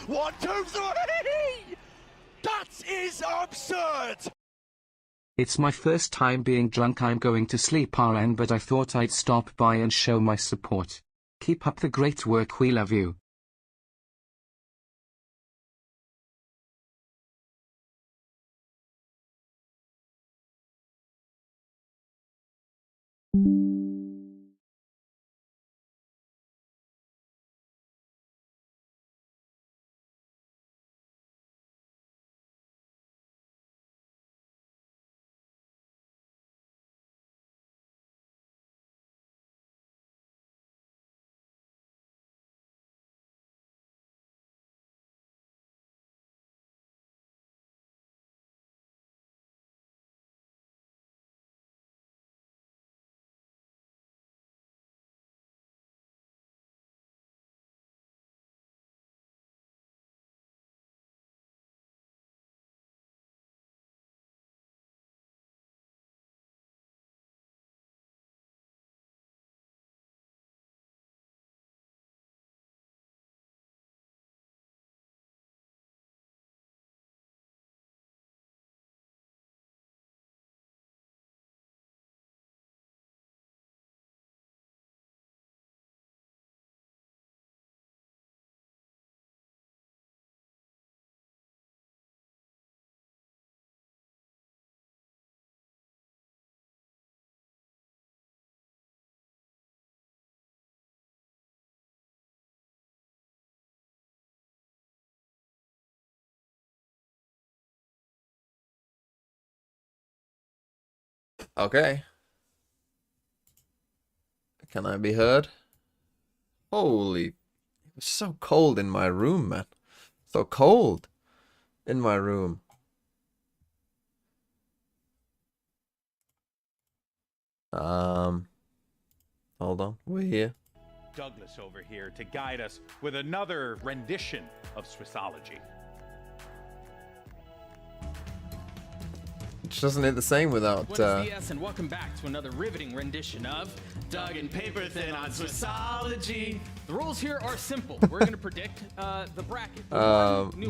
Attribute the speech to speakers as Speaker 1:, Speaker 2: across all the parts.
Speaker 1: 1, 2, 3! That is absurd!
Speaker 2: It's my first time being drunk. I'm going to sleep RN, but I thought I'd stop by and show my support. Keep up the great work, we love you.
Speaker 3: Okay. Can I be heard? Holy. It was so cold in my room, man. So cold in my room. Hold on. We're here.
Speaker 4: Douglas over here to guide us with another rendition of Swissology.
Speaker 3: Which doesn't hit the same without
Speaker 5: Buenos dias and welcome back to another riveting rendition of Doug and Paper Thin on Swissology. The rules here are simple. We're going to predict the bracket.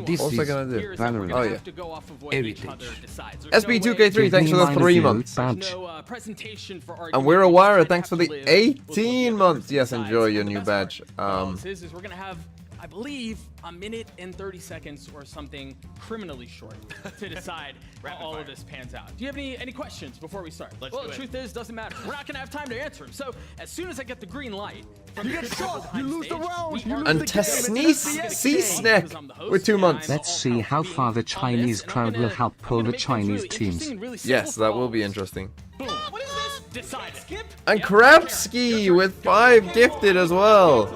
Speaker 3: This is
Speaker 2: Valorant.
Speaker 3: Oh, yeah.
Speaker 5: To go off of what each other decides.
Speaker 3: SB2K3, thanks for the 3 months.
Speaker 5: No presentation for
Speaker 3: And we're a wire, thanks for the 18 months. Yes, enjoy your new badge.
Speaker 5: Is we're going to have, I believe, a minute and 30 seconds or something criminally short to decide how all of this pans out. Do you have any questions before we start? Well, the truth is, doesn't matter. We're not going to have time to answer them. So as soon as I get the green light, you get shot, you lose the round.
Speaker 3: And to sneeze, snack with 2 months.
Speaker 2: Let's see how far the Chinese crowd will help pull the Chinese teams.
Speaker 3: Yes, that will be interesting.
Speaker 5: Boom. What is this? Decide. Skip.
Speaker 3: And Krabsky with 5 gifted as well.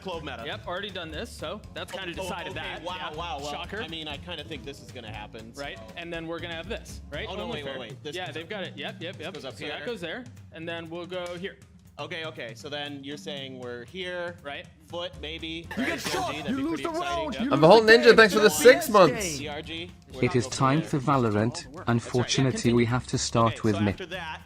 Speaker 5: Clove meta. Yep, already done this, so that's kind of decided that.
Speaker 6: Wow,
Speaker 5: yeah.
Speaker 6: wow, wow.
Speaker 5: Shocker.
Speaker 6: I mean, I kind of think this is going to happen.
Speaker 5: Right, and then we're going to have this, right?
Speaker 6: Oh, no, wait.
Speaker 5: This they've got it. Yep.
Speaker 6: Goes up
Speaker 5: so
Speaker 6: here.
Speaker 5: that goes there, and then we'll go here.
Speaker 6: Okay. So then you're saying we're here.
Speaker 5: Right.
Speaker 6: Foot, maybe.
Speaker 5: You get shot. You lose the round.
Speaker 3: And the whole ninja, thanks for the 6 months.
Speaker 6: CRG.
Speaker 2: It is time for Valorant. Unfortunately, we have to start with
Speaker 6: so
Speaker 2: me.
Speaker 6: after that,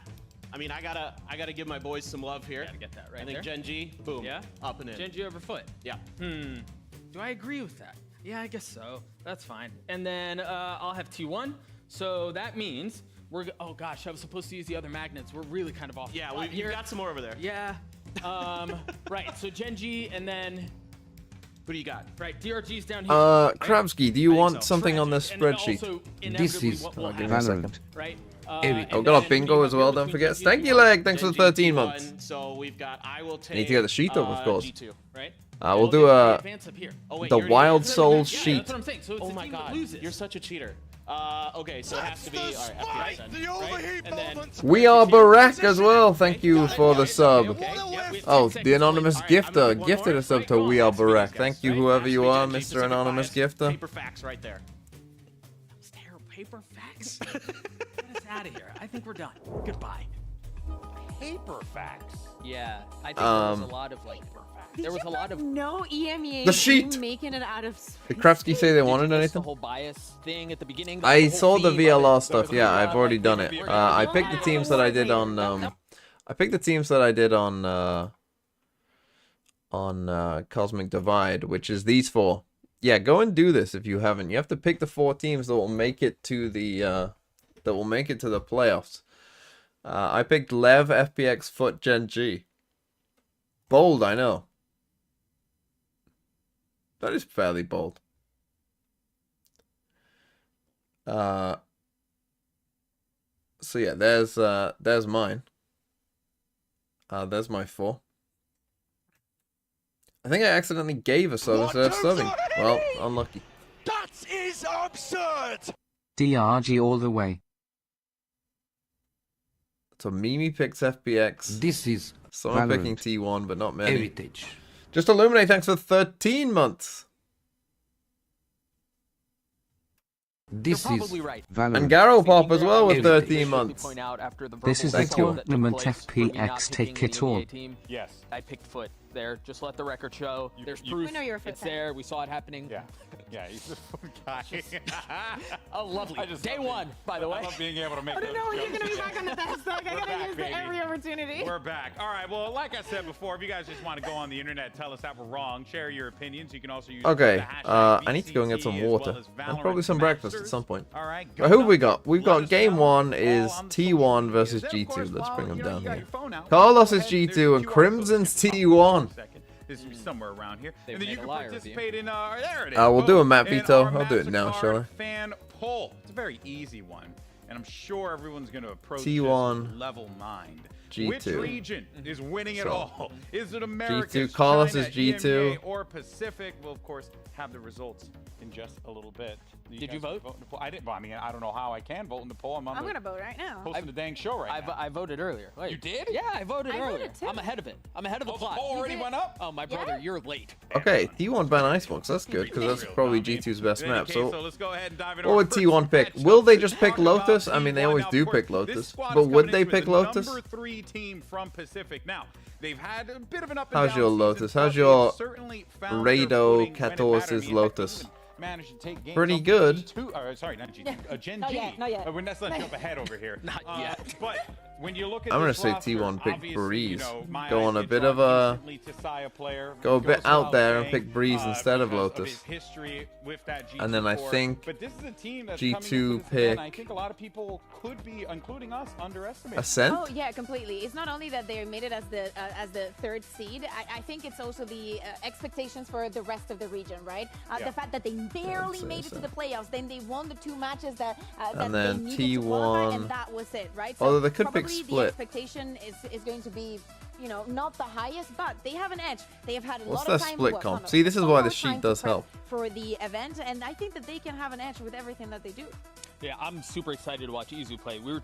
Speaker 6: I mean, I gotta give my boys some love here.
Speaker 5: Gotta get that right
Speaker 6: I think
Speaker 5: there.
Speaker 6: Genji, boom,
Speaker 5: Yeah.
Speaker 6: up and in.
Speaker 5: Genji over Foot.
Speaker 6: Yeah.
Speaker 5: Do I agree with that? Yeah, I guess so. That's fine. And then I'll have T1. So that means we're. Oh gosh, I was supposed to use the other magnets. We're really kind of off.
Speaker 6: Yeah,
Speaker 5: the
Speaker 6: you've got some more over there.
Speaker 5: Yeah. Right. So Genji, and then.
Speaker 6: Who do you got?
Speaker 5: Right, DRG's down here.
Speaker 3: Krabsky, do you want something on this spreadsheet?
Speaker 2: This is Valorant.
Speaker 5: Right.
Speaker 3: I've got a bingo as well, don't forget. Thank you, Leg, thanks for the 13 months.
Speaker 6: So we've got, I will take.
Speaker 3: Need to get the sheet up, of course.
Speaker 6: G2.
Speaker 5: Right.
Speaker 3: We'll do
Speaker 6: wait,
Speaker 3: the
Speaker 6: you already
Speaker 3: Wild
Speaker 6: answered?
Speaker 3: Souls
Speaker 5: Yeah,
Speaker 3: sheet.
Speaker 5: that's what I'm saying. So it's
Speaker 6: Oh
Speaker 5: the
Speaker 6: my
Speaker 5: team that
Speaker 6: god,
Speaker 5: loses.
Speaker 6: you're such a cheater. Okay, so it has to be, all right, FPX then.
Speaker 1: The overheat
Speaker 5: And then-
Speaker 1: moment!
Speaker 3: We are Barack as well, thank you for the sub.
Speaker 5: Okay, yeah, we have
Speaker 3: Oh,
Speaker 5: 10
Speaker 3: the
Speaker 5: seconds.
Speaker 3: anonymous
Speaker 5: All right, I'm gonna
Speaker 3: gifter
Speaker 5: do one
Speaker 3: gifted
Speaker 5: more.
Speaker 3: a sub
Speaker 5: Right,
Speaker 3: to
Speaker 5: go on.
Speaker 3: We Are
Speaker 6: That's for you
Speaker 3: Barack.
Speaker 6: guys,
Speaker 3: Thank you,
Speaker 6: right?
Speaker 3: whoever you are,
Speaker 6: Actually,
Speaker 3: Mr.
Speaker 6: Specific
Speaker 3: Anonymous
Speaker 6: bias,
Speaker 3: Gifter.
Speaker 6: Paper facts right there.
Speaker 5: Paper facts? Get us out of here. I think we're done. Goodbye.
Speaker 4: Paper facts.
Speaker 7: Yeah, I think there was a lot of like.
Speaker 8: There was a lot of
Speaker 7: no EMEA.
Speaker 3: The sheet!
Speaker 8: making it out of
Speaker 3: Did Krabsky say they wanted
Speaker 7: The
Speaker 3: anything?
Speaker 7: whole bias thing at the beginning.
Speaker 3: I saw the VLR stuff, yeah, I've already done it. I picked the teams that I did on, Cosmic Divide, which is these 4. Yeah, go and do this if you haven't. You have to pick the 4 teams that will make it to the playoffs. I picked Lev, FPX, FUT, Gen G. Bold, I know. That is fairly bold. So yeah, there's mine. There's my 4. I think I accidentally gave a sub instead of subbing. Well, unlucky.
Speaker 1: That is absurd!
Speaker 2: DRG all the way.
Speaker 3: So Mimi picks FPX.
Speaker 9: This is
Speaker 3: Someone
Speaker 9: Valorant.
Speaker 3: picking T1, but not many.
Speaker 9: Heritage.
Speaker 3: Just Illuminate, thanks for 13 months.
Speaker 9: This
Speaker 7: You're
Speaker 9: is
Speaker 7: probably right.
Speaker 9: Valorant.
Speaker 3: And Garo Pop as well with
Speaker 9: Heritage.
Speaker 3: 13 months.
Speaker 7: Point out after the
Speaker 2: This is
Speaker 7: verbal
Speaker 2: the
Speaker 7: battle that took
Speaker 2: tournament
Speaker 7: place for me not
Speaker 2: FPX
Speaker 7: picking
Speaker 2: take it
Speaker 7: the NBA
Speaker 2: all.
Speaker 7: team,
Speaker 4: Yes.
Speaker 7: I picked FUT there. Just let the record show. There's
Speaker 4: you-
Speaker 7: proof.
Speaker 8: We know you're a FUT
Speaker 7: It's
Speaker 8: fan.
Speaker 7: there. We saw it happening.
Speaker 4: Yeah. Yeah, he's a fun guy.
Speaker 7: Oh, lovely.
Speaker 4: I just
Speaker 7: Day
Speaker 4: love
Speaker 7: one, by the way.
Speaker 4: I love being able to make
Speaker 8: I don't
Speaker 4: those
Speaker 8: know when you're
Speaker 4: jokes
Speaker 8: gonna be
Speaker 4: again.
Speaker 8: back on the fast talk. I
Speaker 4: We're
Speaker 8: gotta
Speaker 4: back,
Speaker 8: use
Speaker 4: baby.
Speaker 8: every opportunity.
Speaker 4: We're back. All right. Well, like I said before, if you guys just want to go on the internet, tell us that we're wrong, share your opinions. You can also use
Speaker 3: Okay,
Speaker 4: the hashtag
Speaker 3: I need to go and get some
Speaker 4: VCT as
Speaker 3: water.
Speaker 4: well as
Speaker 3: And probably some
Speaker 4: Valorant
Speaker 3: breakfast at
Speaker 4: Masters.
Speaker 3: some point.
Speaker 4: All right.
Speaker 3: But who have we got? We've
Speaker 4: Let
Speaker 3: got
Speaker 4: us
Speaker 3: game
Speaker 4: know.
Speaker 3: 1
Speaker 4: All
Speaker 3: is
Speaker 4: on
Speaker 3: T1
Speaker 4: social
Speaker 3: versus
Speaker 4: media. Then, of course,
Speaker 3: G2. Let's bring
Speaker 4: while,
Speaker 3: them
Speaker 4: you know,
Speaker 3: down
Speaker 4: you got
Speaker 3: here.
Speaker 4: your phone out,
Speaker 3: Carlos
Speaker 4: go
Speaker 3: is
Speaker 4: ahead. There's
Speaker 3: G2 and
Speaker 4: QR code.
Speaker 3: Crimson's
Speaker 4: Just
Speaker 3: T1.
Speaker 4: a second. This will be somewhere around here.
Speaker 7: They've
Speaker 4: And then
Speaker 7: made
Speaker 4: you
Speaker 7: a
Speaker 4: can
Speaker 7: liar of you.
Speaker 4: participate in there it is.
Speaker 3: We'll do a map
Speaker 4: In
Speaker 3: veto.
Speaker 4: our
Speaker 3: I'll do it now,
Speaker 4: Mastercard
Speaker 3: shall I?
Speaker 4: Fan poll. It's a very easy one, and I'm sure everyone's going to approach
Speaker 3: T1,
Speaker 4: this with level mind.
Speaker 3: G2.
Speaker 4: Which region is winning it
Speaker 3: So,
Speaker 4: all? Is it America,
Speaker 3: G2, Carlos
Speaker 4: China,
Speaker 3: is G2.
Speaker 4: EMEA, or Pacific? We'll of course have the results in just a little bit.
Speaker 7: Did you
Speaker 4: guys
Speaker 7: vote?
Speaker 4: in the poll? I didn't. Well, I mean, I don't know how I can vote in the poll. I'm,
Speaker 8: I'm gonna vote right now.
Speaker 4: hosting the dang show right now.
Speaker 7: I voted earlier. Wait.
Speaker 4: You did?
Speaker 7: Yeah, I voted
Speaker 8: I
Speaker 7: earlier.
Speaker 8: voted too.
Speaker 7: I'm ahead of it. I'm ahead of the
Speaker 4: Oh, the
Speaker 7: clock.
Speaker 4: poll already
Speaker 8: did?
Speaker 4: went up?
Speaker 7: Oh, my
Speaker 8: Yeah?
Speaker 7: brother, you're late.
Speaker 3: Okay, T1 ban Icebox. That's good because that's probably G2's best
Speaker 4: In any
Speaker 3: map.
Speaker 4: case,
Speaker 3: So
Speaker 4: let's go ahead and dive into
Speaker 3: what
Speaker 4: our
Speaker 3: would
Speaker 4: first
Speaker 3: T1 pick?
Speaker 4: matchup.
Speaker 3: Will they just pick
Speaker 4: Talk about
Speaker 3: Lotus? I mean, they
Speaker 4: T1.
Speaker 3: always
Speaker 4: Now,
Speaker 3: do
Speaker 4: of course,
Speaker 3: pick Lotus,
Speaker 4: this squad
Speaker 3: but
Speaker 4: is
Speaker 3: would
Speaker 4: coming
Speaker 3: they
Speaker 4: in with
Speaker 3: pick
Speaker 4: the
Speaker 3: Lotus?
Speaker 4: Number 3 team from Pacific. Now, they've had a bit of an up and
Speaker 3: How's
Speaker 4: down
Speaker 3: your
Speaker 4: season,
Speaker 3: Lotus?
Speaker 4: but
Speaker 3: How's
Speaker 4: they've
Speaker 3: your
Speaker 4: certainly found
Speaker 3: Rado
Speaker 4: their footing when it
Speaker 3: 14's
Speaker 4: mattered. I mean,
Speaker 3: Lotus?
Speaker 4: even managed to take games
Speaker 3: Pretty
Speaker 4: off
Speaker 3: good.
Speaker 4: G2, sorry, not G2, Gen
Speaker 8: Not
Speaker 4: G.
Speaker 8: yet, not yet.
Speaker 4: We're not letting jump ahead over here.
Speaker 7: Not yet.
Speaker 4: But when you look at
Speaker 3: I'm gonna
Speaker 4: this
Speaker 3: say
Speaker 4: roster,
Speaker 3: T1 pick
Speaker 4: obviously,
Speaker 3: Breeze.
Speaker 4: you know, my
Speaker 3: Go
Speaker 4: eyes
Speaker 3: on a
Speaker 4: get
Speaker 3: bit
Speaker 4: drawn
Speaker 3: of a-
Speaker 4: instantly to Saya player.
Speaker 3: Go a bit
Speaker 4: Goes
Speaker 3: out
Speaker 4: without
Speaker 3: there and
Speaker 4: saying,
Speaker 3: pick Breeze instead of
Speaker 4: because
Speaker 3: Lotus.
Speaker 4: his history with that G2
Speaker 3: And then I
Speaker 4: core.
Speaker 3: think
Speaker 4: But this is a team that's
Speaker 3: G2
Speaker 4: coming into this event. I
Speaker 3: pick
Speaker 4: think a lot of people could be, including us, underestimating.
Speaker 3: Ascent?
Speaker 8: Oh yeah, completely. It's not only that they made it as the third seed. I think it's also the expectations for the rest of the region, right?
Speaker 4: Yeah.
Speaker 8: The fact that they barely
Speaker 3: say
Speaker 8: made it
Speaker 3: so.
Speaker 8: to the playoffs, then they won the 2 matches that
Speaker 3: And
Speaker 8: they
Speaker 3: then
Speaker 8: needed to qualify,
Speaker 3: T1
Speaker 8: and that was it, right?
Speaker 3: Although they could pick
Speaker 8: probably
Speaker 3: split.
Speaker 8: The expectation is going to be, you know, not the highest, but they have an edge. They have had a
Speaker 3: What's
Speaker 8: lot of
Speaker 3: their
Speaker 8: time.
Speaker 3: split
Speaker 8: well,
Speaker 3: comp?
Speaker 8: no,
Speaker 3: See, this is
Speaker 8: a
Speaker 3: why
Speaker 8: lot
Speaker 3: the
Speaker 8: of
Speaker 3: sheet
Speaker 8: time to
Speaker 3: does
Speaker 8: prep
Speaker 3: help.
Speaker 8: for the event, and I think that they can have an edge with everything that they do.
Speaker 7: Yeah, I'm super excited to watch Izu play. We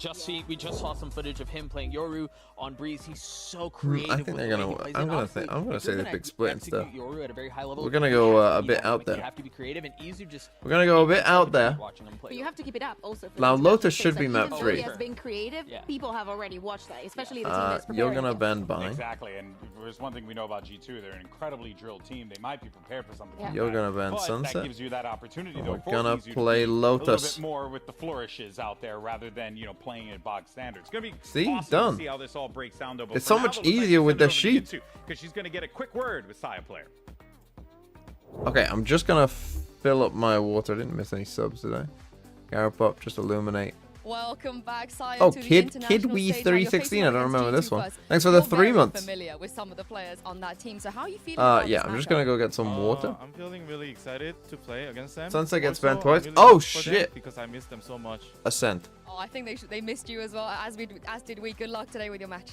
Speaker 7: just saw some footage of him playing Yoru on Breeze. He's so creative.
Speaker 3: I think
Speaker 7: with
Speaker 3: they're
Speaker 7: the way
Speaker 3: gonna-
Speaker 7: he plays
Speaker 3: I'm
Speaker 7: it.
Speaker 3: gonna
Speaker 7: Honestly,
Speaker 3: say- I'm gonna
Speaker 7: if
Speaker 3: say
Speaker 7: you're
Speaker 3: they
Speaker 7: gonna
Speaker 3: pick split
Speaker 7: execute
Speaker 3: instead.
Speaker 7: Yoru at a very high level,
Speaker 3: We're gonna
Speaker 7: you
Speaker 3: go,
Speaker 7: have to
Speaker 3: a
Speaker 7: be
Speaker 3: bit
Speaker 7: dynamic,
Speaker 3: out there.
Speaker 7: You have to be creative, and Izu just.
Speaker 3: We're gonna go a bit out there.
Speaker 7: Watching him play
Speaker 8: But you have to keep it up also. For
Speaker 3: Now,
Speaker 8: these
Speaker 3: Lotus
Speaker 8: special
Speaker 3: should
Speaker 8: things.
Speaker 3: be
Speaker 8: Like,
Speaker 3: map
Speaker 8: even though
Speaker 3: 3.
Speaker 8: He has been creative.
Speaker 7: Yeah.
Speaker 8: People have already watched that, especially the team that's
Speaker 3: You're
Speaker 8: preparing.
Speaker 3: gonna ban Bind.
Speaker 4: Exactly, and there's one thing we know about G2. They're an incredibly drilled team. They might be prepared for something.
Speaker 8: Yeah.
Speaker 4: like
Speaker 3: You're
Speaker 4: that.
Speaker 3: gonna ban
Speaker 4: But
Speaker 3: Sunset.
Speaker 4: That gives you that opportunity, though.
Speaker 3: We're
Speaker 4: for
Speaker 3: gonna
Speaker 4: Izu to
Speaker 3: play
Speaker 4: be
Speaker 3: Lotus.
Speaker 4: A little bit more with the flourishes out there, rather than playing at box standard. It's gonna be
Speaker 3: See?
Speaker 4: awesome
Speaker 3: Done.
Speaker 4: to see how this all breaks down, though. But
Speaker 3: It's
Speaker 4: for
Speaker 3: so
Speaker 4: now,
Speaker 3: much
Speaker 4: it looks like
Speaker 3: easier
Speaker 4: we
Speaker 3: with
Speaker 4: send
Speaker 3: the
Speaker 4: it over to
Speaker 3: sheet.
Speaker 4: Yinsu, 'cause she's gonna get a quick word with Saya player.
Speaker 3: Okay, I'm just gonna fill up my water. I didn't miss any subs, did I? Garrop up, just illuminate.
Speaker 10: Welcome back, Saya,
Speaker 3: Oh,
Speaker 10: to the
Speaker 3: Kid
Speaker 10: international
Speaker 3: Wee
Speaker 10: stage. Now, you're
Speaker 3: 316. I
Speaker 10: facing
Speaker 3: don't
Speaker 10: against
Speaker 3: remember this
Speaker 10: G2
Speaker 3: one.
Speaker 10: first.
Speaker 3: Thanks for the
Speaker 10: You're
Speaker 3: 3
Speaker 10: very
Speaker 3: months.
Speaker 10: familiar with some of the players on that team. So how are you feeling about
Speaker 3: Yeah,
Speaker 10: this
Speaker 3: I'm just
Speaker 10: matchup?
Speaker 3: gonna go get some water.
Speaker 11: I'm feeling really excited to play against them.
Speaker 3: Sunset gets
Speaker 11: Also,
Speaker 3: banned
Speaker 11: I'm
Speaker 3: twice.
Speaker 11: really
Speaker 3: Oh,
Speaker 11: hyped for them
Speaker 3: shit.
Speaker 11: Because I miss them so much.
Speaker 3: Ascent.
Speaker 10: Oh, I think they missed you as well, as did we. Good luck today with your match.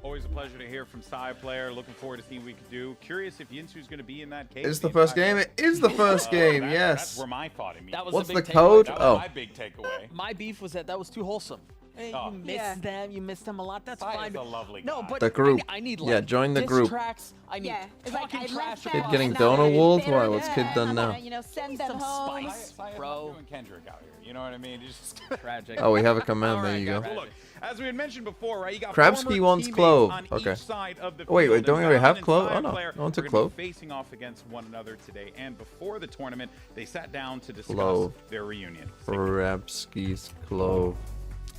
Speaker 4: Always a pleasure to hear from Saya player. Looking forward to seeing what we can do. Curious if Yinsu's going to be in that case.
Speaker 3: It's the first game. It is the first game.
Speaker 4: That's
Speaker 3: Yes.
Speaker 4: where my thought immediately.
Speaker 7: That was
Speaker 3: What's
Speaker 7: a
Speaker 3: the
Speaker 7: big
Speaker 3: code?
Speaker 7: takeaway.
Speaker 4: That
Speaker 3: Oh.
Speaker 4: was my big takeaway.
Speaker 7: My beef was that was too wholesome. Hey,
Speaker 4: Oh.
Speaker 7: you miss
Speaker 8: Yeah.
Speaker 7: them. You miss them a lot. That's
Speaker 4: Saya's
Speaker 7: fine.
Speaker 4: a lovely
Speaker 7: No,
Speaker 4: guy.
Speaker 7: but
Speaker 3: The group.
Speaker 7: I need
Speaker 3: Yeah,
Speaker 7: like,
Speaker 3: join the
Speaker 7: diss
Speaker 3: group.
Speaker 7: Tracks. I need
Speaker 8: Yeah, it's like
Speaker 7: talking
Speaker 8: I
Speaker 7: trash
Speaker 8: left
Speaker 7: about
Speaker 3: Kid
Speaker 8: them,
Speaker 3: getting
Speaker 8: and now
Speaker 3: donor
Speaker 8: they're
Speaker 3: walled?
Speaker 8: bitter,
Speaker 3: Why, what's Kid
Speaker 8: and
Speaker 3: done
Speaker 8: I'm
Speaker 3: now?
Speaker 8: gonna, you know, send them
Speaker 7: Some
Speaker 8: home.
Speaker 7: spice.
Speaker 4: Saya's
Speaker 7: Bro.
Speaker 4: not doing Kendrick out here. You know what I mean? He's just
Speaker 7: tragic.
Speaker 3: Oh, we have a command. There
Speaker 7: Alright,
Speaker 3: you go.
Speaker 7: guys.
Speaker 4: Well, look, as we had mentioned before, right? You got
Speaker 3: Krabsky
Speaker 4: former
Speaker 3: wants
Speaker 4: teammates
Speaker 3: Clove.
Speaker 4: on
Speaker 3: Okay.
Speaker 4: each side of the
Speaker 3: Oh, wait,
Speaker 4: field,
Speaker 3: don't we
Speaker 4: and
Speaker 3: already have
Speaker 4: Valorant and
Speaker 3: Clove?
Speaker 4: Saya
Speaker 3: Oh, no.
Speaker 4: player
Speaker 3: No one took
Speaker 4: are gonna
Speaker 3: Clove.
Speaker 4: be facing off against one another today, and before the tournament, they sat down to discuss
Speaker 3: Clove.
Speaker 4: their reunion.
Speaker 3: Krabsky's Clove.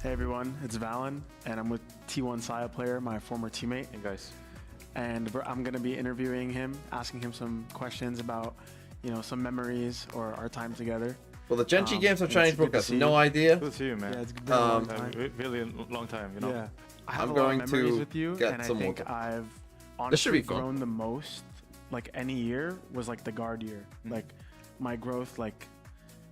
Speaker 12: Hey everyone, it's Valen, and I'm with T1 Saya player, my former teammate.
Speaker 11: Hey guys.
Speaker 12: And I'm going to be interviewing him, asking him some questions about, you know, some memories or our time together.
Speaker 3: Well, the Genji games have changed, Brooke. That's no idea.
Speaker 11: Good to see you, man.
Speaker 12: Yeah, it's been a long time.
Speaker 11: Really long time, you know.
Speaker 12: Yeah. I have
Speaker 3: I'm
Speaker 12: a lot
Speaker 3: going
Speaker 12: of memories
Speaker 3: to
Speaker 12: with you,
Speaker 3: get
Speaker 12: and I
Speaker 3: some
Speaker 12: think
Speaker 3: more.
Speaker 12: I've
Speaker 3: This should be
Speaker 12: honestly
Speaker 3: fun.
Speaker 12: grown the most, like any year, was like the guard year. Like my growth like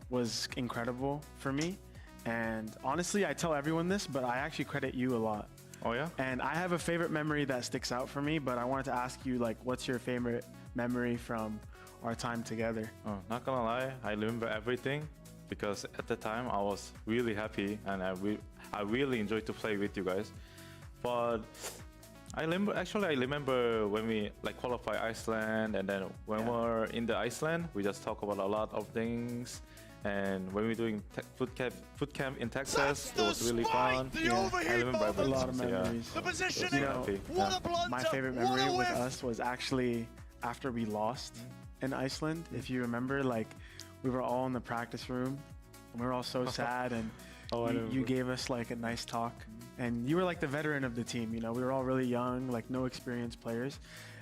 Speaker 12: was incredible for me. And honestly, I tell everyone this, but I actually credit you a lot.
Speaker 11: Oh yeah?
Speaker 12: And I have a favorite memory that sticks out for me, but I wanted to ask you, like, what's your favorite memory from our time together?
Speaker 11: Oh, not gonna lie, I remember everything because at the time I was really happy and I really enjoyed to play with you guys. But I remember when we like qualify Iceland, and then when we're in the Iceland, we just talk about a lot of things. And when we were doing foot camp in Texas, it was really fun.
Speaker 12: Yeah,
Speaker 11: I remember
Speaker 12: a lot of memories. You know, my favorite memory with us was actually after we lost in Iceland. If you remember, like, we were all in the practice room, and we were all so sad, and you gave us like a nice talk. And you were like the veteran of the team, you know, we were all really young, like no experienced players.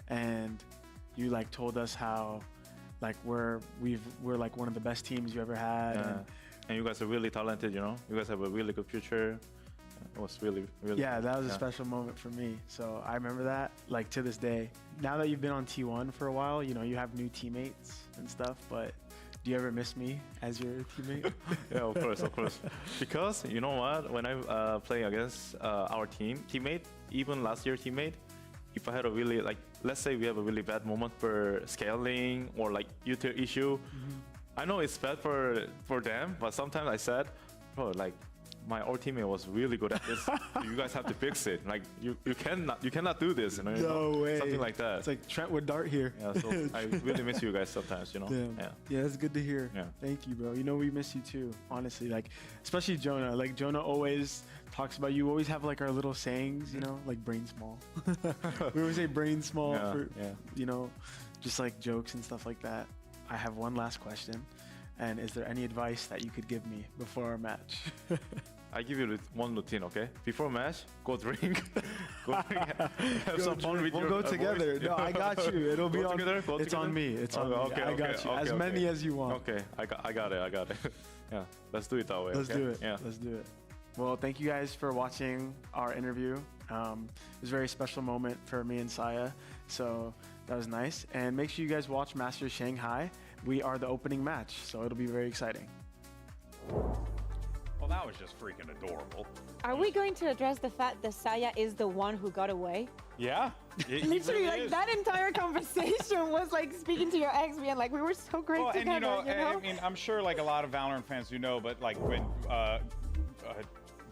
Speaker 12: And you like told us how like we're like one of the best teams you ever had.
Speaker 11: Yeah. And you guys are really talented, you know. You guys have a really good future. It was really
Speaker 12: yeah, that was a special moment for me. So I remember that like to this day. Now that you've been on T1 for a while, you know, you have new teammates and stuff, but do you ever miss me as your teammate?
Speaker 11: Yeah, of course. Because you know what, when I play against our teammate, even last year teammate, if I had a really like, let's say we have a really bad moment for scaling or like util issue, I know it's bad for them, but sometimes I said, bro, like my old teammate was really good at this. You guys have to fix it. Like you cannot do this. You know,
Speaker 12: no way.
Speaker 11: Something like that.
Speaker 12: It's like Trentwood Dart here.
Speaker 11: Yeah, so I really miss you guys sometimes. You know.
Speaker 12: Damn. Yeah, that's good to hear.
Speaker 11: Yeah.
Speaker 12: Thank you, bro. You know we miss you too. Honestly, like especially Jonah. Like Jonah always talks about you. Always have like our little sayings. You know, like brain small. We always say brain small for you know, just like jokes and stuff like that. I have one last question. And is there any advice that you could give me before our match?
Speaker 11: I give you one routine, okay? Before match, go drink. Go drink. Have some fun with
Speaker 12: we'll go together. No, I got you. It'll be on. It's on me. It's on me. I got you. As many as you want.
Speaker 11: Okay, I got it. Yeah, let's do it that way.
Speaker 12: Let's do it.
Speaker 11: Yeah,
Speaker 12: let's do it. Well, thank you guys for watching our interview. It was a very special moment for me and Saya, so that was nice. And make sure you guys watch Masters Shanghai. We are the opening match, so it'll be very exciting.
Speaker 4: Well, that was just freaking adorable.
Speaker 8: Are we going to address the fact that Saya is the one who got away?
Speaker 4: Yeah.
Speaker 8: Literally,
Speaker 4: really
Speaker 8: like
Speaker 4: is.
Speaker 8: that entire conversation was like speaking to your ex, being like, we were so great
Speaker 4: Well,
Speaker 8: together.
Speaker 4: and I mean, I'm sure like a lot of Valorant fans do know, but like when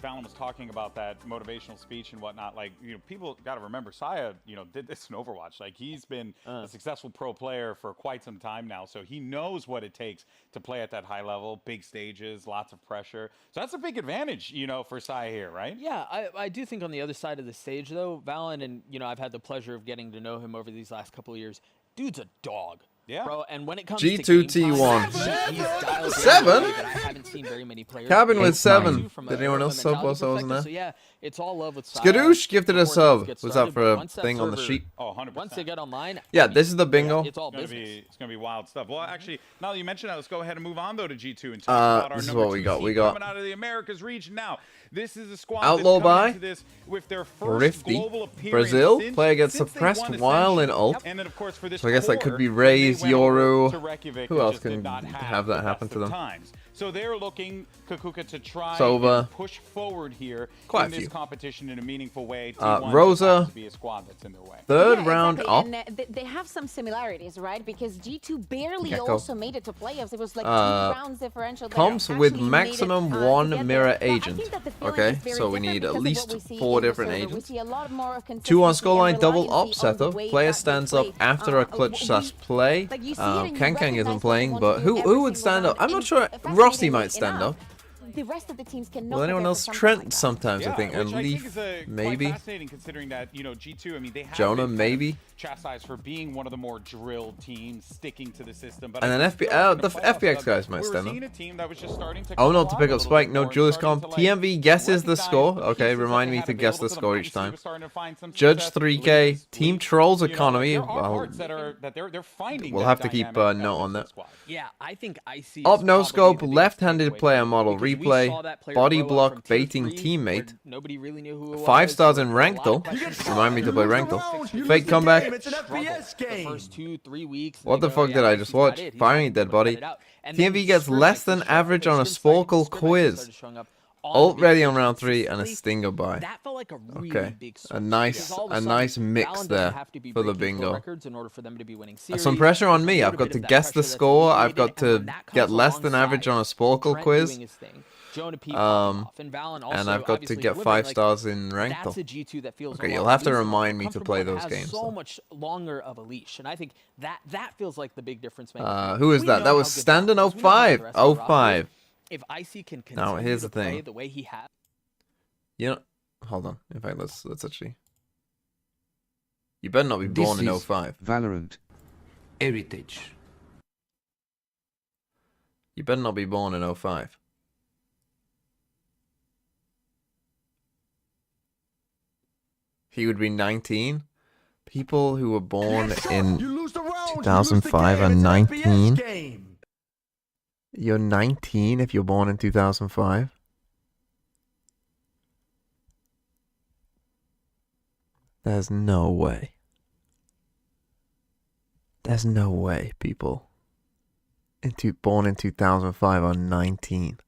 Speaker 4: Valen was talking about that motivational speech and whatnot, like, you know, people got to remember Saya, you know, did this in Overwatch. Like, he's been a successful pro player for quite some time now, so he knows what it takes to play at that high level, big stages, lots of pressure. So that's a big advantage, you know, for Saya here, right?
Speaker 7: Yeah, I do think on the other side of the stage, though, Valen, and, you know, I've had the pleasure of getting to know him over these last couple of years. Dude's a dog.
Speaker 4: Yeah,
Speaker 7: bro. And when it comes
Speaker 3: G2
Speaker 7: to
Speaker 3: T1.
Speaker 7: Seven?
Speaker 3: Seven?
Speaker 7: I haven't seen very many players.
Speaker 3: Cabin with 7.
Speaker 7: From
Speaker 3: Did anyone else sub whilst I wasn't there?
Speaker 7: So yeah, it's all love with
Speaker 3: Skadoosh gifted a sub. Was that for a
Speaker 7: Once that
Speaker 3: thing on the
Speaker 7: server-
Speaker 3: sheet?
Speaker 4: Oh, 100%.
Speaker 7: Once they get online,
Speaker 3: Yeah, this is the bingo.
Speaker 7: it's all
Speaker 4: It's
Speaker 7: business.
Speaker 4: gonna be wild stuff. Well, actually, now that you mentioned that, let's go ahead and move on though to G2 and talk about our
Speaker 3: this is
Speaker 4: number
Speaker 3: what we
Speaker 4: 2
Speaker 3: got.
Speaker 4: seed
Speaker 3: We got
Speaker 4: coming out of the Americas region. Now, this is a squad
Speaker 3: Outlaw
Speaker 4: that's coming
Speaker 3: by
Speaker 4: into this with their first
Speaker 3: Rifty.
Speaker 4: global appearance
Speaker 3: Brazil.
Speaker 4: since-
Speaker 3: Player gets
Speaker 4: since they
Speaker 3: suppressed
Speaker 4: won
Speaker 3: while in
Speaker 4: Ascension.
Speaker 3: ult.
Speaker 4: And then, of course, for this
Speaker 3: So I guess that could
Speaker 4: core,
Speaker 3: be
Speaker 4: they
Speaker 3: Raze,
Speaker 4: went over
Speaker 3: Yoru.
Speaker 4: to Reykjavik
Speaker 3: Who
Speaker 4: and
Speaker 3: else
Speaker 4: just did
Speaker 3: can
Speaker 4: not
Speaker 3: have that
Speaker 4: the
Speaker 3: happen
Speaker 4: best
Speaker 3: to
Speaker 4: of
Speaker 3: them?
Speaker 4: times. So they're looking, Kakuka, to try
Speaker 3: Sova.
Speaker 4: and push forward here
Speaker 3: Quite a
Speaker 4: in this
Speaker 3: few.
Speaker 4: competition in a meaningful way. T1
Speaker 3: Rosa.
Speaker 4: has to be a squad that's in their way.
Speaker 3: Third round
Speaker 8: exactly.
Speaker 3: up.
Speaker 8: And they have some similarities, right? Because G2 barely
Speaker 3: Gecko.
Speaker 8: also made it to playoffs. It was like 2 rounds differential. They
Speaker 3: Comes with
Speaker 8: actually
Speaker 3: maximum
Speaker 8: made it,
Speaker 3: one
Speaker 8: to get
Speaker 3: mirror
Speaker 8: there. But I
Speaker 3: agent.
Speaker 8: think that the feeling
Speaker 3: Okay,
Speaker 8: is very
Speaker 3: so we
Speaker 8: different
Speaker 3: need at
Speaker 8: because of what
Speaker 3: least
Speaker 8: we see
Speaker 3: 4
Speaker 8: in the
Speaker 3: different
Speaker 8: server. We
Speaker 3: agents.
Speaker 8: see a lot more of
Speaker 3: 2 on
Speaker 8: consistency
Speaker 3: scoreline
Speaker 8: and
Speaker 3: double
Speaker 8: reliancy
Speaker 3: up
Speaker 8: on the
Speaker 3: setup.
Speaker 8: way
Speaker 3: Player
Speaker 8: that
Speaker 3: stands
Speaker 8: they
Speaker 3: up
Speaker 8: play.
Speaker 3: after a clutch slash play.
Speaker 8: Like you see it and you
Speaker 3: Kang Kang
Speaker 8: recognize
Speaker 3: isn't
Speaker 8: what
Speaker 3: playing,
Speaker 8: they want
Speaker 3: but
Speaker 8: to do every
Speaker 3: who would
Speaker 8: single
Speaker 3: stand up?
Speaker 8: round
Speaker 3: I'm not
Speaker 8: in
Speaker 3: sure.
Speaker 8: fascinatingly
Speaker 3: Rossi might stand
Speaker 8: enough.
Speaker 3: up.
Speaker 8: the rest of the teams cannot.
Speaker 3: Will anyone else? Trent sometimes, I think, and Leaf maybe.
Speaker 4: Fascinating considering that, you know, G2, I mean, they have
Speaker 3: Jonah
Speaker 4: been
Speaker 3: maybe
Speaker 4: chastised for being one of the more drilled teams, sticking to the system. But
Speaker 3: and then the FPX guys might stand up.
Speaker 4: A team that was just starting to
Speaker 3: Oh no, to pick up Spike. No, Julius Comp. TMV guesses the score. Okay, remind me to guess the score each time. Judge 3K. Team Trolls Economy. Well, we'll have to keep a note on that.
Speaker 5: Yeah, I think Icy.
Speaker 3: Up no scope. Left-handed player model replay. Body block baiting teammate.
Speaker 5: Nobody really knew who it was.
Speaker 3: 5 stars in Ranked. Remind me to play Ranked. Fake comeback.
Speaker 5: The first 2-3 weeks.
Speaker 3: What the fuck did I just watch? Firing dead body. TMV gets less than average on a Sporkle quiz. Ult ready on round 3 and a Stinger buy. Okay, a nice mix there for the bingo. Some pressure on me. I've got to guess the score. I've got to get less than average on a Sporkle quiz. And I've got to get 5 stars in Ranked. Okay, you'll have to remind me to play those games.
Speaker 7: So much longer of a leash, and I think that feels like the big difference.
Speaker 3: Who is that? That was Standon 05. 05.
Speaker 7: If Icy can
Speaker 3: now here's the thing.
Speaker 7: The way he has.
Speaker 3: You know, hold on. In fact, let's actually. You better not be born in 05.
Speaker 9: Valorant. Heritage.
Speaker 3: You better not be born in 05. He would be 19. People who were born in 2005 are 19. You're 19 if you're born in 2005. There's no way. There's no way people born in 2005 are 19.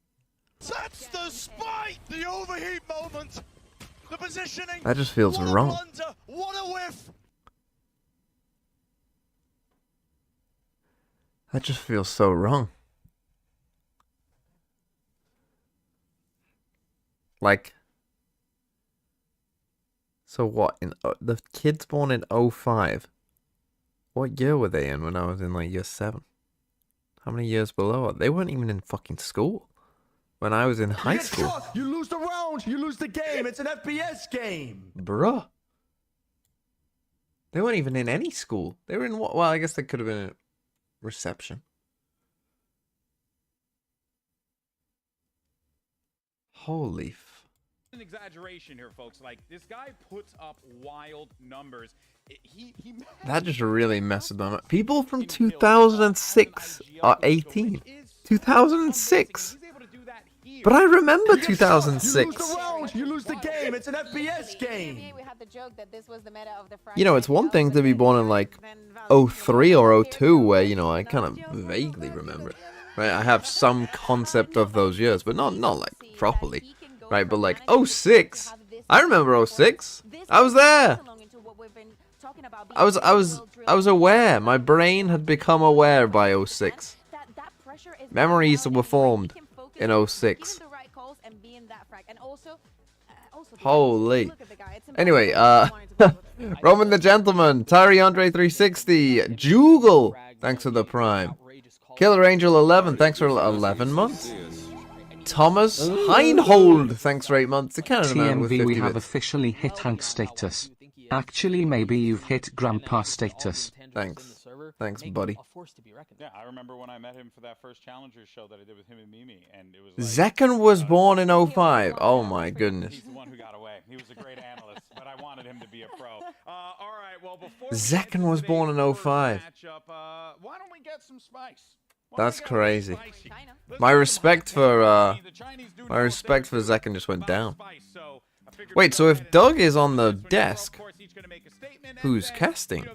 Speaker 1: That's the spike! The overheat moment! The positioning!
Speaker 3: That just feels wrong.
Speaker 1: What a whiff!
Speaker 3: That just feels so wrong. Like, so what? In the kids born in 05, what year were they in when I was in like year 7? How many years below? They weren't even in fucking school when I was in high school.
Speaker 1: You lose the round, you lose the game. It's an FPX game.
Speaker 3: Bruh. They weren't even in any school. They were in what? Well, I guess they could have been in reception. Holy
Speaker 4: an exaggeration here, folks. Like, this guy puts up wild numbers.
Speaker 3: That just really messes them up. People from 2006 are 18. 2006. But I remember 2006.
Speaker 1: You lose the game. It's an FPX game.
Speaker 3: You know, it's one thing to be born in like 03 or 02 where, you know, I kind of vaguely remember it. Right? I have some concept of those years, but not like properly. Right, but like 06, I remember 06. I was there. I was aware. My brain had become aware by 06. Memories were formed in 06. Holy. Anyway, Roman the Gentleman, Tyree Andre 360, Jugal, thanks for the Prime. Killer Angel 11, thanks for 11 months. Thomas Heinhold, thanks for 8 months.
Speaker 2: TMV, we have officially hit Hank status. Actually, maybe you've hit Grandpa status.
Speaker 3: Thanks. Thanks, buddy.
Speaker 4: Yeah, I remember when I met him for that first Challengers show that I did with him and Mimi, and it was
Speaker 3: like, Zekken was born in 05. Oh my goodness.
Speaker 4: He's the one who got away. He was a great analyst, but I wanted him to be a pro. All right, well, before
Speaker 3: Zekken was born in 05.
Speaker 4: Why don't we get some spice?
Speaker 3: That's crazy. My respect for Zekken just went down. Wait, so if Doug is on the desk, who's casting?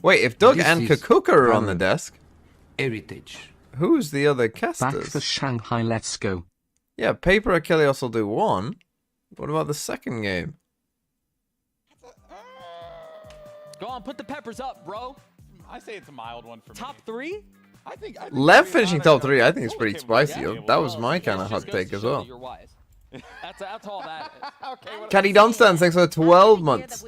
Speaker 3: Wait, if Doug and Kakuka are on the desk,
Speaker 9: Heritage.
Speaker 3: Who's the other casters?
Speaker 2: Back for Shanghai, let's go.
Speaker 3: Yeah, Paper Achilles will do one. What about the second game?
Speaker 7: Go on, put the peppers up, bro.
Speaker 4: I say it's a mild one for me.
Speaker 7: Top 3?
Speaker 4: I think
Speaker 3: Lev finishing top 3, I think it's pretty spicy. That was my kind of hot take as well.
Speaker 7: That's all that.
Speaker 3: Caddy Dunstan, thanks for 12 months.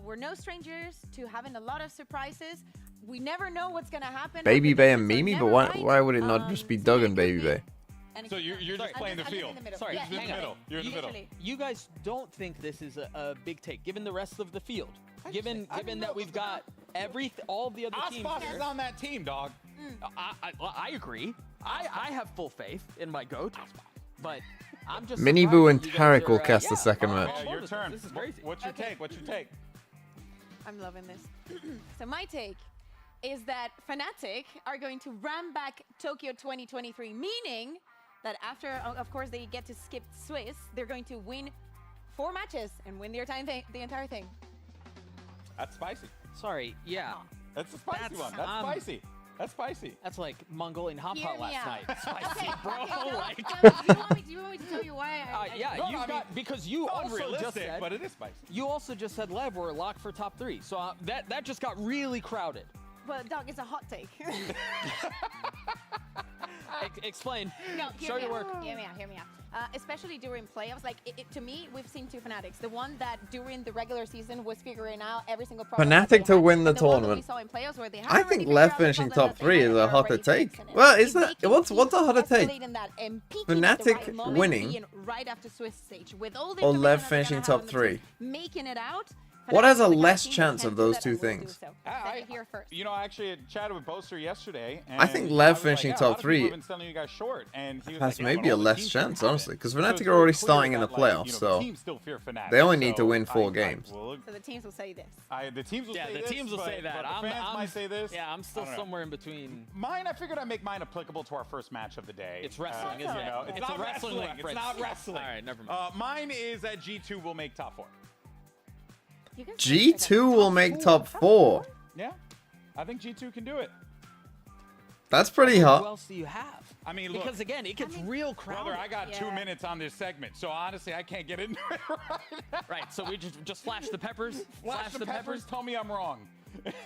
Speaker 8: We're no strangers to having a lot of surprises. we never know what's gonna happen.
Speaker 3: Baby Bay and
Speaker 8: Predictions are
Speaker 3: Mimi, but
Speaker 8: never
Speaker 3: why
Speaker 8: right.
Speaker 3: would it not just be
Speaker 8: So
Speaker 3: Doug
Speaker 8: yeah,
Speaker 3: and
Speaker 8: it could
Speaker 3: Baby
Speaker 8: be-
Speaker 3: Bay?
Speaker 8: and it
Speaker 4: So
Speaker 8: could-
Speaker 4: you're just playing the
Speaker 8: I'm just
Speaker 4: field.
Speaker 8: in the middle.
Speaker 7: Sorry,
Speaker 8: Yeah,
Speaker 4: You're in the
Speaker 7: hang on.
Speaker 4: middle. You're in the middle.
Speaker 8: Usually.
Speaker 7: You guys don't think this is a big take, given the rest of the field, given that we've got all the other teams
Speaker 4: Icebox
Speaker 7: here.
Speaker 4: is on that team, dog.
Speaker 7: I agree. I have full faith in my goat, but I'm just
Speaker 3: Mini
Speaker 7: surprised
Speaker 3: Boo
Speaker 7: that
Speaker 3: and
Speaker 7: you guys
Speaker 3: Tarek will
Speaker 7: are,
Speaker 3: cast the
Speaker 7: yeah,
Speaker 3: second
Speaker 7: on
Speaker 3: match.
Speaker 7: board
Speaker 4: Yeah, your
Speaker 7: with
Speaker 4: turn.
Speaker 7: This is crazy.
Speaker 4: What's your
Speaker 8: Okay.
Speaker 4: take? What's your take?
Speaker 8: I'm loving this. So my take is that Fnatic are going to ram back Tokyo 2023, meaning that after, of course, they get to skip Swiss, they're going to win 4 matches and win the entire thing.
Speaker 4: That's spicy.
Speaker 7: Sorry, yeah.
Speaker 4: That's a spicy one. That's spicy. That's spicy.
Speaker 7: That's like Mongolian hot pot last night. Spicy, bro. Like,
Speaker 8: Do you want me to tell you why?
Speaker 7: yeah,
Speaker 4: No,
Speaker 7: you've
Speaker 4: I mean,
Speaker 7: got because you
Speaker 4: It's
Speaker 7: also just
Speaker 4: unrealistic,
Speaker 7: said,
Speaker 4: but it is spicy.
Speaker 7: you also just said Lev were locked for top 3, so that just got really crowded.
Speaker 8: Well, dog, it's a hot take.
Speaker 7: Explain.
Speaker 8: No,
Speaker 7: Show your work.
Speaker 8: Hear me out. Especially during playoffs, like to me, we've seen 2 Fnatics. The one that during the regular season was figuring out every single problem. that
Speaker 3: Fnatic
Speaker 8: they
Speaker 3: to
Speaker 8: had,
Speaker 3: win the
Speaker 8: and one that we
Speaker 3: tournament.
Speaker 8: saw in playoffs where they
Speaker 3: I
Speaker 8: haven't
Speaker 3: think
Speaker 8: really
Speaker 3: Lev
Speaker 8: figured out the
Speaker 3: finishing
Speaker 8: problem
Speaker 3: top
Speaker 8: that
Speaker 3: 3
Speaker 8: they
Speaker 3: is
Speaker 8: had
Speaker 3: a
Speaker 8: and are
Speaker 3: hotter
Speaker 8: already
Speaker 3: take.
Speaker 8: fixing it.
Speaker 3: Well, is
Speaker 8: If
Speaker 3: that
Speaker 8: they can
Speaker 3: what's
Speaker 8: keep
Speaker 3: a hotter take?
Speaker 8: escalating that and peaking at the
Speaker 3: Fnatic
Speaker 8: right moment,
Speaker 3: winning
Speaker 8: being right after Swiss stage with all the
Speaker 3: or
Speaker 8: information
Speaker 3: Lev
Speaker 8: that they're
Speaker 3: finishing
Speaker 8: gonna have
Speaker 3: top
Speaker 8: on the
Speaker 3: 3?
Speaker 8: team, making it out.
Speaker 3: What has a
Speaker 8: Fnatic is the
Speaker 3: less
Speaker 8: team that
Speaker 3: chance
Speaker 8: can
Speaker 3: of
Speaker 8: do
Speaker 3: those
Speaker 8: that
Speaker 3: two
Speaker 8: and will do
Speaker 3: things?
Speaker 8: so. Said it here first.
Speaker 4: You know, I actually chatted with Boaster yesterday. And
Speaker 3: I think
Speaker 4: I
Speaker 3: Lev
Speaker 4: was
Speaker 3: finishing
Speaker 4: like,
Speaker 3: top
Speaker 4: a lot of people
Speaker 3: 3
Speaker 4: have been selling you guys short, and he was
Speaker 3: has
Speaker 4: like, yeah,
Speaker 3: maybe
Speaker 4: but
Speaker 3: a
Speaker 4: all the
Speaker 3: less
Speaker 4: teams
Speaker 3: chance,
Speaker 4: have it.
Speaker 3: honestly, because
Speaker 4: So
Speaker 3: Fnatic
Speaker 4: it's
Speaker 3: are
Speaker 4: very
Speaker 3: already
Speaker 4: clear
Speaker 3: starting in the
Speaker 4: that, like,
Speaker 3: playoffs,
Speaker 4: the
Speaker 3: so
Speaker 4: teams still fear Fnatic,
Speaker 3: they only need to
Speaker 4: so
Speaker 3: win 4 games.
Speaker 8: So the teams will say this.
Speaker 4: The teams will
Speaker 7: Yeah,
Speaker 4: say
Speaker 7: the
Speaker 4: this,
Speaker 7: teams will
Speaker 4: but-
Speaker 7: say that.
Speaker 4: but the fans might say this.
Speaker 7: Yeah, I'm still
Speaker 4: I don't know.
Speaker 7: somewhere in between.
Speaker 4: Mine, I figured I'd make mine applicable to our first match of the day.
Speaker 7: It's wrestling, isn't it?
Speaker 4: It's
Speaker 7: It's
Speaker 4: not
Speaker 7: a wrestling
Speaker 4: wrestling. It's
Speaker 7: reference.
Speaker 4: not wrestling.
Speaker 7: All right, never mind.
Speaker 4: Mine is that G2 will make top 4.
Speaker 3: G2 will make top 4.
Speaker 4: Yeah, I think G2 can do it.
Speaker 3: That's pretty
Speaker 7: Who
Speaker 3: hot.
Speaker 7: else do you have?
Speaker 4: I mean, look,
Speaker 7: Because again, it gets real crowded.
Speaker 4: brother, I got 2
Speaker 8: Yeah.
Speaker 4: minutes on this segment, so honestly, I can't get into it right now.
Speaker 7: Right, so we just flash the peppers.
Speaker 4: Flash the peppers. Tell me I'm wrong.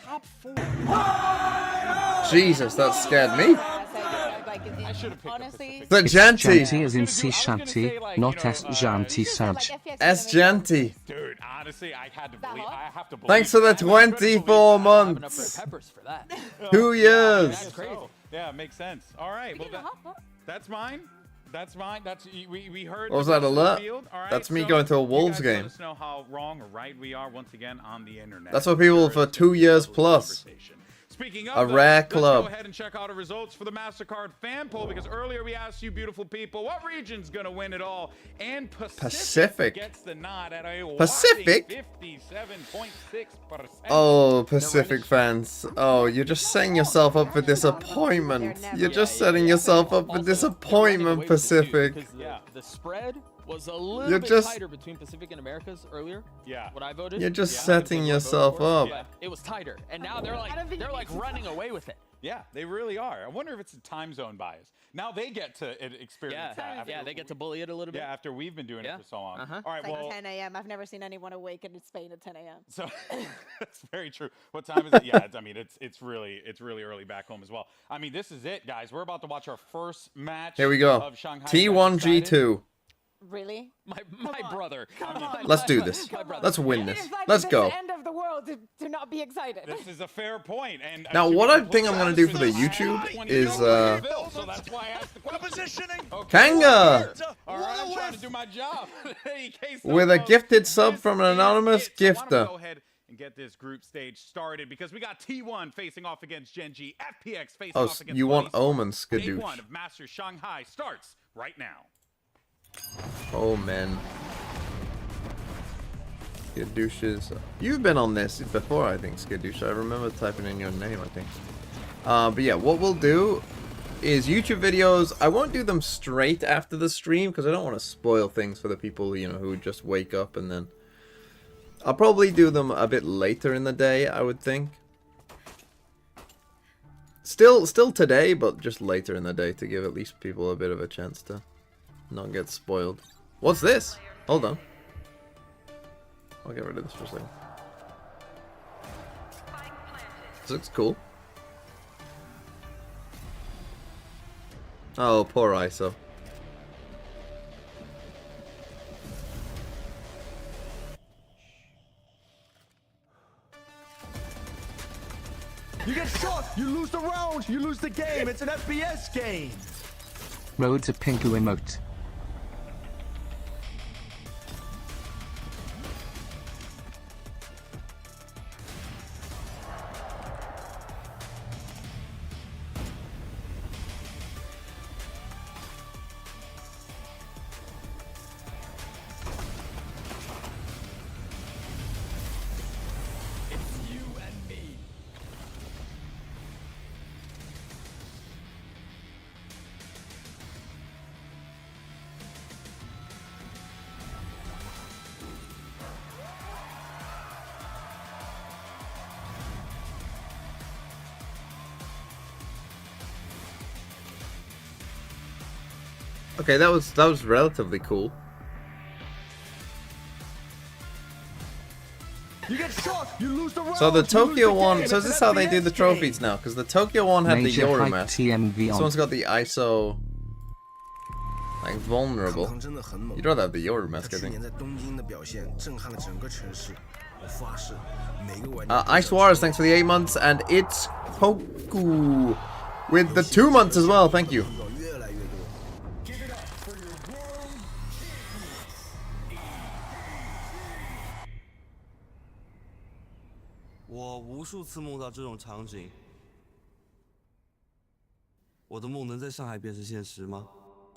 Speaker 7: Top 4.
Speaker 3: Jesus, that scared me.
Speaker 4: I should have picked
Speaker 8: honestly.
Speaker 3: The Janty.
Speaker 2: Shanty as in sea shanty, not S Janty Saj.
Speaker 3: S Janty.
Speaker 4: Dude, honestly, I had to believe. I have to believe.
Speaker 3: Thanks for the
Speaker 4: that. I couldn't believe
Speaker 3: 24
Speaker 4: that.
Speaker 3: months.
Speaker 7: Peppers for that.
Speaker 3: 2 years.
Speaker 4: That's crazy. Yeah, it makes sense. All right, well, that's mine. That's mine. That's we heard.
Speaker 3: What was
Speaker 4: the
Speaker 3: that
Speaker 4: rest of
Speaker 3: alert?
Speaker 4: the field. All right,
Speaker 3: That's me
Speaker 4: so
Speaker 3: going to a
Speaker 4: you
Speaker 3: Wolves
Speaker 4: guys
Speaker 3: game.
Speaker 4: Let us know how wrong or right we are once again on the internet.
Speaker 3: That's what people for 2 years plus.
Speaker 4: Speaking
Speaker 3: A
Speaker 4: of,
Speaker 3: rare
Speaker 4: let's
Speaker 3: club.
Speaker 4: go ahead and check out the results for the MasterCard fan poll, because earlier we asked you beautiful people what region's gonna win it all, and Pacific gets the nod at a
Speaker 3: Pacific?
Speaker 4: 57.6%.
Speaker 3: Oh, Pacific fans. Oh, you're just setting yourself up for disappointment. You're just setting yourself up for disappointment, Pacific.
Speaker 7: Because the spread was a little
Speaker 3: You're
Speaker 7: bit
Speaker 3: just-
Speaker 7: tighter between Pacific and Americas earlier.
Speaker 4: Yeah.
Speaker 7: When I voted.
Speaker 3: You're just setting yourself up.
Speaker 7: But it was tighter, and now they're like running away with it.
Speaker 4: Yeah, they really are. I wonder if it's a time zone bias. Now they get to experience that. After,
Speaker 7: Yeah, they get to bully it a little bit.
Speaker 4: Yeah, after we've been doing it for so long.
Speaker 7: Uh-huh.
Speaker 4: All right,
Speaker 8: It's like
Speaker 4: well,
Speaker 8: 10 a.m. I've never seen anyone awaken in Spain at 10 a.m.
Speaker 4: so that's very true. What time is it? Yeah, I mean it's really early back home as well. I mean, this is it, guys. We're about to watch our first match.
Speaker 3: Here we go.
Speaker 4: Of Shanghai.
Speaker 3: T1 G2.
Speaker 8: Really?
Speaker 7: My brother.
Speaker 3: Let's do this.
Speaker 7: My brother.
Speaker 3: Let's win this. Let's go.
Speaker 8: It's the end of the world to not be excited.
Speaker 4: This is a fair point. And
Speaker 3: Now,
Speaker 4: to be
Speaker 3: what I
Speaker 4: completely
Speaker 3: think I'm gonna
Speaker 4: honest
Speaker 3: do
Speaker 4: with
Speaker 3: for the
Speaker 4: you,
Speaker 3: YouTube
Speaker 4: 20
Speaker 3: is,
Speaker 4: so that's why I asked the question.
Speaker 1: Positioning.
Speaker 3: Kanga!
Speaker 4: All right, I'm trying to do my job. In case
Speaker 3: With a
Speaker 4: someone-
Speaker 3: gifted sub
Speaker 4: this
Speaker 3: from an
Speaker 4: is
Speaker 3: anonymous
Speaker 4: it. So why don't we
Speaker 3: gifter.
Speaker 4: Go ahead and get this group stage started, because we got T1 facing off against Genji, FPX facing
Speaker 3: Oh,
Speaker 4: off against
Speaker 3: you want
Speaker 4: Lotus.
Speaker 3: Omen,
Speaker 4: Day
Speaker 3: Skadoosh.
Speaker 4: 1 of Masters Shanghai starts right now.
Speaker 3: Oh, man. Skadoosh's. You've been on this before, I think, Skadoosh. I remember typing in your name, I think. But yeah, what we'll do is YouTube videos. I won't do them straight after the stream because I don't want to spoil things for the people, you know, who just wake up and then. I'll probably do them a bit later in the day, I would think. Still today, but just later in the day to give at least people a bit of a chance to not get spoiled. What's this? Hold on. I'll get rid of this for a second. This looks cool. Oh, poor ISO.
Speaker 1: you lose the round, you lose the game. It's an FPX game.
Speaker 2: Road to Pinku emote.
Speaker 3: Okay, that was relatively cool.
Speaker 1: You get shot, you lose the round.
Speaker 3: So the Tokyo one,
Speaker 1: game.
Speaker 3: so is
Speaker 1: It's
Speaker 3: this
Speaker 1: an
Speaker 3: how they do
Speaker 1: FPX
Speaker 3: the trophies
Speaker 1: game.
Speaker 3: now? Because the Tokyo one had
Speaker 2: Major
Speaker 3: the Yoru
Speaker 2: hype
Speaker 3: mask.
Speaker 2: TMV
Speaker 3: This
Speaker 2: on.
Speaker 3: one's got the ISO, like, vulnerable. You'd rather have the Yoru mask, I think. Ice Wars, thanks for the 8 months, and it's Poku with the 2 months as well, thank you.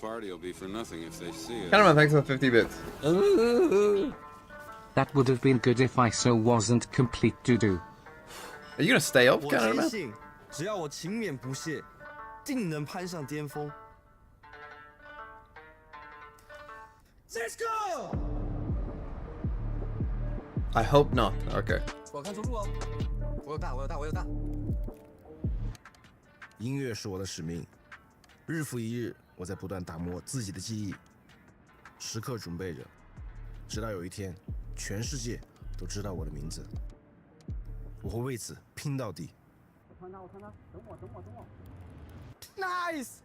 Speaker 13: Party will be for nothing if they see it.
Speaker 3: Cameraman, thanks for the 50 bits.
Speaker 2: That would have been good if ISO wasn't complete doo-doo.
Speaker 3: Are you gonna stay up, cameraman?
Speaker 1: Let's go.
Speaker 3: I hope not. Okay.
Speaker 14: 我看出路哦，我有大，我有大，我有大。
Speaker 15: 音乐是我的使命，日复一日，我在不断打磨自己的技艺，时刻准备着，直到有一天，全世界都知道我的名字。我会为此拼到底。
Speaker 14: 我穿他，等我。Nice，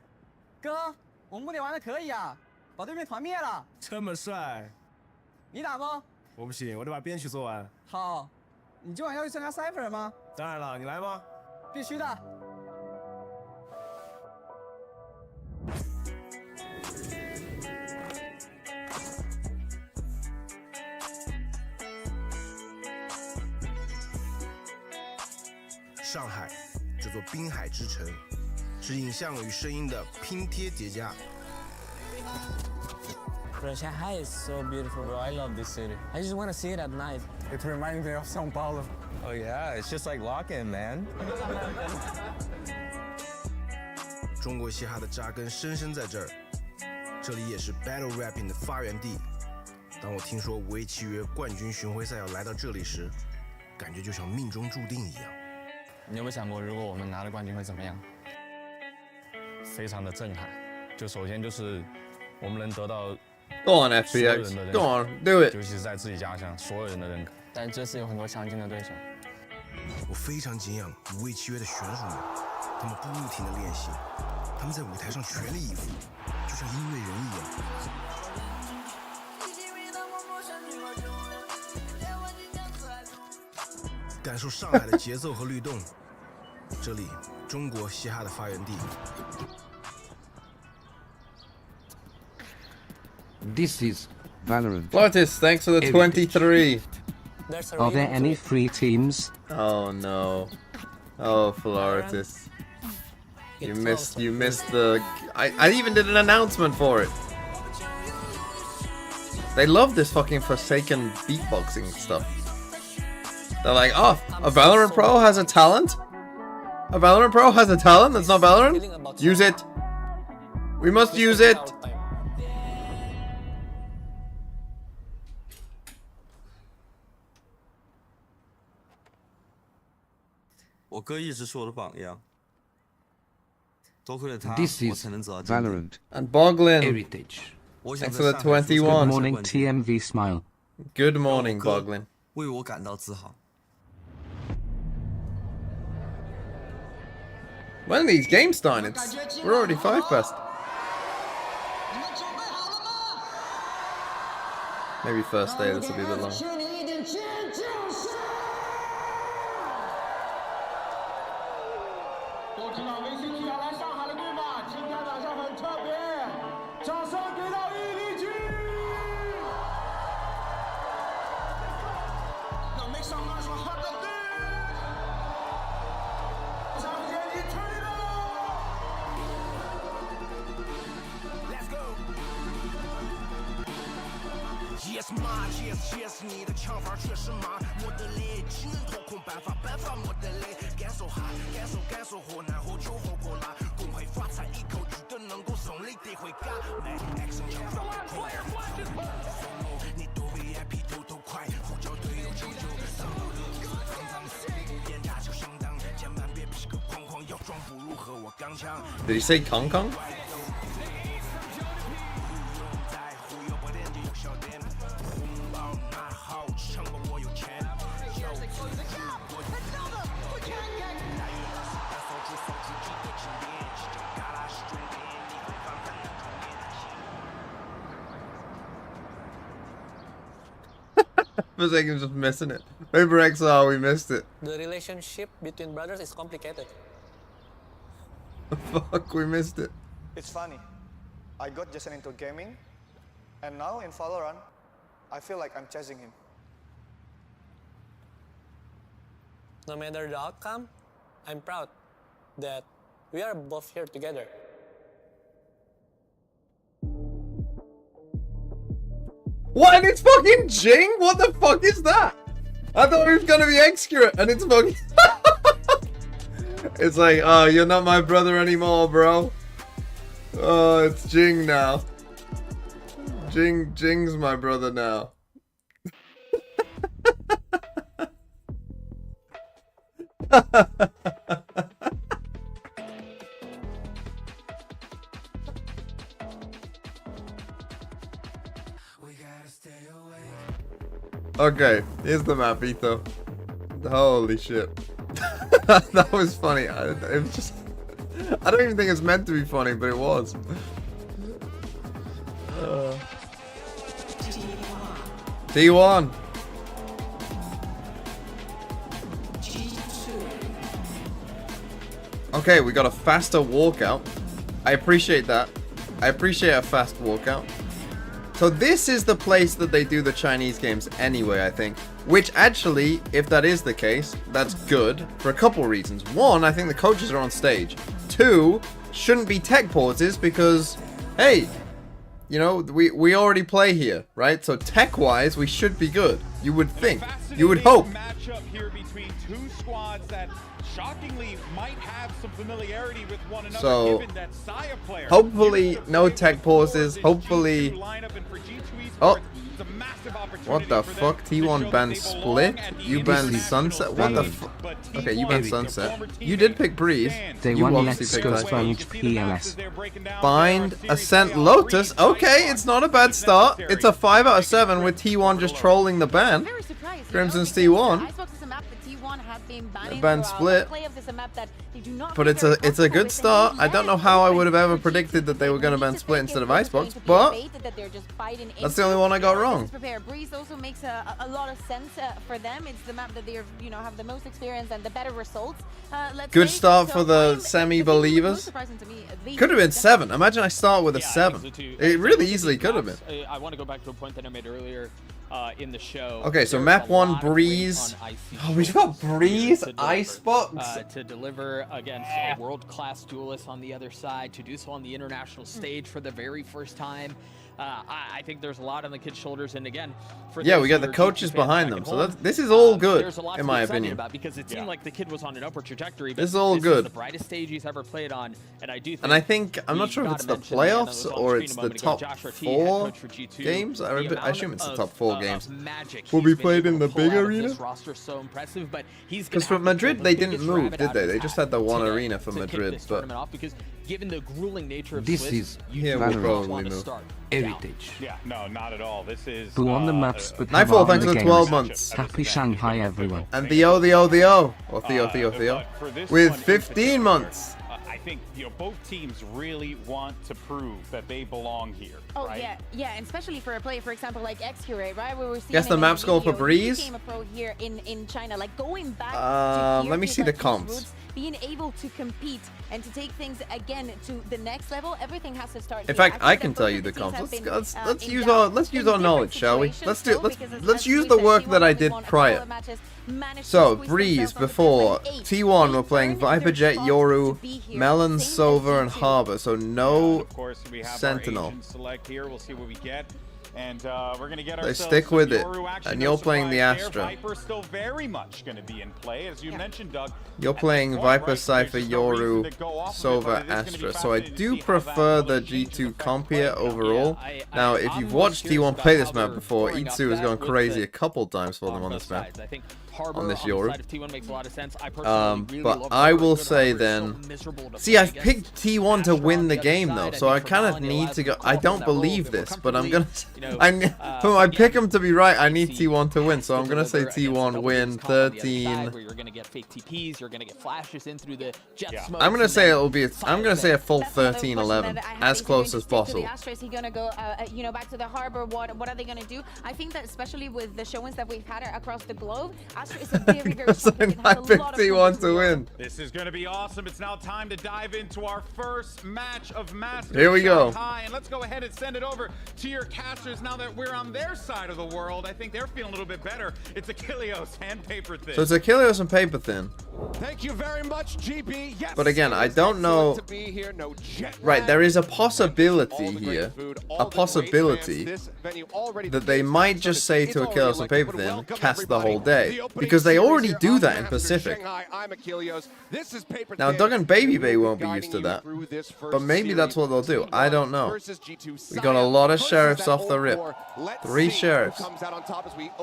Speaker 14: 哥，我们木点玩的可以啊，把对面团灭了。
Speaker 1: 这么帅，
Speaker 14: 你打不？
Speaker 1: 我不行，我得把编曲做完。
Speaker 14: 好，你今晚要去参加 Cypher 吗？
Speaker 1: 当然了，你来吗？
Speaker 14: 必须的。
Speaker 15: 上海，这座滨海之城，是影像与声音的拼贴叠加。
Speaker 14: Bro, Shanghai is so beautiful, bro. I love this city. I just want to see it at night. It reminds me of São Paulo.
Speaker 16: Oh yeah, it's just like lock-in, man.
Speaker 15: 中国嘻哈的扎根深深在这儿，这里也是 Battle Rapping 的发源地。当我听说无畏契约冠军巡回赛要来到这里时，感觉就像命中注定一样。
Speaker 17: 你有没有想过，如果我们拿了冠军会怎么样？非常的震撼。就首先就是我们能得到。
Speaker 3: Go on, FPX. Go on, do it.
Speaker 17: 尤其是在自己家乡，所有人的认可。
Speaker 14: 但这次有很多强劲的对手。
Speaker 15: 我非常敬仰无畏契约的选手们，他们不停的练习，他们在舞台上全力以赴，就像音乐人一样。感受上海的节奏和律动，这里中国嘻哈的发源地。
Speaker 9: This is Valorant.
Speaker 3: Lotus, thanks for the 23.
Speaker 2: Are there any free teams?
Speaker 3: Oh no. Oh, Floritus. You missed the... I even did an announcement for it. They love this fucking Forsaken beatboxing stuff. They're like, oh, a Valorant Pro has a talent? A Valorant Pro has a talent that's not Valorant? Use it. We must use it.
Speaker 9: This is Valorant.
Speaker 3: And Boglin.
Speaker 9: Heritage.
Speaker 3: Thanks for the 21.
Speaker 2: Good morning, TMV Smile.
Speaker 3: Good morning, Boglin. When are these games starting? We're already 5 past. Maybe first day, this will be a bit long.
Speaker 15: Yes 嘛 yes yes 你的唱法确实麻，莫德雷技能掏空办法莫德雷，感受哈感受河南喝酒喝过辣，公会发财一口聚的能够胜利得会干，来 action 唱法可以你多 VIP 头快，呼叫队友救上路的点炸就相当，千万别皮个框框，要装不如和我刚强。
Speaker 3: Did he say Kong Kong? For a second, just missing it. Paper XR, we missed it.
Speaker 18: The relationship between brothers is complicated.
Speaker 3: Fuck, we missed it.
Speaker 19: It's funny. I got Jason into gaming, and now in Valorant, I feel like I'm chasing him.
Speaker 18: No matter the outcome, I'm proud that we are both here together.
Speaker 3: What? And it's fucking Jing? What the fuck is that? I thought it was gonna be Excurate, and it's fucking... It's like, oh, you're not my brother anymore, bro. Oh, it's Jing now. Jing's my brother now. Okay, here's the map, Etho. Holy shit. That was funny. It was just... I don't even think it's meant to be funny, but it was. T1. Okay, we got a faster walkout. I appreciate that. I appreciate a fast walkout. So this is the place that they do the Chinese games anyway, I think. Which actually, if that is the case, that's good for a couple reasons. One, I think the coaches are on stage. Two, shouldn't be tech pauses because, hey, you know, we already play here, right? So tech-wise, we should be good. You would think. You would hope.
Speaker 4: Matchup here between two squads that shockingly might have some familiarity with one another,
Speaker 3: So,
Speaker 4: given that Saya player.
Speaker 3: hopefully no tech pauses. Hopefully... Oh, what the fuck? T1 banned Split? You banned Sunset? What the fuck? Okay, you banned Sunset. You did pick Breeze.
Speaker 2: Day
Speaker 3: You
Speaker 2: 1
Speaker 3: obviously
Speaker 2: Let's Go
Speaker 3: picked Icebox.
Speaker 2: Sponge PLS.
Speaker 3: Bind, Ascent, Lotus. Okay, it's not a bad start. It's a 5 out of 7 with T1 just trolling the ban. Crimson's T1. Ban Split. But it's a good start. I don't know how I would have ever predicted that they were going to ban Split instead of Icebox, but that's the only one I got wrong.
Speaker 8: Breeze also makes a lot of sense for them. It's the map that they have the most experience and the better results.
Speaker 3: Good start for the semi-believers. Could have been 7. Imagine I start with a 7. It really easily could have been.
Speaker 7: I want to go back to a point that I made earlier in the show.
Speaker 3: Okay, so map 1, Breeze. Oh, we've got Breeze, Icebox.
Speaker 7: To deliver against a world-class duelist on the other side, to do so on the international stage for the very first time. I think there's a lot on the kids' shoulders, and again,
Speaker 3: Yeah, we got the coaches behind them, so this is all good, in my opinion.
Speaker 7: About because it seemed like the kid was on an upward trajectory.
Speaker 3: This is all good.
Speaker 7: The brightest stage he's ever played on, and I do.
Speaker 3: And I think I'm not sure if it's the playoffs or it's the top 4 games. I assume it's the top 4 games. Will be played in the big arena. Because for Madrid they didn't move, did they? They just had the one arena for Madrid, but
Speaker 7: given the grueling nature of
Speaker 9: This is
Speaker 3: here we'll probably move.
Speaker 9: Heritage.
Speaker 4: Yeah, no, not at all. This is
Speaker 2: Boo on the maps, but
Speaker 3: Nightfall,
Speaker 2: come on
Speaker 3: thanks
Speaker 2: the
Speaker 3: for 12
Speaker 2: games.
Speaker 3: months.
Speaker 2: Happy Shanghai, everyone.
Speaker 3: And Theo, or Theo, with 15 months.
Speaker 4: I think both teams really want to prove that they belong here.
Speaker 8: Oh
Speaker 4: right?
Speaker 8: yeah, and especially for a player, for example, like Excurate, right? Where we're seeing
Speaker 3: Guess the map score for Breeze.
Speaker 8: He became a pro here in China, like going back.
Speaker 3: Let me see the comps.
Speaker 8: being able to compete and to take things again to the next level, everything has to start.
Speaker 3: In fact, I can tell you the comps. Let's use our knowledge, shall we? Let's use the work that I did prior. So Breeze before T1 were playing Viper, Jet, Yoru, Melon, Sova, and Harbor. So no
Speaker 4: Of course, we have
Speaker 3: Sentinel.
Speaker 4: Our agent select here. We'll see what we get. And we're going to get
Speaker 3: They
Speaker 4: ourselves
Speaker 3: stick with
Speaker 4: some
Speaker 3: it.
Speaker 4: Yoru action.
Speaker 3: And
Speaker 4: No
Speaker 3: you're playing the
Speaker 4: surprise there.
Speaker 3: Astra.
Speaker 4: Viper's still very much going to be in play, as you mentioned, Doug.
Speaker 3: You're playing Viper, Cypher, Yoru, Sova, Astra. So I do prefer the G2 comp here overall. Now, if you've watched T1 play this map before, Itsu has gone crazy a couple times for them on this map. On this Yoru. But I will say then, see, I've picked T1 to win the game though, so I kind of need to go. I don't believe this, but I'm gonna. I pick them to be right. I need T1 to win, so I'm gonna say T1 win 13. I'm gonna say it'll be. I'm gonna say a full 13-11, as close as possible.
Speaker 8: Is he gonna go, back to the harbor? What are they gonna do? I think that especially with the showings that we've had across the globe, Astra is a very, very
Speaker 3: I picked T1 to win.
Speaker 4: This is going to be awesome. It's now time to dive into our first match of Masters.
Speaker 3: Here we go.
Speaker 4: Shanghai, and let's go ahead and send it over to your casters now that we're on their side of the world. I think they're feeling a little bit better. It's Achilleos and Paper Thin.
Speaker 3: So it's Achilleos and Paper Thin.
Speaker 1: Thank you very much, GB. Yes,
Speaker 3: but again, I don't know. Right, there is a possibility here, a possibility that they might just say to Achilleos and Paper Thin, cast the whole day, because they already do that in Pacific. Now, Doug and Baby Bay won't be used to that, but maybe that's what they'll do. I don't know. We got a lot of sheriffs off the rip. 3 sheriffs.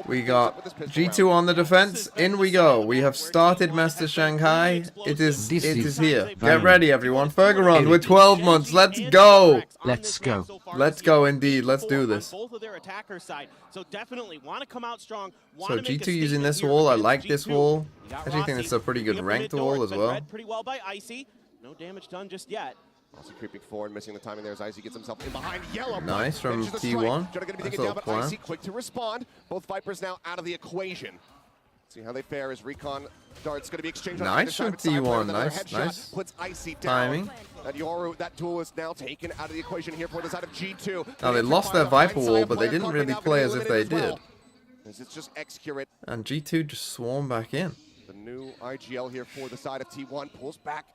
Speaker 3: We got G2 on the defense. In we go. We have started Master Shanghai. It is here. Get ready, everyone. Fergaron, we're 12 months. Let's go.
Speaker 2: Let's go.
Speaker 3: Let's go, indeed. Let's do this.
Speaker 20: Both of their attacker side, so definitely want to come out strong.
Speaker 3: So G2 using this wall. I like this wall. I actually think it's a pretty good ranked wall as well.
Speaker 20: Pretty well by Icy. No damage done just yet.
Speaker 1: Also creeping forward, missing the timing there as Icy gets himself in behind yellow.
Speaker 3: Nice from T1. Nice little plan.
Speaker 1: Icy quick to respond. Both Vipers now out of the equation. See how they fare as Recon darts going to be exchanged.
Speaker 3: Nice from T1. Nice
Speaker 1: puts Icy
Speaker 3: timing.
Speaker 1: That Yoru, that duel is now taken out of the equation here for the side of G2.
Speaker 3: Now they lost their Viper wall, but they didn't really play as if they did.
Speaker 1: It's just X-Curate.
Speaker 3: And G2 just swarmed back in.
Speaker 1: The new IGL here for the side of T1 pulls back.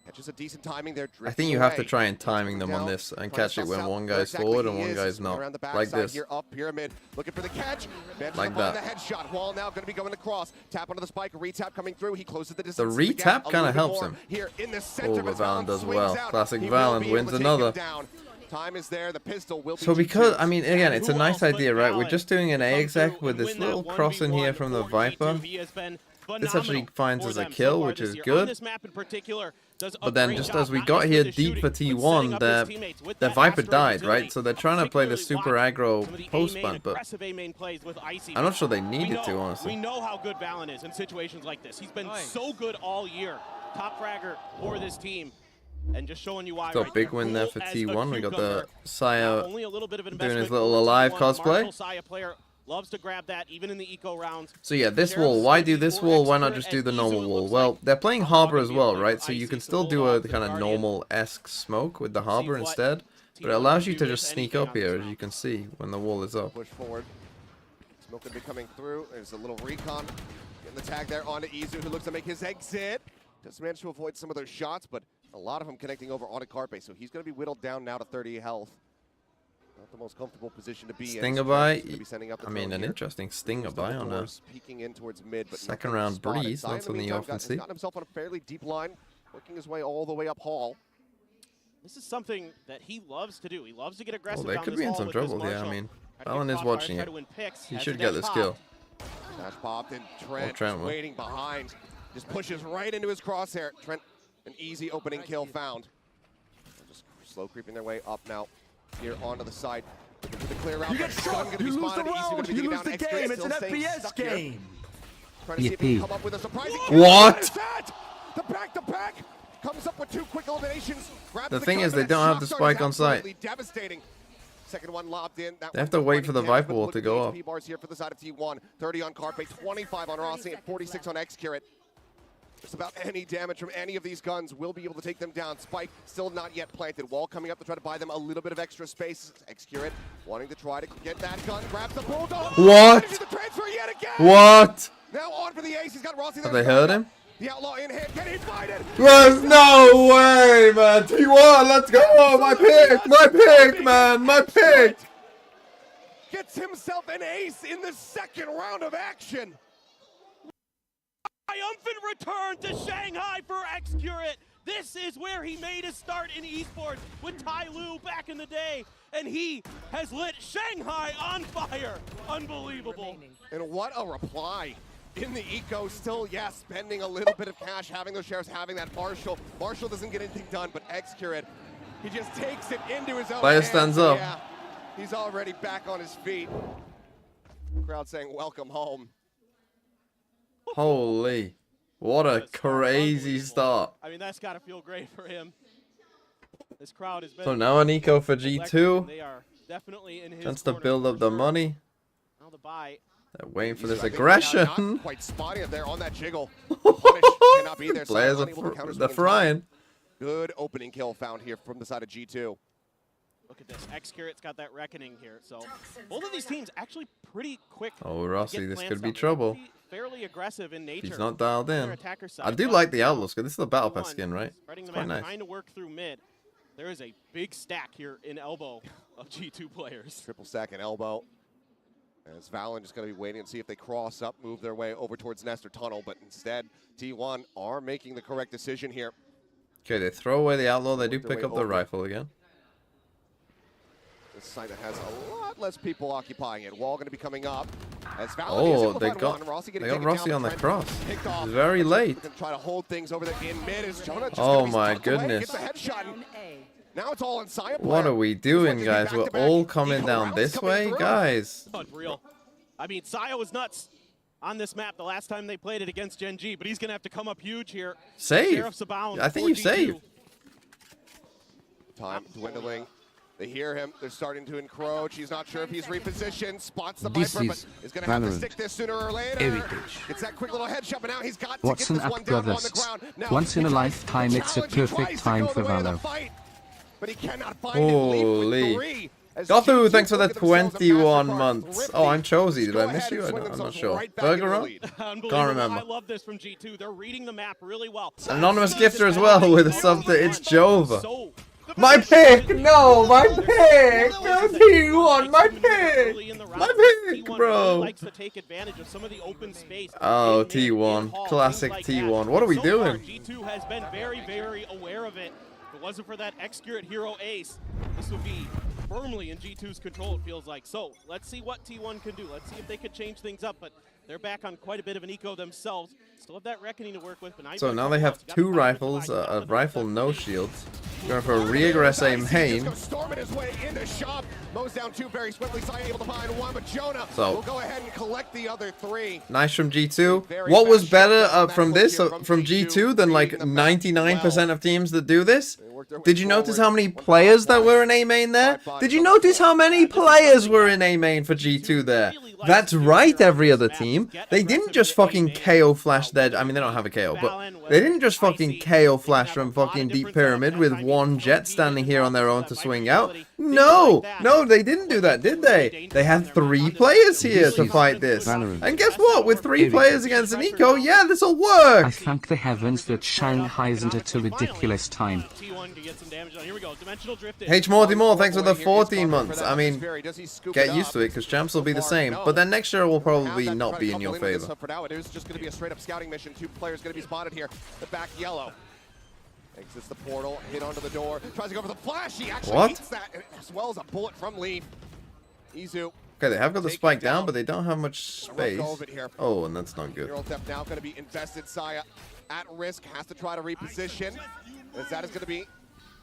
Speaker 1: Catches a decent timing there.
Speaker 3: I think you have to try and timing them on this and catch it when one guy's forward and one guy's not. Like this.
Speaker 1: Here up pyramid, looking for the catch.
Speaker 3: Like that.
Speaker 1: The headshot. Wall now going to be going across. Tap onto the spike. Retap coming through. He closes the
Speaker 3: The
Speaker 1: distance.
Speaker 3: retap kind of helps him.
Speaker 1: Here in the center,
Speaker 3: but Valen does well. Classic Valen wins another.
Speaker 1: Time is there. The pistol will be.
Speaker 3: So because, I mean, again, it's a nice idea, right? We're just doing an A exec with this little cross in here from the Viper. This actually finds as a kill, which is good. But then just as we got here deep for T1, their Viper died, right? So they're trying to play the super aggro post bunt, but I'm not sure they needed to, honestly.
Speaker 20: We know how good Valen is in situations like this. He's been so good all year. Top fragger for this team. And just showing you why.
Speaker 3: So big win there for T1. We got the Saya doing his little alive cosplay.
Speaker 20: Loves to grab that even in the eco rounds.
Speaker 3: So yeah, this wall. Why do this wall? Why not just do the normal wall? Well, they're playing Harbor as well, right? So you can still do a kind of normal-esque smoke with the Harbor instead. But it allows you to just sneak up here, as you can see, when the wall is up.
Speaker 1: Push forward. Smoke could be coming through. There's a little recon. Getting the tag there onto Izu, who looks to make his exit. Does manage to avoid some of those shots, but a lot of them connecting over onto Carpe. So he's going to be whittled down now to 30 health. Not the most comfortable position to be in.
Speaker 3: Stinger-by, I mean, an interesting Stinger-by on a
Speaker 1: peeking in towards mid, but
Speaker 3: second round Breeze, not something you often see.
Speaker 1: He's got himself on a fairly deep line, working his way all the way up hall.
Speaker 20: This is something that he loves to do. He loves to get aggressive.
Speaker 3: Well, they could be in some trouble here. I mean, Valen is watching it. He should get this kill.
Speaker 1: Dash popped, and Trent waiting behind. Just pushes right into his crosshair. Trent, an easy opening kill found. Just slow creeping their way up now. Here onto the side. Looking for the clear route.
Speaker 14: You get shot, you lose the round, you lose the game. It's an FPX game.
Speaker 1: Trying to see if he can come up with a surprising
Speaker 3: kill. What?
Speaker 1: The back-to-back comes up with 2 quick eliminations.
Speaker 3: The thing is, they don't have the spike on site.
Speaker 1: Devastating. Second one lobbed in.
Speaker 3: They have to wait for the Viper wall to go up.
Speaker 1: Bars here for the side of T1. 30 on Carpe, 25 on Rossi, and 46 on X-Curate. Just about any damage from any of these guns will be able to take them down. Spike still not yet planted. Wall coming up to try to buy them a little bit of extra space. Xcurate wanting to try to get that gun. Grabs the bulldog.
Speaker 3: What?
Speaker 1: The transfer yet again.
Speaker 3: What?
Speaker 1: Now on for the ace. He's got Rossi.
Speaker 3: Have they heard him?
Speaker 1: The outlaw in hand. Can he find it?
Speaker 3: There's no way, man. T1, let's go. My pick. My pick, man. My pick.
Speaker 1: Gets himself an ace in the second round of action.
Speaker 20: Triumphant return to Shanghai for Xcurate. This is where he made his start in esports with Tai Lu back in the day, and he has lit Shanghai on fire. Unbelievable.
Speaker 1: And what a reply. In the eco, still, yeah, spending a little bit of cash, having those shares, having that Marshall. Marshall doesn't get anything done, but Xcurate, he just takes it into his own
Speaker 3: Player
Speaker 1: hands.
Speaker 3: stands up.
Speaker 1: Yeah, he's already back on his feet. Crowd saying, welcome home.
Speaker 3: Holy. What a crazy start.
Speaker 20: I mean, that's got to feel great for him. This crowd has been...
Speaker 3: So now an eco for G2.
Speaker 20: They are definitely in his
Speaker 3: Chance to build up the money.
Speaker 20: Now the buy.
Speaker 3: They're waiting for this aggression.
Speaker 1: Not quite spotting it there on that jiggle. Punish cannot be there.
Speaker 3: Players are frying.
Speaker 1: Good opening kill found here from the side of G2.
Speaker 20: Look at this. Xcurate's got that reckoning here. So both of these teams actually pretty quick.
Speaker 3: Oh, Rossi, this could be trouble.
Speaker 20: Fairly aggressive in nature.
Speaker 3: He's not dialed in. I do like the outlook. This is the Battle Pass skin, right? It's quite nice.
Speaker 20: Trying to work through mid. There is a big stack here in elbow of G2 players.
Speaker 1: Triple stack in elbow. As Valen just going to be waiting and see if they cross up, move their way over towards Nestor Tunnel, but instead, T1 are making the correct decision here.
Speaker 3: Okay, they throw away the outlaw. They do pick up the rifle again.
Speaker 1: This site that has a lot less people occupying it. Wall going to be coming up. As Valen
Speaker 3: Oh, they got Rossi on the cross. It's very late.
Speaker 1: Try to hold things over there in mid as Jonah just
Speaker 3: Oh my goodness.
Speaker 1: gets a headshot. Now it's all in Saya.
Speaker 3: What are we doing, guys? We're all coming down this way, guys.
Speaker 20: Unreal. I mean, Saya was nuts on this map the last time they played it against Gen G, but he's going to have to come up huge here.
Speaker 3: Save. I think you saved.
Speaker 1: Time dwindling. They hear him. They're starting to encroach. He's not sure if he's repositioned. Spots the
Speaker 9: This
Speaker 1: Viper,
Speaker 9: is
Speaker 1: but is going to have to
Speaker 9: Valorant.
Speaker 1: stick this sooner or later.
Speaker 9: Heritage.
Speaker 1: It's that quick little headshot, but now he's got
Speaker 2: What's
Speaker 1: to
Speaker 2: an
Speaker 1: get this
Speaker 2: up,
Speaker 1: one down on the
Speaker 2: brothers?
Speaker 1: ground. Now,
Speaker 2: Once in a
Speaker 1: he tries
Speaker 2: lifetime,
Speaker 1: to
Speaker 2: it's a
Speaker 1: challenge, he tries
Speaker 2: perfect
Speaker 1: to
Speaker 2: time
Speaker 1: go
Speaker 2: for
Speaker 1: the way of the
Speaker 2: Valo.
Speaker 1: fight, but he cannot find it. Leap with
Speaker 3: Holy.
Speaker 1: three, as
Speaker 3: Gothu,
Speaker 1: G2
Speaker 3: thanks for the
Speaker 1: look at themselves a
Speaker 3: 21
Speaker 1: massive
Speaker 3: months.
Speaker 1: arc.
Speaker 3: Oh, I'm Chosy. Did
Speaker 1: Go
Speaker 3: I
Speaker 1: ahead
Speaker 3: miss
Speaker 1: and
Speaker 3: you?
Speaker 1: swing
Speaker 3: I'm not
Speaker 1: themselves
Speaker 3: sure.
Speaker 1: right back into the
Speaker 3: Burger
Speaker 1: lead.
Speaker 3: Can't remember.
Speaker 20: I love this from G2. They're reading the map really well.
Speaker 3: Anonymous gifter as well with a sub to It's Jova. My pick! No, my pick! No, T1, my pick! My pick, bro!
Speaker 20: Likes to take advantage of some of the open space.
Speaker 3: Oh, T1. Classic T1. What are we doing?
Speaker 20: G2 has been very, very aware of it. If it wasn't for that Xcurate hero ace, this would be firmly in G2's control, it feels like. So, let's see what T1 can do. Let's see if they could change things up, but they're back on quite a bit of an eco themselves. Still have that reckoning to work with. But
Speaker 3: So now they have two rifles, a rifle no shields. Going for a re-aggress aim main.
Speaker 1: Storming his way into shop. Mows down two very swiftly. Saya able to find one, but Jonah will go ahead and collect the other three.
Speaker 3: Nice from G2. What was better from this, from G2, than like 99% of teams that do this? Did you notice how many players that were in A main there? Did you notice how many players were in A main for G2 there? That's right, every other team. They didn't just fucking KO flash their... I mean, they don't have a KO, but they didn't just fucking KO flash from fucking Deep Pyramid with one Jet standing here on their own to swing out. No, they didn't do that, did they? They had 3 players here to fight this. And guess what? With 3 players against an eco, yeah, this'll work.
Speaker 2: I thank the heavens that Shanghai isn't at a ridiculous time.
Speaker 3: H Morty More, thanks for the 14 months. I mean, get used to it, because champs will be the same. But then next year will probably not be in your favor.
Speaker 1: For now, it is just going to be a straight-up scouting mission. 2 players going to be spotted here. The back yellow. Exits the portal, hit onto the door, tries to go for the flash. He actually eats that, as well as a bullet from Leaf. Izu.
Speaker 3: Okay, they have got the spike down, but they don't have much space. Oh, and that's not good.
Speaker 1: Neural Theft now going to be invested. Saya at risk, has to try to reposition. As that is going to be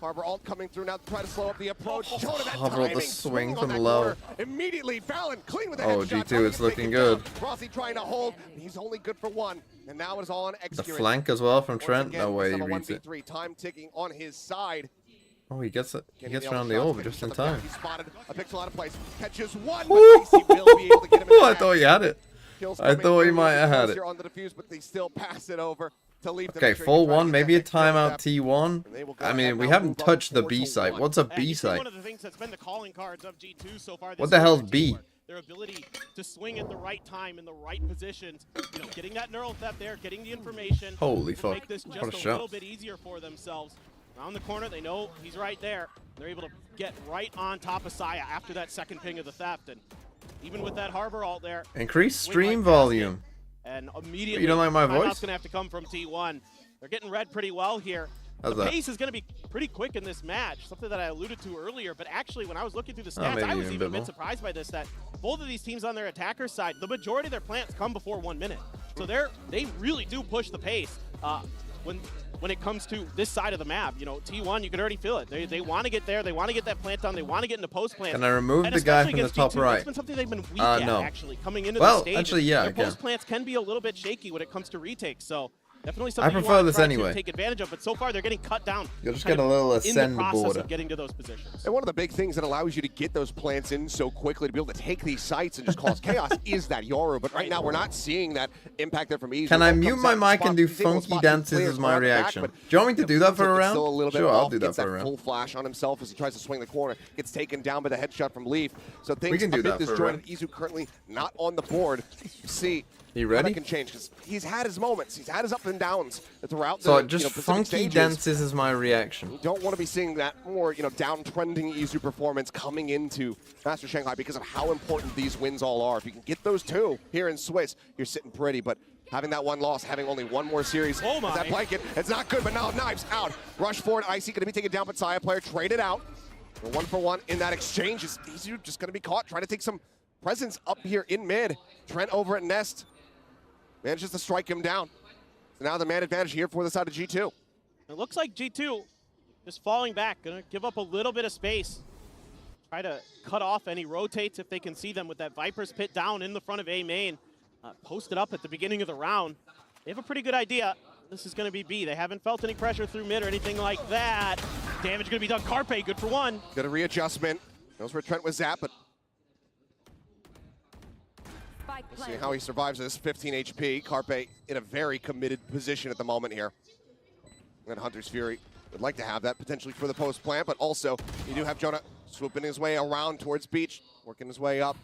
Speaker 1: Harbor Alt coming through now to try to slow up the approach.
Speaker 3: Harbor Alt the swing from low.
Speaker 1: Immediately, Valen clean with the
Speaker 3: Oh,
Speaker 1: headshot.
Speaker 3: G2, it's looking good.
Speaker 1: Rossi trying to hold. He's only good for 1. And now it's all on Xcurate.
Speaker 3: The flank as well from Trent. No way he reads it.
Speaker 1: Time ticking on his side.
Speaker 3: Oh, he gets it. He gets around the orb just in time.
Speaker 1: He spotted a pixel out of place. Catches 1.
Speaker 3: I thought he had it. I thought he might have had it.
Speaker 1: On the defuse, but they still pass it over. to Leaf.
Speaker 3: Okay, full one, maybe a timeout T1. I mean, we haven't touched the B site. What's a B site?
Speaker 20: One of the things that's been the calling cards of G2 so far.
Speaker 3: What the hell's B?
Speaker 20: Their ability to swing at the right time in the right positions. You know, getting that neural theft there, getting the information.
Speaker 3: Holy
Speaker 20: to
Speaker 3: fuck!
Speaker 20: Make this just
Speaker 3: What a
Speaker 20: a
Speaker 3: shot.
Speaker 20: little bit easier for themselves. Around the corner, they know he's right there. They're able to get right on top of Saya after that second ping of the theft, and even with that Harbor ult there.
Speaker 3: Increase stream volume.
Speaker 20: And immediately,
Speaker 3: You don't like my
Speaker 20: timeout's
Speaker 3: voice?
Speaker 20: gonna have to come from T1. They're getting read pretty well here.
Speaker 3: How's
Speaker 20: the
Speaker 3: that?
Speaker 20: pace is going to be pretty quick in this match, something that I alluded to earlier. But actually, when I was looking through the
Speaker 3: Oh,
Speaker 20: stats,
Speaker 3: maybe
Speaker 20: I was
Speaker 3: even a
Speaker 20: even
Speaker 3: bit
Speaker 20: a bit
Speaker 3: more.
Speaker 20: surprised by this, that both of these teams on their attacker side, the majority of their plants come before 1 minute. So they really do push the pace when it comes to this side of the map. You know, T1, you can already feel it. They want to get there. They want to get that plant done. They want to get into post plant.
Speaker 3: Can I remove
Speaker 20: And
Speaker 3: the guy
Speaker 20: especially
Speaker 3: from the
Speaker 20: against
Speaker 3: top
Speaker 20: G2,
Speaker 3: right?
Speaker 20: That's been something they've been weak at,
Speaker 3: no.
Speaker 20: actually, coming into
Speaker 3: Well,
Speaker 20: the stage.
Speaker 3: actually, yeah, I
Speaker 20: Their
Speaker 3: can.
Speaker 20: post plants can be a little bit shaky when it comes to retakes. So definitely
Speaker 3: I
Speaker 20: something you
Speaker 3: prefer
Speaker 20: want to
Speaker 3: this
Speaker 20: try
Speaker 3: anyway.
Speaker 20: to take advantage of, but so far they're getting cut down.
Speaker 3: You'll just
Speaker 20: kind
Speaker 3: get a
Speaker 20: of
Speaker 3: little
Speaker 20: in
Speaker 3: ascend
Speaker 20: the process
Speaker 3: border.
Speaker 20: of getting to those positions.
Speaker 1: And one of the big things that allows you to get those plants in so quickly to be able to take these sites and just cause chaos is that Yoru. But right now we're not seeing that impact there from Izu.
Speaker 3: Can I
Speaker 1: Ball
Speaker 3: mute
Speaker 1: comes
Speaker 3: my
Speaker 1: out,
Speaker 3: mic and do
Speaker 1: he's able to
Speaker 3: funky
Speaker 1: spot two
Speaker 3: dances
Speaker 1: players
Speaker 3: as my
Speaker 1: around the back,
Speaker 3: reaction?
Speaker 1: but,
Speaker 3: Do you want me to do that
Speaker 1: feels
Speaker 3: for a
Speaker 1: like it's
Speaker 3: round?
Speaker 1: still a little bit
Speaker 3: Sure, I'll
Speaker 1: off,
Speaker 3: do that
Speaker 1: gets
Speaker 3: for a round.
Speaker 1: full flash on himself as he tries to swing the corner. Gets taken down by the headshot from Leaf. So things
Speaker 3: can do
Speaker 1: a bit
Speaker 3: that for a
Speaker 1: disjointed.
Speaker 3: round.
Speaker 1: Izu currently not on the board. See.
Speaker 3: You
Speaker 1: how
Speaker 3: ready?
Speaker 1: that can change because he's had his moments. He's had his up and downs throughout
Speaker 3: So
Speaker 1: the
Speaker 3: just
Speaker 1: Pacific
Speaker 3: funky
Speaker 1: stages.
Speaker 3: dances is my reaction.
Speaker 1: You don't want to be seeing that more, downtrending Izu performance coming into Master Shanghai because of how important these wins all are. If you can get those two here in Swiss, you're sitting pretty. But having that one loss, having only one more series,
Speaker 20: Oh my.
Speaker 1: that blanket, it's not good. But now Knives out. Rush forward. Icy going to be taken down, but Saya player traded out. The 1-for-1 in that exchange is Izu just going to be caught trying to take some presence up here in mid. Trent over at Nest manages to strike him down. So now the man advantage here for the side of G2.
Speaker 20: It looks like G2 just falling back, gonna give up a little bit of space. Try to cut off any rotates if they can see them with that Viper's Pit down in the front of A main. Posted up at the beginning of the round. They have a pretty good idea. This is gonna be B. They haven't felt any pressure through mid or anything like that. Damage gonna be done. Carpe, good for one.
Speaker 1: Good a readjustment. Knows where Trent was at, but we'll see how he survives this. 15 HP. Carpe in a very committed position at the moment here. And Hunter's Fury would like to have that potentially for the post plant, but also you do have Jonah swooping his way around towards Beach, working his way up.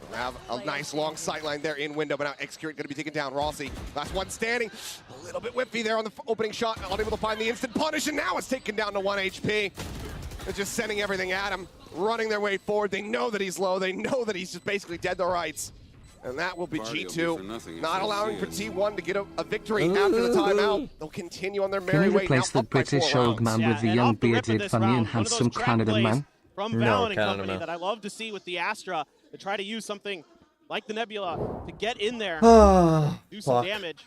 Speaker 1: We'll have a nice long sightline there in window, but now Execute going to be taken down. Rossi, last one standing. A little bit whiffy there on the opening shot. Not able to find the instant punish, and now it's taken down to 1 HP. They're just sending everything at him, running their way forward. They know that he's low. They know that he's just basically dead to rights. And that will be
Speaker 13: Party will be
Speaker 1: G2,
Speaker 13: for nothing if
Speaker 1: not
Speaker 13: they
Speaker 1: allowing
Speaker 13: see
Speaker 1: for
Speaker 13: it.
Speaker 1: T1 to get a victory after the timeout. They'll continue on their
Speaker 2: Can
Speaker 1: merry
Speaker 2: you
Speaker 1: way.
Speaker 2: replace
Speaker 1: now
Speaker 2: the
Speaker 1: up by
Speaker 2: British
Speaker 1: 4
Speaker 2: old
Speaker 1: rounds.
Speaker 2: man with the
Speaker 20: and
Speaker 2: young
Speaker 20: off the rip of
Speaker 2: bearded
Speaker 20: this
Speaker 2: funny and
Speaker 20: round, one of
Speaker 2: handsome
Speaker 20: those track
Speaker 2: Canada
Speaker 20: plays
Speaker 2: man?
Speaker 20: from
Speaker 3: No,
Speaker 20: Valen and
Speaker 3: Canada
Speaker 20: company
Speaker 3: man.
Speaker 20: that I love to see with the Astra to try to use something like the Nebula to get in there, do some
Speaker 3: Fuck.
Speaker 20: damage.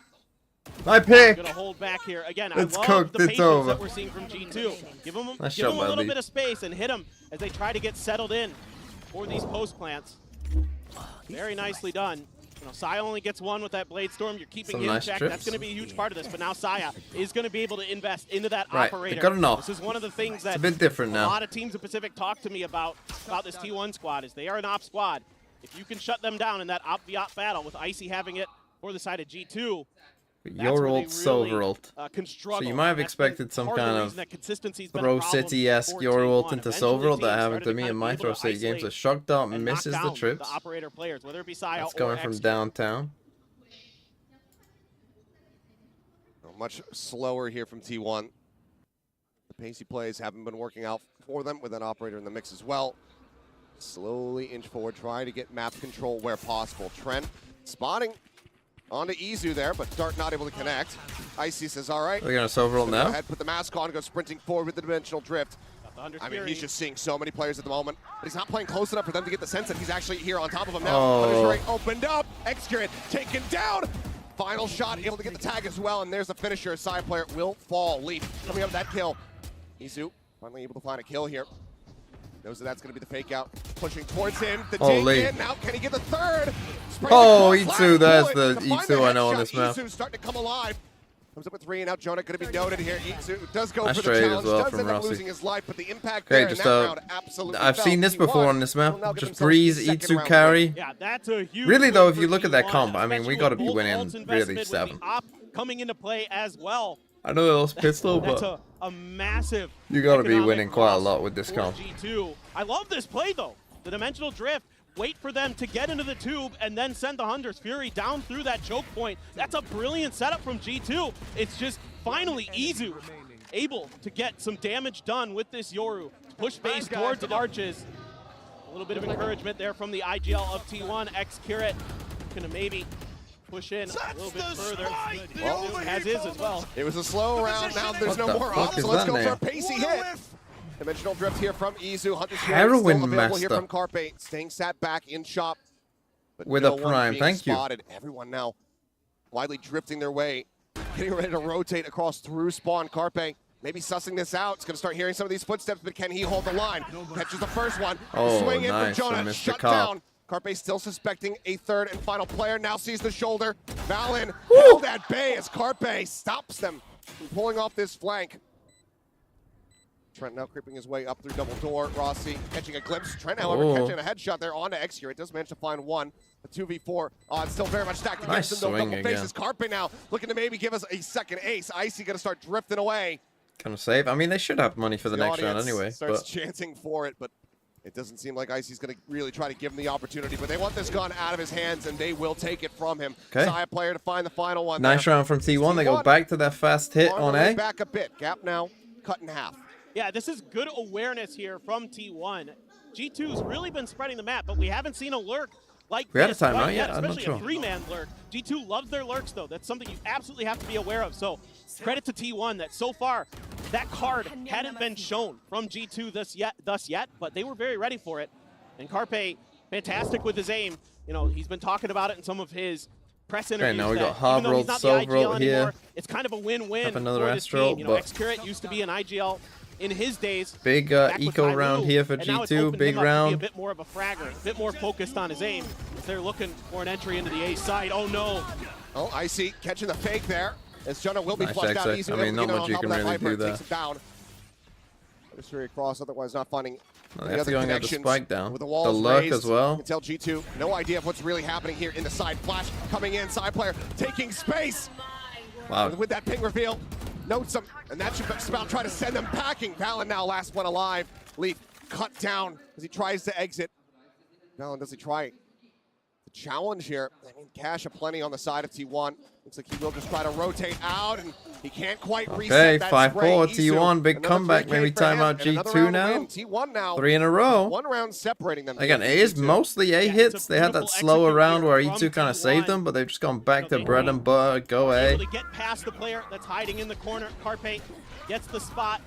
Speaker 3: My pick!
Speaker 20: Gonna hold back here again.
Speaker 3: It's
Speaker 20: I love
Speaker 3: cooked,
Speaker 20: the
Speaker 3: it's
Speaker 20: patience
Speaker 3: over.
Speaker 20: that we're seeing from G2. Give them
Speaker 3: Nice
Speaker 20: give
Speaker 3: shot
Speaker 20: them a
Speaker 3: by
Speaker 20: little
Speaker 3: Lee.
Speaker 20: bit of space and hit them as they try to get settled in for these post plants. Very nicely done. Saya only gets one with that Blade Storm. You're keeping
Speaker 3: Some
Speaker 20: it in
Speaker 3: nice
Speaker 20: check.
Speaker 3: trips.
Speaker 20: That's going to be a huge part of this. But now Saya is going to be able to invest into that
Speaker 3: Right, they
Speaker 20: operator.
Speaker 3: got enough.
Speaker 20: This is one of the things that
Speaker 3: It's a bit different now.
Speaker 20: a lot of teams in Pacific talk to me about this T1 squad is they are an op squad. If you can shut them down in that op-v-op battle with Icy having it for the side of G2,
Speaker 3: Your ult, Silver ult.
Speaker 20: can struggle.
Speaker 3: So you might have
Speaker 20: That's been
Speaker 3: expected some
Speaker 20: part of the
Speaker 3: kind
Speaker 20: reason that consistency's
Speaker 3: of
Speaker 20: been a
Speaker 3: Throw
Speaker 20: problem
Speaker 3: City-esque
Speaker 20: for
Speaker 3: Your ult
Speaker 20: T1.
Speaker 3: into
Speaker 20: Eventually,
Speaker 3: Silver ult that
Speaker 20: teams
Speaker 3: happened to
Speaker 20: started
Speaker 3: me
Speaker 20: kind
Speaker 3: in
Speaker 20: of
Speaker 3: my
Speaker 20: able
Speaker 3: Throw
Speaker 20: to
Speaker 3: City games.
Speaker 20: isolate
Speaker 3: So Shocked Out
Speaker 20: and knock
Speaker 3: misses the
Speaker 20: down
Speaker 3: trips.
Speaker 20: The operator players, whether it be Saya
Speaker 3: That's
Speaker 20: or
Speaker 3: coming from
Speaker 20: Execute.
Speaker 3: downtown.
Speaker 1: Much slower here from T1. The pacey plays haven't been working out for them with an operator in the mix as well. Slowly inch forward, trying to get map control where possible. Trent spotting onto Izu there, but Dart not able to connect. Icy says, all right.
Speaker 3: We're going to Silver ult
Speaker 1: Go
Speaker 3: now.
Speaker 1: ahead, put the mask on, go sprinting forward with the dimensional drift. I mean, he's just seeing so many players at the moment, but he's not playing close enough for them to get the sense that he's actually here on top of them now.
Speaker 3: Oh.
Speaker 1: Hunter's Fury opened up, Execute taken down. Final shot, able to get the tag as well, and there's the finisher. A side player will fall. Leaf coming up with that kill. Izu finally able to find a kill here. Knows that that's going to be the fake out. Pushing towards him. The dig in. Now can he get the third?
Speaker 3: Oh, E2, that's the E2 I know on this map.
Speaker 1: Izu's starting to come alive. Comes up with 3, and now Jonah going to be noted here. Izu does go
Speaker 3: Nice
Speaker 1: for the
Speaker 3: trade as
Speaker 1: challenge,
Speaker 3: well
Speaker 1: does
Speaker 3: from
Speaker 1: end up
Speaker 3: Rossi.
Speaker 1: losing his life, but the impact
Speaker 3: Okay,
Speaker 1: there
Speaker 3: just
Speaker 1: in that round absolutely
Speaker 3: I've
Speaker 1: felt.
Speaker 3: seen this
Speaker 1: T1
Speaker 3: before on this map.
Speaker 1: will now give
Speaker 3: Just
Speaker 1: themselves
Speaker 3: Breeze,
Speaker 1: the second
Speaker 3: Itsu
Speaker 1: round
Speaker 3: carry.
Speaker 1: win.
Speaker 20: Yeah, that's a huge
Speaker 3: Really
Speaker 20: win
Speaker 3: though, if
Speaker 20: for
Speaker 3: you look at that
Speaker 20: T1,
Speaker 3: comp, I mean, we
Speaker 20: especially
Speaker 3: got to
Speaker 20: with
Speaker 3: be
Speaker 20: both
Speaker 3: winning
Speaker 20: ults
Speaker 3: really
Speaker 20: investment with
Speaker 3: 7.
Speaker 20: the op coming into play as well.
Speaker 3: I know they lost pistol,
Speaker 20: That's
Speaker 3: but
Speaker 20: a massive
Speaker 3: you got to be
Speaker 20: economic
Speaker 3: winning quite a
Speaker 20: loss
Speaker 3: lot with this
Speaker 20: for
Speaker 3: comp.
Speaker 20: G2. I love this play though. The dimensional drift. Wait for them to get into the tube and then send the Hunter's Fury down through that choke point. That's a brilliant setup from G2. It's just finally Izu able to get some damage done with this Yoru. Push base towards Arches. A little bit of encouragement there from the IGL of T1. X-Curate gonna maybe push in a little bit further. Well, has his as well.
Speaker 1: It was a slow round. Now there's no more up, so let's go for a pacey hit. Dimensional drift here from Izu. Hunter's Fury
Speaker 3: Heroin
Speaker 1: still available
Speaker 3: master.
Speaker 1: here from Carpe. Staying sat back in shop. But
Speaker 3: With
Speaker 1: no
Speaker 3: a
Speaker 1: one
Speaker 3: prime,
Speaker 1: being
Speaker 3: thank you.
Speaker 1: spotted. Everyone now widely drifting their way. Getting ready to rotate across through spawn. Carpe maybe sussing this out. It's going to start hearing some of these footsteps, but can he hold the line? Catches the first one.
Speaker 3: Oh,
Speaker 1: Swing in
Speaker 3: nice
Speaker 1: from
Speaker 3: from
Speaker 1: Jonah.
Speaker 3: Mr.
Speaker 1: Shut
Speaker 3: Cop.
Speaker 1: down. Carpe still suspecting a third and final player. Now sees the shoulder. Valen held at bay as Carpe stops them from pulling off this flank. Trent now creeping his way up through double door. Rossi catching a glimpse. Trent, however, catching a headshot there onto X-Cure. It does manage to find one. A 2v4 on still very much stacked against him. Though double faces. Carpe now looking to maybe give us a second ace. Icy going to start drifting away.
Speaker 3: Kind of save. I mean, they should have money for the next round
Speaker 1: audience
Speaker 3: anyway.
Speaker 1: starts
Speaker 3: But
Speaker 1: chanting for it, but it doesn't seem like Icy's going to really try to give him the opportunity. But they want this gun out of his hands, and they will take it from him.
Speaker 3: Okay.
Speaker 1: Saya player to find the final one.
Speaker 3: nice
Speaker 1: there.
Speaker 3: round from T1. They go back to their fast hit on
Speaker 1: the way
Speaker 3: A.
Speaker 1: back a bit. Gap now cut in half.
Speaker 20: Yeah, this is good awareness here from T1. G2's really been spreading the map, but we haven't seen a lurk like
Speaker 3: We had a
Speaker 20: this
Speaker 3: timeout,
Speaker 20: quite
Speaker 3: yeah,
Speaker 20: yet,
Speaker 3: I'm not
Speaker 20: especially
Speaker 3: sure.
Speaker 20: a 3-man lurk. G2 loves their lurks, though. That's something you absolutely have to be aware of. So credit to T1 that so far that card hadn't been shown from G2 thus yet, but they were very ready for it. And Carpe, fantastic with his aim. You know, he's been talking about it in some of his press interviews.
Speaker 3: now we
Speaker 20: that
Speaker 3: got
Speaker 20: even though he's
Speaker 3: Harbrold,
Speaker 20: not the IGL
Speaker 3: Selvrot here.
Speaker 20: anymore, it's kind of a win-win
Speaker 3: Have another
Speaker 20: for this
Speaker 3: Astral,
Speaker 20: team. You know,
Speaker 3: but-
Speaker 20: X-Curate used to be an IGL in his days.
Speaker 3: Big
Speaker 20: back with
Speaker 3: eco
Speaker 20: Kailu,
Speaker 3: round here for
Speaker 20: and now it's
Speaker 3: G2.
Speaker 20: opened
Speaker 3: Big
Speaker 20: him up to be
Speaker 3: round.
Speaker 20: a bit more of a fragger, a bit more focused on his aim. They're looking for an entry into the A side. Oh no!
Speaker 1: Oh, Icy catching the fake there. As Jonah will be
Speaker 3: Nice
Speaker 1: flushed out
Speaker 3: exit.
Speaker 1: easy.
Speaker 3: I mean, not much you can really do there.
Speaker 1: Takes it down. Mystery across, otherwise not finding
Speaker 3: No, they
Speaker 1: the
Speaker 3: have to
Speaker 1: other
Speaker 3: go and get the
Speaker 1: connections.
Speaker 3: spike down.
Speaker 1: With the
Speaker 3: The
Speaker 1: walls
Speaker 3: lurk
Speaker 1: raised,
Speaker 3: as well.
Speaker 1: You can tell G2 no idea of what's really happening here in the side. Flash coming in, side player taking space.
Speaker 3: Wow.
Speaker 1: With that ping reveal, notes him, and that should just about try to send them packing. Valen now last one alive. Leaf cut down as he tries to exit. Valen, does he try the challenge here? I mean, cash aplenty on the side of T1. Looks like he will just try to rotate out, and he can't quite reset that
Speaker 3: 5-4
Speaker 1: spray.
Speaker 3: T1, big
Speaker 1: Another
Speaker 3: comeback.
Speaker 1: 3K
Speaker 3: Maybe
Speaker 1: for him,
Speaker 3: timeout
Speaker 1: and another
Speaker 3: G2
Speaker 1: round
Speaker 3: now.
Speaker 1: win. T1 now.
Speaker 3: 3 in a row.
Speaker 1: One round separating them.
Speaker 3: Again, it is mostly A hits. They had that slower round where E2 kind of saved them, but they've just gone back to bread and butter, go A.
Speaker 20: Able to get past the player that's hiding in the corner. Carpe gets the spot.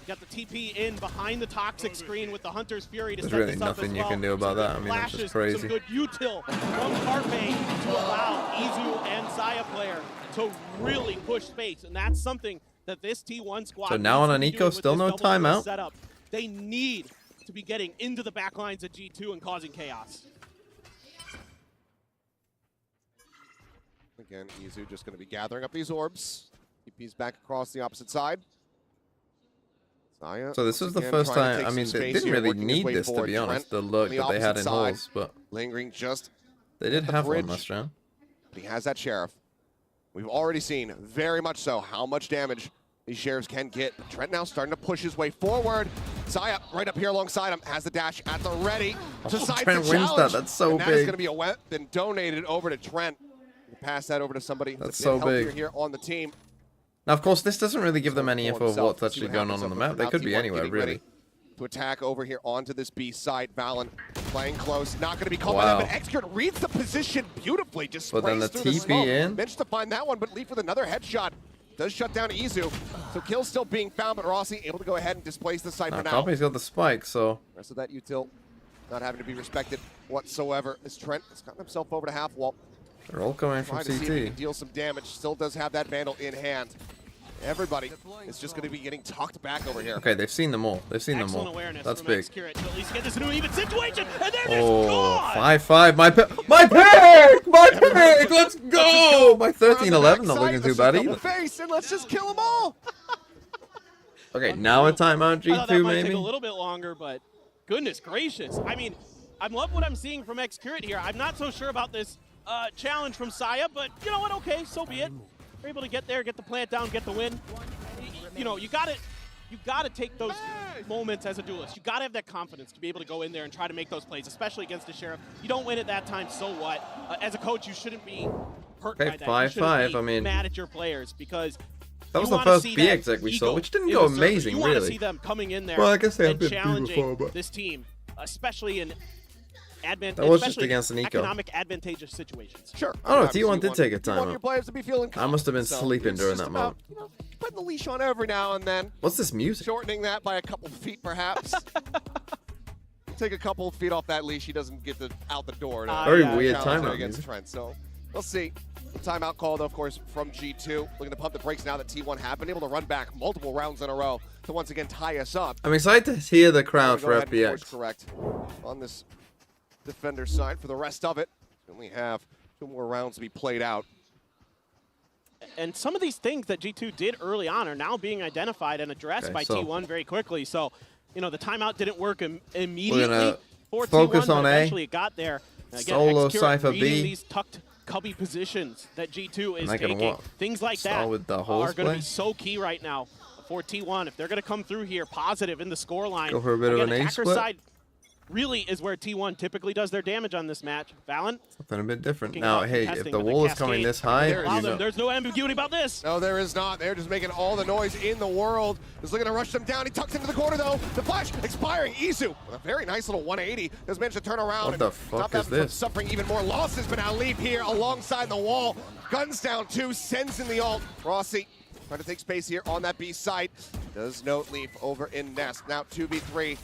Speaker 20: Got the TP in behind the toxic screen with the Hunter's Fury to
Speaker 3: There's
Speaker 20: set
Speaker 3: really
Speaker 20: this up
Speaker 3: nothing
Speaker 20: as
Speaker 3: you
Speaker 20: well.
Speaker 3: can do about that. I mean, that's
Speaker 20: Flashes,
Speaker 3: just crazy.
Speaker 20: Some good util from Carpe to allow Izu and Saya player to really push space, and that's something that this T1 squad.
Speaker 3: So now
Speaker 20: needs
Speaker 3: on
Speaker 20: to be
Speaker 3: Eco,
Speaker 20: doing with
Speaker 3: still
Speaker 20: this
Speaker 3: no
Speaker 20: double kill
Speaker 3: timeout.
Speaker 20: Setup. They need to be getting into the back lines of G2 and causing chaos.
Speaker 1: Again, Izu just going to be gathering up these orbs. TP's back across the opposite side. Saya,
Speaker 3: So this was
Speaker 1: once
Speaker 3: the
Speaker 1: again,
Speaker 3: first
Speaker 1: trying to
Speaker 3: time.
Speaker 1: take
Speaker 3: I
Speaker 1: some
Speaker 3: mean, they
Speaker 1: space
Speaker 3: didn't
Speaker 1: here,
Speaker 3: really
Speaker 1: working his
Speaker 3: need
Speaker 1: way
Speaker 3: this, to
Speaker 1: forward.
Speaker 3: be honest, the
Speaker 1: Trent
Speaker 3: look
Speaker 1: on the
Speaker 3: that they had
Speaker 1: opposite
Speaker 3: in
Speaker 1: side,
Speaker 3: holes, but
Speaker 1: lingering just
Speaker 3: they did
Speaker 1: the
Speaker 3: have one
Speaker 1: bridge.
Speaker 3: last round.
Speaker 1: But he has that Sheriff. We've already seen, very much so, how much damage these Sheriffs can get. But Trent now starting to push his way forward. Saya right up here alongside him, has the dash at the ready. To side
Speaker 3: Trent
Speaker 1: the
Speaker 3: wins
Speaker 1: challenge.
Speaker 3: that. That's so
Speaker 1: and that is
Speaker 3: big.
Speaker 1: going to be a weapon donated over to Trent. We'll pass that over to somebody
Speaker 3: That's
Speaker 1: that's
Speaker 3: so
Speaker 1: healthier
Speaker 3: big.
Speaker 1: here on the team.
Speaker 3: Now, of course, this doesn't really give them any info of
Speaker 1: himself.
Speaker 3: what's
Speaker 1: Let's see
Speaker 3: actually
Speaker 1: what
Speaker 3: going
Speaker 1: happens
Speaker 3: on the
Speaker 1: over
Speaker 3: map.
Speaker 1: there.
Speaker 3: They could
Speaker 1: Now
Speaker 3: be
Speaker 1: T1
Speaker 3: anywhere,
Speaker 1: getting
Speaker 3: really.
Speaker 1: ready to attack over here onto this B site. Valen playing close, not going to be caught by
Speaker 3: Wow.
Speaker 1: that, but X-Curt reads the position beautifully, just
Speaker 3: But then
Speaker 1: sprays
Speaker 3: the
Speaker 1: through the
Speaker 3: TP
Speaker 1: smoke.
Speaker 3: in.
Speaker 1: Managed to find that one, but Leaf with another headshot. Does shut down Izu. So kills still being found, but Rossi able to go ahead and displace the site
Speaker 3: Now,
Speaker 1: for now.
Speaker 3: Copy's got the spike, so
Speaker 1: Rest of that util not having to be respected whatsoever. As Trent has gotten himself over to half wall.
Speaker 3: they're all coming from
Speaker 1: Trying to see if he can
Speaker 3: CT.
Speaker 1: deal some damage. Still does have that Vandal in hand. Everybody is just going to be getting tucked back over here.
Speaker 3: Okay, they've seen them all. They've seen them
Speaker 20: Excellent
Speaker 3: all.
Speaker 20: awareness
Speaker 3: That's
Speaker 20: from
Speaker 3: big.
Speaker 20: Xcurate to at least get this into an even situation, and they're
Speaker 3: Oh,
Speaker 20: just gone.
Speaker 3: 5-5. My pick! My pick! Let's go! My 13-11 not looking too bad either.
Speaker 1: Face and let's just kill them all.
Speaker 3: Okay, now a timeout
Speaker 20: I thought that
Speaker 3: G2
Speaker 20: might take
Speaker 3: maybe.
Speaker 20: a little bit longer, but goodness gracious. I mean, I love what I'm seeing from Xcurate here. I'm not so sure about this challenge from Saya, but you know what? Okay, so be it. We're able to get there, get the plant down, get the win. You know, you gotta take those moments as a duelist. You gotta have that confidence to be able to go in there and try to make those plays, especially against the Sheriff. You don't win at that time, so what? As a coach, you shouldn't be hurt by that. You
Speaker 3: 5-5.
Speaker 20: shouldn't be
Speaker 3: I mean,
Speaker 20: mad at your players because
Speaker 3: that was
Speaker 20: you
Speaker 3: the
Speaker 20: wanna
Speaker 3: first
Speaker 20: see
Speaker 3: FPX
Speaker 20: that
Speaker 3: deck we
Speaker 20: ego
Speaker 3: saw, which didn't
Speaker 20: in
Speaker 3: go
Speaker 20: the server.
Speaker 3: amazing,
Speaker 20: You want to
Speaker 3: really.
Speaker 20: see them coming in there
Speaker 3: Well, I guess they have
Speaker 20: and
Speaker 3: been through
Speaker 20: challenging
Speaker 3: before, but
Speaker 20: this team, especially in
Speaker 3: that was just
Speaker 20: especially
Speaker 3: against Nico.
Speaker 20: economic advantageous situations.
Speaker 1: Sure.
Speaker 3: Oh no, T1 did take a
Speaker 1: You want your
Speaker 3: timeout.
Speaker 1: players to be feeling
Speaker 3: I must have been
Speaker 1: confident, so
Speaker 3: sleeping
Speaker 1: it's
Speaker 3: during
Speaker 1: just
Speaker 3: that
Speaker 1: about,
Speaker 3: moment.
Speaker 1: you know, putting the leash on every now and then.
Speaker 3: What's this music?
Speaker 1: Shortening that by a couple feet, perhaps. Take a couple feet off that leash, he doesn't get out the door.
Speaker 3: Very weird
Speaker 1: challenge
Speaker 3: timeout
Speaker 1: against
Speaker 3: music.
Speaker 1: Trent. So we'll see. Timeout called, of course, from G2. Looking to pump the brakes now that T1 have been able to run back multiple rounds in a row to once again tie us up.
Speaker 3: I'm excited to hear the crowd
Speaker 1: Go
Speaker 3: for
Speaker 1: ahead and course
Speaker 3: FPX.
Speaker 1: correct on this defender side. For the rest of it, we only have 2 more rounds to be played out.
Speaker 20: And some of these things that G2 did early on are now being identified and addressed by T1 very quickly. So, you know, the timeout didn't work immediately for
Speaker 3: focus
Speaker 20: T1,
Speaker 3: on
Speaker 20: but
Speaker 3: A.
Speaker 20: eventually it got there. And again,
Speaker 3: Solo
Speaker 20: Xcurate
Speaker 3: Cypher
Speaker 20: reading
Speaker 3: B.
Speaker 20: these tucked cubby positions that G2 is
Speaker 3: Am I gonna
Speaker 20: taking.
Speaker 3: what?
Speaker 20: Things like
Speaker 3: Start
Speaker 20: that
Speaker 3: with the
Speaker 20: are
Speaker 3: host
Speaker 20: going to
Speaker 3: play?
Speaker 20: be so key right now for T1. If they're going to come through here positive in the scoreline,
Speaker 3: Go for a bit of
Speaker 20: again,
Speaker 3: an A
Speaker 20: attacker
Speaker 3: split?
Speaker 20: side really is where T1 typically does their damage on this match. Valen?
Speaker 3: Something a bit different.
Speaker 20: Looking
Speaker 3: Now,
Speaker 20: about
Speaker 3: hey, if
Speaker 20: contesting
Speaker 3: the
Speaker 20: with the
Speaker 3: wall is coming
Speaker 20: cascade.
Speaker 3: this high,
Speaker 20: There
Speaker 3: you
Speaker 20: is-
Speaker 3: know.
Speaker 20: There's no ambiguity about this.
Speaker 1: No, there is not. They're just making all the noise in the world. Is looking to rush them down. He tucks into the corner, though. The flash expiring. Izu with a very nice little 180. Has managed to turn around.
Speaker 3: What the
Speaker 1: and
Speaker 3: fuck
Speaker 1: stop that
Speaker 3: is
Speaker 1: from
Speaker 3: this?
Speaker 1: Suffering even more losses, but now leave here alongside the wall. Guns down 2, sends in the ult. Rossi trying to take space here on that B site. Does note leaf over in Nest. Now 2v3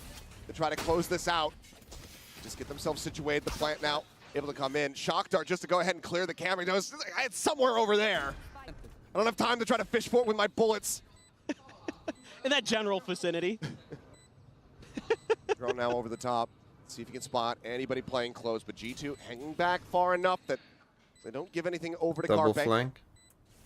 Speaker 1: to try to close this out. Just get themselves situated. The plant now able to come in. Shock Dart just to go ahead and clear the camera. He knows it's somewhere over there. I don't have time to try to fish for it with my bullets.
Speaker 20: In that general vicinity.
Speaker 1: Drone now over the top. See if you can spot anybody playing close. But G2 hanging back far enough that they don't give anything over to
Speaker 3: Double
Speaker 1: Carpe.
Speaker 3: flank.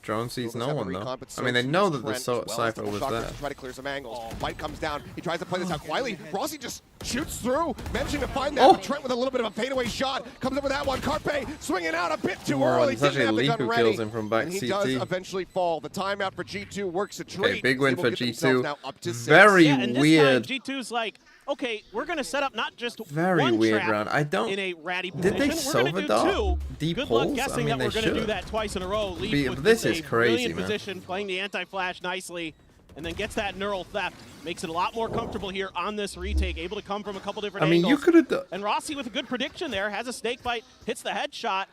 Speaker 3: Drone sees no
Speaker 1: Have the
Speaker 3: one, though.
Speaker 1: recon, but
Speaker 3: I
Speaker 1: so
Speaker 3: mean, they
Speaker 1: sees
Speaker 3: know that the
Speaker 1: Trent as well.
Speaker 3: Cypher was
Speaker 1: Shock Dart
Speaker 3: there.
Speaker 1: to try to clear some angles. White comes down. He tries to play this out quietly. Rossi just shoots through, managing to find that. But Trent with a little bit of a fadeaway shot comes over that one. Carpe swinging out a bit too early.
Speaker 3: It's
Speaker 1: Didn't
Speaker 3: actually
Speaker 1: have the
Speaker 3: Lee
Speaker 1: gun
Speaker 3: who
Speaker 1: ready.
Speaker 3: kills him from back
Speaker 1: And he
Speaker 3: CT.
Speaker 1: does eventually fall. The timeout for G2 works a treat.
Speaker 3: Okay, big win
Speaker 1: They will
Speaker 3: for
Speaker 1: get themselves
Speaker 3: G2.
Speaker 1: now up to 6.
Speaker 3: Very
Speaker 20: Yeah, and this
Speaker 3: weird.
Speaker 20: time G2's like, okay, we're going to set up not just
Speaker 3: Very
Speaker 20: one
Speaker 3: weird
Speaker 20: trap
Speaker 3: round. I don't.
Speaker 20: in a ratty
Speaker 3: Did
Speaker 20: position.
Speaker 3: they
Speaker 20: We're going to do
Speaker 3: Sovadar
Speaker 20: 2.
Speaker 3: deep
Speaker 20: Good luck
Speaker 3: holes?
Speaker 20: guessing
Speaker 3: I mean,
Speaker 20: that we're
Speaker 3: they
Speaker 20: going to do
Speaker 3: should.
Speaker 20: that twice in a row. Leaf with
Speaker 3: This
Speaker 20: just
Speaker 3: is
Speaker 20: a
Speaker 3: crazy,
Speaker 20: brilliant
Speaker 3: man.
Speaker 20: position, playing the anti-flash nicely, and then gets that neural theft. Makes it a lot more comfortable here on this retake. Able to come from a couple different
Speaker 3: I mean,
Speaker 20: angles.
Speaker 3: you could have done.
Speaker 20: And Rossi with a good prediction there. Has a snake bite, hits the headshot,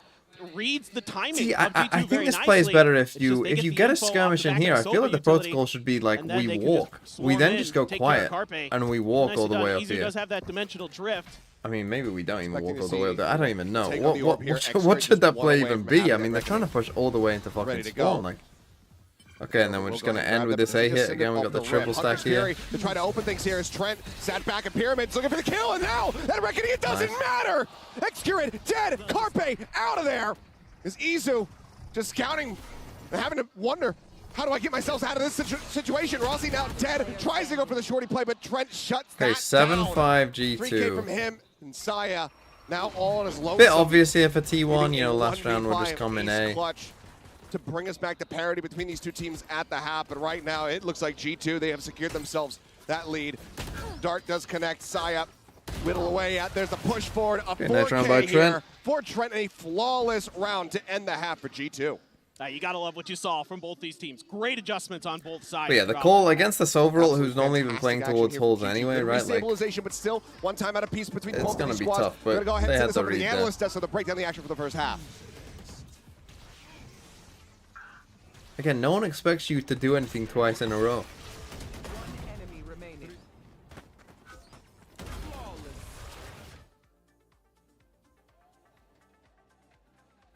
Speaker 20: reads the timing
Speaker 3: See,
Speaker 20: of G2
Speaker 3: I think
Speaker 20: very
Speaker 3: this plays
Speaker 20: nicely.
Speaker 3: better if
Speaker 20: It's
Speaker 3: you
Speaker 20: just they get the
Speaker 3: get a
Speaker 20: info off
Speaker 3: skirmish
Speaker 20: the
Speaker 3: in
Speaker 20: back
Speaker 3: here.
Speaker 20: of
Speaker 3: I
Speaker 20: the
Speaker 3: feel like the
Speaker 20: Sova utility,
Speaker 3: protocol should be like
Speaker 20: and then
Speaker 3: we
Speaker 20: they can
Speaker 3: walk.
Speaker 20: just
Speaker 3: We
Speaker 20: swarm
Speaker 3: then
Speaker 20: in,
Speaker 3: just go
Speaker 20: take care of
Speaker 3: quiet
Speaker 20: Carpe.
Speaker 3: and we walk all the way up
Speaker 20: Nicely done. Izu
Speaker 3: here.
Speaker 20: does have that dimensional drift.
Speaker 3: I mean, maybe we don't even
Speaker 1: Expecting
Speaker 3: walk all
Speaker 1: to
Speaker 3: the way
Speaker 1: see
Speaker 3: up there. I don't even know.
Speaker 1: take
Speaker 3: What,
Speaker 1: on the orb here.
Speaker 3: what
Speaker 1: X-Ray
Speaker 3: should that
Speaker 1: just
Speaker 3: play
Speaker 1: one away
Speaker 3: even
Speaker 1: from
Speaker 3: be?
Speaker 1: having
Speaker 3: I mean,
Speaker 1: that
Speaker 3: they're trying to push all the way into fucking
Speaker 1: Ready to go.
Speaker 3: spawn. Like, okay, and then we're
Speaker 1: We'll
Speaker 3: just
Speaker 1: go
Speaker 3: going to
Speaker 1: ahead and
Speaker 3: end with
Speaker 1: grab
Speaker 3: this
Speaker 1: that,
Speaker 3: A
Speaker 1: but
Speaker 3: hit.
Speaker 1: just
Speaker 3: Again, we
Speaker 1: off
Speaker 3: got the
Speaker 1: the
Speaker 3: triple
Speaker 1: rip.
Speaker 3: stack
Speaker 1: Hunter's
Speaker 3: here.
Speaker 1: Fury to try to open things here as Trent sat back at Pyramids looking for the kill, and now that reckoning, it doesn't matter. Xcurate dead. Carpe out of there. Is Izu just scouting and having to wonder, how do I get myself out of this situation? Rossi now dead. Tries to go for the shorty play, but Trent shuts
Speaker 3: Okay,
Speaker 1: that
Speaker 3: 7-5
Speaker 1: down.
Speaker 3: G2.
Speaker 1: 3K from him and Saya. Now all on his low.
Speaker 3: Bit obvious here for T1. You know, last round we'll just come in A.
Speaker 1: Clutch to bring us back to parity between these two teams at the half, but right now it looks like G2, they have secured themselves that lead. Dart does connect. Saya whittle away at. There's a push forward. A
Speaker 3: Okay, nice round
Speaker 1: 4K
Speaker 3: by
Speaker 1: here
Speaker 3: Trent.
Speaker 1: for Trent. A flawless round to end the half for G2.
Speaker 20: You got to love what you saw from both these teams. Great adjustments on both sides.
Speaker 3: But yeah, the
Speaker 20: throughout.
Speaker 3: call against the Sovereign, who's normally been playing
Speaker 1: Fantastic
Speaker 3: towards
Speaker 1: action here
Speaker 3: holes
Speaker 1: from G2.
Speaker 3: anyway,
Speaker 1: Good
Speaker 3: right? Like,
Speaker 1: Restabilization, but still one time out of piece between
Speaker 3: It's
Speaker 1: both
Speaker 3: gonna
Speaker 1: of these
Speaker 3: be
Speaker 1: squads.
Speaker 3: tough, but
Speaker 1: We're gonna go ahead
Speaker 3: they
Speaker 1: and send
Speaker 3: had
Speaker 1: this
Speaker 3: to
Speaker 1: over to the
Speaker 3: read that.
Speaker 1: analyst desk so they'll break down the action for the first half.
Speaker 3: again, no one expects you to do anything twice in a row.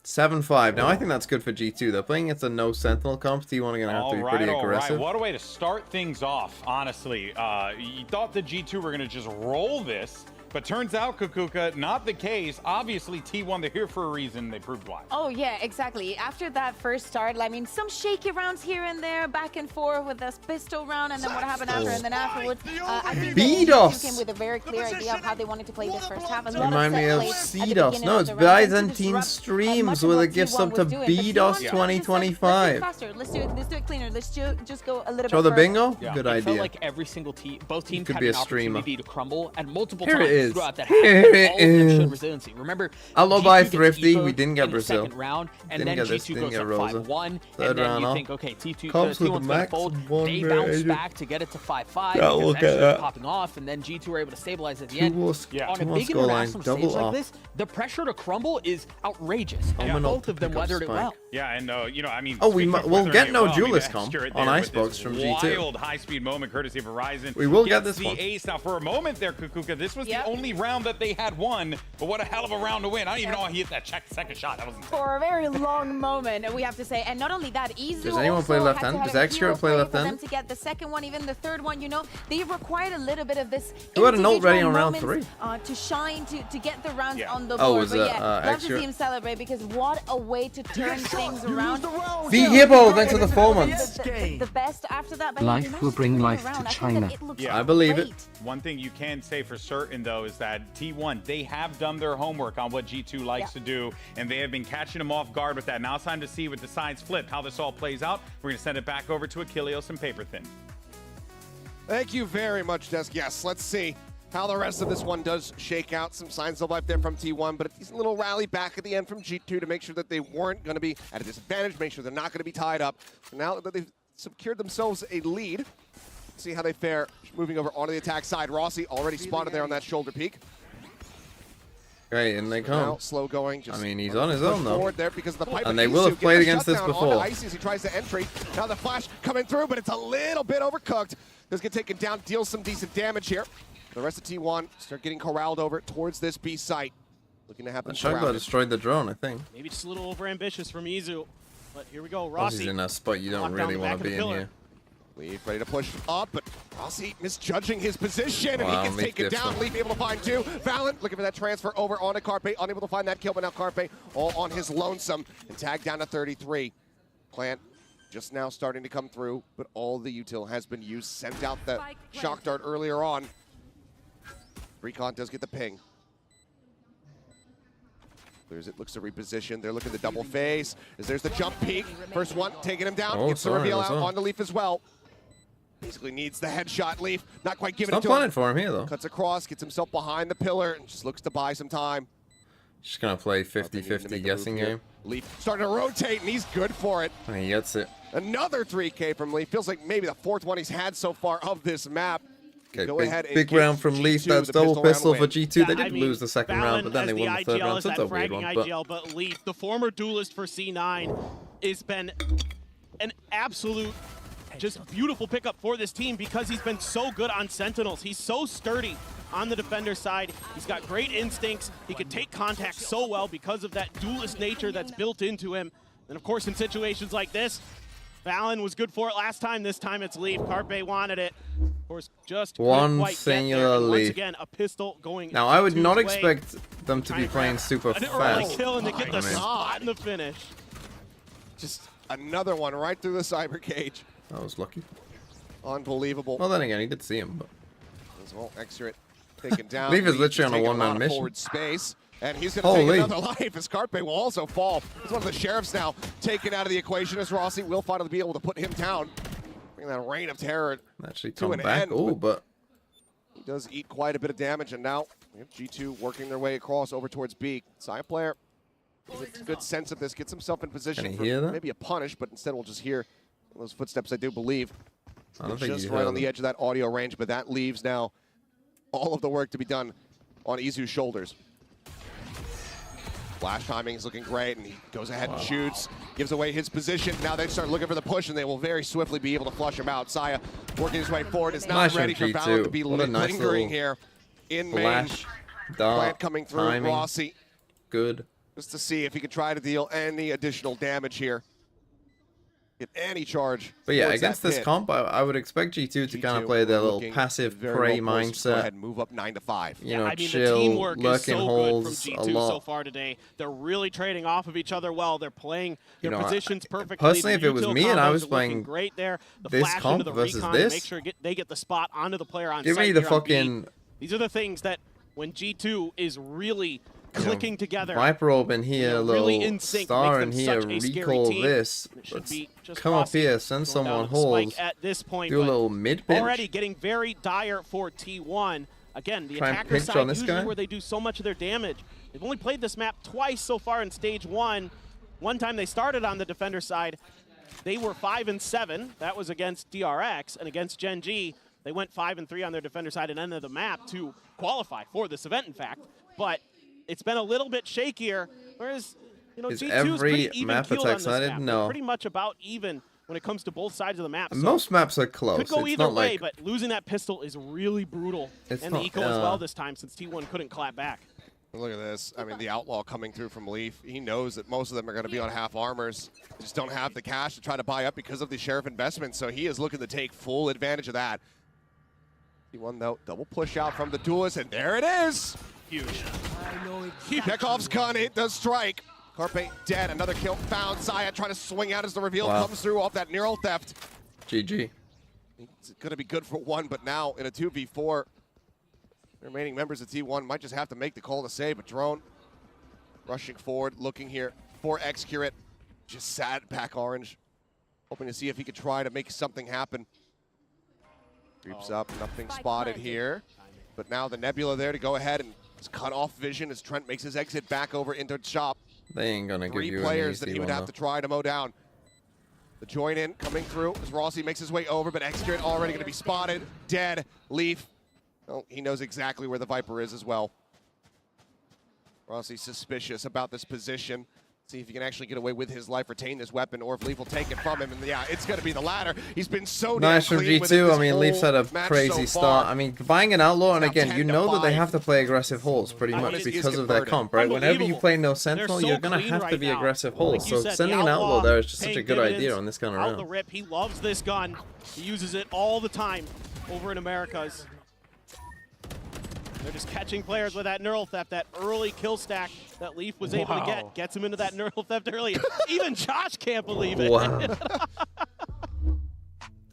Speaker 3: 7-5. Now I think that's good for G2. They're playing against a no Sentinel comp. T1 are gonna have to be pretty aggressive.
Speaker 4: What a way to start things off, honestly. You thought the G2 were gonna just roll this, but turns out, Kukuka, not the case. Obviously, T1, they're here for a reason. They proved why.
Speaker 8: Oh, yeah, exactly. After that first start, I mean, some shaky rounds here and there, back and forth with this pistol round, and then what happened after, and then afterwards, I think
Speaker 3: Beatos
Speaker 8: came with a very clear idea of how they wanted to play this first half.
Speaker 3: Remind me of Seedos. No, it's Byzantine Streams with a gift sub to Beatos 2025.
Speaker 8: Let's do it cleaner. Let's just go a little
Speaker 3: Show
Speaker 8: bit
Speaker 3: the bingo?
Speaker 7: Yeah.
Speaker 3: Good
Speaker 7: It
Speaker 3: idea.
Speaker 7: felt like every single team, both teams
Speaker 3: Could
Speaker 7: had
Speaker 3: be
Speaker 7: an
Speaker 3: a streamer.
Speaker 7: opportunity to crumble, and multiple
Speaker 3: Here it
Speaker 7: times
Speaker 3: is.
Speaker 7: throughout that
Speaker 3: Here
Speaker 7: half,
Speaker 3: it
Speaker 7: all of them
Speaker 3: is.
Speaker 7: showed resiliency. Remember,
Speaker 3: Hello, by
Speaker 7: G2 gets
Speaker 3: Thrifty.
Speaker 7: ecoed
Speaker 3: We didn't get
Speaker 7: in the
Speaker 3: Brazil.
Speaker 7: second round, and
Speaker 3: Didn't
Speaker 7: then
Speaker 3: get this,
Speaker 7: G2
Speaker 3: didn't
Speaker 7: goes
Speaker 3: get
Speaker 7: up
Speaker 3: Rosa.
Speaker 7: 5-1,
Speaker 3: Third
Speaker 7: and then
Speaker 3: round
Speaker 7: you
Speaker 3: off.
Speaker 7: think, okay, T2,
Speaker 3: Comes with the
Speaker 7: T1's gonna
Speaker 3: max
Speaker 7: fold.
Speaker 3: one
Speaker 7: They
Speaker 3: rare
Speaker 7: bounce
Speaker 3: agent.
Speaker 7: back to get it to 5-5.
Speaker 3: Yeah,
Speaker 7: because
Speaker 3: look at
Speaker 7: Extra
Speaker 3: that.
Speaker 7: popping off, and then G2 were able to stabilize at the
Speaker 3: Two
Speaker 7: end.
Speaker 3: more
Speaker 7: On a big
Speaker 3: score line,
Speaker 7: international
Speaker 3: double
Speaker 7: stage like
Speaker 3: off.
Speaker 7: this, the pressure to crumble is outrageous, and
Speaker 3: Phenomenal
Speaker 7: both of them
Speaker 3: to pick up
Speaker 7: weathered it
Speaker 3: Spike.
Speaker 7: well.
Speaker 4: Yeah, and you know, I mean,
Speaker 3: Oh,
Speaker 4: speaking of
Speaker 3: we'll
Speaker 4: weathering
Speaker 3: get
Speaker 4: it
Speaker 3: no
Speaker 4: well, I mean,
Speaker 3: Duelist
Speaker 4: the
Speaker 3: comp
Speaker 4: Extra
Speaker 3: on
Speaker 4: there with
Speaker 3: Icebox
Speaker 4: this
Speaker 3: from G2.
Speaker 4: Wild high-speed moment courtesy of Horizon.
Speaker 3: We will get
Speaker 4: Gets
Speaker 3: this one.
Speaker 4: the ace. Now, for a moment there, Kukuka, this was the only round that they had won, but what a hell of a round to win. I don't even know how he hit that second shot. That was insane.
Speaker 8: For a very long moment, we have to say. And not only that, Izu
Speaker 3: Does anyone play
Speaker 8: also
Speaker 3: left
Speaker 8: had
Speaker 3: hand?
Speaker 8: to have
Speaker 3: Does
Speaker 8: a
Speaker 3: Extra
Speaker 8: hero
Speaker 3: play
Speaker 8: play
Speaker 3: left
Speaker 8: for them
Speaker 3: hand?
Speaker 8: to get the second one, even the third one, you know. They required a little bit of this
Speaker 3: Who had a note ready
Speaker 8: individual
Speaker 3: on round
Speaker 8: moments,
Speaker 3: 3?
Speaker 8: To shine, to get the rounds on the
Speaker 3: Oh,
Speaker 8: board.
Speaker 3: was
Speaker 8: But
Speaker 3: it,
Speaker 8: yeah, love to
Speaker 3: Extra?
Speaker 8: see him celebrate, because what a way to turn things around.
Speaker 3: V Hippo, thanks for the 4 months.
Speaker 8: The best after that. But
Speaker 2: Life will bring life to China.
Speaker 3: I believe it.
Speaker 4: One thing you can say for certain, though, is that T1, they have done their homework on what G2 likes to do, and they have been catching them off guard with that. Now it's time to see with the sides flipped how this all plays out. We're going to send it back over to Achilleos and Paperthin.
Speaker 1: Thank you very much, Desk. Yes, let's see how the rest of this one does shake out. Some signs of life there from T1, but a decent little rally back at the end from G2 to make sure that they weren't going to be at a disadvantage, make sure they're not going to be tied up. So now that they've secured themselves a lead, see how they fare moving over onto the attack side. Rossi already spotted there on that shoulder peak.
Speaker 3: Great, and they come.
Speaker 1: Now slow going. Just
Speaker 3: I mean, he's on his own, though.
Speaker 1: forward there because of the pipe.
Speaker 3: And they will have played against this before.
Speaker 1: Icy as he tries to entry. Now the flash coming through, but it's a little bit overcooked. Does get taken down, deals some decent damage here. The rest of T1 start getting corralled over towards this B site. Looking to have them
Speaker 3: Shugba destroyed the drone, I think.
Speaker 20: Maybe just a little overambitious from Izu. But here we go,
Speaker 3: Rossi's
Speaker 20: Rossi.
Speaker 3: in that spot you don't
Speaker 20: Locked
Speaker 3: really
Speaker 20: down the
Speaker 3: want to
Speaker 20: back
Speaker 3: be
Speaker 20: of the
Speaker 3: in
Speaker 20: pillar.
Speaker 3: here.
Speaker 1: Leaf ready to push up, but Rossi misjudging his position, and
Speaker 3: Wow,
Speaker 1: he gets
Speaker 3: Leaf
Speaker 1: taken down.
Speaker 3: different.
Speaker 1: Leaf able to find two. Valiant looking for that transfer over onto Carpe, unable to find that kill, but now Carpe all on his lonesome and tagged down to 33. Plant just now starting to come through, but all the util has been used. Sent out the shock dart earlier on. Recon does get the ping. Clears it, looks to reposition. They're looking to double phase. As there's the jump peak. First one taking him down.
Speaker 3: Oh,
Speaker 1: Gets the
Speaker 3: sorry,
Speaker 1: reveal
Speaker 3: that's
Speaker 1: out
Speaker 3: on.
Speaker 1: onto Leaf as well. Basically needs the headshot. Leaf not quite giving
Speaker 3: It's
Speaker 1: it
Speaker 3: not
Speaker 1: to
Speaker 3: planning
Speaker 1: him.
Speaker 3: for him here, though.
Speaker 1: Cuts across, gets himself behind the pillar, and just looks to buy some time.
Speaker 3: Just going to play 50-50 guessing game.
Speaker 1: Leaf starting to rotate, and he's good for it.
Speaker 3: And he gets it.
Speaker 1: Another 3K from Leaf. Feels like maybe the fourth one he's had so far of this map.
Speaker 3: Okay,
Speaker 1: Go ahead and
Speaker 3: big
Speaker 1: give
Speaker 3: round from Leaf.
Speaker 1: G2
Speaker 3: That's
Speaker 1: the
Speaker 3: double pistol
Speaker 1: round
Speaker 3: for
Speaker 1: win.
Speaker 3: G2. They did lose the second round,
Speaker 20: Valen
Speaker 3: but then
Speaker 20: as
Speaker 3: they won the third
Speaker 20: IGL
Speaker 3: round.
Speaker 20: is
Speaker 3: So it's
Speaker 20: that
Speaker 3: a weird
Speaker 20: fragging
Speaker 3: one. But
Speaker 20: IGL, but Leaf, the former duelist for C9, has been an absolute just beautiful pickup for this team because he's been so good on Sentinels. He's so sturdy on the defender side. He's got great instincts. He can take contact so well because of that duelist nature that's built into him. And of course, in situations like this, Valen was good for it last time. This time it's Leaf. Carpe wanted it. Of course, just
Speaker 3: One
Speaker 20: couldn't quite get there.
Speaker 3: singular
Speaker 20: And once
Speaker 3: Leaf.
Speaker 20: again, a pistol going.
Speaker 3: now, I would
Speaker 20: to
Speaker 3: not
Speaker 20: his way.
Speaker 3: expect them to be playing super
Speaker 20: An early
Speaker 3: fast.
Speaker 20: kill and they get the
Speaker 3: I mean,
Speaker 20: spot in the finish.
Speaker 1: Just another one right through the cyber cage.
Speaker 3: I was lucky.
Speaker 1: Unbelievable.
Speaker 3: Well, then again, he did see him. But
Speaker 1: As well, extra taken down.
Speaker 3: Leaf is literally on a
Speaker 1: taking
Speaker 3: one-man
Speaker 1: lot of
Speaker 3: mission.
Speaker 1: Forward space, and he's going to
Speaker 3: Holy.
Speaker 1: take another life as Carpe will also fall. He's one of the sheriffs now taken out of the equation as Rossi will finally be able to put him down. Bring that reign of terror
Speaker 3: actually
Speaker 1: to
Speaker 3: come
Speaker 1: an
Speaker 3: back.
Speaker 1: end.
Speaker 3: Oh, but
Speaker 1: He does eat quite a bit of damage, and now we have G2 working their way across over towards B. Side player gets a good sense of this, gets himself in position
Speaker 3: Can he
Speaker 1: for
Speaker 3: hear that?
Speaker 1: maybe a punish, but instead we'll just hear those footsteps, I do believe.
Speaker 3: I don't think
Speaker 1: Just
Speaker 3: you
Speaker 1: right
Speaker 3: heard
Speaker 1: on the
Speaker 3: them.
Speaker 1: edge of that audio range, but that leaves now all of the work to be done on Izu's shoulders. Flash timing is looking great, and he goes ahead and shoots, gives away his position. Now they start looking for the push, and they will very swiftly be able to flush him out. Saya working his way forward is not
Speaker 3: Nice
Speaker 1: ready for
Speaker 3: from
Speaker 1: Valor
Speaker 3: G2.
Speaker 1: to be
Speaker 3: What a nice
Speaker 1: lingering
Speaker 3: little
Speaker 1: here in main.
Speaker 3: Flash, dart,
Speaker 1: Plant coming through,
Speaker 3: timing.
Speaker 1: Rossi.
Speaker 3: Good.
Speaker 1: just to see if he could try to deal any additional damage here. Get any charge.
Speaker 3: But yeah,
Speaker 1: towards
Speaker 3: against
Speaker 1: that
Speaker 3: this
Speaker 1: pit.
Speaker 3: comp, I would expect G2 to kind of play their little
Speaker 1: looking
Speaker 3: passive
Speaker 1: very
Speaker 3: prey
Speaker 1: well poised to go ahead
Speaker 3: mindset.
Speaker 1: and move up 9-5.
Speaker 3: You know,
Speaker 20: I mean, the
Speaker 3: chill,
Speaker 20: teamwork
Speaker 3: lurk
Speaker 20: is
Speaker 3: in
Speaker 20: so
Speaker 3: holes
Speaker 20: good
Speaker 3: a
Speaker 20: from G2
Speaker 3: lot.
Speaker 20: so far today. They're really trading off of each other well. They're playing their
Speaker 3: You know,
Speaker 20: positions perfectly.
Speaker 3: personally,
Speaker 20: The
Speaker 3: if it was
Speaker 20: util
Speaker 3: me and I
Speaker 20: combos
Speaker 3: was
Speaker 20: are looking
Speaker 3: playing
Speaker 20: great there. The
Speaker 3: this
Speaker 20: flash
Speaker 3: comp
Speaker 20: into the
Speaker 3: versus
Speaker 20: recon
Speaker 3: this,
Speaker 20: to make sure they get the spot onto the player on
Speaker 3: give
Speaker 20: site
Speaker 3: me the
Speaker 20: here on B.
Speaker 3: fucking
Speaker 20: These are the things that when G2 is really clicking together.
Speaker 3: Viper Orb in here,
Speaker 20: really
Speaker 3: little
Speaker 20: in sync,
Speaker 3: star
Speaker 20: makes
Speaker 3: in
Speaker 20: them
Speaker 3: here,
Speaker 20: such a scary
Speaker 3: recall
Speaker 20: team.
Speaker 3: this.
Speaker 20: It should
Speaker 3: Let's
Speaker 20: be just
Speaker 3: come up
Speaker 20: Rossi
Speaker 3: here, send
Speaker 20: going down
Speaker 3: someone
Speaker 20: to the spike
Speaker 3: holes,
Speaker 20: at this point,
Speaker 3: do a
Speaker 20: but
Speaker 3: little mid pinch.
Speaker 20: already getting very dire for T1. Again, the
Speaker 3: Try and
Speaker 20: attacker
Speaker 3: pinch
Speaker 20: side
Speaker 3: on this
Speaker 20: usually
Speaker 3: guy.
Speaker 20: where they do so much of their damage. They've only played this map twice so far in stage 1. One time they started on the defender side, they were 5-7. That was against DRX, and against Gen G, they went 5-3 on their defender side and ended the map to qualify for this event, in fact. But it's been a little bit shakier, whereas, you know,
Speaker 3: Is
Speaker 20: G2's
Speaker 3: every
Speaker 20: pretty even
Speaker 3: map
Speaker 20: keeled on
Speaker 3: attack
Speaker 20: this
Speaker 3: sided?
Speaker 20: map.
Speaker 3: No.
Speaker 20: They're pretty much about even when it comes to both sides of the map. So
Speaker 3: Most maps are close.
Speaker 20: could go
Speaker 3: It's
Speaker 20: either
Speaker 3: not
Speaker 20: way,
Speaker 3: like
Speaker 20: but losing that pistol is really brutal.
Speaker 3: It's
Speaker 20: And
Speaker 3: not,
Speaker 20: the eco as well this time, since T1 couldn't clap back.
Speaker 1: Look at this. I mean, the Outlaw coming through from Leaf. He knows that most of them are going to be on half armors. They just don't have the cash to try to buy up because of the Sheriff investment, so he is looking to take full advantage of that. T1, though, double push out from the duelist, and there it is!
Speaker 20: Huge.
Speaker 1: Pekhov's gun, it does strike. Carpe dead, another kill found. Saya trying to swing out as the reveal
Speaker 3: Wow.
Speaker 1: comes through off that neural theft.
Speaker 3: GG.
Speaker 1: It's going to be good for one, but now in a 2v4, the remaining members of T1 might just have to make the call to save. But Drone rushing forward, looking here for Excurate. Just sat back orange, hoping to see if he could try to make something happen. Creeps up, nothing spotted here. But now the Nebula there to go ahead and just cut off vision as Trent makes his exit back over into the shop.
Speaker 3: They ain't gonna give you
Speaker 1: Three
Speaker 3: an
Speaker 1: players
Speaker 3: easy
Speaker 1: that he would
Speaker 3: one,
Speaker 1: have
Speaker 3: though.
Speaker 1: to try to mow down. The join in coming through as Rossi makes his way over, but Excurate already going to be spotted, dead. Leaf, well, he knows exactly where the Viper is as well. Rossi suspicious about this position. See if he can actually get away with his life, retain this weapon, or if Leaf will take it from him. And yeah, it's going to be the latter. He's been so
Speaker 3: Nice
Speaker 1: damn
Speaker 3: from
Speaker 1: clean with it
Speaker 3: G2.
Speaker 1: this
Speaker 3: I mean, Leaf's
Speaker 1: whole
Speaker 3: had a
Speaker 1: match
Speaker 3: crazy
Speaker 1: so
Speaker 3: start.
Speaker 1: far.
Speaker 3: I mean, buying an Outlaw, and
Speaker 1: Now
Speaker 3: again,
Speaker 1: 10
Speaker 3: you
Speaker 1: to
Speaker 3: know that they
Speaker 1: 5.
Speaker 3: have to play aggressive holes pretty
Speaker 20: I mean,
Speaker 3: much
Speaker 20: it is
Speaker 3: because of
Speaker 1: converted.
Speaker 3: their comp, right? Whenever you
Speaker 20: Unbelievable.
Speaker 3: play no
Speaker 20: They're
Speaker 3: Sentinel,
Speaker 20: so
Speaker 3: you're going to
Speaker 20: clean
Speaker 3: have to
Speaker 20: right
Speaker 3: be
Speaker 20: now.
Speaker 3: aggressive
Speaker 20: Like
Speaker 3: holes.
Speaker 20: you
Speaker 3: So
Speaker 20: said, the
Speaker 3: sending an Outlaw there is just such a
Speaker 20: paying
Speaker 3: good idea
Speaker 20: dividends
Speaker 3: on this kind of
Speaker 20: out
Speaker 3: round.
Speaker 20: the rip. He loves this gun. He uses it all the time over in Americas. They're just catching players with that neural theft, that early kill stack that Leaf was able to get. Gets him into that neural theft early. Even Josh can't believe it.
Speaker 3: Wow.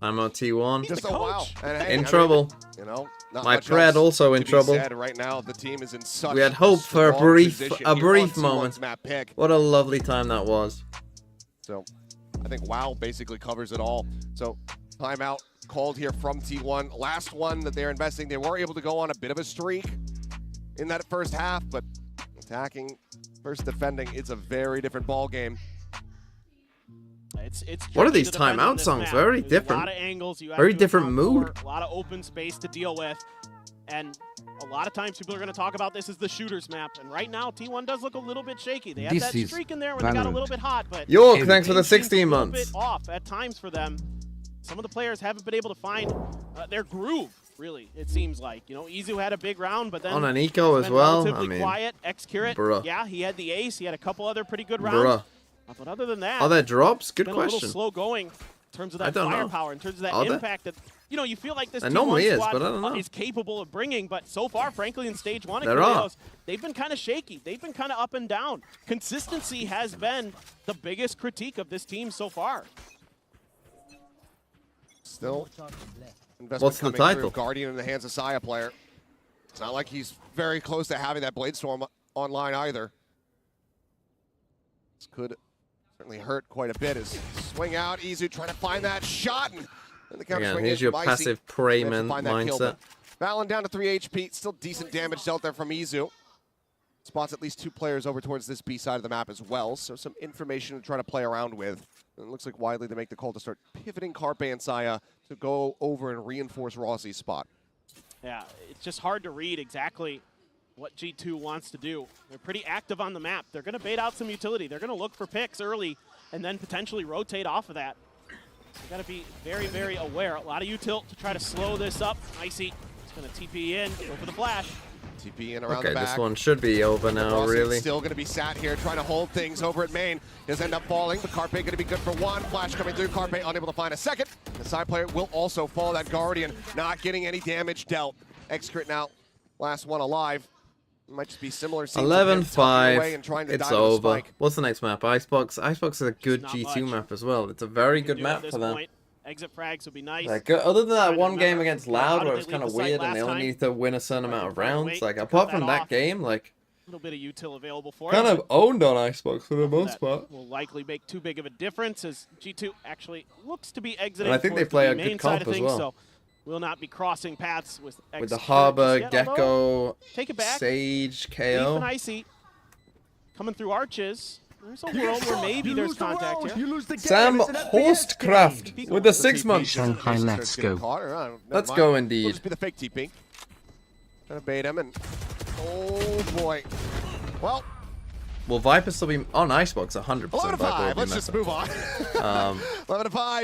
Speaker 3: I'm on T1.
Speaker 1: Just a wow. And hey,
Speaker 3: In
Speaker 1: I mean,
Speaker 3: trouble.
Speaker 1: you know, not
Speaker 3: My
Speaker 1: much
Speaker 3: Pred
Speaker 1: else
Speaker 3: also in
Speaker 1: to be
Speaker 3: trouble.
Speaker 1: said. Right now, the team is in such
Speaker 3: We had hope for a
Speaker 1: strong
Speaker 3: brief
Speaker 1: position here on T1's
Speaker 3: moment.
Speaker 1: map pick.
Speaker 3: What a lovely time that was.
Speaker 1: So I think WoW basically covers it all. So timeout called here from T1. Last one that they're investing. They were able to go on a bit of a streak in that first half, but attacking versus defending, it's a very different ball game.
Speaker 20: It's
Speaker 3: What are
Speaker 20: tricky
Speaker 3: these
Speaker 20: to defend on
Speaker 3: timeout
Speaker 20: this
Speaker 3: songs?
Speaker 20: map.
Speaker 3: Very
Speaker 20: There's
Speaker 3: different.
Speaker 20: A lot of angles you have
Speaker 3: Very
Speaker 20: to
Speaker 3: different
Speaker 20: account
Speaker 3: mood.
Speaker 20: for, a lot of open space to deal with. And a lot of times people are going to talk about this as the shooters map. And right now, T1 does look a little bit shaky. They had
Speaker 9: This
Speaker 20: that
Speaker 9: is
Speaker 20: streak in there when they got a
Speaker 9: Valorant.
Speaker 20: little bit hot. But
Speaker 3: York, thanks for the
Speaker 20: things seem
Speaker 3: 16
Speaker 20: a little
Speaker 3: months.
Speaker 20: bit off at times for them. Some of the players haven't been able to find their groove, really, it seems like. You know, Izu had a big round, but then
Speaker 3: On an eco
Speaker 20: it's
Speaker 3: as
Speaker 20: been
Speaker 3: well.
Speaker 20: relatively
Speaker 3: I mean,
Speaker 20: quiet. Excurate,
Speaker 3: bruh.
Speaker 20: yeah, he had the ace. He had a couple other pretty good rounds.
Speaker 3: Bruh.
Speaker 20: But other than that,
Speaker 3: Are there drops? Good
Speaker 20: been a little
Speaker 3: question.
Speaker 20: slow going in terms of
Speaker 3: I
Speaker 20: that
Speaker 3: don't know.
Speaker 20: firepower, in terms of that
Speaker 3: Are there?
Speaker 20: impact that, you know, you feel like this
Speaker 3: There
Speaker 20: T1
Speaker 3: normally is,
Speaker 20: squad
Speaker 3: but I don't know.
Speaker 20: is capable of bringing. But so far, frankly, in stage one of
Speaker 3: There are.
Speaker 20: Kurios, they've been kind of shaky. They've been kind of up and down. Consistency has been the biggest critique of this team so far.
Speaker 1: Still, investment
Speaker 3: What's the
Speaker 1: coming
Speaker 3: title?
Speaker 1: through. Guardian in the hands of Saya player. It's not like he's very close to having that Bladestorm online either. This could certainly hurt quite a bit as swing out, Izu trying to find that shot. And the counter
Speaker 3: Again,
Speaker 1: swing
Speaker 3: here's
Speaker 1: in
Speaker 3: your
Speaker 1: from Icy.
Speaker 3: passive prey
Speaker 1: Managed to
Speaker 3: man
Speaker 1: find that kill,
Speaker 3: mindset.
Speaker 1: but Valen down to 3 HP. Still decent damage dealt there from Izu. Spots at least 2 players over towards this B side of the map as well, so some information to try to play around with. And it looks like widely they make the call to start pivoting Carpe and Saya to go over and reinforce Rossi's spot.
Speaker 20: Yeah, it's just hard to read exactly what G2 wants to do. They're pretty active on the map. They're going to bait out some utility. They're going to look for picks early and then potentially rotate off of that. You got to be very, very aware. A lot of util to try to slow this up. Icy is going to TP in, go for the flash.
Speaker 1: TP in around
Speaker 3: Okay,
Speaker 1: the back.
Speaker 3: this one should be over now,
Speaker 1: Rossi
Speaker 3: really.
Speaker 1: still going to be sat here trying to hold things over at main. Does end up falling, but Carpe going to be good for one. Flash coming through, Carpe unable to find a second. The side player will also fall. That Guardian not getting any damage dealt. Excrit now, last one alive. Might just be similar.
Speaker 3: 11-5. It's over. What's the next map? Icebox. Icebox is a good G2 map as well. It's a very good map for them.
Speaker 20: Exit frags would be nice.
Speaker 3: Like, other than that one game against Loud where it was kind of weird and they only need to win a certain amount of rounds, like apart from that game, like
Speaker 20: a little bit of util available for
Speaker 3: kind of owned on Icebox for the most part.
Speaker 20: Will likely make too big of a difference as G2 actually looks to be exiting.
Speaker 3: And I think they play a good comp as well.
Speaker 20: So will not be crossing paths with
Speaker 3: the Harbor,
Speaker 20: yet,
Speaker 3: Gecko,
Speaker 20: take it back.
Speaker 3: Sage,
Speaker 20: Leaf
Speaker 3: KO.
Speaker 20: and Icy coming through arches. There's a world where maybe there's contact here.
Speaker 3: Sam Horstkraft with the 6 months.
Speaker 2: Shanghai, let's go.
Speaker 3: Let's go indeed.
Speaker 1: Will just be the fake TP. Trying to bait him and oh boy. Well,
Speaker 3: will Viper still be on Icebox? 100%.
Speaker 1: 11-5. Let's just move on. 11-5.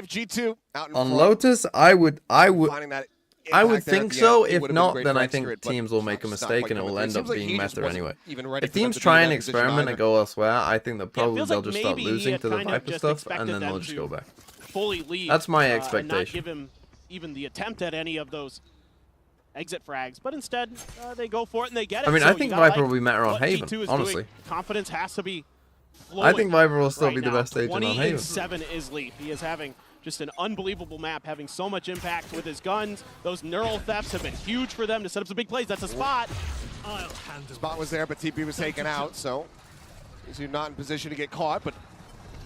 Speaker 1: G2 out in
Speaker 3: on
Speaker 1: front.
Speaker 3: Lotus, I would
Speaker 1: Finding that
Speaker 3: I would
Speaker 1: impact there at
Speaker 3: think
Speaker 1: the
Speaker 3: so.
Speaker 1: end, it
Speaker 3: If
Speaker 1: would've been
Speaker 3: not,
Speaker 1: great
Speaker 3: then
Speaker 1: for
Speaker 3: I think
Speaker 1: Excrit, but
Speaker 3: teams will make a
Speaker 1: it's not
Speaker 3: mistake
Speaker 1: quite
Speaker 3: and it will
Speaker 1: coming
Speaker 3: end
Speaker 1: through.
Speaker 3: up
Speaker 1: Seems like
Speaker 3: being
Speaker 1: he just
Speaker 3: meta
Speaker 1: wasn't
Speaker 3: anyway.
Speaker 1: even ready
Speaker 3: If
Speaker 1: for them
Speaker 3: teams
Speaker 1: to be
Speaker 3: try
Speaker 1: in
Speaker 3: and
Speaker 1: that position
Speaker 3: experiment and
Speaker 1: either.
Speaker 3: go elsewhere, I think that probably
Speaker 20: feels
Speaker 3: they'll
Speaker 20: like
Speaker 3: just start
Speaker 20: maybe he
Speaker 3: losing
Speaker 20: had
Speaker 3: to the
Speaker 20: kind of
Speaker 3: Viper
Speaker 20: just
Speaker 3: stuff
Speaker 20: expected
Speaker 3: and then
Speaker 20: them
Speaker 3: they'll just
Speaker 20: to
Speaker 3: go back.
Speaker 20: fully leave.
Speaker 3: That's my
Speaker 20: And not
Speaker 3: expectation.
Speaker 20: give him even the attempt at any of those exit frags, but instead they go for it and they get it.
Speaker 3: I mean,
Speaker 20: So
Speaker 3: I
Speaker 20: you
Speaker 3: think
Speaker 20: gotta
Speaker 3: Viper
Speaker 20: like
Speaker 3: will be meta on
Speaker 20: what
Speaker 3: Haven,
Speaker 20: G2 is
Speaker 3: honestly.
Speaker 20: doing. Confidence has to be
Speaker 3: I
Speaker 20: flowing
Speaker 3: think Viper will still
Speaker 20: right
Speaker 3: be the
Speaker 20: now.
Speaker 3: best agent on Haven.
Speaker 20: 20-7 is Leaf. He is having just an unbelievable map, having so much impact with his guns. Those neural thefts have been huge for them to set up some big plays. That's a spot.
Speaker 1: Spot was there, but TP was taken out, so he's not in position to get caught, but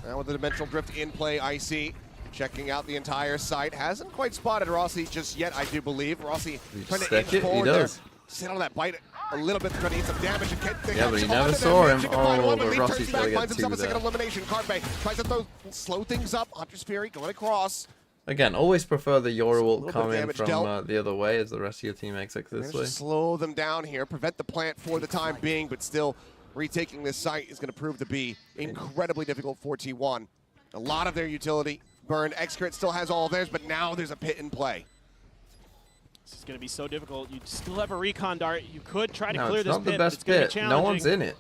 Speaker 1: now with the Dimensional Drift in play, Icy checking out the entire site. Hasn't quite spotted Rossi just yet, I do believe. Rossi trying to inch forward there. Sit on that bite a little bit, trying to eat some damage.
Speaker 3: Yeah, but he never saw him. Oh, but Rossi's going to get
Speaker 1: finds himself a
Speaker 3: two
Speaker 1: second
Speaker 3: there.
Speaker 1: elimination. Carpe tries to slow things up. Hunter's Fury going across.
Speaker 3: Again, always prefer the Yoru ult
Speaker 1: bit
Speaker 3: come
Speaker 1: of
Speaker 3: in
Speaker 1: damage
Speaker 3: from
Speaker 1: dealt.
Speaker 3: the other way as the rest of your team exits this
Speaker 1: Managed
Speaker 3: way.
Speaker 1: to slow them down here, prevent the plant for the time being, but still retaking this site is going to prove to be incredibly difficult for T1. A lot of their utility burned. Excrit still has all of theirs, but now there's a pit in play.
Speaker 20: This is going to be so difficult. You still have a recon dart. You could try to
Speaker 3: No,
Speaker 20: clear
Speaker 3: it's
Speaker 20: this
Speaker 3: not
Speaker 20: pit,
Speaker 3: the
Speaker 20: but
Speaker 3: best
Speaker 20: it's going to be
Speaker 3: pit.
Speaker 20: challenging.
Speaker 3: No one's in it.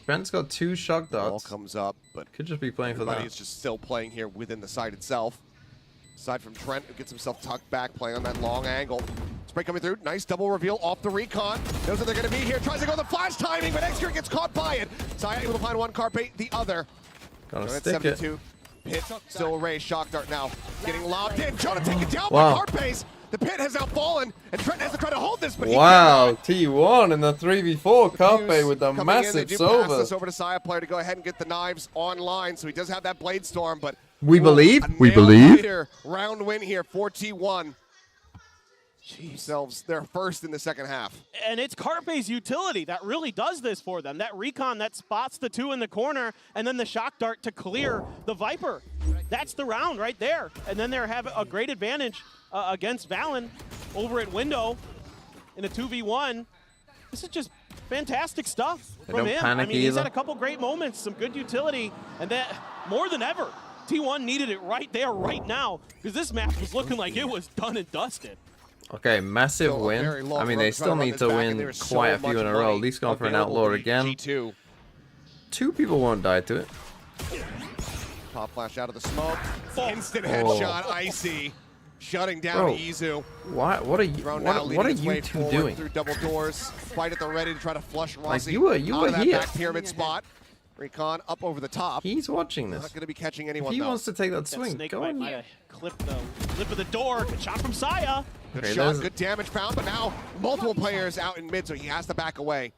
Speaker 3: Brent's got 2 shock darts.
Speaker 1: Ball comes up, but
Speaker 3: could just be playing for
Speaker 1: everybody
Speaker 3: that.
Speaker 1: is just still playing here within the site itself. Aside from Trent, who gets himself tucked back, playing on that long angle. Spray coming through, nice double reveal off the recon. Knows that they're going to be here, tries to go the flash timing, but Excrit gets caught by it. Saya able to find one, Carpe the other.
Speaker 3: Gotta
Speaker 1: At
Speaker 3: stick it.
Speaker 1: 72. Pit still raised, shock dart now getting lobbed in, trying to take it down
Speaker 3: Wow.
Speaker 1: by Carpe's. The pit has now fallen, and Trent has to try to hold this, but
Speaker 3: Wow, T1 in the 3v4. Carpe with the
Speaker 1: coming in,
Speaker 3: massive
Speaker 1: they do pass
Speaker 3: Sova.
Speaker 1: this over to Saya player to go ahead and get the knives online, so he does have that Blade Storm, but
Speaker 3: We believe.
Speaker 1: a
Speaker 3: We
Speaker 1: nail
Speaker 3: believe.
Speaker 1: biter round win here for T1. Themselves their first in the second half.
Speaker 20: And it's Carpe's utility that really does this for them. That recon that spots the 2 in the corner, and then the shock dart to clear the Viper. That's the round right there. And then they have a great advantage against Valen over at Window in a 2v1. This is just fantastic stuff
Speaker 3: They
Speaker 20: from
Speaker 3: don't
Speaker 20: him.
Speaker 3: panic
Speaker 20: I mean, he's
Speaker 3: either.
Speaker 20: had a couple great moments, some good utility, and that more than ever, T1 needed it right there, right now, because this map was looking like it was done and dusted.
Speaker 3: Okay, massive
Speaker 1: Still a
Speaker 3: win.
Speaker 1: very long
Speaker 3: I mean,
Speaker 1: road
Speaker 3: they
Speaker 1: to try
Speaker 3: still
Speaker 1: to run
Speaker 3: need
Speaker 1: this
Speaker 3: to
Speaker 1: back, and
Speaker 3: win
Speaker 1: there is
Speaker 3: quite
Speaker 1: so
Speaker 3: a few
Speaker 1: much
Speaker 3: in a row. At
Speaker 1: money
Speaker 3: least going for an
Speaker 1: available
Speaker 3: outlaw
Speaker 1: to
Speaker 3: again.
Speaker 1: G2.
Speaker 3: 2 people won't die to it.
Speaker 1: Pop flash out of the smoke. Instant
Speaker 3: Oh.
Speaker 1: headshot, Icy. Shutting down
Speaker 3: Bro,
Speaker 1: Izu.
Speaker 3: Why? What are you?
Speaker 1: Drone now
Speaker 3: What
Speaker 1: leading
Speaker 3: are
Speaker 1: its way
Speaker 3: you two
Speaker 1: forward
Speaker 3: doing?
Speaker 1: Through double doors. Fight at the ready to try to flush Rossi
Speaker 3: you were
Speaker 1: out
Speaker 3: here.
Speaker 1: of that back pyramid spot. Recon up over the top.
Speaker 3: He's watching this.
Speaker 1: Not going to be catching
Speaker 3: If
Speaker 1: anyone
Speaker 3: he
Speaker 1: though.
Speaker 3: wants to take that
Speaker 20: That
Speaker 3: swing,
Speaker 20: snake
Speaker 3: go
Speaker 20: might
Speaker 3: on.
Speaker 20: have clipped the lip of the door. Good shot from Saya.
Speaker 1: Good
Speaker 3: Okay,
Speaker 1: shot,
Speaker 3: there's-
Speaker 1: good damage found, but now multiple players out in mid, so he has to back away.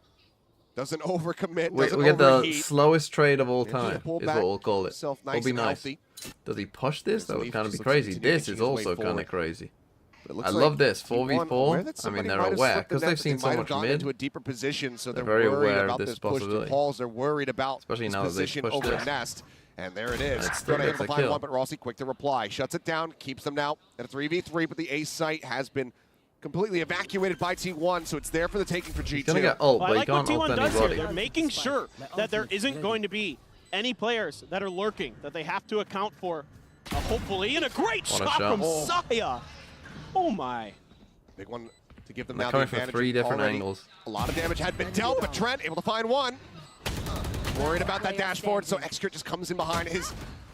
Speaker 1: Doesn't overcommit,
Speaker 3: We
Speaker 1: doesn't
Speaker 3: get the
Speaker 1: overheat.
Speaker 3: slowest trade of all
Speaker 1: Able to
Speaker 3: time,
Speaker 1: pull
Speaker 3: is
Speaker 1: back
Speaker 3: what we'll call it.
Speaker 1: himself
Speaker 3: It'll
Speaker 1: nice
Speaker 3: be
Speaker 1: and
Speaker 3: nice.
Speaker 1: healthy.
Speaker 3: Does he push this? That would
Speaker 1: Leaf
Speaker 3: kind of
Speaker 1: just
Speaker 3: be
Speaker 1: looks to
Speaker 3: crazy.
Speaker 1: continue
Speaker 3: This
Speaker 1: to
Speaker 3: is
Speaker 1: inch his way
Speaker 3: also kind
Speaker 1: forward.
Speaker 3: of crazy.
Speaker 1: It looks
Speaker 3: I
Speaker 1: like
Speaker 3: love this.
Speaker 1: T1 aware
Speaker 3: 4v4.
Speaker 1: that
Speaker 3: I mean,
Speaker 1: somebody
Speaker 3: they're
Speaker 1: might have
Speaker 3: aware
Speaker 1: slipped the
Speaker 3: because
Speaker 1: net,
Speaker 3: they've
Speaker 1: that
Speaker 3: seen
Speaker 1: they
Speaker 3: so
Speaker 1: might have
Speaker 3: much
Speaker 1: gone
Speaker 3: mid.
Speaker 1: into a deeper position, so
Speaker 3: They're
Speaker 1: they're
Speaker 3: very
Speaker 1: worried
Speaker 3: aware of
Speaker 1: about
Speaker 3: this
Speaker 1: this push to
Speaker 3: possibility.
Speaker 1: Pauls. They're worried about
Speaker 3: Especially
Speaker 1: this
Speaker 3: now that they've
Speaker 1: position
Speaker 3: pushed
Speaker 1: over
Speaker 3: this.
Speaker 1: Nest. And there it is.
Speaker 3: And it still
Speaker 1: Not able
Speaker 3: gets
Speaker 1: to
Speaker 3: a
Speaker 1: find
Speaker 3: kill.
Speaker 1: one, but Rossi quick to reply. Shuts it down, keeps them now at a 3v3, but the ace site has been completely evacuated by T1, so it's there for the taking for G2.
Speaker 3: He's gonna get ult,
Speaker 20: Well,
Speaker 3: but
Speaker 20: I
Speaker 3: he
Speaker 20: like what
Speaker 3: can't ult
Speaker 20: T1 does here.
Speaker 3: anybody.
Speaker 20: They're making sure that there isn't going to be any players that are lurking that they have to account for. Hopefully, and a great
Speaker 3: What a
Speaker 20: shot
Speaker 3: shot.
Speaker 20: from Saya. Oh my.
Speaker 1: Big one to give them
Speaker 3: They're
Speaker 1: now
Speaker 3: coming
Speaker 1: the
Speaker 3: from
Speaker 1: advantage.
Speaker 3: 3 different
Speaker 1: Already
Speaker 3: angles.
Speaker 1: A lot of damage had been dealt, but Trent able to find one. Worried about that dash forward, so Excurate just comes in behind. His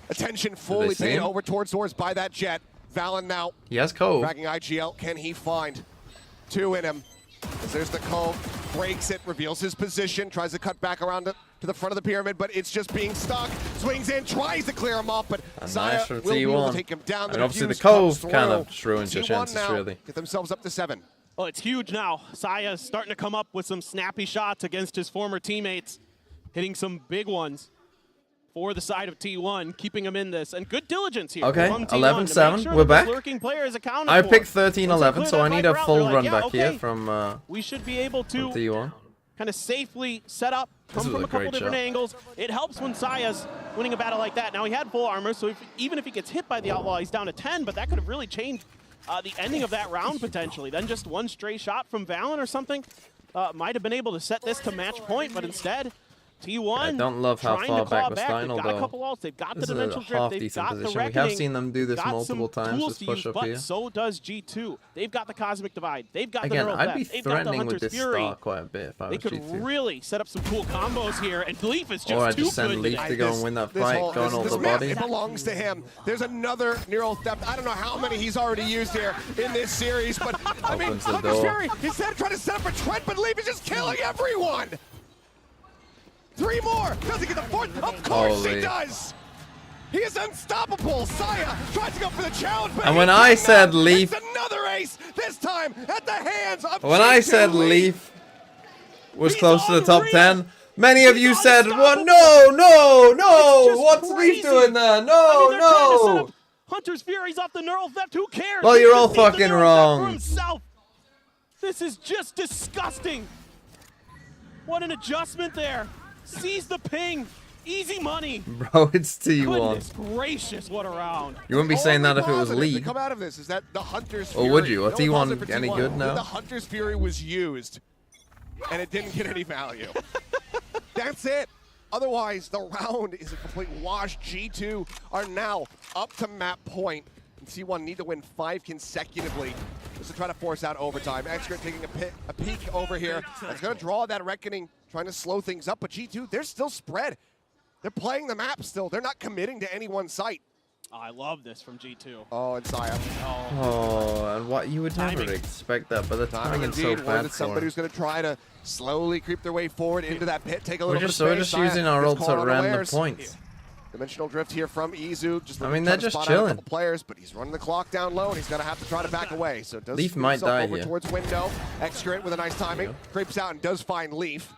Speaker 1: attention fully
Speaker 3: see
Speaker 1: paid
Speaker 3: him?
Speaker 1: over towards doors by that jet. Valen now.
Speaker 3: He has Cove.
Speaker 1: Dragging IGL. Can he find 2 in him? As there's the Cove. Breaks it, reveals his position, tries to cut back around to the front of the pyramid, but it's just being stuck. Swings in, tries to clear him off, but Saya
Speaker 3: nice from
Speaker 1: will be able
Speaker 3: T1.
Speaker 1: to take him down.
Speaker 3: And obviously the
Speaker 1: defuse
Speaker 3: Cove
Speaker 1: comes
Speaker 3: kind of
Speaker 1: through.
Speaker 3: just ruins your
Speaker 1: T1
Speaker 3: chances,
Speaker 1: now
Speaker 3: really.
Speaker 1: get themselves up to 7.
Speaker 20: Well, it's huge now. Saya's starting to come up with some snappy shots against his former teammates, hitting some big ones for the side of T1, keeping him in this. And good diligence here.
Speaker 3: Okay,
Speaker 20: from T1
Speaker 3: 11-7.
Speaker 20: sure
Speaker 3: We're back.
Speaker 20: Lurking player is accounted
Speaker 3: I
Speaker 20: for.
Speaker 3: picked 13-11, so I need a
Speaker 20: Route,
Speaker 3: full
Speaker 20: they're like,
Speaker 3: run
Speaker 20: yeah,
Speaker 3: back
Speaker 20: okay.
Speaker 3: here from
Speaker 20: We should be able to
Speaker 3: T1.
Speaker 20: kind of safely set up,
Speaker 3: This
Speaker 20: come
Speaker 3: was
Speaker 20: from
Speaker 3: a
Speaker 20: a couple
Speaker 3: great
Speaker 20: different
Speaker 3: shot.
Speaker 20: angles. It helps when Saya's winning a battle like that. Now he had full armor, so even if he gets hit by the Outlaw, he's down to 10, but that could have really changed the ending of that round potentially. Then just one stray shot from Valen or something might have been able to set this to match point, but instead, T1
Speaker 3: I don't love how
Speaker 20: trying
Speaker 3: far
Speaker 20: to claw
Speaker 3: back the
Speaker 20: back.
Speaker 3: Stein,
Speaker 20: They've got a couple
Speaker 3: although
Speaker 20: ults, they've got the
Speaker 3: this is a
Speaker 20: dimensional drift, they've
Speaker 3: half-decent
Speaker 20: got the
Speaker 3: position. We
Speaker 20: reckoning.
Speaker 3: have seen them do this
Speaker 20: got
Speaker 3: multiple
Speaker 20: some
Speaker 3: times,
Speaker 20: tools
Speaker 3: just
Speaker 20: to
Speaker 3: push
Speaker 20: use,
Speaker 3: up
Speaker 20: but
Speaker 3: here.
Speaker 20: so does G2. They've got the Cosmic Divide, they've got
Speaker 3: Again,
Speaker 20: the Neural
Speaker 3: I'd be
Speaker 20: Theft, they've got the
Speaker 3: threatening
Speaker 20: Hunter's
Speaker 3: with this
Speaker 20: Fury.
Speaker 3: star quite a bit if I
Speaker 20: They
Speaker 3: was
Speaker 20: could
Speaker 3: G2.
Speaker 20: really set up some cool combos here, and Leaf is just
Speaker 3: Or I'd
Speaker 20: too
Speaker 3: just send
Speaker 20: good
Speaker 3: Leaf
Speaker 20: today.
Speaker 3: to go and win that fight, go on all
Speaker 1: this
Speaker 3: the
Speaker 1: map,
Speaker 3: body.
Speaker 1: it belongs to him. There's another Neural Theft. I don't know how many he's already used here in this series, but I mean,
Speaker 3: Opens the
Speaker 1: Hunter's
Speaker 3: door.
Speaker 1: Fury, instead of trying to set up for Trent, but Leaf is just killing everyone. 3 more. Does he get the 4th? Of course he
Speaker 3: Holy.
Speaker 1: does. He is unstoppable. Saya tries to go for the challenge, but
Speaker 3: And
Speaker 1: he
Speaker 3: when I
Speaker 1: cannot.
Speaker 3: said Leaf-
Speaker 1: It's another ace, this time at the hands of
Speaker 3: When I
Speaker 1: G2
Speaker 3: said
Speaker 1: Leaf.
Speaker 3: Leaf was close to the top 10, many of you said, "Well, no, what's Leaf doing there? No, no."
Speaker 20: Hunter's Fury's off the Neural Theft. Who cares?
Speaker 3: Well,
Speaker 20: He
Speaker 3: you're
Speaker 20: just
Speaker 3: all
Speaker 20: needs the
Speaker 3: fucking
Speaker 20: Neural Theft for
Speaker 3: wrong.
Speaker 20: himself. This is just disgusting. What an adjustment there. Sees the ping. Easy money.
Speaker 3: Bro, it's T1.
Speaker 20: Goodness gracious, what a round.
Speaker 3: You wouldn't be saying that if it was
Speaker 1: Positive to
Speaker 3: Leaf.
Speaker 1: come out of this is that the Hunter's
Speaker 3: Or
Speaker 1: Fury.
Speaker 3: would you? Are
Speaker 1: no
Speaker 3: T1
Speaker 1: positive for
Speaker 3: any
Speaker 1: T1.
Speaker 3: good now?
Speaker 1: The Hunter's Fury was used, and it didn't get any value. That's it. Otherwise, the round is a complete wash. G2 are now up to map point. And T1 need to win 5 consecutively just to try to force out overtime. Excurate taking a peek over here. That's going to draw that Reckoning, trying to slow things up. But G2, they're still spread. They're playing the map still. They're not committing to any one site.
Speaker 20: Oh, I love this from G2.
Speaker 1: Oh, and Saya.
Speaker 3: Oh, and what you would never
Speaker 20: Timing.
Speaker 3: expect that, but the timing is so
Speaker 1: Indeed,
Speaker 3: bad for
Speaker 1: somebody
Speaker 3: him.
Speaker 1: who's going to try to slowly creep their way forward into that pit, take a little bit of
Speaker 3: We're
Speaker 1: space.
Speaker 3: just using our
Speaker 1: Gets
Speaker 3: ults
Speaker 1: caught
Speaker 3: at random
Speaker 1: unawares.
Speaker 3: points.
Speaker 1: Dimensional drift here from Izu. Just
Speaker 3: I mean,
Speaker 1: trying
Speaker 3: they're
Speaker 1: to
Speaker 3: just
Speaker 1: spot out a
Speaker 3: chilling.
Speaker 1: couple players, but he's running the clock down low, and he's going to have to try to back away. So does
Speaker 3: Leaf
Speaker 1: scoot
Speaker 3: might
Speaker 1: himself
Speaker 3: die
Speaker 1: over
Speaker 3: here.
Speaker 1: towards window. Excurate with a nice timing. Creeps out and does find Leaf.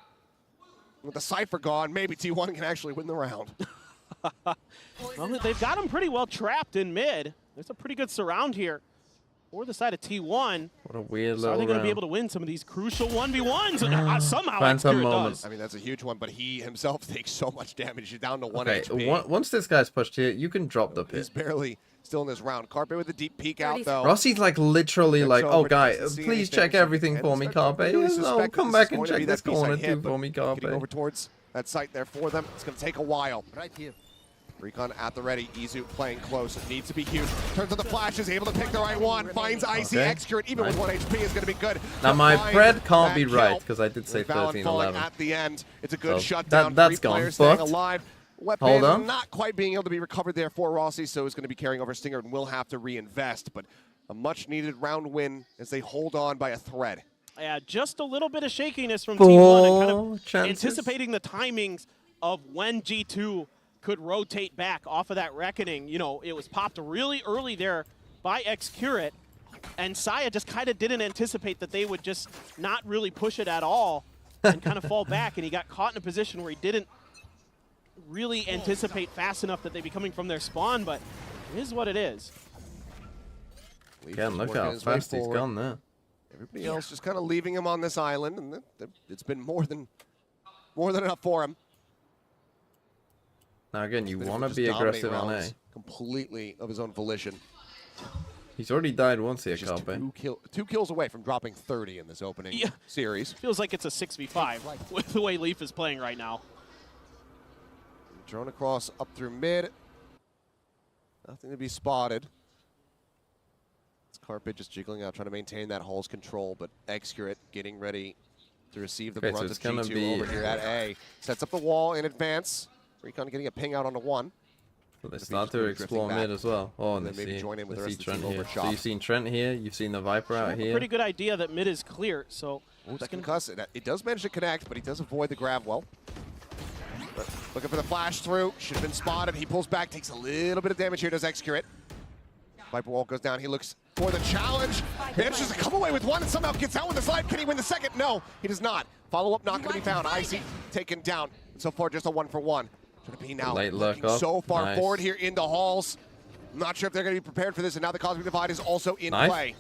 Speaker 1: With the Cypher gone, maybe T1 can actually win the round.
Speaker 20: Well, they've got him pretty well trapped in mid. There's a pretty good surround here for the side of T1.
Speaker 3: What a weird
Speaker 20: So are
Speaker 3: little
Speaker 20: they going to be
Speaker 3: round.
Speaker 20: able to win some of these crucial 1v1s? Somehow
Speaker 3: Phantom
Speaker 20: Excurate
Speaker 3: moment.
Speaker 20: does.
Speaker 1: I mean, that's a huge one, but he himself takes so much damage. He's down to 1
Speaker 3: Okay,
Speaker 1: HP.
Speaker 3: once this guy's pushed here, you can drop the
Speaker 1: He's
Speaker 3: pit.
Speaker 1: barely still in this round. Carpe with a deep peek out, though.
Speaker 3: Rossi's like literally
Speaker 1: Looks
Speaker 3: like,
Speaker 1: over,
Speaker 3: "Oh, guy,
Speaker 1: doesn't see
Speaker 3: please
Speaker 1: anything,
Speaker 3: check
Speaker 1: so
Speaker 3: everything
Speaker 1: and
Speaker 3: for me,
Speaker 1: starts to
Speaker 3: Carpe."
Speaker 1: really
Speaker 3: No,
Speaker 1: suspect
Speaker 3: come
Speaker 1: this is
Speaker 3: back and
Speaker 1: going to be
Speaker 3: check
Speaker 1: that
Speaker 3: this corner
Speaker 1: B-side hit,
Speaker 3: too
Speaker 1: but
Speaker 3: for me, Carpe.
Speaker 1: Getting over towards that site there for them. It's going to take a while. Right here. Recon at the ready. Izu playing close. It needs to be huge. Turns on the flashes, able to pick the right one. Finds Icy.
Speaker 3: Okay.
Speaker 1: Excurate, even
Speaker 3: Nice.
Speaker 1: with 1 HP, is going to be good.
Speaker 3: Now
Speaker 1: to
Speaker 3: my
Speaker 1: find
Speaker 3: pred can't
Speaker 1: that
Speaker 3: be
Speaker 1: kill.
Speaker 3: right because I did say
Speaker 1: Valen falling
Speaker 3: 13-11.
Speaker 1: at the end. It's a good
Speaker 3: So
Speaker 1: shutdown.
Speaker 3: that's
Speaker 1: 3
Speaker 3: gone,
Speaker 1: players staying
Speaker 3: but-
Speaker 1: alive. Weapon
Speaker 3: Hold on.
Speaker 1: not quite being able to be recovered there for Rossi, so it's going to be carrying over Stinger and will have to reinvest. But a much-needed round win as they hold on by a thread.
Speaker 20: Yeah, just a little bit of shakiness from
Speaker 3: Four
Speaker 20: T1 and kind of
Speaker 3: chances.
Speaker 20: anticipating the timings of when G2 could rotate back off of that Reckoning. You know, it was popped really early there by Excurate, and Saya just kind of didn't anticipate that they would just not really push it at all and kind of fall back, and he got caught in a position where he didn't really anticipate fast enough that they'd be coming from their spawn, but it is what it is.
Speaker 3: Again, look
Speaker 1: working
Speaker 3: how
Speaker 1: his way
Speaker 3: fast he's
Speaker 1: forward.
Speaker 3: gone there.
Speaker 1: Everybody else just kind of leaving him on this island, and it's been more than enough for him.
Speaker 3: Now again, you
Speaker 1: Been able
Speaker 3: want to
Speaker 1: just
Speaker 3: be
Speaker 1: dominate
Speaker 3: aggressive on A.
Speaker 1: rounds completely of his own volition.
Speaker 3: He's already died once here,
Speaker 1: Just
Speaker 3: Carpe.
Speaker 1: two kills away from dropping 30 in this opening series.
Speaker 20: Feels like it's a 6v5 with the way Leaf is playing right now.
Speaker 1: Drone across up through mid. Nothing to be spotted. It's Carpet just jiggling out, trying to maintain that Hall's control, but Excurate getting ready to receive the
Speaker 3: Okay, so
Speaker 1: brunt
Speaker 3: it's
Speaker 1: of
Speaker 3: gonna
Speaker 1: G2
Speaker 3: be-
Speaker 1: over here at A. Sets up the wall in advance. Recon getting a ping out onto one.
Speaker 3: So they
Speaker 1: If he's
Speaker 3: start
Speaker 1: just
Speaker 3: to
Speaker 1: gonna be
Speaker 3: explore
Speaker 1: drifting
Speaker 3: mid
Speaker 1: back,
Speaker 3: as well. Oh, and
Speaker 1: then
Speaker 3: they
Speaker 1: maybe
Speaker 3: see,
Speaker 1: join in with
Speaker 3: they
Speaker 1: the
Speaker 3: see
Speaker 1: rest of the
Speaker 3: Trent
Speaker 1: team
Speaker 3: here.
Speaker 1: over
Speaker 3: So
Speaker 1: shop.
Speaker 3: you've seen Trent here. You've seen the Viper
Speaker 20: I
Speaker 3: out
Speaker 20: have a
Speaker 3: here.
Speaker 20: pretty good idea that mid is clear, so
Speaker 1: That can cuss it. It does manage to connect, but he does avoid the grab well. But looking for the flash through. Should have been spotted. He pulls back, takes a little bit of damage here, does Excurate. Viper wall goes down. He looks for the challenge. Manages to come away with one and somehow gets out with the slide. Can he win the second? No, he does not. Follow-up not going to be found. Icy taken down. So far, just a 1-for-1. Going to be now
Speaker 3: Late
Speaker 1: looking
Speaker 3: look up.
Speaker 1: so far
Speaker 3: Nice.
Speaker 1: forward here in the halls. I'm not sure if they're going to be prepared for this, and now the Cosmic Divide is also in
Speaker 3: Nice.
Speaker 1: play.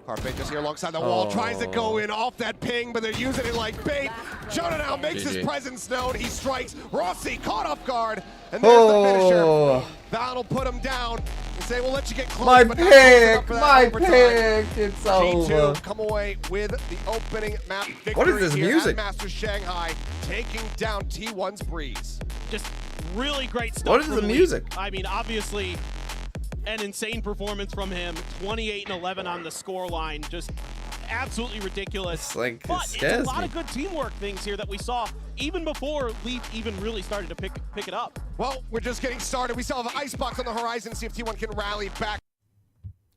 Speaker 1: Carpet just here alongside the wall, tries to go in off that ping, but they're using it like bait. Jonah now makes his
Speaker 3: GG.
Speaker 1: presence known. He strikes. Rossi caught off guard, and there's the finisher. That'll put him down. They say, we'll let you get close.
Speaker 3: My
Speaker 1: but not close enough
Speaker 3: pick!
Speaker 1: for that
Speaker 3: My
Speaker 1: overtime.
Speaker 3: pick! It's
Speaker 1: G2
Speaker 3: over.
Speaker 1: come away with the opening map victory.
Speaker 3: What is this
Speaker 1: here
Speaker 3: music?
Speaker 1: At Masters Shanghai, taking down T1's Breeze.
Speaker 20: just really great stuff.
Speaker 3: What is
Speaker 20: from
Speaker 3: the
Speaker 20: Lee.
Speaker 3: music?
Speaker 20: I mean, obviously, an insane performance from him. 28 and 11 on the score line. Just absolutely ridiculous.
Speaker 3: It's like,
Speaker 20: but
Speaker 3: it
Speaker 20: it's a
Speaker 3: scares
Speaker 20: lot
Speaker 3: me.
Speaker 20: of good teamwork things here that we saw even before Leaf even really started to pick it up.
Speaker 1: Well, we're just getting started. We still have Icebox on the horizon. See if T1 can rally back.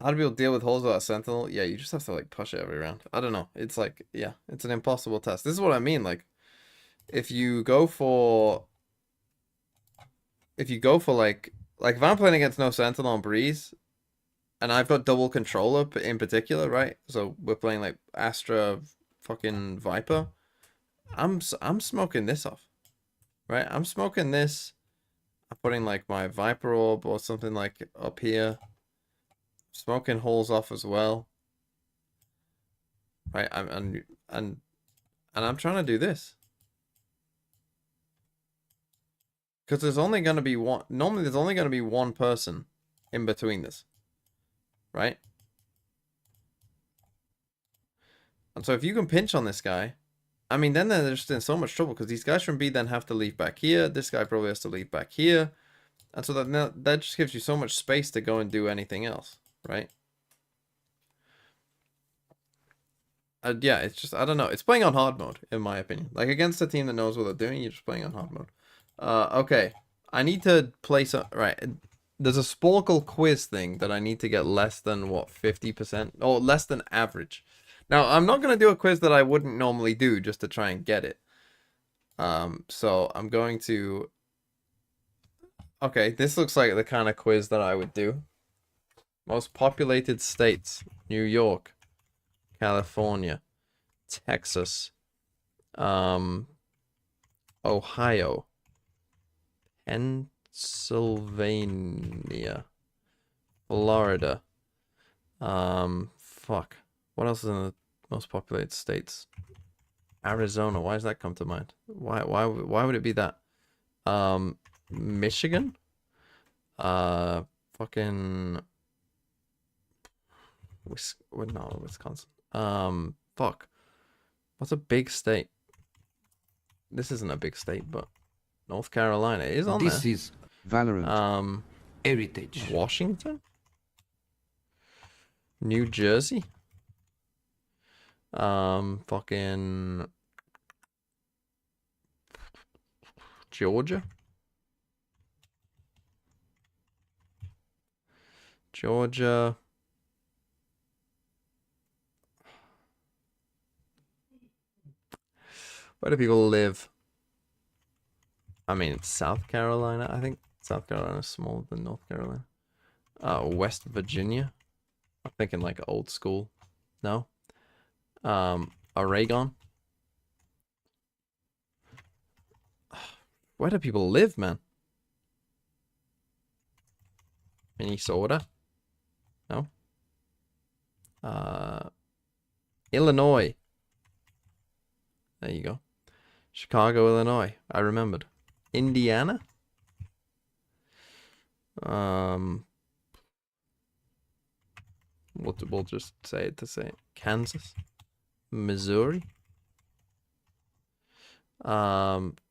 Speaker 3: How do people deal with holes without Sentinel? Yeah, you just have to like push it every round. I don't know. It's like, yeah, it's an impossible test. This is what I mean. Like, if you go for like if I'm playing against no Sentinel on Breeze, and I've got double controller in particular, right? So we're playing like Astra, fucking Viper. I'm smoking this off, right? I'm smoking this. I'm putting like my Viper orb or something like up here. Smoking holes off as well. Right, and I'm trying to do this. Because there's only going to be one. Normally, there's only going to be one person in between this, right? And so if you can pinch on this guy, I mean, then they're just in so much trouble because these guys from B then have to leave back here. This guy probably has to leave back here, and so that just gives you so much space to go and do anything else, right? Yeah, it's just, I don't know. It's playing on hard mode, in my opinion. Like, against a team that knows what they're doing, you're just playing on hard mode. Okay. I need to play some... Right. There's a Sporkle quiz thing that I need to get less than, what, 50%? Or less than average. Now, I'm not going to do a quiz that I wouldn't normally do just to try and get it. So, I'm going to... Okay, this looks like the kind of quiz that I would do. Most populated states. New York. California, Texas, Ohio, Pennsylvania, Florida. Fuck. What else is in the most populated states? Arizona. Why does that come to mind? Why would it be that? Michigan. Fucking. No, Wisconsin. Fuck. What's a big state? This isn't a big state, but North Carolina is on
Speaker 9: This
Speaker 3: there.
Speaker 9: is Valorant. Heritage.
Speaker 3: Washington? New Jersey? Fucking Georgia? Georgia. Where do people live? I mean, it's South Carolina. I think South Carolina is smaller than North Carolina. West Virginia. I'm thinking like old school. No. Oregon. Where do people live, man? Minnesota. No. Illinois. There you go. Chicago, Illinois. I remembered. Indiana. We'll just say it to say it. Kansas. Missouri. Fuck.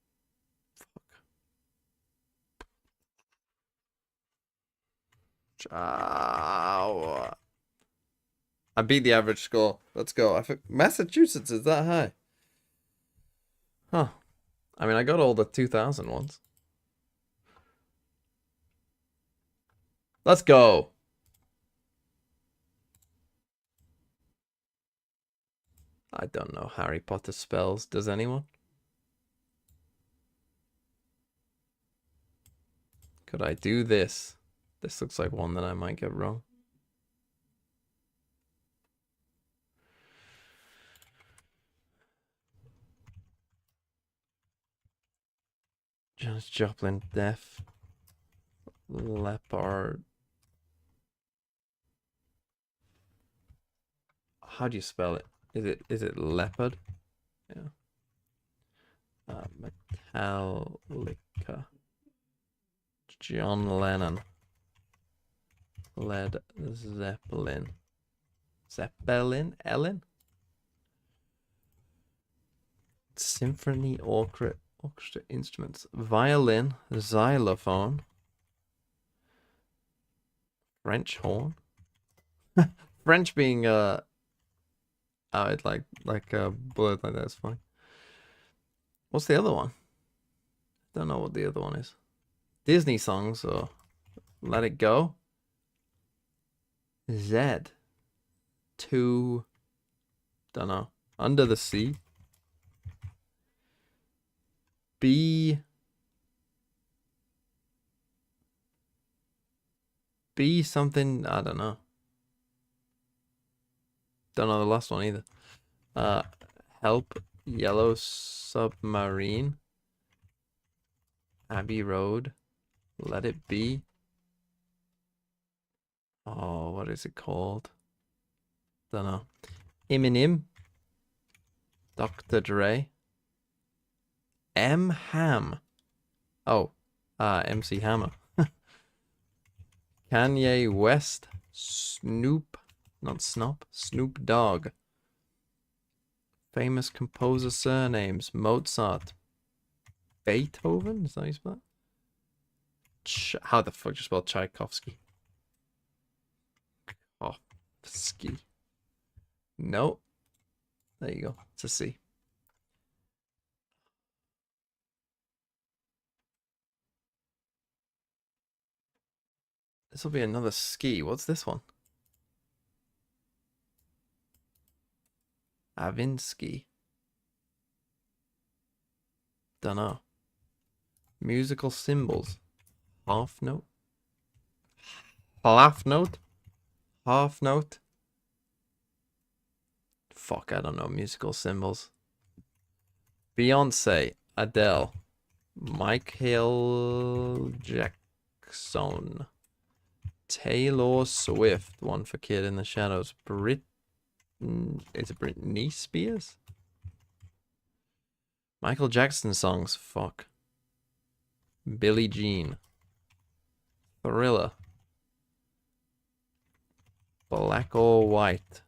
Speaker 3: I beat the average score. Let's go. I think Massachusetts is that high. Huh. I mean, I got all the 2000 ones. Let's go. I don't know Harry Potter spells. Does anyone? Could I do this? This looks like one that I might get wrong. Janis Joplin, Def Leopard. How do you spell it? Is it leopard? Yeah. Metallica. John Lennon. Led Zeppelin. Zeppelin? Ellen? Symphony orchestra instruments. Violin. Xylophone. French horn. French being oh, it's like a blurred like that's fine. What's the other one? Don't know what the other one is. Disney songs or Let It Go. Z. 2. Don't know. Under the Sea. B. B something. I don't know. Don't know the last one either. Help. Yellow Submarine. Abbey Road. Let It Be. Oh, what is it called? Don't know. Eminem. Dr. Dre. M. Ham. Oh, MC Hammer. Kanye West. Snoop. Not Snop. Snoop Dogg. Famous composer surnames. Mozart. Beethoven? Is that how you spell it? How the fuck do you spell Tchaikovsky? Ski. No. There you go. It's a C. This will be another ski. What's this one? Avinsky. Dunno. Musical symbols. Half note. Half note. Half note. Fuck, I don't know musical symbols. Beyonce. Adele. Michael Jackson. Taylor Swift. One for Kid in the Shadows. Is it Britney Spears? Michael Jackson songs. Fuck. Billie Jean. Thriller. Black or White.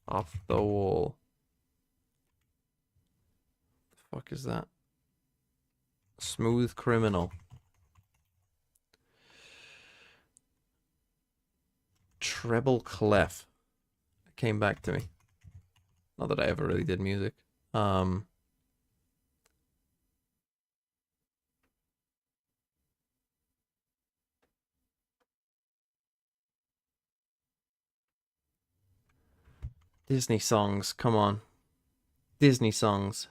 Speaker 3: Off the Wall. The fuck is that? Smooth Criminal. Treble Clef. It came back to me. Not that I ever really did music. Disney songs, come on. Disney songs.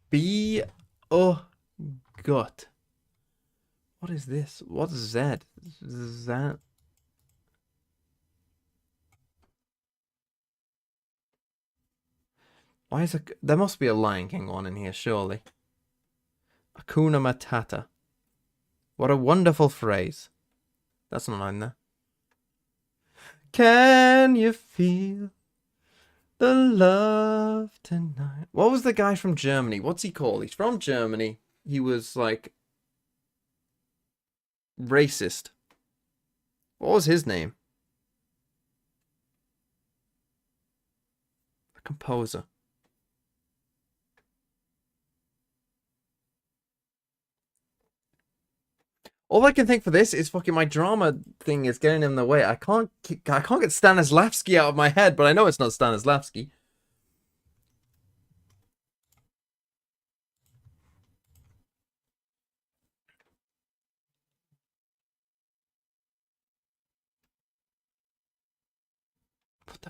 Speaker 3: B. Oh, God. What is this? What's Z? Z. Why is it? There must be a Lion King one in here, surely. Hakuna Matata. What a wonderful phrase. That's not in there. Can you feel the love tonight? What was the guy from Germany? What's he called? He's from Germany. He was like racist. What was his name? The composer. All I can think for this is fucking my drama thing is getting in the way. I can't get Stanislavski out of my head, but I know it's not Stanislavski.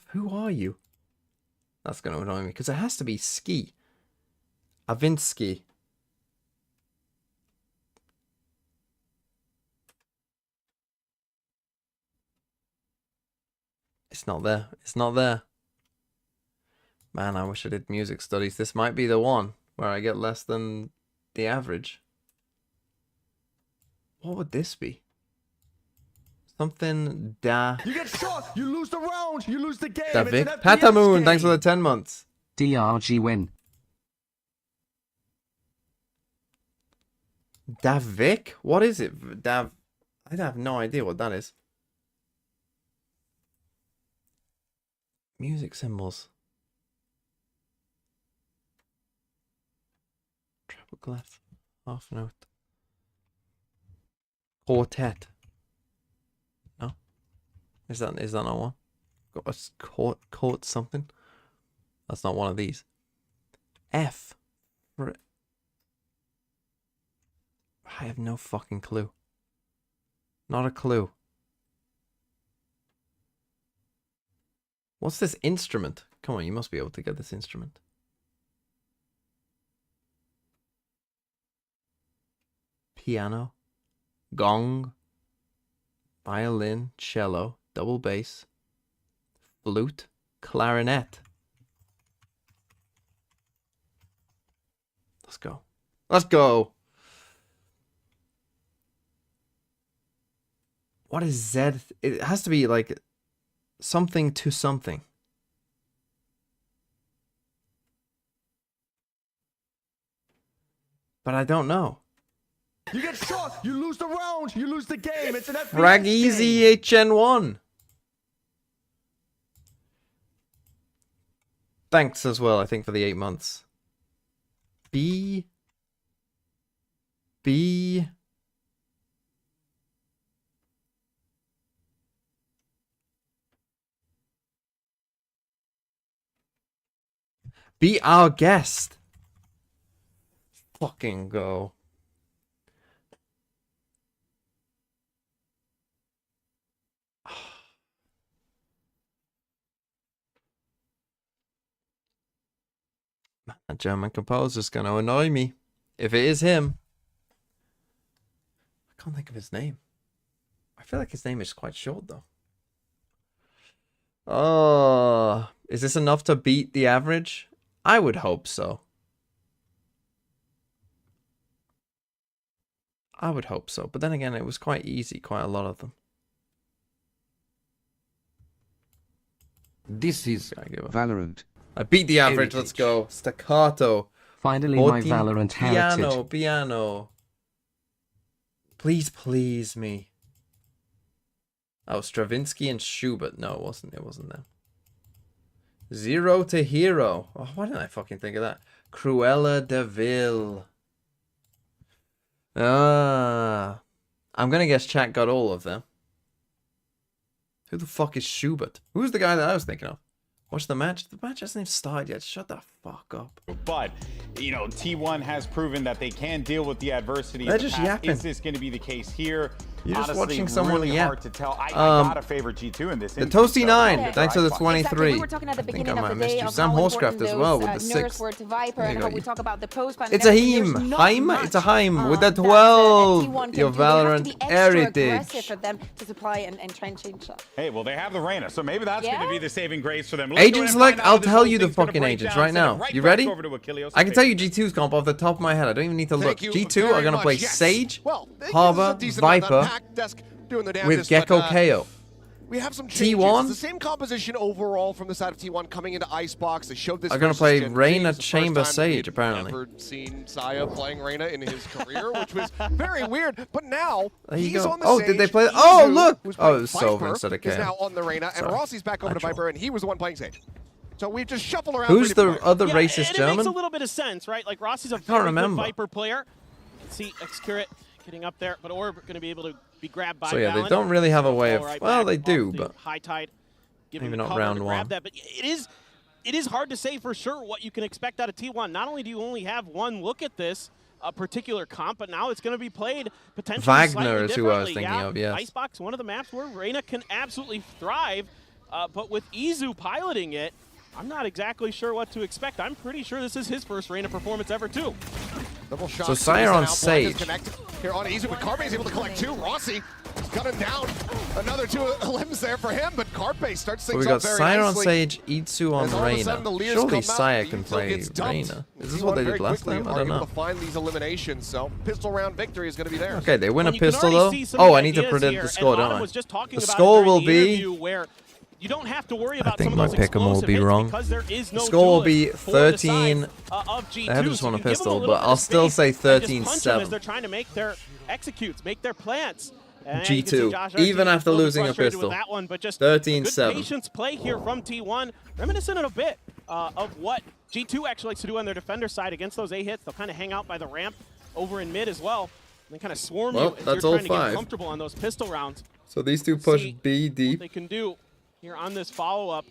Speaker 3: Who are you? That's going to annoy me, because it has to be Ski. Avinsky. It's not there. It's not there. Man, I wish I did music studies. This might be the one where I get less than the average. What would this be? Something da...
Speaker 15: You get shot, you lose the round, you lose the game.
Speaker 3: Davik Patamoon, thanks for the 10 months.
Speaker 2: DRG win.
Speaker 3: Davik? What is it? I have no idea what that is. Music symbols. Treble clef. Half note. Quartet. No? Is that not one? Got a court something? That's not one of these. F. I have no fucking clue. Not a clue. What's this instrument? Come on, you must be able to get this instrument. Piano, gong, violin, cello, double bass, flute, clarinet. Let's go. Let's go. What is Z? It has to be like something to something. But I don't know.
Speaker 15: You get shot, you lose the round, you lose the game. It's an FPX
Speaker 3: Frag Easy HN1. Thanks as well, I think, for the 8 months. B. Be our guest. Fucking go. A German composer's gonna annoy me. If it is him. I can't think of his name. I feel like his name is quite short though. Oh, is this enough to beat the average? I would hope so. I would hope so. But then again, it was quite easy, quite a lot of them.
Speaker 9: This is Valorant.
Speaker 3: I beat the average, let's go. Staccato.
Speaker 2: Finally,
Speaker 3: 14,
Speaker 2: my Valorant heritage.
Speaker 3: Piano. Please, please me. Oh, Stravinsky and Schubert. No, it wasn't them. Zero to Hero. Oh, why didn't I fucking think of that? Cruella de Vil. I'm gonna guess chat got all of them. Who the fuck is Schubert? Who's the guy that I was thinking of? Watch the match. The match hasn't even started yet. Shut the fuck up.
Speaker 4: But, you know, T1 has proven that they can deal with the adversity.
Speaker 3: They're just yapping.
Speaker 4: Is this going to be the case here?
Speaker 3: You're just
Speaker 4: honestly,
Speaker 3: watching someone
Speaker 4: really
Speaker 3: yap.
Speaker 4: hard to tell. I gotta favor G2 in this.
Speaker 3: The Toasty 9,
Speaker 8: Yeah.
Speaker 3: thanks for the 23.
Speaker 8: Exactly. We were talking at the beginning of the day of
Speaker 3: Sam
Speaker 8: how
Speaker 3: Horsecraft
Speaker 8: important
Speaker 3: as well
Speaker 8: those,
Speaker 3: with the
Speaker 8: nerves
Speaker 3: 6.
Speaker 8: were to Viper and how we talk about the post-ban.
Speaker 3: It's a Heim. Heim? It's a Heim with the 12. Your Valorant heritage.
Speaker 8: For them to supply and try and change that.
Speaker 4: Hey, well, they have the Reyna, so maybe that's going to be the saving grace for them.
Speaker 3: Agent Select, I'll tell you the fucking agents right now. You ready? I can tell you G2's comp off the top of my head. I don't even need to look. G2 are going to play Sage, Harbor, Viper, with Gecko KO.
Speaker 1: We have some changes.
Speaker 3: T1
Speaker 1: It's the same composition overall from the side of T1 coming into Icebox. They showed this.
Speaker 3: are going to play
Speaker 1: versus Gen
Speaker 3: Reyna
Speaker 1: It's the first
Speaker 3: Chamber
Speaker 1: time
Speaker 3: Sage,
Speaker 1: we've
Speaker 3: apparently.
Speaker 1: Never seen Saya playing Reyna in his career, which was very weird. But now
Speaker 3: There you
Speaker 1: he's
Speaker 3: go.
Speaker 1: on the
Speaker 3: Oh,
Speaker 1: Sage.
Speaker 3: did they play?
Speaker 1: Izu,
Speaker 3: Oh, look!
Speaker 1: who's
Speaker 3: Oh, it
Speaker 1: playing
Speaker 3: was Sova
Speaker 1: Viper,
Speaker 3: instead of
Speaker 1: is
Speaker 3: KO.
Speaker 1: now on the Reyna, and
Speaker 3: Sorry.
Speaker 1: Rossi's back over to
Speaker 3: Actual.
Speaker 1: Viper, and he was the one playing Sage. So we've just shuffled around.
Speaker 3: Who's
Speaker 1: three
Speaker 3: the
Speaker 1: different
Speaker 3: other
Speaker 1: players.
Speaker 3: racist
Speaker 20: It
Speaker 3: German?
Speaker 20: makes a little bit of sense, right? Like Rossi's a
Speaker 3: can't
Speaker 20: very good
Speaker 3: remember.
Speaker 20: Viper player. Let's see, Xcurate getting up there, but Orb going to be able to be grabbed by
Speaker 3: So yeah, they
Speaker 20: Valen.
Speaker 3: don't really have a way of.
Speaker 20: Right
Speaker 3: Well,
Speaker 20: back
Speaker 3: they do,
Speaker 20: off the
Speaker 3: but
Speaker 20: high tide, giving
Speaker 3: maybe
Speaker 20: the
Speaker 3: not
Speaker 20: cover
Speaker 3: round
Speaker 20: to
Speaker 3: one.
Speaker 20: grab that. But it is hard to say for sure what you can expect out of T1. Not only do you only have one look at this particular comp, but now it's going to be played potentially
Speaker 3: Wagner is
Speaker 20: slightly
Speaker 3: who I was
Speaker 20: differently.
Speaker 3: thinking
Speaker 20: Yeah,
Speaker 3: of, yes.
Speaker 20: Icebox, one of the maps where Reyna can absolutely thrive, but with Izu piloting it, I'm not exactly sure what to expect. I'm pretty sure this is his first Reyna performance ever, too.
Speaker 1: Double shot.
Speaker 3: So Sire on Sage.
Speaker 1: Here on Izu, but Carpe is able to collect 2. Rossi got him down. Another 2 limbs there for him, but Carpe starts
Speaker 3: So
Speaker 1: things
Speaker 3: we
Speaker 1: up
Speaker 3: got
Speaker 1: very
Speaker 3: Sire on
Speaker 1: nicely.
Speaker 3: Sage, Itsu on
Speaker 1: As all of a sudden the
Speaker 3: Reyna.
Speaker 1: Lears
Speaker 3: Surely
Speaker 1: come out,
Speaker 3: Sire
Speaker 1: Izu
Speaker 3: can play
Speaker 1: gets dumped.
Speaker 3: Reyna. Is this
Speaker 1: T1
Speaker 3: what they
Speaker 1: very
Speaker 3: did last
Speaker 1: quickly
Speaker 3: time? I
Speaker 1: are
Speaker 3: don't
Speaker 1: able
Speaker 3: know.
Speaker 1: to find these eliminations, so pistol round victory is going to be theirs.
Speaker 3: Okay, they win a
Speaker 20: And you can
Speaker 3: pistol
Speaker 20: already
Speaker 3: though.
Speaker 20: see some
Speaker 3: Oh,
Speaker 20: of the
Speaker 3: I need to
Speaker 20: ideas
Speaker 3: predict
Speaker 20: here,
Speaker 3: the score,
Speaker 20: and
Speaker 3: don't
Speaker 20: Autumn
Speaker 3: I?
Speaker 20: was just talking
Speaker 3: The
Speaker 20: about
Speaker 3: score
Speaker 20: during
Speaker 3: will
Speaker 20: the
Speaker 3: be.
Speaker 20: interview where you don't have to worry about
Speaker 3: I think
Speaker 20: some
Speaker 3: my
Speaker 20: of those
Speaker 3: pick 'em will
Speaker 20: explosive
Speaker 3: be
Speaker 20: hits
Speaker 3: wrong.
Speaker 20: because there is no
Speaker 3: The score will
Speaker 20: duelist
Speaker 3: be
Speaker 20: for the side,
Speaker 3: 13.
Speaker 20: of G2,
Speaker 3: I just
Speaker 20: so
Speaker 3: want a
Speaker 20: you can give them
Speaker 3: pistol,
Speaker 20: little
Speaker 3: but
Speaker 20: bit
Speaker 3: I'll
Speaker 20: of
Speaker 3: still
Speaker 20: space
Speaker 3: say
Speaker 20: and just punch them
Speaker 3: 13-7.
Speaker 20: as they're trying to make their executes, make their plants. And you can see
Speaker 3: G2,
Speaker 20: Josh
Speaker 3: even
Speaker 20: Archie
Speaker 3: after
Speaker 20: a little
Speaker 3: losing a
Speaker 20: frustrated
Speaker 3: pistol.
Speaker 20: with that one, but just
Speaker 3: 13-7.
Speaker 20: good patience play here from T1, reminiscent a bit of what G2 actually likes to do on their defender side against those A hits. They'll kind of hang out by the ramp over in mid as well, and then kind of swarm
Speaker 3: Well,
Speaker 20: you as
Speaker 3: that's
Speaker 20: you're
Speaker 3: all
Speaker 20: trying to get
Speaker 3: 5.
Speaker 20: comfortable on those pistol rounds.
Speaker 3: So these two push
Speaker 20: See
Speaker 3: B
Speaker 20: what
Speaker 3: deep.
Speaker 20: they can do here on this follow-up.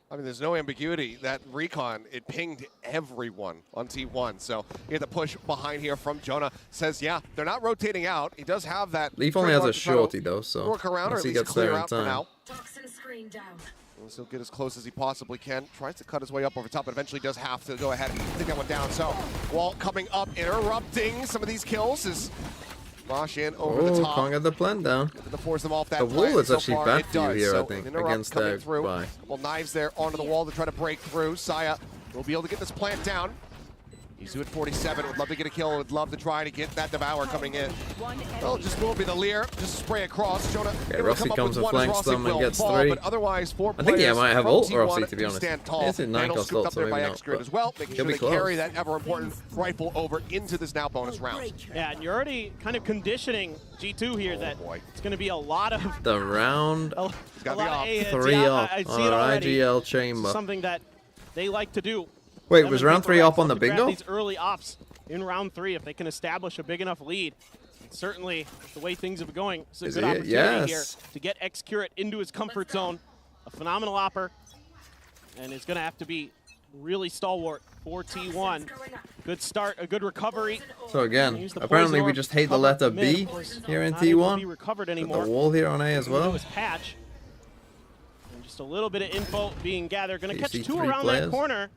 Speaker 1: I mean, there's no ambiguity. That recon, it pinged everyone on T1. So you get the push behind here from Jonah. Says, yeah, they're not rotating out. He does have that.
Speaker 3: Leaf only has a
Speaker 1: to try to
Speaker 3: shorty though, so
Speaker 1: work around or
Speaker 3: once
Speaker 1: at
Speaker 3: he
Speaker 1: least
Speaker 3: gets
Speaker 1: clear
Speaker 3: there in
Speaker 1: out for
Speaker 3: time.
Speaker 1: now. He'll get as close as he possibly can. Tries to cut his way up over top, but eventually does have to go ahead and take that one down. So Walt coming up, interrupting some of these kills is Mosh in over the
Speaker 3: Oh,
Speaker 1: top.
Speaker 3: can't get the plan down.
Speaker 1: To force them off that
Speaker 3: The wall
Speaker 1: plan.
Speaker 3: is
Speaker 1: So
Speaker 3: actually
Speaker 1: far,
Speaker 3: bad
Speaker 1: it
Speaker 3: for you
Speaker 1: does.
Speaker 3: here,
Speaker 1: So
Speaker 3: I think,
Speaker 1: interrupt
Speaker 3: against
Speaker 1: coming
Speaker 3: their
Speaker 1: through.
Speaker 3: buy.
Speaker 1: Couple knives there onto the wall to try to break through. Saya will be able to get this plant down. Izu at 47, would love to get a kill, would love to try to get that Devour coming in. Well, just will be the Lear, just spray across. Jonah
Speaker 3: Okay,
Speaker 1: able to
Speaker 3: Rossi
Speaker 1: come up
Speaker 3: comes
Speaker 1: with
Speaker 3: and
Speaker 1: one as
Speaker 3: flanks
Speaker 1: Rossi
Speaker 3: them and
Speaker 1: will
Speaker 3: gets
Speaker 1: fall,
Speaker 3: 3.
Speaker 1: But otherwise, 4
Speaker 3: I think he
Speaker 1: players
Speaker 3: might have
Speaker 1: from
Speaker 3: ult
Speaker 1: T1
Speaker 3: Rossi, to be honest.
Speaker 1: stand tall.
Speaker 3: It's in 9
Speaker 1: Vandal
Speaker 3: cost
Speaker 1: scooped
Speaker 3: ult,
Speaker 1: up
Speaker 3: so
Speaker 1: there by
Speaker 3: maybe not,
Speaker 1: Xgrid
Speaker 3: but
Speaker 1: as well, making
Speaker 3: he'll
Speaker 1: sure
Speaker 3: be
Speaker 1: they
Speaker 3: close.
Speaker 1: carry that ever-important rifle over into this now bonus round.
Speaker 20: Yeah, and you're already kind of conditioning G2 here that it's going to be a lot of
Speaker 3: The round
Speaker 20: a lot of A hits.
Speaker 3: 3
Speaker 20: Yeah,
Speaker 3: up
Speaker 20: I see
Speaker 3: on
Speaker 20: it
Speaker 3: our
Speaker 20: already.
Speaker 3: IGL
Speaker 20: This
Speaker 3: chamber.
Speaker 20: is something that they like to do.
Speaker 3: Wait,
Speaker 20: Them
Speaker 3: was
Speaker 20: and
Speaker 3: round 3 up on the
Speaker 20: to grab
Speaker 3: bingo?
Speaker 20: These early ops in round 3, if they can establish a big enough lead. Certainly, the way things have been going, it's a
Speaker 3: Is
Speaker 20: good
Speaker 3: it?
Speaker 20: opportunity
Speaker 3: Yes.
Speaker 20: here to get Xcurate into his comfort zone. A phenomenal opper, and it's going to have to be really stalwart for T1. Good start, a good recovery.
Speaker 3: So again,
Speaker 20: Use the
Speaker 3: apparently
Speaker 20: poison
Speaker 3: we
Speaker 20: orb
Speaker 3: just hate the
Speaker 20: cover
Speaker 3: letter
Speaker 20: mid,
Speaker 3: B
Speaker 20: of course,
Speaker 3: here in
Speaker 20: not able to be
Speaker 3: T1.
Speaker 20: recovered
Speaker 3: Got
Speaker 20: anymore.
Speaker 3: the wall here on A as
Speaker 20: Into
Speaker 3: well.
Speaker 20: his patch. And just a little bit of info being gathered. Going to
Speaker 3: You
Speaker 20: catch
Speaker 3: see
Speaker 20: 2
Speaker 3: 3
Speaker 20: around
Speaker 3: players.
Speaker 20: that corner.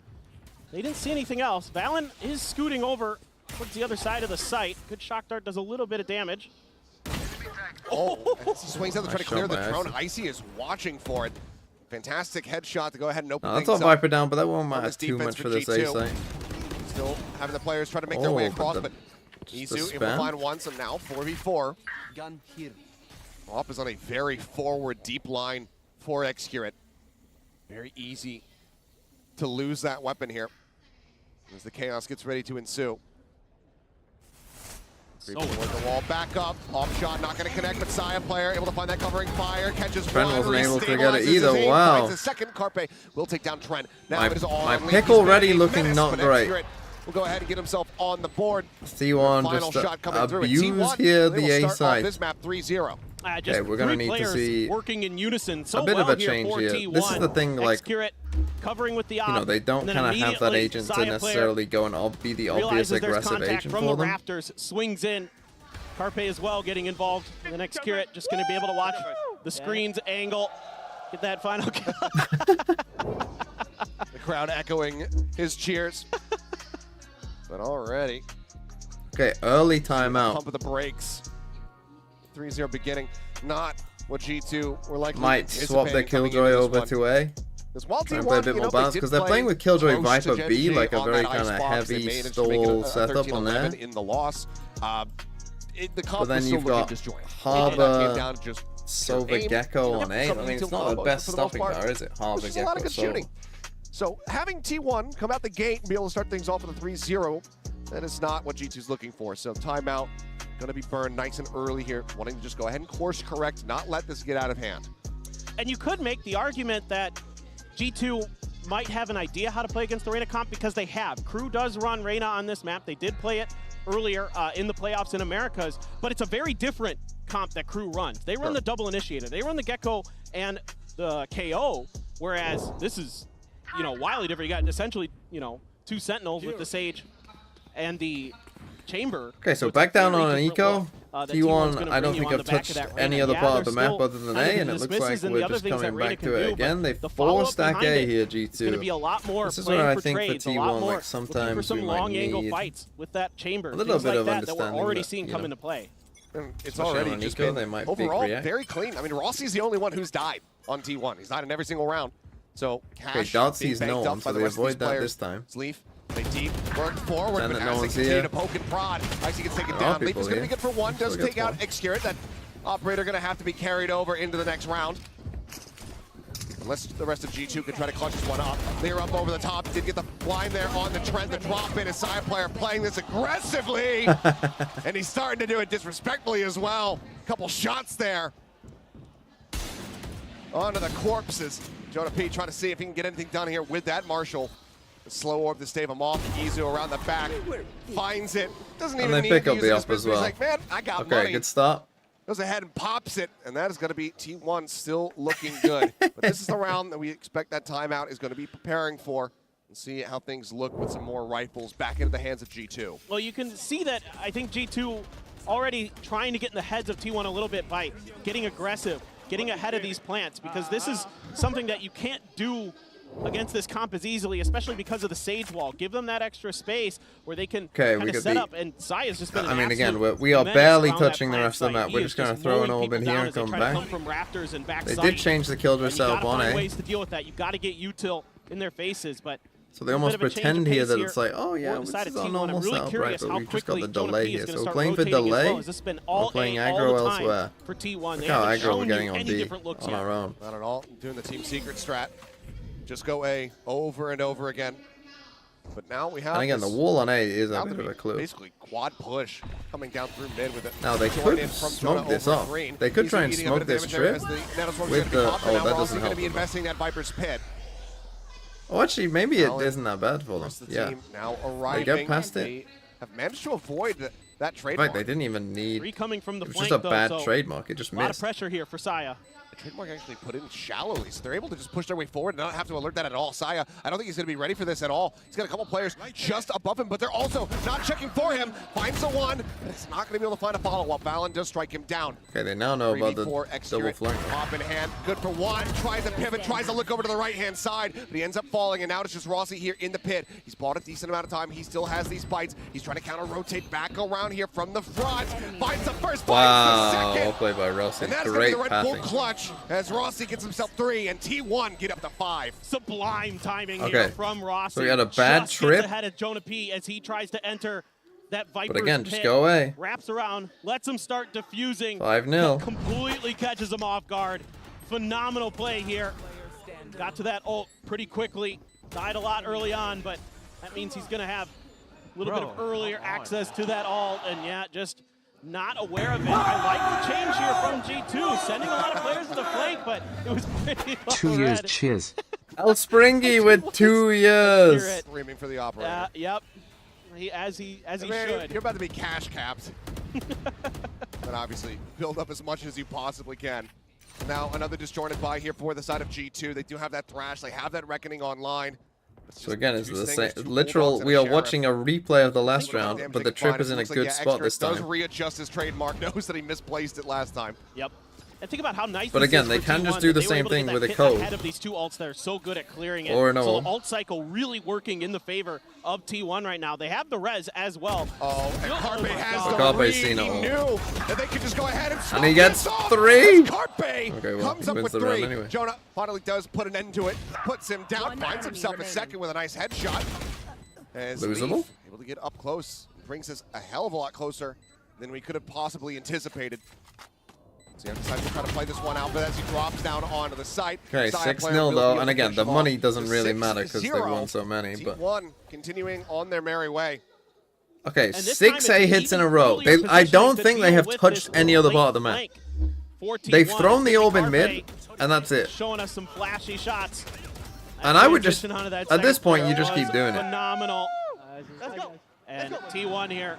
Speaker 20: They didn't see anything else. Valen is scooting over towards the other side of the site. Good shock dart does a little bit of damage.
Speaker 1: Oh, as he swings out to try to
Speaker 3: Nice
Speaker 1: clear
Speaker 3: shot
Speaker 1: the
Speaker 3: by
Speaker 1: drone.
Speaker 3: Icy.
Speaker 1: Icy is watching for it. Fantastic headshot to go ahead and open
Speaker 3: No, that's
Speaker 1: things
Speaker 3: all
Speaker 1: up.
Speaker 3: Viper down, but that won't
Speaker 1: on
Speaker 3: matter
Speaker 1: this
Speaker 3: too
Speaker 1: defense
Speaker 3: much
Speaker 1: for
Speaker 3: for this A
Speaker 1: G2.
Speaker 3: site.
Speaker 1: Still having the players try to make their way
Speaker 3: Oh,
Speaker 1: across,
Speaker 3: but
Speaker 1: but
Speaker 3: just the
Speaker 1: Izu able to
Speaker 3: spam?
Speaker 1: find one, so now 4v4.
Speaker 9: Gun here.
Speaker 1: Op is on a very forward, deep line for Xcurate. Very easy to lose that weapon here as the chaos gets ready to ensue. Creeping toward the wall, back up, off shot, not going to connect, but Saya player able to find that covering fire, catches
Speaker 3: Trent
Speaker 1: one,
Speaker 3: wasn't able to get it
Speaker 1: restabilizes his
Speaker 3: either,
Speaker 1: aim,
Speaker 3: wow.
Speaker 1: finds the second. Carpe will take down Trent. Now it is all
Speaker 3: My
Speaker 1: on Lee.
Speaker 3: pick
Speaker 1: He's
Speaker 3: already
Speaker 1: been a
Speaker 3: looking
Speaker 1: menace,
Speaker 3: not
Speaker 1: but
Speaker 3: great.
Speaker 1: Xcurate will go ahead and get himself on the board.
Speaker 3: T1
Speaker 1: Final
Speaker 3: just
Speaker 1: shot coming through. And
Speaker 3: abuse
Speaker 1: T1,
Speaker 3: here
Speaker 1: they
Speaker 3: the
Speaker 1: will
Speaker 3: A
Speaker 1: start off
Speaker 3: side.
Speaker 1: this map 3-0.
Speaker 20: Just
Speaker 3: Okay, we're gonna
Speaker 20: 3
Speaker 3: need to
Speaker 20: players
Speaker 3: see
Speaker 20: working in unison so
Speaker 3: a bit
Speaker 20: well
Speaker 3: of a
Speaker 20: here
Speaker 3: change
Speaker 20: for
Speaker 3: here.
Speaker 20: T1.
Speaker 3: This is the thing, like,
Speaker 20: Xcurate covering with the
Speaker 3: you know, they don't kind of have that agent to necessarily go and be the obvious aggressive agent
Speaker 20: from
Speaker 3: for
Speaker 20: the
Speaker 3: them.
Speaker 20: rafters, swings in. Carpe as well getting involved. And the next Xcurate just going to be able to watch the screen's angle, get that final kill.
Speaker 1: The crowd echoing his cheers. But already,
Speaker 3: Okay, early timeout.
Speaker 1: pump of the brakes. 3-0 beginning. Not what G2 were likely
Speaker 3: Might swap their
Speaker 1: anticipating coming
Speaker 3: Killjoy
Speaker 1: into
Speaker 3: over
Speaker 1: this
Speaker 3: to
Speaker 1: one.
Speaker 3: A.
Speaker 1: Because while
Speaker 3: Try and
Speaker 1: T1,
Speaker 3: play a bit
Speaker 1: you
Speaker 3: more
Speaker 1: know,
Speaker 3: balanced
Speaker 1: they
Speaker 3: because
Speaker 1: did
Speaker 3: they're playing
Speaker 1: play
Speaker 3: with Killjoy
Speaker 1: close to
Speaker 3: Viper B,
Speaker 1: Gen G
Speaker 3: like a
Speaker 1: on
Speaker 3: very
Speaker 1: that
Speaker 3: kind of
Speaker 1: Icebox. They
Speaker 3: heavy
Speaker 1: managed to make it
Speaker 3: stall
Speaker 1: a
Speaker 3: setup on
Speaker 1: 13-11
Speaker 3: there.
Speaker 1: in the loss. The comp
Speaker 3: But then
Speaker 1: was still
Speaker 3: you've
Speaker 1: looking
Speaker 3: got
Speaker 1: disjointed.
Speaker 3: Harbor,
Speaker 1: Came down to just
Speaker 3: Silver
Speaker 1: aim.
Speaker 3: Gecko on A. I
Speaker 1: Something
Speaker 3: mean, it's
Speaker 1: to
Speaker 3: not the
Speaker 1: follow
Speaker 3: best
Speaker 1: for the most
Speaker 3: stopping
Speaker 1: part.
Speaker 3: power, is it? Harbor
Speaker 1: There's just a lot
Speaker 3: Gecko.
Speaker 1: of good
Speaker 3: So
Speaker 1: shooting. So having T1 come out the gate and be able to start things off with a 3-0, that is not what G2's looking for. So timeout, going to be burned nice and early here, wanting to just go ahead and course correct, not let this get out of hand.
Speaker 20: And you could make the argument that G2 might have an idea how to play against the Reyna comp because they have. Crew does run Reyna on this map. They did play it earlier in the playoffs in Americas, but it's a very different comp that Crew runs. They run the double initiator. They run the Gecko and the KO, whereas this is, you know, wildly different. You got essentially, you know, 2 Sentinels with the Sage and the Chamber.
Speaker 3: Okay, so back down on an eco. T1, I don't think I've touched any other part of the map other than A, and it looks like we're just coming back to it again. They 4-stack A here, G2. This is where I think for T1, like sometimes we might need
Speaker 20: fights with that Chamber,
Speaker 3: a little bit of
Speaker 20: that we're
Speaker 3: understanding
Speaker 20: already
Speaker 3: that,
Speaker 20: seeing come into play.
Speaker 1: It's already just been
Speaker 3: they might
Speaker 1: overall
Speaker 3: react.
Speaker 1: very clean. I mean, Rossi's the only one who's died on T1. He's died in every single round. So Cash
Speaker 3: Okay, Dot
Speaker 1: being
Speaker 3: sees no
Speaker 1: banked
Speaker 3: one,
Speaker 1: up
Speaker 3: so
Speaker 1: by the
Speaker 3: they
Speaker 1: rest of
Speaker 3: avoid
Speaker 1: these
Speaker 3: that
Speaker 1: players.
Speaker 3: this time.
Speaker 1: Leaf, they deep, work forward,
Speaker 3: And
Speaker 1: but
Speaker 3: that no
Speaker 1: as they
Speaker 3: one's
Speaker 1: continue
Speaker 3: here.
Speaker 1: to poke and prod, Icy gets taken
Speaker 3: There are
Speaker 1: down. Leaf
Speaker 3: people
Speaker 1: is going to be
Speaker 3: here.
Speaker 1: good for one, does
Speaker 3: Still gets
Speaker 1: take out
Speaker 3: one.
Speaker 1: Excurate. That operator going to have to be carried over into the next round. Unless the rest of G2 can try to clutch this one up. Clear up over the top. Did get the line there on the trend. The drop in. A side player playing this aggressively. And he's starting to do it disrespectfully as well. Couple shots there. Onto the corpses. Jonah P trying to see if he can get anything done here with that Marshall. The slow orb to stave him off. Izu around the back. Finds it. Doesn't even
Speaker 3: And
Speaker 1: need
Speaker 3: they pick
Speaker 1: to
Speaker 3: up
Speaker 1: use
Speaker 3: the
Speaker 1: it.
Speaker 3: up as
Speaker 1: He's
Speaker 3: well.
Speaker 1: like, man, I got
Speaker 3: Okay,
Speaker 1: money.
Speaker 3: good start.
Speaker 1: Goes ahead and pops it, and that is going to be T1 still looking good. But this is the round that we expect that timeout is going to be preparing for, and see how things look with some more rifles back into the hands of G2.
Speaker 20: Well, you can see that I think G2 already trying to get in the heads of T1 a little bit by getting aggressive, getting ahead of these plants, because this is something that you can't do against this comp as easily, especially because of the Sage Wall. Give them that extra space where they can kind of set up, and Saya's just been
Speaker 3: I mean, again, we are barely touching the rest of the map. We're just going to throw an orb in here and come back. They did change the Killjoy setup on A.
Speaker 20: ways to deal with that. You got to get util in their faces, but
Speaker 3: so they almost pretend here that it's like, oh yeah, this is our normal setup, right? But we've just got the delay here. So we're playing for delay, we're playing aggro elsewhere.
Speaker 20: For T1.
Speaker 3: Look how aggro we're getting on B, on our own.
Speaker 1: Not at all. Doing the team secret strat. Just go A over and over again. But now we have.
Speaker 3: And again, the wall on A is a bit of a clue.
Speaker 1: Basically, quad push coming down through mid with it.
Speaker 3: Now they could smoke this off. They could try and smoke this trip with the. Oh, that doesn't help.
Speaker 1: Be investing that Viper's pit.
Speaker 3: Oh, actually, maybe it isn't that bad for them. Yeah.
Speaker 1: Now arriving.
Speaker 3: They get past it.
Speaker 1: They have managed to avoid that
Speaker 3: In
Speaker 1: trademark.
Speaker 3: fact, they didn't even need.
Speaker 20: Three coming from the
Speaker 3: it was
Speaker 20: flank,
Speaker 3: just a bad
Speaker 20: though, so
Speaker 3: trademark. It just
Speaker 20: a lot of
Speaker 3: missed.
Speaker 20: pressure here for Saya.
Speaker 1: Trademark actually put in shallowly, so they're able to just push their way forward and not have to alert that at all. Saya, I don't think he's going to be ready for this at all. He's got a couple players just above him, but they're also not checking for him. Finds the one, but it's not going to be able to find a follow-up. Valen does strike him down.
Speaker 3: Okay, they now know about the double flank.
Speaker 1: Pop in hand, good for one. Tries to pivot, tries to look over to the right-hand side, but he ends up falling, and now it's just Rossi here in the pit. He's bought a decent amount of time. He still has these bites. He's trying to counter-rotate back around here from the front. Finds the first, finds the second.
Speaker 3: Well played by Rossi.
Speaker 1: And that's
Speaker 3: Great
Speaker 1: the Red Bull
Speaker 3: passing.
Speaker 1: clutch as Rossi gets himself 3 and T1 get up to 5.
Speaker 20: Sublime timing
Speaker 3: Okay.
Speaker 20: here from Rossi.
Speaker 3: So we had a bad
Speaker 20: just
Speaker 3: trip.
Speaker 20: Gets ahead of Jonah P as he tries to enter that Viper's
Speaker 3: But again, just
Speaker 20: pit.
Speaker 3: go away.
Speaker 20: Wraps around, lets him start diffusing.
Speaker 3: 5-0.
Speaker 20: Completely catches him off guard. Phenomenal play here. Got to that ult pretty quickly. Died a lot early on, but that means he's going to have a little bit of earlier access to that ult. And yeah, just not aware of it. I like the change here from G2, sending a lot of players to the flank, but it was pretty
Speaker 2: 2 years,
Speaker 20: red.
Speaker 2: cheers.
Speaker 3: El Springy with 2 years.
Speaker 1: Screaming for the operator.
Speaker 20: Yep. As he
Speaker 1: Man,
Speaker 20: should.
Speaker 1: You're about to be cash capped. But obviously, build up as much as you possibly can. Now another disjointed buy here for the side of G2. They do have that Thrash. They have that Reckoning online.
Speaker 3: So again, it's the same. Literal. We are watching a replay of the last round, but the trip is in a good spot this
Speaker 1: Does
Speaker 3: time.
Speaker 1: readjust his trademark. Knows that he misplaced it last time.
Speaker 20: Yep. And think about how nice.
Speaker 3: But
Speaker 20: this
Speaker 3: again,
Speaker 20: is
Speaker 3: they
Speaker 20: for
Speaker 3: can
Speaker 20: T1
Speaker 3: just do the
Speaker 20: that they were
Speaker 3: same
Speaker 20: able to
Speaker 3: thing
Speaker 20: get
Speaker 3: with
Speaker 20: that
Speaker 3: a
Speaker 20: pit
Speaker 3: code.
Speaker 20: Ahead of these two ults that are so good at clearing it.
Speaker 3: Or an
Speaker 20: so
Speaker 3: ult.
Speaker 20: the ult cycle really working in the favor of T1 right now. They have the res as well.
Speaker 1: Oh, and Carpe has
Speaker 3: God.
Speaker 1: the
Speaker 3: Carpe's
Speaker 1: read.
Speaker 3: seen it
Speaker 1: He
Speaker 3: all.
Speaker 1: knew that they could just go ahead and
Speaker 3: And he gets
Speaker 1: this off
Speaker 3: 3.
Speaker 1: as Carpe
Speaker 3: Okay, well,
Speaker 1: comes
Speaker 3: he
Speaker 1: up
Speaker 3: wins
Speaker 1: with
Speaker 3: the
Speaker 1: 3.
Speaker 3: round anyway.
Speaker 1: Jonah finally does put an end to it. Puts him down. Finds himself a second with a nice headshot. As
Speaker 3: Losable?
Speaker 1: Leaf able to get up close. Brings us a hell of a lot closer than we could have possibly anticipated. So he decides to try to play this one out, but as he drops down onto the site.
Speaker 3: Okay,
Speaker 1: Side
Speaker 3: 6-0
Speaker 1: player will be
Speaker 3: though,
Speaker 1: able
Speaker 3: and
Speaker 1: to
Speaker 3: again,
Speaker 1: finish
Speaker 3: the
Speaker 1: him
Speaker 3: money
Speaker 1: off.
Speaker 3: doesn't really
Speaker 1: 6-0.
Speaker 3: matter because they won so many. But
Speaker 1: T1 continuing on their merry way.
Speaker 3: okay,
Speaker 20: this
Speaker 3: 6
Speaker 20: time
Speaker 3: A
Speaker 20: it's
Speaker 3: hits in a
Speaker 20: even
Speaker 3: row.
Speaker 20: earlier
Speaker 3: I don't
Speaker 20: positioning
Speaker 3: think
Speaker 20: to
Speaker 3: they
Speaker 20: deal
Speaker 3: have
Speaker 20: with
Speaker 3: touched
Speaker 20: this
Speaker 3: any other
Speaker 20: late
Speaker 3: part of the map.
Speaker 20: flank for T1.
Speaker 3: They've thrown the orb in
Speaker 20: Carpe
Speaker 3: mid, and that's it.
Speaker 20: Showing us some flashy shots.
Speaker 3: And I would just,
Speaker 20: Transition onto that
Speaker 3: at this
Speaker 20: second
Speaker 3: point,
Speaker 20: player
Speaker 3: you just
Speaker 20: was
Speaker 3: keep doing it.
Speaker 20: Phenomenal. And T1 here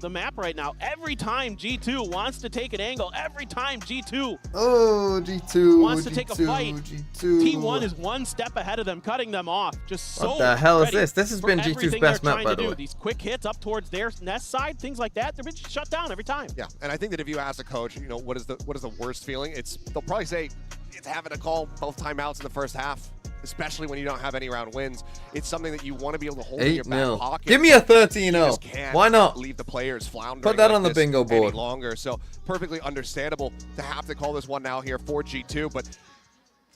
Speaker 20: the map right now. Every time G2 wants to take an angle, every time G2 wants to take a fight, T1 is one step ahead of them, cutting them off. Just so
Speaker 3: What the hell is
Speaker 20: ready
Speaker 3: this? This has
Speaker 20: for
Speaker 3: been G2's
Speaker 20: everything
Speaker 3: best
Speaker 20: they're
Speaker 3: map,
Speaker 20: trying
Speaker 3: by
Speaker 20: to
Speaker 3: the
Speaker 20: do.
Speaker 3: way.
Speaker 20: These quick hits up towards their nest side, things like that, they're being shut down every time.
Speaker 1: Yeah, and I think that if you ask a coach, you know, what is the worst feeling? They'll probably say it's having to call both timeouts in the first half, especially when you don't have any round wins. It's something that you want to be able to hold in your back
Speaker 3: 8-0.
Speaker 1: pocket.
Speaker 3: Give me a 13-0.
Speaker 1: You just can't
Speaker 3: Why not?
Speaker 1: leave the players floundering.
Speaker 3: Put that
Speaker 1: like
Speaker 3: on the
Speaker 1: this
Speaker 3: bingo
Speaker 1: any
Speaker 3: board.
Speaker 1: longer. So perfectly understandable to have to call this one now here for G2, but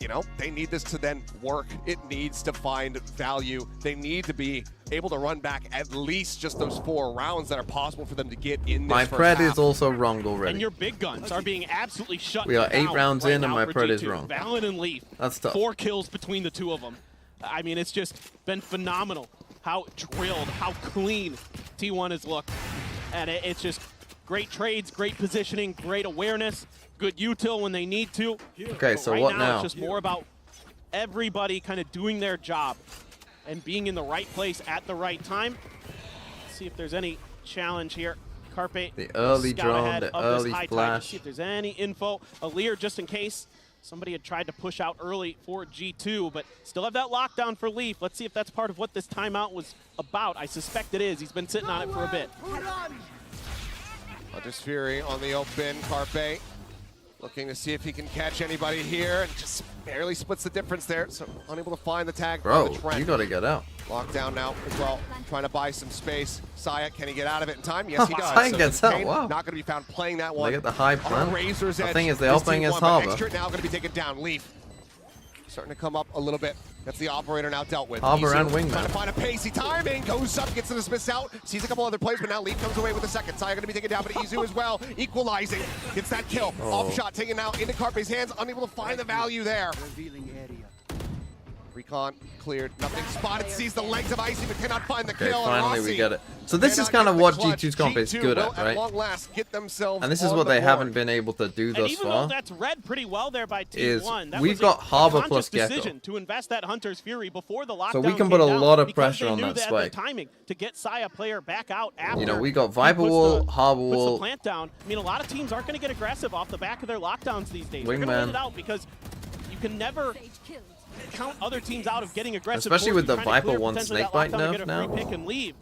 Speaker 1: you know, they need this to then work. It needs to find value. They need to be able to run back at least just those 4 rounds that are possible for them to get in this
Speaker 3: My
Speaker 1: first
Speaker 3: pred
Speaker 1: half.
Speaker 3: is also wrong already.
Speaker 20: And your big guns are being absolutely shut down.
Speaker 3: We are 8 rounds
Speaker 20: right
Speaker 3: in and
Speaker 20: now
Speaker 3: my
Speaker 20: for
Speaker 3: pred is
Speaker 20: G2.
Speaker 3: wrong.
Speaker 20: Valen and Leaf.
Speaker 3: That's tough.
Speaker 20: 4 kills between the 2 of them. I mean, it's just been phenomenal how drilled, how clean T1 has looked. And it's just great trades, great positioning, great awareness, good util when they need to.
Speaker 3: Okay,
Speaker 20: But
Speaker 3: so
Speaker 20: right
Speaker 3: what
Speaker 20: now?
Speaker 3: now?
Speaker 20: It's just more about everybody kind of doing their job and being in the right place at the right time. Let's see if there's any challenge here. Carpe,
Speaker 3: The early
Speaker 20: scout
Speaker 3: drone,
Speaker 20: ahead
Speaker 3: the
Speaker 20: of this
Speaker 3: early
Speaker 20: high tide to
Speaker 3: flash.
Speaker 20: see if there's any info. Alir, just in case somebody had tried to push out early for G2, but still have that lockdown for Leaf. Let's see if that's part of what this timeout was about. I suspect it is. He's been sitting on it for a bit.
Speaker 1: Hunter's Fury on the open. Carpe looking to see if he can catch anybody here, and just barely splits the difference there, so unable to find the tag.
Speaker 3: Bro,
Speaker 1: on the Trent.
Speaker 3: you gotta get out.
Speaker 1: Lockdown now as well, trying to buy some space. Saadhak, can he get out of it in time? Yes, he does.
Speaker 3: Saadhak
Speaker 1: So
Speaker 3: gets out,
Speaker 1: Kane
Speaker 3: wow.
Speaker 1: Not going to be found playing that one.
Speaker 3: They get the high
Speaker 1: On
Speaker 3: plan.
Speaker 1: Razor's
Speaker 3: The
Speaker 1: edge.
Speaker 3: thing is, they are
Speaker 1: This
Speaker 3: playing
Speaker 1: T1,
Speaker 3: against
Speaker 1: but
Speaker 3: Harbor.
Speaker 1: Extra now going to be taken down. Leaf starting to come up a little bit. That's the operator now dealt with.
Speaker 3: Harbor
Speaker 1: Izu
Speaker 3: and Wingman.
Speaker 1: trying to find a pacey timing. Goes up, gets the dismiss out. Sees a couple other plays, but now Leaf comes away with the second. Saya going to be taken down, but Izu as well. Equalizing. Gets that kill. Off shot taken out into Carpe's hands. Unable to find the value there. Recon cleared. Nothing spotted. Sees the legs of Icy, but cannot find the
Speaker 3: Okay,
Speaker 1: kill.
Speaker 3: finally
Speaker 1: and
Speaker 3: we
Speaker 1: Rossi
Speaker 3: get it. So this is
Speaker 1: cannot
Speaker 3: kind
Speaker 1: get
Speaker 3: of
Speaker 1: the
Speaker 3: what
Speaker 1: clutch.
Speaker 3: G2's comp is
Speaker 1: G2
Speaker 3: good
Speaker 1: will
Speaker 3: at, right?
Speaker 1: long last get themselves
Speaker 3: And this is
Speaker 1: on
Speaker 3: what
Speaker 1: the
Speaker 3: they
Speaker 1: board.
Speaker 3: haven't been able to do
Speaker 20: And
Speaker 3: thus
Speaker 20: even
Speaker 3: far.
Speaker 20: though that's read pretty well there by
Speaker 3: is
Speaker 20: T1, that
Speaker 3: we've
Speaker 20: was
Speaker 3: got
Speaker 20: a
Speaker 3: Harbor
Speaker 20: conscious
Speaker 3: plus Gecko.
Speaker 20: decision to invest that Hunter's Fury before the lockdown
Speaker 3: So we can
Speaker 20: came
Speaker 3: put a
Speaker 20: down
Speaker 3: lot of
Speaker 20: because
Speaker 3: pressure
Speaker 20: they
Speaker 3: on
Speaker 20: knew
Speaker 3: that
Speaker 20: they had
Speaker 3: spike.
Speaker 20: the timing to get Saya player back out after.
Speaker 3: You know, we got
Speaker 20: he
Speaker 3: Viper
Speaker 20: puts
Speaker 3: Wall,
Speaker 20: the-
Speaker 3: Harbor
Speaker 20: puts the
Speaker 3: Wall.
Speaker 20: plant down. I mean, a lot of teams aren't going to get aggressive off the back of their lockdowns these days. They're going to
Speaker 3: Wingman.
Speaker 20: wait it out because you can never count other teams out of getting aggressive.
Speaker 3: Especially
Speaker 20: towards
Speaker 3: with
Speaker 20: you,
Speaker 3: the
Speaker 20: trying to
Speaker 3: Viper
Speaker 20: clear
Speaker 3: one
Speaker 20: potentially that
Speaker 3: snakebite
Speaker 20: lockdown and get
Speaker 3: nerf
Speaker 20: a
Speaker 3: now.
Speaker 20: free pick and leave.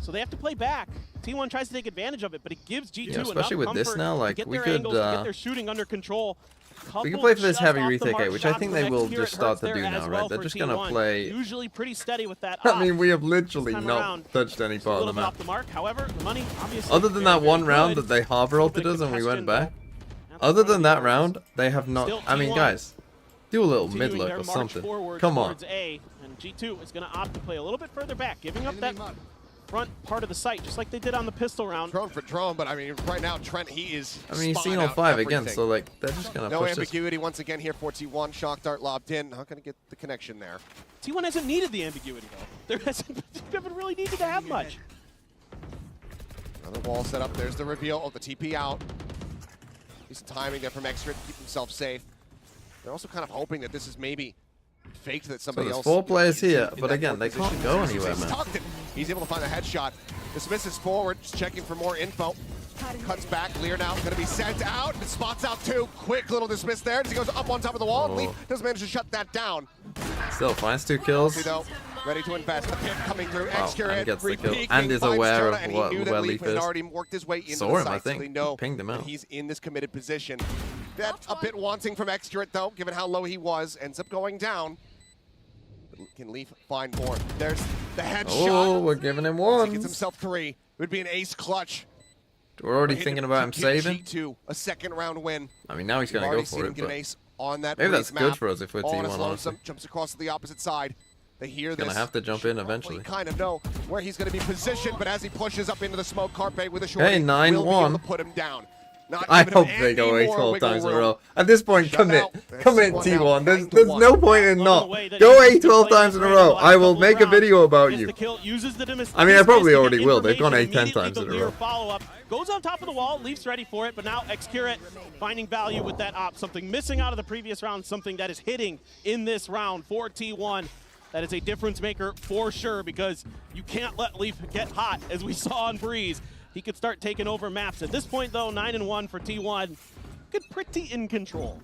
Speaker 20: So they have to play back. T1 tries to take advantage of it, but it gives G2
Speaker 3: Yeah, especially
Speaker 20: enough
Speaker 3: with this
Speaker 20: comfort
Speaker 3: now, like,
Speaker 20: to get
Speaker 3: we
Speaker 20: their
Speaker 3: could,
Speaker 20: angles, to get their shooting under control.
Speaker 3: We can play for this
Speaker 20: Just
Speaker 3: heavy
Speaker 20: off the
Speaker 3: retake
Speaker 20: mark
Speaker 3: A, which I
Speaker 20: shots
Speaker 3: think
Speaker 20: from
Speaker 3: they will
Speaker 20: Execute
Speaker 3: just
Speaker 20: hurts
Speaker 3: start to
Speaker 20: there
Speaker 3: do
Speaker 20: as
Speaker 3: now,
Speaker 20: well
Speaker 3: right? They're
Speaker 20: for
Speaker 3: just gonna
Speaker 20: T1.
Speaker 3: play.
Speaker 20: Usually pretty steady with that.
Speaker 3: I mean, we have literally
Speaker 20: This time
Speaker 3: not
Speaker 20: around,
Speaker 3: touched any
Speaker 20: just a
Speaker 3: part of
Speaker 20: little
Speaker 3: the
Speaker 20: bit off
Speaker 3: map.
Speaker 20: the mark. However, the money obviously
Speaker 3: Other than
Speaker 20: very,
Speaker 3: that one
Speaker 20: very
Speaker 3: round
Speaker 20: good.
Speaker 3: that they Harbor ulted us and we went back. Other than that round, they have not.
Speaker 20: Still
Speaker 3: I mean,
Speaker 20: T1
Speaker 3: guys, do a little mid
Speaker 20: continuing
Speaker 3: look
Speaker 20: their
Speaker 3: or
Speaker 20: march
Speaker 3: something.
Speaker 20: forward
Speaker 3: Come on.
Speaker 20: towards A, and G2 is going to opt to play a little bit further back, giving up that front part of the site, just like they did on the pistol round.
Speaker 1: Drone for drone, but I mean, right now, Trent, he is.
Speaker 3: I mean, he's
Speaker 1: spotting
Speaker 3: seen
Speaker 1: out
Speaker 3: 05 again,
Speaker 1: everything.
Speaker 3: so like they're just gonna
Speaker 1: No
Speaker 3: push this.
Speaker 1: ambiguity once again here for T1. Shock dart lobbed in. Not going to get the connection there.
Speaker 20: T1 hasn't needed the ambiguity, though. They haven't really needed to have much.
Speaker 1: Another wall set up. There's the reveal. Oh, the TP out. Decent timing there from Extra to keep himself safe. They're also kind of hoping that this is maybe faked, that somebody
Speaker 3: there's
Speaker 1: else.
Speaker 3: 4 players
Speaker 1: is
Speaker 3: here,
Speaker 1: in
Speaker 3: but
Speaker 1: that
Speaker 3: again,
Speaker 1: court
Speaker 3: they
Speaker 1: position.
Speaker 3: can't go
Speaker 1: He's
Speaker 3: anywhere, man.
Speaker 1: tucked it. He's able to find a headshot. Dismisses forward, just checking for more info. Cuts back. Lear now going to be sent out. Spots out 2. Quick little dismiss there as he goes up on top of the wall.
Speaker 3: Oh.
Speaker 1: Leaf does manage to shut that down.
Speaker 3: Still finds 2 kills.
Speaker 1: Though, ready to invest. The pick coming through.
Speaker 3: Wow,
Speaker 1: Extra
Speaker 3: and
Speaker 1: it,
Speaker 3: gets the kill.
Speaker 1: re-peeking,
Speaker 3: And is
Speaker 1: finds
Speaker 3: aware
Speaker 1: Jonah,
Speaker 3: of
Speaker 1: and he
Speaker 3: what-
Speaker 1: knew that
Speaker 3: where
Speaker 1: Leaf
Speaker 3: Leaf
Speaker 1: had
Speaker 3: is.
Speaker 1: already worked his way into
Speaker 3: Saw
Speaker 1: the
Speaker 3: him,
Speaker 1: site,
Speaker 3: I
Speaker 1: so
Speaker 3: think.
Speaker 1: they know
Speaker 3: Pinged him
Speaker 1: that
Speaker 3: out.
Speaker 1: he's in this committed position. That's a bit wanting from Extra though, given how low he was. Ends up going down. Can Leaf find more? There's the headshot.
Speaker 3: Oh, we're giving him
Speaker 1: He
Speaker 3: one.
Speaker 1: gets himself 3. It would be an ace clutch.
Speaker 3: We're already
Speaker 1: Hit
Speaker 3: thinking
Speaker 1: to
Speaker 3: about him
Speaker 1: get
Speaker 3: saving.
Speaker 1: G2 a second round win.
Speaker 3: I mean, now he's gonna
Speaker 1: We've
Speaker 3: go
Speaker 1: already
Speaker 3: for
Speaker 1: seen
Speaker 3: it,
Speaker 1: him get an
Speaker 3: but
Speaker 1: ace on that
Speaker 3: maybe
Speaker 1: Breeze
Speaker 3: that's good
Speaker 1: map.
Speaker 3: for us if we're
Speaker 1: All on
Speaker 3: T1,
Speaker 1: his
Speaker 3: honestly.
Speaker 1: lonesome, jumps across to the opposite side. They hear
Speaker 3: He's
Speaker 1: this.
Speaker 3: gonna have to jump in
Speaker 1: Should
Speaker 3: eventually.
Speaker 1: probably kind of know where he's going to be positioned, but as he pushes up into the smoke, Carpe with a short
Speaker 3: Hey,
Speaker 1: will be able
Speaker 3: 9-1.
Speaker 1: to put him down. Not
Speaker 3: I
Speaker 1: giving him
Speaker 3: hope they go
Speaker 1: any
Speaker 3: 8
Speaker 1: more
Speaker 3: 12
Speaker 1: wiggle
Speaker 3: times in a
Speaker 1: room.
Speaker 3: row. At this point,
Speaker 1: Shut
Speaker 3: commit.
Speaker 1: out. There's
Speaker 3: Commit,
Speaker 1: one
Speaker 3: T1.
Speaker 1: out.
Speaker 3: There's
Speaker 1: 9-1.
Speaker 3: no point in not. Go 8 12 times in a row. I will make a video about you. I mean, I probably already will. They've gone 8 10 times in a row.
Speaker 20: Follow-up goes on top of the wall, Leaf's ready for it, but now Excurate finding value with that op. Something missing out of the previous round, something that is hitting in this round for T1. That is a difference maker for sure, because you can't let Leaf get hot, as we saw on Breeze. he could start taking over maps. At this point, though, 9-1 for T1. Good, pretty in control.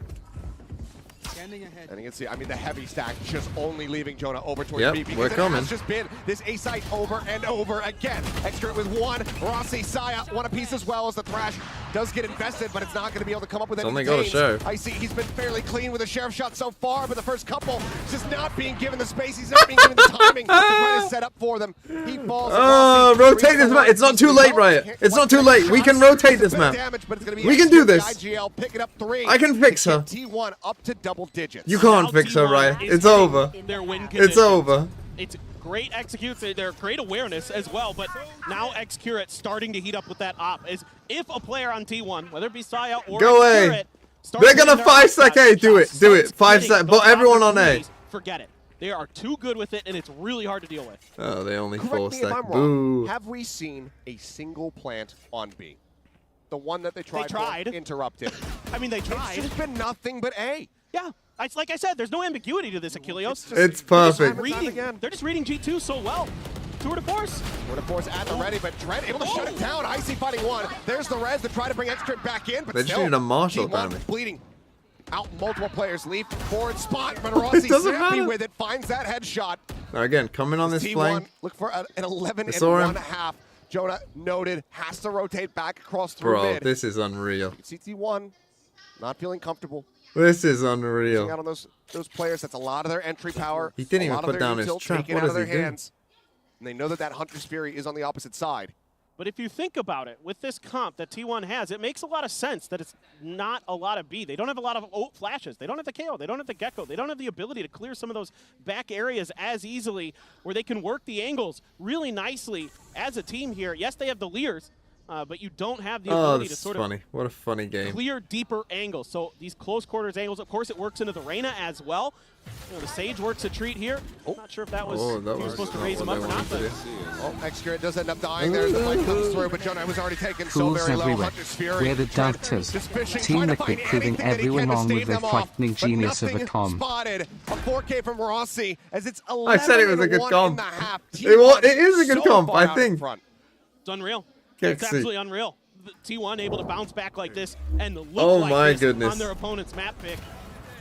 Speaker 1: And you can see, I mean, the heavy stack just only leaving Jonah over towards
Speaker 3: Yep,
Speaker 1: B because
Speaker 3: we're
Speaker 1: it
Speaker 3: coming.
Speaker 1: has just been this A site over and over again. Extra with one, Rossi, Saya, one apiece as well as the Thrash does get invested, but it's not going to be able to come up with
Speaker 3: It's
Speaker 1: any
Speaker 3: only got a
Speaker 1: gains.
Speaker 3: Sheriff.
Speaker 1: I see he's been fairly clean with a Sheriff shot so far, but the first couple just not being given the space. He's not being given the timing to try to set up for them. He falls.
Speaker 3: Oh, rotate this map. It's not too late, Riot. It's not too late. We can rotate this map. We can do this.
Speaker 1: IGL picking up 3.
Speaker 3: I can fix her.
Speaker 1: T1 up to double digits.
Speaker 3: You can't fix her, Riot. It's over.
Speaker 20: Their win
Speaker 3: It's
Speaker 20: conditions.
Speaker 3: over.
Speaker 20: It's great executes, their great awareness as well, but now Xcurate starting to heat up with that op. Is if a player on T1, whether it be Saya or
Speaker 3: Go
Speaker 20: Xcurate,
Speaker 3: away.
Speaker 20: starts
Speaker 3: They're gonna
Speaker 20: hitting their
Speaker 3: 5-sec A. Do it. Do it. 5-sec. But everyone on A.
Speaker 20: opportunities, forget it. They are too good with it, and it's really hard to deal with.
Speaker 3: Oh, they only
Speaker 1: Correct me if
Speaker 3: 4-stack.
Speaker 1: I'm wrong.
Speaker 3: Boo.
Speaker 1: Have we seen a single plant on B? The one that they tried.
Speaker 20: tried.
Speaker 1: Interrupted.
Speaker 20: I mean, they tried.
Speaker 1: It's just been nothing but A.
Speaker 20: Yeah, it's like I said, there's no ambiguity to this, Achilleos.
Speaker 3: It's perfect.
Speaker 20: They're just reading G2 so well. Tour de force.
Speaker 1: Tour de force at the ready, but Trent able to shut it down. Icy fighting one. There's the res to try to bring Xcurate back in, but
Speaker 3: They just
Speaker 1: still,
Speaker 3: need a Marshall
Speaker 1: T1
Speaker 3: down there.
Speaker 1: bleeding out multiple players. Leaf forward spot, but Rossi
Speaker 3: doesn't
Speaker 1: happy
Speaker 3: matter.
Speaker 1: with it. Finds that headshot.
Speaker 3: Now again, coming on this
Speaker 1: T1
Speaker 3: flank.
Speaker 1: look for an 11
Speaker 3: I
Speaker 1: and
Speaker 3: saw him.
Speaker 1: 1/2. Jonah noted has to rotate back across through
Speaker 3: Bro,
Speaker 1: mid.
Speaker 3: this is unreal.
Speaker 1: CT1 not feeling comfortable.
Speaker 3: This is
Speaker 1: Losing
Speaker 3: unreal.
Speaker 1: out on those players. That's a lot of their entry power.
Speaker 3: He didn't
Speaker 1: a
Speaker 3: even
Speaker 1: lot
Speaker 3: put
Speaker 1: of their
Speaker 3: down his
Speaker 1: util
Speaker 3: trap.
Speaker 1: taken
Speaker 3: What
Speaker 1: out
Speaker 3: does
Speaker 1: of
Speaker 3: he
Speaker 1: their
Speaker 3: do?
Speaker 1: hands. And they know that Hunter's Fury is on the opposite side.
Speaker 20: But if you think about it, with this comp that T1 has, it makes a lot of sense that it's not a lot of B. They don't have a lot of flashes. They don't have the KO. They don't have the Gecko. They don't have the ability to clear some of those back areas as easily where they can work the angles really nicely as a team here. Yes, they have the Leers, but you don't have the
Speaker 3: Oh,
Speaker 20: ability
Speaker 3: this
Speaker 20: to
Speaker 3: is
Speaker 20: sort
Speaker 3: funny.
Speaker 20: of
Speaker 3: What a funny game.
Speaker 20: clear deeper angles. So these close quarters angles, of course, it works into the Reyna as well. You know, the Sage works a treat here. Not sure if that was,
Speaker 3: Oh, that
Speaker 20: he was
Speaker 3: was
Speaker 20: supposed to
Speaker 3: not
Speaker 20: raise him
Speaker 3: what
Speaker 20: up
Speaker 3: they
Speaker 20: or not.
Speaker 3: wanted
Speaker 20: But
Speaker 3: to do.
Speaker 1: Oh, Xcurate does end up dying there as the fight comes through, but Jonah was already taken so
Speaker 2: Fools
Speaker 1: very low.
Speaker 2: everywhere.
Speaker 1: Hunter's Fury.
Speaker 2: We're the doubters.
Speaker 1: Just fishing,
Speaker 2: Team
Speaker 1: trying to
Speaker 2: Liquid
Speaker 1: find
Speaker 2: proving
Speaker 1: anything that he
Speaker 2: everyone
Speaker 1: can to
Speaker 2: wrong with
Speaker 1: stave
Speaker 2: their
Speaker 1: them off,
Speaker 2: frightening
Speaker 1: but
Speaker 2: genius of a
Speaker 1: nothing
Speaker 2: com.
Speaker 1: Spotted. A 4K from Rossi as it's 11
Speaker 3: I said it was a good
Speaker 1: and
Speaker 3: comp.
Speaker 1: 1.5.
Speaker 3: It is a good
Speaker 1: so
Speaker 3: comp,
Speaker 1: far
Speaker 3: I
Speaker 1: out in
Speaker 3: think.
Speaker 1: front.
Speaker 20: it's unreal.
Speaker 3: Can't
Speaker 20: It's
Speaker 3: see.
Speaker 20: absolutely unreal. The T1 able to bounce back like this and look
Speaker 3: Oh
Speaker 20: like
Speaker 3: my
Speaker 20: this
Speaker 3: goodness.
Speaker 20: on their opponent's map pick.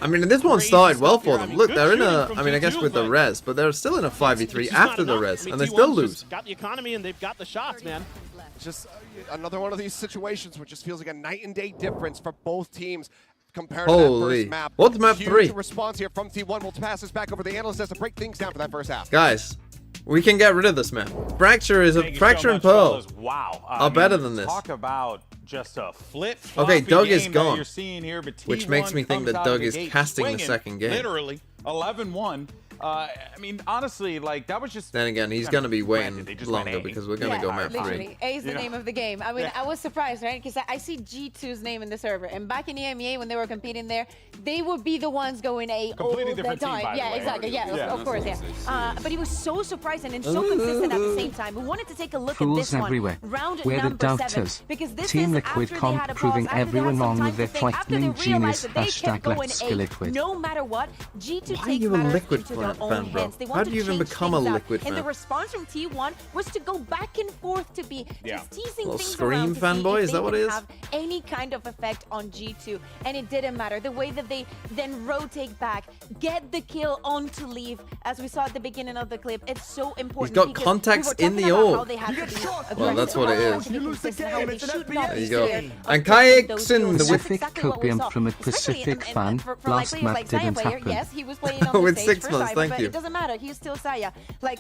Speaker 3: I mean, this one
Speaker 20: Crazy
Speaker 3: started well
Speaker 20: stuff here.
Speaker 3: for
Speaker 20: I
Speaker 3: them.
Speaker 20: mean,
Speaker 3: Look,
Speaker 20: good
Speaker 3: they're in
Speaker 20: shooting
Speaker 3: a,
Speaker 20: from
Speaker 3: I mean, I guess
Speaker 20: G2,
Speaker 3: with the
Speaker 20: but
Speaker 3: res, but they're still in a 5v3
Speaker 20: it's just not
Speaker 3: after the
Speaker 20: enough.
Speaker 3: res,
Speaker 20: I mean,
Speaker 3: and they
Speaker 20: T1's
Speaker 3: still
Speaker 20: just
Speaker 3: lose.
Speaker 20: got the economy and they've got the shots, man.
Speaker 1: It's just another one of these situations where it just feels like a night and day difference for both teams compared to that
Speaker 3: Holy.
Speaker 1: first map.
Speaker 3: What's map
Speaker 1: Huge
Speaker 3: 3?
Speaker 1: response here from T1. We'll pass this back over to the analyst as to break things down for that first half.
Speaker 3: Guys, we can get rid of this map. Fracture is a
Speaker 4: Thank you
Speaker 3: Fracture
Speaker 4: so
Speaker 3: and
Speaker 4: much,
Speaker 3: Pearl
Speaker 4: fellas. Wow.
Speaker 3: are better than this.
Speaker 4: Talk about just a flip.
Speaker 3: Okay, Doug is gone,
Speaker 4: You're seeing here, but
Speaker 3: which
Speaker 4: T1
Speaker 3: makes me think
Speaker 4: comes
Speaker 3: that
Speaker 4: out
Speaker 3: Doug
Speaker 4: of the
Speaker 3: is
Speaker 4: gate
Speaker 3: casting the
Speaker 4: swinging,
Speaker 3: second game.
Speaker 4: Literally 11-1. I mean, honestly, like that was just.
Speaker 3: Then again, he's
Speaker 4: I
Speaker 3: going to
Speaker 4: mean,
Speaker 3: be
Speaker 4: granted,
Speaker 3: waiting
Speaker 4: they just went
Speaker 3: longer
Speaker 4: A.
Speaker 3: because we're going to go map 3.
Speaker 8: Literally, A is the
Speaker 4: You know?
Speaker 8: name of the game. I mean,
Speaker 4: Yeah.
Speaker 8: I was surprised, right? Because I see G2's name in the server, and back in EMEA when they were competing there, they would be the ones going A
Speaker 4: Completely
Speaker 8: all the
Speaker 4: different team,
Speaker 8: time.
Speaker 4: by the
Speaker 8: Yeah,
Speaker 4: way.
Speaker 8: exactly. Yeah,
Speaker 4: Yeah.
Speaker 8: of course, yeah. But he was so surprising and so consistent at the same time. We wanted to take a look
Speaker 2: Fools
Speaker 8: at this
Speaker 2: everywhere.
Speaker 8: one, round
Speaker 2: We're the
Speaker 8: number 7,
Speaker 2: doubters.
Speaker 8: because this
Speaker 2: Team
Speaker 8: is
Speaker 2: Liquid
Speaker 8: after they
Speaker 2: comp
Speaker 8: had a
Speaker 2: proving
Speaker 8: pause, after they had
Speaker 2: everyone
Speaker 8: some
Speaker 2: wrong
Speaker 8: time
Speaker 2: with
Speaker 8: to
Speaker 2: their
Speaker 8: think, after they
Speaker 2: frightening
Speaker 8: realized
Speaker 2: genius.
Speaker 8: that they kept
Speaker 2: Hashtag
Speaker 8: going
Speaker 2: let's
Speaker 8: A,
Speaker 2: Skilliquid.
Speaker 8: no matter what, G2
Speaker 3: Why are
Speaker 8: takes
Speaker 3: you a
Speaker 8: matters
Speaker 3: Liquid
Speaker 8: into their own
Speaker 3: fan, bro?
Speaker 8: hands. They
Speaker 3: How
Speaker 8: want
Speaker 3: do
Speaker 8: to
Speaker 3: you even
Speaker 8: change
Speaker 3: become a
Speaker 8: things up.
Speaker 3: Liquid
Speaker 8: And the
Speaker 3: fan?
Speaker 8: response from T1 was to go back and forth to be just teasing
Speaker 3: Little
Speaker 8: things
Speaker 3: Scream
Speaker 8: around to
Speaker 3: fanboy,
Speaker 8: see if
Speaker 3: is
Speaker 8: they
Speaker 3: that what
Speaker 8: could
Speaker 3: it is?
Speaker 8: have any kind of effect on G2, and it didn't matter. The way that they then rotate back, get the kill onto Leaf, as we saw at the beginning of the clip, it's so important.
Speaker 3: got
Speaker 8: because
Speaker 3: contacts
Speaker 8: we were
Speaker 3: in the
Speaker 8: talking about
Speaker 3: orb.
Speaker 8: how they had to be
Speaker 3: Well, that's what it is.
Speaker 8: There
Speaker 3: There you go. And Kayakson,
Speaker 2: Pacific copium from a Pacific fan. Last map didn't happen.
Speaker 8: Yes, he was playing on the
Speaker 3: With
Speaker 8: stage
Speaker 3: 6
Speaker 8: for
Speaker 3: months,
Speaker 8: Cyber,
Speaker 3: thank
Speaker 8: but
Speaker 3: you.
Speaker 8: it doesn't matter. He's still Saya. Like,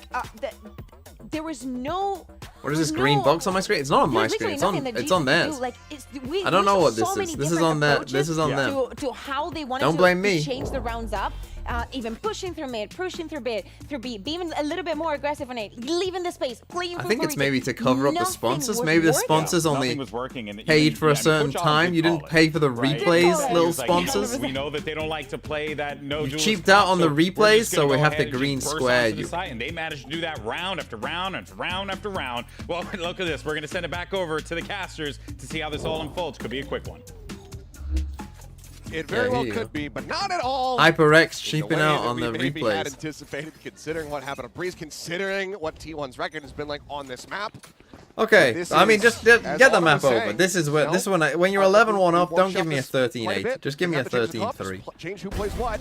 Speaker 8: there was no.
Speaker 3: What is this green box on my screen? It's not on my
Speaker 8: There's
Speaker 3: screen.
Speaker 8: literally
Speaker 3: It's
Speaker 8: nothing that
Speaker 3: it's on
Speaker 8: G2
Speaker 3: theirs.
Speaker 8: do. Like,
Speaker 3: I don't know
Speaker 8: we
Speaker 3: what
Speaker 8: saw
Speaker 3: this
Speaker 8: so
Speaker 3: is.
Speaker 8: many
Speaker 3: This is
Speaker 8: different
Speaker 3: on that. This is on
Speaker 8: approaches
Speaker 3: them.
Speaker 8: to how they wanted
Speaker 3: Don't
Speaker 8: to,
Speaker 3: blame
Speaker 8: to
Speaker 3: me.
Speaker 8: change the rounds up. Even pushing through mid, pushing through B, being a little bit more aggressive on A, leaving the space, playing
Speaker 3: I
Speaker 8: for
Speaker 3: think it's
Speaker 8: retake.
Speaker 3: maybe to cover up the
Speaker 8: Nothing
Speaker 3: sponsors.
Speaker 8: was
Speaker 3: Maybe the
Speaker 8: working.
Speaker 3: sponsors only
Speaker 4: Nothing was working, and
Speaker 3: paid
Speaker 4: even-
Speaker 3: for a
Speaker 4: I mean,
Speaker 3: certain
Speaker 4: Coach Allen
Speaker 3: time.
Speaker 4: did
Speaker 3: You didn't
Speaker 4: call it,
Speaker 3: pay for the
Speaker 4: right?
Speaker 3: replays,
Speaker 4: He
Speaker 3: little
Speaker 4: was like,
Speaker 3: sponsors.
Speaker 4: We know that they don't like to play that no
Speaker 3: You
Speaker 4: duelist
Speaker 3: cheaped out
Speaker 4: comp,
Speaker 3: on the
Speaker 4: so we're
Speaker 3: replays,
Speaker 4: just
Speaker 3: so
Speaker 4: gonna
Speaker 3: we
Speaker 4: go
Speaker 3: have
Speaker 4: ahead
Speaker 3: to
Speaker 4: and
Speaker 3: green
Speaker 4: just burst
Speaker 3: square
Speaker 4: onto the
Speaker 3: you.
Speaker 4: site, and they managed to do that round after round after round after round. Well, look at this. We're going to send it back over to the casters to see how this all unfolds. Could be a quick one.
Speaker 1: It very
Speaker 3: Yeah,
Speaker 1: well
Speaker 3: here you
Speaker 1: could be, but not at all.
Speaker 3: HyperX
Speaker 1: the
Speaker 3: cheaping
Speaker 1: way
Speaker 3: out
Speaker 1: that
Speaker 3: on
Speaker 1: we
Speaker 3: the
Speaker 1: maybe had
Speaker 3: replays.
Speaker 1: anticipated, considering what happened to Breeze, considering what T1's record has been like on this map.
Speaker 3: Okay, I mean, just get the map over. This is where when you're 11-1 up, don't give me a 13-8. Just give me a 13-3.
Speaker 1: Change who plays what.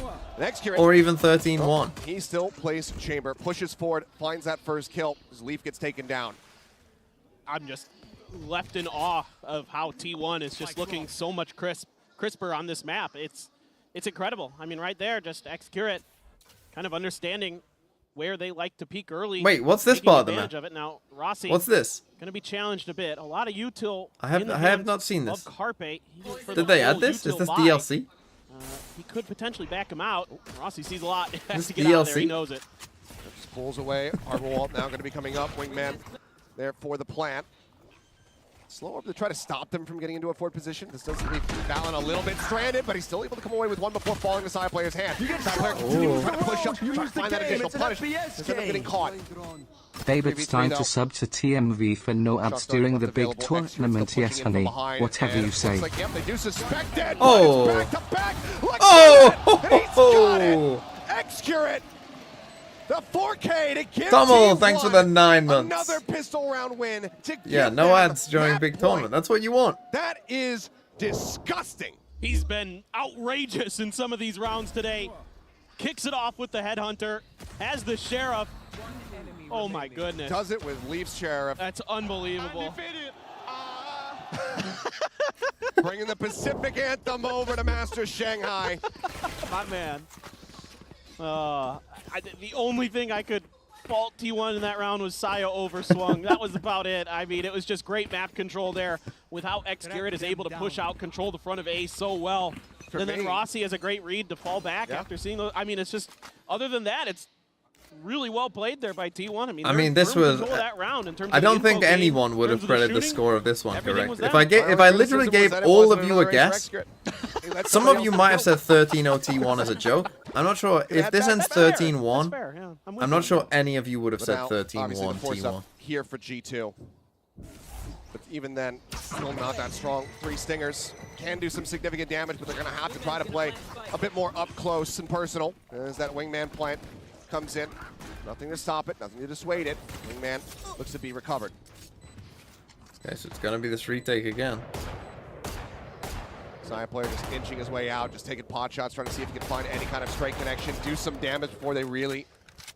Speaker 3: Or even 13-1.
Speaker 1: He still plays Chamber, pushes forward, finds that first kill. His Leaf gets taken down.
Speaker 20: I'm just left in awe of how T1 is just looking so much crisper on this map. It's incredible. I mean, right there, just X-Curate kind of understanding where they like to peak early.
Speaker 3: Wait, what's this part of the map?
Speaker 20: Of it. Now, Rossi,
Speaker 3: what's this?
Speaker 20: Going to be challenged a bit. A lot of util.
Speaker 3: I have not seen this.
Speaker 20: Carpe.
Speaker 3: Did they add this? Is this DLC?
Speaker 20: He could potentially back him out. Rossi sees a lot. He has
Speaker 3: This
Speaker 20: to get out of there.
Speaker 3: DLC?
Speaker 20: He knows it.
Speaker 1: Just pulls away. Arborwalt now going to be coming up. Wingman there for the plant. Slow up to try to stop them from getting into a forward position. This does leave Valen a little bit stranded, but he's still able to come away with one before falling to side player's hand. Side player continues to push up, trying to find that additional punish. Instead of getting caught.
Speaker 2: Babe, it's time to sub to TMV for no ads during the big tournament. Yes, honey. Whatever you say.
Speaker 1: Like, yep, they do suspect it.
Speaker 3: Oh.
Speaker 1: Back to back.
Speaker 3: Oh.
Speaker 1: X-Curate. The 4K to give
Speaker 3: Tomo, thanks for the 9 months.
Speaker 1: Another pistol round win to
Speaker 3: Yeah, no ads during big tournament. That's what you want.
Speaker 1: That is disgusting.
Speaker 20: He's been outrageous in some of these rounds today. Kicks it off with the Headhunter, has the Sheriff. Oh my goodness.
Speaker 1: Does it with Leaf's Sheriff.
Speaker 20: That's unbelievable.
Speaker 1: Bringing the Pacific Anthem over to Master Shanghai.
Speaker 20: My man. The only thing I could fault T1 in that round was Saya overswung. That was about it. I mean, it was just great map control there with how X-Curate is able to push out, control the front of A so well. And then Rossi has a great read to fall back after seeing those. I mean, it's just, other than that, it's really well played there by T1. I mean,
Speaker 3: this was.
Speaker 20: That round in terms
Speaker 3: I
Speaker 20: of
Speaker 3: don't think anyone would have credited the score of this one correct. If I literally gave all of you a guess, some of you might have said 13-0 T1 as a joke. I'm not sure if this ends 13-1. I'm not sure any of you would have said 13-1 T1
Speaker 1: here for G2. But even then, still not that strong. 3 stingers can do some significant damage, but they're going to have to try to play a bit more up close and personal. As that wingman plant comes in. Nothing to stop it, nothing to dissuade it. Wingman looks to be recovered.
Speaker 3: Okay, so it's going to be this retake again.
Speaker 1: Side player just inching his way out, just taking pot shots, trying to see if he can find any kind of straight connection, do some damage before they really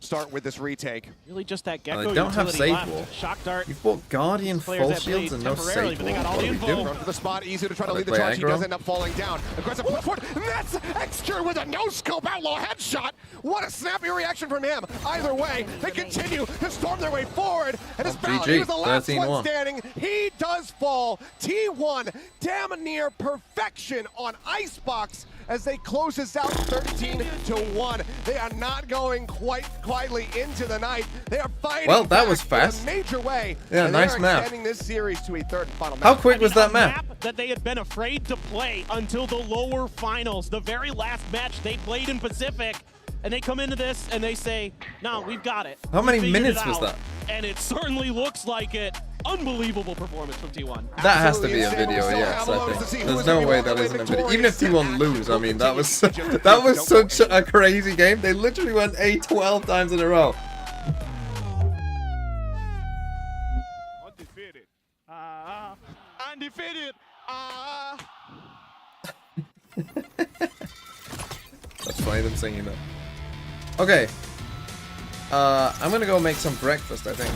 Speaker 1: start with this retake.
Speaker 20: Really just that Gecko
Speaker 3: they don't have save
Speaker 20: left.
Speaker 3: wall.
Speaker 20: Shock dart.
Speaker 3: You've bought Guardian full shields and no save wall. What do we do?
Speaker 1: Run for the spot, easy to try to lead the charge. He does end up falling down. Aggressive push forward. And that's X-Curate with a no-scope outlaw headshot. What a snappy reaction from him. Either way, they continue to storm their way forward. And his Valen, he was the last one standing. He does fall. T1 damn near perfection on Icebox as they close this out 13-1. They are not going quite quietly into the night. They are fighting.
Speaker 3: Well, that was fast.
Speaker 1: In a major way.
Speaker 3: Yeah,
Speaker 1: and
Speaker 3: nice
Speaker 1: they are
Speaker 3: map.
Speaker 1: extending this series to a third and final match.
Speaker 3: How quick was that map?
Speaker 20: That they had been afraid to play until the lower finals, the very last match they played in Pacific. And they come into this and they say, no, we've got it.
Speaker 3: How many minutes was that?
Speaker 20: And it certainly looks like it. Unbelievable performance from T1.
Speaker 3: That has to be a video, yes, I think. There's no way that isn't a video. Even if T1 lose, I mean, that was such a crazy game. They literally went A 12 times in a row.
Speaker 20: Undefeated. Undefeated.
Speaker 3: That's funny, them singing that. Okay. I'm gonna go make some breakfast, I think.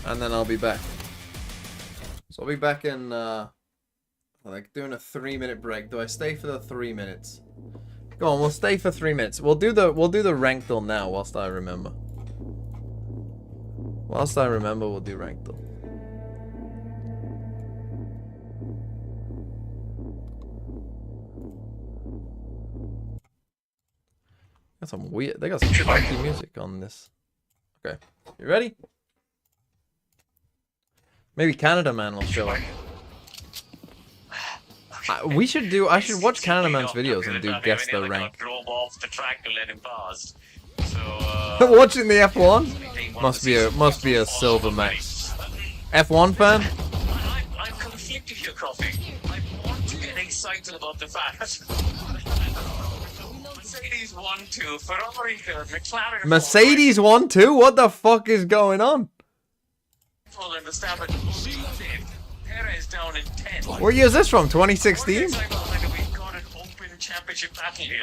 Speaker 3: And then I'll be back. So I'll be back in, like doing a 3-minute break. Do I stay for the 3 minutes? Go on, we'll stay for 3 minutes. We'll do the ranked duel now whilst I remember. Whilst I remember, we'll do ranked duel. Got some weird. They got some funky music on this. Okay, you ready? Maybe Canada Man will show up. I should watch Canada Man's videos and do guess the rank. Watching the F1 must be a silver max. F1 fan?
Speaker 21: I'm conflicted here, Coffee. I want to get excited about the fact. Mercedes 1-2, Ferrari 3rd, McLaren 4th.
Speaker 3: Mercedes 1-2? What the fuck is going on? What year is this from? 2016?
Speaker 21: Championship battle here,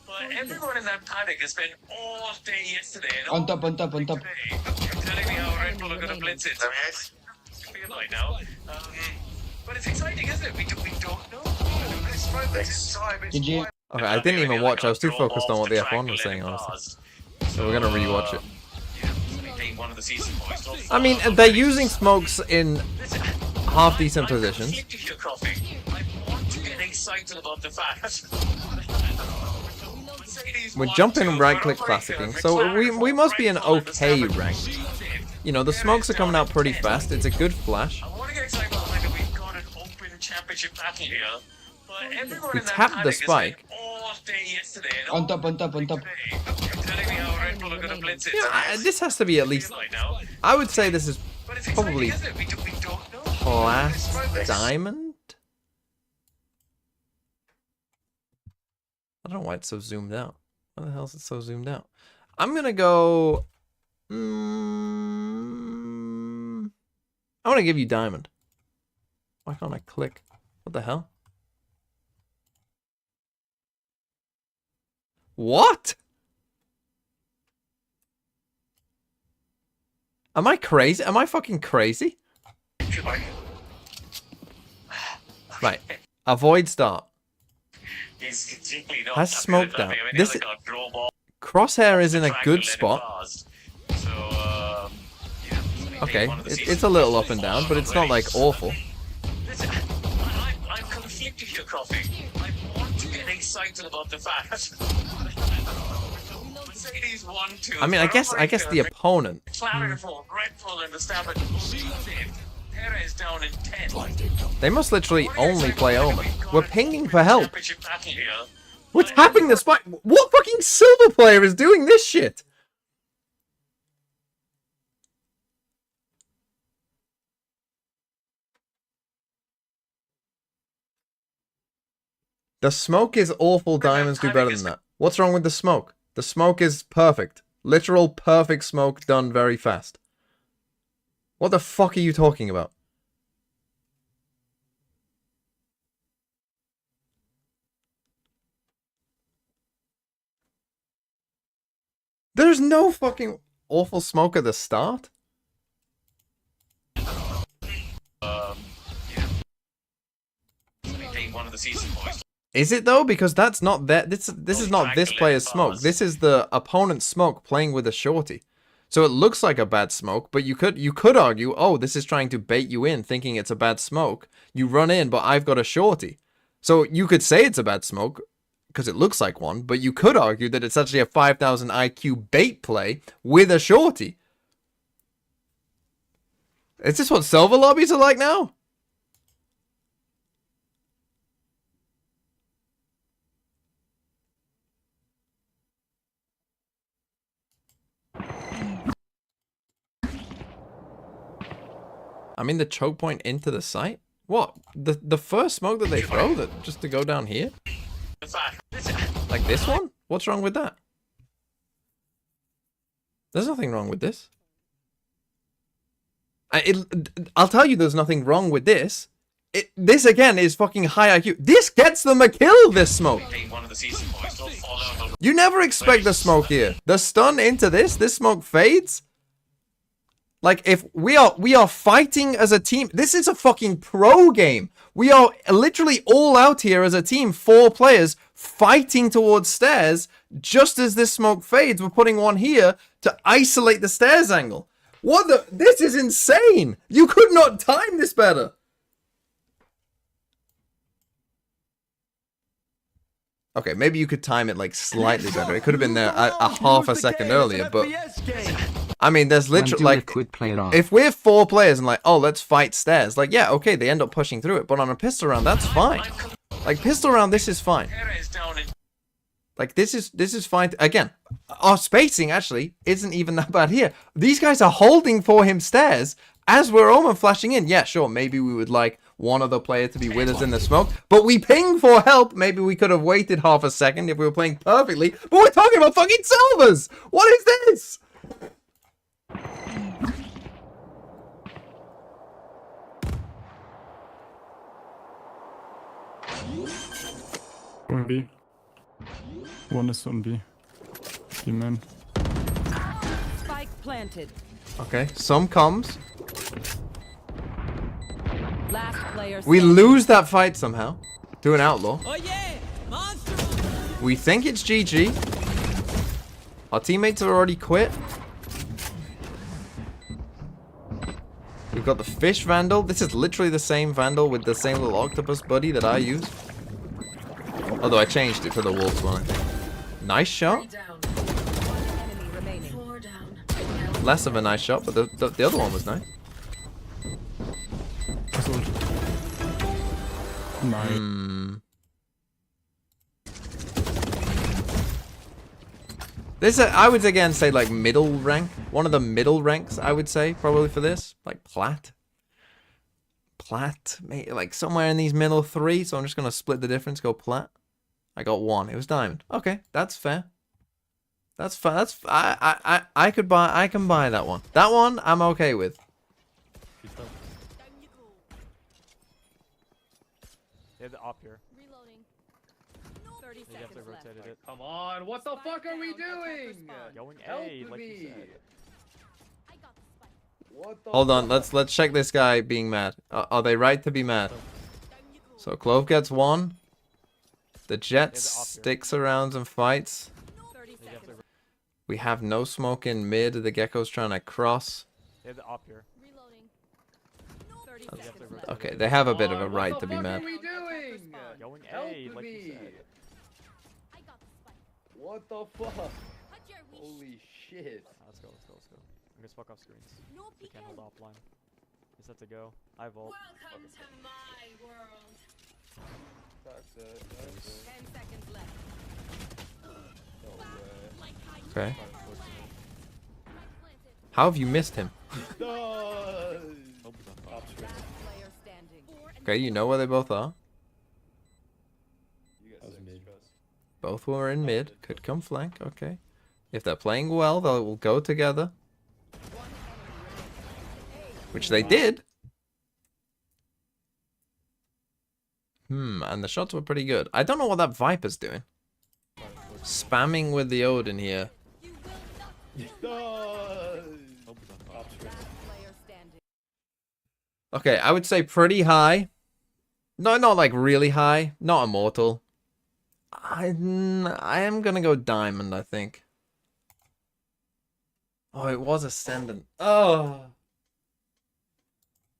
Speaker 21: but everyone in that paddock has spent all day yesterday and
Speaker 9: On top.
Speaker 21: telling me how Red Bull are going to blitz it. I feel like now. But it's exciting, isn't it? We don't know.
Speaker 3: Okay, I didn't even watch. I was too focused on what the F1 was saying, honestly. So we're gonna rewatch it. I mean, they're using smokes in half-decent positions. We're jumping and right-click classicing, so we must be an okay rank. You know, the smokes are coming out pretty fast. It's a good flash. We tapped the spike.
Speaker 9: On top.
Speaker 3: Yeah, this has to be at least... I would say this is probably class diamond? I don't know why it's so zoomed out. Why the hell is it so zoomed out? I'm gonna go... I'm gonna give you diamond. Why can't I click? What the hell? What? Am I crazy? Am I fucking crazy? Right. Avoid start. Has smoked out. This Crosshair is in a good spot. Okay, it's a little up and down, but it's not like awful.
Speaker 21: I'm conflicted here, Coffee. I want to get excited about the fact.
Speaker 3: I mean, I guess the opponent. They must literally only play Omen. We're pinging for help. We're tapping the spike. What fucking silver player is doing this shit? The smoke is awful. Diamonds do better than that. What's wrong with the smoke? The smoke is perfect. Literal perfect smoke done very fast. What the fuck are you talking about? There's no fucking awful smoke at the start. Is it though? Because that's not that. This is not this player's smoke. This is the opponent's smoke playing with a shorty. So it looks like a bad smoke, but you could argue, oh, this is trying to bait you in, thinking it's a bad smoke. You run in, but I've got a shorty. So you could say it's a bad smoke because it looks like one, but you could argue that it's actually a 5,000 IQ bait play with a shorty. Is this what silver lobbies are like now? I mean, the choke point into the site? What? The first smoke that they throw, that just to go down here? Like this one? What's wrong with that? There's nothing wrong with this. I'll tell you there's nothing wrong with this. This again is fucking high IQ. This gets them a kill, this smoke. You never expect the smoke here. The stun into this smoke fades. Like, if we are fighting as a team, this is a fucking pro game. We are literally all out here as a team, 4 players, fighting towards stairs. Just as this smoke fades, we're putting one here to isolate the stairs angle. What the? This is insane. You could not time this better. Okay, maybe you could time it like slightly better. It could have been there a half a second earlier, but I mean, there's literally like, if we're 4 players and like, oh, let's fight stairs, like, yeah, okay, they end up pushing through it, but on a pistol round, that's fine. Like, pistol round, this is fine. Like, this is fine. Again, our spacing actually isn't even that bad here. These guys are holding for him stairs as we're Omen flashing in. Yeah, sure, maybe we would like one other player to be with us in the smoke, but we ping for help. Maybe we could have waited half a second if we were playing perfectly, but we're talking about fucking silvers. What is this?
Speaker 6: B. One is on B. B man.
Speaker 22: Spike planted.
Speaker 3: Okay, some comms.
Speaker 22: Last player.
Speaker 3: We lose that fight somehow to an outlaw.
Speaker 22: Oh yeah! Monster!
Speaker 3: We think it's GG. Our teammates have already quit. We've got the fish vandal. This is literally the same vandal with the same little octopus buddy that I use. Although I changed it to the wolf one. Nice shot. Less of a nice shot, but the other one was nice. This I would again say like middle rank. One of the middle ranks I would say probably for this. Like plat. Plat. Like somewhere in these middle three. So I'm just going to split the difference. Go plat. I got one. It was diamond. Okay. That's fair. That's fine. That's I can buy that one. That one I'm okay with.
Speaker 23: They have the op here.
Speaker 8: Reloading.
Speaker 22: 30
Speaker 23: You have to
Speaker 22: seconds left.
Speaker 23: rotate it.
Speaker 24: Come on, what the fuck are we doing?
Speaker 23: Going
Speaker 24: Help
Speaker 23: A, like you
Speaker 24: me.
Speaker 23: said.
Speaker 24: What the
Speaker 3: Hold on. Let's check this guy being mad. Are they right to be mad? So Clove gets one. The Jet sticks around and fights. We have no smoke in mid. The Gecko's trying to cross.
Speaker 23: They have the op here.
Speaker 3: Okay, they have a bit of a right to be mad.
Speaker 24: What are we doing?
Speaker 23: Going
Speaker 24: Help
Speaker 23: A, like you
Speaker 24: me.
Speaker 23: said.
Speaker 24: What the fuck? Holy shit.
Speaker 23: Let's go. I'm gonna fuck off screens. They can't hold offline. He's set to go. I vault.
Speaker 22: Welcome to my world.
Speaker 24: That's it.
Speaker 22: 10 seconds left.
Speaker 3: Okay. How have you missed him? Okay, you know where they both are. Both were in mid. Could come flank. Okay. If they're playing well, they will go together. Which they did. And the shots were pretty good. I don't know what that Viper's doing. Spamming with the Odin here. Okay, I would say pretty high. No, not like really high. Not immortal. I am gonna go diamond, I think. Oh, it was ascendant. Oh.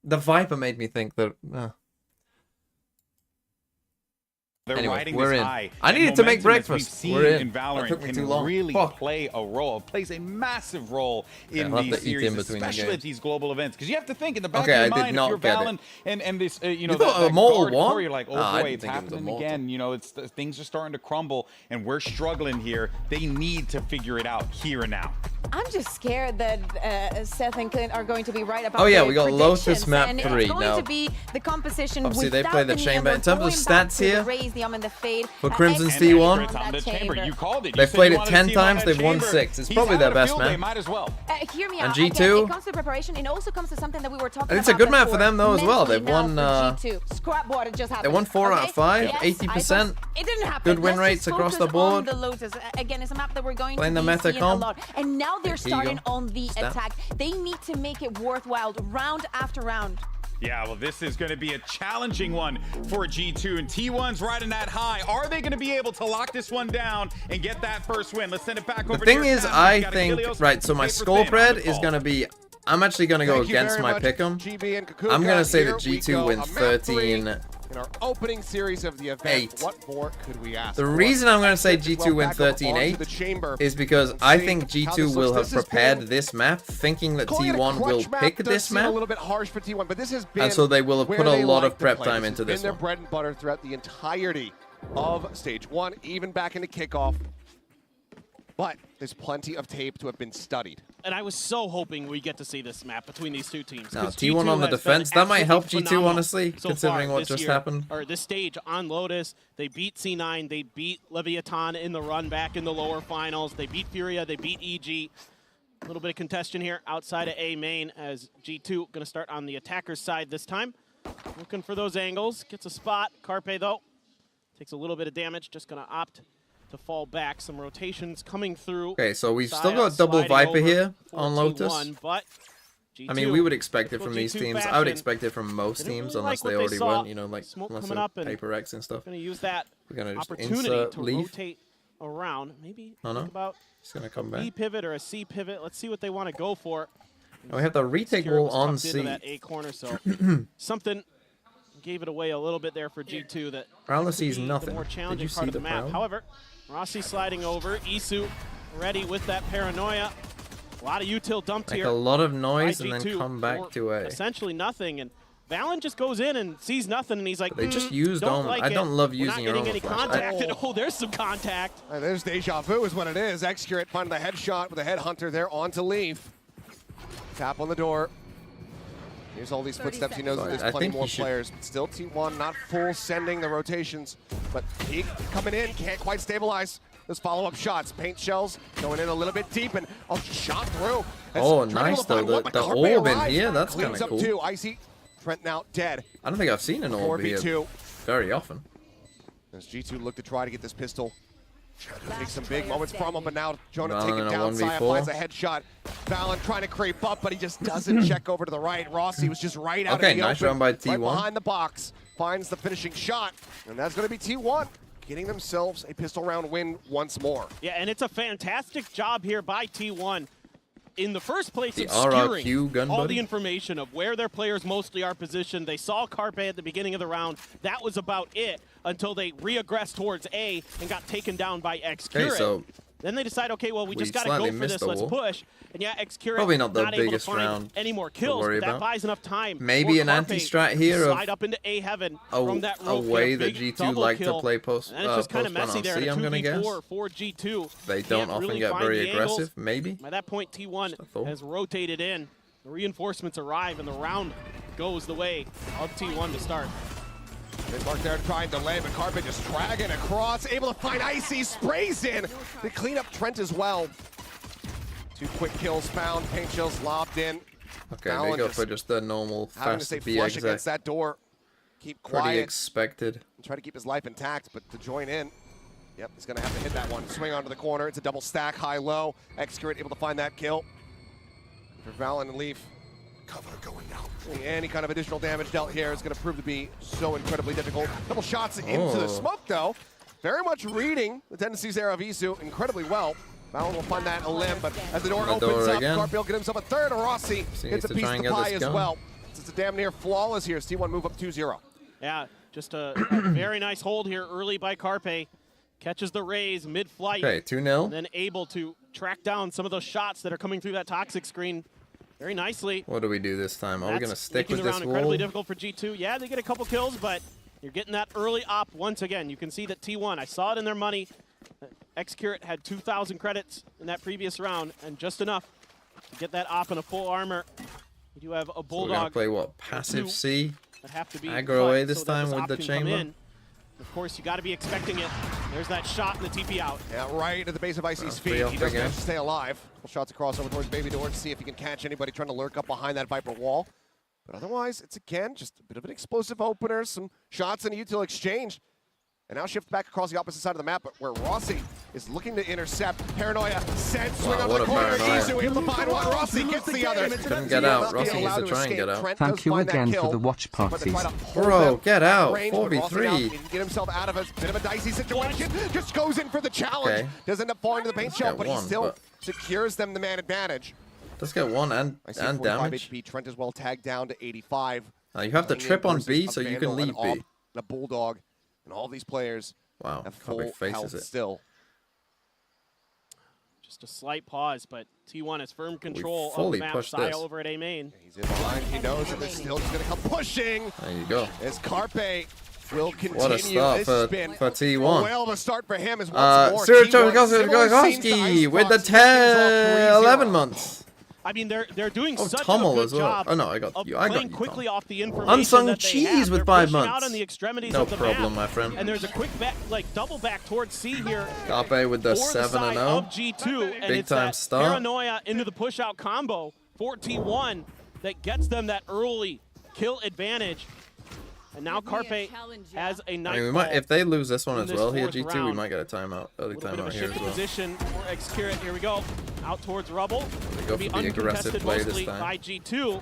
Speaker 3: The Viper made me think that...
Speaker 4: They're
Speaker 3: Anyway,
Speaker 4: riding
Speaker 3: we're
Speaker 4: this
Speaker 3: in.
Speaker 4: high.
Speaker 3: I needed
Speaker 4: And
Speaker 3: to make
Speaker 4: momentum, as
Speaker 3: breakfast.
Speaker 4: We've
Speaker 3: We're
Speaker 4: seen
Speaker 3: in.
Speaker 4: in Valorant
Speaker 3: That took me
Speaker 4: can
Speaker 3: too long.
Speaker 4: really
Speaker 3: Fuck.
Speaker 4: play a role. It plays a massive role
Speaker 3: Yeah,
Speaker 4: in
Speaker 3: I'll have
Speaker 4: these
Speaker 3: to eat in
Speaker 4: series,
Speaker 3: between the
Speaker 4: especially at
Speaker 3: games.
Speaker 4: these global events. Because you have to think in the back
Speaker 3: Okay,
Speaker 4: of
Speaker 3: I
Speaker 4: your
Speaker 3: did
Speaker 4: mind,
Speaker 3: not
Speaker 4: if you're
Speaker 3: get it.
Speaker 4: Valen and this, you know,
Speaker 3: You thought
Speaker 4: that
Speaker 3: Immortal
Speaker 4: guard
Speaker 3: won?
Speaker 4: core, you're like, oh
Speaker 3: I
Speaker 4: boy,
Speaker 3: didn't
Speaker 4: it's
Speaker 3: think it was
Speaker 4: happening
Speaker 3: Immortal.
Speaker 4: again. You know, things are starting to crumble, and we're struggling here. They need to figure it out here and now.
Speaker 8: I'm just scared that Seth and Clint are going to be right about
Speaker 3: Oh yeah,
Speaker 8: their
Speaker 3: we got Lotus
Speaker 8: predictions,
Speaker 3: map
Speaker 8: and
Speaker 3: 3
Speaker 8: it's going
Speaker 3: now.
Speaker 8: to be the composition
Speaker 3: Obviously, they
Speaker 8: without
Speaker 3: play the
Speaker 8: Neon.
Speaker 3: chamber.
Speaker 8: We're
Speaker 3: In terms of
Speaker 8: going back
Speaker 3: stats
Speaker 8: to the
Speaker 3: here,
Speaker 8: Raze, the and the Fade.
Speaker 3: for Crimson's
Speaker 8: X-Ray
Speaker 3: T1,
Speaker 8: on
Speaker 4: It's on
Speaker 8: that
Speaker 4: the chamber. You called it. You
Speaker 3: They've
Speaker 4: said
Speaker 3: played
Speaker 4: you
Speaker 3: it
Speaker 4: wanted
Speaker 3: 10
Speaker 4: to see him on
Speaker 3: times,
Speaker 4: that
Speaker 3: they've won
Speaker 4: chamber.
Speaker 3: 6. It's
Speaker 4: He's
Speaker 3: probably
Speaker 4: out
Speaker 3: their
Speaker 4: of the
Speaker 3: best
Speaker 4: field,
Speaker 3: map.
Speaker 4: They might as well.
Speaker 8: Hear me
Speaker 3: And
Speaker 8: out.
Speaker 3: G2?
Speaker 8: Again, it comes to preparation. It also comes to something that we were talking
Speaker 3: And
Speaker 8: about.
Speaker 3: it's a good map for
Speaker 8: before.
Speaker 3: them though as well.
Speaker 8: Mentally
Speaker 3: They've
Speaker 8: now
Speaker 3: won
Speaker 8: for G2. Scrap water just happened.
Speaker 3: they won 4 out of 5,
Speaker 8: Yes,
Speaker 3: 80%.
Speaker 8: It didn't happen.
Speaker 3: Good win
Speaker 8: Let's
Speaker 3: rates
Speaker 8: just
Speaker 3: across the
Speaker 8: focus on
Speaker 3: board.
Speaker 8: the Lotus. Again, it's a map that we're going
Speaker 3: Playing
Speaker 8: to
Speaker 3: the
Speaker 8: be
Speaker 3: meta
Speaker 8: seeing a
Speaker 3: comp.
Speaker 8: lot. And now they're
Speaker 3: Here you go.
Speaker 8: starting on the
Speaker 3: Stat.
Speaker 8: attack. They need to make it worthwhile round after round.
Speaker 4: Yeah, well, this is going to be a challenging one for G2, and T1's riding that high. Are they going to be able to lock this one down and get that first win? Let's send it back over
Speaker 3: The thing
Speaker 4: to your
Speaker 3: is,
Speaker 4: Sam.
Speaker 3: I
Speaker 4: We've got
Speaker 3: think,
Speaker 4: Achilles,
Speaker 3: right, so my
Speaker 4: paper
Speaker 3: skull
Speaker 4: thin on the
Speaker 3: spread is
Speaker 4: call.
Speaker 3: going to be, I'm actually going to go
Speaker 1: Thank you
Speaker 3: against
Speaker 1: very
Speaker 3: my
Speaker 1: much,
Speaker 3: pick'em.
Speaker 1: GB and Kukuka.
Speaker 3: I'm going to say
Speaker 1: Here
Speaker 3: that
Speaker 1: we
Speaker 3: G2
Speaker 1: go.
Speaker 3: wins
Speaker 1: A map 3
Speaker 3: 13.
Speaker 1: in our opening series of the event.
Speaker 3: 8.
Speaker 1: What more could we ask
Speaker 3: The
Speaker 1: for?
Speaker 3: reason I'm going to say
Speaker 1: Let's
Speaker 3: G2
Speaker 1: well
Speaker 3: wins
Speaker 1: back up onto
Speaker 3: 13-8
Speaker 1: the chamber
Speaker 3: is because
Speaker 1: and
Speaker 3: I
Speaker 1: see
Speaker 3: think
Speaker 1: how
Speaker 3: G2
Speaker 1: this
Speaker 3: will
Speaker 1: looks.
Speaker 3: have
Speaker 1: This has
Speaker 3: prepared
Speaker 1: been-
Speaker 3: this map thinking that
Speaker 1: Calling it a
Speaker 3: T1 will
Speaker 1: clutch
Speaker 3: pick
Speaker 1: does
Speaker 3: this
Speaker 1: seem a
Speaker 3: map.
Speaker 1: little bit harsh for T1, but this has been
Speaker 3: And so they will have
Speaker 1: where
Speaker 3: put a
Speaker 1: they
Speaker 3: lot
Speaker 1: like
Speaker 3: of
Speaker 1: to
Speaker 3: prep
Speaker 1: play.
Speaker 3: time
Speaker 1: This
Speaker 3: into
Speaker 1: has
Speaker 3: this
Speaker 1: been their
Speaker 3: one.
Speaker 1: bread and butter throughout the entirety of stage 1, even back into kickoff. But there's plenty of tape to have been studied.
Speaker 20: And I was so hoping we get to see this map between these two teams.
Speaker 3: Now,
Speaker 20: 'cause
Speaker 3: T1
Speaker 20: G2
Speaker 3: on the
Speaker 20: has been
Speaker 3: defense, that might help
Speaker 20: absolutely
Speaker 3: G2,
Speaker 20: phenomenal
Speaker 3: honestly,
Speaker 20: so
Speaker 3: considering
Speaker 20: far
Speaker 3: what
Speaker 20: this
Speaker 3: just
Speaker 20: year,
Speaker 3: happened.
Speaker 20: Or this stage on Lotus, they beat C9, they beat Leviathan in the run back in the lower finals, they beat Furia, they beat EG. A little bit of contention here outside of A main as G2 going to start on the attacker's side this time. Looking for those angles, gets a spot. Carpe though Takes a little bit of damage, just gonna opt to fall back. Some rotations coming through.
Speaker 3: Okay, so we've still
Speaker 20: Saya
Speaker 3: got double
Speaker 20: sliding
Speaker 3: Viper
Speaker 20: over
Speaker 3: here on
Speaker 20: 14-1,
Speaker 3: Lotus.
Speaker 20: but
Speaker 3: I mean, we
Speaker 20: G2,
Speaker 3: would expect it from these
Speaker 20: G2
Speaker 3: teams. I would
Speaker 20: fashion.
Speaker 3: expect it from most
Speaker 20: They didn't
Speaker 3: teams,
Speaker 20: really
Speaker 3: unless
Speaker 20: like
Speaker 3: they
Speaker 20: what
Speaker 3: already
Speaker 20: saw.
Speaker 3: weren't, you know, like
Speaker 20: Smoke
Speaker 3: unless
Speaker 20: coming
Speaker 3: they're
Speaker 20: up and
Speaker 3: Paper X and stuff.
Speaker 20: Gonna use that
Speaker 3: We're gonna just
Speaker 20: opportunity
Speaker 3: insert
Speaker 20: to
Speaker 3: leaf.
Speaker 20: rotate around. Maybe
Speaker 3: Oh, no.
Speaker 20: think about
Speaker 3: It's gonna come
Speaker 20: a
Speaker 3: back.
Speaker 20: B pivot or a C pivot. Let's see what they want to go for.
Speaker 3: And we have the retake
Speaker 20: Secure
Speaker 3: wall
Speaker 20: was
Speaker 3: on
Speaker 20: tucked into
Speaker 3: C.
Speaker 20: that A corner, so something gave it away a little bit there for G2. That
Speaker 3: Paralysis
Speaker 20: could
Speaker 3: is
Speaker 20: be
Speaker 3: nothing.
Speaker 20: the more
Speaker 3: Did
Speaker 20: challenging
Speaker 3: you
Speaker 20: part
Speaker 3: see
Speaker 20: of the
Speaker 3: the
Speaker 20: map.
Speaker 3: paralysis?
Speaker 20: However, Rossi sliding over. Isu ready with that paranoia. A lot of util dumped
Speaker 3: Make
Speaker 20: here.
Speaker 3: a lot of
Speaker 20: by
Speaker 3: noise and then
Speaker 20: G2
Speaker 3: come back
Speaker 20: for
Speaker 3: to A.
Speaker 20: essentially nothing. And Valen just goes in and sees nothing, and he's like,
Speaker 3: They just used
Speaker 20: don't
Speaker 3: Omen.
Speaker 20: like
Speaker 3: I
Speaker 20: it.
Speaker 3: don't love
Speaker 20: We're
Speaker 3: using
Speaker 20: not
Speaker 3: your
Speaker 20: getting
Speaker 3: Omen
Speaker 20: any
Speaker 3: flash.
Speaker 20: contact. And, oh, there's some contact.
Speaker 1: And there's deja vu is what it is. Excurate finding the headshot with a headhunter there onto Leaf. Tap on the door. Here's all these footsteps. He knows that there's
Speaker 3: I
Speaker 1: plenty
Speaker 3: think
Speaker 1: more
Speaker 3: he should-
Speaker 1: players. Still T1 not full sending the rotations, but he coming in can't quite stabilize. Those follow-up shots. Paint shells going in a little bit deep and shot through. As
Speaker 3: Oh,
Speaker 1: trying to
Speaker 3: nice though.
Speaker 1: find one,
Speaker 3: The
Speaker 1: but Carpe
Speaker 3: orb in
Speaker 1: arrives.
Speaker 3: here, that's
Speaker 1: Cleans
Speaker 3: kind of
Speaker 1: up
Speaker 3: cool.
Speaker 1: too. Icy Trent now dead.
Speaker 3: I don't think I've seen an orb here
Speaker 1: 4v2.
Speaker 3: very often.
Speaker 1: As G2 look to try to get this pistol. Take some big moments from him, but now Jonah
Speaker 3: Valen
Speaker 1: taking
Speaker 3: in a
Speaker 1: down. Saya
Speaker 3: 1v4.
Speaker 1: finds a headshot. Valen trying to creep up, but he just doesn't check over to the right. Rossi was just right out
Speaker 3: Okay,
Speaker 1: of the
Speaker 3: nice
Speaker 1: open,
Speaker 3: run by
Speaker 1: right
Speaker 3: T1.
Speaker 1: behind the box. Finds the finishing shot, and that's going to be T1 getting themselves a pistol round win once more.
Speaker 20: Yeah, and it's a fantastic job here by T1. In the first place,
Speaker 3: The
Speaker 20: obscuring
Speaker 3: RRQ gun
Speaker 20: all
Speaker 3: buddy?
Speaker 20: the information of where their players mostly are positioned. They saw Carpe at the beginning of the round. That was about it until they reaggressed towards A and got taken down by Excurate.
Speaker 3: Okay, so
Speaker 20: then they decide, okay, well, we just got to
Speaker 3: slightly
Speaker 20: go for
Speaker 3: missed
Speaker 20: this.
Speaker 3: the
Speaker 20: Let's
Speaker 3: wall.
Speaker 20: push. And yeah, Excurate
Speaker 3: Probably not the
Speaker 20: able to
Speaker 3: biggest
Speaker 20: find
Speaker 3: round
Speaker 20: any more
Speaker 3: to
Speaker 20: kills,
Speaker 3: worry
Speaker 20: but that
Speaker 3: about.
Speaker 20: buys enough time.
Speaker 3: Maybe
Speaker 20: for
Speaker 3: an
Speaker 20: Carpe
Speaker 3: anti-strat here
Speaker 20: to
Speaker 3: of
Speaker 20: slide up into A heaven
Speaker 3: a
Speaker 20: from that
Speaker 3: a
Speaker 20: roof. Get
Speaker 3: way that
Speaker 20: big
Speaker 3: G2
Speaker 20: double
Speaker 3: like to
Speaker 20: kill.
Speaker 3: play post
Speaker 20: And then it's just kind of
Speaker 3: post
Speaker 20: messy
Speaker 3: on
Speaker 20: there
Speaker 3: C,
Speaker 20: in a
Speaker 3: I'm gonna guess.
Speaker 20: 2v4 for G2.
Speaker 3: They don't
Speaker 20: Can't
Speaker 3: often
Speaker 20: really
Speaker 3: get
Speaker 20: find
Speaker 3: very
Speaker 20: the angles.
Speaker 3: aggressive, maybe.
Speaker 20: By that point, T1
Speaker 3: thought.
Speaker 20: has rotated in. The reinforcements arrive, and the round goes the way of T1 to start.
Speaker 1: They mark there to try and delay, but Carpe just dragging across, able to find Icy, sprays in. They clean up Trent as well. 2 quick kills found, paint shells lobbed in.
Speaker 3: Okay,
Speaker 1: Valen
Speaker 3: they go
Speaker 1: just
Speaker 3: for just the normal
Speaker 1: having to
Speaker 3: fast
Speaker 1: stay
Speaker 3: B
Speaker 1: flush
Speaker 3: exec.
Speaker 1: against that door. Keep
Speaker 3: Pretty
Speaker 1: quiet.
Speaker 3: expected.
Speaker 1: And try to keep his life intact, but to join in. Yep, he's gonna have to hit that one. Swing onto the corner. It's a double stack, high-low. Excurate able to find that kill. For Valen and Leaf. Cover going out. Any kind of additional damage dealt here is gonna prove to be so incredibly difficult. Couple shots into the smoke though. Very much reading the tendencies there of Isu incredibly well. Valen will find that a limb, but as the door opens up, Carpe will get himself a third. Rossi gets a piece of the pie as well. It's a damn near flawless here. T1 move up 2-0.
Speaker 20: Yeah, just a very nice hold here early by Carpe. Catches the raise mid-flight.
Speaker 3: Okay, 2-0.
Speaker 20: And then able to track down some of those shots that are coming through that toxic screen very nicely.
Speaker 3: What do we do this time? Are we
Speaker 20: That's
Speaker 3: going to stick
Speaker 20: making
Speaker 3: with
Speaker 20: the
Speaker 3: this
Speaker 20: round
Speaker 3: wall?
Speaker 20: incredibly difficult for G2. Yeah, they get a couple kills, but you're getting that early op once again. You can see that T1, I saw it in their money. Excurate had 2,000 credits in that previous round, and just enough to get that op in a full armor. You do have a
Speaker 3: So we're
Speaker 20: Bulldog.
Speaker 3: going to play what? Passive C?
Speaker 20: That have to be
Speaker 3: Aggro away this
Speaker 20: so that
Speaker 3: time
Speaker 20: this
Speaker 3: with the
Speaker 20: op can come
Speaker 3: chamber?
Speaker 20: in. Of course, you got to be expecting it. There's that shot and the TP out.
Speaker 1: Yeah, right at the base of Icy's feet. He does manage to stay alive. Couple shots across over towards Baby Door to see if he can catch anybody trying to lurk up behind that Viper wall. But otherwise, it's again just a bit of an explosive opener, some shots in a util exchange. And now shift back across the opposite side of the map, but where Rossi is looking to intercept. Paranoia, sent, swing on the corner. Isu able to find one. Rossi gets the other.
Speaker 3: Couldn't get out. Rossi needs to try and get out.
Speaker 2: Thank you again for the watch parties.
Speaker 3: Bro, get out.
Speaker 1: Range, but Rossi
Speaker 3: 4v3.
Speaker 1: out. He can get himself out of a bit of a dicey situation. Just goes in for the challenge.
Speaker 3: Okay.
Speaker 1: Does end up falling to the paint shell,
Speaker 3: Get
Speaker 1: but he
Speaker 3: one,
Speaker 1: still
Speaker 3: but-
Speaker 1: secures them the man advantage.
Speaker 3: Let's get one and
Speaker 1: I see 45
Speaker 3: damage.
Speaker 1: HP. Trent as well tagged down to 85.
Speaker 3: You have to
Speaker 1: Playing
Speaker 3: trip
Speaker 1: in
Speaker 3: on
Speaker 1: versus
Speaker 3: B
Speaker 1: a
Speaker 3: so you
Speaker 1: Vandal,
Speaker 3: can
Speaker 1: an
Speaker 3: leave
Speaker 1: AWP,
Speaker 3: B.
Speaker 1: and a Bulldog, and all these players
Speaker 3: Wow,
Speaker 1: have
Speaker 3: Carpe
Speaker 1: full
Speaker 3: faces
Speaker 1: health
Speaker 3: it.
Speaker 1: still.
Speaker 20: Just a slight pause, but T1 has firm control of
Speaker 3: fully
Speaker 20: the map.
Speaker 3: pushed
Speaker 20: Saya
Speaker 3: this.
Speaker 20: over at A main.
Speaker 1: He's in behind. He knows that they're still just going to come pushing.
Speaker 3: There you go.
Speaker 1: As Carpe will continue.
Speaker 3: What a start
Speaker 1: this
Speaker 3: for
Speaker 1: spin.
Speaker 3: T1.
Speaker 1: Well, the start for him is once more.
Speaker 3: Sir
Speaker 1: T1 similar scenes to
Speaker 3: Gogowski with the
Speaker 1: Icebox. He kicks off 3-0.
Speaker 3: 11 months.
Speaker 20: I mean, they're doing
Speaker 3: Oh,
Speaker 20: such
Speaker 3: Tommel
Speaker 20: a good
Speaker 3: as well.
Speaker 20: job
Speaker 3: Oh, no, I got
Speaker 20: of
Speaker 3: you. I got
Speaker 20: playing
Speaker 3: you,
Speaker 20: quickly
Speaker 3: Tom.
Speaker 20: off the information
Speaker 3: Unsung
Speaker 20: that they
Speaker 3: cheese
Speaker 20: have.
Speaker 3: with
Speaker 20: They're
Speaker 3: 5
Speaker 20: pushing
Speaker 3: months.
Speaker 20: out on the extremities
Speaker 3: No
Speaker 20: of the
Speaker 3: problem,
Speaker 20: map.
Speaker 3: my friend.
Speaker 20: And there's a quick back, double back towards C here.
Speaker 3: Carpe with the
Speaker 20: for the
Speaker 3: 7-0.
Speaker 20: side of G2, and
Speaker 3: Big
Speaker 20: it's
Speaker 3: time
Speaker 20: that
Speaker 3: start.
Speaker 20: paranoia into the push-out combo for T1 that gets them that early kill advantage. And now Carpe has a
Speaker 3: I
Speaker 20: night
Speaker 3: mean, we might, if they lose this one
Speaker 20: in
Speaker 3: as
Speaker 20: this
Speaker 3: well here,
Speaker 20: fourth
Speaker 3: G2, we
Speaker 20: round.
Speaker 3: might get a timeout, early
Speaker 20: Bit of
Speaker 3: timeout
Speaker 20: a
Speaker 3: here
Speaker 20: shift
Speaker 3: as well.
Speaker 20: position for X-Curate. Here we go. Out towards Rubble.
Speaker 3: They go for the aggressive
Speaker 20: Uncontested
Speaker 3: play this
Speaker 20: mostly
Speaker 3: time.
Speaker 20: by G2. And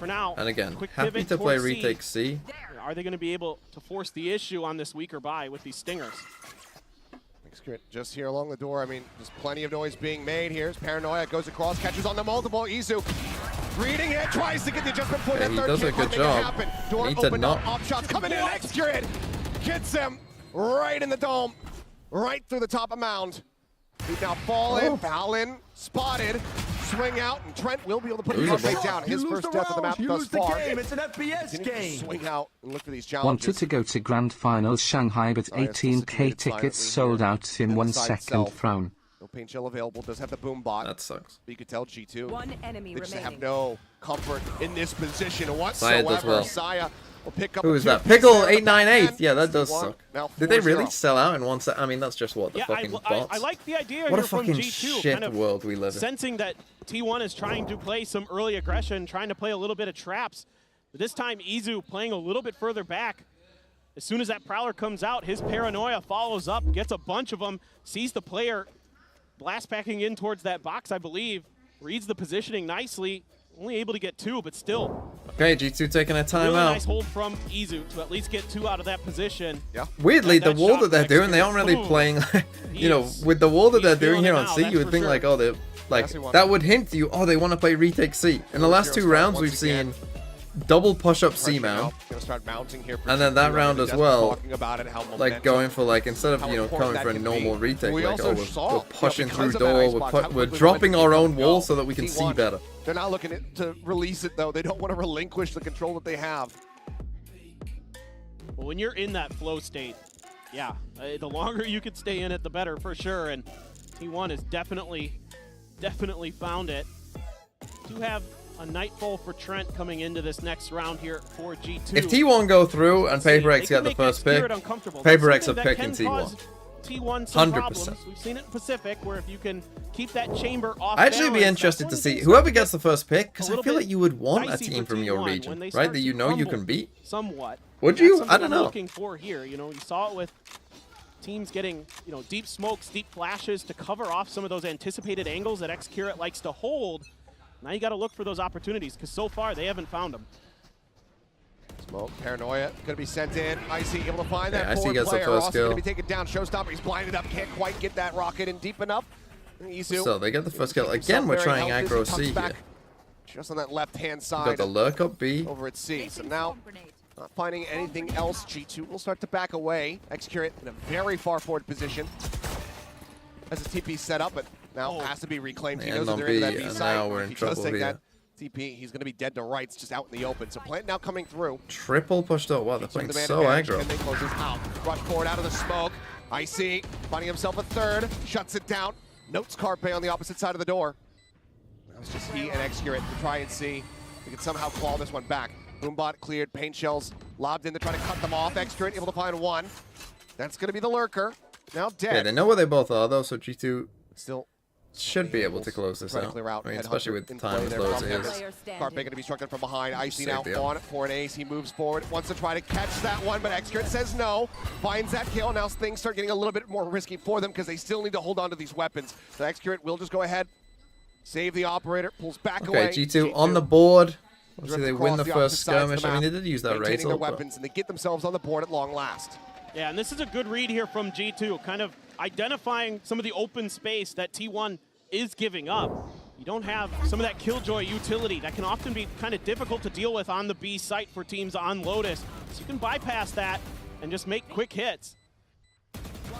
Speaker 20: for now,
Speaker 3: And again,
Speaker 20: quick
Speaker 3: happy
Speaker 20: pivot
Speaker 3: to play
Speaker 20: towards C.
Speaker 3: retake C.
Speaker 20: Are they going to be able to force the issue on this weaker buy with these stingers?
Speaker 1: X-Curate just here along the door. I mean, there's plenty of noise being made here. Paranoia goes across, catches on the multiple. Izu reading it, tries to get the adjustment point.
Speaker 3: Yeah,
Speaker 1: That
Speaker 3: he
Speaker 1: third
Speaker 3: does a
Speaker 1: kick,
Speaker 3: good
Speaker 1: make it
Speaker 3: job.
Speaker 1: happen. Door
Speaker 3: Need to
Speaker 1: opened up,
Speaker 3: not-
Speaker 1: op shots coming in. X-Curate gets him right in the dome, right through the top of mound. He's now fallen, Fallon spotted, swing out, and Trent will be able to put the Carpe down. His first death of the map thus far.
Speaker 15: It's an FPX game.
Speaker 1: Swing out and look for these
Speaker 2: Wanted
Speaker 1: challenges.
Speaker 2: to go to Grand Finals Shanghai, but
Speaker 1: Saya still
Speaker 2: 18k
Speaker 1: situated
Speaker 2: tickets
Speaker 1: silently
Speaker 2: sold
Speaker 1: here
Speaker 2: out in
Speaker 1: in
Speaker 2: 1
Speaker 1: the side
Speaker 2: second.
Speaker 1: itself.
Speaker 2: Frown.
Speaker 1: No paint shell available. Does have the boom bot.
Speaker 3: That sucks.
Speaker 1: But you could tell G2.
Speaker 22: One enemy
Speaker 1: They just have
Speaker 22: remaining.
Speaker 1: no comfort in this position
Speaker 3: Saya
Speaker 1: whatsoever.
Speaker 3: does well.
Speaker 1: Saya will pick up.
Speaker 3: Who
Speaker 1: a
Speaker 3: is that?
Speaker 1: two-piece
Speaker 3: Pickle
Speaker 1: there at the
Speaker 3: 898.
Speaker 1: back end.
Speaker 3: Yeah, that does
Speaker 1: One,
Speaker 3: suck.
Speaker 1: now
Speaker 3: Did they
Speaker 1: 4-0.
Speaker 3: really sell out in 1 set? I mean, that's just what, the
Speaker 20: Yeah,
Speaker 3: fucking
Speaker 20: I
Speaker 3: bots?
Speaker 20: like the idea
Speaker 3: What
Speaker 20: here
Speaker 3: a fucking
Speaker 20: from G2.
Speaker 3: shit
Speaker 20: kind of
Speaker 3: world we live in.
Speaker 20: Sensing that T1 is trying to play some early aggression, trying to play a little bit of traps. But this time, Izu playing a little bit further back. As soon as that Prowler comes out, his Paranoia follows up, gets a bunch of them, sees the player blast packing in towards that box, I believe. Reads the positioning nicely. Only able to get 2, but still.
Speaker 3: Okay, G2 taking a
Speaker 20: Really
Speaker 3: timeout.
Speaker 20: nice hold from Izu to at least get 2 out of that position.
Speaker 1: Yeah.
Speaker 3: Weirdly,
Speaker 20: That
Speaker 3: the wall
Speaker 20: shot
Speaker 3: that they're
Speaker 20: next
Speaker 3: doing,
Speaker 20: to
Speaker 3: they aren't really
Speaker 20: boom.
Speaker 3: playing, you know, with the wall that they're doing
Speaker 20: feeling
Speaker 3: here
Speaker 20: it
Speaker 3: on
Speaker 20: now,
Speaker 3: C,
Speaker 20: that's
Speaker 3: you would
Speaker 20: for
Speaker 3: think
Speaker 20: sure.
Speaker 3: like, oh, they're like,
Speaker 1: That's the one.
Speaker 3: that would hint to you, oh, they want to play retake C. In the last 2 rounds, we've seen double push-up C
Speaker 1: Pressure
Speaker 3: mount.
Speaker 1: now. Gonna start mounting here for
Speaker 3: And then that
Speaker 1: G2,
Speaker 3: round
Speaker 1: right?
Speaker 3: as
Speaker 1: Just
Speaker 3: well,
Speaker 1: talking about it, how
Speaker 3: like
Speaker 1: momentum-
Speaker 3: going for like, instead of,
Speaker 1: how
Speaker 3: you know,
Speaker 1: important
Speaker 3: coming
Speaker 1: that
Speaker 3: for a
Speaker 1: can
Speaker 3: normal
Speaker 1: be.
Speaker 3: retake,
Speaker 1: We
Speaker 3: like,
Speaker 1: also
Speaker 3: oh,
Speaker 1: saw,
Speaker 3: we're pushing
Speaker 1: because
Speaker 3: through
Speaker 1: of that
Speaker 3: door,
Speaker 1: Icebox, how
Speaker 3: we're
Speaker 1: quickly they
Speaker 3: dropping
Speaker 1: went
Speaker 3: our
Speaker 1: to
Speaker 3: own
Speaker 1: go.
Speaker 3: wall so that we can see
Speaker 1: T1,
Speaker 3: better.
Speaker 1: They're not looking to release it, though. They don't want to relinquish the control that they have.
Speaker 20: Well, when you're in that flow state, yeah, the longer you can stay in it, the better for sure. And T1 has definitely found it. Do have a nightfall for Trent coming into this next round here for G2.
Speaker 3: If T1 go through and Paper X
Speaker 20: They
Speaker 3: get
Speaker 20: can
Speaker 3: the
Speaker 20: make
Speaker 3: first pick,
Speaker 20: X-Spirit uncomfortable.
Speaker 3: Paper
Speaker 20: That's
Speaker 3: X are
Speaker 20: something that
Speaker 3: picking
Speaker 20: can cause
Speaker 3: T1.
Speaker 20: T1 some
Speaker 3: 100%.
Speaker 20: problems. We've seen it in Pacific, where if you can keep that chamber off
Speaker 3: I'd actually be
Speaker 20: balance,
Speaker 3: interested
Speaker 20: that's
Speaker 3: to
Speaker 20: when
Speaker 3: see
Speaker 20: things
Speaker 3: whoever
Speaker 20: start to
Speaker 3: gets
Speaker 20: get
Speaker 3: the first pick, because
Speaker 20: a
Speaker 3: I
Speaker 20: little
Speaker 3: feel
Speaker 20: bit
Speaker 3: like you would want a
Speaker 20: dicey
Speaker 3: team
Speaker 20: for
Speaker 3: from your
Speaker 20: T1
Speaker 3: region,
Speaker 20: when they
Speaker 3: right?
Speaker 20: start
Speaker 3: That
Speaker 20: to
Speaker 3: you know you
Speaker 20: crumble
Speaker 3: can beat.
Speaker 20: somewhat.
Speaker 3: Would
Speaker 20: That's
Speaker 3: you?
Speaker 20: something
Speaker 3: I don't
Speaker 20: I'm
Speaker 3: know.
Speaker 20: looking for here. You know, you saw it with teams getting, you know, deep smokes, deep flashes to cover off some of those anticipated angles that X-Curate likes to hold. Now you got to look for those opportunities, because so far they haven't found them.
Speaker 1: Smoke, Paranoia, gonna be sent in. Icy able to find that
Speaker 3: Yeah, Icy
Speaker 1: forward
Speaker 3: gets the
Speaker 1: player.
Speaker 3: first
Speaker 1: Ross
Speaker 3: kill.
Speaker 1: gonna be taken down. Showstopper, he's blinded up, can't quite get that rocket in deep enough. And Izu,
Speaker 3: So they get the first kill.
Speaker 1: keep
Speaker 3: Again,
Speaker 1: himself
Speaker 3: we're
Speaker 1: very
Speaker 3: trying
Speaker 1: healthy as he
Speaker 3: aggro
Speaker 1: tucks
Speaker 3: C
Speaker 1: back
Speaker 3: here.
Speaker 1: just on that left-hand
Speaker 3: Got
Speaker 1: side
Speaker 3: the lurk up B.
Speaker 1: over at C. So now, not finding anything else, G2 will start to back away. X-Curate in a very far forward position as his TP set up, but now has to be reclaimed. He
Speaker 3: And
Speaker 1: knows that
Speaker 3: on
Speaker 1: they're into that
Speaker 3: B,
Speaker 1: B
Speaker 3: and
Speaker 1: side.
Speaker 3: now we're
Speaker 1: If
Speaker 3: in
Speaker 1: he does
Speaker 3: trouble
Speaker 1: take
Speaker 3: here.
Speaker 1: that TP, he's going to be dead to rights, just out in the open. So Plant now coming through.
Speaker 3: Triple pushed up. Wow, they're
Speaker 1: Some
Speaker 3: playing
Speaker 1: demand
Speaker 3: so
Speaker 1: advantage.
Speaker 3: aggro.
Speaker 1: Can they close this out? Rush forward out of the smoke. Icy finding himself a third, shuts it down. Notes Carpe on the opposite side of the door. Now it's just he and X-Curate to try and see if we can somehow claw this one back. Boombot cleared, paint shells lobbed in to try to cut them off. X-Curate able to find one. That's going to be the lurker. Now dead.
Speaker 3: Yeah, they know where they both are though, so G2
Speaker 1: still
Speaker 3: should be able to close this
Speaker 1: try to
Speaker 3: out.
Speaker 1: clear out.
Speaker 3: I mean,
Speaker 1: Headhunter
Speaker 3: especially with
Speaker 1: in
Speaker 3: time
Speaker 1: play
Speaker 3: as
Speaker 1: there
Speaker 3: low as
Speaker 1: from
Speaker 3: it
Speaker 1: him.
Speaker 3: is.
Speaker 1: Carpe going to be struck from behind. Icy
Speaker 3: Save
Speaker 1: now
Speaker 3: the
Speaker 1: on for an ace. He moves forward, wants to try to catch that one, but X-Curate says no. Finds that kill. Now things start getting a little bit more risky for them because they still need to hold on to these weapons. So X-Curate will just go ahead, save the operator, pulls back
Speaker 3: Okay,
Speaker 1: away.
Speaker 3: G2 on the board. Obviously, they
Speaker 1: drifts
Speaker 3: win the
Speaker 1: across
Speaker 3: first
Speaker 1: opposite sides of
Speaker 3: skirmish.
Speaker 1: the
Speaker 3: I mean,
Speaker 1: map,
Speaker 3: they did use that
Speaker 1: maintaining their
Speaker 3: Razor, but
Speaker 1: weapons, and they get themselves on the board at long last.
Speaker 20: Yeah, and this is a good read here from G2, kind of identifying some of the open space that T1 is giving up. You don't have some of that Killjoy utility that can often be kind of difficult to deal with on the B site for teams on Lotus. So you can bypass that and just make quick hits.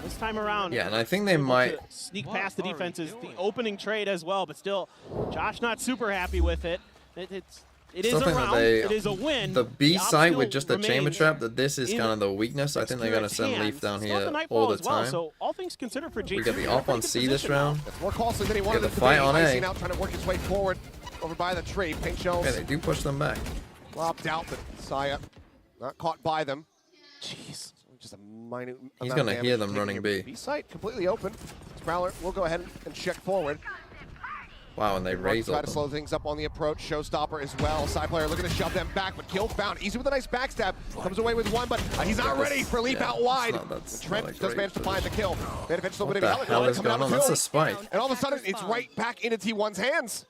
Speaker 20: This time around,
Speaker 3: yeah, and I think they
Speaker 20: able
Speaker 3: might.
Speaker 20: to sneak past the defenses, the opening trade as well, but still, Josh not super happy with it. It is
Speaker 3: Still
Speaker 20: a
Speaker 3: think that
Speaker 20: round,
Speaker 3: they-
Speaker 20: it is a win.
Speaker 3: The B
Speaker 20: op
Speaker 3: site
Speaker 20: still
Speaker 3: with just the chamber
Speaker 20: remains
Speaker 3: trap, that this is
Speaker 20: in
Speaker 3: kind of the weakness. I think they're going to send
Speaker 20: hands.
Speaker 3: Leaf down
Speaker 20: Still have
Speaker 3: here
Speaker 20: the Nightfall
Speaker 3: all the
Speaker 20: as well,
Speaker 3: time.
Speaker 20: so all things considered for G2,
Speaker 3: We got the
Speaker 20: they're in a
Speaker 3: op on
Speaker 20: pretty
Speaker 3: C
Speaker 20: good
Speaker 3: this
Speaker 20: position now.
Speaker 3: round.
Speaker 1: It's more costly than he wanted
Speaker 3: the
Speaker 1: it to
Speaker 3: fight
Speaker 1: be.
Speaker 3: on
Speaker 1: Icy
Speaker 3: A.
Speaker 1: now trying to work his way forward over by the tree. Paint shells.
Speaker 3: Yeah, they do push them back.
Speaker 1: Lobbed out, but Saya not caught by them.
Speaker 20: Jeez.
Speaker 1: Just a minute
Speaker 3: He's
Speaker 1: amount
Speaker 3: gonna
Speaker 1: of
Speaker 3: hear
Speaker 1: damage
Speaker 3: them running
Speaker 1: taken.
Speaker 3: B.
Speaker 1: B site completely open. Prowler will go ahead and check forward.
Speaker 3: Wow, and they raise
Speaker 1: Try
Speaker 3: up.
Speaker 1: to slow things up on the approach. Showstopper as well. Side player looking to shove them back, but kill found. Easy with a nice backstab. Comes away with one, but he's not ready for leap out wide. Trent does manage to find the kill. They eventually
Speaker 3: What the hell is going on? That's a spike.
Speaker 1: And all of a sudden, it's right back into T1's hands.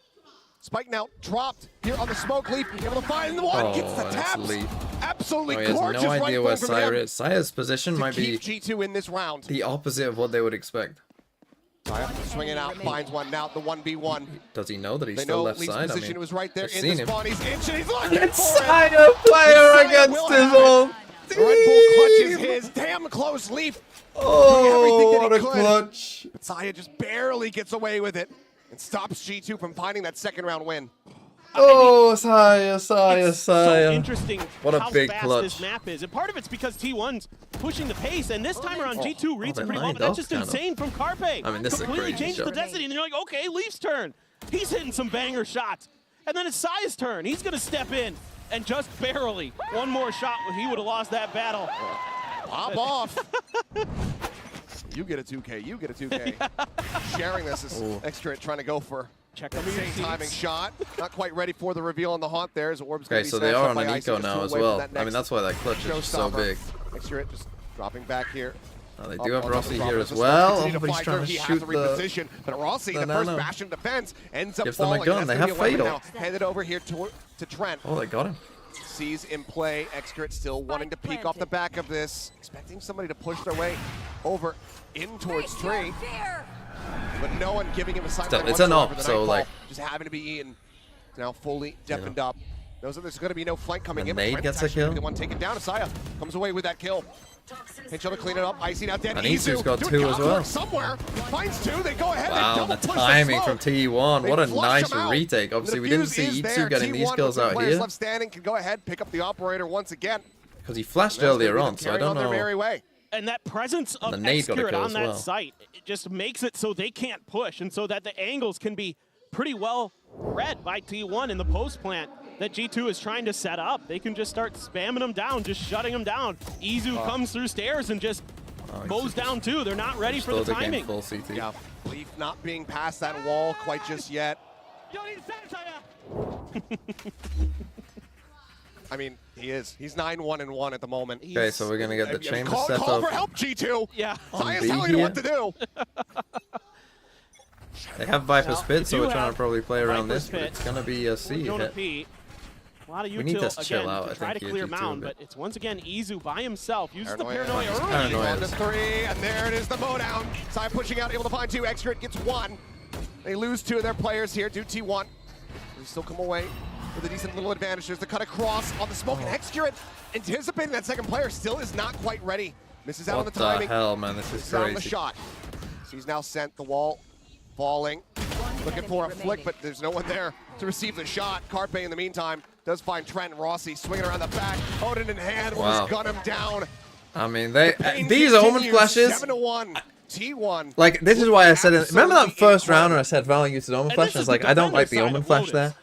Speaker 1: Spike now dropped here on the smoke leaf. Able to find the one. Gets the taps. Absolutely
Speaker 3: he has
Speaker 1: gorgeous.
Speaker 3: no idea where
Speaker 1: from
Speaker 3: Sire
Speaker 1: him
Speaker 3: is. Sire's position
Speaker 1: to
Speaker 3: might be
Speaker 1: keep G2 in this round.
Speaker 3: the opposite of what they would expect.
Speaker 1: Sire swinging out, finds one now. The 1v1.
Speaker 3: Does he know that he's
Speaker 1: They
Speaker 3: still
Speaker 1: know
Speaker 3: left
Speaker 1: Lee's
Speaker 3: side?
Speaker 1: position.
Speaker 3: I mean,
Speaker 1: It was right there
Speaker 3: I've
Speaker 1: in
Speaker 3: seen
Speaker 1: the
Speaker 3: him.
Speaker 1: spawn. He's inching. He's looking
Speaker 3: And
Speaker 1: for
Speaker 3: Sire
Speaker 1: it.
Speaker 3: player
Speaker 1: Sire
Speaker 3: against
Speaker 1: will
Speaker 3: his
Speaker 1: have it.
Speaker 3: own
Speaker 1: The Red Bull clutches his damn close leaf.
Speaker 3: Oh,
Speaker 1: Doing
Speaker 3: what
Speaker 1: everything
Speaker 3: a
Speaker 1: that he could.
Speaker 3: clutch.
Speaker 1: But Saya just barely gets away with it and stops G2 from finding that second round win.
Speaker 3: Oh, Sire.
Speaker 20: So interesting
Speaker 3: What a
Speaker 20: how
Speaker 3: big
Speaker 20: fast
Speaker 3: clutch.
Speaker 20: this map is. And part of it's because T1's pushing the pace, and this time around G2 reads
Speaker 3: they
Speaker 20: it pretty well,
Speaker 3: lined
Speaker 20: but that's
Speaker 3: up
Speaker 20: just
Speaker 3: kinda.
Speaker 20: insane from Carpe.
Speaker 3: I mean, this is a
Speaker 20: completely
Speaker 3: crazy
Speaker 20: changed
Speaker 3: shot.
Speaker 20: the destiny, and you're like, okay, Leaf's turn. He's hitting some banger shots. And then it's Saya's turn. He's going to step in, and just barely, one more shot, he would have lost that battle.
Speaker 1: Pop off. You get a 2K, you get a 2K. Sharing this is extra trying to go for
Speaker 20: Check
Speaker 1: the same timing shot. Not quite ready for the reveal on the haunt there. As Orb's
Speaker 3: Okay,
Speaker 1: be
Speaker 3: so they
Speaker 1: snatched
Speaker 3: are
Speaker 1: up
Speaker 3: on
Speaker 1: by
Speaker 3: an
Speaker 1: Icy
Speaker 3: eco
Speaker 1: just
Speaker 3: now
Speaker 1: to
Speaker 3: as
Speaker 1: away from
Speaker 3: well.
Speaker 1: that
Speaker 3: I mean,
Speaker 1: next
Speaker 3: that's why that clutch is just so
Speaker 1: showstopper.
Speaker 3: big.
Speaker 1: Extra just dropping back here.
Speaker 3: They do have
Speaker 1: On
Speaker 3: Rossi
Speaker 1: the
Speaker 3: here
Speaker 1: drop.
Speaker 3: as
Speaker 1: Just
Speaker 3: well.
Speaker 1: continue
Speaker 3: Oh, but he's
Speaker 1: fight
Speaker 3: trying
Speaker 1: there.
Speaker 3: to
Speaker 1: He has
Speaker 3: shoot
Speaker 1: to
Speaker 3: the
Speaker 1: reposition, but Rossi, the first
Speaker 3: no.
Speaker 1: bastion defense, ends up
Speaker 3: Gives them a
Speaker 1: falling.
Speaker 3: gun.
Speaker 1: That's
Speaker 3: They
Speaker 1: gonna
Speaker 3: have
Speaker 1: be a weapon
Speaker 3: Fatal.
Speaker 1: now. Handed over here to Trent.
Speaker 3: Oh, they got him.
Speaker 1: Sees in play. Excret still wanting to peek off the back of this, expecting somebody to push their way over in towards Tree. But no one giving him a sight.
Speaker 3: Still, it's an op, so like
Speaker 1: just having to be Ian now fully deafened up. Knows that there's going to be no flank coming in.
Speaker 3: Nade
Speaker 1: Trent
Speaker 3: gets
Speaker 1: is
Speaker 3: a
Speaker 1: actually
Speaker 3: kill.
Speaker 1: the one taken down. Asaya comes away with that kill. Pinchel to clean it up. Icy now dead.
Speaker 3: And Isu's got
Speaker 1: doing
Speaker 3: two as
Speaker 1: God's work
Speaker 3: well.
Speaker 1: somewhere. Finds two. They go ahead.
Speaker 3: Wow,
Speaker 1: they
Speaker 3: the
Speaker 1: double push
Speaker 3: timing
Speaker 1: smoke.
Speaker 3: from T1.
Speaker 1: They
Speaker 3: What a
Speaker 1: flush
Speaker 3: nice
Speaker 1: him out.
Speaker 3: retake. Obviously,
Speaker 1: The
Speaker 3: we didn't
Speaker 1: defuse
Speaker 3: see
Speaker 1: is
Speaker 3: Itsu
Speaker 1: there.
Speaker 3: getting these
Speaker 1: T1
Speaker 3: kills
Speaker 1: with
Speaker 3: out
Speaker 1: players
Speaker 3: here.
Speaker 1: left standing can go ahead, pick up the operator once again.
Speaker 3: Because he flashed
Speaker 1: And that's gonna
Speaker 3: earlier
Speaker 1: be
Speaker 3: on,
Speaker 1: them
Speaker 3: so I
Speaker 1: carrying
Speaker 3: don't
Speaker 1: on their
Speaker 3: know.
Speaker 1: merry way.
Speaker 20: And that presence of
Speaker 3: the nade got a
Speaker 20: Excurate
Speaker 3: kill
Speaker 20: on
Speaker 3: as
Speaker 20: that
Speaker 3: well.
Speaker 20: site, it just makes it so they can't push, and so that the angles can be pretty well read by T1 in the post plant that G2 is trying to set up. They can just start spamming them down, just shutting them down. Izu comes through stairs and just mows down too. They're not ready for the timing.
Speaker 3: Full CT.
Speaker 1: Yeah, Leaf not being past that wall quite just yet. I mean, he is. He's 9-1-1 at the moment.
Speaker 3: Okay, so we're going to get the chamber
Speaker 1: call,
Speaker 3: set
Speaker 1: call
Speaker 3: up.
Speaker 1: for help, G2.
Speaker 20: Yeah.
Speaker 1: Saya's
Speaker 3: B
Speaker 1: telling you
Speaker 3: here.
Speaker 1: what to do.
Speaker 3: They have Viper Spit, so
Speaker 20: do
Speaker 3: we're trying
Speaker 20: have
Speaker 3: to probably play around
Speaker 20: Viper
Speaker 3: this, but
Speaker 20: Spit.
Speaker 3: it's going to be a C
Speaker 20: Jonah
Speaker 3: hit.
Speaker 20: P. A lot of
Speaker 3: We need
Speaker 20: util
Speaker 3: to chill
Speaker 20: again
Speaker 3: out,
Speaker 20: to
Speaker 3: I
Speaker 20: try
Speaker 3: think,
Speaker 20: to
Speaker 3: here,
Speaker 20: clear
Speaker 3: G2 a
Speaker 20: mound,
Speaker 3: bit.
Speaker 20: but it's once again Izu by himself. Uses the paranoia
Speaker 3: He's
Speaker 20: early.
Speaker 3: paranoid.
Speaker 1: 1-3, and there it is, the mowdown. Saya pushing out, able to find two. Excret gets one. They lose two of their players here, do T1. They still come away with a decent little advantage. There's the cut across on the smoke, and Excret, anticipating that second player, still is not quite ready. Misses out on
Speaker 3: What
Speaker 1: the
Speaker 3: the
Speaker 1: timing.
Speaker 3: hell, man? This is
Speaker 1: Misses out on the
Speaker 3: crazy.
Speaker 1: shot. So he's now sent the wall, falling. Looking for a flick, but there's no one there to receive the shot. Carpe, in the meantime, does find Trent and Rossi swinging around the back. Odin in hand, will
Speaker 3: Wow.
Speaker 1: just gun him down.
Speaker 3: I mean, they
Speaker 1: Pain
Speaker 3: these Omen
Speaker 1: continues,
Speaker 3: flashes.
Speaker 1: 7-1. T1.
Speaker 3: Like, this is why I said it. Remember that
Speaker 1: Absolutely
Speaker 3: first round when I said Val used an Omen
Speaker 20: And
Speaker 3: flash?
Speaker 20: this
Speaker 3: I was
Speaker 20: is
Speaker 3: like,
Speaker 20: the
Speaker 3: I don't like the
Speaker 20: defender
Speaker 3: Omen
Speaker 20: side
Speaker 3: flash
Speaker 20: of
Speaker 3: there.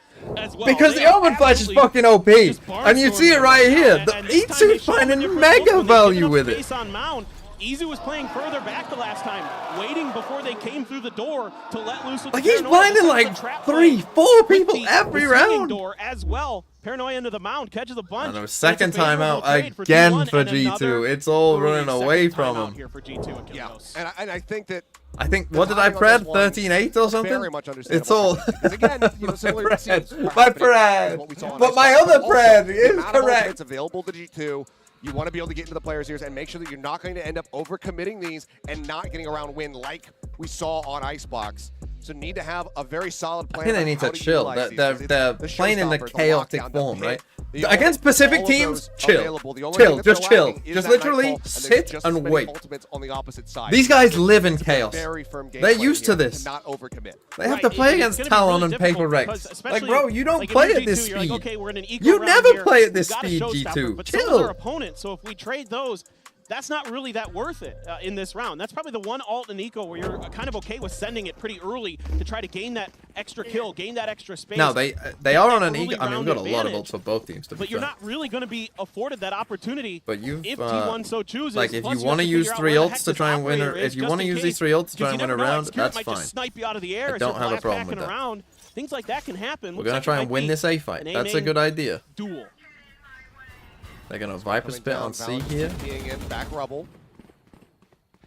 Speaker 20: As well.
Speaker 3: Because
Speaker 20: They
Speaker 3: the
Speaker 20: are
Speaker 3: Omen flash is
Speaker 20: absolutely
Speaker 3: fucking OP.
Speaker 20: just
Speaker 3: And you see it
Speaker 20: barnstorming
Speaker 3: right
Speaker 20: them.
Speaker 3: here.
Speaker 20: And
Speaker 3: The
Speaker 20: this time they
Speaker 3: Itsu's
Speaker 20: show a
Speaker 3: finding
Speaker 20: different
Speaker 3: mega
Speaker 20: look when they
Speaker 3: value
Speaker 20: give enough
Speaker 3: with it.
Speaker 20: space on mound. Izu was playing further back the last time, waiting before they came through the door to let loose with
Speaker 3: Like,
Speaker 20: the
Speaker 3: he's
Speaker 20: paranoia.
Speaker 3: blinding
Speaker 20: This is
Speaker 3: like
Speaker 20: a trap
Speaker 3: 3,
Speaker 20: play
Speaker 3: 4
Speaker 20: with
Speaker 3: people
Speaker 20: the
Speaker 3: every
Speaker 20: swinging
Speaker 3: round.
Speaker 20: door as well. Paranoia into the mound, catches a bunch.
Speaker 3: And a
Speaker 20: That's
Speaker 3: second
Speaker 20: favorable
Speaker 3: time out
Speaker 20: trade for
Speaker 3: again
Speaker 20: T1
Speaker 3: for
Speaker 20: and
Speaker 3: G2.
Speaker 20: another
Speaker 3: It's all
Speaker 20: early
Speaker 3: running away
Speaker 20: second
Speaker 3: from
Speaker 20: timeout
Speaker 3: him.
Speaker 20: here for G2 and
Speaker 1: Yeah,
Speaker 20: Kildos.
Speaker 1: and I think that
Speaker 3: I think,
Speaker 1: the
Speaker 3: what did I
Speaker 1: timing on this
Speaker 3: pred?
Speaker 1: one
Speaker 3: 13-8 or something?
Speaker 1: very much understandable.
Speaker 3: It's all.
Speaker 1: Because again, you know, similar to scenes were
Speaker 3: My
Speaker 1: happening
Speaker 3: pred.
Speaker 1: is what we saw on
Speaker 3: But my
Speaker 1: Icebox.
Speaker 3: other
Speaker 1: Also,
Speaker 3: pred
Speaker 1: the
Speaker 3: is
Speaker 1: amount of
Speaker 3: correct.
Speaker 1: ultimates available to G2. You want to be able to get into the players' ears and make sure that you're not going to end up overcommitting these and not getting around win like we saw on Icebox. So need to have a very solid plan.
Speaker 3: I think they
Speaker 1: on
Speaker 3: need
Speaker 1: how
Speaker 3: to chill.
Speaker 1: utilize these,
Speaker 3: They're
Speaker 1: 'cause it's
Speaker 3: they're playing in the
Speaker 1: showstopper,
Speaker 3: chaotic
Speaker 1: lockdown, the
Speaker 3: form,
Speaker 1: pit,
Speaker 3: right?
Speaker 1: the
Speaker 3: Against
Speaker 1: all
Speaker 3: Pacific
Speaker 1: of
Speaker 3: teams,
Speaker 1: those
Speaker 3: chill.
Speaker 1: available. The only thing
Speaker 3: Chill,
Speaker 1: that they're
Speaker 3: just chill.
Speaker 1: lacking is
Speaker 3: Just
Speaker 1: that
Speaker 3: literally
Speaker 1: nightfall, and there's
Speaker 3: sit
Speaker 1: just
Speaker 3: and
Speaker 1: as many
Speaker 3: wait.
Speaker 1: ultimates on the opposite side.
Speaker 3: These guys live in
Speaker 1: It's a
Speaker 3: chaos.
Speaker 1: very firm game
Speaker 3: They're
Speaker 1: plan
Speaker 3: used to
Speaker 1: here
Speaker 3: this.
Speaker 1: not overcommit.
Speaker 3: They have to play against Talon and Paper Rex. Like, bro, you don't play at this speed.
Speaker 20: Okay, we're in an equal
Speaker 3: You
Speaker 20: round
Speaker 3: never
Speaker 20: here.
Speaker 3: play at this
Speaker 20: We've got a
Speaker 3: speed,
Speaker 20: showstopper,
Speaker 3: G2.
Speaker 20: but so does
Speaker 3: Chill.
Speaker 20: our opponent. So if we trade those, that's not really that worth it in this round. That's probably the one ult in eco where you're kind of okay with sending it pretty early to try to gain that extra kill, gain that extra space.
Speaker 3: No, they are on an eco. I mean, we've got a lot of ults for both teams.
Speaker 20: But you're not really going to be afforded that opportunity.
Speaker 3: But you've
Speaker 20: if T1 so chooses.
Speaker 3: Like if you want to use 3 ults to try and win, or if you want to use these 3 ults to try and win a round, that's fine.
Speaker 20: Snipe you out of the air.
Speaker 3: I don't have a problem with that.
Speaker 20: Around. Things like that can happen.
Speaker 3: We're gonna try and win this A fight. That's a good idea.
Speaker 20: Duel.
Speaker 3: They're gonna Viper Spit on C here.
Speaker 1: Back rubble.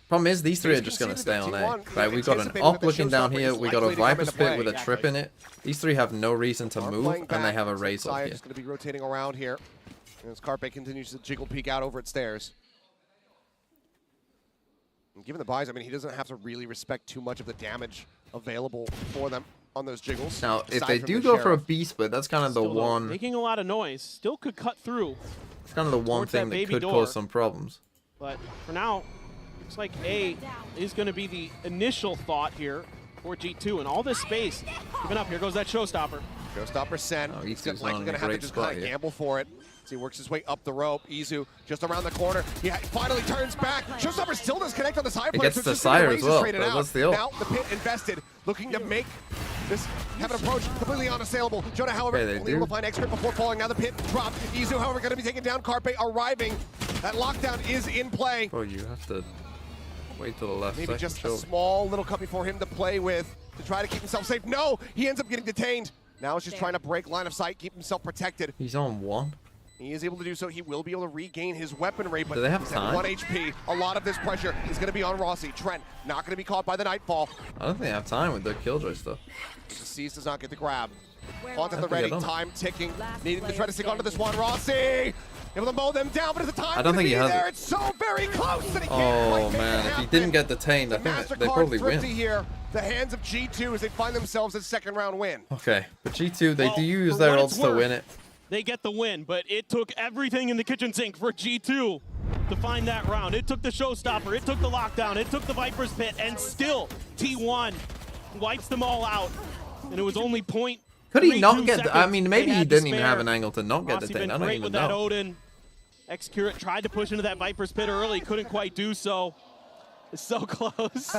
Speaker 3: Problem is, these 3 are just gonna stay on A. Right, we've got an op looking down here. We got a Viper Spit with a trip in it. These 3 have no reason to move, and they have a Razor here.
Speaker 1: Just gonna be rotating around here as Carpe continues to jiggle peek out over at stairs. And given the buys, I mean, he doesn't have to really respect too much of the damage available for them on those jiggles.
Speaker 3: Now, if they do go for a B split, that's kind of the one.
Speaker 20: Making a lot of noise, still could cut through.
Speaker 3: It's kind of the one thing that could cause some problems.
Speaker 20: But for now, looks like A is going to be the initial thought here for G2, and all this space given up. Here goes that showstopper.
Speaker 1: Showstopper sent. He's likely going to have to just kind of gamble for it. So he works his way up the rope. Izu just around the corner. He finally turns back. Showstopper still does connect on the side player.
Speaker 3: He gets the Sire as well. What's the ult?
Speaker 1: Now the pit invested, looking to make this have an approach completely unassailable. Jonah, however, only able to find Expert before falling. Now the pit dropped. Izu, however, going to be taken down. Carpe arriving. That lockdown is in play.
Speaker 3: Oh, you have to wait till the last
Speaker 1: Maybe
Speaker 3: second.
Speaker 1: just a small little cubby for him to play with to try to keep himself safe. No, he ends up getting detained. Now he's just trying to break line of sight, keep himself protected.
Speaker 3: He's on 1.
Speaker 1: He is able to do so. He will be able to regain his weapon rate, but
Speaker 3: do they have
Speaker 1: he's
Speaker 3: time?
Speaker 1: at 1 HP. A lot of this pressure is going to be on Rossi. Trent not going to be caught by the Nightfall.
Speaker 3: I don't think they have time with the Killjoy stuff.
Speaker 1: The Seas does not get the grab. Onto the ready, time ticking. Needing to try to stick onto this one. Rossi able to mow them down, but at the time
Speaker 3: I don't think he has
Speaker 1: there.
Speaker 3: it.
Speaker 1: It's so very close that he can't quite make
Speaker 3: man,
Speaker 1: it
Speaker 3: if he
Speaker 1: happen.
Speaker 3: didn't get detained, I think they probably win.
Speaker 1: Here, the hands of G2 as they find themselves a second round win.
Speaker 3: Okay, but G2, they do use their ults to win it.
Speaker 20: They get the win, but it took everything in the kitchen sink for G2 to find that round. It took the showstopper, it took the lockdown, it took the Viper's Pit, and still T1 wipes them all out. And it was only point.
Speaker 3: Could he not get the, I mean, maybe he didn't even have an angle to not get the thing. I don't even
Speaker 20: with
Speaker 3: know.
Speaker 20: That Odin. Excurate tried to push into that Viper's Pit early, couldn't quite do so. It's so close.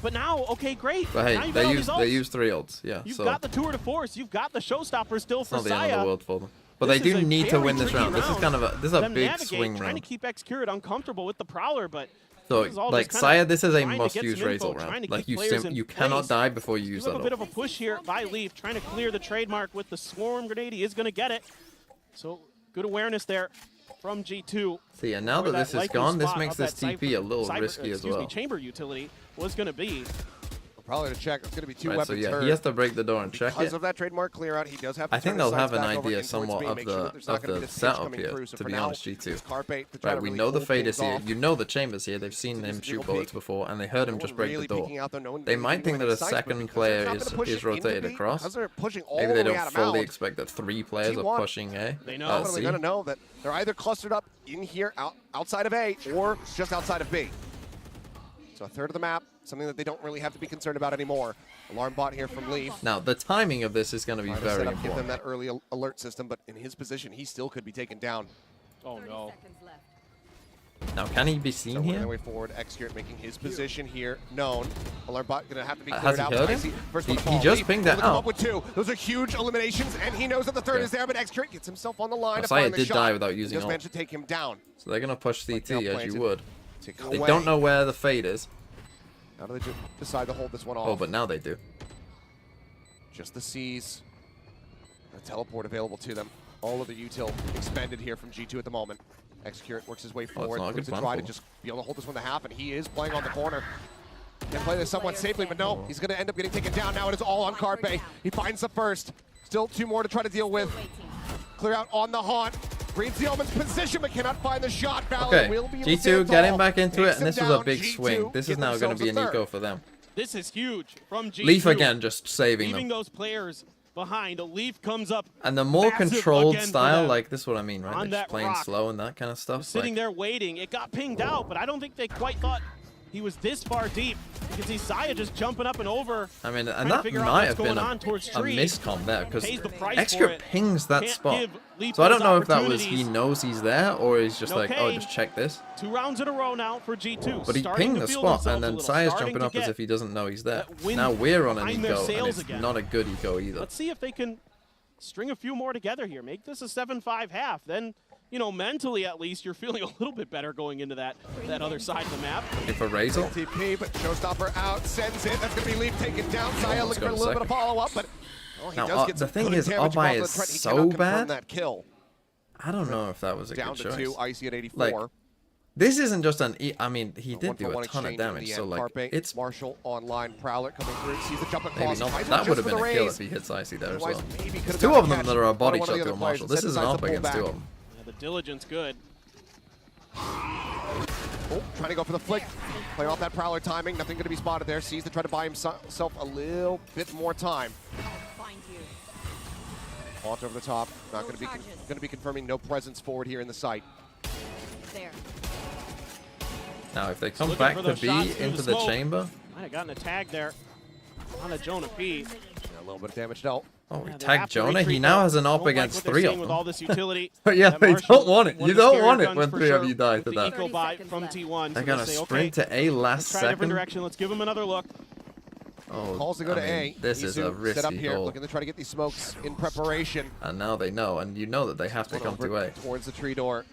Speaker 20: But now, okay, great.
Speaker 3: But hey, they use 3 ults, yeah.
Speaker 20: You've got the tour de force. You've got the showstopper still for
Speaker 3: Saya. Not the end of
Speaker 20: Saya.
Speaker 3: the world for them. But they do need to win this round. This is kind of a big swing
Speaker 20: Trying
Speaker 3: round.
Speaker 20: to keep Excurate uncomfortable with the Prowler, but
Speaker 3: So like Saya, this is a must-use Razor round. Like you cannot die before you use that
Speaker 20: ult. A bit of a push here by Leaf, trying to clear the trademark with the Swarm Grenade. He is going to get it. So good awareness there from G2.
Speaker 3: See, and now that this is gone, this makes this TP a little risky as well.
Speaker 20: Chamber utility was going to be.
Speaker 1: Probably to check. It's going to be 2
Speaker 3: right,
Speaker 1: weapons.
Speaker 3: So yeah, he has to break the door and check it.
Speaker 1: Because of that trademark clear out, he does have to
Speaker 3: I think they'll have an idea somewhat of the setup here, to be honest, G2. Right, we know the Fade is here. You know the Chamber's here. They've seen him shoot bullets before, and they heard him just break the door. They might think that a second player is rotated across. Maybe they don't fully expect that 3 players are pushing A.
Speaker 1: They know. They're going to know that they're either clustered up in here outside of A or just outside of B. So a third of the map, something that they don't really have to be concerned about anymore. Alarm bot here from Leaf.
Speaker 3: Now, the timing of this is going to be very important.
Speaker 1: Give them that early alert system, but in his position, he still could be taken down.
Speaker 20: Oh, no.
Speaker 3: Now, can he be seen here?
Speaker 1: Way forward, Excurate making his position here known. Alarm bot going to have to be
Speaker 3: has
Speaker 1: cleared out.
Speaker 3: He heard him? He just pinged that out.
Speaker 1: With 2. Those are huge eliminations, and he knows that the third is there, but Excurate gets himself on the line to
Speaker 3: Saya
Speaker 1: find the
Speaker 3: did
Speaker 1: shot.
Speaker 3: die without using ult.
Speaker 1: Managed to take him down.
Speaker 3: So they're going to push CT as you would. They don't know where the Fade is.
Speaker 1: How do they decide to hold this one off?
Speaker 3: Oh, but now they do.
Speaker 1: Just the C's. A teleport available to them. All of the util expended here from G2 at the moment. Excurate works his way forward. Looks to try to just be able to hold this one to half, and he is playing on the corner. Can play this somewhat safely, but no, he's going to end up getting taken down. Now it is all on Carpe. He finds the first. Still 2 more to try to deal with. Clear out on the haunt. Reads the Omen's position, but cannot find the shot.
Speaker 3: Okay, G2 getting back into it, and this was a big swing. This is now going to be an eco for them.
Speaker 20: This is huge from G2.
Speaker 3: Leaf again, just saving them.
Speaker 20: Leaving those players behind. A Leaf comes up.
Speaker 3: And the more controlled style, like this is what I mean, right? They're just playing slow and that kind of stuff.
Speaker 20: Sitting there waiting. It got pinged out, but I don't think they quite thought he was this far deep. You can see Saya just jumping up and over.
Speaker 3: I mean,
Speaker 20: trying
Speaker 3: and
Speaker 20: to
Speaker 3: that
Speaker 20: figure out
Speaker 3: might
Speaker 20: what's
Speaker 3: have been
Speaker 20: going
Speaker 3: a
Speaker 20: on towards Tree.
Speaker 3: miscom there, because
Speaker 20: Pays the price
Speaker 3: Extra
Speaker 20: for it.
Speaker 3: pings that
Speaker 20: Can't
Speaker 3: spot.
Speaker 20: give Leap
Speaker 3: So I don't
Speaker 20: those
Speaker 3: know if that was he
Speaker 20: opportunities.
Speaker 3: knows he's there, or he's just like, oh,
Speaker 20: Okay.
Speaker 3: just check this.
Speaker 20: 2 rounds in a row now for G2.
Speaker 3: But he
Speaker 20: starting
Speaker 3: pinged
Speaker 20: to
Speaker 3: the
Speaker 20: feel
Speaker 3: spot,
Speaker 20: themselves
Speaker 3: and
Speaker 20: a
Speaker 3: then
Speaker 20: little,
Speaker 3: Saya's
Speaker 20: starting
Speaker 3: jumping
Speaker 20: to
Speaker 3: up as
Speaker 20: get
Speaker 3: if he doesn't know he's there.
Speaker 20: that wind
Speaker 3: Now we're on an
Speaker 20: behind their
Speaker 3: eco, and
Speaker 20: sails
Speaker 3: it's
Speaker 20: again.
Speaker 3: not a good eco either.
Speaker 20: Let's see if they can string a few more together here. Make this a 7-5 half. Then, you know, mentally at least, you're feeling a little bit better going into that other side of the map.
Speaker 3: If a Razor.
Speaker 1: TP, but Showstopper out, sends it. That's going to be Leaf taken down. Saya
Speaker 3: Let's
Speaker 1: looking
Speaker 3: go
Speaker 1: for a
Speaker 3: to
Speaker 1: little bit of
Speaker 3: second.
Speaker 1: follow-up, but he
Speaker 3: Now,
Speaker 1: does get
Speaker 3: the
Speaker 1: some
Speaker 3: thing
Speaker 1: good
Speaker 3: is,
Speaker 1: damage
Speaker 3: Obai
Speaker 1: above the
Speaker 3: is
Speaker 1: threat. He
Speaker 3: so
Speaker 1: cannot confirm
Speaker 3: bad.
Speaker 1: that kill.
Speaker 3: I don't know if that was a
Speaker 1: Down
Speaker 3: good
Speaker 1: to
Speaker 3: choice.
Speaker 1: 2, Icy at 84.
Speaker 3: Like, this isn't just an I mean, he did do a
Speaker 1: 1-for-1
Speaker 3: ton of
Speaker 1: exchange in
Speaker 3: damage,
Speaker 1: the
Speaker 3: so
Speaker 1: end.
Speaker 3: like,
Speaker 1: Carpe,
Speaker 3: it's
Speaker 1: Marshall online, Prowler coming through, sees the jump
Speaker 3: maybe
Speaker 1: across.
Speaker 3: not.
Speaker 1: Tries
Speaker 3: That
Speaker 1: just
Speaker 3: would have
Speaker 1: for
Speaker 3: been
Speaker 1: the
Speaker 3: a kill
Speaker 1: raise.
Speaker 3: if he hits Icy there as
Speaker 1: Otherwise,
Speaker 3: well.
Speaker 1: maybe could've
Speaker 3: There's
Speaker 1: got
Speaker 3: 2
Speaker 1: the
Speaker 3: of them
Speaker 1: catch.
Speaker 3: that are a body
Speaker 1: One of
Speaker 3: shot
Speaker 1: the
Speaker 3: to
Speaker 1: other
Speaker 3: a Marshall.
Speaker 1: players
Speaker 3: This is an
Speaker 1: decides
Speaker 3: up
Speaker 1: to pull
Speaker 3: against 2 of
Speaker 1: back.
Speaker 3: them.
Speaker 20: Yeah, the diligence good.
Speaker 1: Oh, trying to go for the flick. Playing off that Prowler timing. Nothing going to be spotted there. Sees to try to buy himself a little bit more time. Launch over the top. Not going to be confirming no presence forward here in the site.
Speaker 8: There.
Speaker 3: Now, if they come
Speaker 20: Looking
Speaker 3: back
Speaker 20: for
Speaker 3: to
Speaker 20: those
Speaker 3: B
Speaker 20: shots through
Speaker 3: into
Speaker 20: the
Speaker 3: the
Speaker 20: smoke.
Speaker 3: chamber.
Speaker 20: Might have gotten a tag there on a Jonah P.
Speaker 1: Yeah, a little bit of damage dealt.
Speaker 3: Oh, he
Speaker 20: Yeah, they
Speaker 3: tagged
Speaker 20: have to
Speaker 3: Jonah. He
Speaker 20: retreat,
Speaker 3: now
Speaker 20: though.
Speaker 3: has an
Speaker 20: I
Speaker 3: op
Speaker 20: don't like
Speaker 3: against
Speaker 20: what they're
Speaker 3: 3
Speaker 20: seeing
Speaker 3: of
Speaker 20: with
Speaker 3: them.
Speaker 20: all this utility.
Speaker 3: But yeah,
Speaker 20: That
Speaker 3: they
Speaker 20: Marshall,
Speaker 3: don't want it.
Speaker 20: one
Speaker 3: You
Speaker 20: of the
Speaker 3: don't
Speaker 20: scarier
Speaker 3: want it
Speaker 20: guns
Speaker 3: when
Speaker 20: for
Speaker 3: 3 of
Speaker 20: sure
Speaker 3: you die
Speaker 20: with
Speaker 3: to
Speaker 20: the
Speaker 3: that.
Speaker 20: eco buy from T1.
Speaker 3: They're
Speaker 20: So
Speaker 3: gonna
Speaker 20: they say,
Speaker 3: sprint
Speaker 20: okay,
Speaker 3: to A last
Speaker 20: let's try a different
Speaker 3: second.
Speaker 20: direction. Let's give him another look.
Speaker 3: Oh,
Speaker 1: Calls to go
Speaker 3: I
Speaker 1: to
Speaker 3: mean,
Speaker 1: A.
Speaker 3: this is a
Speaker 1: Izu set up
Speaker 3: risky
Speaker 1: here,
Speaker 3: goal.
Speaker 1: looking to try to get these smokes in preparation.
Speaker 3: And now they know, and you know that they have to come to A.
Speaker 1: Towards the tree door.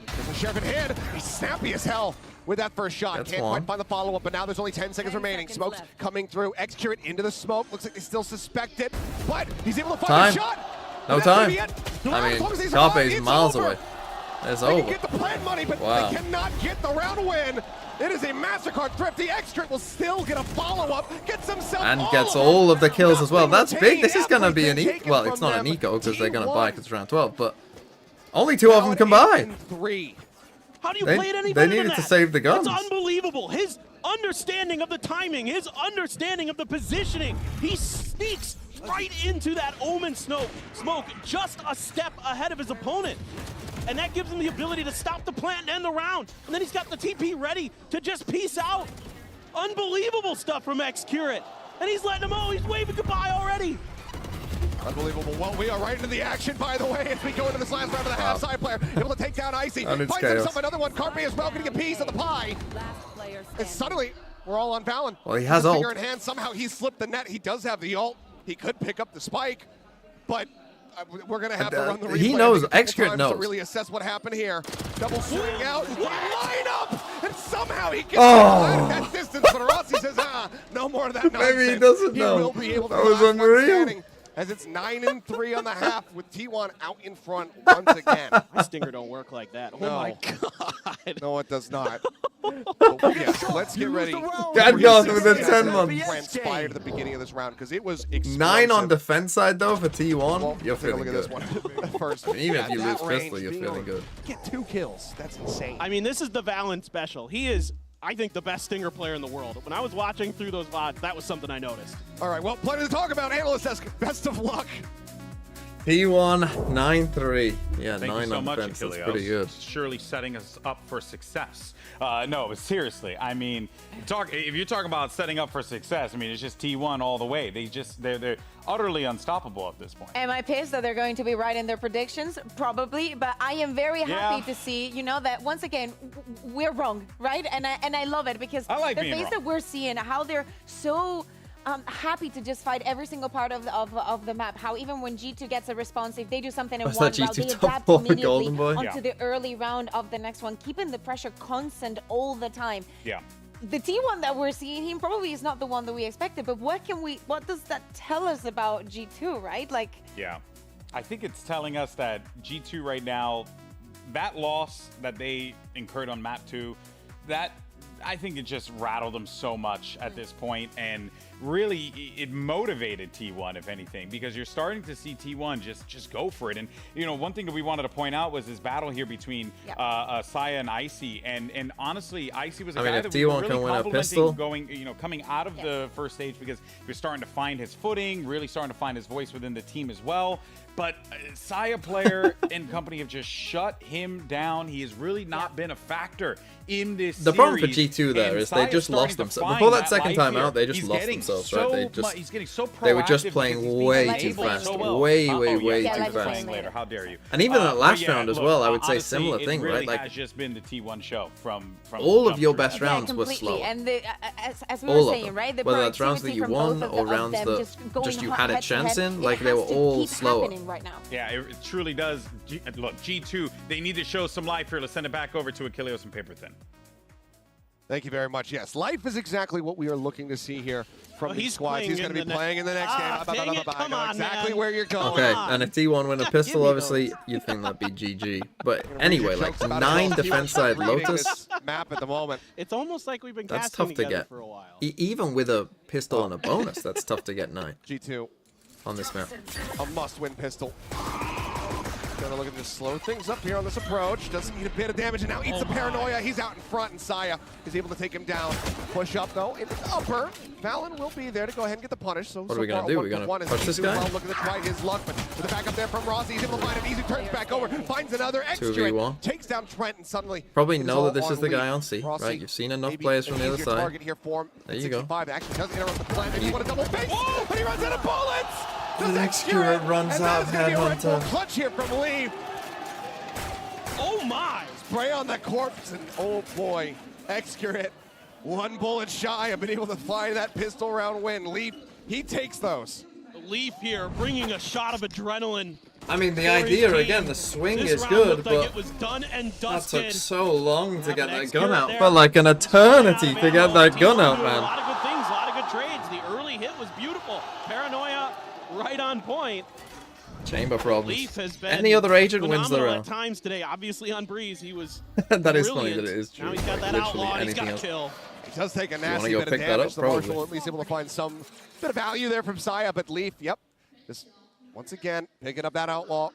Speaker 1: There's a Sheriff in hand. He's snappy as hell with that first shot.
Speaker 3: That's
Speaker 1: Can't
Speaker 3: one.
Speaker 1: quite find the follow-up, but now there's only 10 seconds remaining. Smokes coming through. Execute into the smoke. Looks like they still suspect it, but he's able to find
Speaker 3: Time.
Speaker 1: a shot.
Speaker 3: No
Speaker 1: And that's gonna
Speaker 3: time.
Speaker 1: be it. No
Speaker 3: I
Speaker 1: matter
Speaker 3: mean,
Speaker 1: as long as they survive,
Speaker 3: Carpe's
Speaker 1: it's
Speaker 3: miles
Speaker 1: over.
Speaker 3: away. It's
Speaker 1: They
Speaker 3: over.
Speaker 1: can get the plan money, but
Speaker 3: Wow.
Speaker 1: they cannot get the round win. It is a MasterCard Thrifty. Execute will still get a follow-up. Gets himself
Speaker 3: And
Speaker 1: all
Speaker 3: gets
Speaker 1: of
Speaker 3: all of the kills as well.
Speaker 1: Nothing
Speaker 3: That's big. This is
Speaker 1: retained,
Speaker 3: going to be an
Speaker 1: everything
Speaker 3: eco.
Speaker 1: taken
Speaker 3: Well, it's
Speaker 1: from
Speaker 3: not an
Speaker 1: them.
Speaker 3: eco because they're going to
Speaker 1: T1
Speaker 3: buy because it's round 12, but only 2 of them can
Speaker 1: down
Speaker 3: buy.
Speaker 1: in 3.
Speaker 20: How do you
Speaker 3: They-
Speaker 20: play it any
Speaker 3: they
Speaker 20: better
Speaker 3: needed
Speaker 20: than
Speaker 3: to
Speaker 20: that?
Speaker 3: save the guns.
Speaker 20: It's unbelievable. His understanding of the timing, his understanding of the positioning. He sneaks right into that Omen smoke just a step ahead of his opponent. And that gives him the ability to stop the plant and end the round. And then he's got the TP ready to just peace out. Unbelievable stuff from X-Curate. And he's letting him know he's waving goodbye already.
Speaker 1: Unbelievable. Well, we are right into the action, by the way, as we go into this last round of the half side player. Able to take down Icy.
Speaker 3: And it's
Speaker 1: Finds
Speaker 3: chaos.
Speaker 1: himself another one. Carpe as well, getting a piece of the pie. And suddenly, we're all on Valen.
Speaker 3: Well, he has
Speaker 1: With a
Speaker 3: ult.
Speaker 1: finger in hand. Somehow he slipped the net. He does have the ult. He could pick up the spike, but we're going to have to run the replay.
Speaker 3: He
Speaker 1: I
Speaker 3: knows.
Speaker 1: think, a couple
Speaker 3: Execute
Speaker 1: times
Speaker 3: knows.
Speaker 1: to really assess what happened here. Double swing out. Line up! And somehow he gets that distance. But Rossi says, no more of that nonsense.
Speaker 3: Maybe he doesn't
Speaker 1: He
Speaker 3: know.
Speaker 1: will be able to
Speaker 3: That was
Speaker 1: last one
Speaker 3: unreal.
Speaker 1: standing, as it's 9-3 on the half with T1 out in front once again.
Speaker 20: My stinger don't work like that. Oh my God.
Speaker 1: No, it does not. But yes, let's get ready.
Speaker 3: God gone within 10 months.
Speaker 1: Transpired at the beginning of this round because it was explosive.
Speaker 3: 9 on defense side though for T1.
Speaker 1: Well,
Speaker 3: You're
Speaker 1: take a
Speaker 3: feeling
Speaker 1: look
Speaker 3: good.
Speaker 1: at this one first.
Speaker 3: I mean, even if
Speaker 1: At
Speaker 3: you lose
Speaker 1: that range,
Speaker 3: Crystal, you're
Speaker 1: being
Speaker 3: feeling
Speaker 1: able to
Speaker 3: good.
Speaker 1: Get 2 kills. That's insane.
Speaker 20: I mean, this is the Valen special. He is, I think, the best stinger player in the world. When I was watching through those VODs, that was something I noticed.
Speaker 1: All right, well, plenty to talk about. Analyst says best of luck.
Speaker 3: T1 9-3. Yeah,
Speaker 4: Thank
Speaker 3: 9
Speaker 4: you so
Speaker 3: on
Speaker 4: much,
Speaker 3: defense. That's
Speaker 4: Achilles.
Speaker 3: pretty good.
Speaker 4: Surely setting us up for success. No, but seriously, I mean, if you're talking about setting up for success, I mean, it's just T1 all the way. They're utterly unstoppable at this point.
Speaker 8: Am I pissed that they're going to be right in their predictions? Probably, but I am very happy to see, you know, that once again, we're wrong, right? And I love it because
Speaker 4: I like
Speaker 8: the
Speaker 4: being
Speaker 8: face
Speaker 4: wrong.
Speaker 8: that we're seeing, how they're so happy to just fight every single part of the map. How even when G2 gets a response, if they do something in
Speaker 3: What's
Speaker 8: one
Speaker 3: that
Speaker 8: round,
Speaker 3: G2
Speaker 8: they
Speaker 3: top
Speaker 8: adapt
Speaker 3: 4
Speaker 8: immediately
Speaker 3: Golden Boy?
Speaker 8: onto
Speaker 4: Yeah.
Speaker 8: the early round of the next one, keeping the pressure constant all the time.
Speaker 4: Yeah.
Speaker 8: The T1 that we're seeing him probably is not the one that we expected, but what does that tell us about G2, right? Like,
Speaker 4: Yeah. I think it's telling us that G2 right now, that loss that they incurred on map 2, that I think it just rattled them so much at this point, and really it motivated T1, if anything, because you're starting to see T1 just go for it. And you know, one thing that we wanted to point out was this battle here between Saya and Icy, and honestly, Icy was a
Speaker 3: I mean,
Speaker 4: guy
Speaker 3: if
Speaker 4: that we were
Speaker 3: T1
Speaker 4: really
Speaker 3: can win a
Speaker 4: complimenting
Speaker 3: pistol.
Speaker 4: coming out of the first stage, because he was starting to find his footing, really starting to find his voice within the team as well. But Saya player and company have just shut him down. He has really not been a factor
Speaker 20: in this
Speaker 3: The problem for
Speaker 20: series,
Speaker 3: G2 there
Speaker 20: and
Speaker 3: is they
Speaker 20: Saya's
Speaker 3: just
Speaker 20: starting
Speaker 3: lost
Speaker 20: to
Speaker 3: themselves.
Speaker 20: find
Speaker 3: Before that second
Speaker 20: life
Speaker 3: time
Speaker 20: here.
Speaker 3: out, they just
Speaker 20: He's
Speaker 3: lost
Speaker 20: getting
Speaker 3: themselves,
Speaker 20: so
Speaker 3: right?
Speaker 20: he's getting so
Speaker 3: they were just
Speaker 20: proactive
Speaker 3: playing
Speaker 20: because he's being
Speaker 3: way
Speaker 20: able
Speaker 3: too
Speaker 20: to
Speaker 3: fast,
Speaker 20: so well.
Speaker 3: way
Speaker 20: Oh,
Speaker 3: too
Speaker 20: yeah,
Speaker 3: fast.
Speaker 20: Later. How dare you?
Speaker 3: And even that last
Speaker 20: But yeah,
Speaker 3: round as
Speaker 20: look,
Speaker 3: well, I would say
Speaker 20: honestly,
Speaker 3: similar
Speaker 20: it
Speaker 3: thing,
Speaker 20: really
Speaker 3: right? Like
Speaker 20: has just been the T1 show from
Speaker 3: all
Speaker 20: jump
Speaker 3: of your
Speaker 20: through
Speaker 3: best
Speaker 20: that.
Speaker 3: rounds were
Speaker 8: completely.
Speaker 3: slower.
Speaker 8: And as we
Speaker 3: All
Speaker 8: were
Speaker 3: of
Speaker 8: saying,
Speaker 3: them.
Speaker 8: right? The
Speaker 3: Whether that's rounds that
Speaker 8: proactivity
Speaker 3: you
Speaker 8: from
Speaker 3: won
Speaker 8: both
Speaker 3: or
Speaker 8: of
Speaker 3: rounds
Speaker 8: them
Speaker 3: that
Speaker 8: going
Speaker 3: just you had a
Speaker 8: head to
Speaker 3: chance
Speaker 8: head,
Speaker 3: in,
Speaker 8: it
Speaker 3: like they
Speaker 8: has
Speaker 3: were
Speaker 8: to
Speaker 3: all
Speaker 8: keep
Speaker 3: slower.
Speaker 8: happening right now.
Speaker 20: Yeah, it truly does. Look, G2, they need to show some life here. Let's send it back over to Achilleos and Paper Thin.
Speaker 1: Thank you very much. Yes, life is exactly what we are looking to see here from these squads. He's going to be playing in the next game. I know exactly where you're going.
Speaker 3: Okay, and if T1 win a pistol, obviously, you'd think that'd be GG. But anyway, like 9 defense side Lotus,
Speaker 1: map at the moment.
Speaker 20: It's almost like we've been
Speaker 3: that's
Speaker 20: casting
Speaker 3: tough to
Speaker 20: together
Speaker 3: get.
Speaker 20: for a while.
Speaker 3: Even with a pistol and a bonus, that's tough to get 9.
Speaker 1: G2
Speaker 3: on this map.
Speaker 1: A must-win pistol. Gonna look at just slow things up here on this approach. Doesn't need a bit of damage, and now eats the paranoia. He's out in front, and Saya is able to take him down. Push up though in the upper. Fallon will be there to go ahead and get the punish. So
Speaker 3: what are we gonna do? We're gonna push this guy.
Speaker 1: Well, looking to try his luck, but with the back up there from Rossi, he's able to find it easy. Turns back over, finds another extra,
Speaker 3: 2v1.
Speaker 1: takes down Trent, and suddenly
Speaker 3: Probably
Speaker 1: it is
Speaker 3: know
Speaker 1: all
Speaker 3: that this
Speaker 1: on
Speaker 3: is the guy
Speaker 1: Lee.
Speaker 3: on C,
Speaker 1: Rossi,
Speaker 3: right? You've seen enough
Speaker 1: maybe
Speaker 3: players from
Speaker 1: an
Speaker 3: the other
Speaker 1: easier
Speaker 3: side.
Speaker 1: Target here for him.
Speaker 3: There you go.
Speaker 1: 65 actually doesn't interrupt the plan. Maybe you want a double face, but he runs out of bullets.
Speaker 3: Excurate runs out of Headhunter.
Speaker 1: Clutch here from Lee.
Speaker 20: Oh my!
Speaker 1: Spray on the corpse, and oh boy, Excurate, one bullet shy of being able to find that pistol round win. Leaf, he takes those.
Speaker 20: Leaf here, bringing a shot of adrenaline.
Speaker 3: I mean, the
Speaker 20: for his
Speaker 3: idea
Speaker 20: team.
Speaker 3: again, the swing
Speaker 20: This
Speaker 3: is
Speaker 20: round
Speaker 3: good,
Speaker 20: looked like
Speaker 3: but
Speaker 20: it was done and
Speaker 3: that
Speaker 20: dusted.
Speaker 3: took so long to get that
Speaker 20: Excurate
Speaker 3: gun out.
Speaker 20: there.
Speaker 3: Felt like an eternity to get that gun out,
Speaker 20: A
Speaker 3: man.
Speaker 20: lot of good things, a lot of good trades. The early hit was beautiful. Paranoia right on point.
Speaker 3: Chamber problems.
Speaker 20: Leaf has been
Speaker 3: Any other agent wins the
Speaker 20: phenomenal
Speaker 3: round.
Speaker 20: at times today. Obviously on Breeze, he was
Speaker 3: That is funny
Speaker 20: brilliant.
Speaker 3: that it is true.
Speaker 20: Now he's got
Speaker 3: Like,
Speaker 20: that
Speaker 3: literally
Speaker 20: outlaw, and he's got a
Speaker 3: anything else.
Speaker 20: kill.
Speaker 1: He does take a
Speaker 3: You wanna
Speaker 1: nasty
Speaker 3: go
Speaker 1: bit of
Speaker 3: pick that
Speaker 1: damage.
Speaker 3: up?
Speaker 1: The
Speaker 3: Probably.
Speaker 1: Marshal at least able to find some bit of value there from Saya, but Leaf, yep, just once again picking up that outlaw,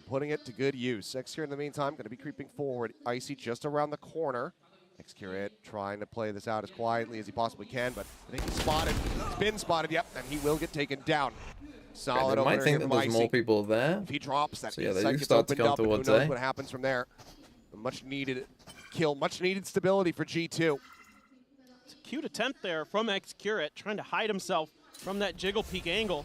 Speaker 1: putting it to good use. Excurate in the meantime going to be creeping forward. Icy just around the corner. Excurate trying to play this out as quietly as he possibly can, but I think he's spotted. He's been spotted, yep, and he will get taken down. Solid
Speaker 3: They might
Speaker 1: opener
Speaker 3: think
Speaker 1: here
Speaker 3: that
Speaker 1: from
Speaker 3: there's
Speaker 1: Icy.
Speaker 3: more people there.
Speaker 1: If he drops that,
Speaker 3: So yeah, they
Speaker 1: site
Speaker 3: do
Speaker 1: gets
Speaker 3: start to
Speaker 1: opened
Speaker 3: come
Speaker 1: up, and
Speaker 3: towards
Speaker 1: who knows
Speaker 3: A.
Speaker 1: what happens from there. A much needed kill, much needed stability for G2.
Speaker 20: It's a cute attempt there from Excurate, trying to hide himself from that jiggle peek angle.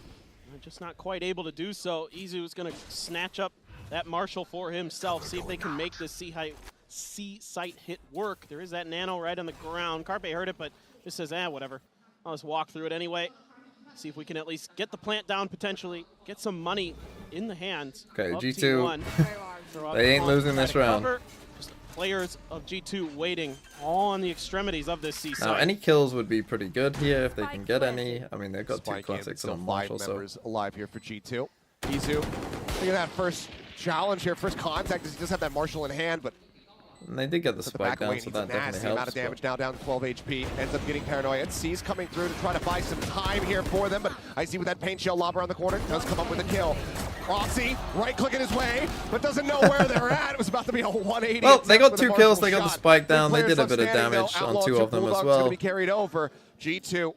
Speaker 20: They're just not quite able to do so. Izu is going to snatch up that Marshal for himself, see if they can make this C site hit work. There is that nano right on the ground. Carpe heard it, but just says, whatever. I'll just walk through it anyway. See if we can at least get the plant down potentially, get some money in the hands.
Speaker 3: Okay,
Speaker 20: of
Speaker 3: G2,
Speaker 20: T1.
Speaker 3: they ain't losing
Speaker 20: Try
Speaker 3: this
Speaker 20: to
Speaker 3: round.
Speaker 20: cover. Just players of G2 waiting all on the extremities of this C site.
Speaker 3: Now, any kills would be pretty good here if they can get any. I mean, they've got
Speaker 1: Spike
Speaker 3: two
Speaker 1: in,
Speaker 3: classics
Speaker 1: still
Speaker 3: on
Speaker 1: 5
Speaker 3: Marshall, so
Speaker 1: members alive here for G2. Izu, look at that first challenge here, first contact. He does have that Marshal in hand, but
Speaker 3: and they did get the
Speaker 1: the
Speaker 3: spike
Speaker 1: back
Speaker 3: down,
Speaker 1: away,
Speaker 3: so
Speaker 1: needs
Speaker 3: that
Speaker 1: a
Speaker 3: definitely
Speaker 1: nasty amount
Speaker 3: helps.
Speaker 1: of damage now, down to 12 HP. Ends up getting Paranoia. And C's coming through to try to buy some time here for them, but Icy with that paint shell lob around the corner does come up with a kill. Rossi right-clicking his way, but doesn't know where they're at. It was about to be a 180.
Speaker 3: Well, they got
Speaker 1: attempt for
Speaker 3: 2
Speaker 1: the
Speaker 3: kills,
Speaker 1: Marshal
Speaker 3: they got the
Speaker 1: shot.
Speaker 3: spike down, they
Speaker 1: Players
Speaker 3: did a
Speaker 1: left
Speaker 3: bit of
Speaker 1: standing,
Speaker 3: damage
Speaker 1: though.
Speaker 3: on
Speaker 1: Outlaw
Speaker 3: 2 of them as
Speaker 1: Bulldog's
Speaker 3: well.
Speaker 1: gonna be carried over. G2,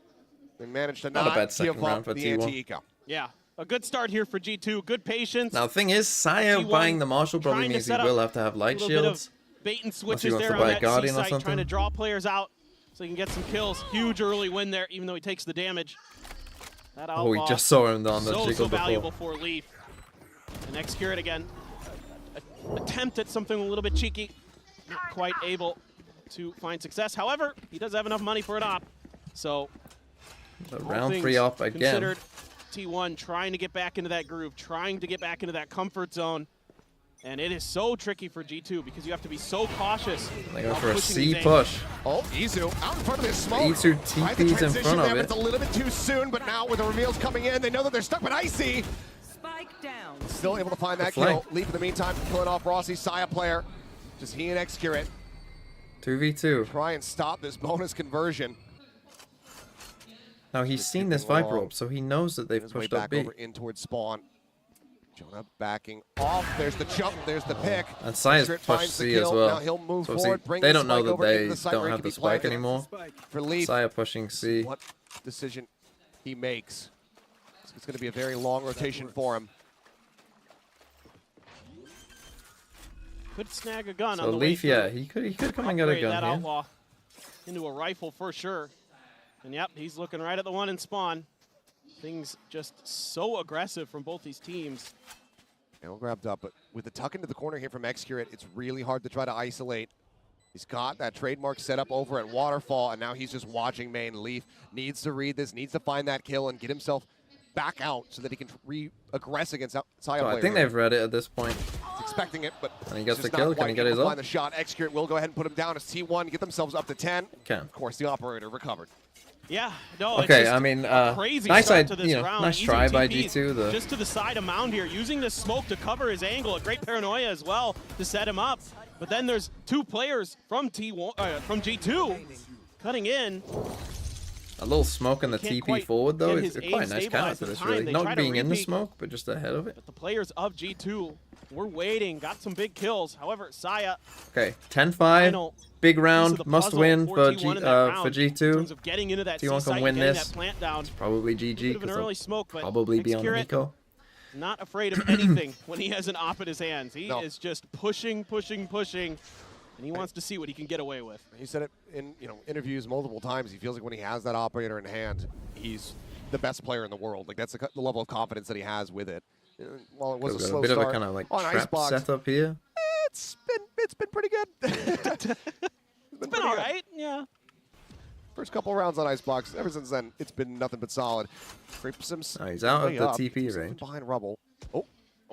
Speaker 1: they managed to
Speaker 3: Not a bad second
Speaker 1: give
Speaker 3: round
Speaker 1: up
Speaker 3: for
Speaker 1: the
Speaker 3: T1.
Speaker 1: anti-eco.
Speaker 20: Yeah, a good start here for G2. Good patience.
Speaker 3: Now, the thing is, Saya
Speaker 20: T1
Speaker 3: buying the Marshal probably
Speaker 20: trying to
Speaker 3: means he
Speaker 20: set up
Speaker 3: will have to have
Speaker 20: a
Speaker 3: light
Speaker 20: little bit of
Speaker 3: shields.
Speaker 20: bait and
Speaker 3: Unless he
Speaker 20: switches
Speaker 3: wants
Speaker 20: there
Speaker 3: to
Speaker 20: on
Speaker 3: buy a
Speaker 20: that
Speaker 3: Guardian or
Speaker 20: C site, trying to
Speaker 3: something.
Speaker 20: draw players out so he can get some kills. Huge early win there, even though he takes the damage. That
Speaker 3: Oh, we
Speaker 20: outlaw,
Speaker 3: just saw him on the
Speaker 20: so
Speaker 3: jiggle
Speaker 20: valuable
Speaker 3: before.
Speaker 20: for Leaf. And Excurate again. Attempt at something a little bit cheeky. Not quite able to find success. However, he does have enough money for an op. So,
Speaker 3: The
Speaker 20: all
Speaker 3: round
Speaker 20: things
Speaker 3: 3 op again.
Speaker 20: considered, T1 trying to get back into that groove, trying to get back into that comfort zone. And it is so tricky for G2 because you have to be so cautious.
Speaker 3: They go
Speaker 20: about
Speaker 3: for a
Speaker 20: pushing
Speaker 3: C
Speaker 20: these
Speaker 3: push.
Speaker 1: Oh, Izu out in front of this smoke.
Speaker 3: Izu
Speaker 1: Right, the
Speaker 3: TP's in
Speaker 1: transition
Speaker 3: front
Speaker 1: there,
Speaker 3: of
Speaker 1: but
Speaker 3: it.
Speaker 1: It's a little bit too soon, but now with the reveals coming in, they know that they're stuck, but Icy
Speaker 22: Spike down.
Speaker 1: still able to find that
Speaker 3: The flank.
Speaker 1: kill. Leaf in the meantime, killing off Rossi, Saya player. Just he and Excurate
Speaker 3: 2v2.
Speaker 1: try and stop this bonus conversion.
Speaker 3: Now, he's seen this
Speaker 1: creeping
Speaker 3: Viper
Speaker 1: along.
Speaker 3: orb, so he knows that they've
Speaker 1: His way
Speaker 3: pushed up
Speaker 1: back
Speaker 3: B.
Speaker 1: over in towards spawn. Jonah backing off. There's the jump. There's the pick.
Speaker 3: And Saya's
Speaker 1: Excurate
Speaker 3: pushed
Speaker 1: finds the
Speaker 3: C as
Speaker 1: kill.
Speaker 3: well.
Speaker 1: Now he'll move
Speaker 3: So
Speaker 1: forward,
Speaker 3: see,
Speaker 1: bring
Speaker 3: they
Speaker 1: the
Speaker 3: don't know
Speaker 1: spike
Speaker 3: that
Speaker 1: over into
Speaker 3: they
Speaker 1: the site
Speaker 3: don't
Speaker 1: where it
Speaker 3: have
Speaker 1: can
Speaker 3: the
Speaker 1: be
Speaker 3: spike
Speaker 1: planted.
Speaker 3: anymore.
Speaker 1: For Leaf,
Speaker 3: Saya pushing C.
Speaker 1: what decision he makes. It's going to be a very long rotation for him.
Speaker 20: Could snag a gun
Speaker 3: So
Speaker 20: on the
Speaker 3: Leaf,
Speaker 20: way
Speaker 3: yeah,
Speaker 20: through.
Speaker 3: he could come and get a
Speaker 20: Upgrade that
Speaker 3: gun here.
Speaker 20: Outlaw into a rifle for sure. And yep, he's looking right at the one in spawn. Things just so aggressive from both these teams.
Speaker 1: All grabbed up, but with the tuck into the corner here from Excurate, it's really hard to try to isolate. He's got that trademark set up over at Waterfall, and now he's just watching main. Leaf needs to read this, needs to find that kill and get himself back out so that he can re-aggress against Saya.
Speaker 3: So I think they've read it at this point.
Speaker 1: He's expecting it, but
Speaker 3: and he gets
Speaker 1: it's
Speaker 3: the
Speaker 1: just
Speaker 3: kill.
Speaker 1: not
Speaker 3: Can he
Speaker 1: quite
Speaker 3: get his
Speaker 1: able to
Speaker 3: ult?
Speaker 1: find the shot. Excurate will go ahead and put him down as T1 get themselves up to 10.
Speaker 3: Can.
Speaker 1: Of course, the operator recovered.
Speaker 20: Yeah, no,
Speaker 3: Okay,
Speaker 20: it's just
Speaker 3: I mean,
Speaker 20: a crazy
Speaker 3: nice
Speaker 20: start to this
Speaker 3: you know,
Speaker 20: round.
Speaker 3: nice
Speaker 20: Easy
Speaker 3: try by
Speaker 20: TPs
Speaker 3: G2.
Speaker 20: Just to the side of Mound here, using the smoke to cover his angle. A great paranoia as well to set him up. But then there's two players from from G2 cutting in.
Speaker 3: A little smoke in the
Speaker 20: Can't
Speaker 3: TP
Speaker 20: quite
Speaker 3: forward though
Speaker 20: get
Speaker 3: is
Speaker 20: his
Speaker 3: quite a
Speaker 20: aim
Speaker 3: nice counter
Speaker 20: stabilized
Speaker 3: to
Speaker 20: in
Speaker 3: this.
Speaker 20: time.
Speaker 3: Really,
Speaker 20: They try
Speaker 3: not
Speaker 20: to
Speaker 3: being in the
Speaker 20: repeat.
Speaker 3: smoke, but just ahead of it.
Speaker 20: But the players of G2 were waiting, got some big kills. However, Saya
Speaker 3: Okay, 10-5, big round, must win for
Speaker 20: T1 in that round
Speaker 3: for G2.
Speaker 20: in terms of getting into that
Speaker 3: T1
Speaker 20: C-site
Speaker 3: can win
Speaker 20: and getting
Speaker 3: this.
Speaker 20: that plant down.
Speaker 3: Probably GG
Speaker 20: Bit of an
Speaker 3: because
Speaker 20: early
Speaker 3: they'll
Speaker 20: smoke, but
Speaker 3: probably be on the
Speaker 20: Excurate,
Speaker 3: Nico.
Speaker 20: Not afraid of anything when he has an op in his hands. He is just pushing, pushing, pushing, and he wants to see what he can get away with.
Speaker 1: He said it in interviews multiple times. He feels like when he has that operator in hand, he's the best player in the world. Like that's the level of confidence that he has with it. While it was a slow
Speaker 3: bit
Speaker 1: start
Speaker 3: of a kind of like
Speaker 1: on
Speaker 3: trap
Speaker 1: Icebox,
Speaker 3: setup here.
Speaker 1: it's been pretty good.
Speaker 20: It's been all right, yeah.
Speaker 1: First couple rounds on Icebox. Ever since then, it's been nothing but solid. Creeps him.
Speaker 3: Oh, he's out of
Speaker 1: way
Speaker 3: the
Speaker 1: up.
Speaker 3: TP
Speaker 1: He's
Speaker 3: range.
Speaker 1: behind Rubble. Oh,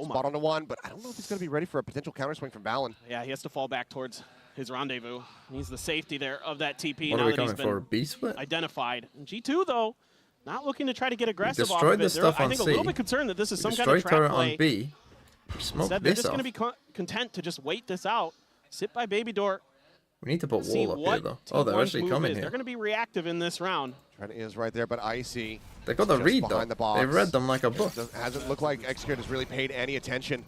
Speaker 1: spot on the one, but I don't know if he's going to be ready for a potential counter swing from Valen.
Speaker 20: Yeah, he has to fall back towards his rendezvous. He's the safety there of that TP
Speaker 3: What
Speaker 20: now
Speaker 3: are we
Speaker 20: that he's
Speaker 3: coming for? A
Speaker 20: been
Speaker 3: B split?
Speaker 20: identified. And G2 though, not looking to try to get aggressive off
Speaker 3: Destroyed
Speaker 20: of it.
Speaker 3: the stuff
Speaker 20: They're, I
Speaker 3: on
Speaker 20: think,
Speaker 3: C.
Speaker 20: a little bit concerned that this is
Speaker 3: We
Speaker 20: some kind of
Speaker 3: destroyed
Speaker 20: trap
Speaker 3: turret
Speaker 20: play.
Speaker 3: on B. Smoke
Speaker 20: Instead, they're
Speaker 3: this
Speaker 20: just
Speaker 3: off.
Speaker 20: going to be content to just wait this out, sit by Baby Door.
Speaker 3: We need to put
Speaker 20: See
Speaker 3: wall up
Speaker 20: what
Speaker 3: here though. Oh, they're
Speaker 20: T1's
Speaker 3: actually
Speaker 20: move
Speaker 3: coming
Speaker 20: is.
Speaker 3: here.
Speaker 20: They're going to be reactive in this round.
Speaker 1: Trent is right there, but Icy.
Speaker 3: They got the
Speaker 1: just
Speaker 3: read though.
Speaker 1: behind the box.
Speaker 3: They read them like a book.
Speaker 1: Hasn't looked like Excurate has really paid any attention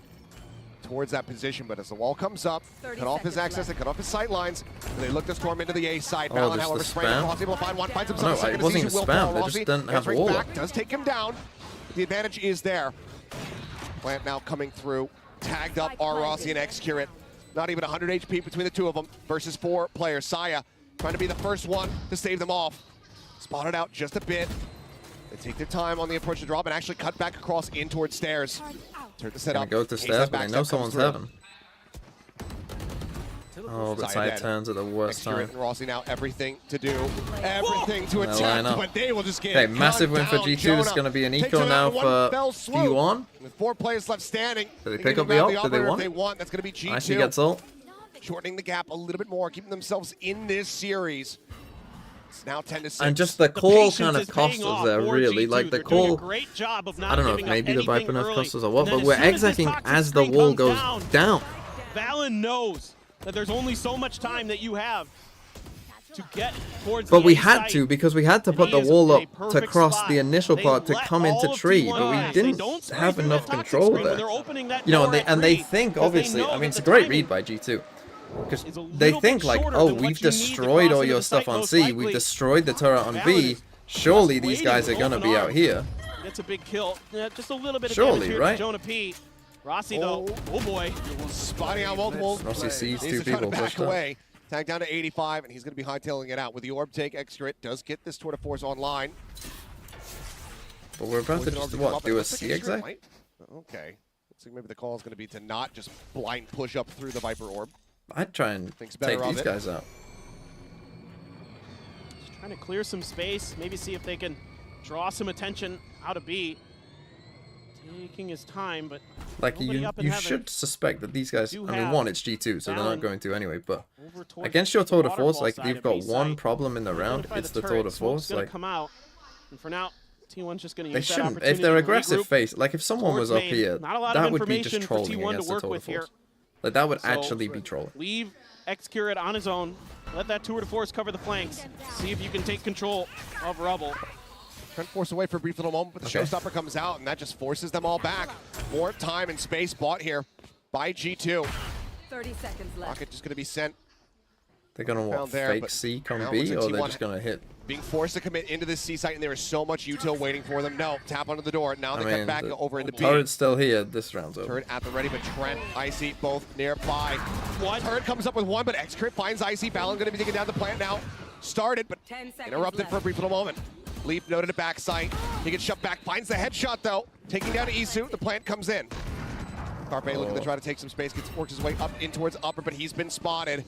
Speaker 1: towards that position, but as the wall comes up, cut off his access, they cut off his sight lines, and they look to storm into the A side.
Speaker 3: Oh,
Speaker 1: Valen,
Speaker 3: just
Speaker 1: however,
Speaker 3: the
Speaker 1: spraying
Speaker 3: spam?
Speaker 1: across, able to find one, finds
Speaker 3: Oh,
Speaker 1: himself
Speaker 3: no,
Speaker 1: a second.
Speaker 3: it wasn't
Speaker 1: Zizu
Speaker 3: even
Speaker 1: will
Speaker 3: spam,
Speaker 1: fall.
Speaker 3: they just
Speaker 1: Rossi
Speaker 3: didn't have
Speaker 1: answering
Speaker 3: wall
Speaker 1: back,
Speaker 3: up.
Speaker 1: does take him down. The advantage is there. Plant now coming through, tagged up are Rossi and Excurate. Not even 100 HP between the two of them versus 4 players. Saya trying to be the first one to save them off. Spotted out just a bit. They take their time on the approach to drop and actually cut back across in towards stairs. Turn the set
Speaker 3: Gonna
Speaker 1: up.
Speaker 3: go to
Speaker 1: Case
Speaker 3: stairs,
Speaker 1: that
Speaker 3: but they know
Speaker 1: backstep
Speaker 3: someone's
Speaker 1: comes through.
Speaker 3: heaven. Oh, the
Speaker 1: Saya
Speaker 3: side
Speaker 1: dead.
Speaker 3: turns at the worst
Speaker 1: Excurate
Speaker 3: time.
Speaker 1: and Rossi now everything to do, everything to
Speaker 3: And they line
Speaker 1: attack,
Speaker 3: up.
Speaker 1: but they will just get
Speaker 3: Okay, massive win for
Speaker 1: gunned
Speaker 3: G2.
Speaker 1: down.
Speaker 3: This is going to be an
Speaker 1: Takes
Speaker 3: eco
Speaker 1: him
Speaker 3: now
Speaker 1: out in one
Speaker 3: for
Speaker 1: fell swoop.
Speaker 3: T1.
Speaker 1: With 4 players left standing.
Speaker 3: Do they
Speaker 1: can
Speaker 3: pick up
Speaker 1: grab
Speaker 3: the ult? Do they
Speaker 1: operator if
Speaker 3: want
Speaker 1: they
Speaker 3: it?
Speaker 1: want. That's going to be G2.
Speaker 3: Icy gets ult.
Speaker 1: Shortening the gap a little bit more, keeping themselves in this series. It's now 10-6.
Speaker 3: And just the call
Speaker 20: patience
Speaker 3: kind of
Speaker 20: is
Speaker 3: cost
Speaker 20: paying
Speaker 3: us
Speaker 20: off
Speaker 3: there,
Speaker 20: for
Speaker 3: really.
Speaker 20: G2.
Speaker 3: Like the
Speaker 20: They're doing a
Speaker 3: call.
Speaker 20: great job of not
Speaker 3: I don't know if
Speaker 20: giving up
Speaker 3: maybe the
Speaker 20: anything
Speaker 3: Viper nerf
Speaker 20: early.
Speaker 3: cost us or what,
Speaker 20: And then
Speaker 3: but we're
Speaker 20: as soon as this
Speaker 3: execing
Speaker 20: toxic
Speaker 3: as the
Speaker 20: screen
Speaker 3: wall
Speaker 20: comes
Speaker 3: goes down.
Speaker 20: Valen knows that there's only so much time that you have to get towards
Speaker 3: But
Speaker 20: the
Speaker 3: we
Speaker 20: A
Speaker 3: had
Speaker 20: site.
Speaker 3: to because we had to put
Speaker 20: He
Speaker 3: the
Speaker 20: is
Speaker 3: wall
Speaker 20: a
Speaker 3: up to
Speaker 20: perfect
Speaker 3: cross
Speaker 20: spot.
Speaker 3: the initial
Speaker 20: They
Speaker 3: part to
Speaker 20: let
Speaker 3: come
Speaker 20: all
Speaker 3: into
Speaker 20: of
Speaker 3: tree,
Speaker 20: T1
Speaker 3: but we
Speaker 20: pass. They
Speaker 3: didn't
Speaker 20: don't spray
Speaker 3: have
Speaker 20: through
Speaker 3: enough
Speaker 20: that toxic
Speaker 3: control
Speaker 20: screen when
Speaker 3: there.
Speaker 20: they're opening that
Speaker 3: You know,
Speaker 20: door
Speaker 3: and
Speaker 20: at
Speaker 3: they
Speaker 20: three,
Speaker 3: think
Speaker 20: 'cause they
Speaker 3: obviously.
Speaker 20: know
Speaker 3: I mean,
Speaker 20: that
Speaker 3: it's a
Speaker 20: the
Speaker 3: great
Speaker 20: timing
Speaker 3: read by G2. Because
Speaker 20: is a
Speaker 3: they
Speaker 20: little
Speaker 3: think
Speaker 20: bit
Speaker 3: like,
Speaker 20: shorter
Speaker 3: oh,
Speaker 20: than what
Speaker 3: we've
Speaker 20: you need to
Speaker 3: destroyed
Speaker 20: cross
Speaker 3: all
Speaker 20: into
Speaker 3: your
Speaker 20: the
Speaker 3: stuff
Speaker 20: site
Speaker 3: on
Speaker 20: most
Speaker 3: C,
Speaker 20: likely.
Speaker 3: we've destroyed the turret on
Speaker 20: Valen
Speaker 3: B.
Speaker 20: is
Speaker 3: Surely
Speaker 20: just
Speaker 3: these guys are
Speaker 20: waiting
Speaker 3: gonna
Speaker 20: with
Speaker 3: be
Speaker 20: open
Speaker 3: out here.
Speaker 20: Gets a big kill. Yeah, just a little bit of
Speaker 3: Surely,
Speaker 20: damage here
Speaker 3: right?
Speaker 20: to Jonah P. Rossi though, oh boy.
Speaker 1: Spotting out multiple.
Speaker 3: Rossi sees
Speaker 1: Needs
Speaker 3: two
Speaker 1: to try to
Speaker 3: people
Speaker 1: back
Speaker 3: pushed up.
Speaker 1: away. Tag down to 85, and he's going to be hightailing it out. With the orb take, Excurate does get this tour de force online.
Speaker 3: But we're about to just, what, do a C exec?
Speaker 1: Okay. Looks like maybe the call is going to be to not just blind push up through the Viper orb.
Speaker 3: I'd try and
Speaker 1: Thinks better
Speaker 3: take
Speaker 1: of
Speaker 3: these
Speaker 1: it.
Speaker 3: guys out.
Speaker 20: Just trying to clear some space, maybe see if they can draw some attention out of B. Taking his time, but
Speaker 3: Like
Speaker 20: nobody
Speaker 3: you
Speaker 20: up in
Speaker 3: you
Speaker 20: heaven.
Speaker 3: should suspect that these guys.
Speaker 20: Do
Speaker 3: I mean,
Speaker 20: have
Speaker 3: one, it's G2, so they're not
Speaker 20: Valen
Speaker 3: going to anyway. But
Speaker 20: over towards
Speaker 3: against your
Speaker 20: the
Speaker 3: tour de force,
Speaker 20: waterfall
Speaker 3: like
Speaker 20: side
Speaker 3: you've
Speaker 20: of
Speaker 3: got
Speaker 20: B
Speaker 3: one
Speaker 20: site.
Speaker 3: problem in the round.
Speaker 20: Identify
Speaker 3: It's the tour
Speaker 20: turret.
Speaker 3: de
Speaker 20: Smoke's
Speaker 3: force.
Speaker 20: gonna
Speaker 3: Like
Speaker 20: come out, and for now, T1's just going to
Speaker 3: they
Speaker 20: use that
Speaker 3: shouldn't.
Speaker 20: opportunity
Speaker 3: If they're
Speaker 20: to
Speaker 3: aggressive
Speaker 20: regroup
Speaker 3: face, like if someone was
Speaker 20: towards
Speaker 3: up
Speaker 20: main.
Speaker 3: here,
Speaker 20: Not a lot
Speaker 3: that
Speaker 20: of
Speaker 3: would be just
Speaker 20: information for
Speaker 3: trolling
Speaker 20: T1
Speaker 3: against
Speaker 20: to work
Speaker 3: the tour de
Speaker 20: with here.
Speaker 3: force. Like that would
Speaker 20: So,
Speaker 3: actually be trolling.
Speaker 20: Leave Excurate on his own. Let that tour de force cover the flanks. See if you can take control of Rubble.
Speaker 1: Trying to force away for a brief little moment, but the
Speaker 3: Okay.
Speaker 1: showstopper comes out, and that just forces them all back. More time and space bought here by G2.
Speaker 22: 30 seconds left.
Speaker 1: Rocket just going to be sent
Speaker 3: They're gonna what,
Speaker 1: there,
Speaker 3: fake
Speaker 1: but
Speaker 3: C come
Speaker 1: now it
Speaker 3: B,
Speaker 1: looks like
Speaker 3: or they're
Speaker 1: T1
Speaker 3: just gonna hit?
Speaker 1: Being forced to commit into this C site, and there is so much util waiting for them. No, tap onto the door. Now they cut back over into B.
Speaker 3: Turret's still here. This round's over.
Speaker 1: Turret at the ready, but Trent, Icy both nearby. Turret comes up with one, but Xcrypt finds Icy. Balin going to be taking down the plant now. Started, but interrupted for a brief little moment. Leap noted a back sight. He gets shoved back, finds the headshot though. Taking down Isu, the plant comes in. Carpe looking to try to take some space, works his way up in towards upper, but he's been spotted.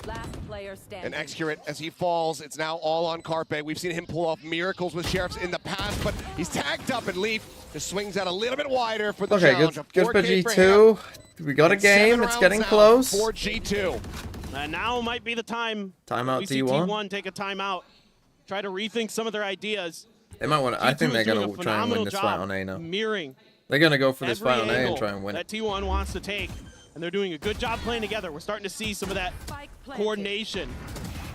Speaker 22: Last player standing.
Speaker 1: And Excurate, as he falls, it's now all on Carpe. We've seen him pull off miracles with Sheriffs in the past, but he's tagged up, and Leaf just swings out a little bit wider for the challenge.
Speaker 3: Good for G2. We got a game. It's getting close.
Speaker 1: For G2.
Speaker 20: And now might be the time.
Speaker 3: Timeout
Speaker 20: we see
Speaker 3: T1.
Speaker 20: T1 take a timeout. Try to rethink some of their ideas.
Speaker 3: They might want to. I think they're going to try and win this fight on A now.
Speaker 20: Mirroring.
Speaker 3: They're going to go for this fight on A and try and win.
Speaker 20: That T1 wants to take. And they're doing a good job playing together. We're starting to see some of that coordination.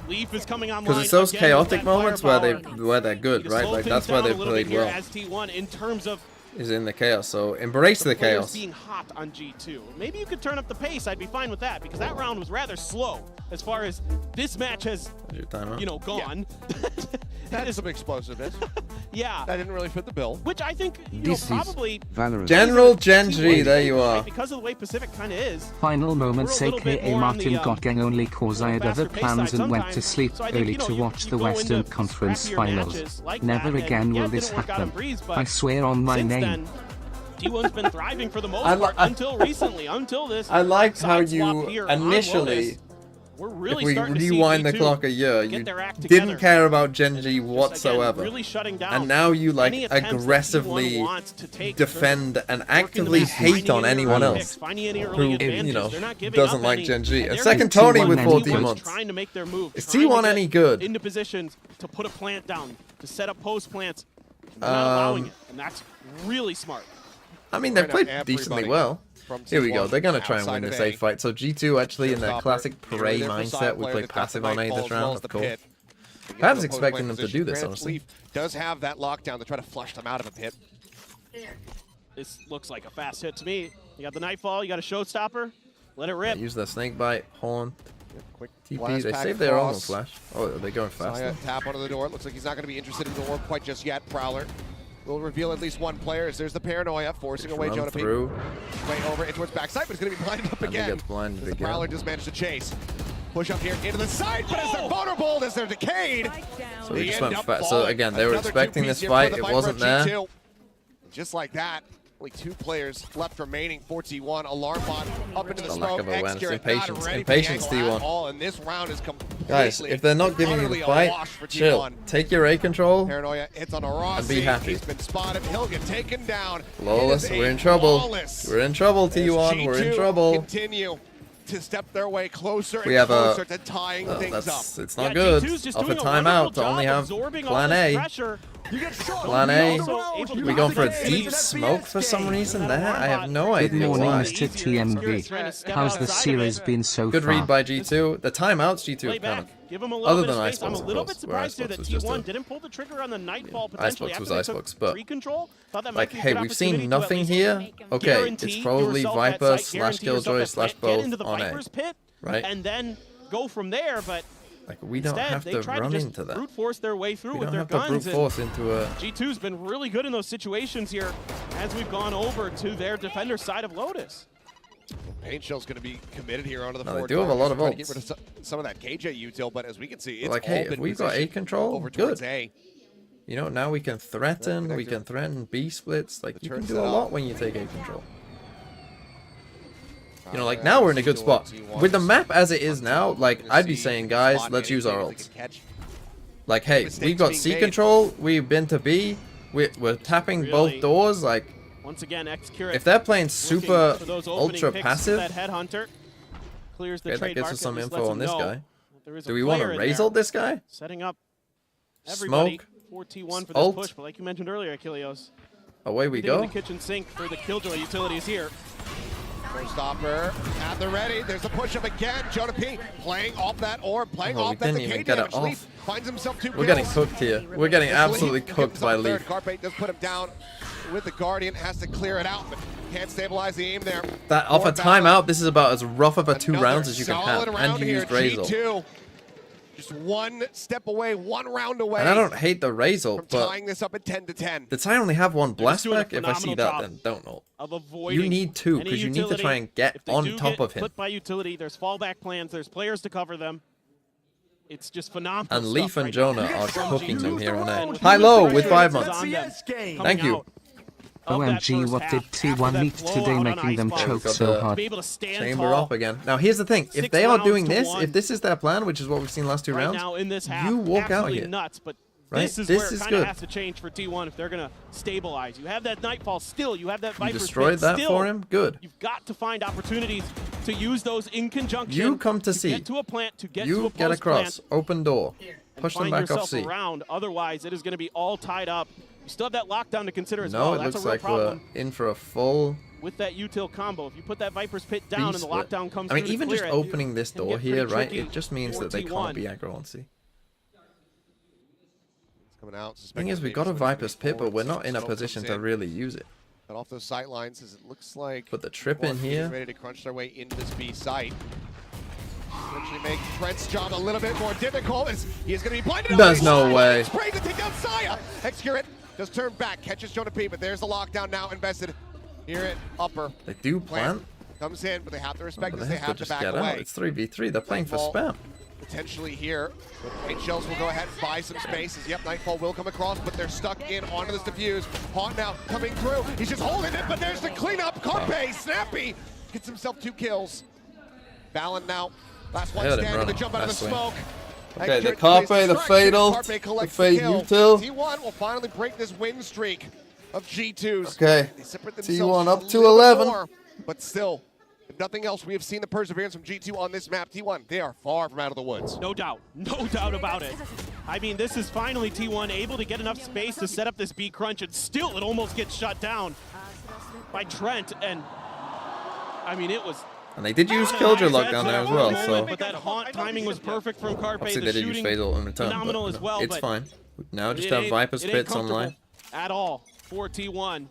Speaker 20: Leaf is coming online.
Speaker 3: Because it's those chaotic moments where they're good, right? Like that's where they played well.
Speaker 20: As T1 in terms of
Speaker 3: is in the chaos, so embrace the chaos.
Speaker 20: Being hot on G2. Maybe you could turn up the pace. I'd be fine with that because that round was rather slow as far as this match has, gone.
Speaker 1: Yeah. That is some explosiveness.
Speaker 20: Yeah.
Speaker 1: That didn't really fit the bill.
Speaker 20: Which I think, probably
Speaker 3: General Genji, there you are.
Speaker 20: Right? Because of the way Pacific kind of is.
Speaker 2: Final moments, aka Martin got gang only cause I had other plans and went to sleep early to watch the Western Conference Finals. Never again will this happen. I swear on my name.
Speaker 20: T1's been thriving for the most part until recently, until this.
Speaker 3: I liked how you initially, if we rewind the clock a year, you didn't care about Genji whatsoever, and now you like aggressively defend and actively hate on anyone else who doesn't like Genji. And second Tony with 14 months. Is T1 any good?
Speaker 20: Into positions to put a plant down, to set up post plants. They're not allowing it, and that's really smart.
Speaker 3: I mean, they've played decently well. Here we go. They're going to try and win this A fight. So G2 actually in their classic Prey mindset, we play passive on A this round, of course. I was expecting them to do this, honestly.
Speaker 1: Does have that lockdown to try to flush them out of a pit.
Speaker 20: This looks like a fast hit to me. You got the Nightfall, you got a Showstopper. Let it rip.
Speaker 3: Use the Snake Bite, Horn.
Speaker 1: Quick
Speaker 3: TP, they saved their own flash. Oh, are they going faster?
Speaker 1: Tap onto the door. Looks like he's not going to be interested in the orb quite just yet. Prowler will reveal at least one player. There's the Paranoia forcing away Jonah P. Way over in towards backside, but it's going to be blinded up again.
Speaker 3: Gets blinded again.
Speaker 1: Prowler just managed to chase. Push up here into the side, but as they're vulnerable, as they're decayed.
Speaker 3: So they just went fast. So again, they were expecting this fight. It wasn't there.
Speaker 1: Just like that. Only 2 players left remaining for T1. Alarm bot up into the smoke.
Speaker 3: Lack of awareness. Impatience T1.
Speaker 1: And this round is completely,
Speaker 3: guys, if they're not giving you the fight, chill. Take your A control
Speaker 1: Paranoia hits on a Rossi.
Speaker 3: And be happy.
Speaker 1: He's been spotted. He'll get taken down.
Speaker 3: Flawless. We're in trouble. We're in trouble, T1. We're in trouble.
Speaker 1: Continue to step their way closer and closer to tying things up.
Speaker 3: It's not good. Off a timeout to only have plan A. Plan A. We going for a deep smoke for some reason there? I have no idea
Speaker 2: Good morning,
Speaker 3: why.
Speaker 2: Mr. TMB. How's the series been so
Speaker 3: Good
Speaker 2: far?
Speaker 3: read by G2. The timeouts G2 panic. Other than Icebox,
Speaker 20: I'm a little bit surprised here that T1 didn't pull the trigger on the Nightfall potentially.
Speaker 3: Icebox was Icebox, but
Speaker 20: like,
Speaker 3: hey, we've seen nothing here. Okay, it's probably Viper / Killjoy / both on A, right?
Speaker 20: And then go from there, but
Speaker 3: like we don't have to run into that.
Speaker 20: Brute force their way through with their
Speaker 3: guns.
Speaker 20: guns.
Speaker 3: Brute force into a...
Speaker 20: G2's been really good in those situations here as we've gone over to their defender side of Lotus.
Speaker 1: Paint Shell's going to be committed here onto the
Speaker 3: forward. They do have a lot of ults.
Speaker 1: Get rid of some of that KJ util, but as we can see, it's
Speaker 3: like, hey, if we've got A control,
Speaker 1: over
Speaker 3: good.
Speaker 1: A.
Speaker 3: You know, now we can threaten. We can threaten B splits. Like you can do a lot when you take A control. You know, like now we're in a good spot. With the map as it is now, like I'd be saying, guys, let's use our ults. Like, hey, we got C control. We've been to B. We're tapping both doors. Like,
Speaker 20: once again,
Speaker 3: if they're playing super ultra passive,
Speaker 20: that headhunter clears the
Speaker 3: that gives us some info on this guy.
Speaker 20: Do
Speaker 3: Do we want to raise ult this guy?
Speaker 20: Setting up everybody for T1 for this
Speaker 3: ult.
Speaker 20: push, but like you mentioned earlier, Achilleos.
Speaker 3: Away we go.
Speaker 20: The kitchen sink for the Killjoy utilities here.
Speaker 1: Stopper at the ready. There's a push up again. Jonah P playing off that orb, playing off that.
Speaker 3: We didn't even get it off.
Speaker 1: Finds himself 2 kills.
Speaker 3: We're getting cooked here. We're getting absolutely cooked by Leaf.
Speaker 1: Carpe does put him down with the Guardian. Has to clear it out, but can't stabilize the aim there.
Speaker 3: That off a timeout, this is about as rough of a 2 rounds as you can have. And you used Razor.
Speaker 1: Just one step away, one round away.
Speaker 3: And I don't hate the raise ult, but
Speaker 1: tying this up at 10-10.
Speaker 3: Did I only have one blast
Speaker 20: doing a
Speaker 3: back? If I see that,
Speaker 20: phenomenal
Speaker 3: then don't ult.
Speaker 20: Of avoiding
Speaker 3: You need two,
Speaker 20: any
Speaker 3: because you need to try and get
Speaker 20: If they
Speaker 3: on
Speaker 20: do
Speaker 3: top
Speaker 20: get
Speaker 3: of him.
Speaker 20: Put by utility, there's fallback plans, there's players to cover them. It's just phenomenal.
Speaker 3: And Leaf and Jonah are cooking them here on edge.
Speaker 20: With
Speaker 3: High-low
Speaker 20: the
Speaker 3: with
Speaker 20: pressure
Speaker 3: 5 months.
Speaker 20: that's on them
Speaker 3: Thank
Speaker 20: coming
Speaker 3: you.
Speaker 20: out of that
Speaker 2: OMG,
Speaker 20: first
Speaker 2: what did
Speaker 20: half,
Speaker 2: T1
Speaker 20: after that
Speaker 2: leak today,
Speaker 20: blowout on
Speaker 2: making them
Speaker 20: Icebox,
Speaker 2: choke
Speaker 3: Got
Speaker 2: so
Speaker 3: the
Speaker 2: hard?
Speaker 20: to be able to stand
Speaker 3: Chamber
Speaker 20: tall
Speaker 3: up again. Now here's the thing. If
Speaker 20: 6
Speaker 3: they are
Speaker 20: rounds
Speaker 3: doing
Speaker 20: to
Speaker 3: this,
Speaker 20: 1.
Speaker 3: if this is their plan, which is what we've seen last 2
Speaker 20: right
Speaker 3: rounds,
Speaker 20: now in this half,
Speaker 3: you walk out
Speaker 20: absolutely
Speaker 3: here.
Speaker 20: nuts, but
Speaker 3: Right?
Speaker 20: this is
Speaker 3: This
Speaker 20: where it
Speaker 3: is
Speaker 20: kind of
Speaker 3: good.
Speaker 20: has to change for T1 if they're going to stabilize. You have that Nightfall still, you have that Viper's
Speaker 3: destroyed
Speaker 20: Pit
Speaker 3: that
Speaker 20: still.
Speaker 3: for him? Good.
Speaker 20: You've got to find opportunities to use those in conjunction.
Speaker 3: You come to C.
Speaker 20: Get to a plant, to get to
Speaker 3: You
Speaker 20: a
Speaker 3: get
Speaker 20: post
Speaker 3: across.
Speaker 20: plant,
Speaker 3: Open door.
Speaker 20: and
Speaker 3: Push them
Speaker 20: find
Speaker 3: back off
Speaker 20: yourself
Speaker 3: C.
Speaker 20: around. Otherwise, it is going to be all tied up. You still have that lockdown to consider as
Speaker 3: No,
Speaker 20: well.
Speaker 3: it
Speaker 20: That's
Speaker 3: looks
Speaker 20: a real
Speaker 3: like
Speaker 20: problem
Speaker 3: we're in for a full
Speaker 20: with that util combo. If you put that Viper's Pit down and the
Speaker 3: split.
Speaker 20: lockdown comes
Speaker 3: I mean,
Speaker 20: through to
Speaker 3: even
Speaker 20: clear
Speaker 3: just
Speaker 20: it,
Speaker 3: opening this
Speaker 20: can
Speaker 3: door
Speaker 20: get pretty
Speaker 3: here, right?
Speaker 20: tricky
Speaker 3: It just means
Speaker 20: for
Speaker 3: that they
Speaker 20: T1.
Speaker 3: can't be aggro on C.
Speaker 1: Coming out.
Speaker 3: Thing is, we got a Viper's Pit, but we're not in a position to really use it.
Speaker 1: Cut off those sight lines as it looks like.
Speaker 3: Put the trip in here.
Speaker 1: Ready to crunch their way into this B site. Potentially make Trent's job a little bit more difficult as he is going to be blinded.
Speaker 3: There's no way.
Speaker 1: Spray to take down Saya. Excurate does turn back, catches Jonah P, but there's the lockdown now invested here at upper.
Speaker 3: They do plant.
Speaker 1: Comes in, but they have to respect
Speaker 3: But
Speaker 1: this.
Speaker 3: they
Speaker 1: They
Speaker 3: have
Speaker 1: have
Speaker 3: to
Speaker 1: to
Speaker 3: just
Speaker 1: back
Speaker 3: get
Speaker 1: away.
Speaker 3: out. It's 3v3. They're playing for
Speaker 1: Nightfall
Speaker 3: spam.
Speaker 1: potentially here. Eight shells will go ahead and buy some spaces. Yep, Nightfall will come across, but they're stuck in onto this defuse. Haunt now coming through. He's just holding it, but there's the cleanup. Carpe, Snappy gets himself 2 kills. Valen now, last one standing to jump out of the smoke.
Speaker 3: Okay, the Carpe, the Fatal, the Fade Util.
Speaker 1: T1 will finally break this win streak of G2s.
Speaker 3: Okay,
Speaker 1: They separate
Speaker 3: T1
Speaker 1: themselves
Speaker 3: up
Speaker 1: a
Speaker 3: to
Speaker 1: little
Speaker 3: 11.
Speaker 1: more, but still, if nothing else, we have seen the perseverance from G2 on this map. T1, they are far from out of the woods.
Speaker 20: No doubt about it. I mean, this is finally T1 able to get enough space to set up this B crunch, and still it almost gets shut down by Trent. And I mean, it was.
Speaker 3: And they did use Killjoy lockdown there as well, so
Speaker 20: But that haunt timing was perfect from Carpe.
Speaker 3: obviously
Speaker 20: The
Speaker 3: they did use
Speaker 20: shooting
Speaker 3: Fatal in return,
Speaker 20: phenomenal
Speaker 3: but
Speaker 20: as well.
Speaker 3: it's
Speaker 20: but
Speaker 3: fine. Now just
Speaker 20: it
Speaker 3: have
Speaker 20: ain't-
Speaker 3: Viper's
Speaker 20: it ain't
Speaker 3: Pits
Speaker 20: comfortable
Speaker 3: online.
Speaker 20: at all for T1.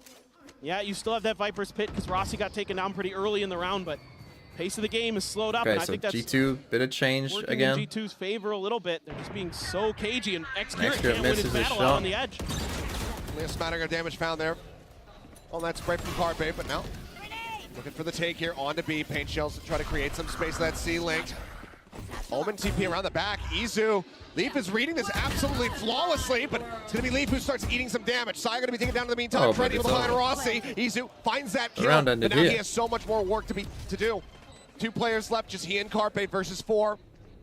Speaker 20: Yeah, you still have that Viper's Pit because Rossi got taken down pretty early in the round, but pace of the game is slowed up,
Speaker 3: Okay,
Speaker 20: and I
Speaker 3: so
Speaker 20: think that's
Speaker 3: G2, bit of change
Speaker 20: working
Speaker 3: again.
Speaker 20: in G2's favor a little bit. They're just being so cagey, and Excurate
Speaker 3: Excurate
Speaker 20: can't win his
Speaker 3: misses his
Speaker 20: battle
Speaker 3: shot.
Speaker 20: out on the edge.
Speaker 1: Only a smattering of damage found there on that spray from Carpe, but now looking for the take here onto B. Paint shells to try to create some space that C-Link. Omen TP around the back. Izu. Leaf is reading this absolutely flawlessly, but it's going to be Leaf who starts eating some damage. Sai going to be taken down in the meantime.
Speaker 3: Oh,
Speaker 1: Freddy
Speaker 3: but
Speaker 1: with
Speaker 3: it's
Speaker 1: behind
Speaker 3: over.
Speaker 1: Rossi. Izu finds that kill,
Speaker 3: round
Speaker 1: but
Speaker 3: ended
Speaker 1: now he
Speaker 3: here.
Speaker 1: has so much more work to do. 2 players left, just he and Carpe versus 4.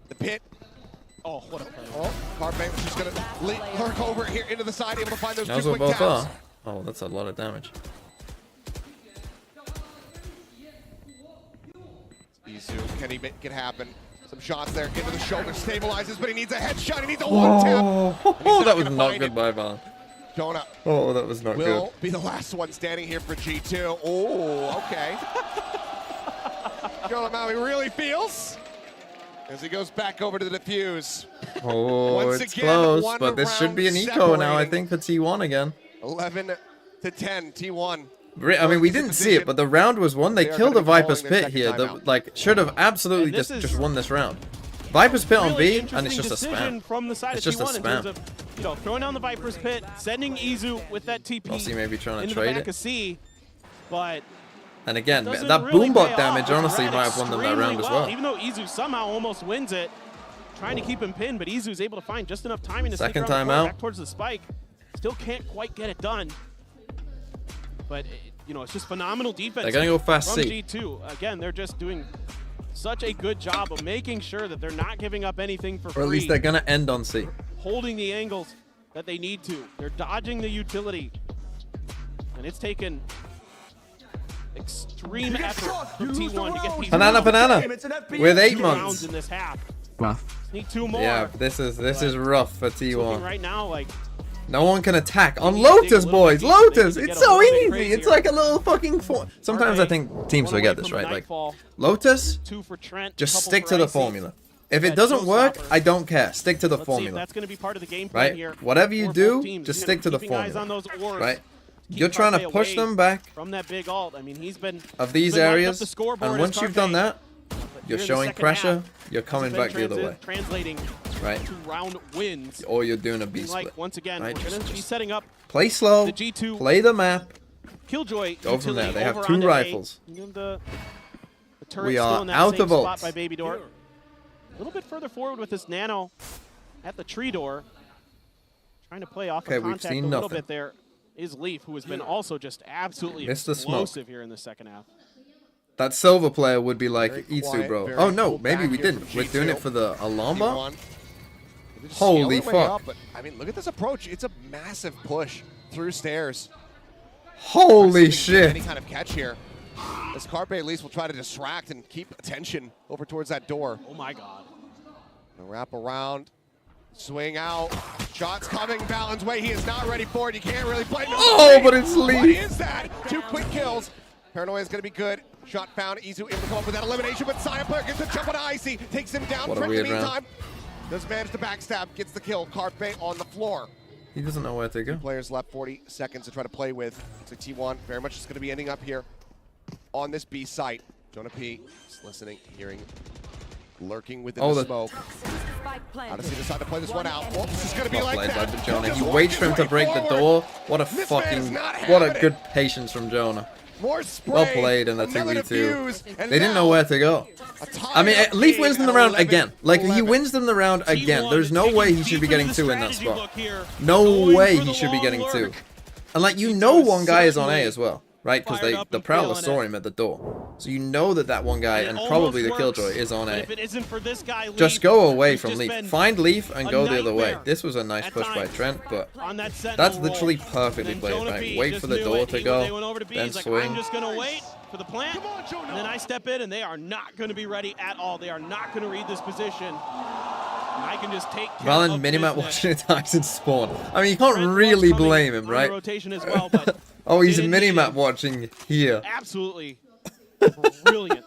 Speaker 1: The pit.
Speaker 20: Oh, what a play.
Speaker 1: Oh, Carpe was just going to lurk over here into the side, able to find those
Speaker 3: Knows
Speaker 1: 2
Speaker 3: what
Speaker 1: quick
Speaker 3: both
Speaker 1: taps.
Speaker 3: are. Oh, that's a lot of damage.
Speaker 1: Izu, can he make it happen? Some shots there into the shoulder, stabilizes, but he needs a headshot. He needs a one tap.
Speaker 3: Oh, that was not good by Valen.
Speaker 1: Jonah.
Speaker 3: Oh, that was not good.
Speaker 1: Will be the last one standing here for G2. Oh, okay. Jonah Maui really feels as he goes back over to the defuse.
Speaker 3: Oh,
Speaker 1: Once
Speaker 3: it's
Speaker 1: again,
Speaker 3: close,
Speaker 1: one
Speaker 3: but this should be an
Speaker 1: round
Speaker 3: eco now, I
Speaker 1: separating.
Speaker 3: think, for T1 again.
Speaker 1: 11-10, T1.
Speaker 3: I mean, we didn't see it, but the round was won. They
Speaker 1: They are
Speaker 3: killed
Speaker 1: gonna
Speaker 3: the
Speaker 1: be
Speaker 3: Viper's
Speaker 1: calling their
Speaker 3: Pit here.
Speaker 1: second
Speaker 3: That, like, should have absolutely
Speaker 20: And this is
Speaker 3: just won this round. Viper's Pit on
Speaker 20: Really
Speaker 3: B, and it's just a
Speaker 20: decision
Speaker 3: spam.
Speaker 20: from the side
Speaker 3: It's
Speaker 20: of
Speaker 3: just a
Speaker 20: T1 in terms
Speaker 3: spam.
Speaker 20: of, you know, throwing down the Viper's Pit, sending Izu with that TP
Speaker 3: Rossi maybe trying to
Speaker 20: into
Speaker 3: trade
Speaker 20: the back
Speaker 3: it.
Speaker 20: of C, but
Speaker 3: And again,
Speaker 20: doesn't
Speaker 3: that
Speaker 20: really
Speaker 3: boombot
Speaker 20: pay
Speaker 3: damage
Speaker 20: off.
Speaker 3: honestly
Speaker 20: Red
Speaker 3: might have won them that
Speaker 20: extremely
Speaker 3: round as well.
Speaker 20: Even though Izu somehow almost wins it, trying to keep him pinned, but Izu's able to find just enough timing to sneak
Speaker 3: Second
Speaker 20: around the
Speaker 3: time
Speaker 20: corner
Speaker 3: out.
Speaker 20: back towards the spike. Still can't quite get it done. But, you know, it's just phenomenal defense.
Speaker 3: They're gonna go fast
Speaker 20: from
Speaker 3: C.
Speaker 20: G2. Again, they're just doing such a good job of making sure that they're not giving up anything for free.
Speaker 3: Or at least they're gonna end on C.
Speaker 20: Holding the angles that they need to. They're dodging the utility. And it's taken extreme effort from T1 to get these
Speaker 3: Banana. With 8
Speaker 20: rounds
Speaker 3: months.
Speaker 20: in this half.
Speaker 2: Rough.
Speaker 20: Need 2 more.
Speaker 3: Yeah, this is rough for
Speaker 20: It's looking
Speaker 3: T1.
Speaker 20: right now like
Speaker 3: No one can attack on
Speaker 20: need to dig a
Speaker 3: Lotus,
Speaker 20: little
Speaker 3: boys.
Speaker 20: bit deeper. They
Speaker 3: Lotus.
Speaker 20: need to
Speaker 3: It's
Speaker 20: get a
Speaker 3: so
Speaker 20: little bit
Speaker 3: easy. It's
Speaker 20: crazier.
Speaker 3: like a little fucking Sometimes I think teams
Speaker 20: one
Speaker 3: forget
Speaker 20: away
Speaker 3: this,
Speaker 20: from
Speaker 3: right? Like
Speaker 20: Nightfall.
Speaker 3: Lotus,
Speaker 20: 2 for Trent,
Speaker 3: just
Speaker 20: couple
Speaker 3: stick
Speaker 20: for
Speaker 3: to the
Speaker 20: Icy.
Speaker 3: formula. If it
Speaker 20: That
Speaker 3: doesn't work,
Speaker 20: showstopper.
Speaker 3: I don't care. Stick to the
Speaker 20: Let's see if
Speaker 3: formula.
Speaker 20: that's going to be part of the game plan
Speaker 3: Right?
Speaker 20: here.
Speaker 3: Whatever you
Speaker 20: for
Speaker 3: do,
Speaker 20: both teams.
Speaker 3: just
Speaker 20: You're
Speaker 3: stick to
Speaker 20: gonna
Speaker 3: the
Speaker 20: keeping eyes
Speaker 3: formula.
Speaker 20: on those orbs.
Speaker 3: Right?
Speaker 20: Keep
Speaker 3: You're trying to
Speaker 20: Carpe
Speaker 3: push
Speaker 20: away
Speaker 3: them back
Speaker 20: from that big ult. I mean, he's been
Speaker 3: of these
Speaker 20: lighting up
Speaker 3: areas,
Speaker 20: the scoreboard
Speaker 3: and
Speaker 20: as
Speaker 3: once you've done
Speaker 20: Carpe.
Speaker 3: that, you're
Speaker 20: Here in the
Speaker 3: showing
Speaker 20: second
Speaker 3: pressure,
Speaker 20: half,
Speaker 3: you're coming
Speaker 20: has been
Speaker 3: back the other way.
Speaker 20: translating
Speaker 3: right?
Speaker 20: 2-round wins.
Speaker 3: Or you're doing a B split.
Speaker 20: Like, once again,
Speaker 3: right?
Speaker 20: we're going to be setting up
Speaker 3: play slow,
Speaker 20: the G2
Speaker 3: play the map.
Speaker 20: Killjoy
Speaker 3: Go from there. They have
Speaker 20: over
Speaker 3: 2
Speaker 20: onto
Speaker 3: rifles.
Speaker 20: The turret's
Speaker 3: We
Speaker 20: still
Speaker 3: are
Speaker 20: in that
Speaker 3: out
Speaker 20: same
Speaker 3: of
Speaker 20: spot
Speaker 3: ults.
Speaker 20: by Baby Door. A little bit further forward with this Nano at the tree door. Trying to play off of contact a little bit there is Leaf, who has been also just absolutely explosive here in the second half.
Speaker 3: That silver player would be like
Speaker 1: Very
Speaker 3: Itsu,
Speaker 1: quiet,
Speaker 3: bro.
Speaker 1: very
Speaker 3: Oh no,
Speaker 1: pulled
Speaker 3: maybe
Speaker 1: back
Speaker 3: we
Speaker 1: here
Speaker 3: didn't.
Speaker 1: from
Speaker 3: We're doing
Speaker 1: G2.
Speaker 3: it for the Alamba.
Speaker 1: T1.
Speaker 3: Holy
Speaker 1: Scale their way
Speaker 3: fuck.
Speaker 1: up, but, I mean, look at this approach. It's a massive push through stairs.
Speaker 3: Holy
Speaker 1: Any
Speaker 3: shit.
Speaker 1: kind of catch here. As Carpe at least will try to distract and keep attention over towards that door.
Speaker 20: Oh my god.
Speaker 1: Wrap around, swing out, shots coming Balin's way. He is not ready for it. You can't really play.
Speaker 3: Oh, but it's Leaf.
Speaker 1: What is that? 2 quick kills. Paranoia is going to be good. Shot found. Izu able to come up with that elimination, but Saya player gets a jump on Icy, takes him down.
Speaker 3: What a
Speaker 1: Trent, in the
Speaker 3: weird
Speaker 1: meantime, does manage to backstab, gets the kill. Carpe on the floor.
Speaker 3: He doesn't know where to go.
Speaker 1: Players left 40 seconds to try to play with. So T1 very much is going to be ending up here on this B site. Jonah P is listening, hearing, lurking within the smoke. Odyssey decide to play this one out. Oh, this is going to be like that.
Speaker 3: By Jonah. He waits for him to break the door. What a fucking, what a good patience from Jonah.
Speaker 1: More spray,
Speaker 3: well played in the
Speaker 1: another
Speaker 3: 2v2.
Speaker 1: defuse,
Speaker 3: They didn't know where to go. I mean, Leaf wins them the round again. Like, he wins them the round again. There's no way he should be getting 2 in that spot. No way he should be getting 2. And, like, you know one guy is on A as well, right? Because the Prowler saw him at the door. So you know that that one guy, and probably the Killjoy, is on A. Just go away from Leaf. Find Leaf and go the other way. This was a nice push by Trent, but that's literally perfectly played back. Wait for the door to go, then swing.
Speaker 20: I'm just going to wait for the plant, and then I step in, and they are not going to be ready at all. They are not going to read this position. And I can just take care
Speaker 3: Valen
Speaker 20: of
Speaker 3: minimap
Speaker 20: business.
Speaker 3: watching attacks in spawn. I mean, you can't really blame him, right?
Speaker 20: Rotation as well, but
Speaker 3: Oh, he's a minimap watching here.
Speaker 20: absolutely brilliant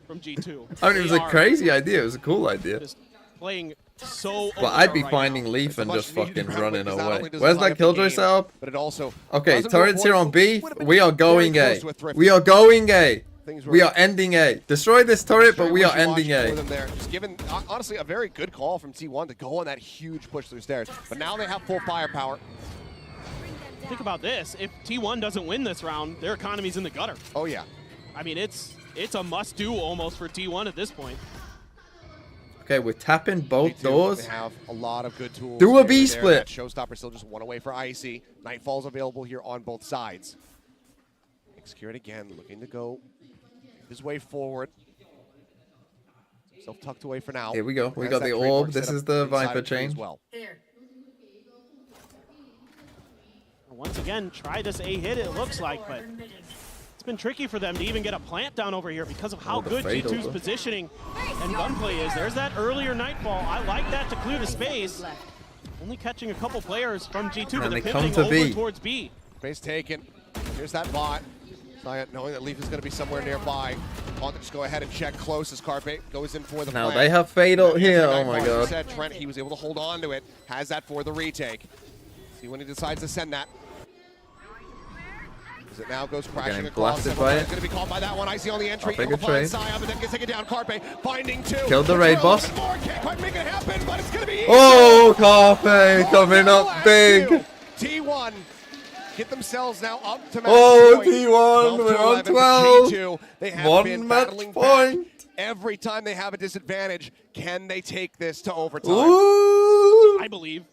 Speaker 20: from G2.
Speaker 3: I mean, it was a crazy idea. It was a cool idea.
Speaker 20: Just playing so.
Speaker 3: But I'd be finding Leaf and just fucking running away. Where's that Killjoy setup?
Speaker 1: But it also
Speaker 3: Okay, turrets here on B. We are going A. We are going A. We are ending A. Destroy this turret, but we are ending A.
Speaker 1: Just given, honestly, a very good call from T1 to go on that huge push through stairs. But now they have full firepower.
Speaker 20: Think about this. If T1 doesn't win this round, their economy's in the gutter.
Speaker 1: Oh, yeah.
Speaker 20: I mean, it's a must-do almost for T1 at this point.
Speaker 3: Okay, we're tapping both doors.
Speaker 1: They have a lot of good tools.
Speaker 3: Do a B split.
Speaker 1: That Showstopper still just one away for Icy. Nightfall's available here on both sides. Execute again, looking to go his way forward. Self tucked away for now.
Speaker 3: Here we go. We
Speaker 1: There's
Speaker 3: got
Speaker 1: that
Speaker 3: the
Speaker 1: trademark
Speaker 3: orb. This
Speaker 1: setup
Speaker 3: is the
Speaker 1: inside
Speaker 3: Viper
Speaker 1: of tree as
Speaker 3: chain.
Speaker 1: well.
Speaker 20: Once again, try this A hit, it looks like, but it's been tricky for them to even get a plant down over here because of how good G2's positioning and gunplay is. There's that earlier Nightfall. I like that to clear the space. Only catching a couple players from G2, but
Speaker 3: And
Speaker 20: they're
Speaker 3: they come
Speaker 20: pivoting
Speaker 3: to
Speaker 20: over
Speaker 3: B.
Speaker 20: towards B.
Speaker 1: Base taken. Here's that bot. Saya knowing that Leaf is going to be somewhere nearby. Want to just go ahead and check close as Carpe goes in for the
Speaker 3: Now
Speaker 1: plant.
Speaker 3: they have Fatal here. Oh my
Speaker 1: Nightfall,
Speaker 3: god.
Speaker 1: Said Trent, he was able to hold on to it. Has that for the retake. See when he decides to send that. As it now goes crashing
Speaker 3: Getting
Speaker 1: across.
Speaker 3: blasted by it.
Speaker 1: It's going to be caught by that one. Icy on the entry.
Speaker 3: I'll take a
Speaker 1: Able to find
Speaker 3: trade.
Speaker 1: Saya, but then gets taken down. Carpe finding 2.
Speaker 3: Killed the raid boss.
Speaker 1: Can't quite make it happen, but it's going to be
Speaker 3: Oh, Carpe coming up big.
Speaker 1: T1 get themselves now up to match
Speaker 3: Oh,
Speaker 1: point.
Speaker 3: T1,
Speaker 1: 12 to
Speaker 3: we're on
Speaker 1: 11.
Speaker 3: 12.
Speaker 1: G2, they have
Speaker 3: One
Speaker 1: been
Speaker 3: match
Speaker 1: battling
Speaker 3: point.
Speaker 1: back. Every time they have a disadvantage, can they take this to overtime?
Speaker 3: Ooh.
Speaker 20: I believe.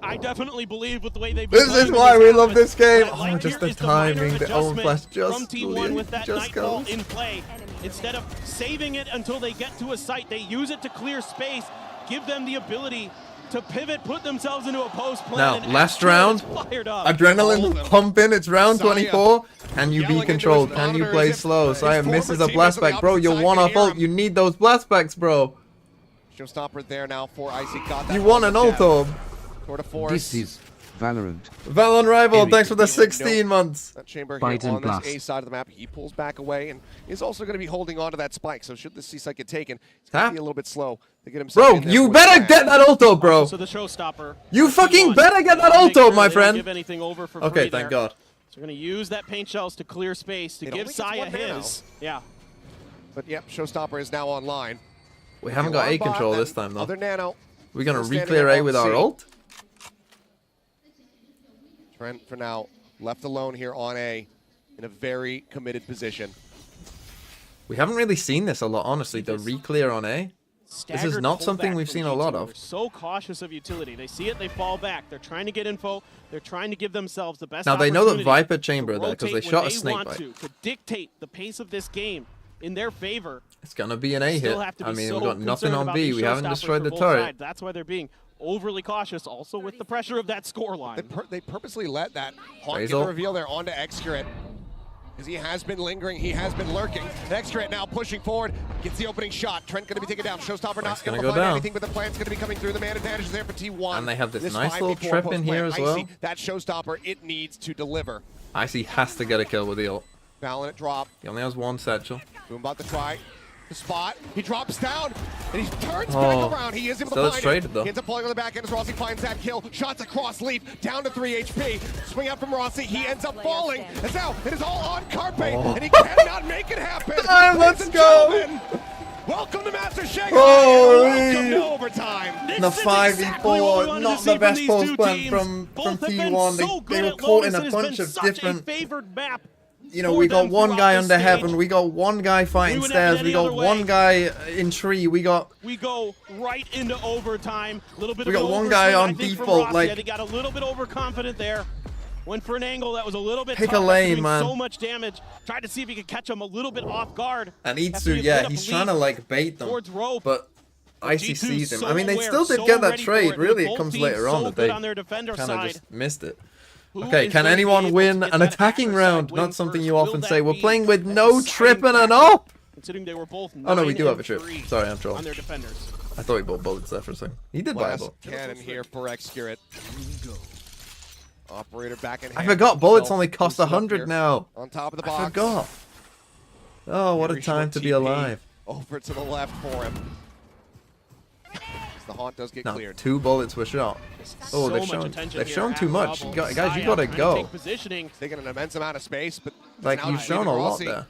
Speaker 20: I definitely believe with the way they've been
Speaker 3: This is
Speaker 20: playing
Speaker 3: why
Speaker 20: in
Speaker 3: we
Speaker 20: half,
Speaker 3: love
Speaker 20: but
Speaker 3: this game.
Speaker 20: what I like
Speaker 3: Oh, just
Speaker 20: here
Speaker 3: the
Speaker 20: is minor
Speaker 3: timing, the own
Speaker 20: adjustment
Speaker 3: flash just
Speaker 20: from T1 with that
Speaker 3: just
Speaker 20: Nightfall
Speaker 3: goes.
Speaker 20: in play. Instead of saving it until they get to a site, they use it to clear space, give them the ability to pivot, put themselves into a post plan.
Speaker 3: Now,
Speaker 20: and
Speaker 3: last
Speaker 20: Astro
Speaker 3: round,
Speaker 20: is fired up.
Speaker 3: adrenaline pumping. It's round
Speaker 1: Saya
Speaker 3: 24. Can you be
Speaker 1: yelling into
Speaker 3: controlled?
Speaker 1: his
Speaker 3: Can you
Speaker 1: monitors
Speaker 3: play
Speaker 1: if
Speaker 3: slow?
Speaker 1: his
Speaker 3: Saya
Speaker 1: former
Speaker 3: misses a
Speaker 1: teammates
Speaker 3: blast
Speaker 1: on the
Speaker 3: back, bro. You
Speaker 1: opposite
Speaker 3: want
Speaker 1: side
Speaker 3: off
Speaker 1: can hear
Speaker 3: ult.
Speaker 1: him.
Speaker 3: You need those blast backs, bro.
Speaker 1: Showstopper there now for Icy. Got that
Speaker 3: You want
Speaker 1: on
Speaker 3: an
Speaker 1: the
Speaker 3: ult
Speaker 1: jab.
Speaker 3: orb.
Speaker 1: Tour de force.
Speaker 2: This is Valorant.
Speaker 3: Valon Rival,
Speaker 2: Eric.
Speaker 3: thanks for the 16 months.
Speaker 1: That chamber here
Speaker 2: Biden
Speaker 1: on
Speaker 2: blast.
Speaker 1: this A side of the map. He pulls back away and is also going to be holding on to that spike. So should the C site get taken, it's going to be a little bit slow to get himself
Speaker 3: Bro,
Speaker 1: in there
Speaker 3: you
Speaker 1: for
Speaker 3: better
Speaker 1: the
Speaker 3: get that ult orb, bro.
Speaker 20: So the showstopper.
Speaker 3: You fucking
Speaker 20: T1.
Speaker 3: better get that
Speaker 20: Wanna
Speaker 3: ult
Speaker 20: make
Speaker 3: orb,
Speaker 20: sure
Speaker 3: my
Speaker 20: they don't
Speaker 3: friend.
Speaker 20: Give anything over for
Speaker 3: Okay,
Speaker 20: free
Speaker 3: thank
Speaker 20: there.
Speaker 3: God.
Speaker 20: So we're going to use that paint shells to clear space to
Speaker 1: It
Speaker 20: give
Speaker 1: only gets
Speaker 20: Saya
Speaker 1: one mana.
Speaker 20: his. Yeah.
Speaker 1: But yep, Showstopper is now online.
Speaker 3: We haven't got A
Speaker 1: Alarm bot,
Speaker 3: control
Speaker 1: that
Speaker 3: this time, though.
Speaker 1: Other Nano
Speaker 3: We're gonna
Speaker 1: Still standing
Speaker 3: re-clear
Speaker 1: at
Speaker 3: A with
Speaker 1: on
Speaker 3: our
Speaker 1: C.
Speaker 3: ult?
Speaker 1: Trent, for now, left alone here on A in a very committed position.
Speaker 3: We haven't really seen this a lot, honestly, the re-clear on A. This is not something we've seen a lot of.
Speaker 20: They're so cautious of utility. They see it, they fall back. They're trying to get info. They're trying to give themselves the best
Speaker 3: Now, they know that
Speaker 20: opportunity
Speaker 3: Viper
Speaker 20: to
Speaker 3: chamber there because they
Speaker 20: rotate
Speaker 3: shot
Speaker 20: when
Speaker 3: a snake
Speaker 20: want
Speaker 3: bite.
Speaker 20: to dictate the pace of this game in their favor.
Speaker 3: It's gonna be an A hit.
Speaker 20: Still have to be
Speaker 3: I mean,
Speaker 20: so
Speaker 3: we've got nothing
Speaker 20: concerned
Speaker 3: on
Speaker 20: about
Speaker 3: B.
Speaker 20: these
Speaker 3: We haven't
Speaker 20: showstoppers
Speaker 3: destroyed
Speaker 20: for
Speaker 3: the
Speaker 20: both
Speaker 3: turret.
Speaker 20: sides. That's why they're being overly cautious, also with the pressure of that score line.
Speaker 1: They purposely let that Hawk get
Speaker 3: Basil.
Speaker 1: the reveal there onto Excurate. Because he has been lingering, he has been lurking. Excurate now pushing forward, gets the opening shot. Trent going to be taken down. Showstopper not
Speaker 3: gonna
Speaker 1: able to
Speaker 3: go
Speaker 1: find
Speaker 3: down.
Speaker 1: anything, but the plan's going to be coming through. The man advantage is there for T1.
Speaker 3: And they have this nice
Speaker 1: 5v4
Speaker 3: little trip in
Speaker 1: post
Speaker 3: here
Speaker 1: plan.
Speaker 3: as well.
Speaker 1: Icy, that Showstopper, it needs to deliver.
Speaker 3: Icy has to get a kill with the ult.
Speaker 1: Fallon at drop.
Speaker 3: He only has one satchel.
Speaker 1: Boombot to try. The spot. He drops down, and he turns
Speaker 3: Oh.
Speaker 1: back around. He is able
Speaker 3: Still
Speaker 1: to
Speaker 3: it's
Speaker 1: find
Speaker 3: traded,
Speaker 1: it.
Speaker 3: though.
Speaker 1: He ends up pulling on the back end as Rossi finds that kill. Shots across Leaf, down to 3 HP. Swing out from Rossi. He ends up falling. And now it is all on Carpe, and he cannot make it happen.
Speaker 3: Let's
Speaker 1: Ladies and
Speaker 3: go.
Speaker 1: gentlemen, welcome to Master Shanghai.
Speaker 3: Holy.
Speaker 1: Welcome to overtime.
Speaker 3: The 5v4, not the best pulse plan from T1. They were caught in a bunch of different.
Speaker 20: Favored map.
Speaker 3: You know, we got one guy under heaven, we got one guy fighting stairs, we got one guy in tree, we go
Speaker 20: right into overtime. Little bit
Speaker 3: we
Speaker 20: of
Speaker 3: got one
Speaker 20: overswing,
Speaker 3: guy on
Speaker 20: I think, from
Speaker 3: default,
Speaker 20: Rossi.
Speaker 3: like-
Speaker 20: Yeah, they got a little bit overconfident there. Went for an angle that was a little bit
Speaker 3: Pick a
Speaker 20: tough after
Speaker 3: lane,
Speaker 20: doing
Speaker 3: man.
Speaker 20: so much damage. Tried to see if he could catch him a little bit off guard.
Speaker 3: And
Speaker 20: After
Speaker 3: Itsu,
Speaker 20: he
Speaker 3: yeah,
Speaker 20: put up
Speaker 3: he's
Speaker 20: a
Speaker 3: trying to
Speaker 20: lead
Speaker 3: like bait them,
Speaker 20: towards rope.
Speaker 3: but Icy
Speaker 20: G2's
Speaker 3: sees him.
Speaker 20: so
Speaker 3: I mean, they
Speaker 20: aware,
Speaker 3: still did
Speaker 20: so
Speaker 3: get that
Speaker 20: ready for
Speaker 3: trade,
Speaker 20: it.
Speaker 3: really,
Speaker 20: Both
Speaker 3: it comes
Speaker 20: teams
Speaker 3: later
Speaker 20: so
Speaker 3: on that
Speaker 20: good
Speaker 3: they
Speaker 20: on their defender
Speaker 3: kind of
Speaker 20: side.
Speaker 3: just missed it.
Speaker 20: Who
Speaker 3: Okay,
Speaker 20: is
Speaker 3: can
Speaker 20: gonna be
Speaker 3: anyone
Speaker 20: able to
Speaker 3: win
Speaker 20: get
Speaker 3: an
Speaker 20: that
Speaker 3: attacking
Speaker 20: aggro
Speaker 3: round?
Speaker 20: side
Speaker 3: Not
Speaker 20: win
Speaker 3: something
Speaker 20: first?
Speaker 3: you
Speaker 20: Will
Speaker 3: often
Speaker 20: that
Speaker 3: say. We're
Speaker 20: be
Speaker 3: playing with
Speaker 20: a
Speaker 3: no
Speaker 20: deciding
Speaker 3: tripping and
Speaker 20: factor?
Speaker 3: up!
Speaker 20: Considering they were both
Speaker 3: Oh no, we do
Speaker 20: 9
Speaker 3: have a trip.
Speaker 20: and 3
Speaker 3: Sorry, I'm trolling.
Speaker 20: on their defenders.
Speaker 3: I thought he bought bullets there for a second. He did buy a
Speaker 1: Last
Speaker 3: bullet.
Speaker 1: cannon here for Excurate. Operator back in
Speaker 3: I
Speaker 1: hand.
Speaker 3: forgot bullets
Speaker 1: Himself
Speaker 3: only cost
Speaker 1: boosted up
Speaker 3: 100
Speaker 1: here
Speaker 3: now.
Speaker 1: On top of the
Speaker 3: I
Speaker 1: box.
Speaker 3: forgot. Oh, what a
Speaker 1: Very
Speaker 3: time
Speaker 1: short
Speaker 3: to be
Speaker 1: TP
Speaker 3: alive.
Speaker 1: Over to the left for him. As the haunt does get
Speaker 3: No,
Speaker 1: cleared.
Speaker 3: 2 bullets were shot. Oh,
Speaker 20: So
Speaker 3: they've
Speaker 20: much
Speaker 3: shown
Speaker 20: attention
Speaker 3: they've
Speaker 20: here
Speaker 3: shown
Speaker 20: at
Speaker 3: too much.
Speaker 20: Rubble.
Speaker 3: Guys, you
Speaker 20: Saya
Speaker 3: gotta
Speaker 20: trying to
Speaker 3: go.
Speaker 20: take positioning.
Speaker 1: Taking an immense amount of space, but
Speaker 3: Like,
Speaker 1: now
Speaker 3: you've
Speaker 1: it's
Speaker 3: shown a
Speaker 1: leaving
Speaker 3: lot
Speaker 1: Rossi.
Speaker 3: there.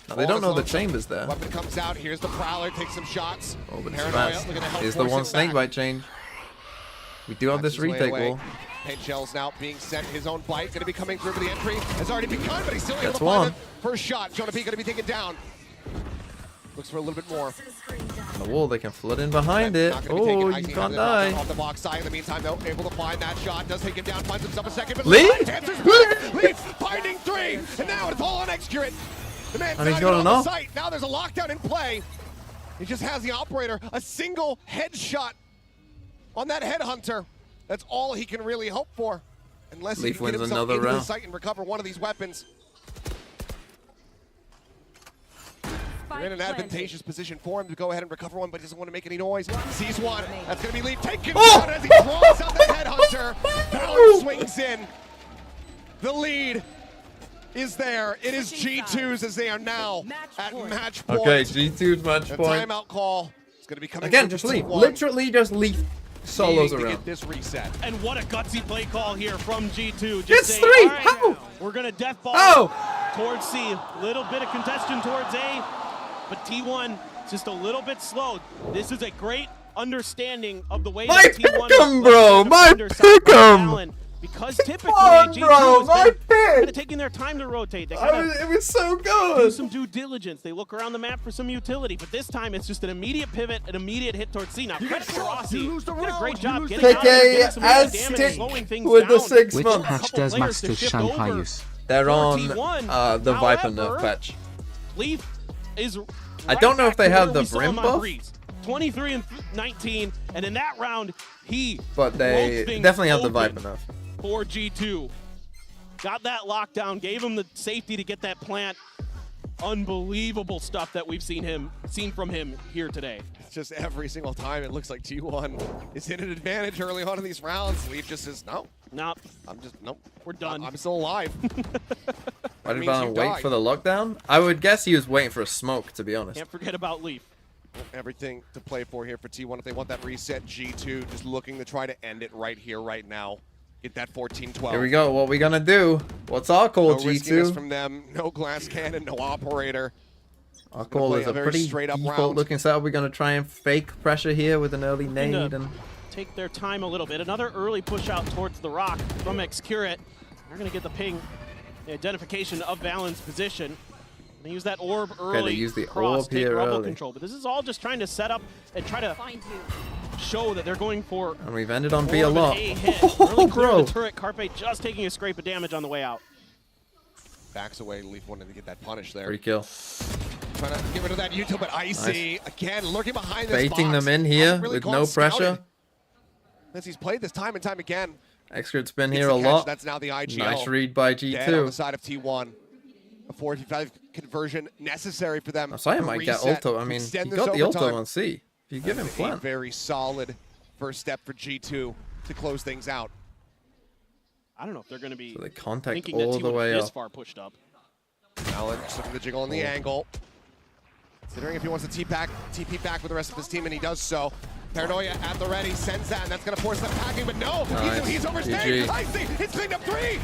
Speaker 3: Now, they don't know the chambers there.
Speaker 1: Weapon comes out. Here's the Prowler. Takes some shots.
Speaker 3: Oh, but it's
Speaker 1: Paranoia
Speaker 3: fast.
Speaker 1: looking to help
Speaker 3: Here's the
Speaker 1: force
Speaker 3: one
Speaker 1: it
Speaker 3: snake
Speaker 1: back.
Speaker 3: bite change. We do have this
Speaker 1: Matches way
Speaker 3: retake
Speaker 1: away.
Speaker 3: wall.
Speaker 1: Paint shells now being sent. His own bite going to be coming through for the entry. Has already begun, but he's still able
Speaker 3: That's
Speaker 1: to find
Speaker 3: one.
Speaker 1: the first shot. Jonah P going to be taken down. Looks for a little bit more.
Speaker 3: On the wall, they can flood in behind it.
Speaker 1: Not gonna be taken.
Speaker 3: Oh,
Speaker 1: Icy
Speaker 3: you
Speaker 1: has
Speaker 3: can't
Speaker 1: it knocked down
Speaker 3: die.
Speaker 1: off the box side. In the meantime, though, able to find that shot. Does take him down. Finds himself a second. But
Speaker 3: Lee?
Speaker 1: answers back. Leaf finding 3. And now it's all on Excurate. The man's
Speaker 3: And he's
Speaker 1: not
Speaker 3: got
Speaker 1: even on the
Speaker 3: enough.
Speaker 1: site. Now there's a lockdown in play. He just has the operator. A single headshot on that headhunter. That's all he can really hope for. Unless
Speaker 3: Leaf
Speaker 1: he can get
Speaker 3: wins
Speaker 1: himself
Speaker 3: another
Speaker 1: into the
Speaker 3: round.
Speaker 1: site and recover one of these weapons. They're in an advantageous position for him to go ahead and recover one, but he doesn't want to make any noise. Sees one. That's going to be Leaf taken down as he draws out that headhunter. Fallon swings in. The lead is there. It is G2's as they are now at match point.
Speaker 3: Okay, G2's match
Speaker 1: The
Speaker 3: point.
Speaker 1: timeout call is going to be coming
Speaker 3: Again,
Speaker 1: through
Speaker 3: just
Speaker 1: for
Speaker 3: leave.
Speaker 1: T1.
Speaker 3: Literally just leave solos
Speaker 1: Needing to
Speaker 3: around.
Speaker 1: get this reset.
Speaker 20: And what a gutsy play call here from G2. Just
Speaker 3: It's
Speaker 20: saying,
Speaker 3: 3!
Speaker 20: "All right,
Speaker 3: How?
Speaker 20: We're going to death ball
Speaker 3: Oh!
Speaker 20: towards C. Little bit of congestion towards A, but T1 just a little bit slow. This is a great understanding of the way
Speaker 3: My
Speaker 20: that T1
Speaker 3: pick'em, bro! My pick'em!
Speaker 20: Because typically
Speaker 3: on,
Speaker 20: G2
Speaker 3: bro,
Speaker 20: has
Speaker 3: my
Speaker 20: been
Speaker 3: pick!
Speaker 20: kind of taking their time to rotate. They kind of
Speaker 3: It was so
Speaker 20: do
Speaker 3: good.
Speaker 20: some due diligence. They look around the map for some utility, but this time it's just an immediate pivot, an immediate hit towards C. Now, credit to Rossi. Did a great job getting out of there,
Speaker 3: PK
Speaker 20: getting some damage,
Speaker 3: Aztec
Speaker 20: slowing things
Speaker 3: with the
Speaker 20: down.
Speaker 3: 6
Speaker 2: Which
Speaker 3: months.
Speaker 2: patch does Masters Shanghai use?
Speaker 3: They're
Speaker 20: for
Speaker 3: on
Speaker 20: T1.
Speaker 3: the Viper
Speaker 20: However,
Speaker 3: nerf patch.
Speaker 20: Leaf is
Speaker 3: I don't know if they
Speaker 20: right back
Speaker 3: have
Speaker 20: to
Speaker 3: the
Speaker 20: where we saw
Speaker 3: brim
Speaker 20: him on
Speaker 3: buff.
Speaker 20: Breeze. 23 and 19, and in that round, he
Speaker 3: But they
Speaker 20: broke things
Speaker 3: definitely have the
Speaker 20: open
Speaker 3: Viper nerf.
Speaker 20: for G2. Got that lockdown, gave him the safety to get that plant. Unbelievable stuff that we've seen from him here today.
Speaker 1: It's just every single time it looks like T1 is in an advantage early on in these rounds. Leaf just says, no.
Speaker 20: Nope.
Speaker 1: Nope.
Speaker 20: We're done.
Speaker 1: I'm still alive.
Speaker 3: Why did
Speaker 1: means
Speaker 3: Valon
Speaker 1: you
Speaker 3: wait
Speaker 1: die.
Speaker 3: for the lockdown? I would guess he was waiting for a smoke, to be honest.
Speaker 20: Can't forget about Leaf.
Speaker 1: Everything to play for here for T1 if they want that reset. G2 just looking to try to end it right here, right now. Get that 14-12.
Speaker 3: Here we go. What we gonna do? What's our call,
Speaker 1: No riskiness
Speaker 3: G2?
Speaker 1: from them. No glass cannon, no operator.
Speaker 3: Our
Speaker 1: Gonna
Speaker 3: call
Speaker 1: play
Speaker 3: is
Speaker 1: a
Speaker 3: a
Speaker 1: very
Speaker 3: pretty
Speaker 1: straight up
Speaker 3: default
Speaker 1: round.
Speaker 3: looking setup. We're gonna try and fake pressure here with an early nade and
Speaker 20: take their time a little bit. Another early push out towards the rock from Excurate. They're going to get the ping, the identification of Valen's position. They use that orb early.
Speaker 3: Okay, they use the
Speaker 20: cross,
Speaker 3: orb here
Speaker 20: rebel
Speaker 3: early.
Speaker 20: control. But this is all just trying to set up and try to show that they're going for.
Speaker 3: And we've ended on B a
Speaker 20: more of an
Speaker 3: lot.
Speaker 20: A hit. Really clear
Speaker 3: Bro.
Speaker 20: the turret. Carpe just taking a scrape of damage on the way out.
Speaker 1: Backs away. Leaf wanting to get that punish there.
Speaker 3: Free kill.
Speaker 1: Trying to get rid of that util, but Icy again lurking behind this
Speaker 3: Baiting
Speaker 1: box.
Speaker 3: them in here
Speaker 1: Hasn't really
Speaker 3: with
Speaker 1: gone
Speaker 3: no
Speaker 1: scouted.
Speaker 3: pressure.
Speaker 1: As he's played this time and time again.
Speaker 3: Excurate's been
Speaker 1: Gets
Speaker 3: here
Speaker 1: the
Speaker 3: a
Speaker 1: catch.
Speaker 3: lot.
Speaker 1: That's now the IGL.
Speaker 3: Nice read by
Speaker 1: Dead on the
Speaker 3: G2.
Speaker 1: side of T1. A 45 conversion necessary for them.
Speaker 3: Saya
Speaker 1: to
Speaker 3: might get
Speaker 1: reset,
Speaker 3: ulti. I mean,
Speaker 1: extend
Speaker 3: he
Speaker 1: this
Speaker 3: got the ulti
Speaker 1: overtime.
Speaker 3: on C. If you give him
Speaker 1: A
Speaker 3: plan.
Speaker 1: very solid first step for G2 to close things out.
Speaker 20: I don't know if they're going to be
Speaker 3: So they contact
Speaker 20: thinking that
Speaker 3: all
Speaker 20: T1
Speaker 3: the way
Speaker 20: is
Speaker 3: up.
Speaker 20: far pushed up.
Speaker 1: Allen just looking at the jiggle on the angle. Considering if he wants to TP back with the rest of his team, and he does so. Paranoia at the ready, sends that, and that's going to force them packing, but no,
Speaker 3: Nice.
Speaker 1: he's overstayed.
Speaker 3: GG.
Speaker 1: Icy, it's cleaned up 3!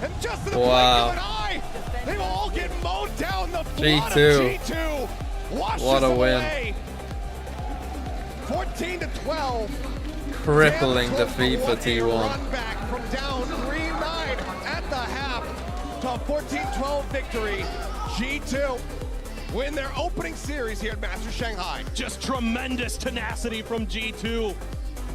Speaker 1: And just to the
Speaker 3: Wow.
Speaker 1: blink of an eye, they all get mowed down. The flood
Speaker 3: G2.
Speaker 1: of G2 washes
Speaker 3: What a
Speaker 1: them
Speaker 3: win.
Speaker 1: away. 14-12.
Speaker 3: Crippling
Speaker 1: Damn close
Speaker 3: defeat for
Speaker 1: a
Speaker 3: T1.
Speaker 1: Run back from down 3-9 at the half to a 14-12 victory. G2 win their opening series here at Masters Shanghai.
Speaker 20: Just tremendous tenacity from G2.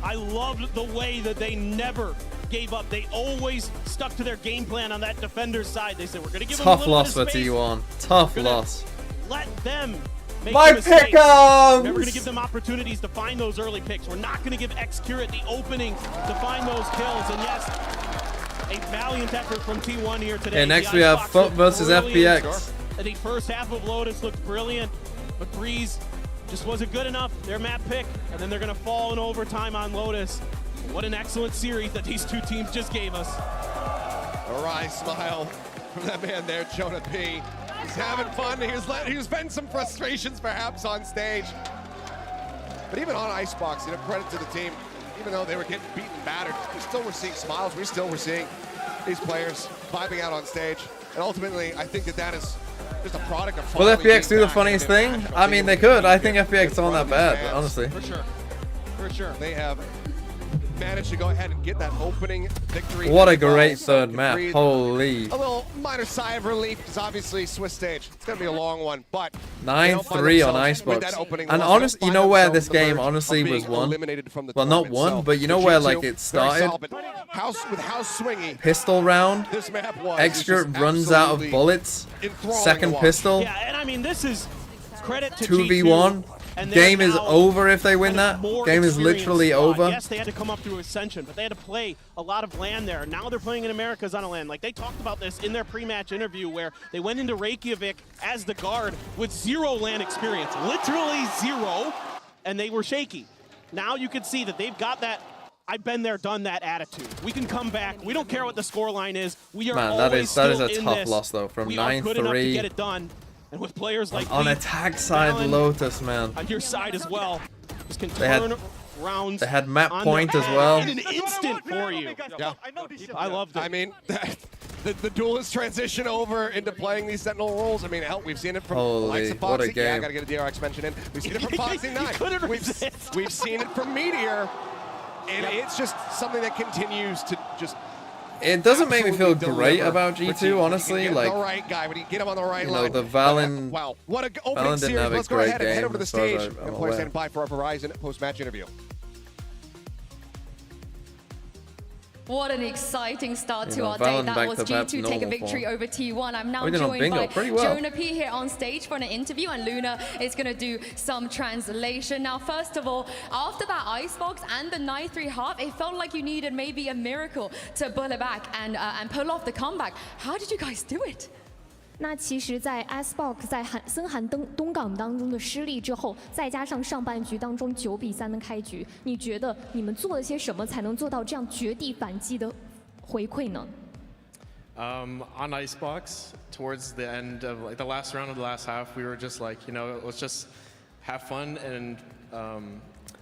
Speaker 20: I loved the way that they never gave up. They always stuck to their game plan on that defender's side. They said, we're going to give them a
Speaker 3: Tough
Speaker 20: little
Speaker 3: loss
Speaker 20: bit
Speaker 3: for
Speaker 20: of space.
Speaker 3: T1. Tough
Speaker 20: We're gonna
Speaker 3: loss.
Speaker 20: Let them make
Speaker 3: My
Speaker 20: the mistakes.
Speaker 3: pick'ems!
Speaker 20: Never going to give them opportunities to find those early picks. We're not going to give Excurate the opening to find those kills. And yes, a valiant effort from T1 here today.
Speaker 3: Okay, next
Speaker 20: The
Speaker 3: we have
Speaker 20: Icebox
Speaker 3: FUT
Speaker 20: looked
Speaker 3: versus
Speaker 20: brilliant.
Speaker 3: FPX.
Speaker 20: The first half of Lotus looked brilliant, but Breeze just wasn't good enough. Their map pick, and then they're going to fall in overtime on Lotus. What an excellent series that these two teams just gave us.
Speaker 1: A wry smile from that man there, Jonah P. He's having fun. He was venting some frustrations perhaps on stage. But even on Icebox, credit to the team. Even though they were getting beaten, battered, we still were seeing smiles. We still were seeing these players vibing out on stage. And ultimately, I think that is just a product of.
Speaker 3: Will FPX do the funniest thing? I mean, they could. I think FPX aren't that bad, honestly.
Speaker 1: For sure. For sure. They have managed to go ahead and get that opening victory.
Speaker 3: What a great third map. Holy.
Speaker 1: A little minor sigh of relief because obviously Swiss stage. It's going to be a long one, but
Speaker 3: 9-3 on Icebox. And honestly, you know where this game honestly was won? Well, not won, but you know where like it started?
Speaker 1: With how swingy
Speaker 3: Pistol round.
Speaker 1: this map was.
Speaker 3: Excurate runs out of bullets. Second pistol.
Speaker 20: Yeah, and I mean, this is credit to
Speaker 3: 2v1.
Speaker 20: And
Speaker 3: Game
Speaker 20: they're
Speaker 3: is
Speaker 20: now
Speaker 3: over if they win that.
Speaker 20: more
Speaker 3: Game is literally
Speaker 20: experienced.
Speaker 3: over.
Speaker 20: Yes, they had to come up through Ascension, but they had to play a lot of land there. Now they're playing in Americas on a land. Like they talked about this in their pre-match interview where they went into Reykjavik as the guard with 0 land experience. Literally 0, and they were shaky. Now you can see that they've got that I've been there, done that attitude. We can come back. We don't care what the scoreline is. We are
Speaker 3: Man, that is
Speaker 20: still
Speaker 3: a
Speaker 20: in
Speaker 3: tough
Speaker 20: this.
Speaker 3: loss though. From
Speaker 20: We are good enough to
Speaker 3: 9-3
Speaker 20: get it done. And with players like
Speaker 3: on
Speaker 20: Leaf,
Speaker 3: attack side,
Speaker 20: Valen
Speaker 3: Lotus, man.
Speaker 20: on your side as well, just can
Speaker 3: They had-
Speaker 20: turn rounds.
Speaker 3: They had map
Speaker 20: on
Speaker 3: point
Speaker 20: their
Speaker 3: as
Speaker 20: own
Speaker 3: well.
Speaker 20: in an instant for you.
Speaker 1: Yeah.
Speaker 20: I loved it.
Speaker 1: I mean, the duelist transition over into playing these Sentinel roles. I mean, hell, we've seen it from the likes of
Speaker 3: Holy, what a
Speaker 1: Foxy. Yeah, I
Speaker 3: game.
Speaker 1: gotta get a DRX mention in. We've seen it from Foxy 9.
Speaker 20: couldn't
Speaker 1: We've seen it from Meteor. And it's just something that continues to just.
Speaker 3: It doesn't make me feel
Speaker 1: absolutely
Speaker 3: great
Speaker 1: deliver
Speaker 3: about
Speaker 1: for teams.
Speaker 3: G2, honestly.
Speaker 1: When you get
Speaker 3: Like,
Speaker 1: the right guy, when you get him on the right
Speaker 3: you know,
Speaker 1: line.
Speaker 3: the Valen.
Speaker 1: Wow, what a opening
Speaker 3: Valen didn't
Speaker 1: series.
Speaker 3: have a
Speaker 1: Let's go
Speaker 3: great
Speaker 1: ahead and head
Speaker 3: game
Speaker 1: over to the
Speaker 3: as far as
Speaker 1: stage
Speaker 3: I'm
Speaker 1: and play
Speaker 3: aware.
Speaker 1: stand by for our Verizon post-match interview.
Speaker 5: What an exciting start
Speaker 3: You
Speaker 5: to
Speaker 3: know,
Speaker 5: our day.
Speaker 3: Valen
Speaker 5: That
Speaker 3: back
Speaker 5: was
Speaker 3: to back
Speaker 5: G2 take a
Speaker 3: normal
Speaker 5: victory
Speaker 3: form.
Speaker 5: over T1. I'm now
Speaker 3: We did on
Speaker 5: joined
Speaker 3: bingo
Speaker 5: by
Speaker 3: pretty well.
Speaker 5: Jonah P here on stage for an interview, and Luna is going to do some translation. Now, first of all, after that Icebox and the 9-3 half, it felt like you needed maybe a miracle to pull it back and pull off the comeback. How did you guys do it?
Speaker 10: 那其实，在 Icebox 在森寒东港当中的失利之后，再加上上半局当中9-3的开局，你觉得你们做了些什么才能做到这样绝地反击的回馈呢？
Speaker 11: On Icebox, towards the end of like the last round of the last half, we were just like, you know, let's just have fun. And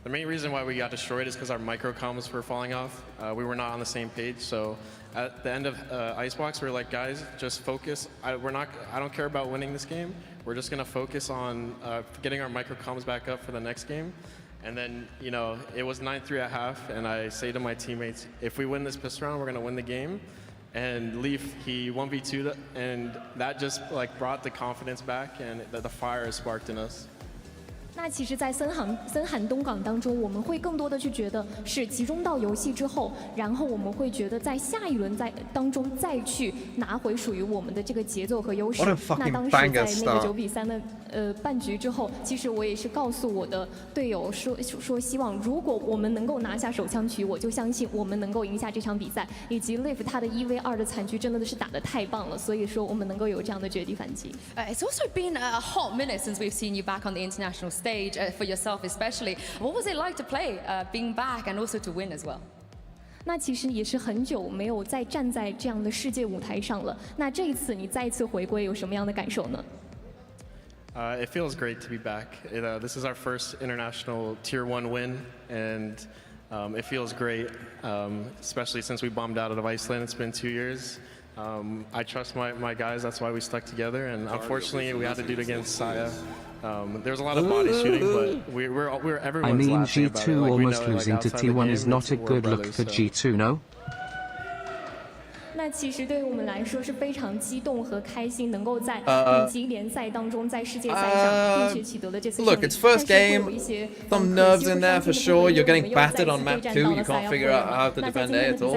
Speaker 11: the main reason why we got destroyed is because our micro comms were falling off. We were not on the same page. So at the end of Icebox, we were like, guys, just focus. I don't care about winning this game. We're just gonna focus on getting our micro comms back up for the next game. And then, you know, it was 9-3 at half, and I say to my teammates, if we win this pistol round, we're gonna win the game. And Leaf, he 1v2'd, and that just like brought the confidence back, and the fire is sparked in us.
Speaker 10: 那其实，在森韩东港当中，我们会更多的去觉得是集中到游戏之后，然后我们会觉得在下一轮当中再去拿回属于我们的这个节奏和优势。那当时在那个9-3的半局之后，其实我也是告诉我的队友说希望如果我们能够拿下手枪局，我就相信我们能够赢下这场比赛。以及 Liv 他的1v2的惨局真的是打得太棒了，所以说我们能够有这样的绝地反击。
Speaker 5: It's also been a hot minute since we've seen you back on the international stage. For yourself especially, what was it like to play, being back and also to win as well?
Speaker 10: 那其实也是很久没有再站在这样的世界舞台上了。那这一次你再一次回归，有什么样的感受呢？
Speaker 11: It feels great to be back. This is our first international Tier 1 win, and it feels great, especially since we bombed out of Iceland. It's been 2 years. I trust my guys, that's why we stuck together, and unfortunately we had to do it against Saya. There's a lot of body shooting, but we're everyone's
Speaker 2: I mean,
Speaker 11: laughing about it.
Speaker 2: G2
Speaker 11: Like, we
Speaker 2: almost
Speaker 11: know, like,
Speaker 2: losing to
Speaker 11: outside the
Speaker 2: T1
Speaker 11: game,
Speaker 2: is not a
Speaker 11: we're
Speaker 2: good look
Speaker 11: brothers,
Speaker 2: for
Speaker 11: so.
Speaker 2: G2, no?
Speaker 10: 那其实对于我们来说是非常激动和开心，能够在顶级联赛当中，在世界赛上并且取得了这次胜利。
Speaker 3: Look, it's first game. Some nerves in there for sure. You're getting battered on map 2. You can't figure out how to defend A at all.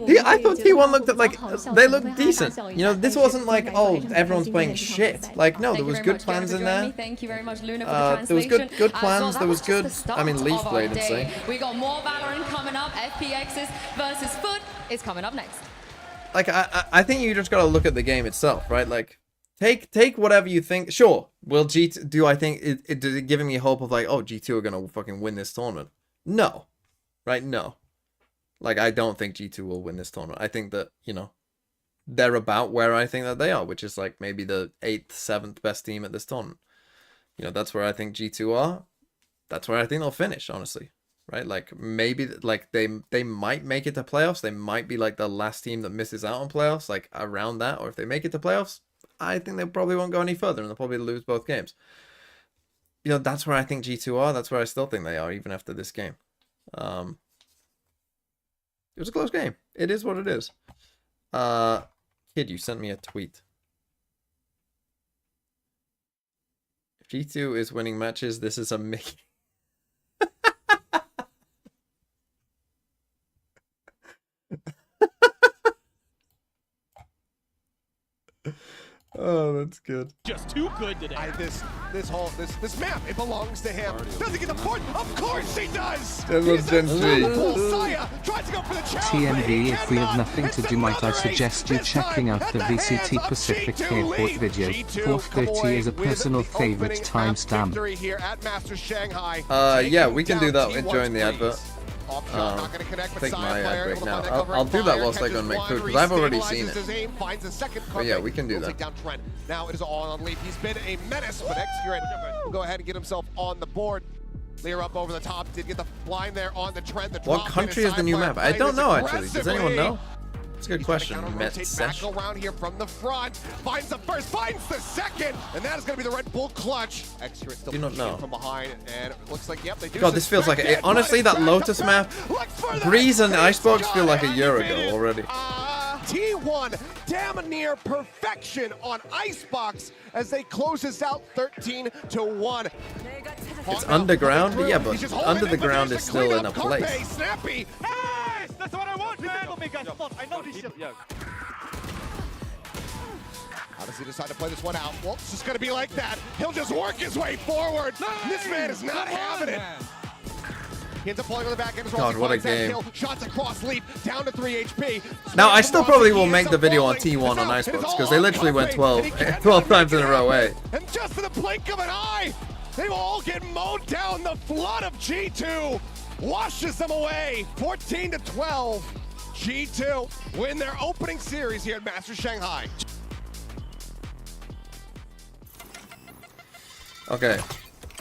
Speaker 3: Yeah, I thought T1 looked like they looked decent. You know, this wasn't like, oh, everyone's playing shit. Like, no, there was good plans in there.
Speaker 5: Thank you very much, Luna, for the
Speaker 3: There was
Speaker 5: translation.
Speaker 3: good plans. There was good. I mean, Leaf played insane.
Speaker 5: We got more Valorant coming up. FPX's versus FUT is coming up next.
Speaker 3: Like, I think you just gotta look at the game itself, right? Like, take whatever you think. Sure, will G2, do I think does it give me hope of like, oh, G2 are gonna fucking win this tournament? No, right? No. Like, I don't think G2 will win this tournament. I think that, you know, they're about where I think that they are, which is like maybe the 8th, 7th best team at this tournament. You know, that's where I think G2 are. That's where I think they'll finish, honestly. Right? Like, maybe, like, they might make it to playoffs. They might be, like, the last team that misses out on playoffs, like, around that. Or if they make it to playoffs, I think they probably won't go any further, and they'll probably lose both games. You know, that's where I think G2 are. That's where I still think they are, even after this game. It was a close game. It is what it is. Kid, you sent me a tweet. If G2 is winning matches, this is a Mickey. Oh, that's good.
Speaker 20: Just too good today.
Speaker 1: This map, it belongs to him. Does he get the port? Of course he does.
Speaker 2: TNV, if we have nothing to do, might I suggest you checking out the VCT Pacific Airport video. 4:30 is a personal favorite timestamp.
Speaker 3: Yeah, we can do that during the advert. Take my ad break now. I'll do that whilst I go and make food, because I've already seen it. But yeah, we can do that.
Speaker 1: Now it is all on Leaf. He's been a menace, but Excurrent will go ahead and get himself on the board. Clear up over the top. Did get the blind there on the trend.
Speaker 3: What country is the new map? I don't know, actually. Does anyone know? That's a good question.
Speaker 1: Back around here from the front. Finds the first, finds the second, and that is going to be the Red Bull clutch. Excurrent still pushing from behind, and it looks like, yep, they do.
Speaker 3: God, this feels like honestly, that Lotus map, Breeze and Icebox feel like a year ago already.
Speaker 1: T1 damn near perfection on Icebox as they close this out 13-1.
Speaker 3: It's underground, yeah, but under the ground is still in a place.
Speaker 1: Snappy.
Speaker 14: Yes, that's what I want, man. I know this shit.
Speaker 1: How does he decide to play this one out? Well, it's just going to be like that. He'll just work his way forward. This man is not having it. He ends up pulling on the back end as well.
Speaker 3: God, what a game.
Speaker 1: Shots across Leap, down to 3 HP.
Speaker 3: Now, I still probably will make the video on T1 on Icebox, because they literally went 12 times in a row, eh?
Speaker 1: And just in the blink of an eye, they will all get mowed down. The flood of G2 washes them away. 14-12. G2 win their opening series here at Masters Shanghai.
Speaker 3: Okay.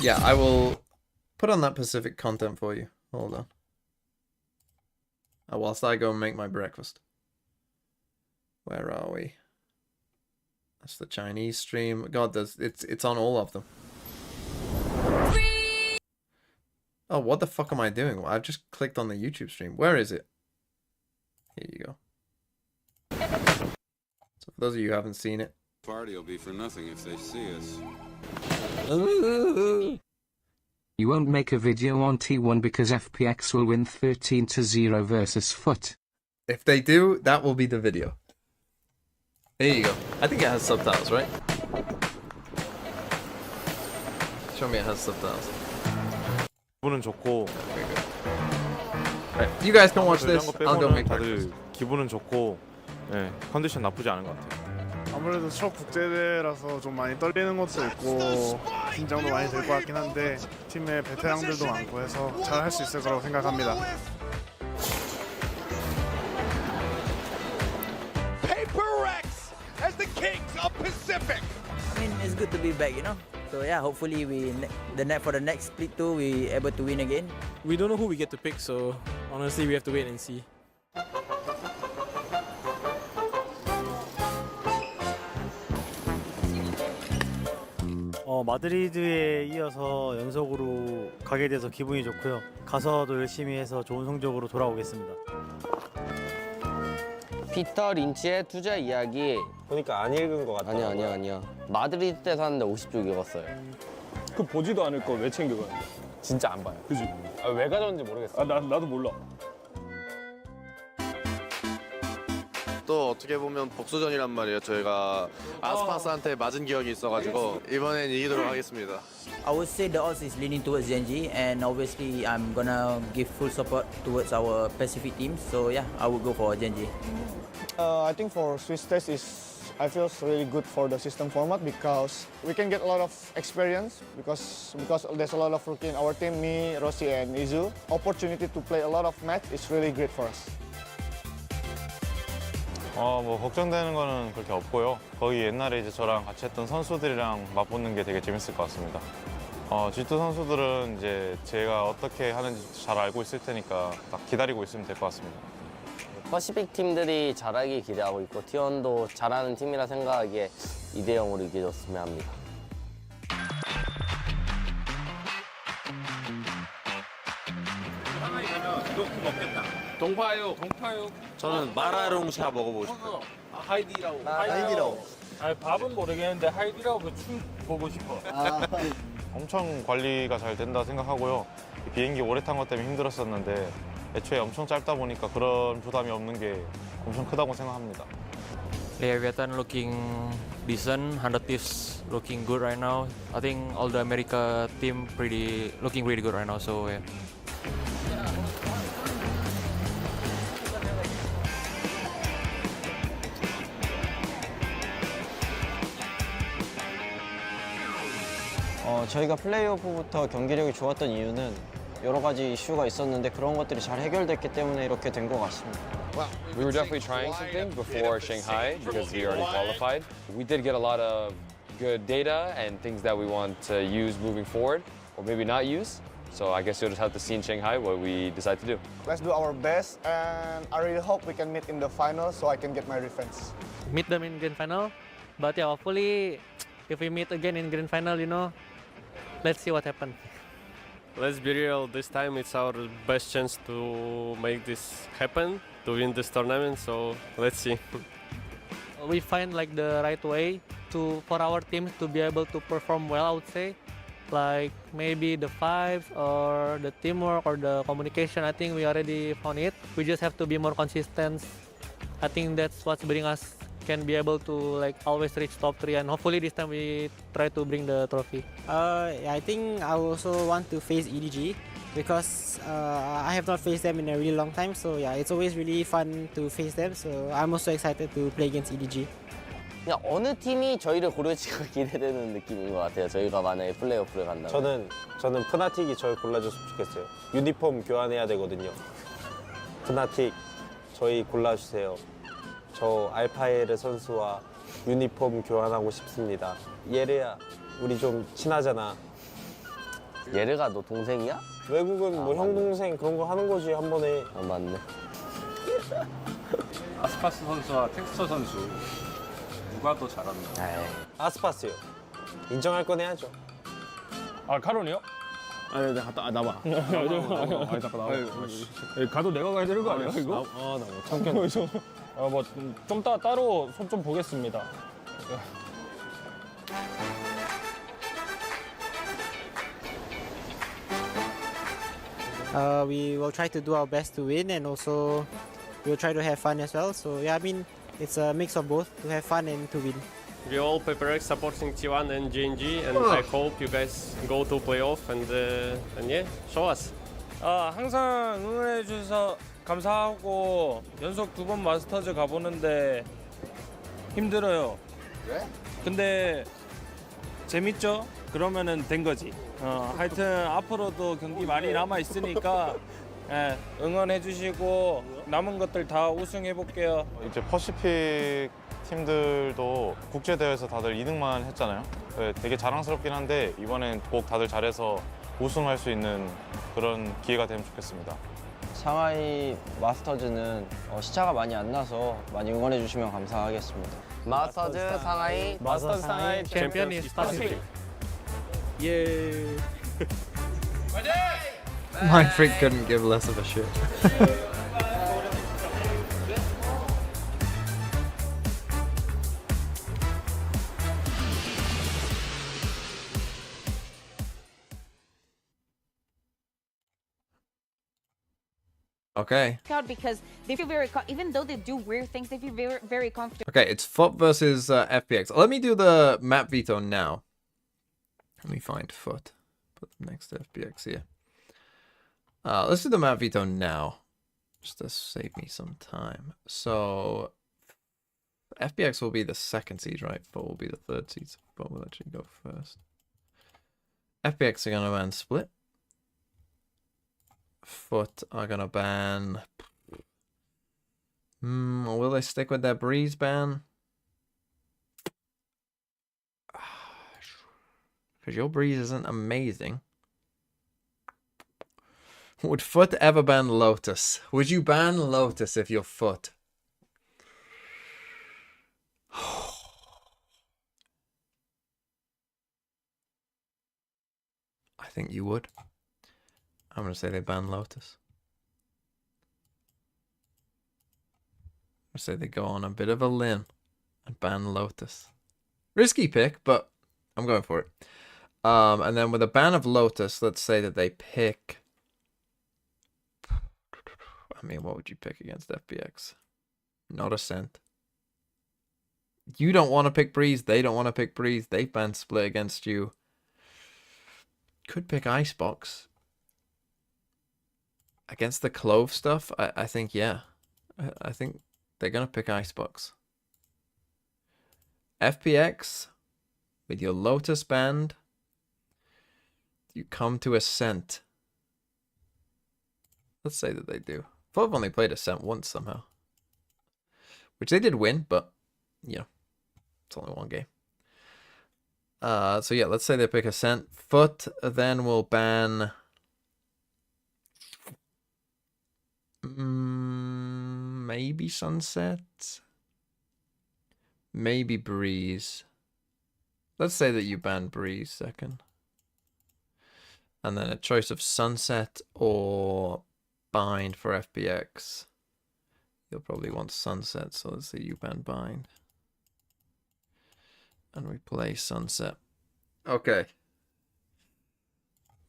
Speaker 3: Yeah, I will put on that Pacific content for you. Hold on. Whilst I go and make my breakfast. Where are we? That's the Chinese stream. God, it's on all of them. Oh, what the fuck am I doing? I've just clicked on the YouTube stream. Where is it? Here you go. So for those of you who haven't seen it.
Speaker 13: Party will be for nothing if they see us.
Speaker 2: You won't make a video on T1 because FPX will win 13-0 versus FUT.
Speaker 3: If they do, that will be the video. There you go. I think it has subtitles, right? Show me it has subtitles.
Speaker 12: 기분은 좋고.
Speaker 3: Right, you guys can watch this. I'll go make breakfast.
Speaker 12: 기분은 좋고, 네, 컨디션 나쁘지 않은 것 같아요.
Speaker 6: 아무래도 첫 국제대회라서 좀 많이 떨리는 것도 있고 긴장도 많이 될 것 같긴 한데 팀에 베테랑들도 많고 해서 잘 할 수 있을 거라고 생각합니다.
Speaker 1: PaperX as the kings of Pacific.
Speaker 16: I mean, it's good to be back, you know. So yeah, hopefully for the next split 2 we able to win again.
Speaker 17: We don't know who we get to pick, so honestly we have to wait and see.
Speaker 19: 마드리드에 이어서 연속으로 가게 돼서 기분이 좋고요. 가서도 열심히 해서 좋은 성적으로 돌아오겠습니다.
Speaker 25: 피터 린치의 투자 이야기.
Speaker 26: 보니까 안 읽은 것 같아.
Speaker 25: 아니야. 마드리드 때 샀는데 50쪽 읽었어요.
Speaker 26: 그 보지도 않을 걸 왜 챙겨가는데? 진짜 안 봐요. 그지? 왜 가져왔는지 모르겠어. 나도 몰라.
Speaker 27: 또 어떻게 보면 복수전이란 말이에요. 저희가 아스파스한테 맞은 기억이 있어가지고 이번엔 이기도록 하겠습니다.
Speaker 16: I would say the odds is leaning towards Genji, and obviously I'm gonna give full support towards our Pacific teams. So yeah, I would go for Genji.
Speaker 28: I think for Swiss test I feel it's really good for the system format because we can get a lot of experience because there's a lot of rookie in our team, me, Rossi, and Izu. Opportunity to play a lot of match is really great for us.
Speaker 12: 뭐 걱정되는 거는 그렇게 없고요. 거기 옛날에 이제 저랑 같이 했던 선수들이랑 맞붙는 게 되게 재밌을 것 같습니다. G2 선수들은 이제 제가 어떻게 하는지 잘 알고 있을 테니까 딱 기다리고 있으면 될 것 같습니다.
Speaker 25: 퍼시픽 팀들이 잘하길 기대하고 있고 T1도 잘하는 팀이라 생각하기에 2대0으로 이겨줬으면 합니다.
Speaker 24: 동파요.
Speaker 27: 저는 마라롱샤 먹어보고 싶어요.
Speaker 24: 하이디라오. 밥은 모르겠는데 하이디라오 춤 보고 싶어.
Speaker 12: 엄청 관리가 잘 된다 생각하고요. 비행기 오래 탄 것 때문에 힘들었었는데 애초에 엄청 짧다 보니까 그런 부담이 없는 게 엄청 크다고 생각합니다.
Speaker 23: Yeah, Vietnam looking decent. 100 Thieves looking good right now. I think all the America team looking really good right now. So yeah.
Speaker 16: 저희가 플레이오프부터 경기력이 좋았던 이유는 여러 가지 이슈가 있었는데 그런 것들이 잘 해결됐기 때문에 이렇게 된 것 같습니다.
Speaker 29: We were definitely trying something before Shanghai because we already qualified. We did get a lot of good data and things that we want to use moving forward, or maybe not use. So I guess you'll just have to see in Shanghai what we decide to do.
Speaker 28: Let's do our best, and I really hope we can meet in the final so I can get my revenge.
Speaker 19: Meet them in grand final, but yeah, hopefully if we meet again in grand final, let's see what happens.
Speaker 30: Let's be real, this time it's our best chance to make this happen, to win this tournament, so let's see.
Speaker 19: We find the right way for our teams to be able to perform well, I would say. Like maybe the fives or the teamwork or the communication, I think we already found it. We just have to be more consistent. I think that's what's bring us can be able to always reach top 3, and hopefully this time we try to bring the trophy.
Speaker 14: I think I also want to face EDG because I have not faced them in a really long time. So yeah, it's always really fun to face them. So I'm also excited to play against EDG.
Speaker 25: 그냥 어느 팀이 저희를 고를지가 기대되는 느낌인 것 같아요. 저희가 만약에 플레이오프를 간다면.
Speaker 26: 저는 프나틱이 저를 골라줬으면 좋겠어요. 유니폼 교환해야 되거든요. 프나틱 저희 골라주세요. 저 알파에르 선수와 유니폼 교환하고 싶습니다. 예르야, 우리 좀 친하잖아.
Speaker 25: 예르가 너 동생이야?
Speaker 26: 외국은 뭐 형 동생 그런 거 하는 거지 한 번에.
Speaker 25: 맞네.
Speaker 24: 아스파스 선수와 텍스처 선수 누가 더 잘합니까?
Speaker 26: 아스파스요. 인정할 건 해야죠.
Speaker 24: 아 카론이요?
Speaker 6: 아, 네, 갔다 나와. 잠깐 나와. 가도 내가 가야 되는 거 아니야 이거? 나 못 참겠네. 뭐좀 따로 손 좀 보겠습니다.
Speaker 14: We will try to do our best to win, and also we'll try to have fun as well. So yeah, I mean, it's a mix of both, to have fun and to win.
Speaker 30: We all FPX supporting T1 and GNG, and I hope you guys go to playoff and yeah, show us.
Speaker 6: 항상 응원해 주셔서 감사하고 연속 2번 마스터즈 가보는데 힘들어요.
Speaker 1: 왜?
Speaker 6: 근데 재밌죠? 그러면은 된 거지. 하여튼 앞으로도 경기 많이 남아 있으니까 응원해 주시고 남은 것들 다 우승해 볼게요.
Speaker 12: 이제 퍼시픽 팀들도 국제대회에서 다들 2등만 했잖아요. 되게 자랑스럽긴 한데 이번엔 꼭 다들 잘해서 우승할 수 있는 그런 기회가 되면 좋겠습니다.
Speaker 25: 상하이 마스터즈는 시차가 많이 안 나서 많이 응원해 주시면 감사하겠습니다. 마스터즈 상하이
Speaker 19: 챔피언 is Pacific.
Speaker 6: 예.
Speaker 3: My freak couldn't give less of a shit. Okay.
Speaker 4: Because they feel very, even though they do weird things, they feel very, very comfortable.
Speaker 3: Okay, it's FUT versus FPX. Let me do the map veto now. Let me find FUT. Put them next to FPX here. Let's do the map veto now, just to save me some time. So FPX will be the 2nd seed, right? FUT will be the 3rd seed. FUT will actually go first. FPX are gonna ban Split. FUT are gonna ban. Will they stick with their Breeze ban? Because your Breeze isn't amazing. Would FUT ever ban Lotus? Would you ban Lotus if you're FUT? I think you would. I'm going to say they ban Lotus. I'm going to say they go on a bit of a limb and ban Lotus. Risky pick, but I'm going for it. And then with a ban of Lotus, let's say that they pick... I mean, what would you pick against FPX? Not Ascent. You don't want to pick Breeze. They don't want to pick Breeze. They ban Split against you. Could pick Icebox. Against the Clove stuff, I think, yeah. I think they're going to pick Icebox. FPX, with your Lotus band, you come to Ascent. Let's say that they do. I've only played Ascent once somehow. Which they did win, but, you know, it's only one game. So yeah, let's say they pick Ascent. FUT then will ban... maybe Sunset? Maybe Breeze. Let's say that you ban Breeze second. And then a choice of Sunset or Bind for FPX. You'll probably want Sunset, so let's say you ban Bind. And we play Sunset. Okay.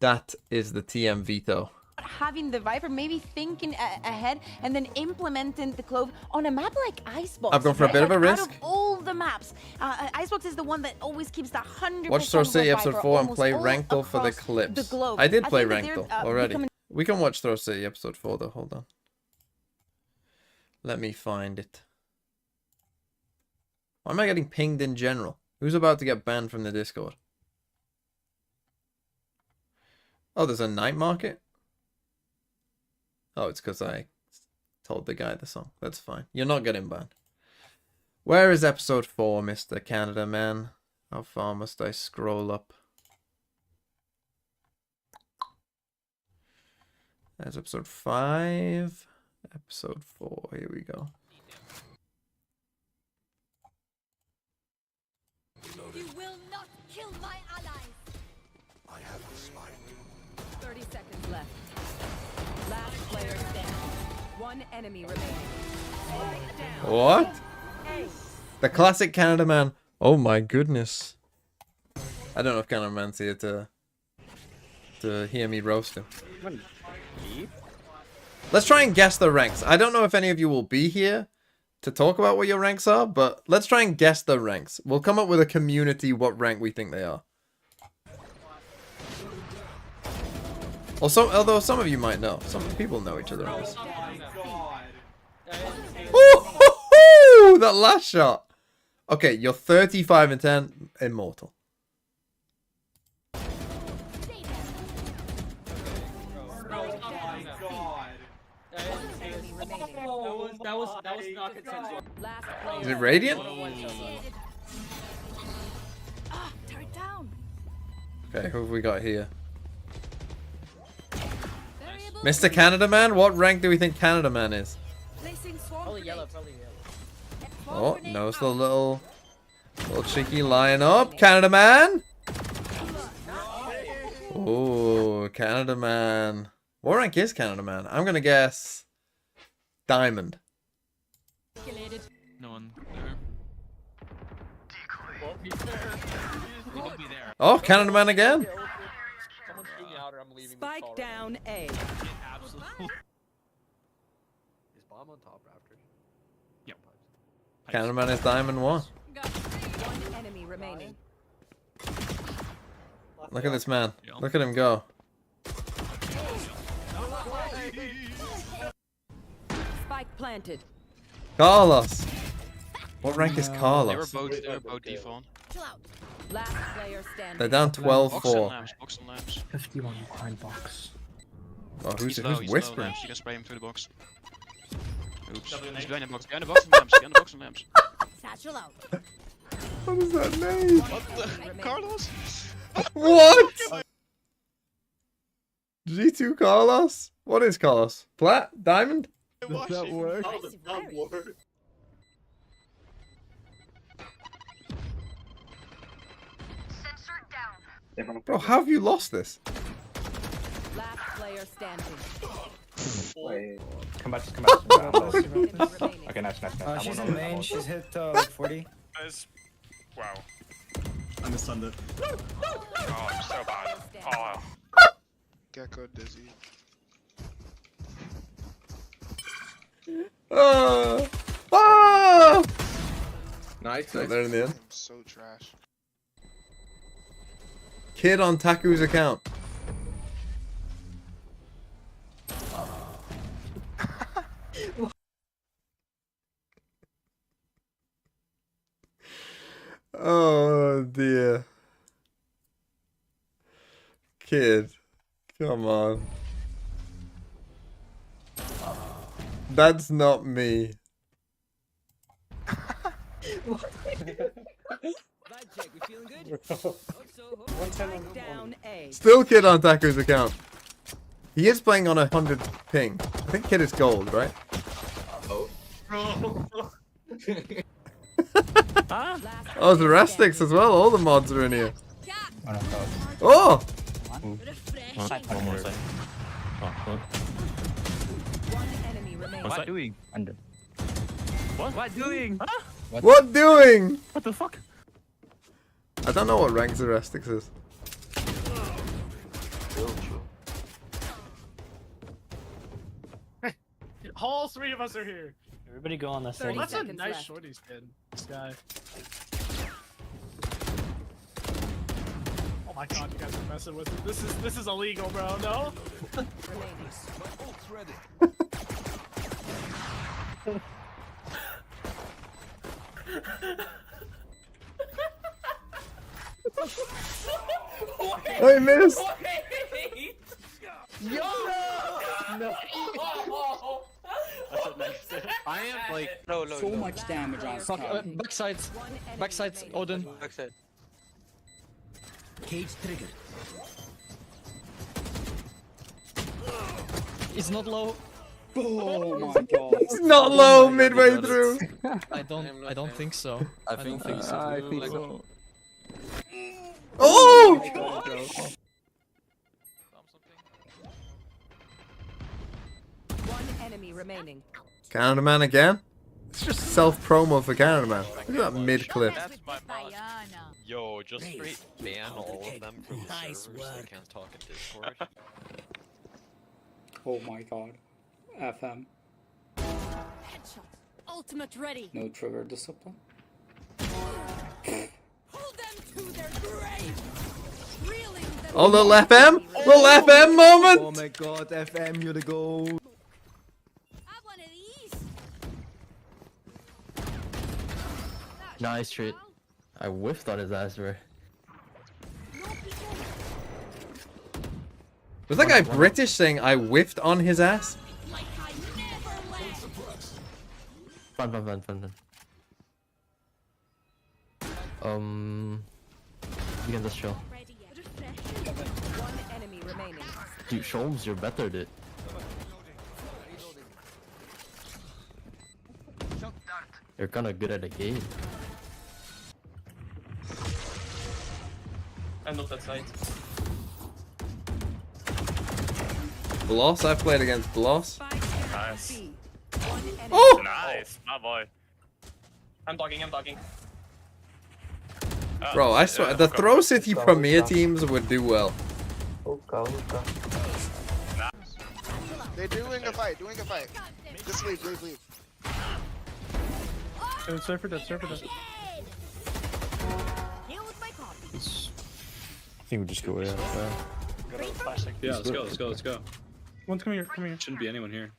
Speaker 3: That is the TM veto.
Speaker 4: Having the Viper, maybe thinking ahead and then implementing the Clove on a map like Icebox.
Speaker 3: I've gone for a bit of a risk.
Speaker 4: Out of all the maps, Icebox is the one that always keeps that 100%.
Speaker 3: Watch Throw City episode 4 and play Rankle for the clips. I did play Rankle already. We can watch Throw City episode 4 though. Hold on. Let me find it. Why am I getting pinged in general? Who's about to get banned from the Discord? Oh, there's a night market? Oh, it's because I told the guy the song. That's fine. You're not getting banned. Where is episode 4, Mr. Canada Man? How far must I scroll up? There's episode 5. Episode 4. Here we go.
Speaker 4: You will not kill my allies.
Speaker 7: I have the spike.
Speaker 5: left. Last player standing. One enemy remaining.
Speaker 3: What? The classic Canada man. Oh my goodness. I don't know if Canada man's here to hear me roast him. Let's try and guess the ranks. I don't know if any of you will be here to talk about what your ranks are, but let's try and guess the ranks. We'll come up with a community what rank we think they are. Also, although some of you might know. Some people know each other on this. Oh, that last shot. Okay, you're 35 and 10, immortal.
Speaker 7: That was not consensual.
Speaker 3: Is it Radiant? Okay, who have we got here? Mr. Canada Man? What rank do we think Canada Man is?
Speaker 7: Probably yellow, probably yellow.
Speaker 3: Oh, knows the little cheeky line up. Canada Man! Oh, Canada Man. What rank is Canada Man? I'm gonna guess Diamond.
Speaker 7: No one there.
Speaker 3: Oh, Canada Man again?
Speaker 5: Spike down A.
Speaker 7: Is bomb on top after? Yep.
Speaker 3: Canada Man is Diamond 1.
Speaker 5: One enemy remaining.
Speaker 3: Look at this man. Look at him go.
Speaker 5: Spike planted.
Speaker 3: Carlos. What rank is Carlos?
Speaker 7: They were both default.
Speaker 5: Last player standing.
Speaker 3: They're down 12-4.
Speaker 7: Box and lamps.
Speaker 8: 51 behind box.
Speaker 3: Oh, who's
Speaker 7: He's
Speaker 3: whispering?
Speaker 7: You can spray him through the box. Oops. He's behind the box. Behind the box and lamps. Behind the box and lamps.
Speaker 5: Satchel out.
Speaker 3: What is that name?
Speaker 7: What the? Carlos?
Speaker 3: What? G2 Carlos? What is Carlos? Plat? Diamond?
Speaker 7: Does that work?
Speaker 3: Bro, how have you lost this?
Speaker 5: Last player standing.
Speaker 8: Come back.
Speaker 5: Okay,
Speaker 8: nice.
Speaker 28: She's in main, she's hit 40.
Speaker 8: Wow.
Speaker 7: Understand it.
Speaker 8: Oh, I'm so bad. Oh.
Speaker 7: Gecko dizzy.
Speaker 3: Nice. There in the end.
Speaker 7: So trash.
Speaker 3: Kid on Taku's account. Oh dear. Kid. Come on. That's not me.
Speaker 5: Down A.
Speaker 3: Still Kid on Taku's account. He is playing on 100 ping. I think Kid is gold, right?
Speaker 7: Oh.
Speaker 3: Oh, the Rastics as well. All the mods are in here. Oh!
Speaker 7: One more side.
Speaker 5: One enemy remaining.
Speaker 7: What's that doing?
Speaker 8: Under.
Speaker 7: What doing? Huh?
Speaker 3: What doing?
Speaker 7: What the fuck?
Speaker 3: I don't know what rank Zerastics is.
Speaker 7: All three of us are here.
Speaker 8: Everybody go on the same.
Speaker 7: That's a nice shorty skin. This guy. Oh my god, you guys are messing with me. This is illegal, bro. No.
Speaker 3: I missed.
Speaker 7: Yo! No. I am like
Speaker 8: so much damage on
Speaker 7: backsides, Odin. Backside.
Speaker 8: Cage triggered.
Speaker 7: It's not low.
Speaker 8: Oh my god.
Speaker 3: It's not low midway through.
Speaker 7: I don't think so. I think so.
Speaker 8: I think so.
Speaker 3: Oh!
Speaker 5: enemy remaining.
Speaker 3: Canada Man again? It's just self-promo for Canada Man. Look at that mid-clip.
Speaker 7: Yo, just straight ban all of them from the servers so they can't talk in Discord.
Speaker 8: Oh my god. FM.
Speaker 5: Headshot. Ultimate ready.
Speaker 8: No trigger discipline.
Speaker 5: Hold them to their grave. Reeling them.
Speaker 3: Oh, little FM? Little FM moment!
Speaker 2: Oh my god, FM, you're the goal.
Speaker 5: Have one of these.
Speaker 9: Nice treat. I whiffed on his ass, bro.
Speaker 3: Was that guy British saying I whiffed on his ass?
Speaker 9: Fun. You can just chill.
Speaker 5: One enemy remaining.
Speaker 9: Dude, Sholmes, you're better, dude. You're kinda good at the game.
Speaker 10: I know that side.
Speaker 3: Bloss? I've played against Bloss.
Speaker 10: Nice.
Speaker 3: Oh!
Speaker 10: Nice, my boy. I'm talking.
Speaker 3: Bro, I swear, the Throw City Premier teams would do well.
Speaker 11: They're doing a fight. Just leave.
Speaker 10: Surfer that.
Speaker 12: I think we just go yeah.
Speaker 10: Yeah, let's go. One's come here. Shouldn't be anyone here.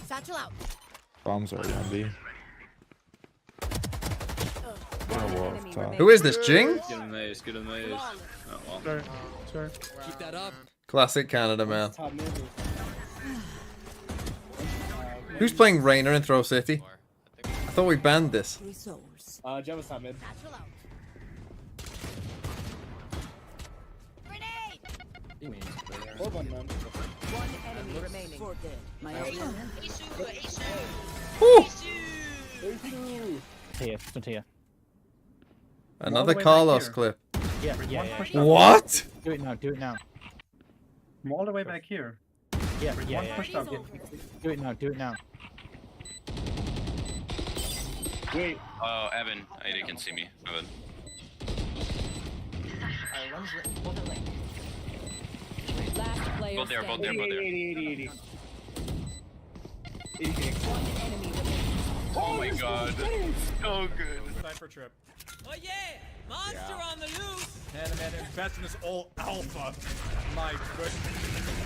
Speaker 5: Satchel out.
Speaker 12: Bombs already on B.
Speaker 3: Who is this, Jing?
Speaker 10: Get in the ace. Oh well. Sorry.
Speaker 2: Keep that up.
Speaker 3: Classic Canada Man. Who's playing Reina in Throw City? I thought we banned this.
Speaker 10: Gemma's top mid.
Speaker 5: One enemy remaining.
Speaker 9: Here.
Speaker 3: Another Carlos clip.
Speaker 10: Yeah.
Speaker 3: What?
Speaker 9: Do it now.
Speaker 10: I'm all the way back here.
Speaker 9: Yeah. Do it now.
Speaker 10: Wait.
Speaker 7: Oh, Evan. They can see me. Evan.
Speaker 5: Last player
Speaker 7: Both there.
Speaker 10: 80.
Speaker 7: Oh my god. So good.
Speaker 10: Cypher trip.
Speaker 2: Oh yeah! Monster on the loose! Man, investing this all alpha. My goodness.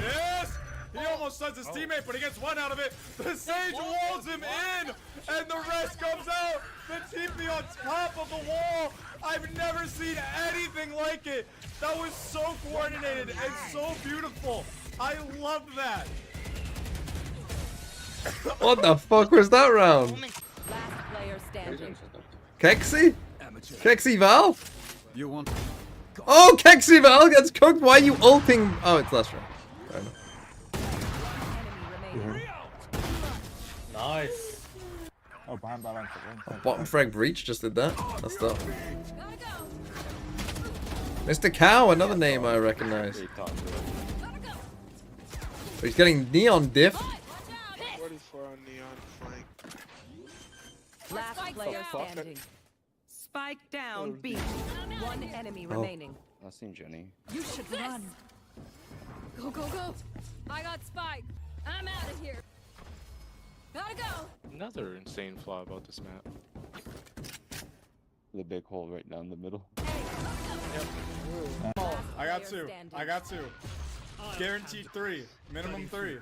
Speaker 2: Yes! He almost stuns his teammate, but he gets one out of it. The Sage walls him in, and the rest comes out. The TP on top of the wall. I've never seen anything like it. That was so coordinated and so beautiful. I loved that.
Speaker 3: What the fuck was that round?
Speaker 5: Last player standing.
Speaker 3: Kexi? Kexi Val?
Speaker 2: You want?
Speaker 3: Oh, Kexi Val gets cooked. Why are you ulting? Oh, it's last round. Fair enough.
Speaker 10: Nice.
Speaker 12: Oh, behind.
Speaker 3: Bottom frag breach just did that. That's tough. Mr. Cow, another name I recognize. Oh, he's getting neon diff.
Speaker 11: 44 on neon flank.
Speaker 5: Last player standing. Spike down B. One enemy remaining.
Speaker 25: I've seen Jenny.
Speaker 5: You should run. Go. I got Spike. I'm out of here. Gotta go.
Speaker 12: Another insane flaw about this map.
Speaker 25: The big hole right down the middle.
Speaker 2: I got two. Guaranteed 3. Minimum 3.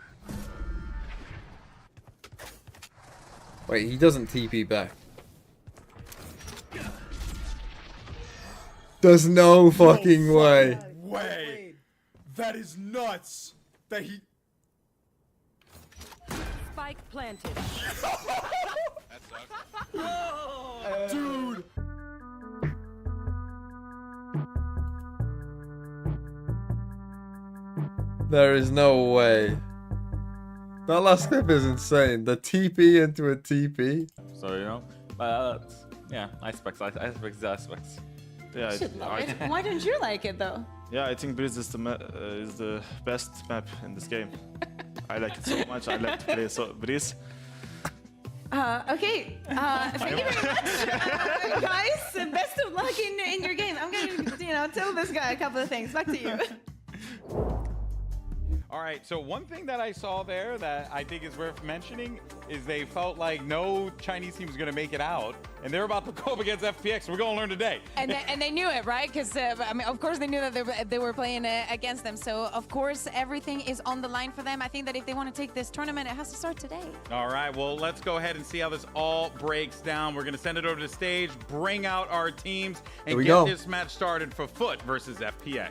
Speaker 3: Wait, he doesn't TP back. There's no fucking way.
Speaker 2: Way. That is nuts. That he.
Speaker 5: Spike planted.
Speaker 2: Dude.
Speaker 3: There is no way. That last clip is insane. The TP into a TP.
Speaker 10: So, you know, yeah, Icebox. Yeah,
Speaker 4: Why don't you like it though?
Speaker 10: Yeah, I think Blitz is the best map in this game. I like it so much. I like to play so Breeze.
Speaker 4: Okay. Thank you very much, guys. Best of luck in your game. I'm gonna, tell this guy a couple of things. Back to you.
Speaker 2: All right, so one thing that I saw there that I think is worth mentioning is they felt like no Chinese team was going to make it out, and they're about to go up against FPX. We're going to learn today.
Speaker 4: And they knew it, right? Because, I mean, of course they knew that they were playing against them. So, of course, everything is on the line for them. I think that if they want to take this tournament, it has to start today.
Speaker 2: All right, well, let's go ahead and see how this all breaks down. We're going to send it over to the stage, bring out our teams, and get this match started for FUT versus FPX.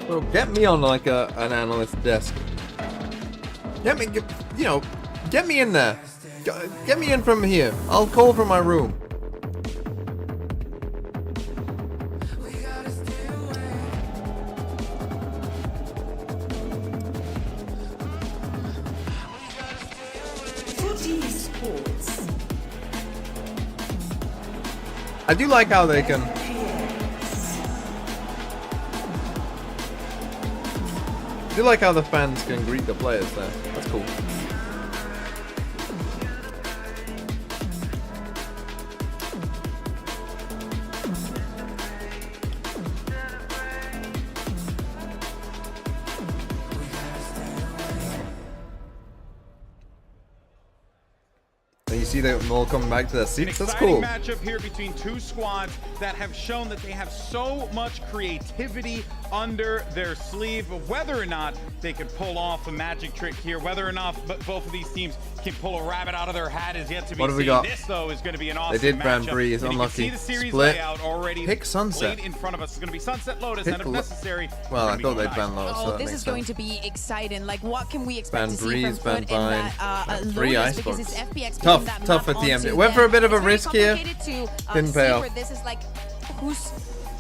Speaker 3: Bro, get me on like an analyst desk. Get me in there. Get me in from here. I'll call from my room. I do like how they can. I do like how the fans can greet the players there. That's cool. And you see them all coming back to their seats. That's cool.
Speaker 2: Matchup here between two squads that have shown that they have so much creativity under their sleeve. But whether or not they could pull off a magic trick here, whether or not both of these teams can pull a rabbit out of their hat is yet to be
Speaker 3: What have we
Speaker 2: seen.
Speaker 3: got?
Speaker 2: This, though, is going to be an awesome
Speaker 3: They did ban
Speaker 2: matchup.
Speaker 3: Breeze,
Speaker 2: And
Speaker 3: unlucky.
Speaker 2: You can see the series
Speaker 3: Split.
Speaker 2: layout already.
Speaker 3: Pick Sunset.
Speaker 2: Laid in front of us. It's going to be Sunset Lotus,
Speaker 3: Pick
Speaker 2: and if necessary,
Speaker 3: well, I
Speaker 2: it's
Speaker 3: thought
Speaker 2: gonna
Speaker 3: they'd
Speaker 2: be
Speaker 3: ban Lotus. So
Speaker 4: Oh,
Speaker 3: that
Speaker 4: this
Speaker 3: makes
Speaker 4: is going
Speaker 3: sense.
Speaker 4: to be exciting. Like, what can we expect
Speaker 3: Ban
Speaker 4: to see
Speaker 3: Breeze,
Speaker 4: from FUT
Speaker 3: ban
Speaker 4: in that
Speaker 3: Vine, free
Speaker 4: Lotus? Because
Speaker 3: Icebox.
Speaker 4: it's FPX
Speaker 3: Tough,
Speaker 4: putting that
Speaker 3: tough for
Speaker 4: map
Speaker 3: TMD.
Speaker 4: onto
Speaker 3: Went for a
Speaker 4: them.
Speaker 3: bit of a
Speaker 4: It's very
Speaker 3: risk here.
Speaker 4: complicated to,
Speaker 3: Didn't
Speaker 4: see
Speaker 3: pay off.
Speaker 4: where this is like, who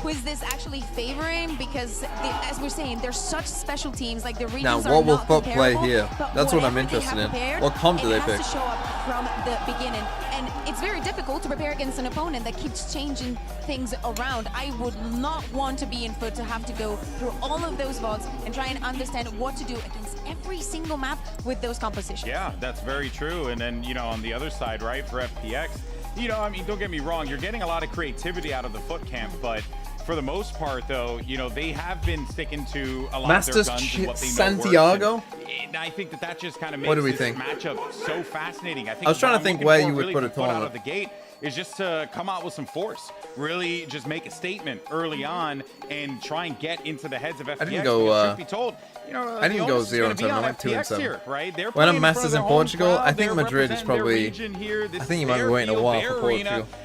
Speaker 4: is this actually favoring? Because as we're saying, they're such special teams. Like the regions
Speaker 3: Now,
Speaker 4: are
Speaker 3: what will
Speaker 4: not
Speaker 3: FUT play
Speaker 4: comparable,
Speaker 3: here?
Speaker 4: but
Speaker 3: That's what I'm
Speaker 4: whatever they
Speaker 3: interested
Speaker 4: have
Speaker 3: in.
Speaker 4: prepared,
Speaker 3: What comp do they
Speaker 4: it
Speaker 3: pick?
Speaker 4: has to show up from the beginning, and it's very difficult to prepare against an opponent that keeps changing things around. I would not want to be in FUT to have to go through all of those VODs and try and understand what to do against every single map with those compositions.
Speaker 2: Yeah, that's very true. And then, on the other side, right, for FPX, I mean, don't get me wrong, you're getting a lot of creativity out of the FUT camp, but for the most part, though, they have been sticking to a lot
Speaker 3: Masters
Speaker 2: of their guns and what they know
Speaker 3: Santiago?
Speaker 2: works. And I think that just kind of
Speaker 3: What
Speaker 2: makes
Speaker 3: do we
Speaker 2: this
Speaker 3: think?
Speaker 2: matchup so fascinating. I
Speaker 3: was trying to think where you would put a
Speaker 2: out
Speaker 3: tournament.
Speaker 2: of the gate is just to come out with some force, really just make a statement early on and try and get into the heads of FPX.
Speaker 3: I didn't go,
Speaker 2: because truth be told,
Speaker 3: I didn't go 0-7. I went 2-7.
Speaker 2: Here, right? They're
Speaker 3: When
Speaker 2: playing
Speaker 3: I'm
Speaker 2: in front of
Speaker 3: Masters
Speaker 2: their
Speaker 3: in
Speaker 2: home
Speaker 3: Portugal,
Speaker 2: crowd.
Speaker 3: I think
Speaker 2: They're
Speaker 3: Madrid is
Speaker 2: representing their
Speaker 3: probably.
Speaker 2: region here. This
Speaker 3: I think
Speaker 2: is
Speaker 3: you might be
Speaker 2: their
Speaker 3: waiting a
Speaker 2: field,
Speaker 3: while
Speaker 2: their
Speaker 3: for
Speaker 2: arena.
Speaker 3: Portugal.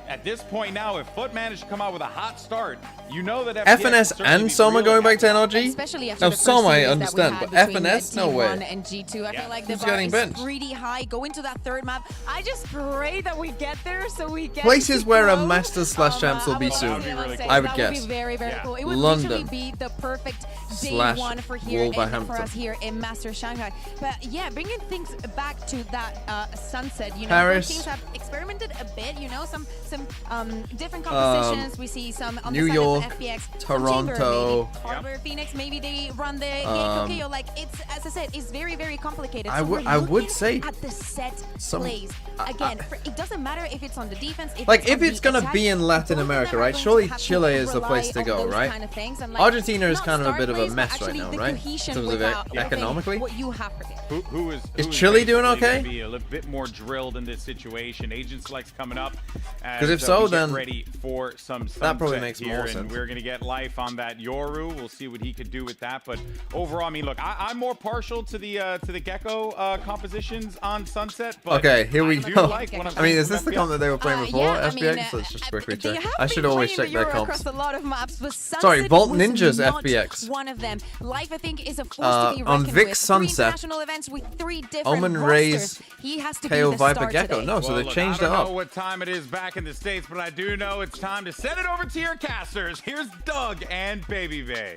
Speaker 2: At this point now, if FUT managed to come out with a hot start, that
Speaker 3: FNS and Soma going back to NRG?
Speaker 4: Especially after
Speaker 3: Now,
Speaker 4: the first
Speaker 3: Soma I
Speaker 4: series that we
Speaker 3: understand,
Speaker 4: had
Speaker 3: but
Speaker 4: between
Speaker 3: FNS, no
Speaker 4: T1
Speaker 3: way.
Speaker 4: and G2. I feel like the
Speaker 3: Who's
Speaker 4: bar
Speaker 3: getting
Speaker 4: is
Speaker 3: benched?
Speaker 4: pretty high. Go into that third map. I just pray that we get there so we get
Speaker 3: Places
Speaker 4: to
Speaker 3: where a
Speaker 4: grow.
Speaker 3: Masters / Champs will be soon. I would
Speaker 4: That
Speaker 3: guess.
Speaker 4: would be very, very cool. It would
Speaker 3: London
Speaker 4: literally be the perfect day
Speaker 3: /
Speaker 4: one for here
Speaker 3: Wolverhampton.
Speaker 4: for us here in Master Shanghai. But yeah, bringing things back to that Sunset.
Speaker 3: Paris.
Speaker 4: Teams have experimented a bit. some different compositions. We see some on
Speaker 3: New
Speaker 4: the side
Speaker 3: York,
Speaker 4: of FPX,
Speaker 3: Toronto.
Speaker 4: Hardware Phoenix. Maybe they run the KO. Like it's, as I said, it's very, very complicated.
Speaker 3: I
Speaker 4: So
Speaker 3: would-
Speaker 4: we're
Speaker 3: I would
Speaker 4: looking
Speaker 3: say
Speaker 4: at the set
Speaker 3: some-
Speaker 4: plays again. It doesn't matter if it's on the defense.
Speaker 3: Like, if
Speaker 4: on
Speaker 3: it's
Speaker 4: the
Speaker 3: gonna
Speaker 4: attack,
Speaker 3: be in Latin
Speaker 4: both of
Speaker 3: America,
Speaker 4: them are
Speaker 3: right?
Speaker 4: going
Speaker 3: Surely
Speaker 4: to have to
Speaker 3: Chile is the
Speaker 4: rely
Speaker 3: place to
Speaker 4: on
Speaker 3: go,
Speaker 4: those
Speaker 3: right?
Speaker 4: kind of things. And, like,
Speaker 3: Argentina is
Speaker 4: not
Speaker 3: kind of a
Speaker 4: star
Speaker 3: bit of a
Speaker 4: plays, but
Speaker 3: mess right
Speaker 4: actually
Speaker 3: now,
Speaker 4: the
Speaker 3: right? In
Speaker 4: cohesion
Speaker 3: terms of
Speaker 4: without
Speaker 3: economically.
Speaker 4: what you have prepared.
Speaker 2: Who is
Speaker 3: Chile doing
Speaker 2: basically
Speaker 3: okay?
Speaker 2: gonna be a little bit more drilled in this situation. Agent select's coming up.
Speaker 3: Because if so,
Speaker 2: we get
Speaker 3: then
Speaker 2: ready for some
Speaker 3: that probably
Speaker 2: sunset
Speaker 3: makes
Speaker 2: here,
Speaker 3: more
Speaker 2: and
Speaker 3: sense.
Speaker 2: we're gonna get life on that Yoru. We'll see what he could do with that. But overall, I mean, look, I'm more partial to the Gecko compositions on Sunset. But
Speaker 3: Okay, here we
Speaker 2: do
Speaker 3: go.
Speaker 2: like what I'm
Speaker 3: I mean,
Speaker 2: seeing
Speaker 3: is
Speaker 2: from
Speaker 3: this the
Speaker 2: FPX.
Speaker 3: comp that they were playing before?
Speaker 4: Yeah, I
Speaker 3: FPX?
Speaker 4: mean,
Speaker 3: Let's just quickly
Speaker 4: they
Speaker 3: check.
Speaker 4: have
Speaker 3: I
Speaker 4: been
Speaker 3: should always
Speaker 4: playing
Speaker 3: check
Speaker 4: the
Speaker 3: their
Speaker 4: Euro
Speaker 3: comps.
Speaker 4: across a lot of maps, but
Speaker 3: Sorry,
Speaker 4: Sunset
Speaker 3: Volt
Speaker 4: was
Speaker 3: Ninjas
Speaker 4: not
Speaker 3: FPX.
Speaker 4: one of them. Life, I think, is a force to be
Speaker 3: on
Speaker 4: reckoned
Speaker 3: Vic
Speaker 4: with.
Speaker 3: Sunset,
Speaker 4: 3 international events with 3 different
Speaker 3: Omen
Speaker 4: rosters.
Speaker 3: Rays,
Speaker 4: He has to
Speaker 3: KO
Speaker 4: be the
Speaker 3: Viper
Speaker 4: star
Speaker 3: Gecko.
Speaker 4: today.
Speaker 3: No, so
Speaker 2: Well,
Speaker 3: they
Speaker 2: look,
Speaker 3: changed it
Speaker 2: I don't
Speaker 3: up.
Speaker 2: know what time it is back in the States, but I do know it's time to send it over to your casters. Here's Doug and Baby Bay.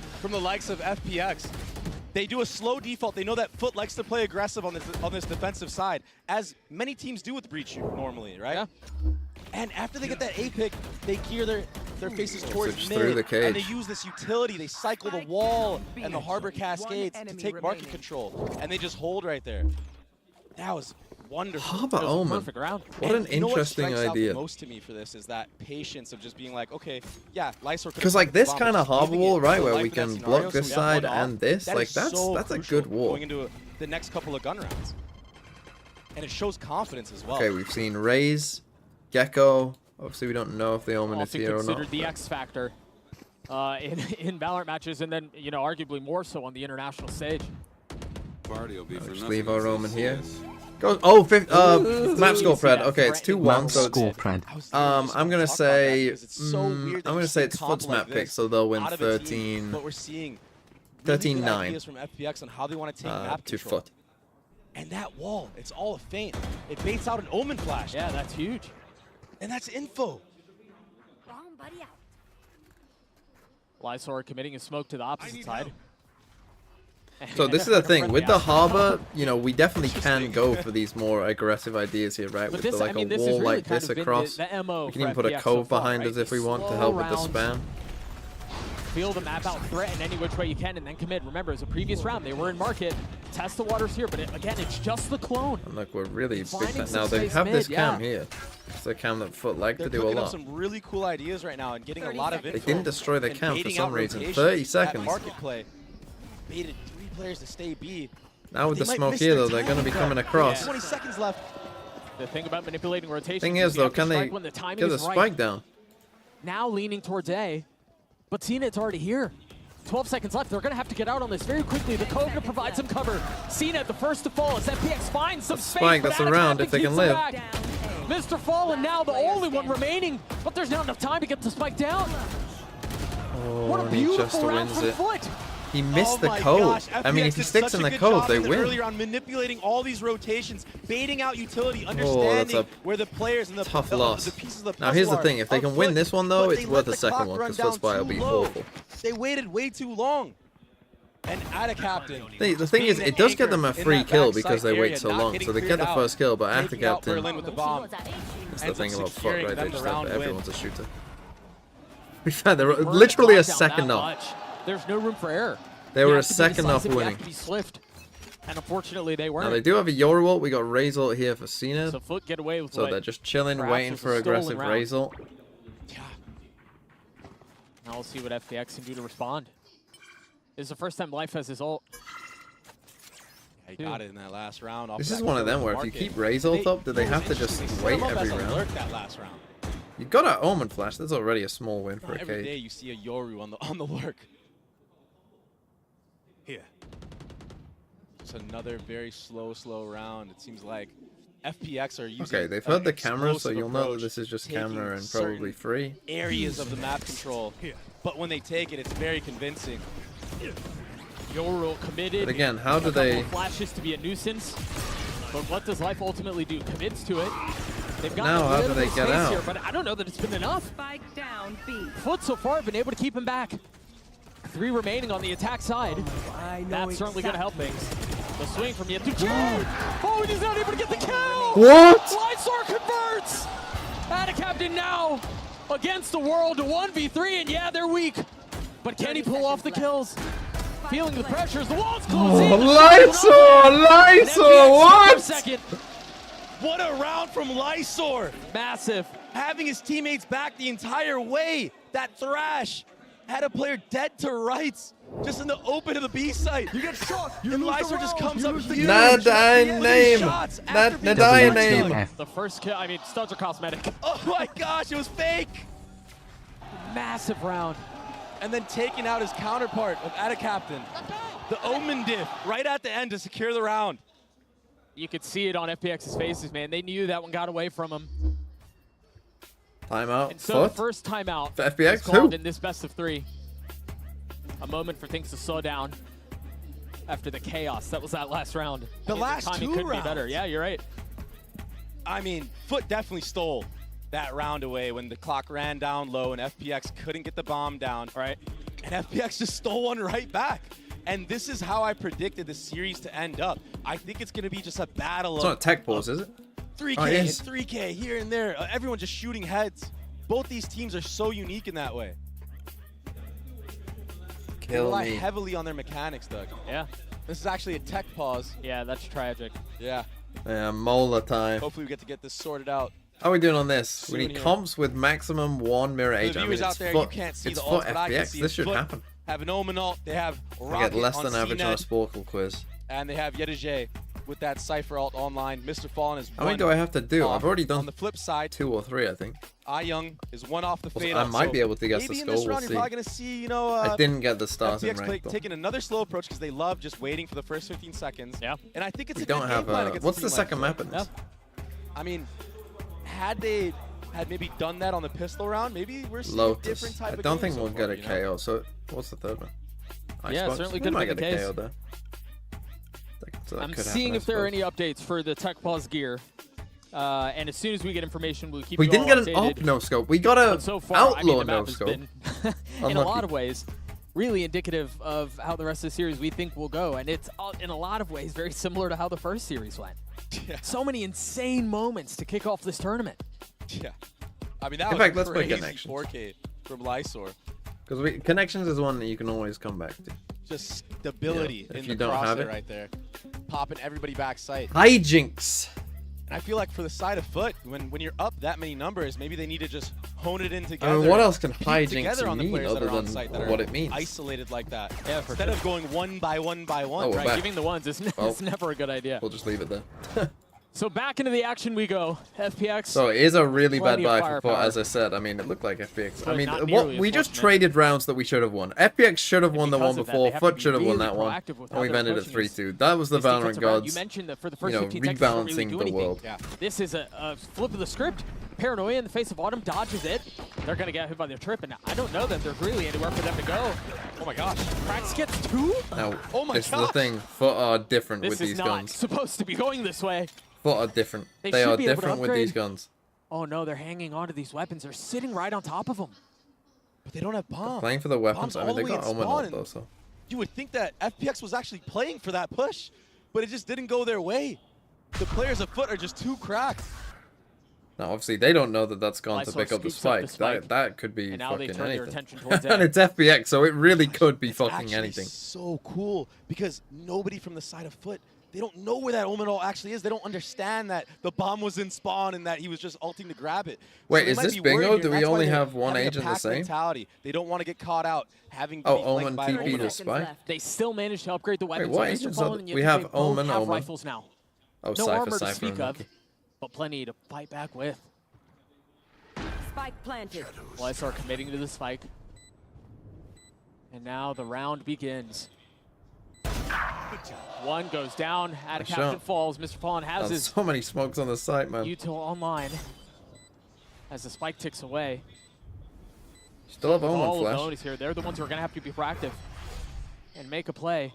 Speaker 15: from the likes of FPX. They do a slow default. They know that FUT likes to play aggressive on this defensive side, as many teams do with Breach normally, right?
Speaker 13: Yeah.
Speaker 15: And after they get that A pick, they gear their faces towards
Speaker 3: Switch
Speaker 15: mid,
Speaker 3: through the cage.
Speaker 15: and they use this utility. They cycle the wall and the harbor cascades to take market control, and they just hold right there. That was wonderful.
Speaker 3: Harbor Omen.
Speaker 13: Perfect round.
Speaker 3: What an interesting
Speaker 15: what strikes out
Speaker 3: idea.
Speaker 15: the most to me for this is that patience of just being like, okay, yeah, Lysor.
Speaker 3: Because like this kind of harbor wall, right, where we can block this side and this, like that's a good wall.
Speaker 15: Going into the next couple of gun rounds, and it shows confidence as well.
Speaker 3: Okay, we've seen Raze, Gecko. Obviously, we don't know if the Omen is
Speaker 13: Often
Speaker 3: here or not.
Speaker 13: considered the X factor in Valorant matches, and then arguably more so on the international stage.
Speaker 3: Just leave our Omen here. Go. Oh, map score pred. Okay, it's 2-1. So it's, I'm gonna say it's FUT's map pick, so they'll win 13.
Speaker 15: But we're seeing
Speaker 3: 13-9
Speaker 15: ideas from FPX on how they want to take map
Speaker 3: to
Speaker 15: control.
Speaker 3: FUT.
Speaker 15: And that wall, it's all a feint. It baits out an Omen flash.
Speaker 13: Yeah, that's huge.
Speaker 15: And that's info.
Speaker 5: Wrong buddy out.
Speaker 13: Lysor committing a smoke to the opposite side.
Speaker 3: So this is the thing with the harbor, we definitely can go for these more aggressive ideas here, right? With like a wall like this across. We can even put a cove behind us if we want to help with the spam.
Speaker 13: Feel the map out, threaten any which way you can, and then commit. Remember, as a previous round, they were in market. Test the waters here, but again, it's just the clone.
Speaker 3: And look, we're really big now. They have this cam here. It's the cam that FUT like to do a lot.
Speaker 15: They're cooking up some really cool ideas right now and getting a lot of info.
Speaker 3: They didn't destroy their cam for some reason. 30
Speaker 15: That
Speaker 3: seconds.
Speaker 15: market play baited 3 players to stay B.
Speaker 3: Now with the smoke here, though, they're going to be coming across.
Speaker 15: 20 seconds left.
Speaker 13: The thing about manipulating rotation.
Speaker 3: Thing is, though, can they get the spike down?
Speaker 13: Now leaning towards A, but Cena, already here. 12 seconds left. They're going to have to get out on this very quickly. The Cove to provide some cover. Cena, the first to fall as FPX finds some space.
Speaker 3: Spike, that's around if they can live.
Speaker 13: Mr. Fallen now the only one remaining, but there's not enough time to get the spike down. What a beautiful round from FUT.
Speaker 3: He missed the code. I mean, if he sticks in the code, they win.
Speaker 15: Earlier on, manipulating all these rotations, baiting out utility, understanding where the players and the
Speaker 3: tough loss.
Speaker 15: The pieces of the puzzle
Speaker 3: Now here's the
Speaker 15: are
Speaker 3: thing: if they can win this one, though, it's worth a second one
Speaker 15: run
Speaker 3: because FUT Spy will be awful.
Speaker 15: They waited way too long. And Ada Captain.
Speaker 3: The thing is, it does get them a free kill because they wait so long. So they get the first kill, but Ada Captain. That's the thing about FUT, right? They just have everyone's a shooter. We've had they're literally a second off.
Speaker 13: There's no room for error.
Speaker 3: They were a second off winning.
Speaker 13: And unfortunately, they weren't.
Speaker 3: Now they do have a Yoru ult. We got Raze ult here for Cena.
Speaker 13: So FUT get away with
Speaker 3: so they're just chilling, waiting for aggressive Raze ult.
Speaker 13: Yeah. Now we'll see what FPX can do to respond. This is the first time Life has his ult.
Speaker 15: Yeah, he got it in that last round.
Speaker 3: This is one of them where if you keep Raze ult up, do they have to just wait every round? You got an Omen flash. That's already a small win for a
Speaker 15: Every day
Speaker 3: cage.
Speaker 15: you see a Yoru on the lurk.
Speaker 10: Here.
Speaker 15: It's another very slow round. It seems like FPX are using.
Speaker 3: Okay, they've heard the camera, so you'll know that this is just camera and probably free.
Speaker 15: Areas of the map control, but when they take it, it's very convincing.
Speaker 13: Yoru committed.
Speaker 3: But again, how do they?
Speaker 13: Flashes to be a nuisance, but what does Life ultimately do? Commits to it. They've got
Speaker 3: now how do they get out?
Speaker 13: Here, but I don't know that it's been enough.
Speaker 5: Spike down B.
Speaker 13: FUT so far have been able to keep him back. 3 remaining on the attack side. That's certainly going to help things. The swing from Yetu. Oh, and he's not able to get the kill!
Speaker 3: What?
Speaker 13: Lysor converts! Ada Captain now against the world to 1v3, and yeah, they're weak. But can he pull off the kills? Feeling the pressures, the walls close in.
Speaker 3: Lysor, what?
Speaker 15: Second. What a round from Lysor!
Speaker 13: Massive.
Speaker 15: Having his teammates back the entire way. That thrash had a player dead to rights, just in the open of the B site. You get shot. And Lysor just comes up huge.
Speaker 3: name.
Speaker 13: The first kill, I mean, studs are cosmetic.
Speaker 15: Oh my gosh, it was fake.
Speaker 13: Massive round.
Speaker 15: And then taking out his counterpart of Ada Captain. The Omen diff right at the end to secure the round.
Speaker 13: You could see it on FPX's faces, man. They knew that one got away from him.
Speaker 3: Timeout.
Speaker 13: And so the first timeout
Speaker 3: for FPX
Speaker 13: is called in this best of 3. A moment for things to slow down after the chaos that was that last round.
Speaker 15: The last
Speaker 13: timing
Speaker 15: 2
Speaker 13: couldn't
Speaker 15: rounds.
Speaker 13: be better. Yeah, you're right.
Speaker 15: I mean, FUT definitely stole that round away when the clock ran down low and FPX couldn't get the bomb down.
Speaker 13: Right.
Speaker 15: And FPX just stole one right back. And this is how I predicted the series to end up. I think it's going to be just a battle
Speaker 3: It's not a tech pause, is it?
Speaker 15: 3K
Speaker 3: Oh,
Speaker 15: and
Speaker 3: yes.
Speaker 15: 3K here and there. Everyone just shooting heads. Both these teams are so unique in that way. They
Speaker 3: Kill
Speaker 15: rely
Speaker 3: me.
Speaker 15: heavily on their mechanics, Doug.
Speaker 13: Yeah.
Speaker 15: This is actually a tech pause.
Speaker 13: Yeah, that's tragic.
Speaker 15: Yeah.
Speaker 3: Yeah, Mola time.
Speaker 15: Hopefully we get to get this sorted out.
Speaker 3: How are we doing on this?
Speaker 15: Soon
Speaker 3: We need
Speaker 15: here.
Speaker 3: comps with maximum 1 mirror age.
Speaker 15: The
Speaker 3: I mean,
Speaker 15: viewers
Speaker 3: it's
Speaker 15: out there,
Speaker 3: FUT.
Speaker 15: you can't see
Speaker 3: It's
Speaker 15: the
Speaker 3: FUT
Speaker 15: ults, but I can
Speaker 3: FPX.
Speaker 15: see
Speaker 3: This
Speaker 15: it.
Speaker 3: should
Speaker 15: FUT
Speaker 3: happen.
Speaker 15: Have an Omen ult. They have
Speaker 3: I
Speaker 15: Rocket
Speaker 3: get less
Speaker 15: on
Speaker 3: than average on a
Speaker 15: CNET,
Speaker 3: Sporkle quiz.
Speaker 15: and they have Yedije with that Cypher ult online. Mr. Fallen is
Speaker 3: How many
Speaker 15: one
Speaker 3: do I have to do?
Speaker 15: off.
Speaker 3: I've already
Speaker 15: On
Speaker 3: done
Speaker 15: the flip side,
Speaker 3: 2 or 3, I think.
Speaker 15: Young is one off the fade.
Speaker 3: I
Speaker 15: ult.
Speaker 3: might
Speaker 15: So
Speaker 3: be able to guess the
Speaker 15: maybe in
Speaker 3: score.
Speaker 15: this
Speaker 3: We'll
Speaker 15: round,
Speaker 3: see.
Speaker 15: you're probably going to see, you know,
Speaker 3: I didn't get the starting
Speaker 15: FPX
Speaker 3: rank though.
Speaker 15: taking another slow approach because they love just waiting for the first 15 seconds.
Speaker 13: Yeah.
Speaker 15: And I think it's
Speaker 3: We
Speaker 15: a good
Speaker 3: don't have
Speaker 15: game plan
Speaker 3: a.
Speaker 15: against
Speaker 3: What's
Speaker 15: a
Speaker 3: the
Speaker 15: team
Speaker 3: second
Speaker 15: like
Speaker 3: map in
Speaker 15: FUT.
Speaker 3: this?
Speaker 15: I mean, had they had maybe done that on the pistol round, maybe we're seeing a
Speaker 3: Lotus.
Speaker 15: different type
Speaker 3: I
Speaker 15: of
Speaker 3: don't
Speaker 15: game
Speaker 3: think
Speaker 15: so
Speaker 3: we'll
Speaker 15: far,
Speaker 3: get a
Speaker 15: you know?
Speaker 3: KO. So what's the third one?
Speaker 13: Yeah,
Speaker 3: Icebox?
Speaker 13: certainly
Speaker 3: We
Speaker 13: could
Speaker 3: might
Speaker 13: have
Speaker 3: get
Speaker 13: been
Speaker 3: a
Speaker 13: the
Speaker 3: KO
Speaker 13: case.
Speaker 3: there.
Speaker 13: I'm
Speaker 3: could
Speaker 13: seeing
Speaker 3: happen, I
Speaker 13: if there are
Speaker 3: suppose.
Speaker 13: any updates for the Tech Pause gear. And as soon as we get information, we'll keep
Speaker 3: We
Speaker 13: you
Speaker 3: didn't
Speaker 13: all
Speaker 3: get an
Speaker 13: updated.
Speaker 3: up no scope. We got a
Speaker 13: But so far, I mean,
Speaker 3: outlaw
Speaker 13: the map
Speaker 3: no
Speaker 13: has
Speaker 3: scope.
Speaker 13: been, in a lot of ways, really indicative of how the rest of the series we think will go. And it's, in a lot of ways, very similar to how the first series went.
Speaker 15: Yeah.
Speaker 13: So many insane moments to kick off this tournament.
Speaker 15: Yeah. I mean, that
Speaker 3: In
Speaker 15: was
Speaker 3: fact, let's play
Speaker 15: crazy
Speaker 3: Connections.
Speaker 15: 4K from Lysor.
Speaker 3: Because Connections is one that you can always come back to.
Speaker 15: Just stability
Speaker 3: Yeah, if
Speaker 15: in
Speaker 3: you
Speaker 15: the
Speaker 3: don't have
Speaker 15: crosshair
Speaker 3: it.
Speaker 15: right there. Popping everybody back sight.
Speaker 3: Hijinks.
Speaker 15: And I feel like for the side of FUT, when you're up that many numbers, maybe they need to just hone it in together.
Speaker 3: I mean, what else can
Speaker 15: keep
Speaker 3: hijinks
Speaker 15: together on the
Speaker 3: mean
Speaker 15: players that
Speaker 3: other
Speaker 15: are on
Speaker 3: than
Speaker 15: site that
Speaker 3: what
Speaker 15: are
Speaker 3: it means?
Speaker 15: isolated like that.
Speaker 13: Yeah, for
Speaker 15: Instead
Speaker 13: sure.
Speaker 15: of going one by one by one.
Speaker 3: Oh, we're
Speaker 13: Right,
Speaker 3: back.
Speaker 13: giving the ones is
Speaker 3: Well,
Speaker 13: never a good idea.
Speaker 3: We'll just leave it there.
Speaker 13: So back into the action we go. FPX.
Speaker 3: So it is a really bad
Speaker 13: plenty of
Speaker 3: buy for FUT,
Speaker 13: firepower.
Speaker 3: as I said. I mean, it looked like FPX. I
Speaker 13: But
Speaker 3: mean,
Speaker 13: not
Speaker 3: what
Speaker 13: nearly
Speaker 3: we
Speaker 13: as
Speaker 3: just
Speaker 13: fortunate.
Speaker 3: traded rounds that we should have won. FPX should have won the one
Speaker 13: because of that,
Speaker 3: before.
Speaker 13: they have to
Speaker 3: FUT
Speaker 13: be
Speaker 3: should have won
Speaker 13: really
Speaker 3: that one.
Speaker 13: proactive with
Speaker 3: And
Speaker 13: how
Speaker 3: we've
Speaker 13: they're
Speaker 3: ended at
Speaker 13: approaching this.
Speaker 3: 3-2. That was the
Speaker 13: This
Speaker 3: Valorant
Speaker 13: defensive round,
Speaker 3: gods.
Speaker 13: You mentioned that for the first 15 seconds, they don't really
Speaker 3: rebalancing
Speaker 13: do
Speaker 3: the
Speaker 13: anything.
Speaker 3: world.
Speaker 15: Yeah.
Speaker 13: This is a flip of the script. Paranoia in the face of Autumn dodges it. They're going to get hit by their trip, and I don't know that there's really anywhere for them to go.
Speaker 15: Oh my gosh.
Speaker 13: Cracks gets 2?
Speaker 3: Now,
Speaker 15: Oh my
Speaker 3: this is the
Speaker 15: gosh.
Speaker 3: thing. FUT are different
Speaker 13: This
Speaker 3: with
Speaker 13: is
Speaker 3: these
Speaker 13: not
Speaker 3: guns.
Speaker 13: supposed to be going this way.
Speaker 3: FUT are different.
Speaker 13: They
Speaker 3: They
Speaker 13: should
Speaker 3: are
Speaker 13: be able to
Speaker 3: different with these
Speaker 13: upgrade.
Speaker 3: guns.
Speaker 13: Oh no, they're hanging on to these weapons. They're sitting right on top of them.
Speaker 15: But they don't have bombs.
Speaker 3: Playing for the weapons.
Speaker 15: Bombs
Speaker 3: I mean,
Speaker 15: all
Speaker 3: they
Speaker 15: the way
Speaker 3: got
Speaker 15: in
Speaker 3: Omen
Speaker 15: spawn,
Speaker 3: ult
Speaker 15: and
Speaker 3: though, so.
Speaker 15: You would think that FPX was actually playing for that push, but it just didn't go their way. The players of FUT are just too cracked.
Speaker 3: Now, obviously, they don't know that that's gone to
Speaker 13: Lysor
Speaker 3: pick up the
Speaker 13: scoops up the
Speaker 3: spike.
Speaker 13: spike.
Speaker 3: That could be
Speaker 13: And now they
Speaker 3: fucking
Speaker 13: turn their
Speaker 3: anything.
Speaker 13: attention towards
Speaker 3: And
Speaker 13: A.
Speaker 3: it's FPX, so it really could be
Speaker 15: It's
Speaker 3: fucking
Speaker 15: actually
Speaker 3: anything.
Speaker 15: so cool because nobody from the side of FUT, they don't know where that Omen ult actually is. They don't understand that the bomb was in spawn and that he was just ulting to grab it.
Speaker 3: Wait,
Speaker 15: So they
Speaker 3: is
Speaker 15: might
Speaker 3: this
Speaker 15: be worried
Speaker 3: bingo?
Speaker 15: here,
Speaker 3: Do
Speaker 15: and
Speaker 3: we
Speaker 15: that's why
Speaker 3: only
Speaker 15: they're
Speaker 3: have one
Speaker 15: having a
Speaker 3: agent the
Speaker 15: pack
Speaker 3: same?
Speaker 15: mentality. They don't want to get caught out having
Speaker 3: Oh,
Speaker 15: to be flanked
Speaker 3: Omen
Speaker 15: by an
Speaker 3: TP
Speaker 15: Omen
Speaker 3: to
Speaker 15: ult.
Speaker 3: spy?
Speaker 13: They still managed to upgrade the weapons.
Speaker 3: what
Speaker 13: on Mr.
Speaker 3: agents
Speaker 13: Fallen
Speaker 3: are
Speaker 13: and
Speaker 3: we have?
Speaker 13: Yedije both
Speaker 3: Omen,
Speaker 13: have
Speaker 3: Omen.
Speaker 13: rifles now.
Speaker 3: Oh,
Speaker 13: No
Speaker 3: Cypher,
Speaker 13: armor to
Speaker 3: Cypher.
Speaker 13: speak
Speaker 3: and
Speaker 13: of,
Speaker 3: Monkey.
Speaker 13: but plenty to fight back with.
Speaker 5: Spike planted.
Speaker 13: Lysor committing to the spike. And now the round begins. One goes down, out of
Speaker 3: Nice
Speaker 13: Captain
Speaker 3: shot.
Speaker 13: falls. Mr. Fallen has
Speaker 3: There's
Speaker 13: his
Speaker 3: so many smokes on the site, man.
Speaker 13: util online as the spike ticks away.
Speaker 3: Still have
Speaker 13: All
Speaker 3: Omen
Speaker 13: of the
Speaker 3: flash.
Speaker 13: Onis here. They're the ones who are going to have to be proactive and make a play.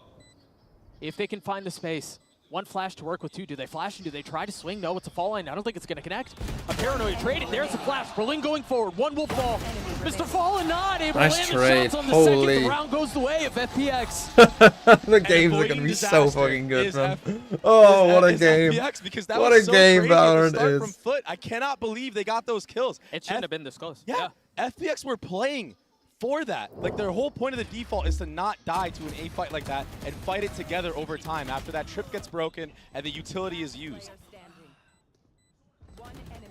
Speaker 13: If they can find the space. One flash to work with, two. Do they flash and do they try to swing? No, it's a fall line. I don't think it's going to connect. A Paranoia trade. There's a flash. Berlin going forward. One will fall. Mr. Fallen not able
Speaker 3: Nice
Speaker 13: to land
Speaker 3: trade.
Speaker 13: the shots on the
Speaker 3: Holy.
Speaker 13: second. The round goes the way of FPX.
Speaker 3: The games are
Speaker 15: avoiding
Speaker 3: going to be so
Speaker 15: disaster
Speaker 3: fucking good,
Speaker 15: is
Speaker 3: man.
Speaker 15: F-
Speaker 3: Oh,
Speaker 15: is
Speaker 3: what a
Speaker 15: is
Speaker 3: game.
Speaker 15: FPX because that
Speaker 3: What
Speaker 15: was
Speaker 3: a
Speaker 15: so
Speaker 3: game
Speaker 15: crazy at the
Speaker 3: Valorant
Speaker 15: start
Speaker 3: is.
Speaker 15: from FUT. I cannot believe they got those kills.
Speaker 13: It shouldn't have been this close.
Speaker 15: Yeah, FPX were playing for that. Like, their whole point of the default is to not die to an A fight like that and fight it together over time after that trip gets broken and the utility is used.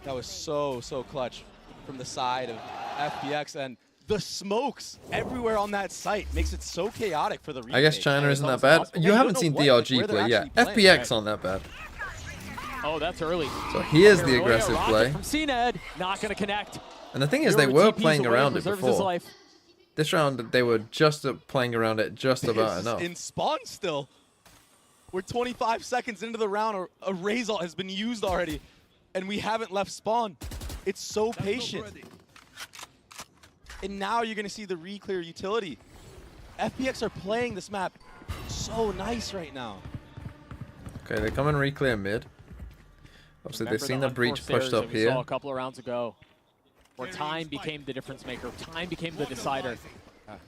Speaker 15: That was so clutch from the side of FPX, and the smokes everywhere on that site makes it so chaotic for the retake.
Speaker 3: I guess China
Speaker 15: And it's
Speaker 3: isn't that
Speaker 15: almost
Speaker 3: bad.
Speaker 15: impossible.
Speaker 3: You
Speaker 15: Yeah,
Speaker 3: haven't
Speaker 15: don't
Speaker 3: seen
Speaker 15: know where
Speaker 3: DRG
Speaker 15: they're
Speaker 3: play yet.
Speaker 15: actually playing.
Speaker 3: FPX on that bad.
Speaker 13: Oh, that's early.
Speaker 3: So here's the
Speaker 13: Paranoia,
Speaker 3: aggressive
Speaker 13: rocket
Speaker 3: play.
Speaker 13: from CNED. Not going to connect.
Speaker 3: And the thing is, they
Speaker 13: Hero
Speaker 3: were
Speaker 13: TPs
Speaker 3: playing
Speaker 13: away,
Speaker 3: around it
Speaker 13: preserves his
Speaker 3: before.
Speaker 13: life.
Speaker 3: This round, they were just playing around it just about enough.
Speaker 15: In spawn still. We're 25 seconds into the round, a raise ult has been used already, and we haven't left spawn. It's so patient. And now you're going to see the re-clear utility. FPX are playing this map so nice right now.
Speaker 3: Okay, they come and re-clear mid. Obviously, they've
Speaker 13: Remember
Speaker 3: seen
Speaker 13: the
Speaker 3: the breach
Speaker 13: unforced errors
Speaker 3: pushed
Speaker 13: that
Speaker 3: up
Speaker 13: we saw
Speaker 3: here.
Speaker 13: a couple of rounds ago, where time became the difference maker. Time became the decider.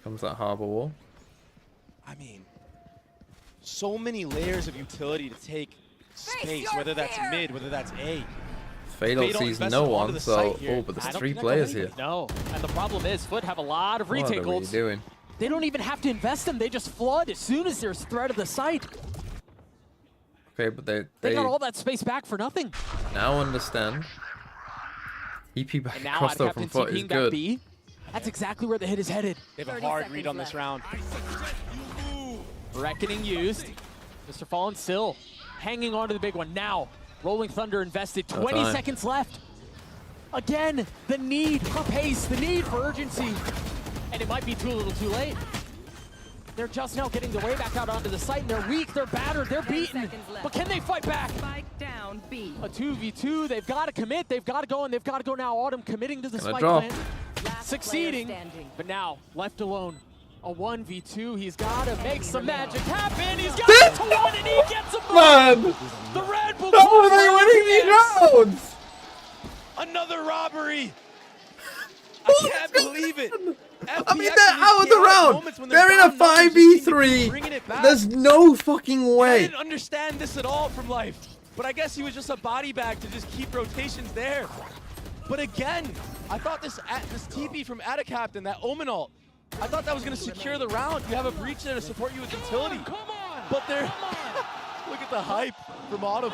Speaker 3: Comes that harbor wall.
Speaker 15: I mean, so many layers of utility to take space, whether that's mid, whether that's A.
Speaker 3: Fatal sees no one, so but there's 3 players here.
Speaker 13: No, and the problem is FUT have a lot of retake
Speaker 3: What are we
Speaker 13: ults.
Speaker 3: doing?
Speaker 13: They don't even have to invest them. They just flood as soon as there's threat of the site.
Speaker 3: Okay, but
Speaker 13: They got all that space back for nothing.
Speaker 3: now understand. EP back
Speaker 13: And now
Speaker 3: across though
Speaker 13: Captain
Speaker 3: from FUT is
Speaker 13: TPing back
Speaker 3: good.
Speaker 13: B. That's exactly where the hit is headed.
Speaker 15: They have a hard read on this round.
Speaker 13: Reckoning used. Mr. Fallen still hanging on to the big one. Now, Rolling Thunder invested. 20
Speaker 3: time.
Speaker 13: seconds left. Again, the need for pace, the need for urgency. And it might be too little too late. They're just now getting their way back out onto the site, and they're weak, they're battered, they're beaten. But can they fight back?
Speaker 5: Spike down, B.
Speaker 13: A 2v2, they've got to commit, they've got to go, and they've got to go now. Autumn committing to the
Speaker 3: Gonna
Speaker 13: spike
Speaker 3: draw.
Speaker 13: plant. Succeeding, but now left alone. A 1v2, he's got to make some magic happen. He's got it to 1 and he gets a
Speaker 3: Man!
Speaker 13: The Red Bull.
Speaker 3: How are they winning these rounds?
Speaker 15: Another robbery! I can't believe it!
Speaker 3: I mean, they're out of the round. They're in a 5v3. There's no fucking
Speaker 15: I
Speaker 3: way.
Speaker 15: didn't understand this at all from Life, but I guess he was just a body bag to just keep rotations there. But again, I thought this TP from Ada Captain, that Omen ult, I thought that was going to secure the round. You have a breach there to support you with utility. But they're look at the hype from Autumn.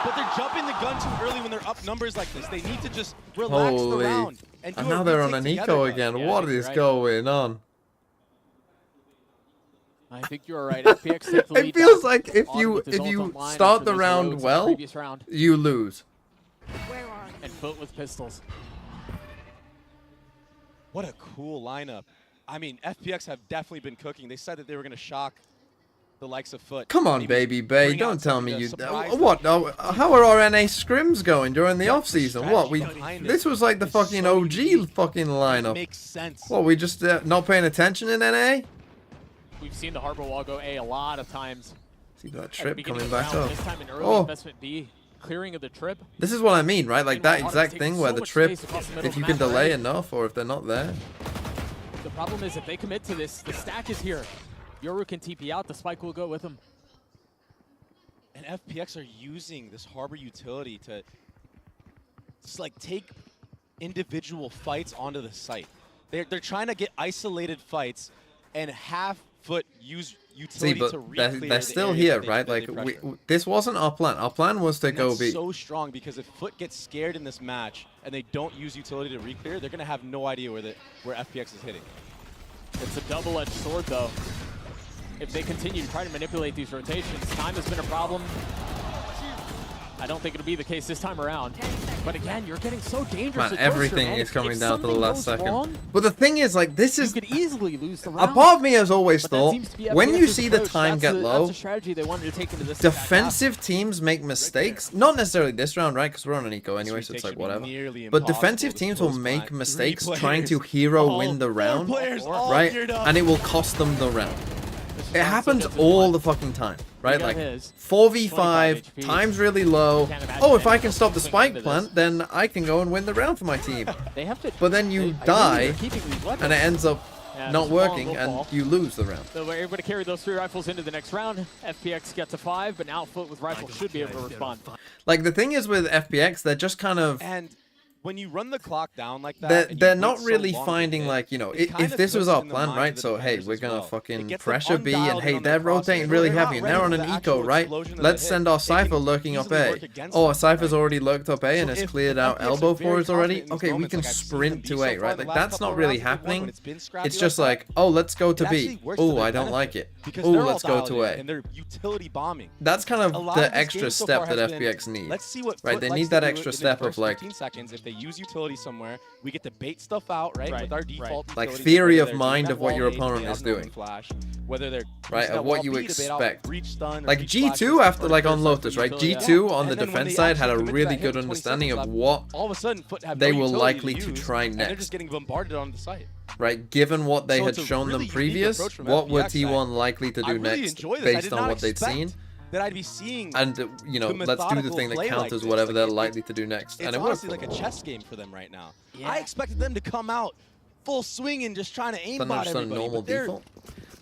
Speaker 15: But they're jumping the gun too early when they're up numbers like this. They need to just relax the
Speaker 3: Holy.
Speaker 15: round. And
Speaker 3: now they're on an eco again. What is going on?
Speaker 13: I think you're right. FPX takes the
Speaker 3: It
Speaker 13: lead
Speaker 3: feels
Speaker 13: back.
Speaker 3: like if
Speaker 13: Autumn
Speaker 3: you
Speaker 13: with his ult online
Speaker 3: start
Speaker 13: after
Speaker 3: the
Speaker 13: those
Speaker 3: round
Speaker 13: loads
Speaker 3: well,
Speaker 13: previous round.
Speaker 3: you lose.
Speaker 13: And FUT with pistols.
Speaker 15: What a cool lineup. I mean, FPX have definitely been cooking. They said that they were going to shock the likes of FUT.
Speaker 3: Come on,
Speaker 15: Maybe
Speaker 3: baby Bay.
Speaker 15: bring out
Speaker 3: Don't tell
Speaker 15: something
Speaker 3: me
Speaker 15: to
Speaker 3: you.
Speaker 15: surprise
Speaker 3: What?
Speaker 15: them.
Speaker 3: How are our NA scrims going during the off season? What?
Speaker 15: behind it
Speaker 3: This was like the
Speaker 15: is
Speaker 3: fucking
Speaker 15: so
Speaker 3: OG
Speaker 15: unique.
Speaker 3: fucking lineup.
Speaker 15: Makes sense.
Speaker 3: What? We just not paying attention in NA?
Speaker 13: We've seen the Harbor Wall go A a lot of times.
Speaker 3: See that
Speaker 13: At the
Speaker 3: trip
Speaker 13: beginning
Speaker 3: coming
Speaker 13: of the
Speaker 3: back
Speaker 13: round,
Speaker 3: up.
Speaker 13: This time in early
Speaker 3: Oh.
Speaker 13: investment B. Clearing of the trip.
Speaker 3: This is what I mean, right? Like that
Speaker 13: Meanwhile,
Speaker 3: exact
Speaker 13: Autumn's
Speaker 3: thing
Speaker 13: taking
Speaker 3: where
Speaker 13: so
Speaker 3: the
Speaker 13: much
Speaker 3: trip,
Speaker 13: space across the middle
Speaker 3: if
Speaker 13: of
Speaker 3: you
Speaker 13: the
Speaker 3: can
Speaker 13: map
Speaker 3: delay
Speaker 13: already.
Speaker 3: enough or if they're not there.
Speaker 13: The problem is if they commit to this, the stack is here. Yoru can TP out, the spike will go with him.
Speaker 15: And FPX are using this Harbor utility to just like take individual fights onto the site. They're trying to get isolated fights and have FUT use
Speaker 3: See,
Speaker 15: utility
Speaker 3: but
Speaker 15: to re-clear
Speaker 3: they're
Speaker 15: the
Speaker 3: still
Speaker 15: areas
Speaker 3: here,
Speaker 15: that they-
Speaker 3: right?
Speaker 15: that they
Speaker 3: Like
Speaker 15: pressure.
Speaker 3: this wasn't our plan. Our plan was to
Speaker 15: And
Speaker 3: go
Speaker 15: that's
Speaker 3: B.
Speaker 15: so strong because if FUT gets scared in this match and they don't use utility to re-clear, they're going to have no idea where FPX is hitting.
Speaker 13: It's a double-edged sword, though. If they continue to try to manipulate these rotations, time has been a problem. I don't think it'll be the case this time around. But again, you're getting so dangerous.
Speaker 3: Man,
Speaker 13: with
Speaker 3: everything
Speaker 13: Toaster, man.
Speaker 3: is coming
Speaker 13: If
Speaker 3: down to the
Speaker 13: something
Speaker 3: last
Speaker 13: goes
Speaker 3: second.
Speaker 13: wrong,
Speaker 3: But the thing is, like, this is
Speaker 13: you could easily lose the
Speaker 3: a
Speaker 13: round.
Speaker 3: part of me has always
Speaker 13: But that
Speaker 3: thought
Speaker 13: seems to be
Speaker 3: when you
Speaker 13: FPX's
Speaker 3: see the
Speaker 13: approach.
Speaker 3: time
Speaker 13: That's
Speaker 3: get
Speaker 13: a-
Speaker 3: low,
Speaker 13: that's a strategy they wanted to take into this back half.
Speaker 3: defensive teams make mistakes. Not necessarily this round, right? Because we're on an eco anyway, so it's like whatever. But defensive teams will make mistakes trying to hero win the round, right? And it will cost them the round. It happens all the fucking time, right? Like 4v5, time's really low. Oh, if I can stop the spike plant, then I can go and win the round for my team.
Speaker 13: They have to.
Speaker 3: But then you die, and it ends up
Speaker 13: Yeah,
Speaker 3: not
Speaker 13: this
Speaker 3: working,
Speaker 13: long
Speaker 3: and
Speaker 13: ball.
Speaker 3: you lose the round.
Speaker 13: So we're able to carry those 3 rifles into the next round. FPX gets a 5, but now FUT with rifles should be able to respond.
Speaker 3: Like the thing is with FPX, they're just kind of
Speaker 15: And when you run the clock down like that,
Speaker 3: they're not really finding like, you know,
Speaker 15: it
Speaker 3: if
Speaker 15: kinda
Speaker 3: this was
Speaker 15: puts
Speaker 3: our
Speaker 15: in the
Speaker 3: plan,
Speaker 15: mind
Speaker 3: right?
Speaker 15: of the
Speaker 3: So hey,
Speaker 15: defenders
Speaker 3: we're
Speaker 15: as
Speaker 3: gonna
Speaker 15: well.
Speaker 3: fucking
Speaker 15: It gets them
Speaker 3: pressure B, and
Speaker 15: undialed
Speaker 3: hey,
Speaker 15: on
Speaker 3: they're
Speaker 15: their
Speaker 3: rotating
Speaker 15: crosshairs.
Speaker 3: really
Speaker 15: They're not
Speaker 3: heavy, and they're on
Speaker 15: ready
Speaker 3: an
Speaker 15: for the
Speaker 3: eco,
Speaker 15: actual
Speaker 3: right?
Speaker 15: explosion of
Speaker 3: Let's
Speaker 15: the
Speaker 3: send
Speaker 15: hit.
Speaker 3: our
Speaker 15: They
Speaker 3: Cypher
Speaker 15: can
Speaker 3: lurking up
Speaker 15: easily
Speaker 3: A.
Speaker 15: work against
Speaker 3: Oh,
Speaker 15: them,
Speaker 3: a Cypher's
Speaker 15: right?
Speaker 3: already lurked up A and
Speaker 15: So
Speaker 3: has
Speaker 15: if
Speaker 3: cleared out
Speaker 15: FPX are
Speaker 3: elbow
Speaker 15: very
Speaker 3: for us already.
Speaker 15: confident in these
Speaker 3: Okay, we
Speaker 15: moments,
Speaker 3: can
Speaker 15: like I've seen
Speaker 3: sprint
Speaker 15: them be
Speaker 3: to
Speaker 15: so
Speaker 3: A,
Speaker 15: far
Speaker 3: right?
Speaker 15: in the
Speaker 3: Like
Speaker 15: last
Speaker 3: that's
Speaker 15: couple
Speaker 3: not
Speaker 15: of
Speaker 3: really
Speaker 15: rounds, when
Speaker 3: happening.
Speaker 15: it's been scrappy
Speaker 3: It's
Speaker 15: like
Speaker 3: just
Speaker 15: that,
Speaker 3: like, oh, let's go to
Speaker 15: it
Speaker 3: B.
Speaker 15: actually works to
Speaker 3: Oh,
Speaker 15: their
Speaker 3: I don't
Speaker 15: benefit
Speaker 3: like it.
Speaker 15: because
Speaker 3: Oh,
Speaker 15: they're all
Speaker 3: let's go
Speaker 15: dialed
Speaker 3: to
Speaker 15: in
Speaker 3: A.
Speaker 15: and they're utility bombing.
Speaker 3: That's kind of
Speaker 15: A lot
Speaker 3: the
Speaker 15: of this
Speaker 3: extra
Speaker 15: game so
Speaker 3: step
Speaker 15: far
Speaker 3: that
Speaker 15: has
Speaker 3: FPX
Speaker 15: been,
Speaker 3: need.
Speaker 15: let's see what
Speaker 3: Right,
Speaker 15: FUT
Speaker 3: they
Speaker 15: likes
Speaker 3: need
Speaker 15: to
Speaker 3: that
Speaker 15: do
Speaker 3: extra
Speaker 15: in the
Speaker 3: step of
Speaker 15: first
Speaker 3: like
Speaker 15: 15 seconds. If they use utility somewhere, we get to bait stuff out, right? With our default
Speaker 3: like
Speaker 15: utilities,
Speaker 3: theory
Speaker 15: whether
Speaker 3: of
Speaker 15: they're
Speaker 3: mind
Speaker 15: doing
Speaker 3: of what
Speaker 15: that
Speaker 3: your
Speaker 15: wall
Speaker 3: opponent
Speaker 15: bait,
Speaker 3: is
Speaker 15: they have
Speaker 3: doing.
Speaker 15: Flash, whether they're
Speaker 3: Right,
Speaker 15: using that
Speaker 3: of what
Speaker 15: wall
Speaker 3: you
Speaker 15: B to bait out
Speaker 3: expect.
Speaker 15: breach stun or
Speaker 3: Like
Speaker 15: breach flash
Speaker 3: G2
Speaker 15: or
Speaker 3: after like on
Speaker 15: first
Speaker 3: Lotus, right?
Speaker 15: utility.
Speaker 3: G2 on
Speaker 15: And
Speaker 3: the
Speaker 15: then when
Speaker 3: defense
Speaker 15: they
Speaker 3: side had a
Speaker 15: actually commit to
Speaker 3: really
Speaker 15: that
Speaker 3: good
Speaker 15: hit with 20
Speaker 3: understanding of
Speaker 15: seconds
Speaker 3: what
Speaker 15: left, all of a sudden FUT have
Speaker 3: they
Speaker 15: no
Speaker 3: were
Speaker 15: utility
Speaker 3: likely to
Speaker 15: use,
Speaker 3: try
Speaker 15: and they're
Speaker 3: next.
Speaker 15: just getting bombarded on the site.
Speaker 3: Right, given what they
Speaker 15: So
Speaker 3: had
Speaker 15: it's a
Speaker 3: shown
Speaker 15: really
Speaker 3: them
Speaker 15: unique
Speaker 3: previous,
Speaker 15: approach from
Speaker 3: what were
Speaker 15: FPX
Speaker 3: T1 likely to
Speaker 15: I
Speaker 3: do
Speaker 15: really
Speaker 3: next
Speaker 15: enjoy this. I
Speaker 3: based
Speaker 15: did
Speaker 3: on
Speaker 15: not
Speaker 3: what they'd
Speaker 15: expect
Speaker 3: seen?
Speaker 15: that I'd be seeing
Speaker 3: And, you know,
Speaker 15: the
Speaker 3: let's do the
Speaker 15: methodical
Speaker 3: thing that
Speaker 15: play like
Speaker 3: counters
Speaker 15: this.
Speaker 3: whatever
Speaker 15: Like,
Speaker 3: they're
Speaker 15: it-
Speaker 3: likely to do next.
Speaker 15: It's
Speaker 3: And it worked.
Speaker 15: honestly like a chess game for them right now. I expected them to come out full swing and just trying to
Speaker 3: Is that
Speaker 15: aimbot
Speaker 3: not just a
Speaker 15: everybody,
Speaker 3: normal
Speaker 15: but they're
Speaker 3: default?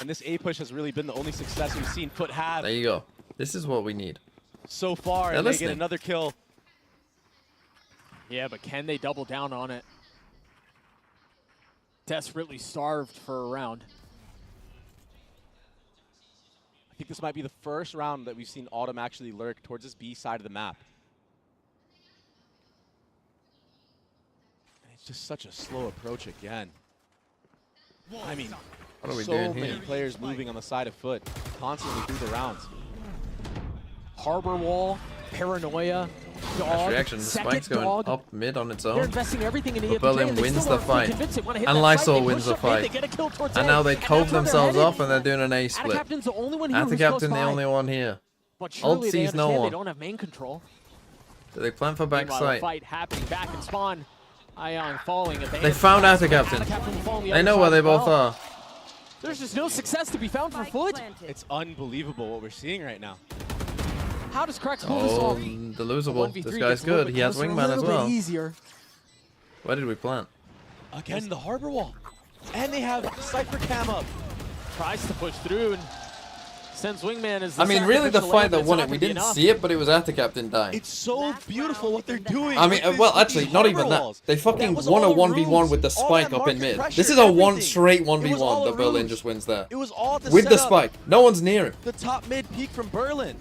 Speaker 15: And this A push has really been the only success we've seen FUT have.
Speaker 3: There you go. This is what we need.
Speaker 15: so far,
Speaker 3: They're
Speaker 15: and they
Speaker 3: listening.
Speaker 15: get another kill.
Speaker 13: Yeah, but can they double down on it? Desperately starved for a round.
Speaker 15: I think this might be the first round that we've seen Autumn actually lurk towards this B side of the map. And it's just such a slow approach again. I mean,
Speaker 3: What are we
Speaker 15: so
Speaker 3: doing
Speaker 15: many
Speaker 3: here?
Speaker 15: players moving on the side of FUT constantly through the rounds.
Speaker 13: Harbor wall, paranoia, dog,
Speaker 3: Reaction. The
Speaker 13: second
Speaker 3: spike's going
Speaker 13: dog.
Speaker 3: up mid on its
Speaker 13: They're
Speaker 3: own.
Speaker 13: investing everything in
Speaker 3: But
Speaker 13: EFJ,
Speaker 3: Berlin
Speaker 13: and they
Speaker 3: wins
Speaker 13: still
Speaker 3: the
Speaker 13: aren't
Speaker 3: fight.
Speaker 13: convincing. Wanna hit
Speaker 3: And
Speaker 13: that fight,
Speaker 3: Lysol
Speaker 13: they
Speaker 3: wins
Speaker 13: push
Speaker 3: the
Speaker 13: up mid,
Speaker 3: fight.
Speaker 13: they get a kill towards
Speaker 3: And
Speaker 13: A,
Speaker 3: now they
Speaker 13: and
Speaker 3: cove
Speaker 13: that's where they're
Speaker 3: themselves
Speaker 13: headed.
Speaker 3: off and they're doing an A split.
Speaker 13: Captain's the only one here who's
Speaker 3: Captain's
Speaker 13: close
Speaker 3: the
Speaker 13: by.
Speaker 3: only one here.
Speaker 13: But
Speaker 3: Ult
Speaker 13: surely they
Speaker 3: sees no
Speaker 13: understand they
Speaker 3: one.
Speaker 13: don't have main control.
Speaker 3: Do they plan for back
Speaker 13: Meanwhile, the
Speaker 3: sight?
Speaker 13: fight happening back in spawn. Ion falling at the
Speaker 3: They
Speaker 13: end.
Speaker 3: found Attic Captain.
Speaker 13: Attic Captain will fall on the
Speaker 3: They
Speaker 13: other
Speaker 3: know
Speaker 13: side
Speaker 3: where they
Speaker 13: as well.
Speaker 3: both are.
Speaker 13: There's just no success to be found for FUT.
Speaker 15: It's unbelievable what we're seeing right now.
Speaker 13: How does Krax pull this
Speaker 3: Oh,
Speaker 13: off?
Speaker 3: delusible.
Speaker 13: 1v3
Speaker 3: This guy's
Speaker 13: gets a little
Speaker 3: good.
Speaker 13: bit
Speaker 3: He has
Speaker 13: closer, a
Speaker 3: wingman as
Speaker 13: little bit
Speaker 3: well.
Speaker 13: easier.
Speaker 3: Where did we plant?
Speaker 15: Again, the harbor wall. And they have Cypher Cam up.
Speaker 13: Tries to push through and sends wingman as
Speaker 3: I mean, really, the fight that won it, we didn't see it, but it was Attic Captain dying.
Speaker 15: It's so beautiful what they're doing.
Speaker 3: I mean,
Speaker 15: with
Speaker 3: well,
Speaker 15: these
Speaker 3: actually, not even
Speaker 15: harbor
Speaker 3: that.
Speaker 15: walls.
Speaker 3: They fucking
Speaker 15: was
Speaker 3: won a
Speaker 15: all
Speaker 3: 1v1
Speaker 15: rooms,
Speaker 3: with the
Speaker 15: all
Speaker 3: spike
Speaker 15: that
Speaker 3: up in
Speaker 15: market
Speaker 3: mid.
Speaker 15: pressure,
Speaker 3: This is a one
Speaker 15: everything.
Speaker 3: straight
Speaker 15: It was
Speaker 3: 1v1
Speaker 15: all
Speaker 3: that Berlin
Speaker 15: rooms.
Speaker 3: just wins there.
Speaker 15: It was all to
Speaker 3: With
Speaker 15: set
Speaker 3: the
Speaker 15: up
Speaker 3: spike. No one's near him.
Speaker 15: the top mid peak from Berlin.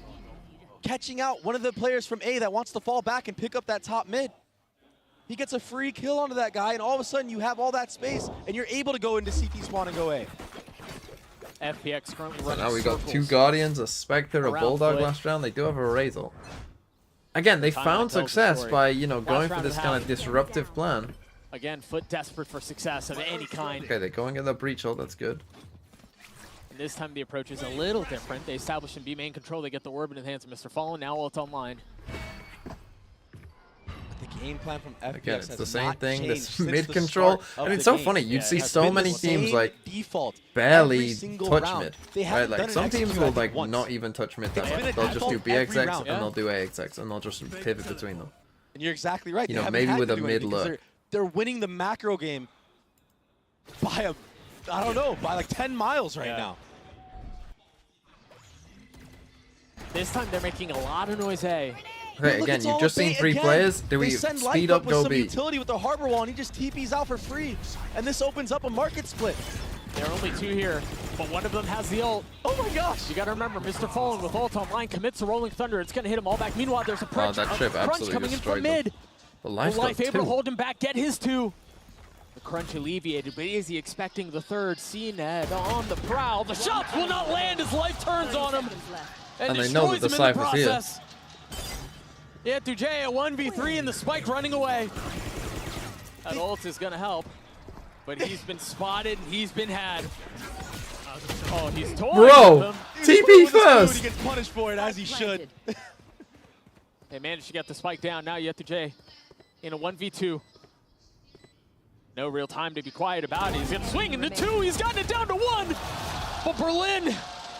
Speaker 15: Catching out one of the players from A that wants to fall back and pick up that top mid. He gets a free kill onto that guy, and all of a sudden you have all that space, and you're able to go into CT spawn and go A.
Speaker 13: FPX currently
Speaker 3: So
Speaker 13: running
Speaker 3: now we got
Speaker 13: circles.
Speaker 3: 2 Guardians, a Spectre, a
Speaker 13: Around
Speaker 3: Bulldog
Speaker 13: FUT.
Speaker 3: last round. They do have a Razor. Again, they
Speaker 13: Time
Speaker 3: found
Speaker 13: tells the
Speaker 3: success
Speaker 13: story.
Speaker 3: by, you know,
Speaker 13: Last
Speaker 3: going for
Speaker 13: round
Speaker 3: this
Speaker 13: and a
Speaker 3: kind of
Speaker 13: half.
Speaker 3: disruptive plan.
Speaker 13: Again, FUT desperate for success of any kind.
Speaker 3: Okay, they're going in the breach ult. That's good.
Speaker 13: And this time the approach is a little different. They establish in B main control. They get the orb in the hands of Mr. Fallen. Now it's online.
Speaker 15: The game plan from FPX
Speaker 3: Again, it's
Speaker 15: has
Speaker 3: the same
Speaker 15: not
Speaker 3: thing.
Speaker 15: changed
Speaker 3: This
Speaker 15: since
Speaker 3: mid
Speaker 15: the
Speaker 3: control.
Speaker 15: start
Speaker 3: I
Speaker 15: of
Speaker 3: mean, it's
Speaker 15: the
Speaker 3: so
Speaker 15: game.
Speaker 3: funny. You'd see
Speaker 15: It has
Speaker 3: so
Speaker 15: been
Speaker 3: many
Speaker 15: the
Speaker 3: teams
Speaker 15: same
Speaker 3: like
Speaker 15: default
Speaker 3: barely
Speaker 15: every single
Speaker 3: touch
Speaker 15: round.
Speaker 3: mid.
Speaker 15: They
Speaker 3: Right?
Speaker 15: haven't
Speaker 3: Like
Speaker 15: done
Speaker 3: some
Speaker 15: an
Speaker 3: teams
Speaker 15: execute,
Speaker 3: will
Speaker 15: I think,
Speaker 3: like
Speaker 15: once.
Speaker 3: not even touch mid.
Speaker 15: It's
Speaker 3: That
Speaker 15: been
Speaker 3: much.
Speaker 15: a
Speaker 3: They'll just do
Speaker 15: default every
Speaker 3: BXX
Speaker 15: round.
Speaker 3: and they'll do AXX and they'll just pivot between them.
Speaker 15: And you're exactly right.
Speaker 3: You
Speaker 15: They
Speaker 3: know,
Speaker 15: haven't
Speaker 3: maybe
Speaker 15: had
Speaker 3: with
Speaker 15: to
Speaker 3: a
Speaker 15: do
Speaker 3: mid
Speaker 15: anything because
Speaker 3: lurk.
Speaker 15: they're winning the macro game by a, I don't know, by like 10 miles right now.
Speaker 13: This time they're making a lot of noise A.
Speaker 3: Okay,
Speaker 15: Look,
Speaker 3: again,
Speaker 15: it's
Speaker 3: you've
Speaker 15: all
Speaker 3: just seen
Speaker 15: bait
Speaker 3: 3
Speaker 15: again.
Speaker 3: players. Do
Speaker 15: They
Speaker 3: we
Speaker 15: send
Speaker 3: speed
Speaker 15: Life
Speaker 3: up,
Speaker 15: with
Speaker 3: go
Speaker 15: some
Speaker 3: B?
Speaker 15: utility with the harbor wall, and he just TPs out for free. And this opens up a market split.
Speaker 13: There are only 2 here, but one of them has the ult.
Speaker 15: Oh my gosh!
Speaker 13: You got to remember, Mr. Fallen with ult online commits a Rolling Thunder. It's going to hit them all back. Meanwhile, there's a crunch,
Speaker 3: that trip
Speaker 13: crunch
Speaker 3: absolutely
Speaker 13: coming in from
Speaker 3: destroyed them.
Speaker 13: mid.
Speaker 3: The Life
Speaker 13: Life
Speaker 3: got
Speaker 13: able to
Speaker 3: 2.
Speaker 13: hold him back, get his 2. The crunch alleviated, but is he expecting the 3rd? CNED on the prowl. The shots will not land as Life turns on him.
Speaker 3: And they know that the
Speaker 13: destroys him in
Speaker 3: Cypher's here.
Speaker 13: process. Yeah, Dujay, a 1v3 and the spike running away. That ult is going to help, but he's been spotted and he's been had. Oh, he's toying
Speaker 3: Bro,
Speaker 13: with him.
Speaker 3: TP first.
Speaker 15: He gets punished for it, as he should.
Speaker 13: They managed to get the spike down. Now Dujay in a 1v2. No real time to be quiet about it. He's going to swing into 2. He's gotten it down to 1. But Berlin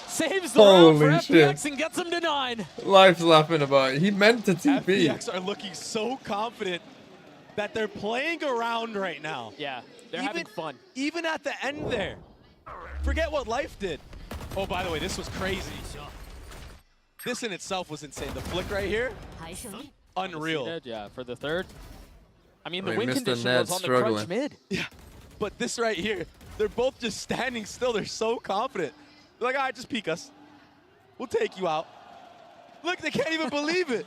Speaker 13: saves the round for
Speaker 3: Holy
Speaker 13: FPX
Speaker 3: shit.
Speaker 13: and gets him to 9.
Speaker 3: Life's laughing about it. He meant to TP.
Speaker 15: FPX are looking so confident that they're playing around right now.
Speaker 13: Yeah, they're having fun.
Speaker 15: Even at the end there. Forget what Life did. Oh, by the way, this was crazy. This in itself was insane. The flick right here, unreal.
Speaker 13: Yeah, for the 3rd. I mean,
Speaker 3: I
Speaker 13: the
Speaker 3: mean,
Speaker 13: win
Speaker 3: Mr.
Speaker 13: condition
Speaker 3: Ned's
Speaker 13: was on the crunch
Speaker 3: struggling.
Speaker 13: mid.
Speaker 15: Yeah, but this right here, they're both just standing still. They're so confident. They're like, all right, just peek us. We'll take you out. Look, they can't even believe it.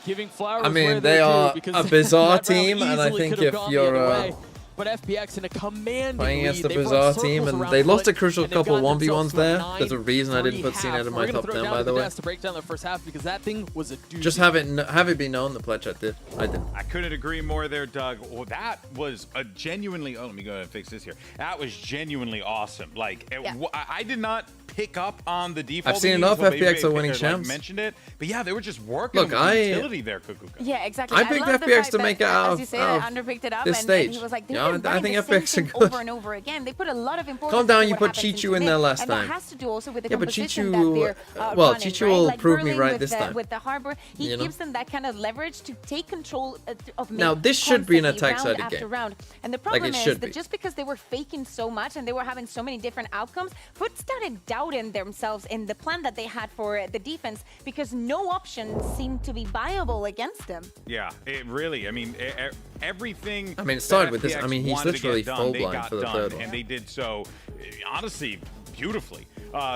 Speaker 13: Giving flowers
Speaker 3: I mean,
Speaker 13: where
Speaker 3: they
Speaker 13: they're
Speaker 3: are
Speaker 13: due, because
Speaker 3: a bizarre
Speaker 13: that round
Speaker 3: team, and I
Speaker 13: easily
Speaker 3: think
Speaker 13: could have
Speaker 3: if
Speaker 13: gone the
Speaker 3: you're
Speaker 13: other way. But FPX in a commanding
Speaker 3: playing against
Speaker 13: lead.
Speaker 3: the
Speaker 13: They've run
Speaker 3: bizarre
Speaker 13: circles
Speaker 3: team, and
Speaker 13: around
Speaker 3: they lost
Speaker 13: FUT,
Speaker 3: a crucial
Speaker 13: and they've
Speaker 3: couple
Speaker 13: gotten
Speaker 3: 1v1s
Speaker 13: themselves to a
Speaker 3: there. There's a reason I didn't put
Speaker 13: 9-3
Speaker 3: CNED in my
Speaker 13: We're gonna
Speaker 3: top
Speaker 13: throw
Speaker 3: 10,
Speaker 13: down
Speaker 3: by
Speaker 13: to
Speaker 3: the way.
Speaker 13: desk to break down the first half because that thing was a doozy.
Speaker 3: Just have it be known the Pledchat did. I didn't.
Speaker 16: I couldn't agree more there, Doug. Well, that was a genuinely, oh, let me go ahead and fix this here. That was genuinely awesome. Like, I did not pick up on the default.
Speaker 3: I've seen enough FPX are winning champs.
Speaker 16: Mentioned it, but yeah, they were just working
Speaker 3: Look,
Speaker 16: with the utility there, Kukuka.
Speaker 4: Yeah, exactly.
Speaker 3: I picked
Speaker 4: love the
Speaker 3: FPX
Speaker 4: fact
Speaker 3: to
Speaker 4: that,
Speaker 3: make it out
Speaker 4: as you say,
Speaker 3: of
Speaker 4: Under picked it up
Speaker 3: this
Speaker 4: and
Speaker 3: stage.
Speaker 4: he was like,
Speaker 3: Yeah, I think FPX are good.
Speaker 4: over and over again. They put a lot of importance.
Speaker 3: Calm down,
Speaker 4: to
Speaker 3: you
Speaker 4: what
Speaker 3: put
Speaker 4: happens
Speaker 3: Chichu in
Speaker 4: mid,
Speaker 3: there last
Speaker 4: and
Speaker 3: time.
Speaker 4: That has to do also with the
Speaker 3: Yeah, but
Speaker 4: composition
Speaker 3: Chichu,
Speaker 4: that they're
Speaker 3: well,
Speaker 4: running,
Speaker 3: Chichu
Speaker 4: right?
Speaker 3: will
Speaker 4: Like
Speaker 3: prove me
Speaker 4: Berlin
Speaker 3: right
Speaker 4: with
Speaker 3: this time.
Speaker 4: With the Harbor, he
Speaker 3: You know?
Speaker 4: gives them that kind of leverage to take control of mid.
Speaker 3: Now, this should be an
Speaker 4: constantly,
Speaker 3: attack-sided
Speaker 4: round after
Speaker 3: game.
Speaker 4: round. And the
Speaker 3: Like
Speaker 4: problem
Speaker 3: it
Speaker 4: is
Speaker 3: should
Speaker 4: that
Speaker 3: be.
Speaker 4: just because they were faking so much and they were having so many different outcomes, FUT started doubting themselves in the plan that they had for the defense because no option seemed to be viable against them.
Speaker 16: Yeah, it really. I mean, everything.
Speaker 3: I mean, it started
Speaker 16: that
Speaker 3: with this. I
Speaker 16: FPX
Speaker 3: mean, he's
Speaker 16: wanted to
Speaker 3: literally
Speaker 16: get done,
Speaker 3: full
Speaker 16: they
Speaker 3: blind
Speaker 16: got
Speaker 3: for the
Speaker 16: done,
Speaker 3: third one.
Speaker 16: and they did so, honestly, beautifully.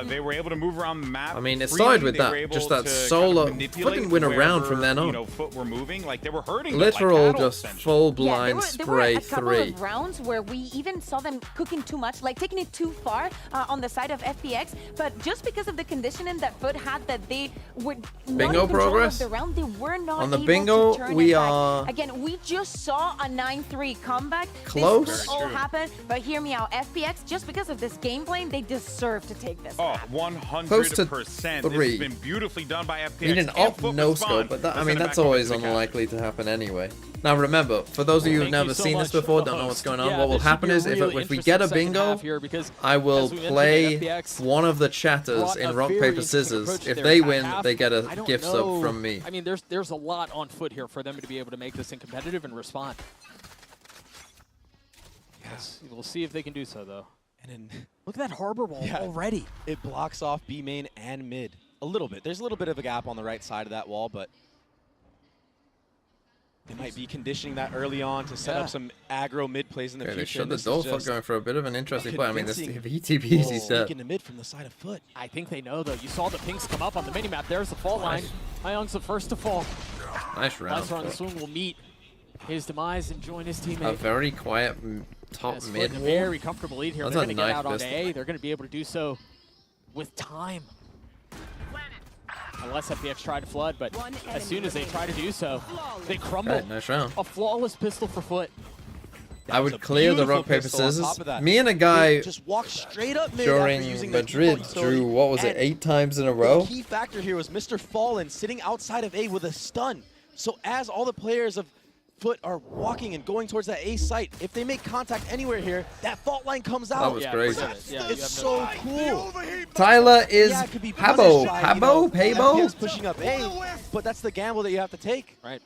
Speaker 16: They were able to move around the map.
Speaker 3: I mean, it
Speaker 16: freely.
Speaker 3: started with
Speaker 16: They were
Speaker 3: that,
Speaker 16: able
Speaker 3: just that
Speaker 16: to
Speaker 3: solo-
Speaker 16: kind of manipulate
Speaker 3: fucking win a round from
Speaker 16: wherever,
Speaker 3: then on.
Speaker 16: You know, FUT were moving like they were hurting. them
Speaker 3: Literal,
Speaker 16: like cattle,
Speaker 3: just
Speaker 16: essentially.
Speaker 3: full blind
Speaker 4: there were
Speaker 3: spray
Speaker 4: a couple
Speaker 3: 3.
Speaker 4: of rounds where we even saw them cooking too much, like taking it too far on the side of FPX. But just because of the conditioning that FUT had, that they were not
Speaker 3: Bingo
Speaker 4: in control
Speaker 3: progress?
Speaker 4: of the round, they were not
Speaker 3: On the
Speaker 4: able
Speaker 3: bingo,
Speaker 4: to turn
Speaker 3: we
Speaker 4: it back.
Speaker 3: are-
Speaker 4: Again, we just saw a 9-3 comeback.
Speaker 3: Close.
Speaker 4: This could all happen, but hear me out. FPX, just because of this game plan, they deserve to take this.
Speaker 16: Oh, 100%. This has
Speaker 3: 3.
Speaker 16: been beautifully done by FPX.
Speaker 3: Need an
Speaker 16: and
Speaker 3: op
Speaker 16: FUT
Speaker 3: no
Speaker 16: was
Speaker 3: scope,
Speaker 16: fun.
Speaker 3: but that, I
Speaker 16: Let's
Speaker 3: mean
Speaker 16: send it
Speaker 3: that's
Speaker 16: back over
Speaker 3: always
Speaker 16: to the captain.
Speaker 3: unlikely to happen anyway. Now remember, for those of you who've
Speaker 13: Thank
Speaker 3: never
Speaker 13: you so
Speaker 3: seen this
Speaker 13: much,
Speaker 3: before,
Speaker 13: the
Speaker 3: don't know what's
Speaker 13: host.
Speaker 3: going on,
Speaker 13: Yeah,
Speaker 3: what will
Speaker 13: this should
Speaker 3: happen
Speaker 13: be a
Speaker 3: is
Speaker 13: really
Speaker 3: if we get a
Speaker 13: interesting second
Speaker 3: bingo,
Speaker 13: half here because,
Speaker 3: I will
Speaker 13: as we mentioned,
Speaker 3: play
Speaker 13: FPX
Speaker 3: one of the chatters
Speaker 13: brought
Speaker 3: in
Speaker 13: a
Speaker 3: rock,
Speaker 13: very
Speaker 3: paper,
Speaker 13: interesting
Speaker 3: scissors.
Speaker 13: approach to
Speaker 3: If
Speaker 13: their
Speaker 3: they
Speaker 13: attack
Speaker 3: win,
Speaker 13: half.
Speaker 3: they get a
Speaker 13: I don't
Speaker 3: gift
Speaker 13: know.
Speaker 3: sub from me.
Speaker 13: I mean, there's a lot on FUT here for them to be able to make this in competitive and respond. Yes, we'll see if they can do so though.
Speaker 15: And then
Speaker 13: Look at that harbor wall already.
Speaker 15: It blocks off B main and mid a little bit. There's a little bit of a gap on the right side of that wall, but they might be conditioning that early on to set up some aggro mid plays in the
Speaker 3: Okay,
Speaker 15: future.
Speaker 3: they shut
Speaker 15: and
Speaker 3: the
Speaker 15: this is
Speaker 3: door for
Speaker 15: just
Speaker 3: going for a bit of an interesting play. I mean, this
Speaker 15: convincing
Speaker 3: VTB is
Speaker 15: sneak
Speaker 3: dead.
Speaker 15: into mid from the side of FUT.
Speaker 13: I think they know though. You saw the pinks come up on the minimap. There's the fault line. Hyung's the first to fall.
Speaker 3: Nice round.
Speaker 13: Last round, Swing will meet his demise and join his
Speaker 3: A
Speaker 13: teammate.
Speaker 3: very quiet top
Speaker 13: Yes,
Speaker 3: mid
Speaker 13: FUT in a
Speaker 3: wall.
Speaker 13: very comfortable lead here.
Speaker 3: That's
Speaker 13: They're
Speaker 3: a
Speaker 13: going to get
Speaker 3: knife
Speaker 13: out onto
Speaker 3: pistol.
Speaker 13: A. They're going to be able to do so with time. Unless FPX try to flood, but as soon as they try to do so, they crumble.
Speaker 3: Okay, nice round.
Speaker 13: A flawless pistol for FUT.
Speaker 3: I would clear the
Speaker 15: beautiful
Speaker 3: rock, paper,
Speaker 15: pistol on
Speaker 3: scissors.
Speaker 15: top of that.
Speaker 3: Me and a guy
Speaker 15: They just walked straight up mid after
Speaker 3: during
Speaker 15: using the
Speaker 3: Madrid
Speaker 15: default facility.
Speaker 3: drew, what was it,
Speaker 15: And
Speaker 3: 8 times in a row?
Speaker 15: The key factor here was Mr. Fallen sitting outside of A with a stun. So as all the players of FUT are walking and going towards that A site, if they make contact anywhere here, that fault line comes out.
Speaker 3: That was crazy.
Speaker 15: It's so cool.
Speaker 3: Tyler is
Speaker 15: Yeah, it could be
Speaker 3: Pabo.
Speaker 15: punished by,
Speaker 3: Pabo? Pabo?
Speaker 15: FPX pushing up A, but that's the gamble that you have to take.
Speaker 13: Right.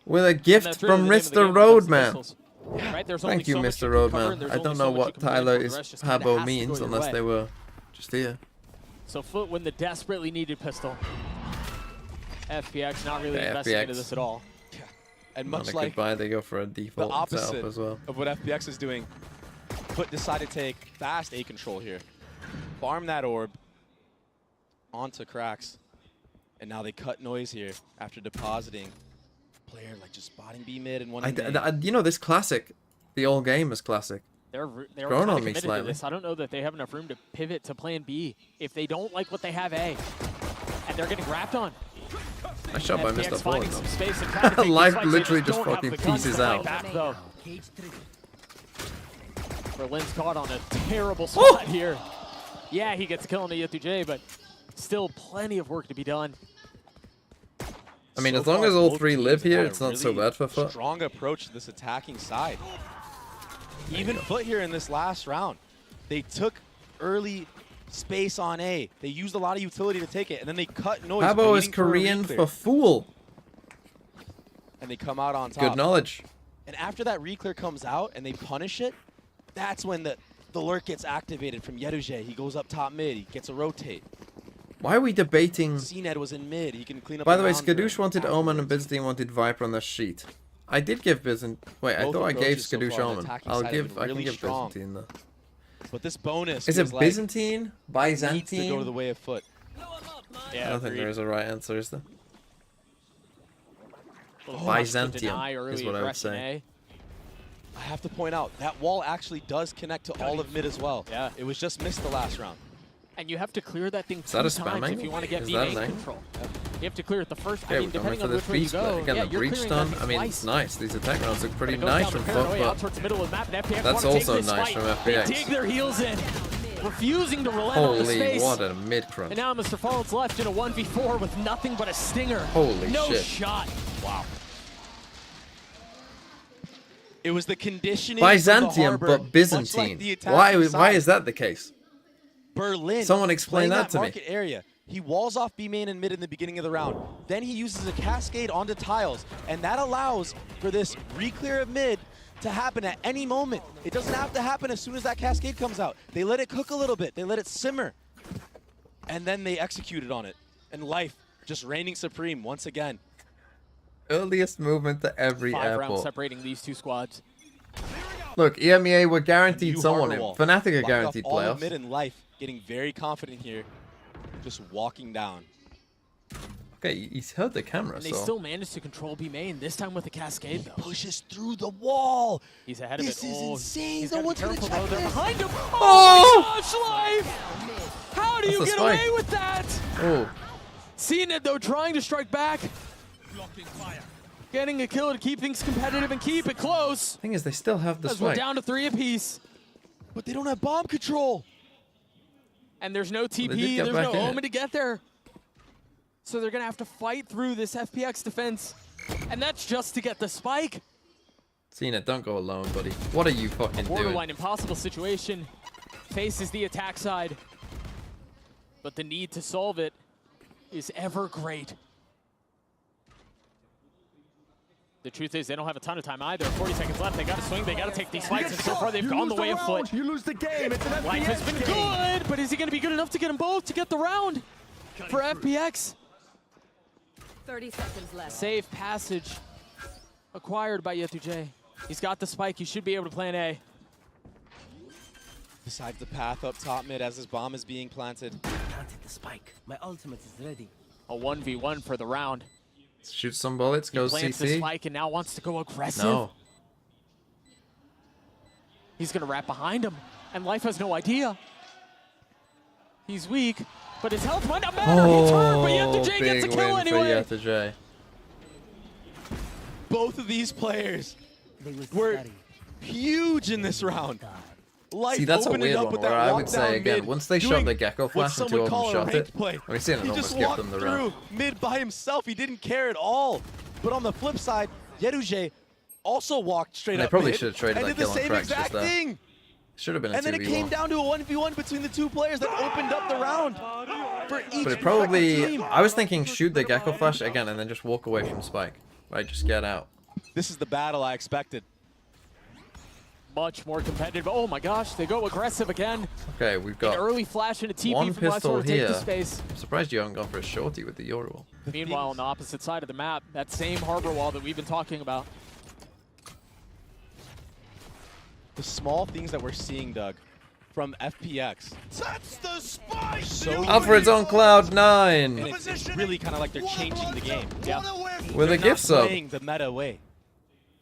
Speaker 3: With a gift from Mr. Roadman.
Speaker 13: Right, there's
Speaker 3: Thank you,
Speaker 13: only
Speaker 3: Mr.
Speaker 13: so much you can cover, and
Speaker 3: Roadman.
Speaker 13: there's
Speaker 3: I
Speaker 13: only
Speaker 3: don't
Speaker 13: so
Speaker 3: know
Speaker 13: much you
Speaker 3: what
Speaker 13: can plan
Speaker 3: Tyler
Speaker 13: for.
Speaker 3: is
Speaker 13: The rest just kinda
Speaker 3: Pabo
Speaker 13: has to
Speaker 3: means
Speaker 13: go your
Speaker 3: unless
Speaker 13: way.
Speaker 3: they were just here.
Speaker 13: So FUT win the desperately needed pistol. FPX not really
Speaker 3: Yeah,
Speaker 13: investing into
Speaker 3: FPX.
Speaker 13: this at all.
Speaker 15: And
Speaker 3: Not
Speaker 15: much
Speaker 3: a
Speaker 15: like
Speaker 3: goodbye, they go for a
Speaker 15: the
Speaker 3: default
Speaker 15: opposite
Speaker 3: setup as well.
Speaker 15: of what FPX is doing, FUT decided to take fast A control here. Farm that orb onto cracks. And now they cut noise here after depositing. Player like just spotting B mid and one in A.
Speaker 3: You know, this classic, the old game is classic.
Speaker 13: They're
Speaker 3: Growing
Speaker 13: kind
Speaker 3: on
Speaker 13: of
Speaker 3: me
Speaker 13: committed to
Speaker 3: slightly.
Speaker 13: this. I don't know that they have enough room to pivot to plan B if they don't like what they have A. And they're getting wrapped on.
Speaker 3: Nice shot by
Speaker 13: FPX
Speaker 3: Mr.
Speaker 13: finding
Speaker 3: Fallen,
Speaker 13: some
Speaker 3: though.
Speaker 13: space and trying to take
Speaker 3: Life
Speaker 13: these fights. They
Speaker 3: literally just
Speaker 13: don't have
Speaker 3: fucking
Speaker 13: the guns
Speaker 3: pieces
Speaker 13: to fight
Speaker 3: out.
Speaker 13: back, though. Berlin's caught on a terrible spot here. Yeah, he gets a kill on the Yetuje, but still plenty of work to be done.
Speaker 3: I mean,
Speaker 15: So
Speaker 3: as long
Speaker 15: far,
Speaker 3: as all
Speaker 15: both
Speaker 3: 3
Speaker 15: teams
Speaker 3: live
Speaker 15: have
Speaker 3: here,
Speaker 15: had a
Speaker 3: it's not so
Speaker 15: really
Speaker 3: bad for FUT.
Speaker 15: strong approach to this attacking side. Even FUT here in this last round, they took early space on A. They used a lot of utility to take it, and then they cut noise.
Speaker 3: Pabo is
Speaker 15: waiting for a
Speaker 3: Korean
Speaker 15: reclear.
Speaker 3: for fool.
Speaker 15: And they come out on top.
Speaker 3: Good knowledge.
Speaker 15: And after that reclear comes out and they punish it, that's when the lurk gets activated from Yetuje. He goes up top mid. He gets a rotate.
Speaker 3: Why are we debating?
Speaker 15: CNED was in mid. He can clean up.
Speaker 3: By the way,
Speaker 15: around her.
Speaker 3: Skadoosh wanted Omen and Byzantine wanted Viper on the sheet. I did give Byzantine. Wait, I
Speaker 15: Both
Speaker 3: thought I gave
Speaker 15: approaches so
Speaker 3: Skadoosh
Speaker 15: far on the
Speaker 3: Omen.
Speaker 15: attacking
Speaker 3: I'll
Speaker 15: side have
Speaker 3: give.
Speaker 15: been
Speaker 3: I can
Speaker 15: really
Speaker 3: give
Speaker 15: strong.
Speaker 3: Byzantine though.
Speaker 15: But this bonus
Speaker 3: Is it
Speaker 15: feels like
Speaker 3: Byzantine?
Speaker 15: needs to
Speaker 3: Byzantine?
Speaker 15: go to the way of FUT.
Speaker 3: I don't think there is a right answer, is there?
Speaker 13: Little
Speaker 3: Byzantium
Speaker 13: deny early
Speaker 3: is what I would
Speaker 13: aggression
Speaker 3: say.
Speaker 13: A.
Speaker 15: I have to point out, that wall actually does connect to all of mid as well.
Speaker 13: Yeah.
Speaker 15: It was just missed the last round.
Speaker 13: And you have to clear that thing 2
Speaker 3: that a
Speaker 13: times
Speaker 3: spam
Speaker 13: if
Speaker 3: angle?
Speaker 13: you want to get
Speaker 3: Is
Speaker 13: B
Speaker 3: that
Speaker 13: main
Speaker 3: an angle?
Speaker 13: control. You have to clear it the first.
Speaker 3: Okay,
Speaker 13: I mean,
Speaker 3: we're going
Speaker 13: depending
Speaker 3: for
Speaker 13: on
Speaker 3: this
Speaker 13: which way you
Speaker 3: beast
Speaker 13: go,
Speaker 3: split. Again,
Speaker 13: yeah,
Speaker 3: the
Speaker 13: you're
Speaker 3: breach
Speaker 13: clearing
Speaker 3: stun.
Speaker 13: that
Speaker 3: I mean,
Speaker 13: twice.
Speaker 3: it's nice. These attack rounds look pretty
Speaker 13: But it goes
Speaker 3: nice
Speaker 13: down
Speaker 3: from
Speaker 13: the paranoia
Speaker 3: FUT,
Speaker 13: out towards the middle of the map, and FPX
Speaker 3: That's
Speaker 13: want to take
Speaker 3: also
Speaker 13: this
Speaker 3: nice
Speaker 13: fight.
Speaker 3: from
Speaker 13: They
Speaker 3: FPX.
Speaker 13: dig their heels in, refusing to relent on the
Speaker 3: holy,
Speaker 13: space.
Speaker 3: what a mid crunch.
Speaker 13: And now Mr. Fallen's left in a 1v4 with nothing but a stinger.
Speaker 3: Holy
Speaker 13: no
Speaker 3: shit.
Speaker 13: shot. Wow.
Speaker 15: It was the conditioning from the
Speaker 3: Byzantium,
Speaker 15: harbor,
Speaker 3: but
Speaker 15: much
Speaker 3: Byzantine.
Speaker 15: like the attacking
Speaker 3: Why
Speaker 15: side.
Speaker 3: is that the case?
Speaker 15: Berlin.
Speaker 3: Someone explain
Speaker 15: playing
Speaker 3: that to me.
Speaker 15: market area. He walls off B main and mid in the beginning of the round. Then he uses a cascade onto tiles, and that allows for this re-clear of mid to happen at any moment. It doesn't have to happen as soon as that cascade comes out. They let it cook a little bit. They let it simmer. And then they executed on it. And Life just reigning supreme once again.
Speaker 3: Earliest movement to every
Speaker 13: 5 rounds
Speaker 3: airport.
Speaker 13: separating these two squads.
Speaker 3: Look, EMEA were guaranteed
Speaker 15: New
Speaker 3: someone in.
Speaker 15: Harbor Wall.
Speaker 3: Fnatic are
Speaker 15: Blocked
Speaker 3: guaranteed
Speaker 15: off all of
Speaker 3: playoffs.
Speaker 15: mid and Life getting very confident here. Just walking down.
Speaker 3: Okay, he's heard the camera,
Speaker 13: And they
Speaker 3: so.
Speaker 13: still managed to control B main, this time with the cascade, though.
Speaker 15: Pushes through the wall.
Speaker 13: He's ahead of
Speaker 15: This
Speaker 13: it.
Speaker 15: is
Speaker 13: Oh,
Speaker 15: insane.
Speaker 13: He's
Speaker 15: No
Speaker 13: gotta be
Speaker 15: one's gonna
Speaker 13: careful,
Speaker 15: check
Speaker 13: though. They're
Speaker 15: this.
Speaker 13: behind him.
Speaker 3: Oh!
Speaker 13: Oh my gosh, Life! How do
Speaker 3: That's
Speaker 13: you
Speaker 3: a
Speaker 13: get
Speaker 3: spike.
Speaker 13: away with that?
Speaker 3: Oh.
Speaker 13: Cena, though, trying to strike back. Getting a kill to keep things competitive and keep it close.
Speaker 3: Thing is, they still have the
Speaker 13: As we're
Speaker 3: spike.
Speaker 13: down to 3 apiece.
Speaker 15: But they don't have bomb control.
Speaker 13: And there's no
Speaker 3: did
Speaker 13: TP,
Speaker 3: get
Speaker 13: there's
Speaker 3: back
Speaker 13: no
Speaker 3: in it.
Speaker 13: Omen to get there. So they're gonna have to fight through this FPX defense. And that's just to get the spike.
Speaker 3: Cena, don't go alone, buddy. What are you fucking doing?
Speaker 13: Borderline impossible situation. Faces the attack side. But the need to solve it is ever great. The truth is, they don't have a ton of time either. 40 seconds left. They got to swing. They got to take these fights. And so far, they've gone the way of FUT.
Speaker 10: You lose the game. It's an
Speaker 13: Life has been good, but is he going to be good enough to get them both to get the round for FPX?
Speaker 5: 30 seconds left.
Speaker 13: Safe passage acquired by Yetu. He's got the spike. He should be able to plan A.
Speaker 15: Decides the path up top mid as his bomb is being planted.
Speaker 17: Planted the spike. My ultimate is ready.
Speaker 13: A 1v1 for the round.
Speaker 3: Shoot some bullets,
Speaker 13: He
Speaker 3: go
Speaker 13: plants the
Speaker 3: CT.
Speaker 13: spike and now wants to go aggressive.
Speaker 3: No.
Speaker 13: He's going to wrap behind him, and Life has no idea. He's weak, but his health might not matter. He's hurt, but Yetu gets a
Speaker 3: big
Speaker 13: kill
Speaker 3: win
Speaker 13: anyway.
Speaker 3: for Yetu.
Speaker 15: Both of these players were huge in this round. Life
Speaker 3: See, that's a
Speaker 15: opened it
Speaker 3: weird
Speaker 15: up
Speaker 3: one
Speaker 15: with
Speaker 3: where
Speaker 15: that
Speaker 3: I would
Speaker 15: walk
Speaker 3: say
Speaker 15: down
Speaker 3: again,
Speaker 15: mid,
Speaker 3: once they shot
Speaker 15: doing
Speaker 3: the Gecko
Speaker 15: what
Speaker 3: flash and
Speaker 15: some
Speaker 3: two
Speaker 15: would
Speaker 3: of them
Speaker 15: call a
Speaker 3: shot it,
Speaker 15: ranked play.
Speaker 3: we've seen it
Speaker 15: He
Speaker 3: almost
Speaker 15: just
Speaker 3: give
Speaker 15: walked
Speaker 3: them the round.
Speaker 15: through mid by himself. He didn't care at all. But on the flip side, Yetu also walked straight
Speaker 3: They
Speaker 15: up
Speaker 3: probably
Speaker 15: mid
Speaker 3: should have traded
Speaker 15: and
Speaker 3: that
Speaker 15: did the
Speaker 3: kill on
Speaker 15: same
Speaker 3: tracks just
Speaker 15: exact
Speaker 3: there.
Speaker 15: thing.
Speaker 3: Should have been a
Speaker 15: And then it came
Speaker 3: 2v1.
Speaker 15: down to a 1v1 between the two players that opened up the round for each
Speaker 3: But it probably,
Speaker 15: respective team.
Speaker 3: I was thinking shoot the Gecko flash again and then just walk away from Spike. Right, just get out.
Speaker 15: This is the battle I expected.
Speaker 13: Much more competitive. Oh my gosh, they go aggressive again.
Speaker 3: Okay, we've
Speaker 13: An
Speaker 3: got
Speaker 13: early flash and a TP
Speaker 3: one
Speaker 13: from Life
Speaker 3: pistol
Speaker 13: to take
Speaker 3: here.
Speaker 13: the space.
Speaker 3: I'm surprised you haven't gone for a shorty with the Yoru.
Speaker 13: Meanwhile, on the opposite side of the map, that same harbor wall that we've been talking about.
Speaker 15: The small things that we're seeing, Doug, from FPX.
Speaker 11: That's the spike!
Speaker 15: So
Speaker 3: Alfred's on cloud
Speaker 15: and
Speaker 3: 9
Speaker 15: it's really kind of like they're changing the game.
Speaker 13: Yeah.
Speaker 3: with
Speaker 15: They're
Speaker 3: a gift
Speaker 15: not
Speaker 3: sub.
Speaker 15: playing the meta way.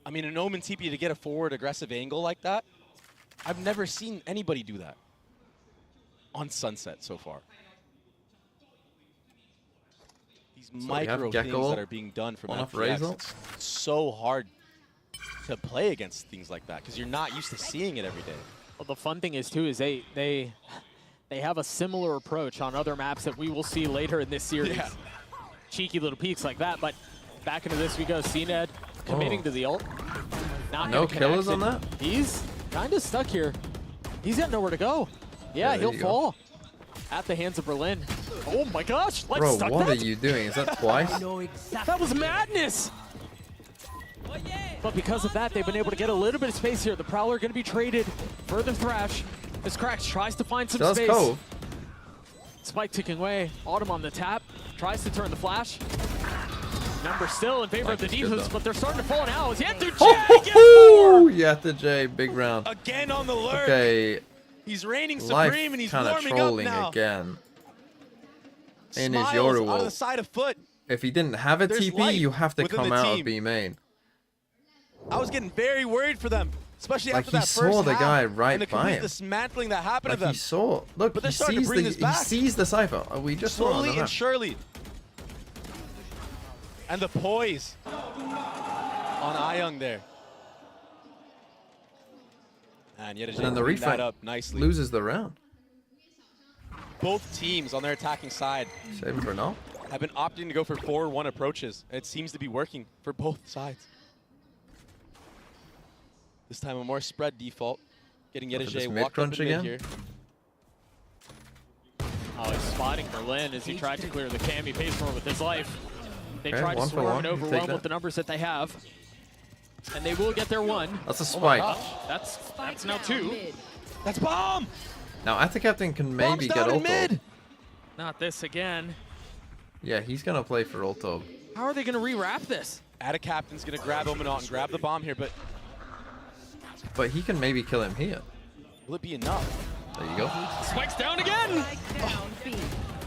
Speaker 15: I mean, an Omen TP to get a forward aggressive angle like that, I've never seen anybody do that on Sunset so far. These
Speaker 3: we have
Speaker 15: micro
Speaker 3: Gecko
Speaker 15: things that are being done from
Speaker 3: on off
Speaker 15: FPX,
Speaker 3: Razel.
Speaker 15: it's so hard to play against things like that because you're not used to seeing it every day.
Speaker 13: Well, the fun thing is, too, is they have a similar approach on other maps that we will see later in this series.
Speaker 15: Yeah.
Speaker 13: Cheeky little peeks like that, but back into this we go. CNED committing to the ult. Not
Speaker 3: No
Speaker 13: gonna
Speaker 3: killers
Speaker 13: connect
Speaker 3: on
Speaker 13: it.
Speaker 3: that?
Speaker 13: He's kind of stuck here. He's got nowhere to go. Yeah,
Speaker 3: Yeah,
Speaker 13: he'll
Speaker 3: there you go.
Speaker 13: fall at the hands of Berlin. Oh my gosh, let's
Speaker 3: Bro,
Speaker 13: stuck
Speaker 3: what
Speaker 13: that.
Speaker 3: are you doing? Is that twice?
Speaker 13: That was madness! But because of that, they've been able to get a little bit of space here. The Prowler going to be traded for the Thrash. As Krax tries to find some
Speaker 3: Does
Speaker 13: space.
Speaker 3: Cove.
Speaker 13: Spike ticking away. Autumn on the tap. Tries to turn the flash. Number still in favor of the
Speaker 3: Spike is good,
Speaker 13: defense,
Speaker 3: though.
Speaker 13: but they're starting to fall now. As Yetu
Speaker 3: Oh, Yetu J, big round.
Speaker 15: Again on the lurk.
Speaker 3: Okay,
Speaker 15: He's reigning
Speaker 3: Life
Speaker 15: supreme and he's
Speaker 3: kind of
Speaker 15: warming up
Speaker 3: trolling
Speaker 15: now.
Speaker 3: again. In his
Speaker 15: Smiles
Speaker 3: Yoru
Speaker 15: out of the
Speaker 3: ult.
Speaker 15: side of FUT.
Speaker 3: If he didn't have a
Speaker 15: There's
Speaker 3: TP,
Speaker 15: life
Speaker 3: you have to
Speaker 15: within
Speaker 3: come
Speaker 15: the
Speaker 3: out
Speaker 15: team.
Speaker 3: of B main.
Speaker 15: I was getting very worried for them, especially
Speaker 3: Like,
Speaker 15: after
Speaker 3: he
Speaker 15: that
Speaker 3: saw
Speaker 15: first
Speaker 3: the
Speaker 15: half
Speaker 3: guy right
Speaker 15: and the
Speaker 3: by
Speaker 15: complete
Speaker 3: him.
Speaker 15: dismantling that happened
Speaker 3: Like
Speaker 15: to them.
Speaker 3: he saw, look,
Speaker 15: But
Speaker 3: he
Speaker 15: they're starting to
Speaker 3: sees
Speaker 15: bring
Speaker 3: the
Speaker 15: this back.
Speaker 3: he sees the cipher. We just saw it on
Speaker 15: Slowly
Speaker 3: the
Speaker 15: and
Speaker 3: map.
Speaker 15: surely. And the poise on Ayung there. And yet
Speaker 3: And then the
Speaker 15: cleaned that
Speaker 3: refrag
Speaker 15: up nicely.
Speaker 3: loses the round.
Speaker 15: Both teams on their attacking side
Speaker 3: Save it for now.
Speaker 15: have been opting to go for 4-1 approaches. It seems to be working for both sides. This time a more spread default. Getting
Speaker 3: Go for this
Speaker 15: Yetajay
Speaker 3: mid
Speaker 15: walked up
Speaker 3: crunch
Speaker 15: in mid
Speaker 3: again?
Speaker 15: here.
Speaker 13: Oh, he's spotting Berlin as he tried to clear the cam. He pays for it with his life. They
Speaker 3: Okay,
Speaker 13: tried to
Speaker 3: 1 for
Speaker 13: swarm
Speaker 3: 1.
Speaker 13: and
Speaker 3: You take
Speaker 13: overwhelm
Speaker 3: that.
Speaker 13: with the numbers that they have. And they will get their one.
Speaker 3: That's a
Speaker 13: Oh my
Speaker 3: spike.
Speaker 13: gosh. That's now 2.
Speaker 15: That's bomb!
Speaker 3: Now, Atta Captain can maybe
Speaker 15: Bomb's
Speaker 3: get
Speaker 15: down in
Speaker 3: ult.
Speaker 15: mid!
Speaker 13: Not this again.
Speaker 3: Yeah, he's gonna play for ult.
Speaker 13: How are they going to rewrap this?
Speaker 15: Ada Captain's gonna grab Omenalt and grab the bomb here, but
Speaker 3: But he can maybe kill him here.
Speaker 15: will it be enough?
Speaker 3: There you go.
Speaker 13: Spike's down again!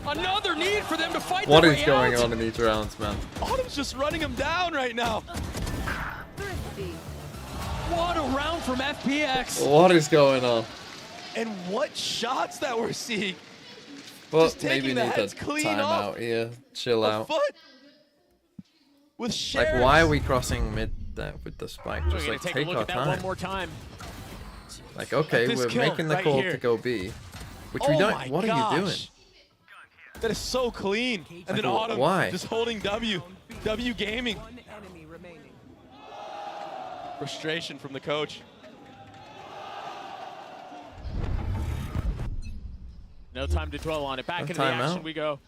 Speaker 13: Another need for them to fight
Speaker 3: What
Speaker 13: their
Speaker 3: is
Speaker 13: way
Speaker 3: going
Speaker 13: out.
Speaker 3: on in these rounds, man?
Speaker 15: Autumn's just running him down right now.
Speaker 13: What a round from FPX.
Speaker 3: What is going on?
Speaker 15: And what shots that we're seeing.
Speaker 3: Well,
Speaker 15: Just taking
Speaker 3: maybe
Speaker 15: the
Speaker 3: need
Speaker 15: heads
Speaker 3: to
Speaker 15: clean
Speaker 3: time
Speaker 15: off
Speaker 3: out here, chill
Speaker 15: a
Speaker 3: out.
Speaker 15: foot. With shares.
Speaker 3: Like, why are we crossing mid there with the spike?
Speaker 13: We're
Speaker 3: Just
Speaker 13: going
Speaker 3: like
Speaker 13: to take
Speaker 3: take
Speaker 13: a look
Speaker 3: our
Speaker 13: at that
Speaker 3: time.
Speaker 13: one more time.
Speaker 3: Like, okay,
Speaker 15: This
Speaker 3: we're
Speaker 15: kill
Speaker 3: making the
Speaker 15: right
Speaker 3: call
Speaker 15: here.
Speaker 3: to go B, which
Speaker 15: Oh
Speaker 3: we don't.
Speaker 15: my
Speaker 3: What are you doing?
Speaker 15: gosh. That is so clean. And then
Speaker 3: Like,
Speaker 15: Autumn
Speaker 3: why?
Speaker 15: just holding W. W gaming. Frustration from the coach.
Speaker 13: No time to dwell on it. Back
Speaker 3: No
Speaker 13: into the action
Speaker 3: timeout.
Speaker 13: we go.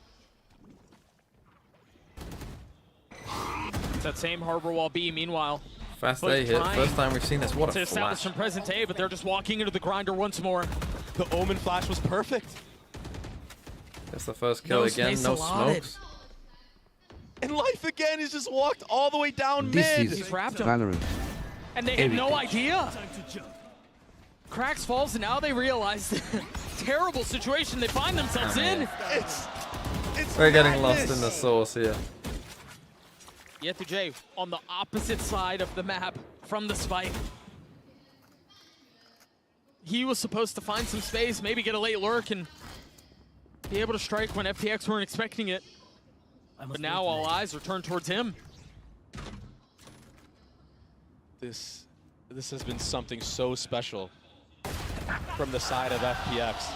Speaker 13: It's that same Harbor Wall B, meanwhile.
Speaker 3: Fast
Speaker 13: Foot
Speaker 3: A hit.
Speaker 13: trying
Speaker 3: First time we've seen this. What
Speaker 13: to
Speaker 3: a
Speaker 13: establish
Speaker 3: flash.
Speaker 13: some present A, but they're just walking into the grinder once more.
Speaker 15: The Omen flash was perfect.
Speaker 3: That's the first kill
Speaker 13: No
Speaker 3: again.
Speaker 13: space
Speaker 3: No
Speaker 13: allotted.
Speaker 3: smokes.
Speaker 15: And Life again has just walked all the way down
Speaker 9: This
Speaker 15: mid.
Speaker 9: is
Speaker 13: He's wrapped him.
Speaker 9: Valorant.
Speaker 13: And they have no idea. Cracks falls, and now they realize the terrible situation they find themselves in.
Speaker 15: It's
Speaker 3: We're getting lost
Speaker 15: madness.
Speaker 3: in the sauce here.
Speaker 13: Yetajay on the opposite side of the map from the spike. He was supposed to find some space, maybe get a late lurk, and be able to strike when FPX weren't expecting it. But now all eyes are turned towards him.
Speaker 15: This has been something so special from the side of FPX.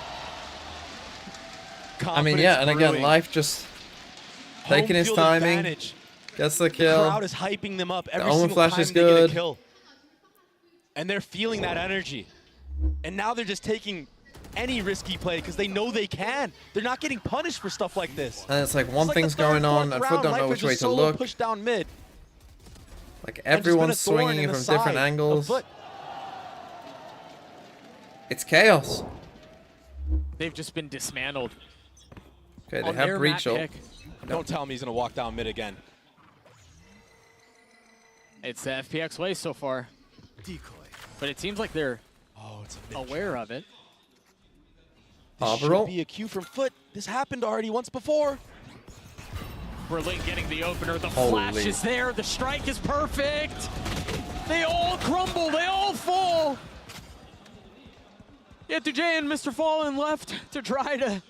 Speaker 3: I mean, yeah, and again,
Speaker 15: brewing.
Speaker 3: Life just taking his
Speaker 15: Home field
Speaker 3: timing,
Speaker 15: advantage.
Speaker 3: gets the
Speaker 15: The
Speaker 3: kill.
Speaker 15: crowd is hyping them up every
Speaker 3: Omen
Speaker 15: single
Speaker 3: flash
Speaker 15: time
Speaker 3: is
Speaker 15: they get a
Speaker 3: good.
Speaker 15: kill. And they're feeling that energy. And now they're just taking any risky play because they know they can. They're not getting punished for stuff like this.
Speaker 3: And it's like one
Speaker 15: It's
Speaker 3: thing's
Speaker 15: the third,
Speaker 3: going on,
Speaker 15: fourth
Speaker 3: and FUT
Speaker 15: round,
Speaker 3: don't know
Speaker 15: Life
Speaker 3: which
Speaker 15: is
Speaker 3: way
Speaker 15: just
Speaker 3: to
Speaker 15: solo
Speaker 3: look.
Speaker 15: push down mid.
Speaker 3: Like
Speaker 15: And just been a
Speaker 3: everyone's
Speaker 15: thorn
Speaker 3: swinging
Speaker 15: in
Speaker 3: from
Speaker 15: the side
Speaker 3: different
Speaker 15: of
Speaker 3: angles.
Speaker 15: FUT.
Speaker 3: It's chaos.
Speaker 13: They've just been dismantled.
Speaker 3: Okay, they
Speaker 13: On
Speaker 3: have
Speaker 13: their
Speaker 3: breach
Speaker 13: mat
Speaker 3: ult.
Speaker 13: pick.
Speaker 15: Don't tell me he's gonna walk down mid again.
Speaker 13: It's the FPX way so far. But it seems like they're
Speaker 15: it's
Speaker 13: aware of it.
Speaker 15: This
Speaker 3: Harbor
Speaker 15: should
Speaker 3: ult?
Speaker 15: be a cue from FUT. This happened already once before.
Speaker 13: Berlin getting the opener. The
Speaker 3: Holy.
Speaker 13: flash is there. The strike is perfect. They all crumble. They all fall. Yetajay and Mr. Fallen left to try to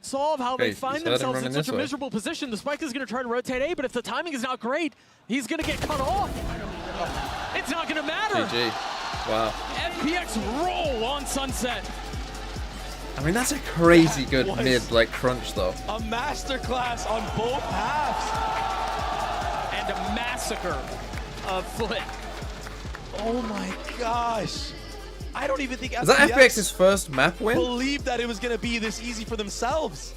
Speaker 13: solve how
Speaker 3: Okay,
Speaker 13: they
Speaker 3: he's
Speaker 13: find
Speaker 3: heard him
Speaker 13: themselves
Speaker 3: running
Speaker 13: in such
Speaker 3: this
Speaker 13: a
Speaker 3: way.
Speaker 13: miserable position. The Spike is going to try to rotate A, but if the timing is not great, he's going to get cut off. It's not going to matter.
Speaker 3: GG. Wow.
Speaker 13: FPX roll on Sunset.
Speaker 3: I mean, that's a crazy good
Speaker 15: was-
Speaker 3: mid, like, crunch, though.
Speaker 15: A masterclass on both halves.
Speaker 13: And a massacre of FUT.
Speaker 15: Oh my gosh. I don't even think
Speaker 3: Is that FPX's first map win?
Speaker 15: believed that it was going to be this easy for themselves.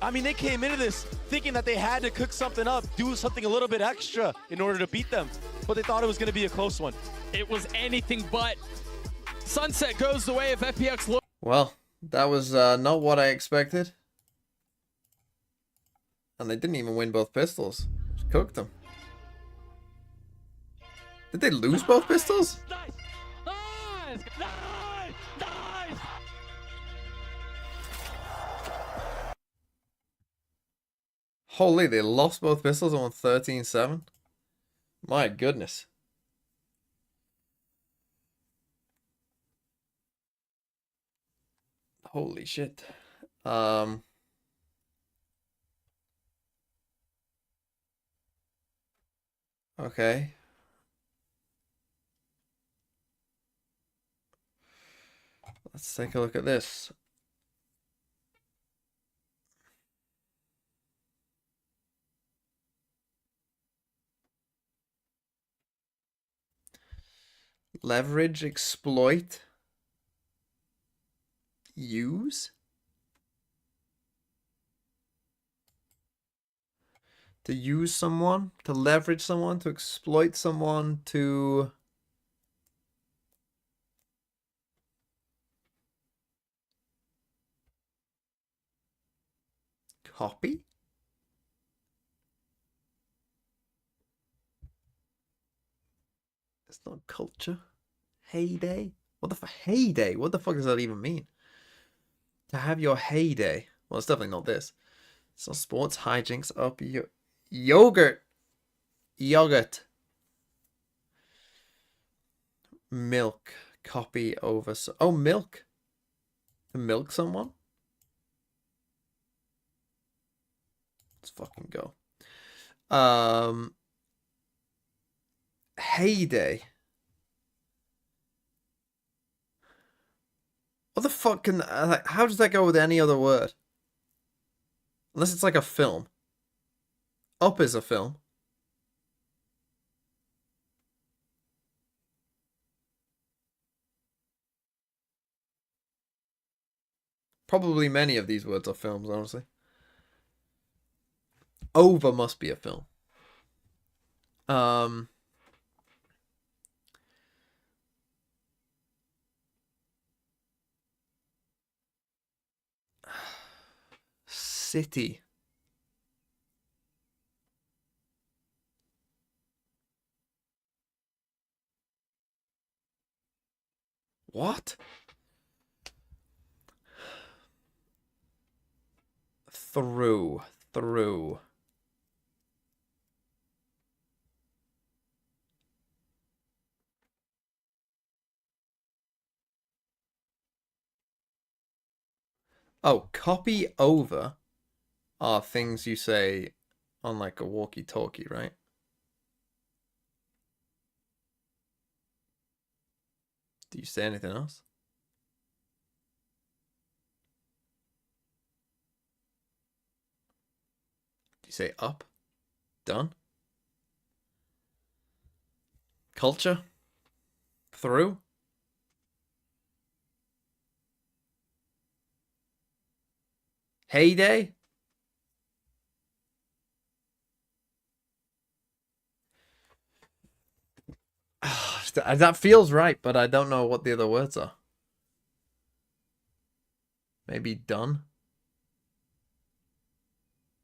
Speaker 15: I mean, they came into this thinking that they had to cook something up, do something a little bit extra in order to beat them. But they thought it was going to be a close one.
Speaker 13: It was anything but. Sunset goes the way of FPX.
Speaker 3: Well, that was not what I expected. And they didn't even win both pistols. Just cooked them. Did they lose both pistols? Holy, they lost both pistols and won 13-7? My goodness. Holy shit. Okay. Let's take a look at this. Leverage, exploit, use. To use someone, to leverage someone, to exploit someone, to... Copy? It's not culture. Heyday? What the fuck? Heyday? What the fuck does that even mean? To have your heyday. Well, it's definitely not this. So sports hijinks up your... Yogurt! Yogurt. Milk. Copy over... Oh, milk. To milk someone? Let's fucking go. Heyday. What the fuck can... how does that go with any other word? Unless it's like a film. Up is a film. Probably many of these words are films, honestly. Over must be a film. City. What? Through. Oh, copy over are things you say on like a walkie-talkie, right? Do you say anything else? Do you say up? Done? Culture? Through? Heyday? That feels right, but I don't know what the other words are. Maybe done?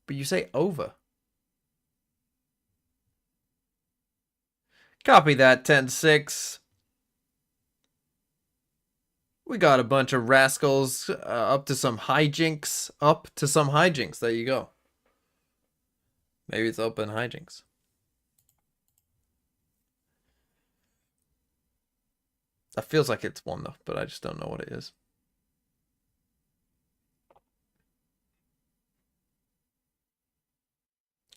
Speaker 3: But you say over. Copy that, 10-6. We got a bunch of rascals up to some hijinks. Up to some hijinks. There you go. Maybe it's open hijinks. That feels like it's one though, but I just don't know what it is.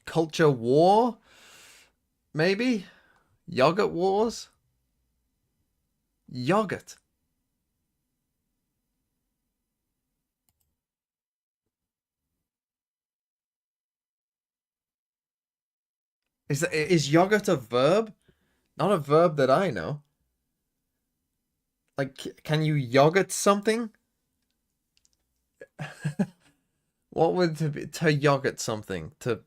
Speaker 3: Culture war? Maybe? Yogurt wars? Yogurt. Is yogurt a verb? Not a verb that I know. Like, can you yogurt something? What would to yogurt something? To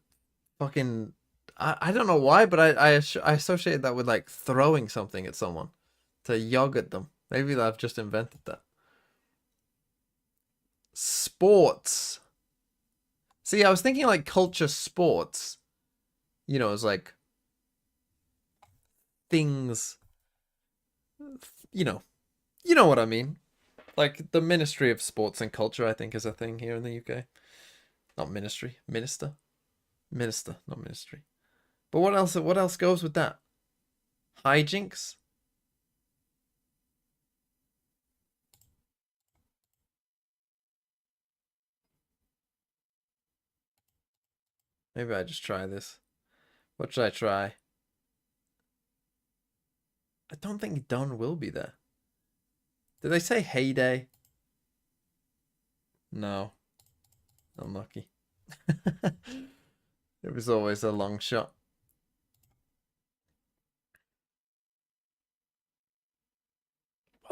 Speaker 3: fucking... I don't know why, but I associate that with like throwing something at someone. To yogurt them. Maybe I've just invented that. Sports. See, I was thinking like culture sports. You know, it's like things, you know what I mean. Like the Ministry of Sports and Culture, I think, is a thing here in the UK. Not ministry, minister, not ministry. But what else goes with that? Hijinks. Maybe I just try this. What should I try? I don't think done will be there. Did they say heyday? No. Unlucky. It was always a long shot.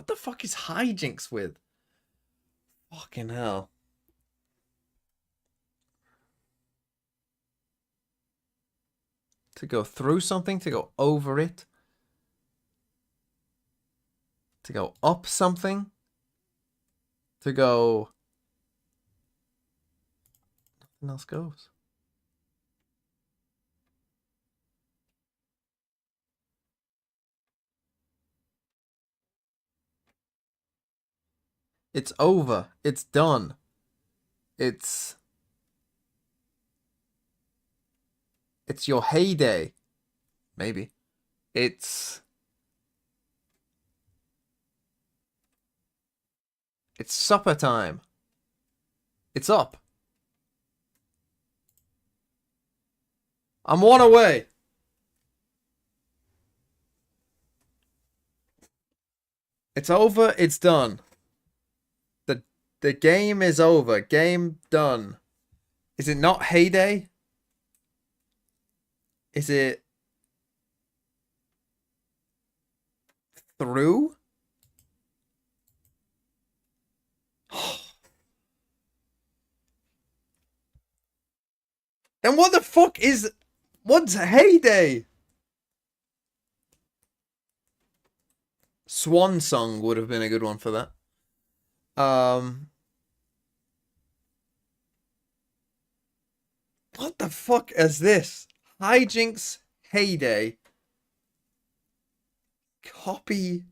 Speaker 3: What the fuck is hijinks with? Fucking hell. To go through something, to go over it, to go up something, to go... Nothing else goes. It's over. It's done. It's your heyday. Maybe. It's supper time. It's up. I'm one away. It's over. It's done. The game is over. Game done. Is it not heyday? Is it through? Then what the fuck is... What's heyday? Swan Song would have been a good one for that. What the fuck is this? Hijinks heyday. Copy.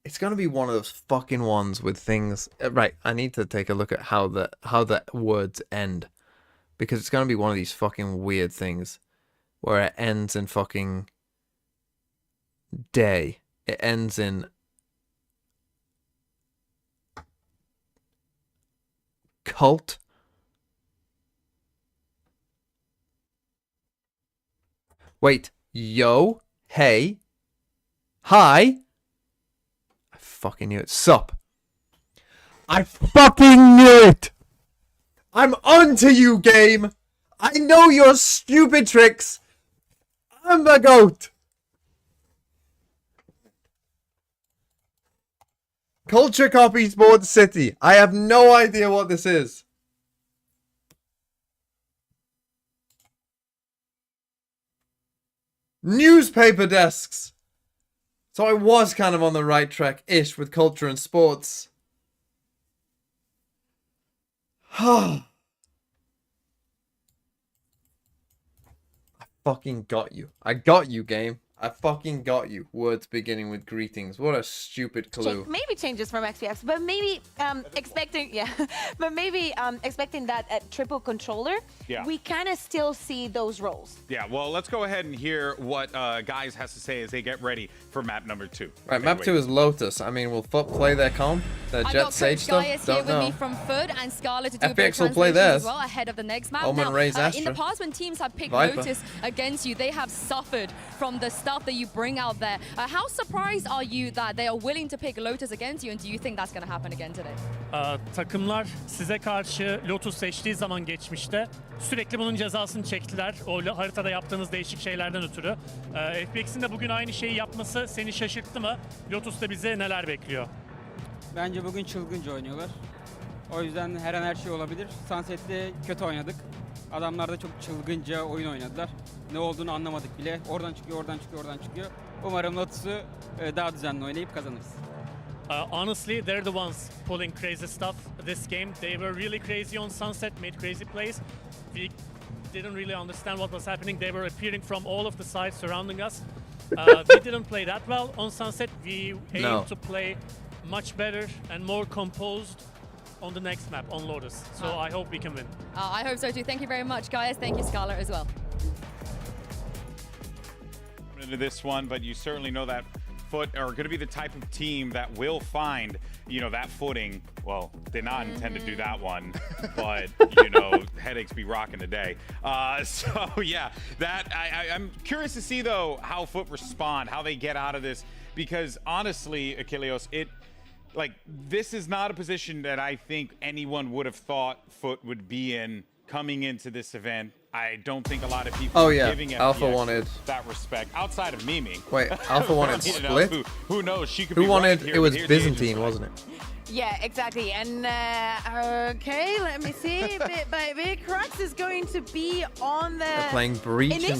Speaker 3: It's gonna be one of those fucking ones with things. Right, I need to take a look at how the words end, because it's gonna be one of these fucking weird things where it ends in fucking day. It ends in cult. Wait, yo, hey, hi. I fucking knew it. Sup. I fucking knew it. I'm onto you, game. I know your stupid tricks. I'm the GOAT. Culture Copy Sports City. I have no idea what this is. Newspaper desks. So I was kind of on the right track-ish with culture and sports. I fucking got you. I got you, game. I fucking got you. Words beginning with greetings. What a stupid clue.
Speaker 4: Maybe changes from FPX, but maybe expecting expecting that triple controller.
Speaker 16: Yeah.
Speaker 4: We kind of still see those roles.
Speaker 16: Yeah, well, let's go ahead and hear what Guys has to say as they get ready for map number 2.
Speaker 3: Right, map 2 is Lotus. I mean, will FUT play their comp? Their Jet Sage stuff? Don't know.
Speaker 5: With me from FUT and Scarlet to do
Speaker 3: FPX
Speaker 5: a
Speaker 3: will play theirs
Speaker 5: as well ahead of the next map.
Speaker 3: Omen,
Speaker 5: now,
Speaker 3: Raze,
Speaker 5: in
Speaker 3: Astra.
Speaker 5: the past, when teams have picked
Speaker 3: Viper.
Speaker 5: Lotus against you, they have suffered from the stuff that you bring out there. How surprised are you that they are willing to pick Lotus against you, and do you think that's going to happen again today?
Speaker 14: Takımlar size karşı Lotus seçtiği zaman geçmişte sürekli bunun cezasını çektiler. O haritada yaptığınız değişik şeylerden ötürü. FPX'in de bugün aynı şeyi yapması seni şaşırttı mı? Lotus'ta bize neler bekliyor?
Speaker 18: Bence bugün çılgınca oynuyorlar. O yüzden her an her şey olabilir. Sunset'te kötü oynadık. Adamlar da çok çılgınca oyun oynadılar. Ne olduğunu anlamadık bile. Oradan çıkıyor, oradan çıkıyor, oradan çıkıyor. Umarım Lotus'u daha düzenli oynayıp kazanırız.
Speaker 14: Honestly, they're the ones pulling crazy stuff this game. They were really crazy on Sunset, made crazy plays. We didn't really understand what was happening. They were appearing from all of the sides surrounding us. We didn't play that well on Sunset. We aim to play much better and more composed on the next map, on Lotus. So I hope we can win.
Speaker 5: I hope so too. Thank you very much, guys. Thank you, Scarlet, as well.
Speaker 16: Into this one, but you certainly know that FUT are going to be the type of team that will find, you know, that footing. Well, did not intend to do that one, but, you know, headaches be rocking today. So, yeah, that I'm curious to see, though, how FUT respond, how they get out of this, because honestly, Achilleos, this is not a position that I think anyone would have thought FUT would be in coming into this event. I don't think a lot of people
Speaker 3: Oh
Speaker 16: are
Speaker 3: yeah,
Speaker 16: giving
Speaker 3: Alpha
Speaker 16: FPX
Speaker 3: wanted.
Speaker 16: that respect outside of Mimi.
Speaker 3: Wait, Alpha wanted
Speaker 16: You know,
Speaker 3: split.
Speaker 16: who knows? She could
Speaker 3: Who
Speaker 16: be
Speaker 3: wanted?
Speaker 16: right here,
Speaker 3: It was
Speaker 16: but here's the agent's
Speaker 3: Byzantine,
Speaker 16: right.
Speaker 3: wasn't it?
Speaker 4: Yeah, exactly. And okay, let me see. Bit by bit, Crux is going to be on the
Speaker 3: They're playing Breach
Speaker 4: initiator.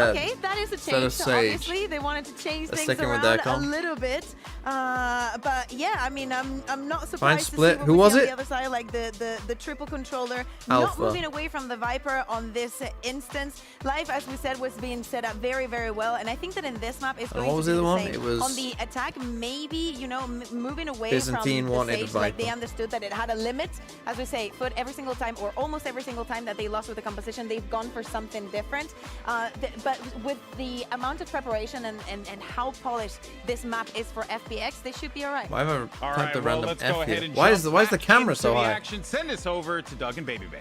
Speaker 3: instead.
Speaker 4: Okay, that is a
Speaker 3: Instead
Speaker 4: change.
Speaker 3: of
Speaker 4: So
Speaker 3: Sage.
Speaker 4: obviously they wanted to change
Speaker 3: They're
Speaker 4: things
Speaker 3: sticking with
Speaker 4: around
Speaker 3: that
Speaker 4: a
Speaker 3: comp.
Speaker 4: little bit. But yeah, I mean, I'm not surprised
Speaker 3: Fine
Speaker 4: to
Speaker 3: split.
Speaker 4: see what
Speaker 3: Who
Speaker 4: we
Speaker 3: was
Speaker 4: see on
Speaker 3: it?
Speaker 4: the other side, like the triple controller,
Speaker 3: Alpha.
Speaker 4: not moving away from the Viper on this instance. Life, as we said, was being set up very, very well, and I think that in this map it's
Speaker 3: And
Speaker 4: going
Speaker 3: what was
Speaker 4: to be
Speaker 3: the
Speaker 4: the
Speaker 3: other one?
Speaker 4: same.
Speaker 3: It was
Speaker 4: On the attack, maybe, you know, moving away
Speaker 3: Byzantine
Speaker 4: from the
Speaker 3: wanted
Speaker 4: Sage, like they
Speaker 3: Viper.
Speaker 4: understood that it had a limit. As we say, FUT every single time, or almost every single time that they lost with the composition, they've gone for something different. But with the amount of preparation and how polished this map is for FPX, they should be all right.
Speaker 3: Why have I
Speaker 16: All
Speaker 3: typed
Speaker 16: right,
Speaker 3: a
Speaker 16: well,
Speaker 3: random
Speaker 16: let's go
Speaker 3: F
Speaker 16: ahead
Speaker 3: here?
Speaker 16: and
Speaker 3: Why
Speaker 16: jump
Speaker 3: is the
Speaker 16: back
Speaker 3: camera
Speaker 16: into
Speaker 3: so
Speaker 16: the
Speaker 3: high?
Speaker 16: action. Send this over to Doug and Baby Bay.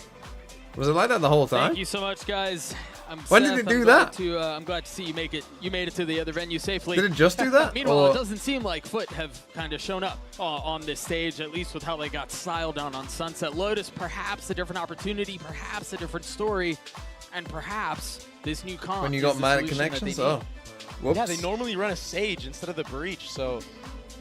Speaker 3: Was it like that the whole time?
Speaker 13: Thank you so much, guys.
Speaker 3: When did it do that?
Speaker 13: I'm glad to see you make it. You made it to the other venue safely.
Speaker 3: Did it just do that?
Speaker 13: Meanwhile,
Speaker 3: Or-
Speaker 13: it doesn't seem like FUT have kind of shown up on this stage, at least with how they got styled down on Sunset. Lotus, perhaps a different opportunity, perhaps a different story, and perhaps this new comp.
Speaker 3: When you
Speaker 13: is
Speaker 3: got
Speaker 13: the
Speaker 3: mad at
Speaker 13: solution that they
Speaker 3: connections?
Speaker 13: need.
Speaker 3: Oh. Whoops.
Speaker 15: Yeah, they normally run a Sage instead of the Breach, so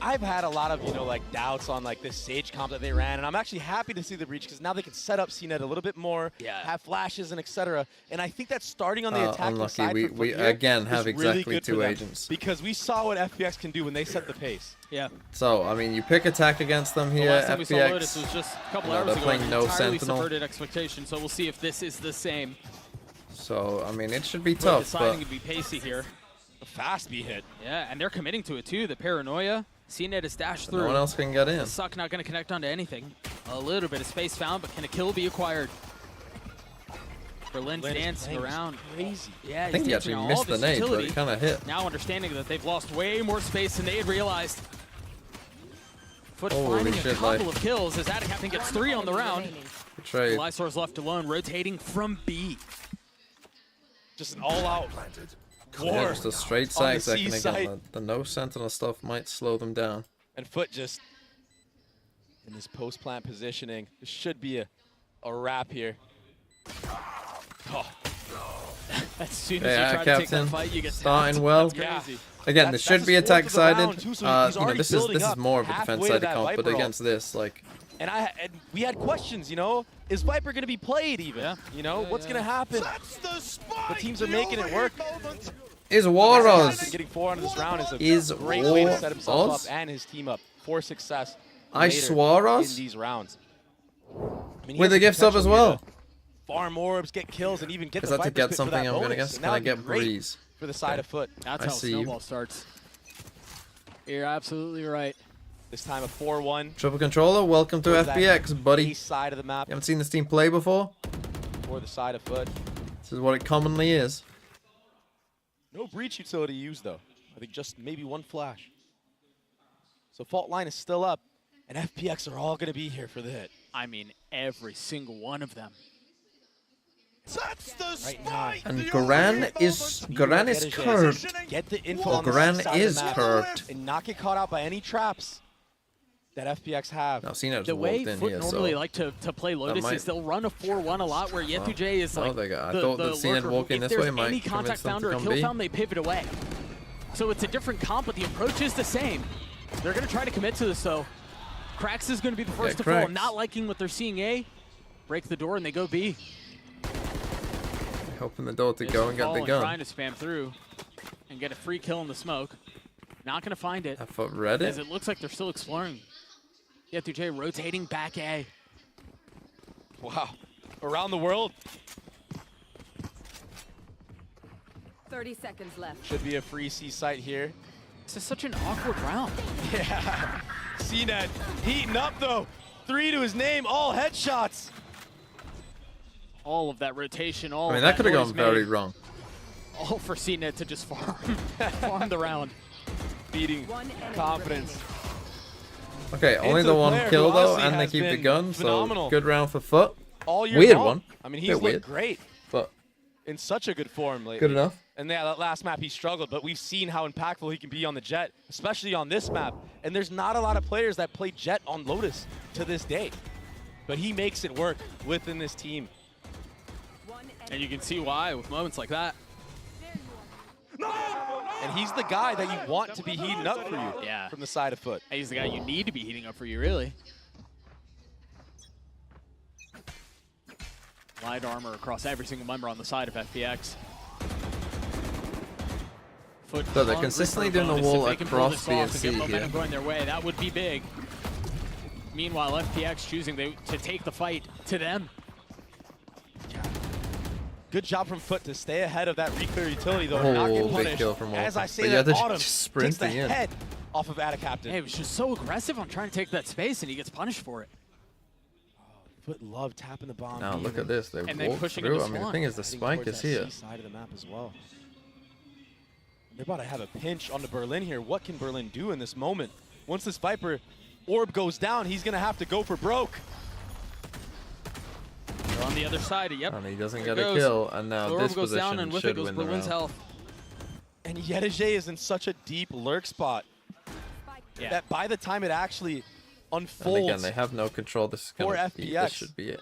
Speaker 15: I've had a lot of, you know, like doubts on like this Sage comp that they ran, and I'm actually happy to see the Breach because now they can set up CNET a little bit more, have flashes and etc. And I think that starting on the attacking
Speaker 3: unlucky.
Speaker 15: side
Speaker 3: We-
Speaker 15: for
Speaker 3: we
Speaker 15: FUT here
Speaker 3: again have
Speaker 15: is really
Speaker 3: exactly
Speaker 15: good for
Speaker 3: two
Speaker 15: them
Speaker 3: agents.
Speaker 15: because we saw what FPX can do when they set the pace.
Speaker 13: Yeah.
Speaker 3: So, I mean, you pick attack against them
Speaker 13: The
Speaker 3: here,
Speaker 13: last time we saw
Speaker 3: FPX.
Speaker 13: Lotus was just a couple
Speaker 3: you know,
Speaker 13: hours
Speaker 3: they're
Speaker 13: ago.
Speaker 3: playing
Speaker 13: An
Speaker 3: no
Speaker 13: entirely
Speaker 3: Sentinel.
Speaker 13: subverted expectation, so we'll see if this is the same.
Speaker 3: So, I mean, it should be
Speaker 13: FUT
Speaker 3: tough,
Speaker 13: deciding
Speaker 3: but
Speaker 13: to be pacey here.
Speaker 15: A fast B hit.
Speaker 13: Yeah, and they're committing to it too. The paranoia. CNET is dashed through.
Speaker 3: no one else can get in.
Speaker 13: Suck not going to connect onto anything. A little bit of space found, but can a kill be acquired? Berlin's
Speaker 15: Berlin is
Speaker 13: dancing
Speaker 15: playing
Speaker 13: around.
Speaker 15: crazy.
Speaker 13: Yeah,
Speaker 3: I think he
Speaker 13: he's
Speaker 3: actually
Speaker 13: dancing on
Speaker 3: missed
Speaker 13: all
Speaker 3: the
Speaker 13: of his
Speaker 3: nade, but
Speaker 13: utility.
Speaker 3: it kind of hit.
Speaker 13: Now understanding that they've lost way more space than they had realized. FUT
Speaker 3: Holy
Speaker 13: finding a
Speaker 3: shit,
Speaker 13: couple
Speaker 3: like-
Speaker 13: of kills as Atacaptain gets 3 on the round.
Speaker 3: Good trade.
Speaker 13: Lysor's left alone, rotating from B.
Speaker 15: Just an all-out war.
Speaker 3: Yeah, just a straight
Speaker 15: on the
Speaker 3: side second
Speaker 15: C
Speaker 3: again.
Speaker 15: side.
Speaker 3: The no Sentinel stuff might slow them down.
Speaker 15: And FUT just in this post-plant positioning. This should be a wrap here. Oh.
Speaker 13: As soon as
Speaker 3: Yeah,
Speaker 13: you try to take that
Speaker 3: Captain,
Speaker 13: fight, you get
Speaker 3: starting
Speaker 13: tapped.
Speaker 3: well.
Speaker 13: That's crazy.
Speaker 3: Again, this should be attack sided.
Speaker 15: too, so he's
Speaker 3: You know,
Speaker 15: already
Speaker 3: this
Speaker 15: building
Speaker 3: is
Speaker 15: up
Speaker 3: more of a
Speaker 15: halfway
Speaker 3: defense
Speaker 15: to
Speaker 3: sided
Speaker 15: that
Speaker 3: comp, but
Speaker 15: Viper ult.
Speaker 3: against this, like,
Speaker 15: And we had questions, you know, is Viper going to be played even?
Speaker 13: Yeah.
Speaker 15: You know, what's going to happen? The teams are making it work.
Speaker 3: is Waros.
Speaker 15: Getting 4 out of this round is a
Speaker 3: Is
Speaker 15: great way to set himself
Speaker 3: Waros?
Speaker 15: up and his team up for success
Speaker 3: Icebox?
Speaker 15: in these rounds. I mean, he
Speaker 3: With
Speaker 15: has
Speaker 3: the gifts up as
Speaker 15: potential here
Speaker 3: well.
Speaker 15: to farm orbs, get kills, and even get
Speaker 3: Is
Speaker 15: the
Speaker 3: that to
Speaker 15: Viper's
Speaker 3: get
Speaker 15: pit for
Speaker 3: something,
Speaker 15: that
Speaker 3: I'm gonna
Speaker 15: bonus.
Speaker 3: guess?
Speaker 15: And
Speaker 3: Can I
Speaker 15: that would
Speaker 3: get
Speaker 15: be great
Speaker 3: Breeze?
Speaker 15: for the side
Speaker 3: Okay.
Speaker 15: of FUT.
Speaker 13: That's
Speaker 3: I
Speaker 13: how
Speaker 3: see you.
Speaker 13: Snowball starts. You're absolutely right.
Speaker 15: This time a 4-1
Speaker 3: Triple controller, welcome to
Speaker 15: towards that
Speaker 3: FPX, buddy.
Speaker 15: east side of the map
Speaker 3: You haven't seen this team play before?
Speaker 15: for the side of FUT.
Speaker 3: This is what it commonly is.
Speaker 15: No breach utility used though. I think just maybe one flash. So fault line is still up, and FPX are all going to be here for the hit.
Speaker 13: I mean, every single one of them.
Speaker 15: Right now.
Speaker 3: And Gran is curved.
Speaker 15: Get the info
Speaker 3: Well,
Speaker 15: on the
Speaker 3: Gran
Speaker 15: side of
Speaker 3: is
Speaker 15: the map
Speaker 3: curved.
Speaker 15: and not get caught out by any traps that FPX have.
Speaker 3: Now, CNET's
Speaker 13: The way
Speaker 3: walked in
Speaker 13: FUT
Speaker 3: here,
Speaker 13: normally
Speaker 3: so
Speaker 13: like to play Lotus
Speaker 3: might-
Speaker 13: is they'll run a 4-1 a lot where Yetu is
Speaker 3: Oh,
Speaker 13: like
Speaker 3: they got- I
Speaker 13: the
Speaker 3: thought that
Speaker 13: lurker
Speaker 3: CNET
Speaker 13: who,
Speaker 3: walking
Speaker 13: if
Speaker 3: this
Speaker 13: there's
Speaker 3: way might
Speaker 13: any
Speaker 3: convince
Speaker 13: contact
Speaker 3: them
Speaker 13: found
Speaker 3: to
Speaker 13: or a
Speaker 3: come
Speaker 13: kill
Speaker 3: B.
Speaker 13: found, they pivot away. So it's a different comp, but the approach is the same. They're going to try to commit to this, though. Krax is going to be the first to fall.
Speaker 3: Krax.
Speaker 13: Not liking what they're seeing A. Break the door and they go B.
Speaker 3: Open the door to
Speaker 13: There's
Speaker 3: go and get
Speaker 13: Fall
Speaker 3: the gun.
Speaker 13: Trying to spam through and get a free kill in the smoke. Not going to find it.
Speaker 3: I thought read
Speaker 13: As
Speaker 3: it.
Speaker 13: it looks like they're still exploring. Yetu rotating back A.
Speaker 15: Wow. Around the world.
Speaker 5: 30 seconds left.
Speaker 15: Should be a free C site here.
Speaker 13: This is such an awkward round.
Speaker 15: Yeah. CNET heating up though. 3 to his name, all headshots.
Speaker 13: All of that rotation, all
Speaker 3: I mean,
Speaker 13: of
Speaker 3: that could have
Speaker 13: noise
Speaker 3: gone very
Speaker 13: made.
Speaker 3: wrong.
Speaker 13: All for CNET to just farm the round.
Speaker 15: Beating confidence.
Speaker 3: Okay, only
Speaker 15: Into
Speaker 3: the
Speaker 15: the
Speaker 3: one
Speaker 15: player
Speaker 3: kill
Speaker 15: who
Speaker 3: though,
Speaker 15: honestly
Speaker 3: and they
Speaker 15: has
Speaker 3: keep the
Speaker 15: been
Speaker 3: gun,
Speaker 15: phenomenal
Speaker 3: so good round for FUT.
Speaker 15: All year
Speaker 3: Weird
Speaker 15: long.
Speaker 3: one.
Speaker 15: I mean, he's
Speaker 3: Bit
Speaker 15: looked
Speaker 3: weird.
Speaker 15: great.
Speaker 3: But
Speaker 15: In such a good form lately.
Speaker 3: good enough.
Speaker 15: And yeah, that last map he struggled, but we've seen how impactful he can be on the Jet, especially on this map. And there's not a lot of players that play Jet on Lotus to this day. But he makes it work within this team.
Speaker 13: And you can see why with moments like that.
Speaker 15: And he's the guy that you want to be heating up for you from the side of FUT.
Speaker 13: And he's the guy you need to be heating up for you, really. Light armor across every single member on the side of FPX. FUT
Speaker 3: So they're
Speaker 13: hungry
Speaker 3: consistently
Speaker 13: for a
Speaker 3: doing the
Speaker 13: bonus.
Speaker 3: wall
Speaker 13: If they can pull
Speaker 3: across
Speaker 13: this
Speaker 3: B and
Speaker 13: off
Speaker 3: C
Speaker 13: get
Speaker 3: here.
Speaker 13: momentum going their way, that would be big. Meanwhile, FPX choosing to take the fight to them.
Speaker 15: Good job from FUT to stay ahead of that reclear utility, though.
Speaker 3: Oh,
Speaker 15: Not get
Speaker 3: big
Speaker 15: punished.
Speaker 3: kill from
Speaker 15: As I
Speaker 3: Walter.
Speaker 15: say
Speaker 3: But yeah,
Speaker 15: that,
Speaker 3: they're
Speaker 15: Autumn
Speaker 3: just
Speaker 15: takes the
Speaker 3: sprinting in.
Speaker 15: head off of Atacaptain.
Speaker 13: Hey, he was just so aggressive on trying to take that space, and he gets punished for it.
Speaker 15: FUT love tapping the bomb.
Speaker 3: Now look at this. They
Speaker 13: And then
Speaker 3: walked
Speaker 13: pushing
Speaker 3: through.
Speaker 13: into
Speaker 3: I mean, the
Speaker 13: Swan.
Speaker 3: thing is, the
Speaker 15: Heading
Speaker 3: spike
Speaker 15: towards
Speaker 3: is
Speaker 15: that
Speaker 3: here.
Speaker 15: C side of the map as well. They're about to have a pinch on the Berlin here. What can Berlin do in this moment? Once this Viper orb goes down, he's going to have to go for broke.
Speaker 13: They're on the other side. Yep.
Speaker 3: And he doesn't
Speaker 13: There
Speaker 3: get a
Speaker 13: goes.
Speaker 3: kill, and now
Speaker 13: The orb
Speaker 3: this
Speaker 13: goes down,
Speaker 3: position
Speaker 13: and with it
Speaker 3: should
Speaker 13: goes
Speaker 3: win the
Speaker 13: Berlin's
Speaker 3: round.
Speaker 13: health.
Speaker 15: And Yedege is in such a deep lurk spot that by the time it actually
Speaker 3: And
Speaker 15: unfolds,
Speaker 3: again, they have no control. This is
Speaker 15: for
Speaker 3: gonna be,
Speaker 15: FPX.
Speaker 3: this should be it.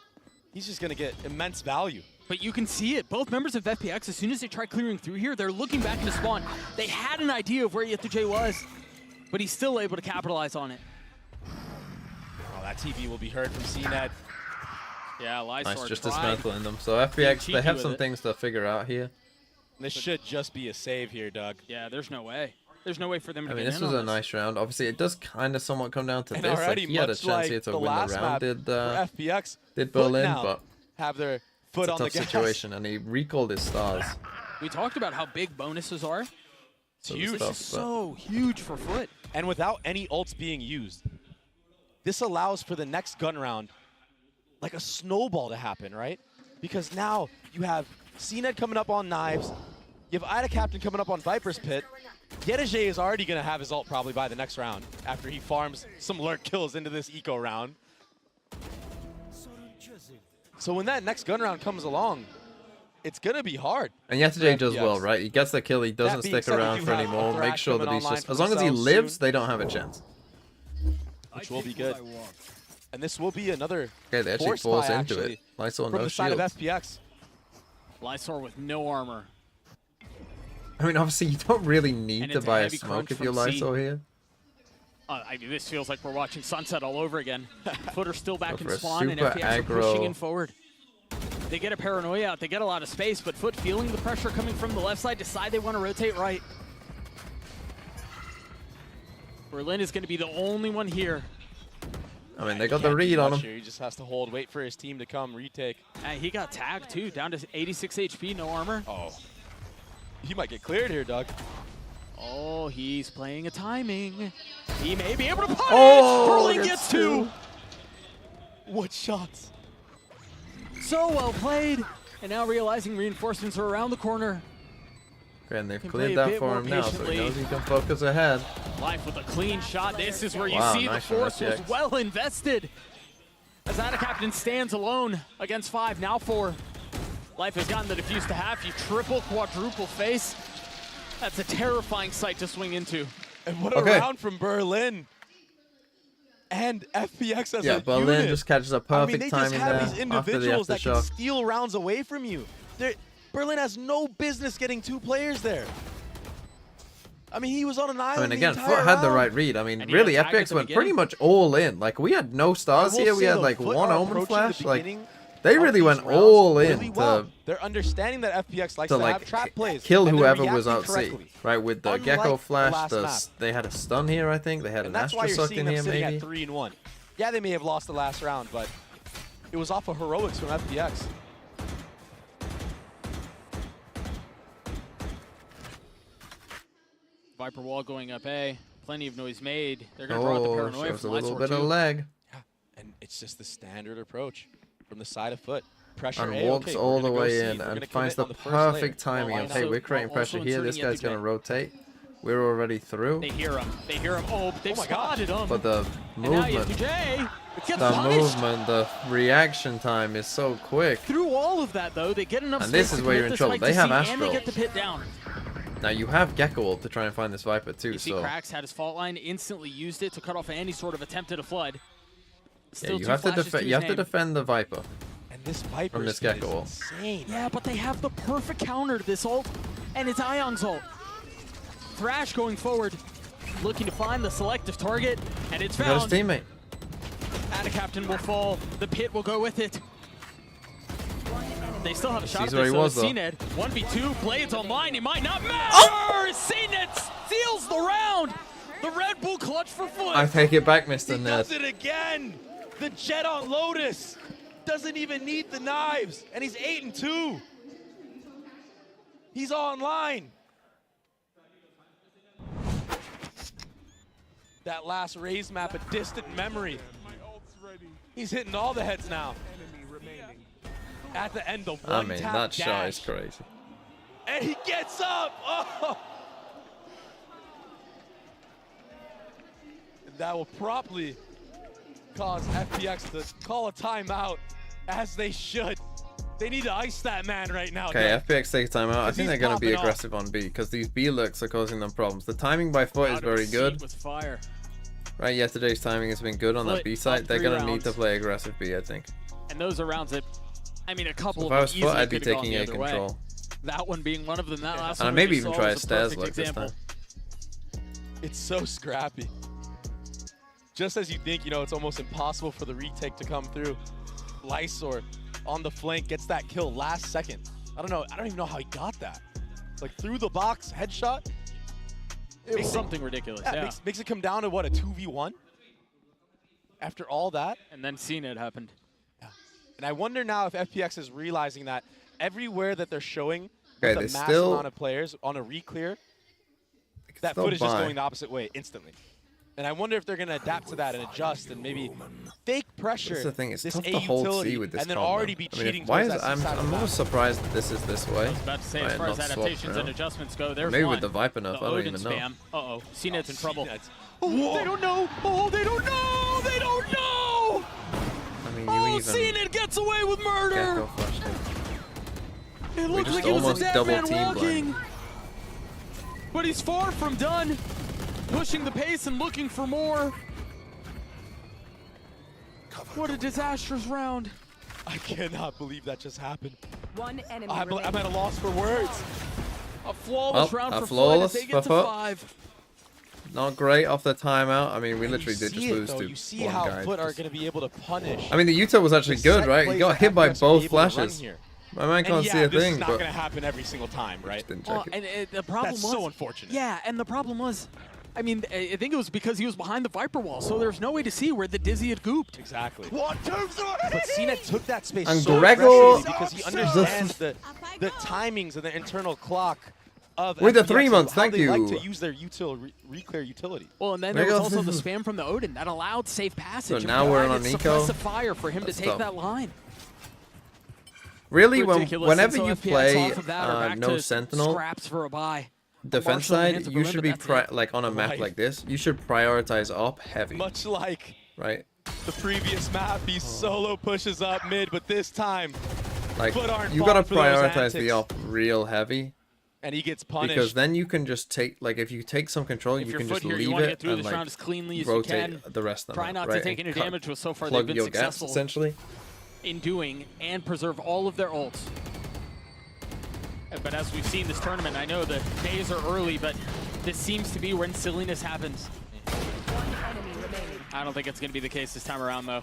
Speaker 15: he's just going to get immense value.
Speaker 13: But you can see it. Both members of FPX, as soon as they try clearing through here, they're looking back into spawn. They had an idea of where Yetuje was, but he's still able to capitalize on it.
Speaker 15: Oh, that TV will be heard from CNET.
Speaker 13: Yeah, Lysor
Speaker 3: Nice, just
Speaker 13: tried.
Speaker 3: dismantling them. So FPX,
Speaker 13: cheeky
Speaker 3: they have
Speaker 13: with
Speaker 3: some
Speaker 13: it.
Speaker 3: things to figure out here.
Speaker 15: This should just be a save here, Doug.
Speaker 13: Yeah, there's no way. There's no way for them to
Speaker 3: I mean,
Speaker 13: get
Speaker 3: this
Speaker 13: in
Speaker 3: was
Speaker 13: on
Speaker 3: a nice round. Obviously, it does kind of somewhat come down to
Speaker 15: And
Speaker 3: this. Like,
Speaker 15: already
Speaker 3: he had a
Speaker 15: much
Speaker 3: chance
Speaker 15: like
Speaker 3: here to
Speaker 15: the
Speaker 3: win the
Speaker 15: last
Speaker 3: round.
Speaker 15: map
Speaker 3: Did
Speaker 15: for FPX,
Speaker 3: did
Speaker 15: FUT
Speaker 3: Berlin,
Speaker 15: now
Speaker 3: but
Speaker 15: have their
Speaker 3: it's
Speaker 15: foot
Speaker 3: a
Speaker 15: on the
Speaker 3: tough
Speaker 15: gas.
Speaker 3: situation, and he recalled his stars.
Speaker 13: We talked about how big bonuses are.
Speaker 15: It's huge.
Speaker 3: stuff,
Speaker 13: This is so huge for FUT.
Speaker 15: And without any ults being used, this allows for the next gun round like a snowball to happen, right? Because now you have CNET coming up on Knives, you have Ida Captain coming up on Viper's Pit. Yedege is already going to have his ult probably by the next round after he farms some lurk kills into this eco round. So when that next gun round comes along, it's going to be hard.
Speaker 3: And Yetuje does
Speaker 15: FPX.
Speaker 3: well, right? He gets the kill. He doesn't
Speaker 15: being
Speaker 3: stick
Speaker 15: said, we
Speaker 3: around
Speaker 15: do
Speaker 3: for
Speaker 15: have
Speaker 3: any more.
Speaker 15: a
Speaker 3: Make sure that
Speaker 15: coming
Speaker 3: he's
Speaker 15: online
Speaker 3: just
Speaker 15: for
Speaker 3: as long as he
Speaker 15: themselves
Speaker 3: lives,
Speaker 15: soon.
Speaker 3: they don't have a chance.
Speaker 15: Which will be good. And this will be another
Speaker 3: Okay, they actually
Speaker 15: force
Speaker 3: force
Speaker 15: buy,
Speaker 3: into
Speaker 15: actually,
Speaker 3: it. Lysol
Speaker 15: from
Speaker 3: no
Speaker 15: the side
Speaker 3: shields.
Speaker 15: of FPX.
Speaker 13: Lysor with no armor.
Speaker 3: I mean, obviously, you don't really need
Speaker 13: And
Speaker 3: to
Speaker 13: it's a
Speaker 3: buy a
Speaker 13: heavy
Speaker 3: smoke
Speaker 13: crunch
Speaker 3: if you're
Speaker 13: from C.
Speaker 3: Lysol here.
Speaker 13: I mean, this feels like we're watching Sunset all over again. Footer still back
Speaker 3: Go
Speaker 13: in
Speaker 3: for a
Speaker 13: spawn, and
Speaker 3: super
Speaker 13: FPX are pushing
Speaker 3: aggro.
Speaker 13: in forward. They get a paranoia out. They get a lot of space, but FUT feeling the pressure coming from the left side, decide they want to rotate right. Berlin is going to be the only one here.
Speaker 3: I mean, they got the read on him.
Speaker 15: He just has to hold, wait for his team to come retake.
Speaker 13: He got tagged too, down to 86 HP, no armor.
Speaker 15: Oh. He might get cleared here, Doug.
Speaker 13: Oh, he's playing a timing. He may be able to punish.
Speaker 3: Oh,
Speaker 13: Berlin gets two.
Speaker 15: What shots?
Speaker 13: So well played. And now realizing reinforcements are around the corner.
Speaker 3: Okay, and they've
Speaker 13: Can play
Speaker 3: cleared
Speaker 13: a
Speaker 3: that
Speaker 13: bit
Speaker 3: for
Speaker 13: more
Speaker 3: him now, so he
Speaker 13: patiently.
Speaker 3: knows he can focus ahead.
Speaker 13: Life with a clean shot. This is where you
Speaker 3: Wow,
Speaker 13: see
Speaker 3: nice
Speaker 13: the
Speaker 3: from
Speaker 13: force was
Speaker 3: FPX.
Speaker 13: well invested. As Ida Captain stands alone against 5, now 4. Life has gotten the defuse to half. You triple, quadruple face. That's a terrifying sight to swing into.
Speaker 15: And what a round from Berlin. And FPX as a
Speaker 3: Berlin
Speaker 15: unit.
Speaker 3: just catches a
Speaker 15: I
Speaker 3: perfect
Speaker 15: mean, they just
Speaker 3: timing
Speaker 15: have
Speaker 3: there
Speaker 15: these
Speaker 3: after the
Speaker 15: individuals that can
Speaker 3: aftershock.
Speaker 15: steal rounds away from you. Berlin has no business getting 2 players there. I mean, he was on an
Speaker 3: I
Speaker 15: island
Speaker 3: mean, again,
Speaker 15: the
Speaker 3: FUT
Speaker 15: entire
Speaker 3: had the
Speaker 15: round.
Speaker 3: right read. I mean,
Speaker 13: And he
Speaker 3: really,
Speaker 13: got tagged at
Speaker 3: FPX
Speaker 13: the
Speaker 3: went pretty
Speaker 13: beginning.
Speaker 3: much all in. Like, we had no stars
Speaker 15: I will
Speaker 3: here. We
Speaker 15: say,
Speaker 3: had,
Speaker 15: though,
Speaker 3: like,
Speaker 15: FUT
Speaker 3: one
Speaker 15: are
Speaker 3: Omen
Speaker 15: approaching
Speaker 3: Flash.
Speaker 15: the
Speaker 3: Like,
Speaker 15: beginning
Speaker 3: they
Speaker 15: of
Speaker 3: really
Speaker 15: these
Speaker 3: went
Speaker 15: rounds
Speaker 3: all
Speaker 15: really
Speaker 3: in
Speaker 15: well.
Speaker 3: to
Speaker 15: They're understanding that FPX likes
Speaker 3: to
Speaker 15: to
Speaker 3: like
Speaker 15: have trap plays.
Speaker 3: kill
Speaker 15: and they're
Speaker 3: whoever was
Speaker 15: reacting
Speaker 3: out C,
Speaker 15: correctly.
Speaker 3: right? With the
Speaker 15: Unlike
Speaker 3: Gecko
Speaker 15: the
Speaker 3: Flash,
Speaker 15: last map.
Speaker 3: they had a stun here, I think. They had
Speaker 15: And
Speaker 3: an
Speaker 15: that's why you're
Speaker 3: Astrosuck
Speaker 15: seeing
Speaker 3: in
Speaker 15: them
Speaker 3: here,
Speaker 15: sitting
Speaker 3: maybe.
Speaker 15: at 3-1. Yeah, they may have lost the last round, but it was off of heroics from FPX.
Speaker 13: Viper wall going up A. Plenty of noise made. They're going to draw out the
Speaker 3: Oh,
Speaker 13: paranoia
Speaker 3: shows a
Speaker 13: from
Speaker 3: little
Speaker 13: Lysor
Speaker 3: bit of
Speaker 13: too.
Speaker 3: leg.
Speaker 15: And it's just the standard approach from the side of FUT. Pressure
Speaker 3: And
Speaker 15: A,
Speaker 3: walks
Speaker 15: okay,
Speaker 3: all
Speaker 15: we're
Speaker 3: the
Speaker 15: gonna go
Speaker 3: way
Speaker 15: C,
Speaker 3: in
Speaker 15: we're
Speaker 3: and
Speaker 15: gonna
Speaker 3: finds the
Speaker 15: commit on the first layer.
Speaker 3: perfect timing of, hey,
Speaker 13: Also-
Speaker 3: we're creating
Speaker 13: also
Speaker 3: pressure here. This
Speaker 13: inserting
Speaker 3: guy's going to
Speaker 13: Yetuje.
Speaker 3: rotate. We're already through.
Speaker 13: They hear him. They hear him. Oh, but they've
Speaker 15: Oh my God.
Speaker 13: spotted him.
Speaker 3: But the
Speaker 13: And now
Speaker 3: movement,
Speaker 13: Yetuje gets
Speaker 3: the
Speaker 13: punished.
Speaker 3: movement, the reaction time is so quick.
Speaker 13: Through all of that, though, they get enough
Speaker 3: And this
Speaker 13: space
Speaker 3: is
Speaker 13: to
Speaker 3: where
Speaker 13: commit
Speaker 3: you're in
Speaker 13: this
Speaker 3: trouble.
Speaker 13: fight
Speaker 3: They
Speaker 13: to
Speaker 3: have
Speaker 13: C, and
Speaker 3: Astro.
Speaker 13: they get the pit down.
Speaker 3: Now you have Gecko ult to try and find this Viper too,
Speaker 13: You see
Speaker 3: so
Speaker 13: Krax had his fault line, instantly used it to cut off any sort of attempt at a flood.
Speaker 3: yeah,
Speaker 13: Still
Speaker 3: you
Speaker 13: two
Speaker 3: have to
Speaker 13: flashes
Speaker 3: defend.
Speaker 13: his
Speaker 3: You have to
Speaker 13: name.
Speaker 3: defend the Viper.
Speaker 15: And And this Viper
Speaker 3: from this
Speaker 15: speed
Speaker 3: Gecko
Speaker 15: is
Speaker 3: ult.
Speaker 15: insane.
Speaker 13: Yeah, but they have the perfect counter to this ult, and it's Ion's ult. Thrash going forward, looking to find the selective target, and it's
Speaker 3: He got
Speaker 13: found.
Speaker 3: his teammate.
Speaker 13: Atacaptain will fall. The pit will go with it. They still have a shot at
Speaker 3: Sees where
Speaker 13: this,
Speaker 3: he
Speaker 13: though.
Speaker 3: was, though.
Speaker 13: CNED, 1v2, Blades online, he might not matter!
Speaker 3: Oh!
Speaker 13: CNED steals the round! The Red Bull clutch for FUT!
Speaker 3: I take it back, Mr.
Speaker 15: He
Speaker 3: Nerd.
Speaker 15: does it again! The Jet on Lotus doesn't even need the knives, and he's 8-2. He's online. That last raise map, a distant memory. He's hitting all the heads now. At the end, the one
Speaker 3: I mean,
Speaker 15: tap
Speaker 3: that
Speaker 15: dash.
Speaker 3: shot is crazy.
Speaker 15: And he gets up. Oh. That will probably cause FPX to call a timeout, as they should. They need to ice that man right now.
Speaker 3: Okay, FPX take time out. I think they're going to be
Speaker 15: popping off.
Speaker 3: aggressive on B because these B lurks are causing them problems. The timing by FUT is very good.
Speaker 13: With fire.
Speaker 3: Right, yesterday's timing has been good on that
Speaker 13: FUT
Speaker 3: B side.
Speaker 13: up
Speaker 3: They're
Speaker 13: 3
Speaker 3: going to need
Speaker 13: rounds.
Speaker 3: to play aggressive B, I think.
Speaker 13: And those are rounds that, I mean, a couple
Speaker 3: If
Speaker 13: of
Speaker 3: I
Speaker 13: them
Speaker 3: was FUT,
Speaker 13: easily
Speaker 3: I'd be
Speaker 13: could have gone
Speaker 3: taking
Speaker 13: the
Speaker 3: A
Speaker 13: other way.
Speaker 3: control.
Speaker 13: That one being one of them. That last
Speaker 3: And
Speaker 13: one
Speaker 3: maybe
Speaker 13: we
Speaker 3: even
Speaker 13: saw
Speaker 3: try a
Speaker 13: was
Speaker 3: stairs
Speaker 13: perfect
Speaker 3: look this
Speaker 13: example.
Speaker 3: time.
Speaker 15: It's so scrappy. Just as you think, you know, it's almost impossible for the retake to come through. Lysor on the flank gets that kill last second. I don't even know how he got that. Like through the box, headshot.
Speaker 13: It was something ridiculous, yeah.
Speaker 15: Makes it come down to what, a 2v1? After all that?
Speaker 13: And then CNED happened.
Speaker 15: Yeah. And I wonder now if FPX is realizing that everywhere that they're showing
Speaker 3: Okay,
Speaker 15: with a
Speaker 3: they
Speaker 15: mass
Speaker 3: still-
Speaker 15: amount of players on a re-clear, that
Speaker 3: still
Speaker 15: foot is just
Speaker 3: buy.
Speaker 15: going the opposite way instantly. And I wonder if they're going to adapt to that and adjust and maybe fake pressure
Speaker 3: That's the thing, it's
Speaker 15: this
Speaker 3: tough
Speaker 15: A
Speaker 3: to hold
Speaker 15: utility
Speaker 3: C with this
Speaker 15: and then
Speaker 3: combo.
Speaker 15: already be
Speaker 3: I mean,
Speaker 15: cheating
Speaker 3: why
Speaker 15: towards
Speaker 3: is
Speaker 15: that
Speaker 3: I'm
Speaker 15: side of the
Speaker 3: almost
Speaker 15: map.
Speaker 3: surprised that this is this way.
Speaker 13: I was about to say, as
Speaker 3: Right,
Speaker 13: far as
Speaker 3: not swapped
Speaker 13: adaptations and
Speaker 3: around.
Speaker 13: adjustments go, there's
Speaker 3: Maybe
Speaker 13: one.
Speaker 3: with the Viper nerf,
Speaker 13: The
Speaker 3: I don't
Speaker 13: Odin
Speaker 3: even know.
Speaker 13: spam. Uh-oh, CNED's in trouble.
Speaker 15: Whoa.
Speaker 13: They don't know! Oh, they don't know! They don't know!
Speaker 3: I mean,
Speaker 13: Oh,
Speaker 3: you even
Speaker 13: CNED gets away with murder!
Speaker 3: Gecko flushed it.
Speaker 13: It
Speaker 3: We
Speaker 13: looked
Speaker 3: just
Speaker 13: like it was a
Speaker 3: almost
Speaker 13: dead
Speaker 3: double
Speaker 13: man
Speaker 3: team
Speaker 13: walking. But he's far from done. Pushing the pace and looking for more. What a disastrous round.
Speaker 15: I cannot believe that just happened.
Speaker 1: One enemy
Speaker 15: I'm at a loss for words.
Speaker 13: A flawless
Speaker 3: Well,
Speaker 13: round
Speaker 3: a
Speaker 13: for
Speaker 3: flawless
Speaker 13: FUT as they get to
Speaker 3: for FUT.
Speaker 13: 5.
Speaker 3: Not great off the timeout. I mean, we literally did
Speaker 15: See
Speaker 3: just
Speaker 15: it,
Speaker 3: lose
Speaker 15: though.
Speaker 3: to
Speaker 15: You see
Speaker 3: one
Speaker 15: how
Speaker 3: guy.
Speaker 15: FUT are going to be able to punish.
Speaker 3: I mean, the Utah was actually
Speaker 15: the
Speaker 3: good,
Speaker 15: set
Speaker 3: right? He
Speaker 15: plays
Speaker 3: got
Speaker 15: that
Speaker 3: hit by
Speaker 15: FPX will be
Speaker 3: both
Speaker 15: able to run
Speaker 3: flashes.
Speaker 15: here.
Speaker 3: My man can't
Speaker 15: yeah,
Speaker 3: see a
Speaker 15: this
Speaker 3: thing,
Speaker 15: is not
Speaker 3: but
Speaker 15: going to happen every single time, right?
Speaker 3: didn't
Speaker 13: Well,
Speaker 3: check it.
Speaker 13: and the problem
Speaker 15: That's
Speaker 13: was
Speaker 15: so unfortunate.
Speaker 13: Yeah, and the problem was, I mean, I think it was because he was behind the Viper wall, so there's no way to see where the Dizzy had gooped.
Speaker 15: Exactly. But CNED took that space
Speaker 3: And
Speaker 15: so
Speaker 3: Gregor-
Speaker 15: aggressively because he understands the timings and the internal clock of
Speaker 3: With the
Speaker 15: FPX
Speaker 3: 3
Speaker 15: and
Speaker 3: months,
Speaker 15: how
Speaker 3: thank
Speaker 15: they like
Speaker 3: you.
Speaker 15: to use their re-clear utility.
Speaker 13: Well, and then
Speaker 3: There
Speaker 13: there was
Speaker 3: goes-
Speaker 13: also the spam from the Odin that allowed safe passage.
Speaker 3: So now
Speaker 13: and
Speaker 3: we're
Speaker 13: provided
Speaker 3: on Nico.
Speaker 13: suppressive fire for him
Speaker 3: That's
Speaker 13: to take
Speaker 3: tough.
Speaker 13: that line.
Speaker 3: Really,
Speaker 13: Ridiculous.
Speaker 3: whenever
Speaker 13: And so
Speaker 3: you
Speaker 13: FPX
Speaker 3: play
Speaker 13: off of that are back
Speaker 3: no
Speaker 13: to
Speaker 3: Sentinel,
Speaker 13: scraps for a buy.
Speaker 3: defense
Speaker 13: Marshall
Speaker 3: side,
Speaker 13: hands of
Speaker 3: you
Speaker 13: Berlin,
Speaker 3: should
Speaker 13: but
Speaker 3: be
Speaker 13: that's it.
Speaker 3: like on a map
Speaker 15: Right.
Speaker 3: like this, you should prioritize up heavy,
Speaker 15: Much like
Speaker 3: right?
Speaker 15: the previous map, he solo pushes up mid, but this time,
Speaker 3: Like
Speaker 15: FUT aren't
Speaker 3: you gotta
Speaker 15: falling for those
Speaker 3: prioritize the
Speaker 15: antics.
Speaker 3: up real heavy
Speaker 15: and he gets punished.
Speaker 3: because then you can just take like if you take some control,
Speaker 13: If
Speaker 3: you
Speaker 13: you're
Speaker 3: can
Speaker 13: FUT
Speaker 3: just
Speaker 13: here, you
Speaker 3: leave
Speaker 13: want to
Speaker 3: it
Speaker 13: get through
Speaker 3: and
Speaker 13: this
Speaker 3: like
Speaker 13: round as cleanly as you
Speaker 3: rotate
Speaker 13: can.
Speaker 3: the rest of them.
Speaker 13: Try not
Speaker 3: right?
Speaker 13: to take
Speaker 3: and
Speaker 13: any
Speaker 3: cut-
Speaker 13: damage, but so far
Speaker 3: plug
Speaker 13: they've been
Speaker 3: your gaps,
Speaker 13: successful
Speaker 3: essentially.
Speaker 13: in doing and preserve all of their ults. But as we've seen this tournament, I know the days are early, but this seems to be when silliness happens. I don't think it's going to be the case this time around, though.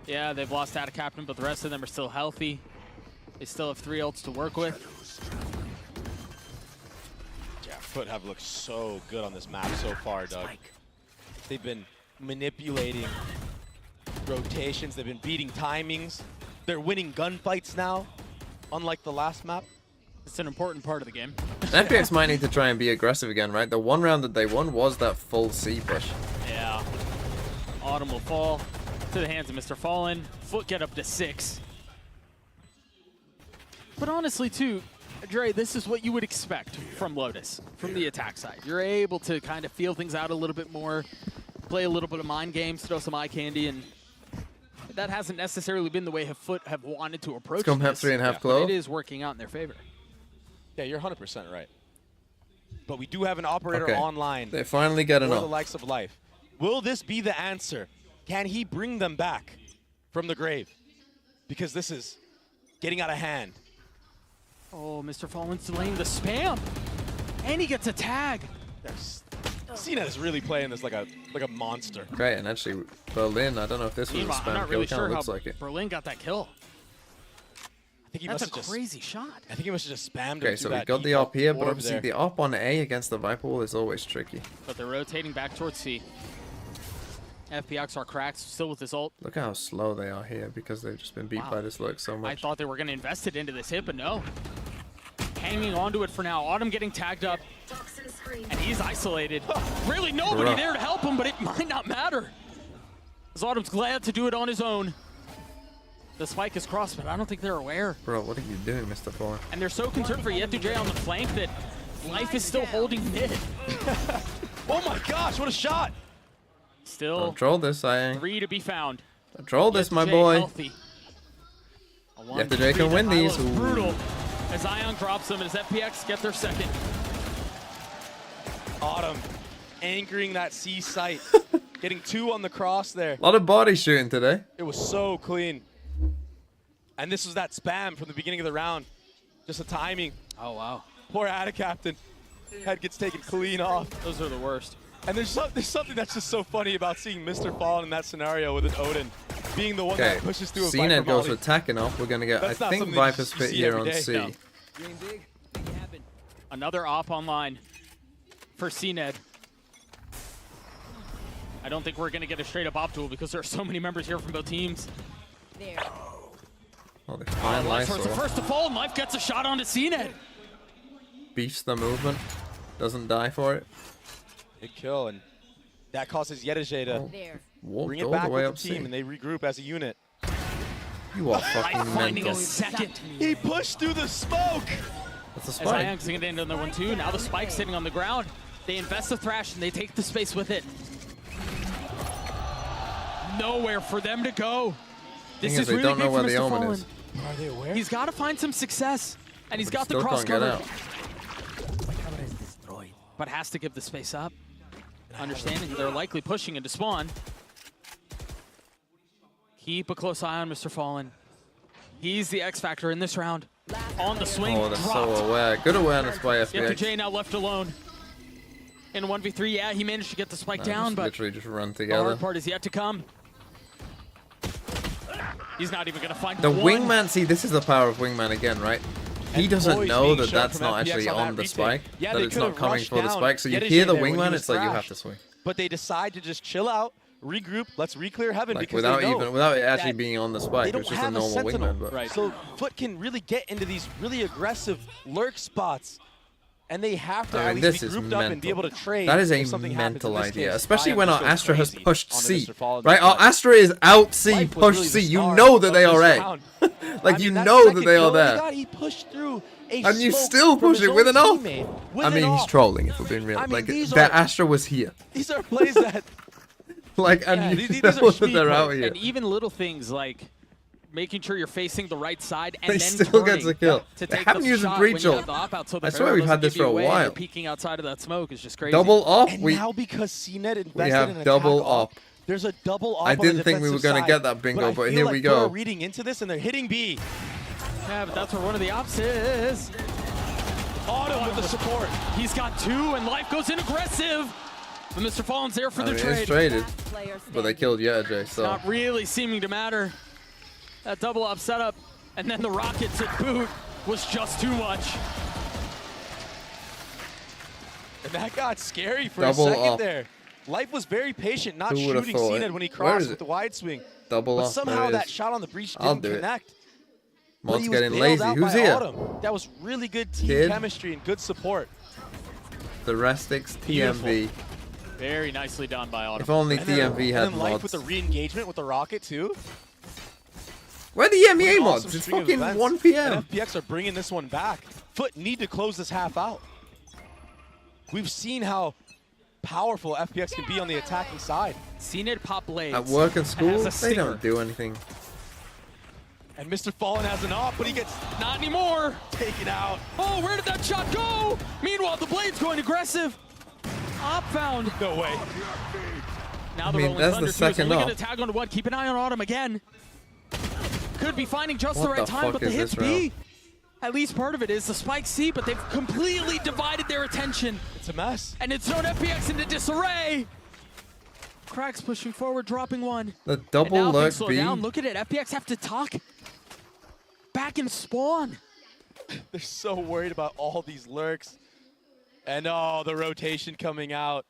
Speaker 13: Yeah, they've lost out of captain, but the rest of them are still healthy. They still have 3 ults to work with.
Speaker 15: Yeah, FUT have looked so good on this map so far, Doug. They've been manipulating rotations. They've been beating timings. They're winning gunfights now, unlike the last map.
Speaker 13: It's an important part of the game.
Speaker 3: FPX might need to try and be aggressive again, right? The one round that they won was that full C push.
Speaker 13: Yeah. Autumn will fall to the hands of Mr. Fallen. FUT get up to 6. But honestly, too, Dre, this is what you would expect from Lotus, from the attack side. You're able to kind of feel things out a little bit more, play a little bit of mind games, throw some eye candy, and that hasn't necessarily been the way FUT have wanted to approach
Speaker 3: Scum have
Speaker 13: this.
Speaker 3: 3.5
Speaker 13: But
Speaker 3: Clove.
Speaker 13: it is working out in their favor.
Speaker 15: Yeah, you're 100% right. But we do have an operator
Speaker 3: Okay.
Speaker 15: online.
Speaker 3: They finally get
Speaker 15: for the
Speaker 3: enough.
Speaker 15: likes of life. Will this be the answer? Can he bring them back? from the grave, because this is getting out of hand.
Speaker 13: Oh, Mr. Fallen's delaying the spam, and he gets a tag.
Speaker 15: CNET is really playing this like a monster.
Speaker 3: Great, and actually Berlin, I don't know if this was a
Speaker 13: Meanwhile, I'm
Speaker 3: spam
Speaker 13: not
Speaker 3: kill,
Speaker 13: really
Speaker 3: kind
Speaker 13: sure
Speaker 3: of
Speaker 13: how
Speaker 3: looks like it.
Speaker 13: Berlin got that kill.
Speaker 15: I think he
Speaker 13: That's
Speaker 15: must
Speaker 13: a
Speaker 15: have
Speaker 13: crazy shot.
Speaker 15: I think he must have just spammed him.
Speaker 3: Okay, so
Speaker 15: through
Speaker 3: we
Speaker 15: that
Speaker 3: got the
Speaker 15: default
Speaker 3: op here, but
Speaker 15: orb
Speaker 3: obviously
Speaker 15: there.
Speaker 3: the op on A against the Viper wall is always tricky.
Speaker 13: But they're rotating back towards C. FPX are cracked, still with his ult.
Speaker 3: Look how slow they are here because they've just been beat by this lurk so
Speaker 13: I
Speaker 3: much.
Speaker 13: thought they were going to invest it into this hit, but no. Hanging onto it for now. Autumn getting tagged up, and he's isolated. Really nobody
Speaker 3: Bruh.
Speaker 13: there to help him, but it might not matter. As Autumn's glad to do it on his own. The spike is crossed, but I don't think they're aware.
Speaker 3: Bro, what are you doing, Mr. Fallen?
Speaker 13: And they're so concerned for Yetu on the flank that Life is still holding mid.
Speaker 15: Oh my gosh, what a shot!
Speaker 13: Still
Speaker 3: Control this, I
Speaker 13: 3 to be found.
Speaker 3: Control this, my
Speaker 13: Yetu
Speaker 3: boy.
Speaker 13: healthy. A
Speaker 3: Yetu can
Speaker 13: 1v3
Speaker 3: win
Speaker 13: that
Speaker 3: these.
Speaker 13: Ilo's
Speaker 3: Ooh.
Speaker 13: brutal as Ion drops them and as FPX get their second.
Speaker 15: Autumn anchoring that C site. Getting 2 on the cross there.
Speaker 3: A lot of body shooting today.
Speaker 15: It was so clean. And this was that spam from the beginning of the round. Just the timing.
Speaker 13: Oh, wow.
Speaker 15: Poor Ada Captain. Head gets taken clean off.
Speaker 13: Those are the worst.
Speaker 15: And there's something that's just so funny about seeing Mr. Fallen in that scenario with an Odin being the one
Speaker 3: Okay,
Speaker 15: that pushes through a
Speaker 3: CNET
Speaker 15: Viper
Speaker 3: goes
Speaker 15: volley.
Speaker 3: for attacking off. We're going to get,
Speaker 15: That's
Speaker 3: I
Speaker 15: not
Speaker 3: think
Speaker 15: something
Speaker 3: Viper's
Speaker 15: you
Speaker 3: fit
Speaker 15: see
Speaker 3: here
Speaker 15: every
Speaker 3: on
Speaker 15: day.
Speaker 3: C.
Speaker 15: No.
Speaker 13: Another op online for CNED. I don't think we're going to get a straight up op duel because there are so many members here from both teams.
Speaker 4: There.
Speaker 3: Oh, they find
Speaker 13: Life was the
Speaker 3: Lysol.
Speaker 13: first to fall, and Life gets a shot onto CNED.
Speaker 3: Beefs the movement. Doesn't die for it.
Speaker 15: Big kill, and that causes Yedeje to
Speaker 3: Walked
Speaker 15: bring it
Speaker 3: all
Speaker 15: back
Speaker 3: the way
Speaker 15: with
Speaker 3: up
Speaker 15: the team,
Speaker 3: C.
Speaker 15: and they regroup as a unit.
Speaker 3: You are fucking
Speaker 13: Finding
Speaker 3: mental.
Speaker 13: a second.
Speaker 15: He pushed through the smoke.
Speaker 3: That's a
Speaker 13: As
Speaker 3: spike.
Speaker 13: Ion's going to end another one too. Now the spike's sitting on the ground. They invest the Thrash, and they take the space with it. Nowhere for them to go. This
Speaker 3: Thing
Speaker 13: is
Speaker 3: they
Speaker 13: really
Speaker 3: don't know
Speaker 13: big
Speaker 3: where
Speaker 13: for
Speaker 3: the
Speaker 13: Mr.
Speaker 3: omen
Speaker 13: Fallen.
Speaker 3: is.
Speaker 15: Are they aware?
Speaker 13: He's got to find some success, and he's
Speaker 3: But he
Speaker 13: got the
Speaker 3: still
Speaker 13: cross
Speaker 3: can't get
Speaker 13: covered.
Speaker 3: out.
Speaker 13: But has to give the space up. Understanding they're likely pushing into spawn. Keep a close eye on Mr. Fallen. He's the X factor in this round. On the swing,
Speaker 3: Oh, they're
Speaker 13: dropped.
Speaker 3: so aware. Good awareness by
Speaker 13: Yetu
Speaker 3: FPX.
Speaker 13: now left alone. In 1v3, yeah, he managed to get the spike down,
Speaker 3: Just
Speaker 13: but
Speaker 3: literally just run
Speaker 13: the
Speaker 3: together.
Speaker 13: hard part is yet to come. He's not even going to find
Speaker 3: The
Speaker 13: one.
Speaker 3: wingman, see, this is the power of wingman again, right? He
Speaker 15: And
Speaker 3: doesn't
Speaker 15: poise
Speaker 3: know
Speaker 15: being
Speaker 3: that
Speaker 15: shown
Speaker 3: that's
Speaker 15: from
Speaker 3: not
Speaker 15: FPX
Speaker 3: actually
Speaker 15: on
Speaker 3: on
Speaker 15: that
Speaker 3: the
Speaker 15: retake.
Speaker 3: spike.
Speaker 15: Yeah,
Speaker 3: That
Speaker 15: they
Speaker 3: it's
Speaker 15: could've
Speaker 3: not coming
Speaker 15: rushed
Speaker 3: for the
Speaker 15: down
Speaker 3: spike. So you
Speaker 15: Yedeje
Speaker 3: hear the
Speaker 15: there when he
Speaker 3: wingman,
Speaker 15: was
Speaker 3: it's like you have
Speaker 15: thrashed.
Speaker 3: to swing.
Speaker 15: But they decide to just chill out, regroup, let's re-clear heaven
Speaker 3: Like
Speaker 15: because
Speaker 3: without
Speaker 15: they know
Speaker 3: even without it actually
Speaker 15: that
Speaker 3: being on the
Speaker 15: they
Speaker 3: spike.
Speaker 15: don't
Speaker 3: It's just a
Speaker 15: have
Speaker 3: normal
Speaker 15: sentinel.
Speaker 3: wingman. But
Speaker 13: Right.
Speaker 15: So FUT can really get into these really aggressive lurk spots, and they have to
Speaker 3: I
Speaker 15: at
Speaker 3: mean,
Speaker 15: least
Speaker 3: this
Speaker 15: be
Speaker 3: is
Speaker 15: grouped up and be
Speaker 3: mental.
Speaker 15: able to trade.
Speaker 3: That is
Speaker 15: if
Speaker 3: a
Speaker 15: something happens.
Speaker 3: mental
Speaker 15: In this
Speaker 3: idea,
Speaker 15: case,
Speaker 3: especially
Speaker 15: Ion
Speaker 3: when
Speaker 15: just
Speaker 3: our
Speaker 15: goes
Speaker 3: Astra has
Speaker 15: crazy
Speaker 3: pushed
Speaker 15: onto
Speaker 3: C.
Speaker 15: Mr. Fallen.
Speaker 3: Right? Our Astra is out C,
Speaker 15: Life was
Speaker 3: push
Speaker 15: really
Speaker 3: C.
Speaker 15: the
Speaker 3: You
Speaker 15: star
Speaker 3: know that
Speaker 15: of
Speaker 3: they
Speaker 15: this
Speaker 3: are A.
Speaker 15: round.
Speaker 3: Like
Speaker 15: I
Speaker 3: you
Speaker 15: mean, that
Speaker 3: know that
Speaker 15: second
Speaker 3: they are
Speaker 15: kill he
Speaker 3: there.
Speaker 15: got, he pushed through a
Speaker 3: And you
Speaker 15: smoke
Speaker 3: still
Speaker 15: from
Speaker 3: push
Speaker 15: his
Speaker 3: it with
Speaker 15: own
Speaker 3: an off.
Speaker 15: teammate with
Speaker 3: I
Speaker 15: an
Speaker 3: mean, he's
Speaker 15: off.
Speaker 3: trolling if we're being real.
Speaker 15: I mean,
Speaker 3: Like
Speaker 15: these
Speaker 3: that
Speaker 15: are-
Speaker 3: Astra was here.
Speaker 15: These are plays that
Speaker 3: Like, and
Speaker 15: Yeah,
Speaker 3: you
Speaker 15: these
Speaker 3: know
Speaker 15: are
Speaker 3: that
Speaker 15: speed
Speaker 3: they're out
Speaker 15: plays.
Speaker 3: here.
Speaker 13: And even little things like making sure you're facing the right side and
Speaker 3: They
Speaker 13: then
Speaker 3: still
Speaker 13: turning
Speaker 3: gets a kill.
Speaker 13: to
Speaker 3: They
Speaker 13: take
Speaker 3: haven't
Speaker 13: the
Speaker 3: used a
Speaker 13: shot
Speaker 3: breach
Speaker 13: when you
Speaker 3: ult.
Speaker 13: have the op out, so the
Speaker 3: I swear
Speaker 13: barrel
Speaker 3: we've had
Speaker 13: doesn't
Speaker 3: this
Speaker 13: give you
Speaker 3: for a
Speaker 13: away and you're
Speaker 3: while.
Speaker 13: peeking outside of that smoke is just crazy.
Speaker 3: Double off.
Speaker 15: And
Speaker 3: We
Speaker 15: now because CNET invested
Speaker 3: we have
Speaker 15: in an
Speaker 3: double
Speaker 15: attack
Speaker 3: op.
Speaker 15: There's a double op
Speaker 3: I
Speaker 15: on the
Speaker 3: didn't think we were
Speaker 15: defensive
Speaker 3: gonna
Speaker 15: side.
Speaker 3: get that bingo,
Speaker 15: I
Speaker 3: but
Speaker 15: feel
Speaker 3: here
Speaker 15: like
Speaker 3: we
Speaker 15: they're
Speaker 3: go.
Speaker 15: reading into this and they're hitting B.
Speaker 13: Yeah, but that's where one of the ops is.
Speaker 15: Autumn with the support.
Speaker 13: He's got 2 and Life goes in aggressive. But Mr. Fallen's there for
Speaker 3: I
Speaker 13: the
Speaker 3: mean,
Speaker 13: trade.
Speaker 3: it's traded, but they killed Yedeje, so
Speaker 13: Not really seeming to matter. That double up setup and then the rocket to boot was just too much.
Speaker 15: And that got scary for
Speaker 3: Double
Speaker 15: a second
Speaker 3: up.
Speaker 15: there. Life was very patient, not
Speaker 3: Who would've
Speaker 15: shooting
Speaker 3: thought
Speaker 15: CNET
Speaker 3: it?
Speaker 15: when he
Speaker 3: Where
Speaker 15: crossed
Speaker 3: is
Speaker 15: with
Speaker 3: it?
Speaker 15: the wide swing.
Speaker 3: double
Speaker 15: But
Speaker 3: off.
Speaker 15: somehow
Speaker 3: There it
Speaker 15: that
Speaker 3: is.
Speaker 15: shot on the breach
Speaker 3: I'll
Speaker 15: didn't
Speaker 3: do it.
Speaker 15: connect. But
Speaker 3: Mod's
Speaker 15: he was
Speaker 3: getting
Speaker 15: bailed
Speaker 3: lazy.
Speaker 15: out
Speaker 3: Who's
Speaker 15: by
Speaker 3: here?
Speaker 15: Autumn. That was really good team
Speaker 3: Kid.
Speaker 15: chemistry and good support.
Speaker 3: The Restix TMV.
Speaker 13: Very nicely done by Autumn.
Speaker 3: If only
Speaker 15: And then-
Speaker 3: TMV had
Speaker 15: and then Life
Speaker 3: mods.
Speaker 15: with the re-engagement with the rocket too.
Speaker 3: Where are the MEA
Speaker 15: An
Speaker 3: mods?
Speaker 15: awesome
Speaker 3: It's
Speaker 15: string of
Speaker 3: fucking
Speaker 15: events.
Speaker 3: 1 p.m.
Speaker 15: And FPX are bringing this one back. FUT need to close this half out. We've seen how powerful FPX can be on the attacking side.
Speaker 13: CNED pop blades.
Speaker 3: At work and school,
Speaker 13: has a
Speaker 3: they
Speaker 13: stinger.
Speaker 3: don't do anything.
Speaker 15: And Mr. Fallen has an off, but he gets
Speaker 13: Not anymore.
Speaker 15: taken out.
Speaker 13: Oh, where did that shot go? Meanwhile, the blade's going aggressive. Op found.
Speaker 15: No way.
Speaker 13: Now
Speaker 3: I
Speaker 13: the
Speaker 3: mean,
Speaker 13: Rolling
Speaker 3: that's the
Speaker 13: Thunder too is
Speaker 3: second
Speaker 13: only
Speaker 3: op.
Speaker 13: going to tag onto one. Keep an eye on Autumn again. could be finding just
Speaker 3: What
Speaker 13: the right
Speaker 3: the
Speaker 13: time,
Speaker 3: fuck
Speaker 13: but the
Speaker 3: is
Speaker 13: hits
Speaker 3: this round?
Speaker 13: B. At least part of it is the spike C, but they've completely divided their attention.
Speaker 15: It's a mess.
Speaker 13: And it's thrown FPX into disarray. Cracks pushing forward, dropping one.
Speaker 3: The
Speaker 13: And
Speaker 3: double
Speaker 13: now
Speaker 3: lurk
Speaker 13: things slow
Speaker 3: B.
Speaker 13: down. Look at it. FPX have to tuck back and spawn.
Speaker 15: They're so worried about all these lurks. And oh, the rotation coming out.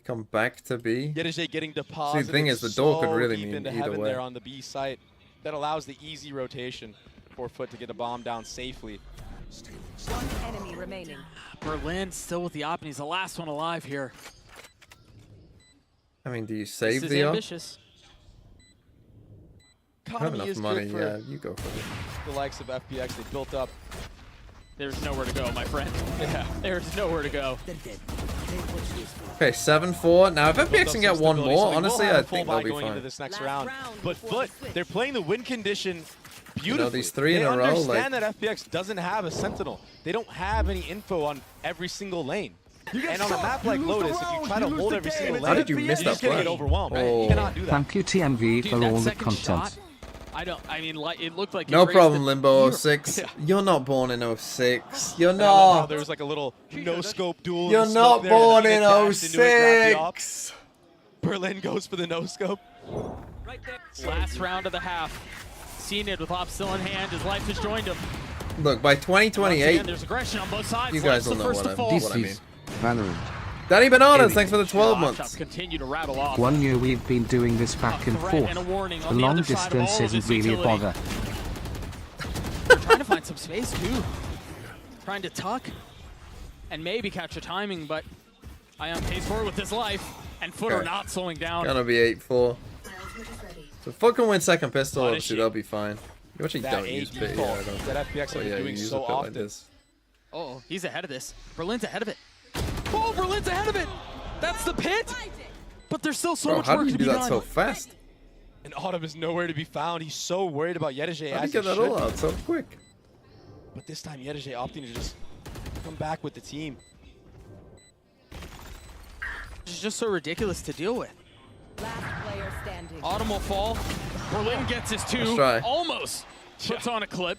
Speaker 3: Come back to B.
Speaker 15: Yedeje getting deposited.
Speaker 3: See, the thing is, the door could
Speaker 15: so
Speaker 3: really
Speaker 15: deep
Speaker 3: mean
Speaker 15: into
Speaker 3: either
Speaker 15: heaven
Speaker 3: way.
Speaker 15: there on the B site. That allows the easy rotation for FUT to get a bomb down safely.
Speaker 1: One enemy remaining.
Speaker 13: Berlin still with the op, and he's the last one alive here.
Speaker 3: I mean, do you save
Speaker 13: This
Speaker 3: the
Speaker 13: is
Speaker 3: op?
Speaker 13: ambitious.
Speaker 3: I have
Speaker 15: Economy
Speaker 3: enough
Speaker 15: is
Speaker 3: money.
Speaker 15: good for
Speaker 3: Yeah, you go for it.
Speaker 15: the likes of FPX. They built up.
Speaker 13: There's nowhere to go, my friend. Yeah, there's nowhere to go.
Speaker 3: Okay, 7-4. Now, if FPX can get one more,
Speaker 15: So
Speaker 3: honestly,
Speaker 15: we'll have
Speaker 3: I
Speaker 15: a full
Speaker 3: think they'll
Speaker 15: buy
Speaker 3: be
Speaker 15: going into
Speaker 3: fine.
Speaker 15: this next round. But FUT, they're playing the win condition beautifully.
Speaker 3: You know, these three in a row,
Speaker 15: They
Speaker 3: like-
Speaker 15: understand that FPX doesn't have a sentinel. They don't have any info on every single lane. And on a map like Lotus, if you try to hold every single lane,
Speaker 3: How did you miss
Speaker 15: you're
Speaker 3: that
Speaker 15: just gonna
Speaker 3: flash?
Speaker 15: get overwhelmed. Right?
Speaker 3: Oh.
Speaker 15: You cannot do that.
Speaker 9: Thank you, TMV,
Speaker 13: Dude,
Speaker 9: for
Speaker 13: that
Speaker 9: all the
Speaker 13: second
Speaker 9: content.
Speaker 13: shot, I mean, like, it looked like it
Speaker 3: No
Speaker 13: raised
Speaker 3: problem,
Speaker 13: the-
Speaker 3: Limbo
Speaker 13: You're-
Speaker 3: 06.
Speaker 13: Yeah.
Speaker 3: You're not born in 06. You're
Speaker 15: And I love how
Speaker 3: not.
Speaker 15: there was like a little no-scope duel.
Speaker 3: You're
Speaker 15: in the smoke
Speaker 3: not
Speaker 15: there, and
Speaker 3: born
Speaker 15: then
Speaker 3: in
Speaker 15: he dashed into it, grabbed the op.
Speaker 3: 06.
Speaker 15: Berlin goes for the no-scope.
Speaker 13: Last round of the half. Seen it with op still in hand. His life has joined him.
Speaker 3: Look, by
Speaker 13: Once again,
Speaker 3: 2028,
Speaker 13: there's aggression on both sides.
Speaker 3: you guys
Speaker 13: Life's
Speaker 3: will
Speaker 13: the
Speaker 3: know
Speaker 13: first
Speaker 3: what
Speaker 13: to
Speaker 3: I,
Speaker 13: fall.
Speaker 9: This
Speaker 3: what I mean.
Speaker 9: is Valorant.
Speaker 3: Danny Bananas, thanks for the 12
Speaker 13: Shots
Speaker 3: months.
Speaker 13: continue to rattle off.
Speaker 9: 1 year we've been doing this back and
Speaker 13: threat
Speaker 9: forth.
Speaker 13: and a warning
Speaker 9: The
Speaker 13: on the
Speaker 9: long
Speaker 13: other side of all
Speaker 9: distance
Speaker 13: of
Speaker 9: isn't
Speaker 13: this
Speaker 9: really a
Speaker 13: utility.
Speaker 9: bother.
Speaker 13: They're trying to find some space too. Trying to tuck and maybe catch a timing, but Ion pays forward with his life, and FUT are
Speaker 3: Okay.
Speaker 13: not slowing down.
Speaker 3: Gonna be 8-4. So FUT can win second pistol,
Speaker 15: Punishing.
Speaker 3: obviously they'll be fine. You actually
Speaker 15: That
Speaker 3: don't
Speaker 15: A
Speaker 3: use pit,
Speaker 15: default
Speaker 3: yeah, I don't.
Speaker 15: that FPX
Speaker 3: Oh,
Speaker 15: have been
Speaker 3: yeah, you
Speaker 15: doing
Speaker 3: use
Speaker 15: so
Speaker 3: a pit like
Speaker 15: often.
Speaker 3: this.
Speaker 13: Oh, he's ahead of this. Berlin's ahead of it. Oh, Berlin's ahead of it. That's the pit. But there's still so
Speaker 3: Bro,
Speaker 13: much
Speaker 3: how do
Speaker 13: work
Speaker 3: you
Speaker 13: to
Speaker 3: do
Speaker 13: be
Speaker 3: that
Speaker 13: done.
Speaker 3: so fast?
Speaker 15: And Autumn is nowhere to be found. He's so worried about Yedeje
Speaker 3: How do you
Speaker 15: as he
Speaker 3: get that
Speaker 15: should.
Speaker 3: all out so quick?
Speaker 15: But this time Yedeje opting to just come back with the team.
Speaker 13: It's just so ridiculous to deal with.
Speaker 1: Last player standing.
Speaker 13: Autumn will fall. Berlin gets his two.
Speaker 3: Let's try.
Speaker 13: Almost puts on a clip.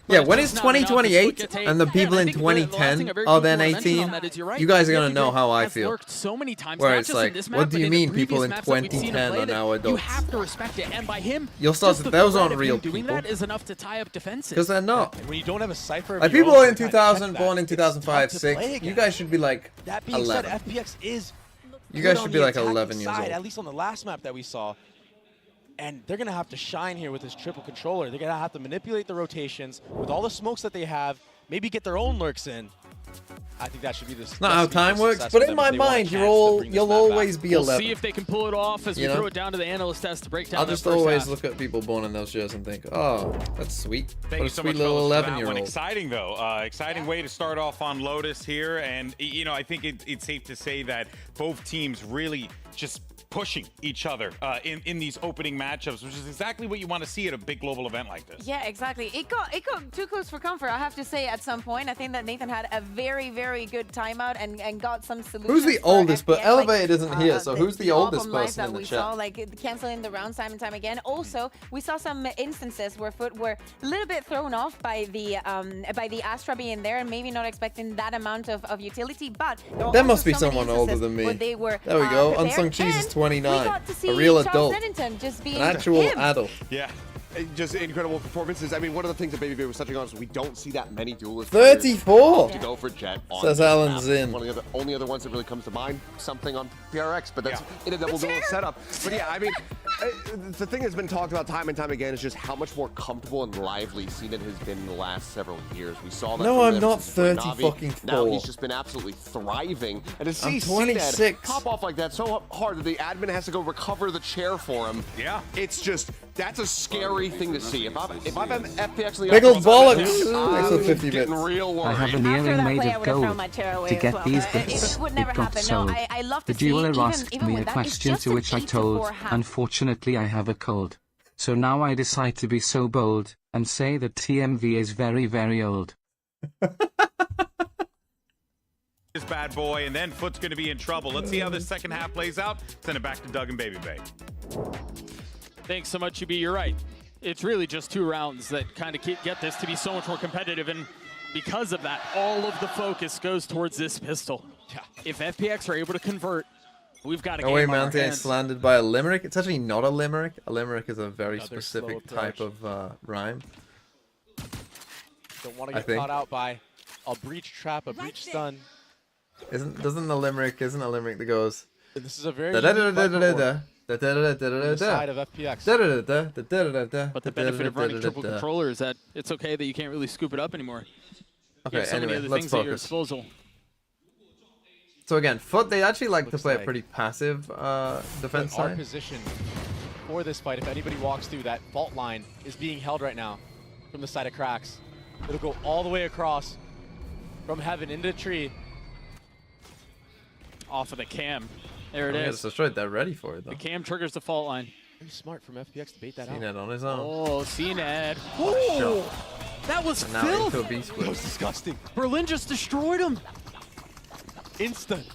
Speaker 3: Yeah,
Speaker 13: But
Speaker 3: when
Speaker 13: it's
Speaker 3: it's
Speaker 13: not enough.
Speaker 3: 2028
Speaker 13: It's what
Speaker 3: and the
Speaker 13: gets
Speaker 3: people
Speaker 13: eight.
Speaker 3: in
Speaker 13: And I think the last thing
Speaker 3: 2010
Speaker 13: I very
Speaker 3: are then
Speaker 13: quickly wanna mention
Speaker 3: 18,
Speaker 13: on that is you're right.
Speaker 3: you guys are
Speaker 13: The
Speaker 3: gonna know how I
Speaker 13: has
Speaker 3: feel.
Speaker 13: lurked so many times,
Speaker 3: Where
Speaker 13: not
Speaker 3: it's
Speaker 13: just in
Speaker 3: like,
Speaker 13: this
Speaker 3: what
Speaker 13: map,
Speaker 3: do
Speaker 13: but
Speaker 3: you
Speaker 13: in
Speaker 3: mean
Speaker 13: the previous
Speaker 3: people in
Speaker 13: maps that we've seen him
Speaker 3: 2010
Speaker 13: play
Speaker 3: are
Speaker 13: that
Speaker 3: now
Speaker 13: You
Speaker 3: adults?
Speaker 13: have to respect it, and by him,
Speaker 3: You'll start
Speaker 13: just the
Speaker 3: those
Speaker 13: threat
Speaker 3: aren't
Speaker 13: of him
Speaker 3: real
Speaker 13: doing
Speaker 3: people.
Speaker 13: that is enough to tie up defenses.
Speaker 3: Because they're not.
Speaker 15: And when you don't have a cipher, of
Speaker 3: Like
Speaker 15: your
Speaker 3: people
Speaker 15: own,
Speaker 3: in
Speaker 15: try to
Speaker 3: 2000,
Speaker 15: check
Speaker 3: born
Speaker 15: that.
Speaker 3: in 2005,
Speaker 15: It's tough to play
Speaker 3: 6, you
Speaker 15: against.
Speaker 3: guys should be like
Speaker 15: That being
Speaker 3: 11.
Speaker 15: said, FPX is
Speaker 3: You
Speaker 15: good
Speaker 3: guys
Speaker 15: on
Speaker 3: should
Speaker 15: the
Speaker 3: be like
Speaker 15: attacking
Speaker 3: 11 years
Speaker 15: side,
Speaker 3: old.
Speaker 15: at least on the last map that we saw. And they're going to have to shine here with this triple controller. They're going to have to manipulate the rotations with all the smokes that they have, maybe get their own lurks in. I think that should be the
Speaker 3: It's not how time works, but in my mind, you'll always be
Speaker 13: We'll
Speaker 3: 11.
Speaker 13: see if they can pull it off as
Speaker 3: You
Speaker 13: we
Speaker 3: know?
Speaker 13: throw it down to the analyst test to break down
Speaker 3: I'll
Speaker 13: that
Speaker 3: just
Speaker 13: first
Speaker 3: always
Speaker 13: half.
Speaker 3: look at people born in those years and think, oh, that's sweet.
Speaker 16: Thank
Speaker 3: What
Speaker 16: you
Speaker 3: a
Speaker 16: so
Speaker 3: sweet
Speaker 16: much,
Speaker 3: little
Speaker 16: fellas, for that one.
Speaker 3: 11-year-old.
Speaker 16: Exciting, though. Exciting way to start off on Lotus here. And, you know, I think it's safe to say that both teams really just pushing each other in these opening matchups, which is exactly what you want to see at a big global event like this.
Speaker 4: Yeah, exactly. It got too close for comfort, I have to say, at some point. I think that Nathan had a very, very good timeout and got some solutions.
Speaker 3: Who's the
Speaker 4: for
Speaker 3: oldest? But
Speaker 4: FPX,
Speaker 3: Elevated isn't here, so who's the oldest
Speaker 4: problem lives
Speaker 3: person
Speaker 4: that
Speaker 3: in the
Speaker 4: we
Speaker 3: chat?
Speaker 4: saw, like canceling the rounds time and time again. Also, we saw some instances where FUT were a little bit thrown off by the Astra being there and maybe not expecting that amount of utility. But
Speaker 3: There must be someone older than me.
Speaker 4: They were,
Speaker 3: there we go.
Speaker 4: prepared,
Speaker 3: Unsung Cheese is
Speaker 4: and
Speaker 3: 29.
Speaker 4: we got to see
Speaker 3: A real
Speaker 4: Charles
Speaker 3: adult.
Speaker 4: Eddington just being
Speaker 3: An actual
Speaker 4: him.
Speaker 3: adult.
Speaker 16: Yeah.
Speaker 20: Just incredible performances. I mean, one of the things that Baby Bay was touching on is we don't see that many duelists
Speaker 3: 34!
Speaker 20: to go for Jet on
Speaker 3: Says
Speaker 20: this
Speaker 3: Alan
Speaker 20: map.
Speaker 3: Zinn.
Speaker 20: One of the only other ones that really comes to mind, something on PRX, but that's in a double duel setup. But yeah, I mean, the thing that's been talked about time and time again is just how much more comfortable and lively Cnet has been in the last several years. We saw that.
Speaker 3: No,
Speaker 20: from
Speaker 3: I'm
Speaker 20: him
Speaker 3: not
Speaker 20: since
Speaker 3: 30
Speaker 20: Navi.
Speaker 3: fucking
Speaker 20: Now
Speaker 3: four.
Speaker 20: he's just been absolutely thriving. And to see
Speaker 3: I'm
Speaker 20: Cnet
Speaker 3: 26.
Speaker 20: pop off like that so hard that the admin has to go recover the chair for him.
Speaker 16: Yeah.
Speaker 20: It's just, that's a scary thing to see. If I've been FPX in the
Speaker 3: Pickled
Speaker 20: offense,
Speaker 3: bollocks! Thanks for 50
Speaker 20: getting
Speaker 3: bits.
Speaker 20: real
Speaker 9: I have
Speaker 20: worried.
Speaker 9: an
Speaker 4: After
Speaker 9: earring
Speaker 4: that
Speaker 9: made
Speaker 4: play, I
Speaker 9: of
Speaker 4: would have thrown
Speaker 9: gold.
Speaker 4: my chair away
Speaker 9: To
Speaker 4: as
Speaker 9: get
Speaker 4: well.
Speaker 9: these
Speaker 4: It
Speaker 9: bits,
Speaker 4: would never
Speaker 9: it got
Speaker 4: happen.
Speaker 9: sold.
Speaker 4: No, I love to
Speaker 9: The
Speaker 4: see,
Speaker 9: jeweler
Speaker 4: even
Speaker 9: asked me
Speaker 4: with
Speaker 9: a
Speaker 4: that, it's
Speaker 9: question
Speaker 4: just
Speaker 9: to
Speaker 4: an
Speaker 9: which I
Speaker 4: 8 to
Speaker 9: told,
Speaker 4: 4 half.
Speaker 9: unfortunately I have a cold. So now I decide to be so bold, and say that TMV is very, very old.
Speaker 16: This bad boy, and then FUT's going to be in trouble. Let's see how this second half plays out. Send it back to Doug and Baby Bay.
Speaker 13: Thanks so much, UB. You're right. it's really just 2 rounds that kind of get this to be so much more competitive, and because of that, all of the focus goes towards this pistol.
Speaker 15: Yeah.
Speaker 13: If FPX are able to convert, we've got a game
Speaker 3: Oh wait,
Speaker 13: on our
Speaker 3: Mountain
Speaker 13: hands.
Speaker 3: slandered by a limerick. It's actually not a limerick. A limerick is a very
Speaker 15: Another
Speaker 3: specific
Speaker 15: slow
Speaker 3: type of rhyme.
Speaker 15: Don't want to
Speaker 3: I
Speaker 15: get
Speaker 3: think.
Speaker 15: caught out by a breach trap, a breach stun.
Speaker 3: Isn't a limerick that goes?
Speaker 15: This is a very
Speaker 3: da da da da da da da da da da
Speaker 15: side of FPX.
Speaker 13: But the benefit of running triple controller is that it's okay that you can't really scoop it up anymore.
Speaker 3: Okay,
Speaker 13: You have so many
Speaker 3: anyway,
Speaker 13: other
Speaker 3: let's
Speaker 13: things at your
Speaker 3: focus.
Speaker 13: disposal.
Speaker 3: So again, FUT, they actually like to
Speaker 15: Looks
Speaker 3: play
Speaker 15: like
Speaker 3: a pretty passive defense
Speaker 15: Our
Speaker 3: side.
Speaker 15: position for this fight, if anybody walks through that fault line, is being held right now from the side of Cracks. It'll go all the way across from heaven into the tree.
Speaker 13: Off of the cam. There it
Speaker 3: Oh, yeah,
Speaker 13: is.
Speaker 3: it's destroyed. They're ready for it though.
Speaker 13: The cam triggers the fault line.
Speaker 15: Very smart from FPX to bait that out.
Speaker 3: CNED on his own.
Speaker 13: Oh, CNED.
Speaker 3: Shot.
Speaker 13: That was
Speaker 3: And now
Speaker 13: filth.
Speaker 3: into a beast
Speaker 15: That
Speaker 3: whip.
Speaker 15: was disgusting.
Speaker 13: Berlin just destroyed him.
Speaker 15: Instant.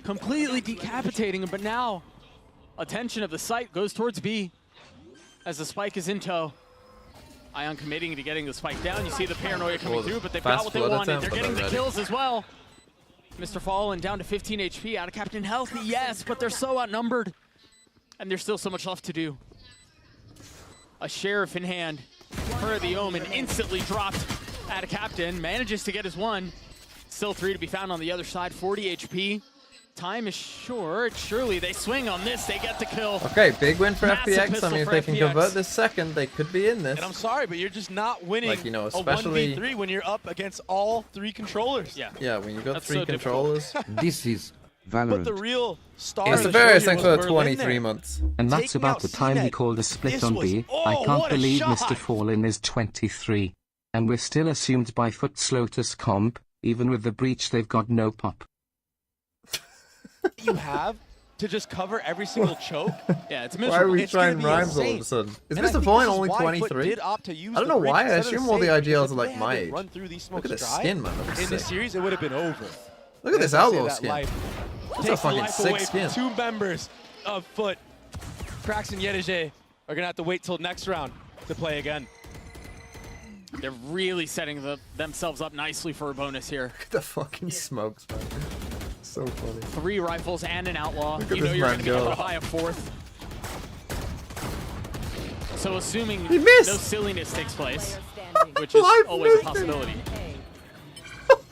Speaker 13: Completely decapitating him, but now attention of the site goes towards B as the spike is in tow. Ion committing to getting the spike down. You see the paranoia coming through, but they've got what they wanted. They're getting the kills as well. Mr. Fallen down to 15 HP, out of Captain Healthy, yes, but they're so outnumbered. And there's still so much left to do. A Sheriff in hand. Per the Omen, instantly dropped out of Captain, manages to get his 1. Still 3 to be found on the other side, 40 HP. Time is short. Surely they swing on this, they get the kill.
Speaker 3: Okay, big win for
Speaker 13: Massive
Speaker 3: FPX. I
Speaker 13: pistol
Speaker 3: mean, if
Speaker 13: for
Speaker 3: they can
Speaker 13: FPX.
Speaker 3: convert this second, they could be in this.
Speaker 15: And I'm sorry, but you're just not winning
Speaker 3: Like, you know,
Speaker 15: a
Speaker 3: especially-
Speaker 15: 1v3 when you're up against all 3 controllers.
Speaker 13: Yeah.
Speaker 3: Yeah, when you got
Speaker 15: That's
Speaker 3: 3
Speaker 15: so difficult.
Speaker 3: controllers.
Speaker 9: This is
Speaker 15: But
Speaker 9: Valorant.
Speaker 15: the real star
Speaker 3: Yes,
Speaker 15: of the
Speaker 3: Severius,
Speaker 15: show here
Speaker 3: thanks
Speaker 15: was
Speaker 3: for the
Speaker 15: Berlin
Speaker 3: 23
Speaker 15: there.
Speaker 3: months.
Speaker 9: And that's
Speaker 15: Taking
Speaker 9: about
Speaker 15: out
Speaker 9: the time he
Speaker 15: CNED.
Speaker 9: called a split
Speaker 15: This
Speaker 9: on
Speaker 15: was-
Speaker 9: B.
Speaker 15: oh,
Speaker 9: I can't
Speaker 15: what a
Speaker 9: believe
Speaker 15: shot.
Speaker 9: Mr. Fallen is 23. And we're still assumed by FUT Lotus comp, even with the breach they've got no pop.
Speaker 15: You have to just cover every single choke.
Speaker 13: Yeah, it's
Speaker 3: Why are we
Speaker 15: It's gonna
Speaker 3: trying
Speaker 15: be
Speaker 3: rhymes all of
Speaker 15: insane.
Speaker 3: a sudden? Is
Speaker 15: And I
Speaker 3: Mr.
Speaker 15: think
Speaker 3: Fallen
Speaker 15: this is
Speaker 3: only
Speaker 15: why FUT
Speaker 3: 23?
Speaker 15: did opt to use
Speaker 3: I don't
Speaker 15: the
Speaker 3: know
Speaker 15: bridge
Speaker 3: why. I
Speaker 15: instead of
Speaker 3: assume
Speaker 15: the
Speaker 3: all the
Speaker 15: save,
Speaker 3: IGLs
Speaker 15: because
Speaker 3: are
Speaker 15: if
Speaker 3: like
Speaker 15: they had
Speaker 3: my
Speaker 15: to
Speaker 3: age.
Speaker 15: Run through these
Speaker 3: Look at
Speaker 15: smokes
Speaker 3: the
Speaker 15: dry,
Speaker 3: skin, man. Looks
Speaker 15: in the
Speaker 3: sick.
Speaker 15: series, it would have been over.
Speaker 3: Look at this
Speaker 15: As I say,
Speaker 3: outlaw
Speaker 15: that
Speaker 3: skin.
Speaker 15: life
Speaker 3: That's a
Speaker 15: takes the
Speaker 3: fucking
Speaker 15: life
Speaker 3: sick
Speaker 15: away from
Speaker 3: skin.
Speaker 15: 2 members of FUT. Cracks and Yedige are gonna have to wait till next round to play again.
Speaker 13: They're really setting themselves up nicely for a bonus here.
Speaker 3: Look at the fucking smokes, man. So funny.
Speaker 13: 3 rifles and an outlaw.
Speaker 3: Look at
Speaker 13: You know
Speaker 3: this
Speaker 13: you're
Speaker 3: man
Speaker 13: going to be able
Speaker 3: go.
Speaker 13: to buy a 4th. So assuming
Speaker 3: He
Speaker 13: no
Speaker 3: missed.
Speaker 13: silliness takes place, which is
Speaker 3: Life
Speaker 13: always a
Speaker 3: missed.
Speaker 13: possibility.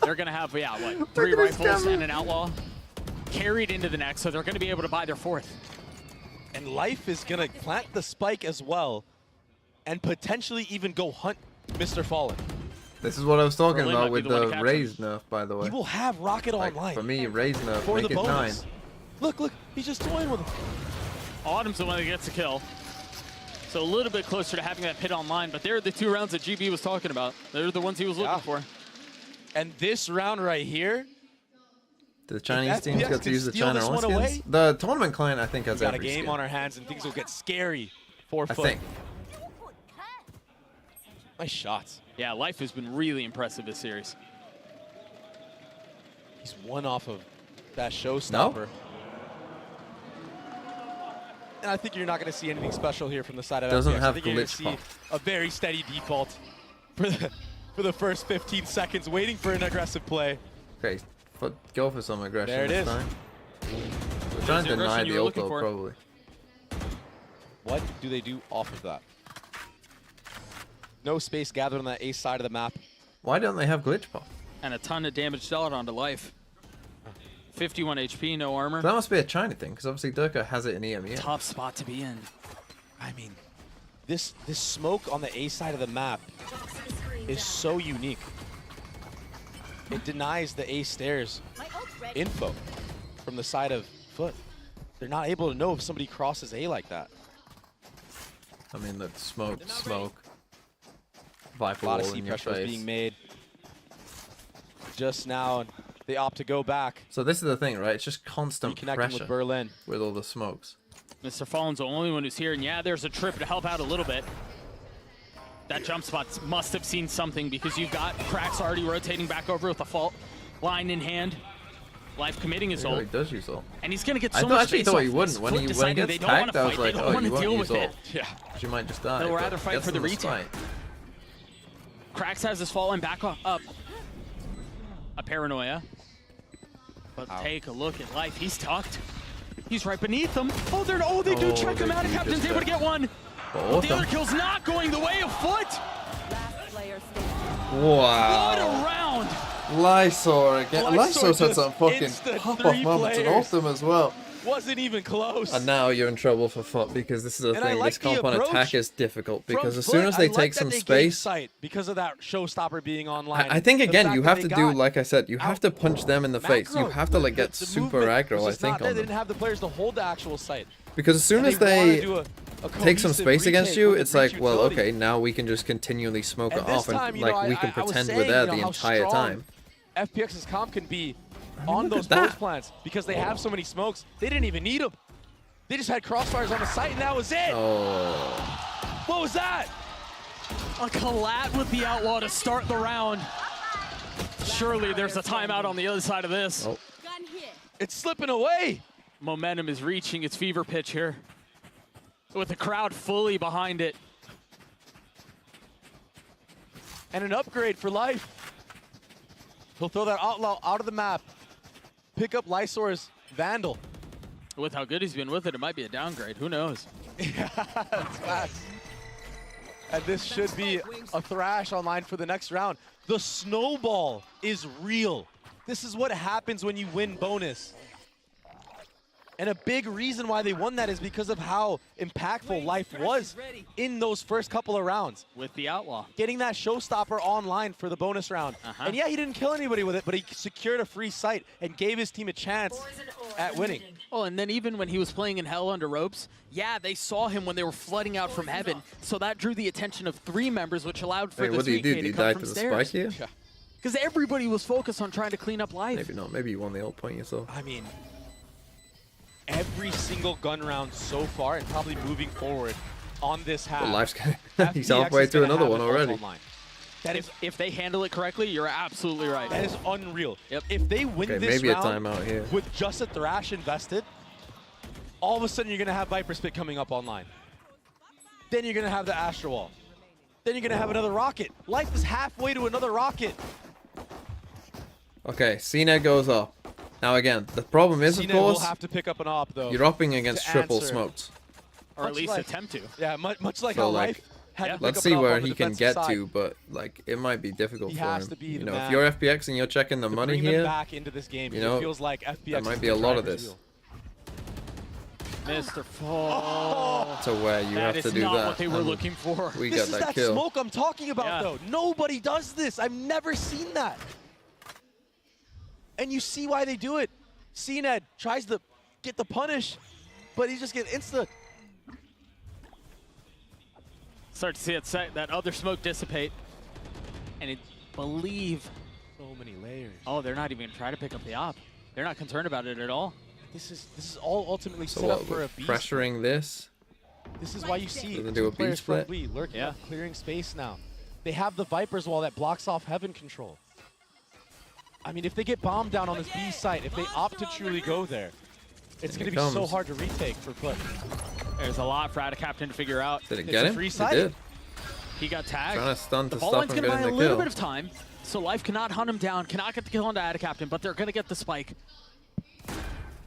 Speaker 13: They're going to have, yeah, what, 3
Speaker 3: at this
Speaker 13: rifles
Speaker 3: camera.
Speaker 13: and an outlaw carried into the next, so they're going to be able to buy their 4th.
Speaker 15: And Life is gonna plant the spike as well, and potentially even go hunt Mr. Fallen.
Speaker 3: This is what I was talking
Speaker 13: Berlin might
Speaker 3: about
Speaker 13: be
Speaker 3: with
Speaker 13: the one to
Speaker 3: the
Speaker 13: capture.
Speaker 3: raised nerf, by the way.
Speaker 15: He will have Rocket
Speaker 3: Like,
Speaker 15: online.
Speaker 3: for me, raised nerf,
Speaker 15: for
Speaker 3: make
Speaker 15: the
Speaker 3: it 9.
Speaker 15: bonus. Look, he's just toying with him.
Speaker 13: Autumn's the one that gets the kill. So a little bit closer to having that pit online, but they're the 2 rounds that GB was talking about. They're the ones he was looking for.
Speaker 15: And this round right here,
Speaker 3: The Chinese
Speaker 15: If
Speaker 3: teams
Speaker 15: FPX
Speaker 3: got to
Speaker 15: can
Speaker 3: use the
Speaker 15: steal
Speaker 3: China
Speaker 15: this
Speaker 3: on
Speaker 15: one
Speaker 3: skins.
Speaker 15: away,
Speaker 3: The tournament client, I think,
Speaker 15: we
Speaker 3: has
Speaker 15: got a
Speaker 3: every
Speaker 15: game
Speaker 3: skin.
Speaker 15: on our hands and things will get scary for
Speaker 3: I
Speaker 15: FUT.
Speaker 3: think.
Speaker 15: Nice shots.
Speaker 13: Yeah, Life has been really impressive this series.
Speaker 15: He's 1 off of that showstopper. And I think you're not going to see anything special here from the side of
Speaker 3: Doesn't
Speaker 15: FPX.
Speaker 3: have
Speaker 15: I think you're going to
Speaker 3: glitch
Speaker 15: see
Speaker 3: pop.
Speaker 15: a very steady default for the first 15 seconds, waiting for an aggressive play.
Speaker 3: Okay, go for some aggression
Speaker 15: There it
Speaker 3: this
Speaker 15: is.
Speaker 3: time. We're trying to
Speaker 13: the
Speaker 3: deny
Speaker 13: aggression you
Speaker 3: the
Speaker 13: were
Speaker 3: ult,
Speaker 13: looking
Speaker 3: though,
Speaker 13: for.
Speaker 3: probably.
Speaker 15: What do they do off of that? No space gathered on that A side of the map.
Speaker 3: Why don't they have glitch pop?
Speaker 13: And a ton of damage dealt onto Life. 51 HP, no armor.
Speaker 3: That must be a China thing, because obviously Durka has it in EMEA.
Speaker 13: Tough spot to be in.
Speaker 15: I mean, this smoke on the A side of the map is so unique. It denies the A stairs info from the side of FUT. They're not able to know if somebody crosses A like that.
Speaker 3: I mean, the smoke. Viper
Speaker 15: A lot of
Speaker 3: wall
Speaker 15: C
Speaker 3: in your
Speaker 15: pressure is
Speaker 3: face.
Speaker 15: being made. Just now, they opt to go back.
Speaker 3: So this is the thing, right? It's just constant
Speaker 15: Reconnecting
Speaker 3: pressure
Speaker 15: with Berlin.
Speaker 3: with all the smokes.
Speaker 13: Mr. Fallen's the only one who's here, and yeah, there's a trip to help out a little bit. That jump spot must have seen something because you've got Cracks already rotating back over with the fault line in hand. Life committing his
Speaker 3: He
Speaker 13: ult.
Speaker 3: does use ult.
Speaker 13: And he's going to get
Speaker 3: I
Speaker 13: so
Speaker 3: thought,
Speaker 13: much
Speaker 3: actually
Speaker 13: space
Speaker 3: thought
Speaker 13: off
Speaker 3: he
Speaker 13: this.
Speaker 3: wouldn't. When
Speaker 13: FUT
Speaker 3: he
Speaker 13: decided
Speaker 3: gets
Speaker 13: they don't want
Speaker 3: tagged,
Speaker 13: to
Speaker 3: I
Speaker 13: fight.
Speaker 3: was like,
Speaker 13: they
Speaker 3: oh,
Speaker 13: don't want
Speaker 3: you
Speaker 13: to
Speaker 3: won't
Speaker 13: deal
Speaker 3: use
Speaker 13: with
Speaker 3: ult.
Speaker 13: it. Yeah.
Speaker 3: She might just die.
Speaker 13: They'll
Speaker 3: but
Speaker 13: rather fight
Speaker 3: gets
Speaker 13: for the
Speaker 3: them
Speaker 13: retake.
Speaker 3: spike.
Speaker 13: Krax has his fallen back up. A paranoia. But take a look at Life. He's tucked. He's right beneath him. Oh, they do check him out. Captain's able to get one. But the other kill's not going the way of FUT.
Speaker 3: Wow.
Speaker 13: What a round.
Speaker 3: Lysor again. Lysor's had some fucking
Speaker 15: instant
Speaker 3: pop-off moments and Ultim as well.
Speaker 15: Wasn't even close.
Speaker 3: And now you're in trouble for FUT because this is the thing.
Speaker 15: Like
Speaker 3: this comp on attack is difficult because as
Speaker 15: FUT,
Speaker 3: soon as they
Speaker 15: I
Speaker 3: take
Speaker 15: like
Speaker 3: some
Speaker 15: that they
Speaker 3: space,
Speaker 15: gave sight because of that showstopper being online.
Speaker 3: I think
Speaker 15: The
Speaker 3: again
Speaker 15: fact
Speaker 3: you
Speaker 15: that
Speaker 3: have
Speaker 15: they
Speaker 3: to do
Speaker 15: got
Speaker 3: like I said, you have to punch them in the face. You have to like get
Speaker 15: the
Speaker 3: super
Speaker 15: movement
Speaker 3: aggro.
Speaker 15: was
Speaker 3: I
Speaker 15: just
Speaker 3: think
Speaker 15: not there.
Speaker 3: on
Speaker 15: They
Speaker 3: them
Speaker 15: didn't have the players to hold the actual sight.
Speaker 3: because as soon
Speaker 15: And
Speaker 3: as
Speaker 15: wanna
Speaker 3: they
Speaker 15: do a
Speaker 3: take some
Speaker 15: cohesive
Speaker 3: space against
Speaker 15: retake
Speaker 3: you,
Speaker 15: with
Speaker 3: it's
Speaker 15: the
Speaker 3: like,
Speaker 15: breach
Speaker 3: well,
Speaker 15: utility.
Speaker 3: okay, now we can just continually smoke it
Speaker 15: And this
Speaker 3: off and
Speaker 15: time, you
Speaker 3: like
Speaker 15: know,
Speaker 3: we can
Speaker 15: I was
Speaker 3: pretend
Speaker 15: saying,
Speaker 3: we're there
Speaker 15: you know,
Speaker 3: the
Speaker 15: how
Speaker 3: entire
Speaker 15: strong
Speaker 3: time.
Speaker 15: FPX's comp can be on
Speaker 3: look
Speaker 15: those
Speaker 3: at that.
Speaker 15: post plants because they have so many smokes. They didn't even need them. They just had crossfires on the site and that was it.
Speaker 3: Oh.
Speaker 15: What was that?
Speaker 13: A collat with the Outlaw to start the round. Surely there's a timeout on the other side of this.
Speaker 3: Oh.
Speaker 15: It's slipping away.
Speaker 13: Momentum is reaching its fever pitch here, with the crowd fully behind it.
Speaker 15: And an upgrade for Life. He'll throw that Outlaw out of the map. Pick up Lysor's Vandal.
Speaker 13: With how good he's been with it, it might be a downgrade. Who knows?
Speaker 15: Yeah, that's fast. And this should be a thrash online for the next round. The snowball is real. This is what happens when you win bonus. And a big reason why they won that is because of how impactful Life was in those first couple of rounds.
Speaker 13: With the Outlaw.
Speaker 15: Getting that showstopper online for the bonus round. And yeah, he didn't kill anybody with it, but he secured a free sight and gave his team a chance at winning.
Speaker 13: Oh, and then even when he was playing in Hell under ropes, yeah, they saw him when they were flooding out from Heaven. So that drew the attention of 3 members, which allowed for
Speaker 3: Wait,
Speaker 13: the
Speaker 3: what did he
Speaker 13: 3K
Speaker 3: do?
Speaker 13: to
Speaker 3: Did he
Speaker 13: come
Speaker 3: die
Speaker 13: from
Speaker 3: to the
Speaker 13: stairs.
Speaker 3: spike here?
Speaker 13: Because everybody was focused on trying to clean up Life.
Speaker 3: Maybe not. Maybe you won the ult point yourself.
Speaker 15: I mean, every single gun round so far and probably moving forward on this half.
Speaker 3: But Life's gonna, he's
Speaker 15: FPX
Speaker 3: halfway
Speaker 15: is
Speaker 3: to
Speaker 15: gonna
Speaker 3: another
Speaker 15: have
Speaker 3: one
Speaker 15: an ult
Speaker 3: already.
Speaker 15: online. That is,
Speaker 13: if they handle it correctly, you're absolutely right.
Speaker 15: that is unreal.
Speaker 13: Yep.
Speaker 15: If they win
Speaker 3: Okay,
Speaker 15: this
Speaker 3: maybe a
Speaker 15: round
Speaker 3: timeout here.
Speaker 15: with just a Thrash invested, all of a sudden you're going to have Viper Spit coming up online. Then you're going to have the Astro Wall. Then you're going to have another rocket. Life is halfway to another rocket.
Speaker 3: Okay, CNED goes up. Now again, the problem is, of
Speaker 15: CNED will
Speaker 3: course,
Speaker 15: have to pick up an op, though.
Speaker 3: you're upping against
Speaker 15: to
Speaker 3: triple
Speaker 15: answer.
Speaker 3: smoked.
Speaker 13: Or at
Speaker 15: Much
Speaker 13: least
Speaker 15: like-
Speaker 13: attempt to.
Speaker 15: Yeah, much like
Speaker 3: So,
Speaker 15: how
Speaker 3: like,
Speaker 15: Life had to pick
Speaker 3: let's
Speaker 15: up
Speaker 3: see
Speaker 15: an op
Speaker 3: where
Speaker 15: on the
Speaker 3: he can
Speaker 15: defensive
Speaker 3: get
Speaker 15: side.
Speaker 3: to, but like it might be difficult
Speaker 15: He
Speaker 3: for
Speaker 15: has
Speaker 3: him.
Speaker 15: to be
Speaker 3: You
Speaker 15: the
Speaker 3: know, if
Speaker 15: man
Speaker 3: you're FPX and you're checking the
Speaker 15: to
Speaker 3: money
Speaker 15: bring them
Speaker 3: here,
Speaker 15: back into this game.
Speaker 3: you
Speaker 15: It
Speaker 3: know,
Speaker 15: feels like FPX
Speaker 3: there might
Speaker 15: is
Speaker 3: be
Speaker 15: the
Speaker 3: a lot of
Speaker 15: driver's
Speaker 3: this.
Speaker 15: wheel.
Speaker 13: Mr. Fall.
Speaker 3: to where you
Speaker 13: That
Speaker 3: have to
Speaker 13: is
Speaker 3: do
Speaker 13: not
Speaker 3: that.
Speaker 13: what they were
Speaker 3: and
Speaker 13: looking for.
Speaker 3: We
Speaker 15: This
Speaker 3: got
Speaker 15: is
Speaker 3: that
Speaker 15: that
Speaker 3: kill.
Speaker 15: smoke I'm talking about,
Speaker 13: Yeah.
Speaker 15: though. Nobody does this. I've never seen that. And you see why they do it. CNED tries to get the punish, but he just gets insta.
Speaker 13: Start to see that other smoke dissipate. And I believe...
Speaker 15: So many layers.
Speaker 13: Oh, they're not even going to try to pick up the op. They're not concerned about it at all.
Speaker 15: This is all ultimately
Speaker 3: So
Speaker 15: set
Speaker 3: what,
Speaker 15: up for
Speaker 3: we're
Speaker 15: a beast.
Speaker 3: pressuring this?
Speaker 15: This is why you see
Speaker 3: Doesn't do a
Speaker 15: two players
Speaker 3: beast split?
Speaker 15: front B lurking
Speaker 13: Yeah.
Speaker 15: up, clearing space now. They have the Viper's wall that blocks off Heaven control. I mean, if they get bombed down on this B site, if they opt to truly go there, it's going to be so
Speaker 3: comes.
Speaker 15: hard to retake for FUT.
Speaker 13: There's a lot for Adacaptain to figure out.
Speaker 3: Did it
Speaker 15: It's
Speaker 3: get
Speaker 15: a
Speaker 3: him?
Speaker 15: free
Speaker 3: It
Speaker 15: site.
Speaker 3: did.
Speaker 13: He got tagged.
Speaker 3: Trying to stun
Speaker 13: The
Speaker 3: to
Speaker 13: ball
Speaker 3: stop
Speaker 13: line's
Speaker 3: him
Speaker 13: going to buy
Speaker 3: getting
Speaker 13: a
Speaker 3: the
Speaker 13: little
Speaker 3: kill.
Speaker 13: bit of time, so Life cannot hunt him down, cannot get the kill onto Adacaptain, but they're going to get the spike.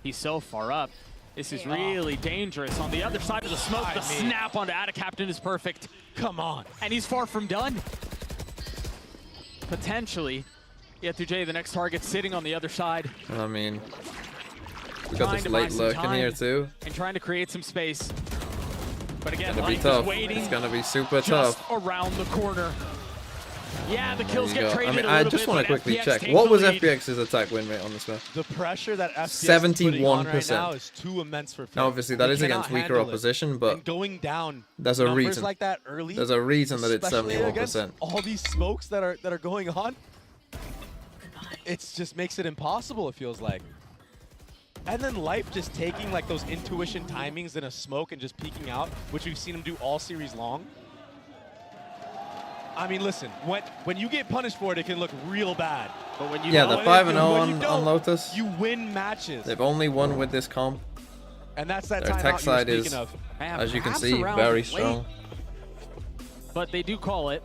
Speaker 13: He's so far up. This is really dangerous. On the other side of the smoke, the snap onto Adacaptain is perfect.
Speaker 15: Come on.
Speaker 13: And he's far from done. Potentially, Yetujay, the next target, sitting on the other side.
Speaker 3: I mean, we got
Speaker 13: Trying
Speaker 3: this
Speaker 13: to buy
Speaker 3: late
Speaker 13: some
Speaker 3: lurk in
Speaker 13: time
Speaker 3: here too.
Speaker 13: And trying to create some space. But again,
Speaker 3: It's gonna be
Speaker 13: Life
Speaker 3: tough.
Speaker 13: is waiting
Speaker 3: It's gonna be super
Speaker 13: just
Speaker 3: tough.
Speaker 13: around the corner. Yeah, the
Speaker 3: There
Speaker 13: kills
Speaker 3: you
Speaker 13: get
Speaker 3: go.
Speaker 13: traded
Speaker 3: I mean,
Speaker 13: a
Speaker 3: I
Speaker 13: little
Speaker 3: just
Speaker 13: bit,
Speaker 3: want to
Speaker 13: but
Speaker 3: quickly
Speaker 13: FPX
Speaker 3: check.
Speaker 13: takes
Speaker 3: What
Speaker 13: the
Speaker 3: was
Speaker 13: lead.
Speaker 3: FPX's attack win rate on this map?
Speaker 15: The pressure that FPX is putting on right now
Speaker 3: 71%.
Speaker 15: is too immense for FUT.
Speaker 3: Now, obviously, that
Speaker 15: They
Speaker 3: is against
Speaker 15: cannot
Speaker 3: weaker
Speaker 15: handle it.
Speaker 3: opposition, but
Speaker 15: And going down
Speaker 3: there's a
Speaker 15: numbers
Speaker 3: reason.
Speaker 15: like that early,
Speaker 3: There's a reason that it's
Speaker 15: especially
Speaker 3: 71%.
Speaker 15: against all these smokes that are going on. It just makes it impossible, it feels like. And then Life just taking like those intuition timings in a smoke and just peeking out, which we've seen him do all series long. I mean, listen, when you get punished for it, it can look real bad. But when you
Speaker 3: Yeah, they're 5-0 on Lotus.
Speaker 15: You win matches.
Speaker 3: They've only won with this comp.
Speaker 15: And that's that
Speaker 3: Their
Speaker 15: timeout
Speaker 3: tech
Speaker 15: you were
Speaker 3: side is,
Speaker 15: speaking of.
Speaker 3: as you can
Speaker 13: Perhaps
Speaker 3: see,
Speaker 13: around
Speaker 3: very
Speaker 13: late.
Speaker 3: strong.
Speaker 13: But they do call it.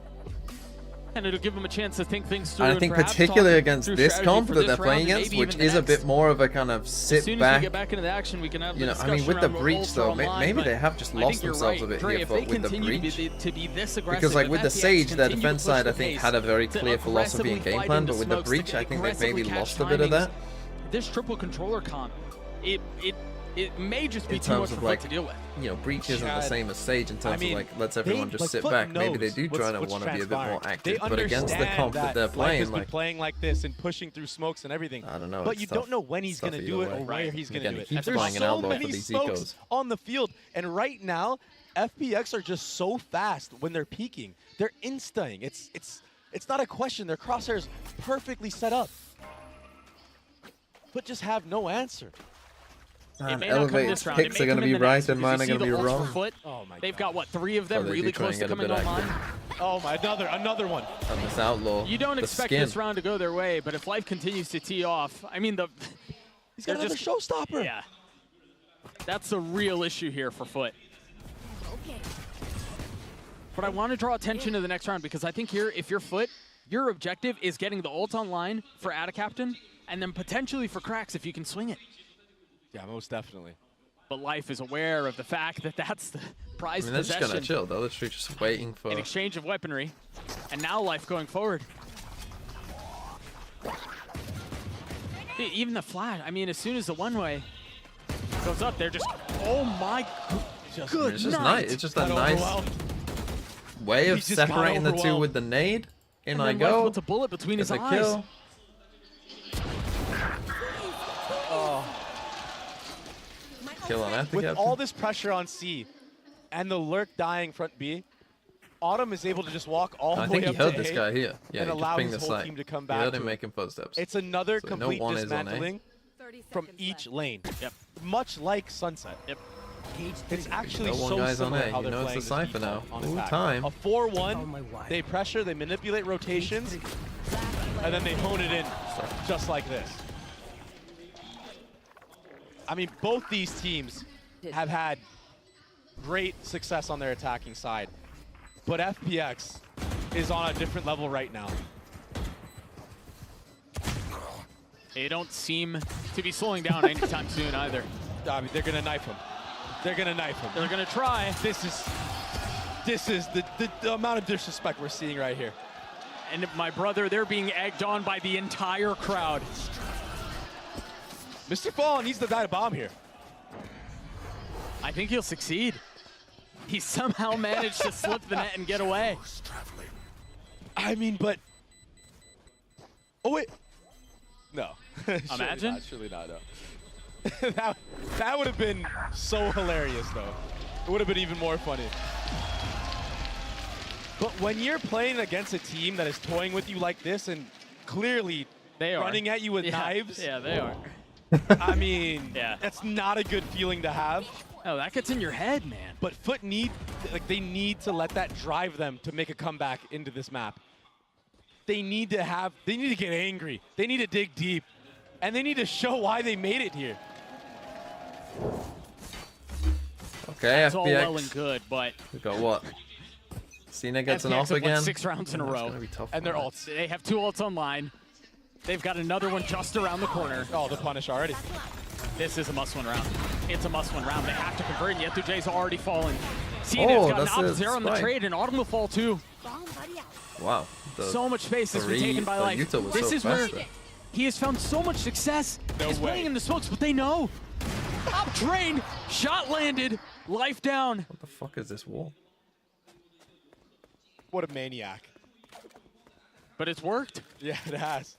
Speaker 13: And it'll give them a chance to think things through.
Speaker 3: And I think
Speaker 13: perhaps
Speaker 3: particularly
Speaker 13: talk
Speaker 3: against
Speaker 13: through
Speaker 3: this
Speaker 13: strategy
Speaker 3: comp
Speaker 13: for
Speaker 3: that
Speaker 13: this
Speaker 3: they're playing
Speaker 13: round and
Speaker 3: against,
Speaker 13: maybe
Speaker 3: which
Speaker 13: even
Speaker 3: is
Speaker 13: the
Speaker 3: a bit
Speaker 13: next.
Speaker 3: more of a kind of
Speaker 13: As
Speaker 3: sit
Speaker 13: soon as
Speaker 3: back.
Speaker 13: we get back into the action, we can have
Speaker 3: You
Speaker 13: the
Speaker 3: know, I mean,
Speaker 13: discussion
Speaker 3: with the
Speaker 13: around
Speaker 3: breach
Speaker 13: roles
Speaker 3: though,
Speaker 13: online,
Speaker 3: maybe
Speaker 13: but
Speaker 3: they have just
Speaker 13: I
Speaker 3: lost
Speaker 13: think you're
Speaker 3: themselves
Speaker 13: right.
Speaker 3: a bit
Speaker 13: Dre,
Speaker 3: here
Speaker 13: if they
Speaker 3: with the
Speaker 13: continue
Speaker 3: breach.
Speaker 13: to be this aggressive,
Speaker 3: Because like
Speaker 13: if
Speaker 3: with the
Speaker 13: FPX
Speaker 3: Sage, their
Speaker 13: continue to
Speaker 3: defense
Speaker 13: push
Speaker 3: side,
Speaker 13: the
Speaker 3: I think,
Speaker 13: pace
Speaker 3: had a very
Speaker 13: to
Speaker 3: clear philosophy and
Speaker 13: aggressively
Speaker 3: game
Speaker 13: fight
Speaker 3: plan,
Speaker 13: into
Speaker 3: but with the
Speaker 13: smokes, to
Speaker 3: breach, I think they've maybe
Speaker 13: aggressively catch
Speaker 3: lost a bit of
Speaker 13: timings,
Speaker 3: that.
Speaker 13: This triple controller comp, it may just be
Speaker 3: In
Speaker 13: too much
Speaker 3: terms
Speaker 13: for
Speaker 3: of
Speaker 13: FUT
Speaker 3: like,
Speaker 13: to deal with.
Speaker 3: you know, breach isn't the
Speaker 15: Chad,
Speaker 3: same as Sage in terms
Speaker 15: I mean,
Speaker 3: of like, lets everyone
Speaker 15: they-
Speaker 3: just
Speaker 15: like,
Speaker 3: sit
Speaker 15: FUT
Speaker 3: back. Maybe they
Speaker 15: knows
Speaker 3: do try to
Speaker 15: what's
Speaker 3: want to be a bit more
Speaker 15: transpiring.
Speaker 3: active,
Speaker 15: They
Speaker 3: but against the
Speaker 15: understand
Speaker 3: comp that they're
Speaker 15: Life
Speaker 3: playing,
Speaker 15: has been
Speaker 3: like,
Speaker 15: playing like this and pushing through smokes and everything.
Speaker 3: I don't know.
Speaker 15: But
Speaker 3: it's
Speaker 15: you
Speaker 3: tough.
Speaker 15: don't know when he's going to
Speaker 3: Tough
Speaker 15: do it
Speaker 3: either
Speaker 15: or
Speaker 3: way.
Speaker 15: where he's going to
Speaker 3: Again,
Speaker 15: do
Speaker 3: he
Speaker 15: it.
Speaker 3: keeps
Speaker 15: There's
Speaker 3: flying an
Speaker 15: so
Speaker 3: outlaw for
Speaker 15: many
Speaker 3: these
Speaker 15: smokes
Speaker 3: ecos.
Speaker 15: on the field, and right now, FPX are just so fast when they're peeking. They're instaing. It's not a question. Their crosshairs perfectly set up, but just have no answer.
Speaker 13: It may not come
Speaker 3: Elevated
Speaker 13: this round. It
Speaker 3: picks
Speaker 13: may
Speaker 3: are going to
Speaker 13: come in
Speaker 3: be
Speaker 13: the
Speaker 3: right
Speaker 13: next,
Speaker 3: and
Speaker 13: because
Speaker 3: mine
Speaker 13: you
Speaker 3: are
Speaker 13: see
Speaker 3: going to
Speaker 13: the
Speaker 3: be
Speaker 13: ults for
Speaker 3: wrong.
Speaker 13: FUT.
Speaker 15: Oh my
Speaker 13: They've got, what, 3 of them
Speaker 3: So they
Speaker 13: really
Speaker 3: do try
Speaker 13: close
Speaker 3: and
Speaker 13: to
Speaker 3: get a
Speaker 13: coming
Speaker 3: bit
Speaker 13: online?
Speaker 15: Oh my, another one.
Speaker 3: And this outlaw.
Speaker 13: You don't
Speaker 3: the
Speaker 13: expect
Speaker 3: skin.
Speaker 13: this round to go their way, but if life continues to tee off, I mean,
Speaker 15: he's got another showstopper.
Speaker 13: Yeah. That's the real issue here for FUT. But I want to draw attention to the next round because I think here, if you're FUT, your objective is getting the ult online for Adacaptain and then potentially for Cracks if you can swing it.
Speaker 15: Yeah, most definitely.
Speaker 13: But life is aware of the fact that that's the prize
Speaker 3: I mean, they're just
Speaker 13: possession.
Speaker 3: going to chill. The other three just waiting for...
Speaker 13: An exchange of weaponry. And now life going forward. Even the flash, I mean, as soon as the one-way goes up, they're just, oh my good
Speaker 3: It's just
Speaker 13: night.
Speaker 3: nice. It's just a nice way of
Speaker 15: just got
Speaker 3: separating the two
Speaker 15: overwhelmed.
Speaker 3: with the nade. In
Speaker 13: And
Speaker 3: I
Speaker 13: then life
Speaker 3: go.
Speaker 13: puts a bullet between his
Speaker 3: Gets a
Speaker 13: eyes.
Speaker 3: kill. Kill on
Speaker 15: With
Speaker 3: Adacaptain.
Speaker 15: all this pressure on C and the lurk dying front B, Autumn is able to just walk all
Speaker 3: I
Speaker 15: the
Speaker 3: think
Speaker 15: way
Speaker 3: he
Speaker 15: up
Speaker 3: heard
Speaker 15: to
Speaker 3: this
Speaker 15: A
Speaker 3: guy here. Yeah,
Speaker 15: and
Speaker 3: he just
Speaker 15: allow
Speaker 3: pinged
Speaker 15: his
Speaker 3: the
Speaker 15: whole
Speaker 3: site.
Speaker 15: team to come
Speaker 3: He
Speaker 15: back
Speaker 3: heard
Speaker 15: to
Speaker 3: him
Speaker 15: it.
Speaker 3: making footsteps.
Speaker 15: It's another
Speaker 3: So no
Speaker 15: complete
Speaker 3: one is on A.
Speaker 15: dismantling from each lane.
Speaker 13: Yep.
Speaker 15: Much like Sunset.
Speaker 13: Yep.
Speaker 15: It's actually
Speaker 3: No one
Speaker 15: so
Speaker 3: guy's on
Speaker 15: similar
Speaker 3: A.
Speaker 15: how
Speaker 3: He
Speaker 15: they're
Speaker 3: knows
Speaker 15: playing
Speaker 3: the
Speaker 15: this
Speaker 3: cipher
Speaker 15: default
Speaker 3: now.
Speaker 15: on
Speaker 3: Ooh,
Speaker 15: attack.
Speaker 3: time.
Speaker 15: A 4-1, they pressure, they manipulate rotations, and then they hone it in just like this. I mean, both these teams have had great success on their attacking side, but FPX is on a different level right now.
Speaker 13: They don't seem to be slowing down anytime soon either.
Speaker 15: I mean, they're gonna knife him. They're gonna knife him.
Speaker 13: They're gonna try.
Speaker 15: This is the amount of disrespect we're seeing right here.
Speaker 13: And my brother, they're being egged on by the entire crowd.
Speaker 15: Mr. Fall needs to die to bomb here.
Speaker 13: I think he'll succeed. He somehow managed to slip the net and get away.
Speaker 15: I mean, but... Oh, wait. No.
Speaker 13: Imagine?
Speaker 15: Surely not, no. that would have been so hilarious, though. It would have been even more funny. But when you're playing against a team that is toying with you like this and clearly running at you with knives...
Speaker 13: Yeah, they are.
Speaker 15: I mean,
Speaker 13: Yeah.
Speaker 15: that's not a good feeling to have.
Speaker 13: Oh, that gets in your head, man.
Speaker 15: But FUT they need to let that drive them to make a comeback into this map. They need to get angry. They need to dig deep. And they need to show why they made it here.
Speaker 3: Okay,
Speaker 13: That's
Speaker 3: FPX.
Speaker 13: all well and good, but
Speaker 3: We got what? Cena gets an
Speaker 13: FPX
Speaker 3: ult
Speaker 13: have won
Speaker 3: again.
Speaker 13: 6 rounds in a
Speaker 3: That's
Speaker 13: row.
Speaker 3: gonna be tough
Speaker 15: And
Speaker 3: for
Speaker 15: they're
Speaker 3: them.
Speaker 15: ults.
Speaker 13: They have 2 ults online. They've got another one just around the corner.
Speaker 15: Oh, the punish already.
Speaker 13: This is a must-win round. It's a must-win round. They have to convert, and Yetu-J's already fallen.
Speaker 3: Oh,
Speaker 13: Cena's got an
Speaker 3: that's it,
Speaker 13: up-0 on the
Speaker 3: spike.
Speaker 13: trade, and Autumn will fall too.
Speaker 3: Wow.
Speaker 13: So much space has been taken by Life.
Speaker 3: Yuta was
Speaker 13: This
Speaker 3: so
Speaker 13: is where
Speaker 3: fast there.
Speaker 13: he has found so much success. He's playing in the smokes, but they know. Up train, shot landed, Life down.
Speaker 3: What the fuck is this wall?
Speaker 15: What a maniac.
Speaker 13: But it's worked.
Speaker 15: Yeah, it has.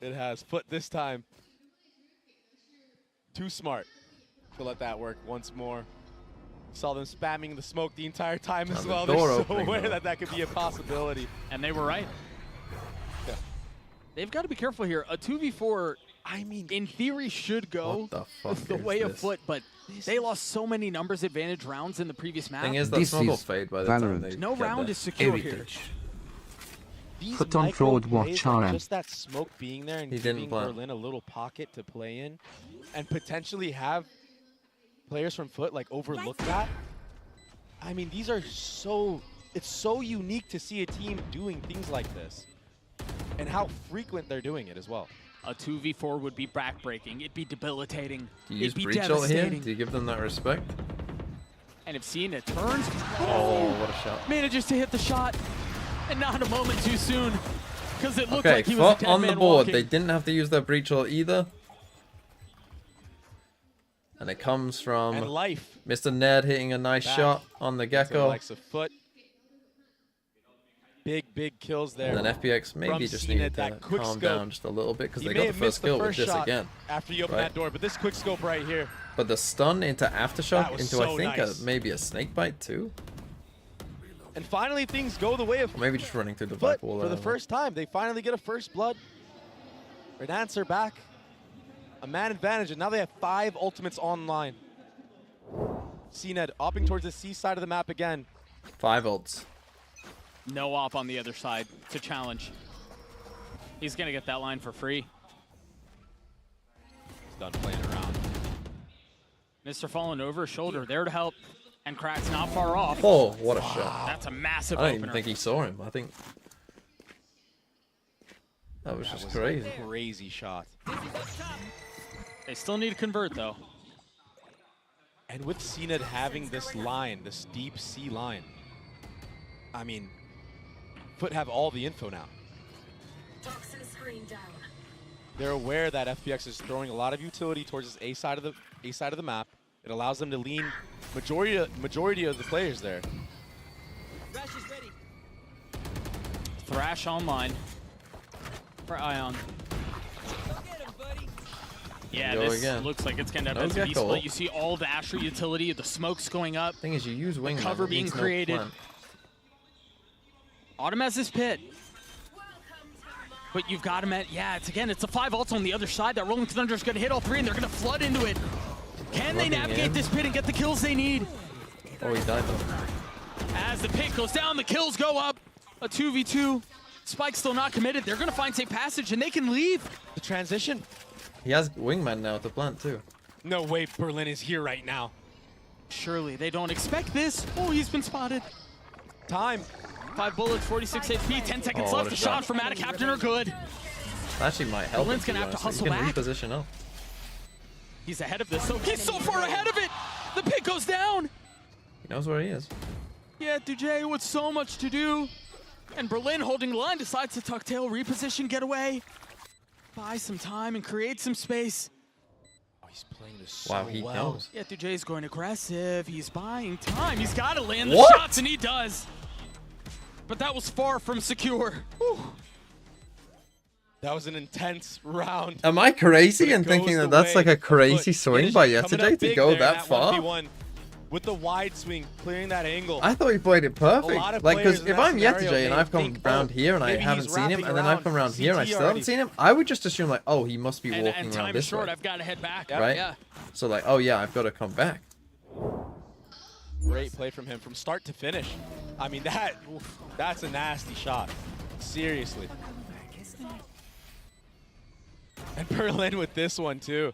Speaker 15: It has. FUT this time. Too smart to let that work once more. Saw them spamming the smoke the entire time as
Speaker 3: the
Speaker 15: well. They're
Speaker 3: door
Speaker 15: so
Speaker 3: opening,
Speaker 15: aware
Speaker 3: though.
Speaker 15: that that could be a possibility.
Speaker 13: And they were right.
Speaker 15: Yeah.
Speaker 13: They've got to be careful here. A 2v4,
Speaker 15: I mean,
Speaker 13: in theory, should go
Speaker 3: What the fuck
Speaker 13: the
Speaker 3: is
Speaker 13: way of
Speaker 3: this?
Speaker 13: FUT, but they lost so many numbers advantage rounds in the previous map.
Speaker 3: Thing is, that smoke will fade by the time they
Speaker 13: No
Speaker 3: get
Speaker 13: round
Speaker 3: there.
Speaker 13: is secure here.
Speaker 15: these
Speaker 9: Put on
Speaker 15: micro
Speaker 9: fraud
Speaker 15: plays,
Speaker 9: watch
Speaker 15: like
Speaker 9: RM.
Speaker 15: just that smoke being there and
Speaker 3: He didn't
Speaker 15: giving
Speaker 3: plan.
Speaker 15: Berlin a little pocket to play in, and potentially have players from FUT like overlook that. I mean, these are so, it's so unique to see a team doing things like this, and how frequent they're doing it as well.
Speaker 13: A 2v4 would be backbreaking. It'd be debilitating.
Speaker 3: Do you use
Speaker 13: It'd be
Speaker 3: breach ult here?
Speaker 13: devastating.
Speaker 3: Do you give them that respect?
Speaker 13: And if seeing it turns,
Speaker 3: Oh, what a shot.
Speaker 13: manages to hit the shot, and not a moment too soon, because it looked
Speaker 3: Okay,
Speaker 13: like he was a
Speaker 3: FUT
Speaker 13: dead
Speaker 3: on the
Speaker 13: man
Speaker 3: board.
Speaker 13: walking.
Speaker 3: They didn't have to use their breach ult either. And it comes from
Speaker 15: And life.
Speaker 3: Mr. Ned hitting a nice
Speaker 15: Back
Speaker 3: shot on the
Speaker 15: to the
Speaker 3: Gecko.
Speaker 15: likes of FUT. Big kills there.
Speaker 3: And then FPX maybe
Speaker 15: from
Speaker 3: just
Speaker 15: Cena,
Speaker 3: needed to
Speaker 15: that quick
Speaker 3: calm
Speaker 15: scope.
Speaker 3: down just a little bit because
Speaker 15: He
Speaker 3: they
Speaker 15: may
Speaker 3: got the
Speaker 15: have
Speaker 3: first
Speaker 15: missed the
Speaker 3: kill with
Speaker 15: first
Speaker 3: this
Speaker 15: shot
Speaker 3: again.
Speaker 15: after you open
Speaker 3: right?
Speaker 15: that door, but this quick scope right here.
Speaker 3: But the stun into Aftershock,
Speaker 15: That was
Speaker 3: into
Speaker 15: so
Speaker 3: I think
Speaker 15: nice.
Speaker 3: maybe a snake bite too?
Speaker 15: And finally things go the way of
Speaker 3: Or maybe just running through the
Speaker 15: FUT
Speaker 3: Viper wall.
Speaker 15: for
Speaker 3: I
Speaker 15: the
Speaker 3: don't know.
Speaker 15: first time. They finally get a first blood. An answer back. A man advantage, and now they have 5 ultimates online. CNED opting towards the C side of the map again.
Speaker 3: 5 ults.
Speaker 13: No op on the other side to challenge. He's going to get that line for free.
Speaker 15: He's done playing around.
Speaker 13: Mr. falling over his shoulder, there to help. And Crack's not far off.
Speaker 3: Oh, what a shot.
Speaker 13: That's a massive
Speaker 3: I don't
Speaker 13: opener.
Speaker 3: even think he saw him. I think that was just crazy.
Speaker 15: A crazy shot.
Speaker 13: They still need to convert, though.
Speaker 15: And with CNED having this line, this deep C line, I mean, FUT have all the info now. They're aware that FPX is throwing a lot of utility towards this A side of the map. It allows them to lean majority of the players there.
Speaker 13: Thrash online for Ion. Yeah,
Speaker 3: Go
Speaker 13: this
Speaker 3: again.
Speaker 13: looks like it's going to
Speaker 3: No
Speaker 13: have to be
Speaker 3: Gecko.
Speaker 13: split. You see all the Asher utility, the smoke's going up.
Speaker 3: Thing is, you use wingman.
Speaker 13: Cover
Speaker 3: it
Speaker 13: being
Speaker 3: needs no
Speaker 13: created.
Speaker 3: plan.
Speaker 13: Autumn has this pit. But you've got him at, yeah, it's a 5 ults on the other side. That Rolling Thunder's going to hit all 3, and they're going to flood into it. Can they
Speaker 3: Flooding
Speaker 13: navigate
Speaker 3: in.
Speaker 13: this pit and get the kills they need?
Speaker 3: Oh, he died though.
Speaker 13: As the pit goes down, the kills go up. A 2v2. Spike's still not committed. They're going to find safe passage, and they can leave.
Speaker 15: The transition.
Speaker 3: He has wingman now to plant too.
Speaker 15: No way Berlin is here right now.
Speaker 13: Surely they don't expect this. Oh, he's been spotted.
Speaker 15: Time.
Speaker 13: 5 bullets, 46 HP, 10 seconds
Speaker 3: Oh, what
Speaker 13: left.
Speaker 3: a
Speaker 13: The
Speaker 3: shot.
Speaker 13: shot from Attic Captain are good.
Speaker 3: That actually might help.
Speaker 13: Berlin's
Speaker 3: him,
Speaker 13: gonna have to
Speaker 3: honestly.
Speaker 13: hustle
Speaker 3: He can
Speaker 13: back.
Speaker 3: reposition up.
Speaker 13: He's ahead of this. So he's so far ahead of it. The pit goes down.
Speaker 3: He knows where he is.
Speaker 13: Yeah, Dujay with so much to do. And Berlin holding the line decides to tuck tail, reposition, get away. Buy some time and create some space.
Speaker 15: Oh, he's playing this so
Speaker 3: Wow, he
Speaker 15: well.
Speaker 3: knows.
Speaker 13: Yeah, Dujay's going aggressive. He's buying time. He's got to land the
Speaker 3: What?
Speaker 13: shots, and he does. But that was far from secure. Whew.
Speaker 15: That was an intense round.
Speaker 3: Am I crazy
Speaker 15: But it
Speaker 3: in thinking
Speaker 15: goes
Speaker 3: that
Speaker 15: the
Speaker 3: that's
Speaker 15: way
Speaker 3: like a
Speaker 15: of
Speaker 3: crazy
Speaker 15: FUT.
Speaker 3: swing
Speaker 15: It
Speaker 3: by
Speaker 15: is coming
Speaker 3: yesterday
Speaker 15: up
Speaker 3: to
Speaker 15: big
Speaker 3: go
Speaker 15: there in
Speaker 3: that far?
Speaker 15: 1v1 with the wide swing, clearing that angle.
Speaker 3: I thought he played it perfect.
Speaker 15: lot of
Speaker 3: Like, because
Speaker 15: players in
Speaker 3: if
Speaker 15: that
Speaker 3: I'm
Speaker 15: scenario
Speaker 3: Yesterday and
Speaker 15: may
Speaker 3: I've come
Speaker 15: think,
Speaker 3: round
Speaker 15: oh,
Speaker 3: here and I
Speaker 15: maybe
Speaker 3: haven't
Speaker 15: he's
Speaker 3: seen him,
Speaker 15: wrapping
Speaker 3: and then I've
Speaker 15: around
Speaker 3: come around here and I
Speaker 15: CT
Speaker 3: still
Speaker 15: already.
Speaker 3: haven't seen him, I would just assume like, oh, he must be
Speaker 13: And
Speaker 3: walking
Speaker 13: time
Speaker 3: around
Speaker 13: is
Speaker 3: this
Speaker 13: short.
Speaker 3: way,
Speaker 13: I've got to head back.
Speaker 3: right?
Speaker 13: Yeah.
Speaker 3: So like, oh yeah, I've got to come back.
Speaker 15: Great play from him from start to finish. I mean, that's a nasty shot. Seriously. And Berlin with this one too.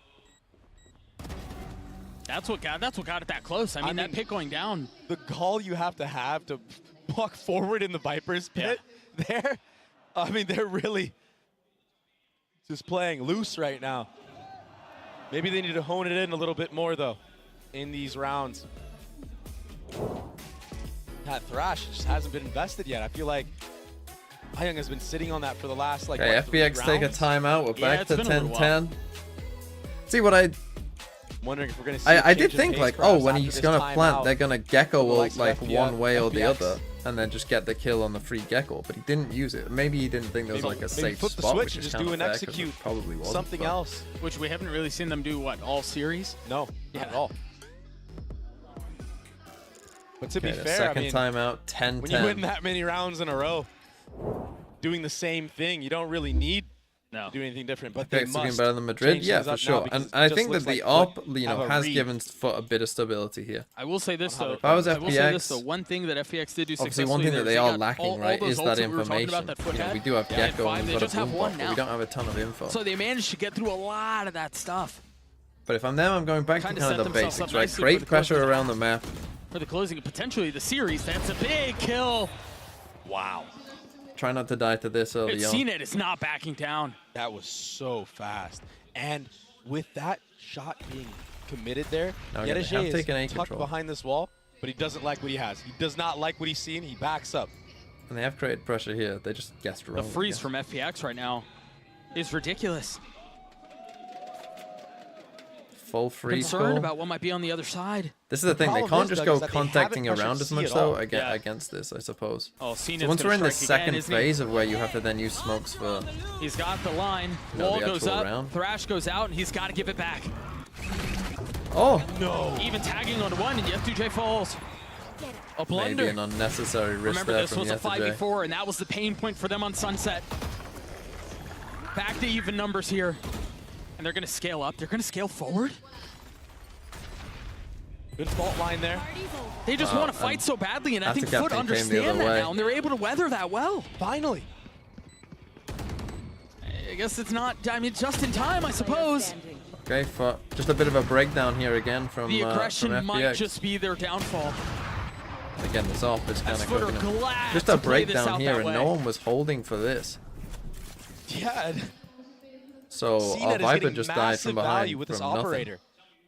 Speaker 13: That's what got it that close. I mean, that pit going down.
Speaker 15: The gall you have to walk forward in the Viper's pit there. I mean, they're really just playing loose right now. Maybe they need to hone it in a little bit more though in these rounds. That Thrash just hasn't been invested yet. I feel like Hyung has been sitting on that for the last like
Speaker 3: Okay,
Speaker 15: what, 3
Speaker 3: FPX take a
Speaker 15: rounds?
Speaker 3: timeout. We're
Speaker 13: Yeah,
Speaker 3: back
Speaker 13: it's
Speaker 3: to
Speaker 13: been a little while.
Speaker 3: 10-10. See what I
Speaker 15: Wondering if we're gonna see a
Speaker 3: I did
Speaker 15: change in
Speaker 3: think
Speaker 15: pace
Speaker 3: like, oh,
Speaker 15: perhaps
Speaker 3: when
Speaker 15: after
Speaker 3: he's
Speaker 15: this
Speaker 3: gonna plant,
Speaker 15: timeout.
Speaker 3: they're gonna Gecko
Speaker 15: The
Speaker 3: ult
Speaker 15: likes of
Speaker 3: like
Speaker 15: FPX
Speaker 3: one way or the
Speaker 15: FPX.
Speaker 3: other, and then just get the kill on the free Gecko. But he didn't use it. Maybe he didn't think there was
Speaker 15: Maybe-
Speaker 3: like a
Speaker 15: maybe
Speaker 3: safe
Speaker 15: flip the
Speaker 3: spot,
Speaker 15: switch
Speaker 3: which
Speaker 15: and
Speaker 3: is
Speaker 15: just
Speaker 3: kind
Speaker 15: do
Speaker 3: of
Speaker 15: an
Speaker 3: fair, 'cause it
Speaker 15: execute
Speaker 3: probably wasn't.
Speaker 15: something
Speaker 3: but-
Speaker 15: else.
Speaker 13: Which we haven't really seen them do, what, all series?
Speaker 15: No, not at all. But to
Speaker 3: Okay,
Speaker 15: be
Speaker 3: the
Speaker 15: fair,
Speaker 3: second
Speaker 15: I mean,
Speaker 3: timeout, 10-10.
Speaker 15: when you win that many rounds in a row, doing the same thing, you don't really need do anything different. But
Speaker 3: FPX looking better than Madrid, yeah, for sure. And I think that the AWP, you know, has given FUT a bit of stability here.
Speaker 13: I will say this though.
Speaker 3: If I was FPX,
Speaker 13: one thing that FPX did do
Speaker 3: obviously
Speaker 13: successfully,
Speaker 3: one thing that they are lacking,
Speaker 13: all
Speaker 3: right,
Speaker 13: those
Speaker 3: is that
Speaker 13: ults we were talking
Speaker 3: information.
Speaker 13: about, that
Speaker 3: You know, we do have Gecko and we've got a boom bot, but we don't have a ton of info.
Speaker 13: So they managed to get through a lot of that stuff.
Speaker 3: But if I'm them, I'm going back to kind of the basics, right? Create pressure around the map.
Speaker 13: For the closing, potentially the series, that's a big kill.
Speaker 15: Wow.
Speaker 3: Try not to die to this early on.
Speaker 13: CNET is not backing down.
Speaker 15: That was so fast. And with that shot being committed there, Yedeje is tucked behind this wall, but he doesn't like what he has. He does not like what he's seeing. He backs up.
Speaker 3: And they have created pressure here. They just guessed wrong.
Speaker 13: The freeze from FPX right now is ridiculous.
Speaker 3: Full freeze.
Speaker 13: Concerned about what might be on the other side.
Speaker 3: This is the thing, they can't just go contacting around as much though against this, I suppose.
Speaker 13: Oh,
Speaker 3: so once we're in the second phase of where you have to then use smokes for...
Speaker 13: He's got the line, wall goes up, Thrash goes out, and he's got to give it back.
Speaker 3: Oh!
Speaker 15: No!
Speaker 13: Even tagging on one, and Yet2J falls. A blunder.
Speaker 3: Maybe an unnecessary risk
Speaker 13: Remember,
Speaker 3: there
Speaker 13: this
Speaker 3: from
Speaker 13: was a
Speaker 3: Yet2J.
Speaker 13: 5v4, and that was the pain point for them on Sunset. Back to even numbers here. And they're going to scale up. They're going to scale forward.
Speaker 15: Good fault line there.
Speaker 13: They just want to fight so badly, and I think FUT understand that now, and they're able to weather that well.
Speaker 15: Finally.
Speaker 13: I guess it's not, I mean, just in time, I suppose.
Speaker 3: Okay, FUT. Just a bit of a breakdown here again from
Speaker 13: The aggression
Speaker 3: from FPX.
Speaker 13: might just be their downfall.
Speaker 3: Again, this off is kind of
Speaker 13: FUT are
Speaker 3: cooking them.
Speaker 13: glad
Speaker 3: Just
Speaker 13: to
Speaker 3: a
Speaker 13: play this
Speaker 3: breakdown
Speaker 13: out
Speaker 3: here,
Speaker 13: that
Speaker 3: and
Speaker 13: way.
Speaker 3: no one was holding for this.
Speaker 15: Yeah.
Speaker 3: So our Viper just died from behind
Speaker 15: with
Speaker 3: from
Speaker 15: this
Speaker 3: nothing.
Speaker 15: operator.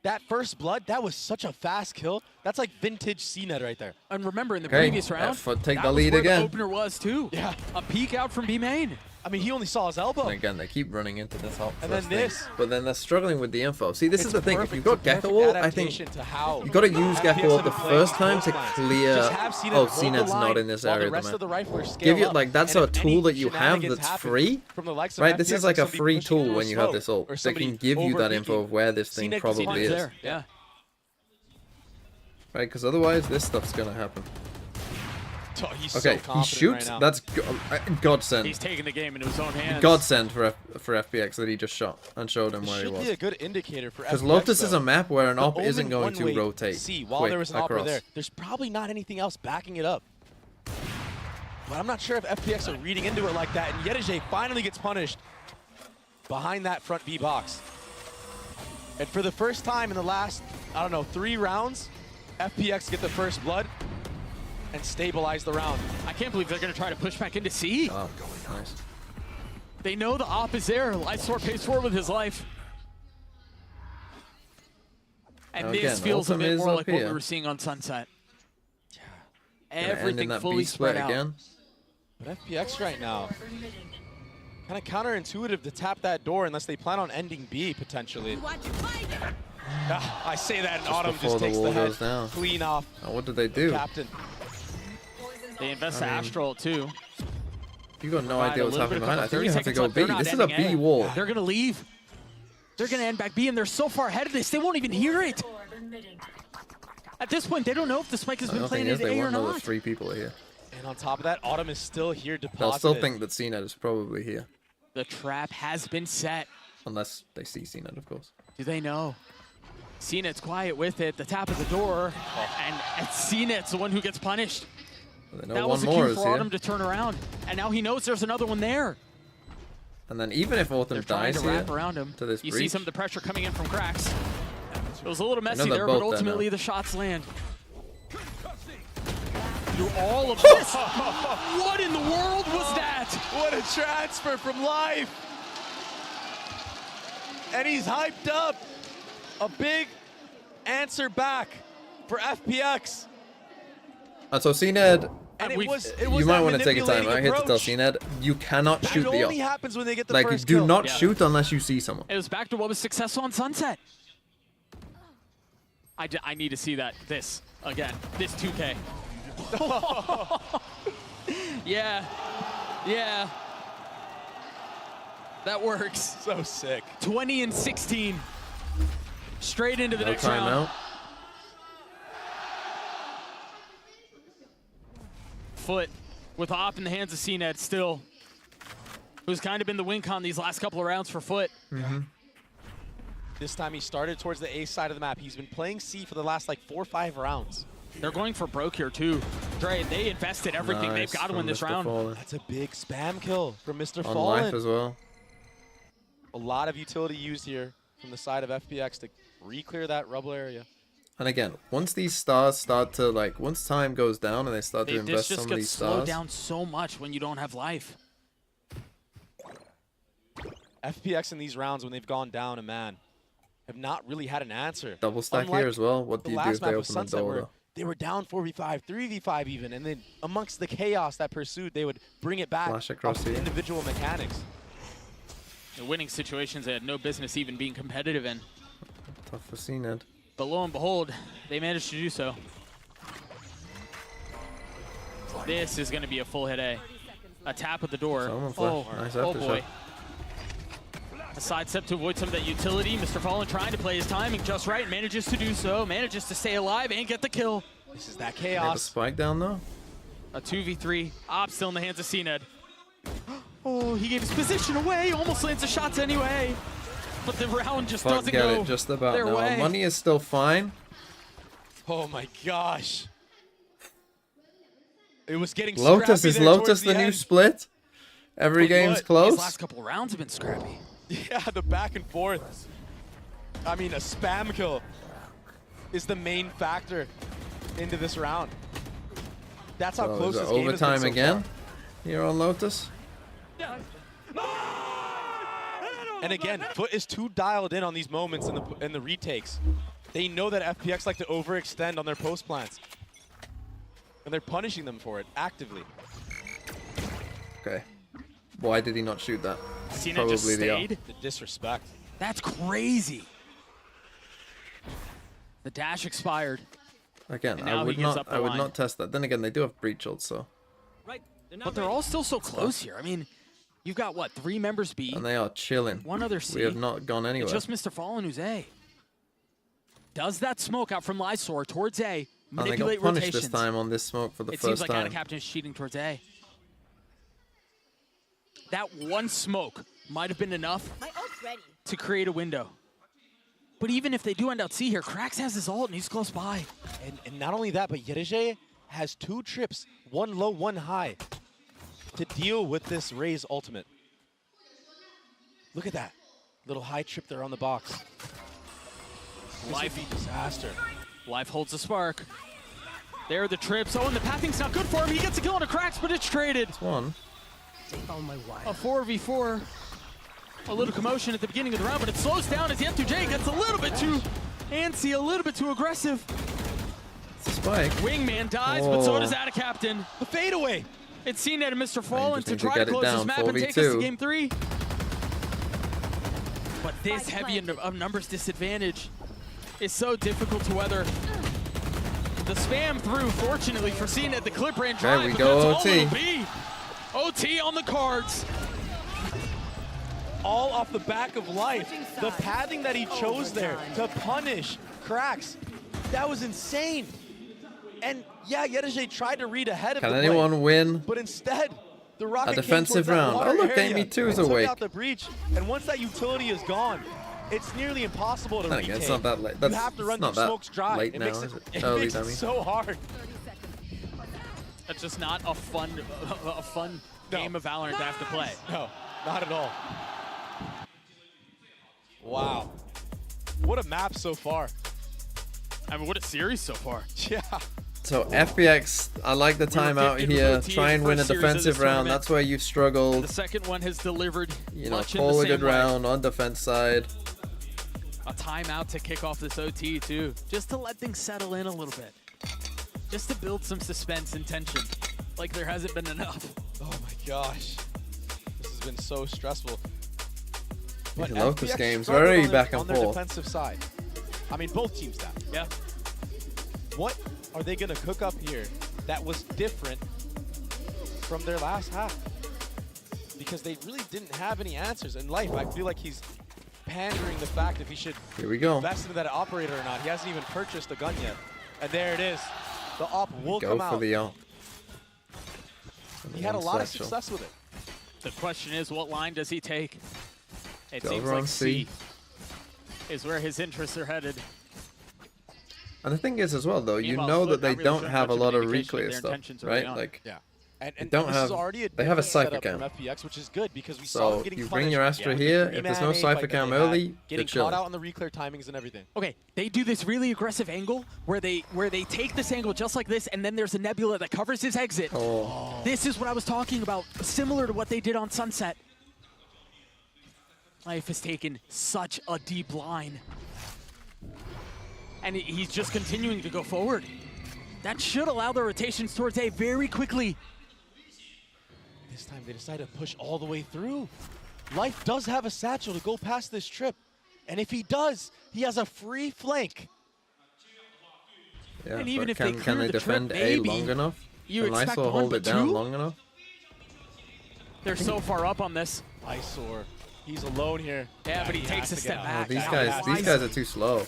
Speaker 15: That first blood, that was such a fast kill. That's like vintage CNET right there.
Speaker 13: And remember, in the previous round,
Speaker 3: FUT take
Speaker 13: that
Speaker 3: the
Speaker 13: was
Speaker 3: lead
Speaker 13: where
Speaker 3: again.
Speaker 13: the opener was too.
Speaker 15: Yeah.
Speaker 13: A peek out from B main.
Speaker 15: I mean, he only saw his elbow.
Speaker 3: And again, they keep running into this help.
Speaker 15: And then this.
Speaker 3: But then they're struggling with the info. See, this is the thing. If you've got
Speaker 15: perfect
Speaker 3: Gecko ult, I think
Speaker 15: adaptation to how
Speaker 3: you've got to use Gecko ult the first time to clear.
Speaker 15: Just have CNET
Speaker 3: Oh,
Speaker 15: hold the
Speaker 3: CNET's
Speaker 15: line
Speaker 3: not in this
Speaker 15: while
Speaker 3: area.
Speaker 15: the rest of the riflers scale
Speaker 3: Give you
Speaker 15: up.
Speaker 3: like that's
Speaker 15: And
Speaker 3: a
Speaker 15: if
Speaker 3: tool
Speaker 15: any
Speaker 3: that you have
Speaker 15: shenanigans
Speaker 3: that's
Speaker 15: happen
Speaker 3: free,
Speaker 15: from the likes of
Speaker 3: right? This
Speaker 15: FPX,
Speaker 3: is like a
Speaker 15: somebody
Speaker 3: free
Speaker 15: pushing
Speaker 3: tool
Speaker 15: too
Speaker 3: when you have
Speaker 15: slow,
Speaker 3: this ult
Speaker 15: or
Speaker 3: that
Speaker 15: somebody
Speaker 3: can give you that info
Speaker 15: overpeaking.
Speaker 3: of where this thing
Speaker 15: CNET
Speaker 3: probably
Speaker 15: is
Speaker 3: is.
Speaker 15: there.
Speaker 13: Yeah.
Speaker 3: Right, because otherwise this stuff's gonna happen.
Speaker 15: Oh, he's
Speaker 3: Okay,
Speaker 15: so
Speaker 3: he shoots.
Speaker 15: right now.
Speaker 3: That's godsend.
Speaker 13: He's taking the game into his own hands.
Speaker 3: Godsend for FPX that he just shot and showed him where he
Speaker 15: Should
Speaker 3: was.
Speaker 15: be a good indicator for
Speaker 3: Because
Speaker 15: FPX,
Speaker 3: Lotus is
Speaker 15: though.
Speaker 3: a map where an
Speaker 15: The
Speaker 3: op isn't
Speaker 15: Omen
Speaker 3: going to
Speaker 15: one-way
Speaker 3: rotate
Speaker 15: See, while
Speaker 3: quick
Speaker 15: there was an opera
Speaker 3: across.
Speaker 15: there, there's probably not anything else backing it up. But I'm not sure if FPX are reading into it like that, and Yedeje finally gets punished behind that front B box. And for the first time in the last, I don't know, 3 rounds, FPX get the first blood and stabilize the round.
Speaker 13: I can't believe they're going to try to push back into C.
Speaker 3: Oh, nice.
Speaker 13: They know the op is there. Lightsword pays forward with his life. And
Speaker 3: Now
Speaker 13: this
Speaker 3: again,
Speaker 13: feels a
Speaker 3: Ultim
Speaker 13: bit
Speaker 3: is
Speaker 13: more
Speaker 3: up
Speaker 13: like what we
Speaker 3: here.
Speaker 13: were seeing on Sunset.
Speaker 3: Gonna end in
Speaker 13: Everything
Speaker 3: that
Speaker 13: fully
Speaker 3: B split
Speaker 13: spread out.
Speaker 3: again.
Speaker 15: But FPX right now, kind of counterintuitive to tap that door unless they plan on ending B potentially. I say that and
Speaker 3: Just
Speaker 15: Autumn
Speaker 3: before
Speaker 15: just
Speaker 3: the
Speaker 15: takes
Speaker 3: wall
Speaker 15: the head
Speaker 3: goes down.
Speaker 15: clean off.
Speaker 3: Now, what did they do?
Speaker 15: Captain.
Speaker 13: They invest
Speaker 3: I
Speaker 13: the
Speaker 3: mean,
Speaker 13: Astral too.
Speaker 3: You got no
Speaker 13: Provide
Speaker 3: idea
Speaker 13: a
Speaker 3: what's
Speaker 13: little bit
Speaker 3: happening
Speaker 13: of
Speaker 3: behind. I
Speaker 13: cover.
Speaker 3: think you
Speaker 13: 30
Speaker 3: have to
Speaker 13: seconds
Speaker 3: go
Speaker 13: left.
Speaker 3: B.
Speaker 13: They're not
Speaker 3: This is a
Speaker 13: ending
Speaker 3: B
Speaker 13: A.
Speaker 3: wall.
Speaker 13: They're gonna leave. They're gonna end back B, and they're so far ahead of this, they won't even hear it. At this point, they don't know if the spike has
Speaker 3: I
Speaker 13: been
Speaker 3: don't think
Speaker 13: planted
Speaker 3: they
Speaker 13: A or
Speaker 3: won't know
Speaker 13: not.
Speaker 3: that 3 people are here.
Speaker 15: And on top of that, Autumn is still here deposited.
Speaker 3: They'll still think that CNET is probably here.
Speaker 13: The trap has been set.
Speaker 3: Unless they see CNET, of course.
Speaker 13: Do they know? CNET's quiet with it, the tap of the door, and CNET's the one who gets punished.
Speaker 3: Well, they know
Speaker 13: That
Speaker 3: one
Speaker 13: was a
Speaker 3: more
Speaker 13: cue
Speaker 3: is
Speaker 13: for
Speaker 3: here.
Speaker 13: Autumn to turn around, and now he knows there's another one there.
Speaker 3: And then even if Autumn
Speaker 13: They're trying
Speaker 3: dies
Speaker 13: to wrap
Speaker 3: here
Speaker 13: around him.
Speaker 3: to this
Speaker 13: You
Speaker 3: breach,
Speaker 13: see some of the pressure coming in from cracks. It was a little messy
Speaker 3: they're
Speaker 13: there, but
Speaker 3: both there
Speaker 13: ultimately
Speaker 3: now.
Speaker 13: the shots land. Through all of this, what in the world was that?
Speaker 15: What a transfer from life. And he's hyped up. A big answer back for FPX.
Speaker 3: and so CNET,
Speaker 15: And it was
Speaker 3: you might
Speaker 15: that
Speaker 3: want to take a time.
Speaker 15: manipulating
Speaker 3: I hate to tell
Speaker 15: approach.
Speaker 3: CNET, you cannot
Speaker 15: That
Speaker 3: shoot the
Speaker 15: only
Speaker 3: op.
Speaker 15: happens when they get the
Speaker 3: Like,
Speaker 15: first
Speaker 3: do
Speaker 15: kill.
Speaker 3: not shoot unless you see someone.
Speaker 13: It was back to what was successful on Sunset. I need to see this again. This 2K. Yeah. That works.
Speaker 15: So sick.
Speaker 13: 20 and 16. Straight into the
Speaker 3: No
Speaker 13: next round.
Speaker 3: timeout.
Speaker 13: FUT with op in the hands of CNET still. who's kind of been the win con these last couple of rounds for FUT.
Speaker 15: This time he started towards the A side of the map. He's been playing C for the last like 4 or 5 rounds.
Speaker 13: They're going for broke here too. Dre, they invested everything they've got to win this round.
Speaker 3: Fallen.
Speaker 15: That's a big spam kill from Mr.
Speaker 3: On
Speaker 15: Fallen.
Speaker 3: life as well.
Speaker 15: A lot of utility used here from the side of FPX to re-clear that rubble area.
Speaker 3: And again, once these stars start to, like, once time goes down and they start to invest some of these stars.
Speaker 13: This just gets slowed down so much when you don't have life.
Speaker 15: FPX in these rounds, when they've gone down a man, have not really had an answer.
Speaker 3: Double stack here as well. What do you do if they open the door?
Speaker 15: They were down 4v5, 3v5 even, and then amongst the chaos that pursued, they would bring it back
Speaker 3: Flash across here.
Speaker 15: Individual mechanics.
Speaker 13: The winning situations they had no business even being competitive in.
Speaker 3: Tough for CNED.
Speaker 13: But lo and behold, they managed to do so. This is going to be a full hit A. A tap at the door.
Speaker 3: Nice
Speaker 13: oh
Speaker 3: after
Speaker 13: boy.
Speaker 3: shot.
Speaker 13: A sidestep to avoid some of that utility. Mr. Fallen trying to play his timing just right. Manages to do so. Manages to stay alive and get the kill.
Speaker 15: This is that
Speaker 3: They have a
Speaker 15: chaos.
Speaker 3: spike down though.
Speaker 13: A 2v3. Op still in the hands of CNED. Oh, he gave his position away. Almost lands the shots anyway. But the round just doesn't
Speaker 3: Get
Speaker 13: go
Speaker 3: it just about
Speaker 13: their
Speaker 3: now.
Speaker 13: way.
Speaker 3: Money is still fine.
Speaker 15: Oh my gosh. It was getting
Speaker 3: Lotus
Speaker 15: scrappy
Speaker 3: is
Speaker 15: there
Speaker 3: Lotus
Speaker 15: towards
Speaker 3: the new
Speaker 15: end.
Speaker 3: split? Every game's
Speaker 15: These
Speaker 3: close.
Speaker 13: These last couple rounds have been scrappy.
Speaker 15: Yeah, the back and forth. I mean, a spam kill is the main factor into this round. That's how
Speaker 3: So
Speaker 15: close
Speaker 3: is it
Speaker 15: this game has been
Speaker 3: overtime
Speaker 15: so
Speaker 3: again
Speaker 15: far.
Speaker 3: here on Lotus.
Speaker 15: And again, FUT is too dialed in on these moments in the retakes. They know that FPX like to overextend on their post plants. And they're punishing them for it actively.
Speaker 3: Okay. Why did he not shoot that?
Speaker 13: CNED just stayed.
Speaker 15: The disrespect.
Speaker 13: That's crazy. The dash expired.
Speaker 3: Again,
Speaker 13: And now
Speaker 3: I would
Speaker 13: he gives
Speaker 3: not.
Speaker 13: up the
Speaker 3: I would
Speaker 13: line.
Speaker 3: not test that. Then again, they do have breach ult, so.
Speaker 13: But they're all still so close here. I mean, you've got, what, 3 members B?
Speaker 3: And they are chilling.
Speaker 13: One other C.
Speaker 3: We have not gone anywhere.
Speaker 13: It's just Mr. Fallen who's A. Does that smoke out from Lysor towards A
Speaker 3: And they
Speaker 13: manipulate
Speaker 3: got punished
Speaker 13: rotations?
Speaker 3: this time on this smoke for the
Speaker 13: It
Speaker 3: first
Speaker 13: seems like
Speaker 3: time.
Speaker 13: Captain is cheating towards A. That one smoke might have been enough to create a window. But even if they do end out C here, Krax has his ult and he's close by.
Speaker 15: And not only that, but Yereje has 2 trips, one low, one high, to deal with this Raze ultimate. Look at that. Little high trip there on the box.
Speaker 13: Life
Speaker 15: would be disaster.
Speaker 13: Life holds the spark. There are the trips. Oh, and the pathing's not good for him. He gets a kill on a Krax, but it's traded.
Speaker 3: It's one.
Speaker 13: A 4v4. A little commotion at the beginning of the round, but it slows down as Yep2J gets a little bit too antsy, a little bit too aggressive.
Speaker 3: It's a spike.
Speaker 13: Wingman dies, but so does Captain.
Speaker 15: The fadeaway.
Speaker 13: It's CNED and Mr. Fallen to
Speaker 3: need to
Speaker 13: try to
Speaker 3: get it
Speaker 13: close this
Speaker 3: down,
Speaker 13: map and take us to
Speaker 3: 4v2.
Speaker 13: game 3. But this heavy of numbers disadvantage is so difficult to weather. The spam through, fortunately for CNED, the clip ran dry.
Speaker 3: There we
Speaker 13: but
Speaker 3: go,
Speaker 13: that's all
Speaker 3: OT.
Speaker 13: it'll be. OT on the cards.
Speaker 15: All off the back of life. The pathing that he chose there to punish Krax, that was insane. And yeah, Yereje tried to read ahead of
Speaker 3: Can
Speaker 15: the
Speaker 3: anyone
Speaker 15: play,
Speaker 3: win
Speaker 15: but instead, the rocket
Speaker 3: a defensive
Speaker 15: came towards that
Speaker 3: round?
Speaker 15: water
Speaker 3: Oh look,
Speaker 15: area
Speaker 3: Amy2 is
Speaker 15: and
Speaker 3: awake.
Speaker 15: took out the breach. And once that utility is gone, it's nearly impossible to
Speaker 3: Then
Speaker 15: retake.
Speaker 3: again, it's not that late.
Speaker 15: You have to run
Speaker 3: It's
Speaker 15: through
Speaker 3: not
Speaker 15: smokes
Speaker 3: that
Speaker 15: dry.
Speaker 3: late
Speaker 15: It
Speaker 3: now,
Speaker 15: makes
Speaker 3: is
Speaker 15: it,
Speaker 3: it?
Speaker 15: it
Speaker 3: Early,
Speaker 15: makes
Speaker 3: I
Speaker 15: it
Speaker 3: mean.
Speaker 15: so hard.
Speaker 13: That's just not a fun game of Valorant to have to play.
Speaker 15: No, not at all. Wow. What a map so far.
Speaker 13: I mean, what a series so far.
Speaker 15: Yeah.
Speaker 3: So FPX, I like the timeout
Speaker 13: gifted with
Speaker 3: here.
Speaker 13: OT
Speaker 3: Try
Speaker 13: in
Speaker 3: and
Speaker 13: the
Speaker 3: win a
Speaker 13: first series of this
Speaker 3: defensive round.
Speaker 13: tournament.
Speaker 3: That's where you've struggled.
Speaker 13: The second one has delivered
Speaker 3: You know,
Speaker 13: much in the
Speaker 3: pull a
Speaker 13: same
Speaker 3: good
Speaker 13: way.
Speaker 3: round on defense side.
Speaker 13: A timeout to kick off this OT too, just to let things settle in a little bit. Just to build some suspense and tension, like there hasn't been enough.
Speaker 15: Oh my gosh. This has been so stressful.
Speaker 3: These
Speaker 15: But
Speaker 3: Lotus
Speaker 15: FPX
Speaker 3: games
Speaker 15: struggled
Speaker 3: very
Speaker 15: on
Speaker 3: back
Speaker 15: their,
Speaker 3: and
Speaker 15: on their
Speaker 3: forth.
Speaker 15: defensive side. I mean, both teams that.
Speaker 13: Yeah.
Speaker 15: What are they going to cook up here that was different from their last half? Because they really didn't have any answers in life. I feel like he's pandering the fact if he should
Speaker 3: Here we go.
Speaker 15: invest into that operator or not. He hasn't even purchased a gun yet. And there it is. The op will
Speaker 3: Go
Speaker 15: come
Speaker 3: for
Speaker 15: out.
Speaker 3: the
Speaker 15: He had a
Speaker 3: one
Speaker 15: lot of
Speaker 3: satchel.
Speaker 15: success with it.
Speaker 13: The question is, what line does he take? It
Speaker 3: Go
Speaker 13: seems
Speaker 3: over on
Speaker 13: like
Speaker 3: C.
Speaker 13: C is where his interests are headed.
Speaker 3: And the thing is as well, though, you
Speaker 13: Meanwhile,
Speaker 3: know
Speaker 13: FUT
Speaker 3: that they
Speaker 13: not really
Speaker 3: don't
Speaker 13: showing
Speaker 3: have a
Speaker 13: much of
Speaker 3: lot
Speaker 13: an
Speaker 3: of
Speaker 13: indication of
Speaker 3: reclear
Speaker 13: their
Speaker 3: stuff,
Speaker 13: intentions early
Speaker 3: right?
Speaker 13: on.
Speaker 3: Like,
Speaker 15: Yeah.
Speaker 3: they
Speaker 15: And
Speaker 3: don't
Speaker 15: this
Speaker 3: have.
Speaker 15: is already a
Speaker 3: They have a
Speaker 15: different
Speaker 3: Cypher
Speaker 15: setup
Speaker 3: cam.
Speaker 15: from FPX, which is good because we saw
Speaker 3: So
Speaker 15: them getting
Speaker 3: you bring your
Speaker 15: punished
Speaker 3: Astra
Speaker 15: with the
Speaker 3: here.
Speaker 15: 3
Speaker 3: If there's
Speaker 15: man
Speaker 3: no
Speaker 15: A
Speaker 3: Cypher
Speaker 15: fight that
Speaker 3: cam
Speaker 15: they had,
Speaker 3: early, you're
Speaker 15: getting caught
Speaker 3: chilling.
Speaker 15: out on the reclear timings and everything.
Speaker 13: Okay, they do this really aggressive angle where they take this angle just like this, and then there's a Nebula that covers his exit.
Speaker 3: Oh.
Speaker 13: This is what I was talking about, similar to what they did on Sunset. Life has taken such a deep line. And he's just continuing to go forward. That should allow the rotations towards A very quickly.
Speaker 15: This time they decided to push all the way through. Life does have a satchel to go past this trip. And if he does, he has a free flank.
Speaker 3: Yeah,
Speaker 13: And even
Speaker 3: but
Speaker 13: if they
Speaker 3: can
Speaker 13: clear
Speaker 3: they
Speaker 13: the trip,
Speaker 3: defend A
Speaker 13: maybe
Speaker 3: long enough?
Speaker 13: you
Speaker 3: Can
Speaker 13: expect
Speaker 3: Lysor
Speaker 13: one,
Speaker 3: hold
Speaker 13: but
Speaker 3: it down
Speaker 13: two?
Speaker 3: long enough?
Speaker 13: They're so far up on this.
Speaker 15: Lysor, he's alone here.
Speaker 13: Yeah, but he takes a
Speaker 15: has to
Speaker 13: step
Speaker 15: get
Speaker 13: back.
Speaker 3: Oh, these guys are too slow.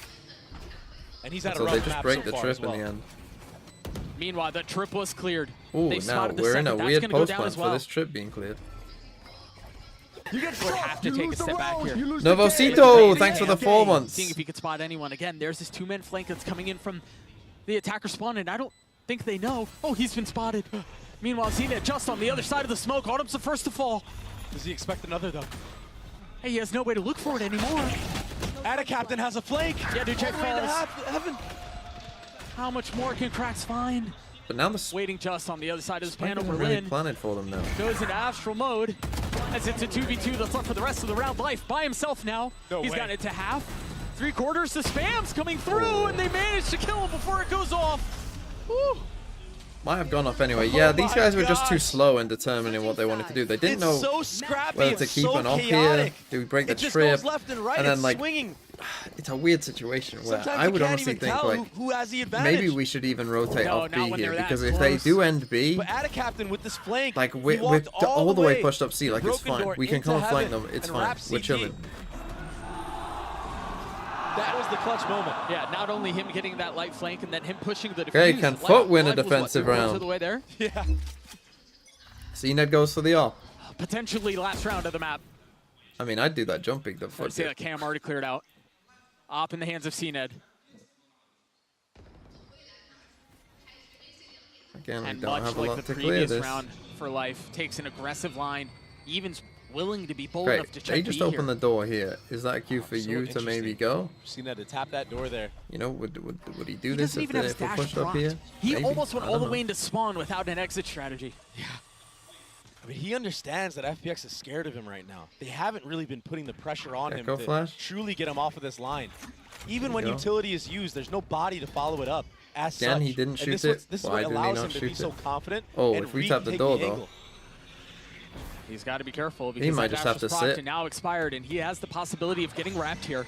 Speaker 15: And he's had
Speaker 3: So
Speaker 15: a rough
Speaker 3: they just
Speaker 15: map
Speaker 3: break
Speaker 15: so
Speaker 3: the
Speaker 15: far
Speaker 3: trip
Speaker 15: as well.
Speaker 3: in the end.
Speaker 13: Meanwhile, the trip was cleared.
Speaker 3: Ooh,
Speaker 13: They
Speaker 3: now
Speaker 13: spotted the
Speaker 3: we're in
Speaker 13: second.
Speaker 3: a
Speaker 13: That's
Speaker 3: weird
Speaker 13: gonna go
Speaker 3: post
Speaker 13: down
Speaker 3: plan
Speaker 13: as
Speaker 3: for
Speaker 13: well.
Speaker 3: this trip being cleared.
Speaker 13: Would have to take a step back here.
Speaker 3: Novosito, thanks for the 4 months.
Speaker 13: Seeing if he could spot anyone. Again, there's this two-man flank that's coming in from the attacker spawn, and I don't think they know. Oh, he's been spotted. Meanwhile, Xena just on the other side of the smoke. Autumn's the first to fall.
Speaker 15: Does he expect another, though?
Speaker 13: Hey, he has no way to look for it anymore.
Speaker 15: Atacaptain has a flank.
Speaker 13: Yeah, dude, check
Speaker 15: All the way to
Speaker 13: falls.
Speaker 15: heaven.
Speaker 13: How much more can Krax find?
Speaker 3: But now the
Speaker 13: Waiting just on the other side of this
Speaker 3: Spike
Speaker 13: panel.
Speaker 3: isn't really
Speaker 13: Berlin
Speaker 3: planted for them now.
Speaker 13: goes into astral mode as it's a 2v2 that's left for the rest of the round. Life by himself now.
Speaker 15: No
Speaker 13: He's
Speaker 15: way.
Speaker 13: got it to half. 3/4. The spam's coming through, and they managed to kill him before it goes off. Woo.
Speaker 3: Might have gone off anyway. Yeah, these
Speaker 15: my
Speaker 3: guys were just too
Speaker 15: gosh.
Speaker 3: slow in determining what they wanted to do. They didn't
Speaker 15: It's
Speaker 3: know
Speaker 15: so scrappy.
Speaker 3: whether to
Speaker 15: It's
Speaker 3: keep
Speaker 15: so
Speaker 3: an off here,
Speaker 15: chaotic.
Speaker 3: do we break the
Speaker 15: It just
Speaker 3: trip,
Speaker 15: goes left and right.
Speaker 3: and then
Speaker 15: It's
Speaker 3: like
Speaker 15: swinging.
Speaker 3: it's a weird situation where
Speaker 15: Sometimes
Speaker 3: I
Speaker 15: you
Speaker 3: would
Speaker 15: can't
Speaker 3: honestly
Speaker 15: even
Speaker 3: think
Speaker 15: tell
Speaker 3: like
Speaker 15: who has the advantage.
Speaker 3: maybe we should even rotate
Speaker 13: No,
Speaker 3: off
Speaker 13: not
Speaker 3: B
Speaker 13: when
Speaker 3: here
Speaker 13: they're that
Speaker 3: because if they
Speaker 13: close.
Speaker 3: do end B,
Speaker 15: But Atacaptain with this flank,
Speaker 3: like
Speaker 15: he
Speaker 3: with
Speaker 15: walked
Speaker 3: all the way
Speaker 15: way
Speaker 3: pushed up C, like it's
Speaker 15: Broken
Speaker 3: fine.
Speaker 15: Door
Speaker 3: We can
Speaker 15: into
Speaker 3: come and flank
Speaker 15: heaven
Speaker 3: them. It's
Speaker 15: and
Speaker 3: fine.
Speaker 15: wrap
Speaker 3: We're
Speaker 15: CT.
Speaker 3: chilling.
Speaker 15: That was the clutch moment.
Speaker 13: Yeah, not only him getting that light flank and then him pushing the defuse.
Speaker 3: Okay, can
Speaker 13: Life-
Speaker 3: FUT win a
Speaker 13: Life was, what,
Speaker 3: defensive
Speaker 13: 3/4
Speaker 3: round?
Speaker 13: of the way there?
Speaker 15: Yeah.
Speaker 3: CNED goes for the off.
Speaker 13: Potentially last round of the map.
Speaker 3: I mean, I'd do that jumping. The
Speaker 13: I'd
Speaker 3: FUT
Speaker 13: say
Speaker 3: did.
Speaker 13: that cam already cleared out. Op in the hands of CNED.
Speaker 3: Again, we
Speaker 13: And
Speaker 3: don't
Speaker 13: much
Speaker 3: have a
Speaker 13: like
Speaker 3: lot
Speaker 13: the
Speaker 3: to clear
Speaker 13: previous
Speaker 3: this.
Speaker 13: round for Life, takes an aggressive line. Even's willing to be bold
Speaker 3: Great.
Speaker 13: enough to check
Speaker 3: They just
Speaker 13: B
Speaker 3: opened
Speaker 13: here.
Speaker 3: the door here. Is that a cue for
Speaker 15: So
Speaker 3: you to maybe
Speaker 15: interesting.
Speaker 3: go?
Speaker 15: Cena to tap that door there.
Speaker 3: You know, would he do
Speaker 13: He
Speaker 3: this
Speaker 13: doesn't
Speaker 3: if
Speaker 13: even have his
Speaker 3: they
Speaker 13: dash
Speaker 3: pushed up
Speaker 13: procced.
Speaker 3: here?
Speaker 13: He
Speaker 3: Maybe.
Speaker 13: almost went
Speaker 3: I
Speaker 13: all
Speaker 3: don't
Speaker 13: the
Speaker 3: know.
Speaker 13: way into spawn without an exit strategy.
Speaker 15: I mean, he understands that FPX is scared of him right now. They haven't really been putting the pressure on him
Speaker 3: Echo
Speaker 15: to
Speaker 3: flash.
Speaker 15: truly get him off of this line. Even when
Speaker 3: go.
Speaker 15: utility is used, there's no body to follow it up. As
Speaker 3: Again,
Speaker 15: such.
Speaker 3: he didn't
Speaker 15: And
Speaker 3: shoot
Speaker 15: this
Speaker 3: it.
Speaker 15: This
Speaker 3: Why
Speaker 15: is what
Speaker 3: didn't he
Speaker 15: allows
Speaker 3: not
Speaker 15: him to be
Speaker 3: shoot
Speaker 15: so
Speaker 3: it?
Speaker 15: confident.
Speaker 3: Oh,
Speaker 15: and
Speaker 3: if we tap the door, though.
Speaker 15: angle.
Speaker 13: He's got to be careful because
Speaker 3: might
Speaker 13: that
Speaker 3: just
Speaker 13: dash
Speaker 3: have
Speaker 13: was
Speaker 3: to
Speaker 13: procced
Speaker 3: sit.
Speaker 13: and now expired, and he has the possibility of getting wrapped here.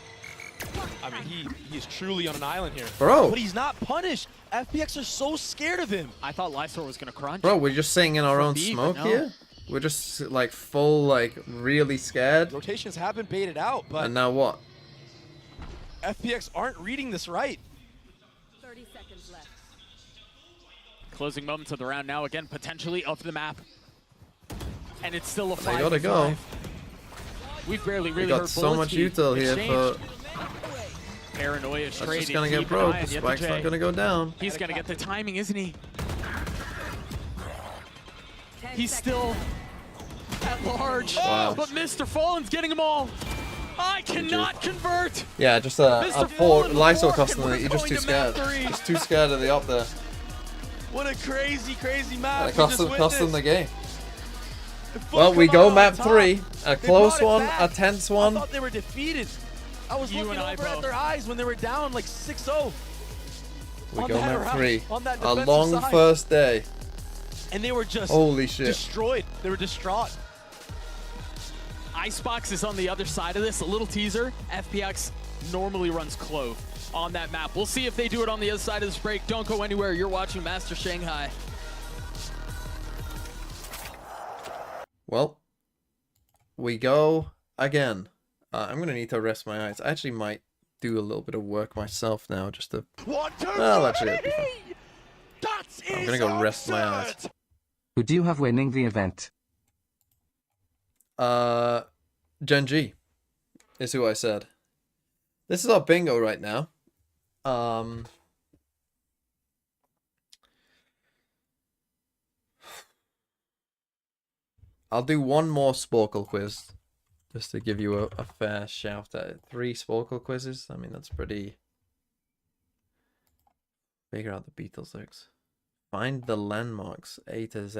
Speaker 15: I mean, he is truly on an island here.
Speaker 3: Bro.
Speaker 15: But he's not punished. FPX are so scared of him.
Speaker 13: I thought Lysor was going to crunch.
Speaker 3: Bro, we're just sitting in our
Speaker 13: For
Speaker 3: own
Speaker 13: B, but
Speaker 3: smoke
Speaker 13: no.
Speaker 3: here? We're just like full, like really scared.
Speaker 15: Rotations have been baited out, but
Speaker 3: And now what?
Speaker 15: FPX aren't reading this right.
Speaker 1: 30 seconds left.
Speaker 13: Closing moments of the round now, again, potentially of the map. And it's still a
Speaker 3: They
Speaker 13: 5
Speaker 3: gotta go.
Speaker 13: We've barely
Speaker 3: We
Speaker 13: really
Speaker 3: got
Speaker 13: heard
Speaker 3: so
Speaker 13: bullet
Speaker 3: much
Speaker 13: speed
Speaker 3: util here
Speaker 13: exchanged.
Speaker 3: for.
Speaker 13: Paranoia
Speaker 3: That's
Speaker 13: straight.
Speaker 3: just gonna
Speaker 13: in,
Speaker 3: get
Speaker 13: keep an
Speaker 3: broke.
Speaker 13: eye
Speaker 3: The
Speaker 13: on the
Speaker 3: spike's
Speaker 13: FJ.
Speaker 3: not gonna go down.
Speaker 13: He's gonna get the timing, isn't he? He's still at large.
Speaker 3: Wow.
Speaker 13: But Mr. Fallen's getting them all. I cannot convert.
Speaker 3: Yeah, just
Speaker 13: Mr.
Speaker 3: a poor
Speaker 13: Fallen
Speaker 3: Lysor
Speaker 13: working.
Speaker 3: customer.
Speaker 13: We're
Speaker 3: You're just too
Speaker 13: going to map
Speaker 3: scared.
Speaker 13: 3.
Speaker 3: Just too scared of the up there.
Speaker 15: What a crazy, crazy map.
Speaker 3: And it
Speaker 15: we
Speaker 3: cost
Speaker 15: just
Speaker 3: them the
Speaker 15: witnessed.
Speaker 3: game.
Speaker 15: If
Speaker 3: Well,
Speaker 15: Foot
Speaker 3: we
Speaker 15: come
Speaker 3: go
Speaker 15: out
Speaker 3: map
Speaker 15: on top,
Speaker 3: 3. A
Speaker 15: they
Speaker 3: close
Speaker 15: brought it
Speaker 3: one,
Speaker 15: back.
Speaker 3: a tense one.
Speaker 15: I thought they were defeated. I was
Speaker 13: You
Speaker 15: looking
Speaker 13: and I
Speaker 15: over
Speaker 13: both.
Speaker 15: at their eyes when they were down like 6-0.
Speaker 3: We
Speaker 15: on
Speaker 3: go
Speaker 15: that
Speaker 3: map
Speaker 15: round,
Speaker 3: 3.
Speaker 15: on that
Speaker 3: A
Speaker 15: defensive
Speaker 3: long
Speaker 15: side.
Speaker 3: first day.
Speaker 15: And they were just
Speaker 3: Holy shit.
Speaker 15: destroyed. They were distraught.
Speaker 13: Icebox is on the other side of this. A little teaser. FPX normally runs Clove on that map. We'll see if they do it on the other side of this break. Don't go anywhere. You're watching Master Shanghai.
Speaker 3: Well, we go again. I'm going to need to rest my eyes. I actually might do a little bit of work myself now just to...
Speaker 11: One, two,
Speaker 3: Well, actually, it'll be fine.
Speaker 11: That
Speaker 3: I'm going to go rest my eyes.
Speaker 9: Who do you have winning the event?
Speaker 3: Gen G is who I said. This is our bingo right now. I'll do one more Sporkle quiz just to give you a fair shout at it. 3 Sporkle quizzes. I mean, that's pretty. Figure out the Beatles lyrics. Find the landmarks A to Z.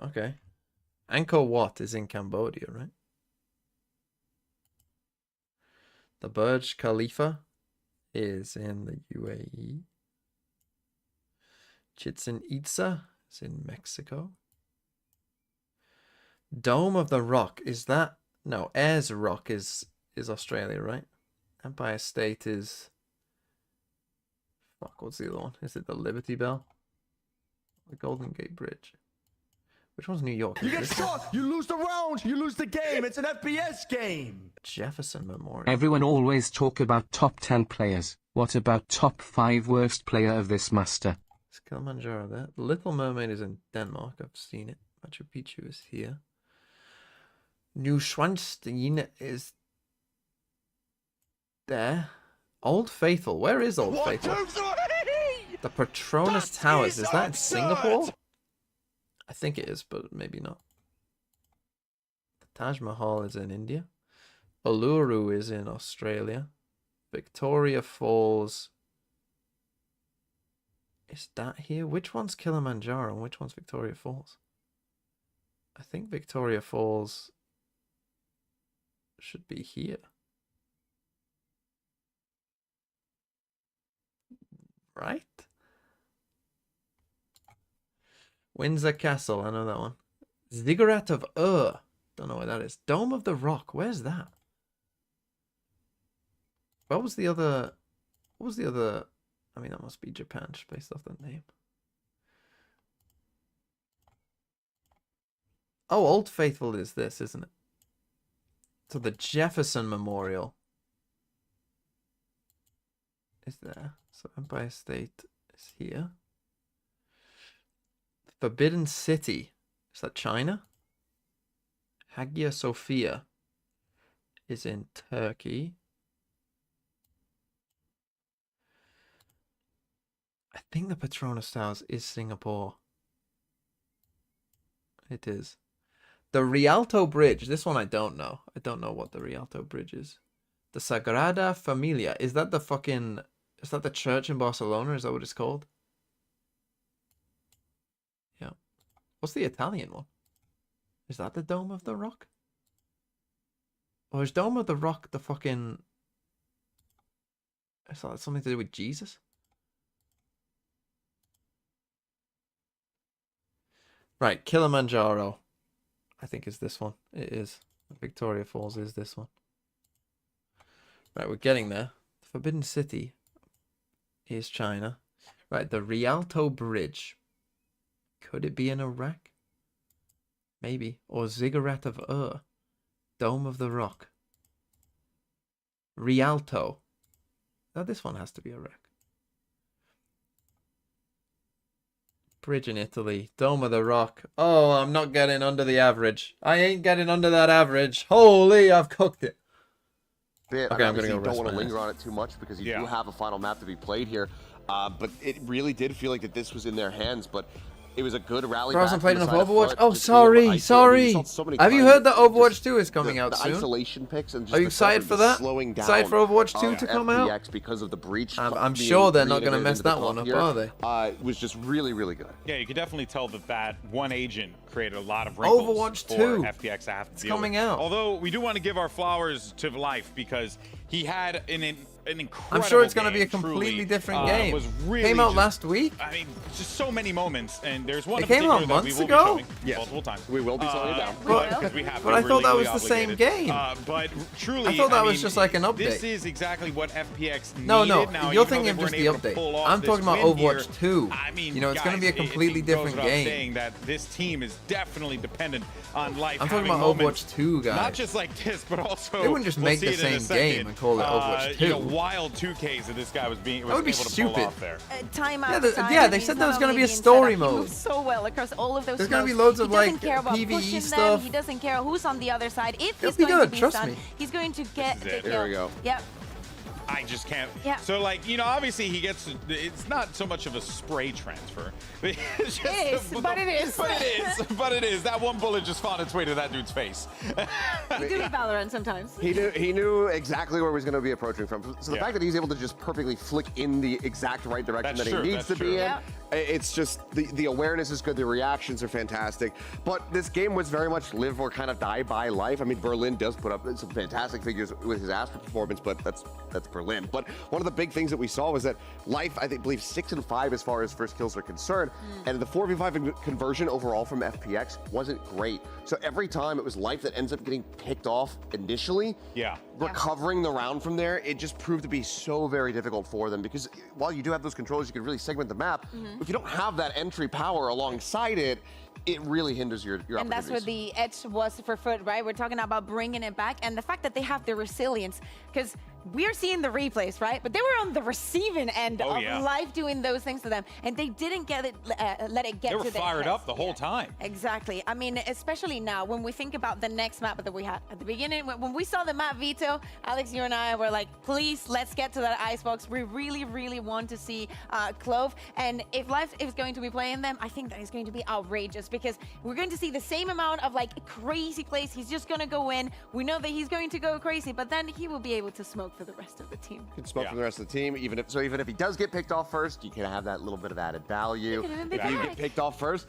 Speaker 3: Okay. Angkor Wat is in Cambodia, right? The Burj Khalifa is in the UAE. Chichen Itza is in Mexico. Dome of the Rock, is that? No, Ayers Rock is Australia, right? Empire State is... Fuck, what's the other one? Is it the Liberty Bell? The Golden Gate Bridge. Which one's New York?
Speaker 11: You get shot, you lose the round, you lose the game. It's an FPX game.
Speaker 3: Jefferson Memorial.
Speaker 9: Everyone always talk about top 10 players. What about top 5 worst player of this master?
Speaker 3: Is Kilimanjaro there? Little Mermaid is in Denmark. I've seen it. Machu Picchu is here. Neuschwanstein is there. Old Faithful. Where is Old Faithful?
Speaker 11: 1, 2, 3!
Speaker 3: The Petronas Towers. Is that in Singapore? I think it is, but maybe not. The Taj Mahal is in India. Uluru is in Australia. Victoria Falls. Is that here? Which one's Kilimanjaro and which one's Victoria Falls? I think Victoria Falls should be here. Right? Windsor Castle, I know that one. Ziggurat of Ur. Don't know where that is. Dome of the Rock, where's that? What was the other... What was the other... I mean, that must be Japan, just based off the name. Oh, Old Faithful is this, isn't it? So the Jefferson Memorial is there. So Empire State is here. Forbidden City. Is that China? Hagia Sophia is in Turkey. I think the Petronas Towers is Singapore. It is. The Rialto Bridge. This one I don't know. I don't know what the Rialto Bridge is. The Sagrada Familia. Is that the fucking... Is that the church in Barcelona? Is that what it's called? Yeah. What's the Italian one? Is that the Dome of the Rock? Or is Dome of the Rock the fucking... Is that something to do with Jesus? Right, Kilimanjaro. I think is this one. It is. Victoria Falls is this one. Right, we're getting there. The Forbidden City is China. Right, the Rialto Bridge. Could it be in Iraq? Maybe. Or Ziggurat of Ur. Dome of the Rock. Rialto. Now this one has to be Iraq. Bridge in Italy. Dome of the Rock. Oh, I'm not getting under the average. I ain't getting under that average. Holy, I've cooked it.
Speaker 20: Okay,
Speaker 3: I'm gonna go
Speaker 20: rest. Don't want to linger on it too much because you do have a final map to be played here. But it really did feel like that this was in their hands. But it was a good rally.
Speaker 3: Bro, hasn't played enough Overwatch. Oh, sorry. Have you heard that Overwatch 2 is coming out soon?
Speaker 20: Isolation picks and just
Speaker 3: are you excited for that? Excited for Overwatch 2 to come out?
Speaker 20: Because of the breach.
Speaker 3: I'm sure they're not going to mess that one up, are they?
Speaker 20: It was just really, really good.
Speaker 16: Yeah, you could definitely tell that one agent created a lot of wrinkles
Speaker 3: Overwatch 2
Speaker 16: for FPX to have to
Speaker 3: it's
Speaker 16: deal
Speaker 3: coming
Speaker 16: with.
Speaker 3: out.
Speaker 16: Although we do want to give our flowers to Life because he had an incredible
Speaker 3: I'm sure it's going to be a
Speaker 16: game,
Speaker 3: completely
Speaker 16: truly.
Speaker 3: different game.
Speaker 16: Was really
Speaker 3: came out
Speaker 16: just,
Speaker 3: last week.
Speaker 16: I mean, just so many moments, and there's one.
Speaker 3: It came out months ago.
Speaker 16: Multiple times.
Speaker 20: We will be slowing it down.
Speaker 3: But I thought that was the same game.
Speaker 16: But truly,
Speaker 3: I thought that was just like an update.
Speaker 16: This is exactly what FPX needed.
Speaker 3: No,
Speaker 16: now,
Speaker 3: you're thinking of just the update. I'm talking about Overwatch 2.
Speaker 16: I mean,
Speaker 3: you know, it's going to be a completely different game.
Speaker 16: Saying that this team is definitely dependent on Life.
Speaker 3: I'm talking about Overwatch 2, guys.
Speaker 16: Not just like this, but also
Speaker 3: they wouldn't just make the same game and call it Overwatch 2.
Speaker 16: wild 2Ks that this guy was able
Speaker 3: would be
Speaker 16: to pull
Speaker 3: stupid.
Speaker 16: off there.
Speaker 4: Time
Speaker 3: Yeah,
Speaker 4: outside,
Speaker 3: yeah,
Speaker 4: and
Speaker 3: they
Speaker 4: he's
Speaker 3: said there was
Speaker 4: not
Speaker 3: gonna
Speaker 4: only
Speaker 3: be a
Speaker 4: being
Speaker 3: story
Speaker 4: set up, he
Speaker 3: mode.
Speaker 4: moves so well across all of those.
Speaker 3: There's gonna be
Speaker 4: smokes.
Speaker 3: loads of,
Speaker 4: he doesn't
Speaker 3: like,
Speaker 4: care about
Speaker 3: PvE
Speaker 4: pushing
Speaker 3: stuff.
Speaker 4: Them. He doesn't care who's on the other side. If
Speaker 3: It'll
Speaker 4: he's
Speaker 3: be
Speaker 4: going
Speaker 3: good,
Speaker 4: to be
Speaker 3: trust
Speaker 4: stunned,
Speaker 3: me.
Speaker 4: he's going to get the kill.
Speaker 20: There we go.
Speaker 4: Yep.
Speaker 16: I just can't.
Speaker 4: Yeah.
Speaker 16: So, like, you know, obviously he gets. It's not so much of a spray transfer. It's just
Speaker 4: It is, but it is.
Speaker 16: But it is. But it is. That one bullet just found its way to that dude's face.
Speaker 4: You do Valorant sometimes.
Speaker 20: He knew exactly where he was going to be approaching from. So the fact that he's able to just perfectly flick in the exact right direction
Speaker 16: That's
Speaker 20: that
Speaker 16: true,
Speaker 20: he needs
Speaker 16: that's
Speaker 20: to be
Speaker 16: true.
Speaker 20: in,
Speaker 4: Yep.
Speaker 20: it's just the awareness is good, the reactions are fantastic. But this game was very much live or kind of die by life. I mean, Berlin does put up some fantastic figures with his Astra performance, but that's Berlin. But one of the big things that we saw was that Life, I believe 6 and 5 as far as first kills are concerned, and the 4v5 conversion overall from FPX wasn't great. So every time it was Life that ends up getting picked off initially, recovering the round from there, it just proved to be so very difficult for them, because while you do have those controls, you can really segment the map. If you don't have that entry power alongside it, it really hinders your
Speaker 4: And that's what the edge was for FUT, right? We're talking about bringing it back, and the fact that they have the resilience, because we are seeing the replays, right? But they were on the receiving end of Life doing those things to them, and they didn't get it, let it get to
Speaker 16: They were
Speaker 4: their
Speaker 16: fired
Speaker 4: heads.
Speaker 16: up the whole time.
Speaker 4: Exactly. I mean, especially now when we think about the next map that we had at the beginning, when we saw the map Veto, Alex, you and I were like, please, let's get to that Icebox. We really, really want to see Clove. And if Life is going to be playing them, I think that is going to be outrageous, because we're going to see the same amount of like crazy plays. He's just going to go in. We know that he's going to go crazy, but then he will be able to smoke for the rest of the team.
Speaker 20: Can smoke from the rest of the team, even if he does get picked off first, you can have that little bit of added value. If you get picked off first,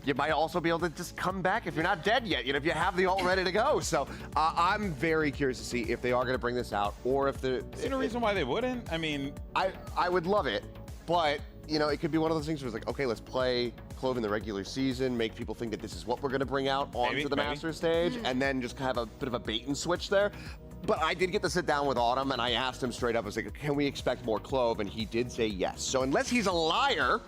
Speaker 20: you might also be able to just come back if you're not dead yet, you know, if you have the ult ready to go. So I'm very curious to see if they are going to bring this out, or if the...
Speaker 16: Is there a reason why they wouldn't? I mean...
Speaker 20: I would love it, but, you know, it could be one of those things where it's like, okay, let's play Clove in the regular season, make people think that this is what we're going to bring out onto the Master stage, and then just have a bit of a bait and switch there. But I did get to sit down with Autumn, and I asked him straight up, I was like, can we expect more Clove? And he did say yes. So unless he's a liar,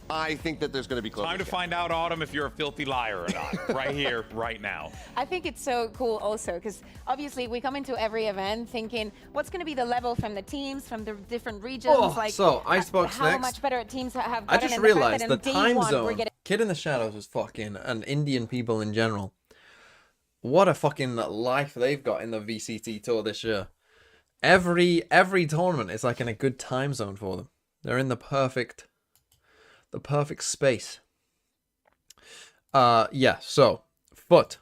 Speaker 20: I think that there's going to be Clove.
Speaker 16: Time to find out, Autumn, if you're a filthy liar or not. Right here, right now.
Speaker 4: I think it's so cool also, because obviously we come into every event thinking, what's going to be the level from the teams, from the different regions? Like,
Speaker 3: so Icebox
Speaker 4: how
Speaker 3: next.
Speaker 4: much better teams have gotten.
Speaker 3: I just
Speaker 4: in the fact
Speaker 3: realized
Speaker 4: that
Speaker 3: the
Speaker 4: in day
Speaker 3: time
Speaker 4: one, we're
Speaker 3: zone.
Speaker 4: getting
Speaker 3: Kid in the Shadows is fucking, and Indian people in general. What a fucking life they've got in the VCT tour this year. Every tournament is like in a good time zone for them. They're in the perfect space. Yeah, so FUT.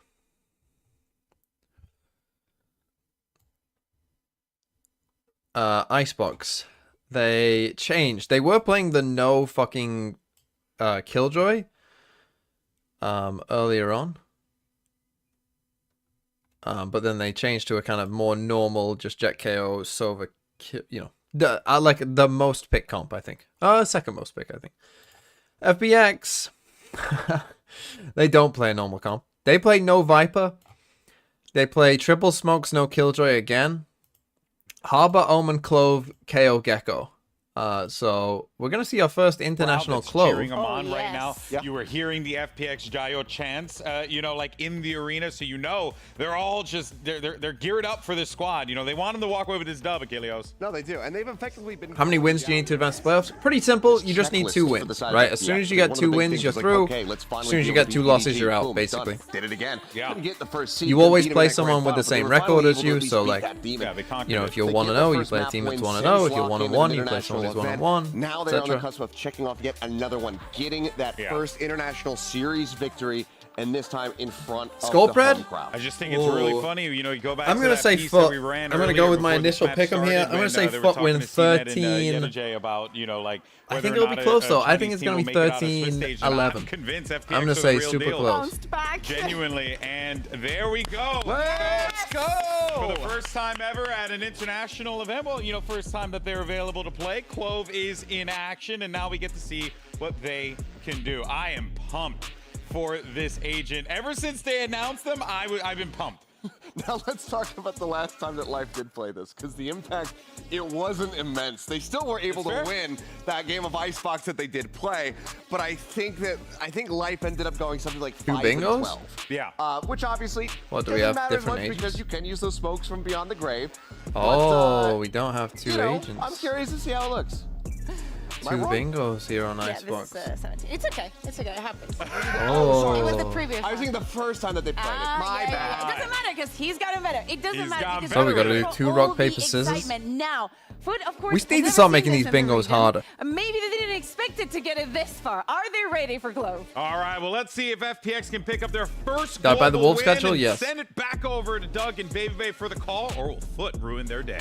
Speaker 3: Icebox. They changed. They were playing the no fucking Killjoy earlier on. But then they changed to a kind of more normal, just Jet KO, Sova, you know, like the most pick comp, I think. Second most pick, I think. FPX, they don't play a normal comp. They play no Viper. They play triple smokes, no Killjoy again. Harbor, Omen, Clove, KO, Gecko. So we're gonna see our first international Clove.
Speaker 16: Cheering them on right now. You were hearing the FPX Jayo chants, you know, like in the arena, so you know they're all just they're geared up for this squad. You know, they want them to walk away with this dub, Achilleos.
Speaker 20: No, they do, and they've effectively been.
Speaker 3: How many wins do you need to advance to playoffs? Pretty simple. You just need 2 wins, right? As soon as you get 2 wins, you're through. As soon as you get 2 losses, you're out, basically.
Speaker 20: Did it again. Get the first seed.
Speaker 3: You always play someone with the same record as you, so like, you know, if you're 1-0, you play a team that's 1-0. If you're 1-1, you play someone who's 1-1.
Speaker 20: Now they're on the cusp of checking off yet another one, getting that first international series victory, and this time in front of the home crowd.
Speaker 16: I just think it's really funny. You know, you go back.
Speaker 3: I'm gonna say FUT. I'm gonna go with my initial pick 'em here. I'm gonna say FUT win 13.
Speaker 16: About, you know, like,
Speaker 3: I think it'll be close though. I think it's gonna be 13-11. I'm gonna say super close.
Speaker 16: Genuinely, and there we go.
Speaker 20: Let's go!
Speaker 16: For the first time ever at an international event, well, you know, first time that they're available to play. Clove is in action, and now we get to see what they can do. I am pumped for this agent. Ever since they announced them, I've been pumped.
Speaker 20: Now let's talk about the last time that Life did play this, because the impact, it wasn't immense. They still were able to win that game of Icebox that they did play, but I think Life ended up going something like 5-12.
Speaker 16: Yeah.
Speaker 20: Which obviously
Speaker 3: what, do we
Speaker 20: doesn't
Speaker 3: have
Speaker 20: matter as
Speaker 3: different
Speaker 20: much
Speaker 3: agents?
Speaker 20: because you can use those smokes from beyond the grave.
Speaker 3: Oh, we don't have two agents.
Speaker 20: I'm curious to see how it looks.
Speaker 3: Two bingos here on Icebox.
Speaker 4: This is 17. It's okay. It's okay. It happens.
Speaker 3: Oh.
Speaker 4: It was the previous
Speaker 20: I was thinking the first time that they played it. My bad.
Speaker 4: It doesn't matter because he's gotten better. It doesn't matter because
Speaker 3: So we gotta do
Speaker 4: for
Speaker 3: 2
Speaker 4: all
Speaker 3: rock,
Speaker 4: the
Speaker 3: paper, scissors.
Speaker 4: excitement. Now, FUT, of course,
Speaker 3: We
Speaker 4: has
Speaker 3: need to
Speaker 4: never
Speaker 3: start
Speaker 4: seen
Speaker 3: making
Speaker 4: this
Speaker 3: these
Speaker 4: in the
Speaker 3: bingos
Speaker 4: region.
Speaker 3: harder.
Speaker 4: Maybe they didn't expect it to get it this far. Are they ready for Glove?
Speaker 16: All right, well, let's see if FPX can pick up their first
Speaker 3: Got by the
Speaker 16: global
Speaker 3: Wolf
Speaker 16: win
Speaker 3: schedule?
Speaker 16: and
Speaker 3: Yes.
Speaker 16: send it back over to Doug and Baby Bay for the call, or will FUT ruin their day?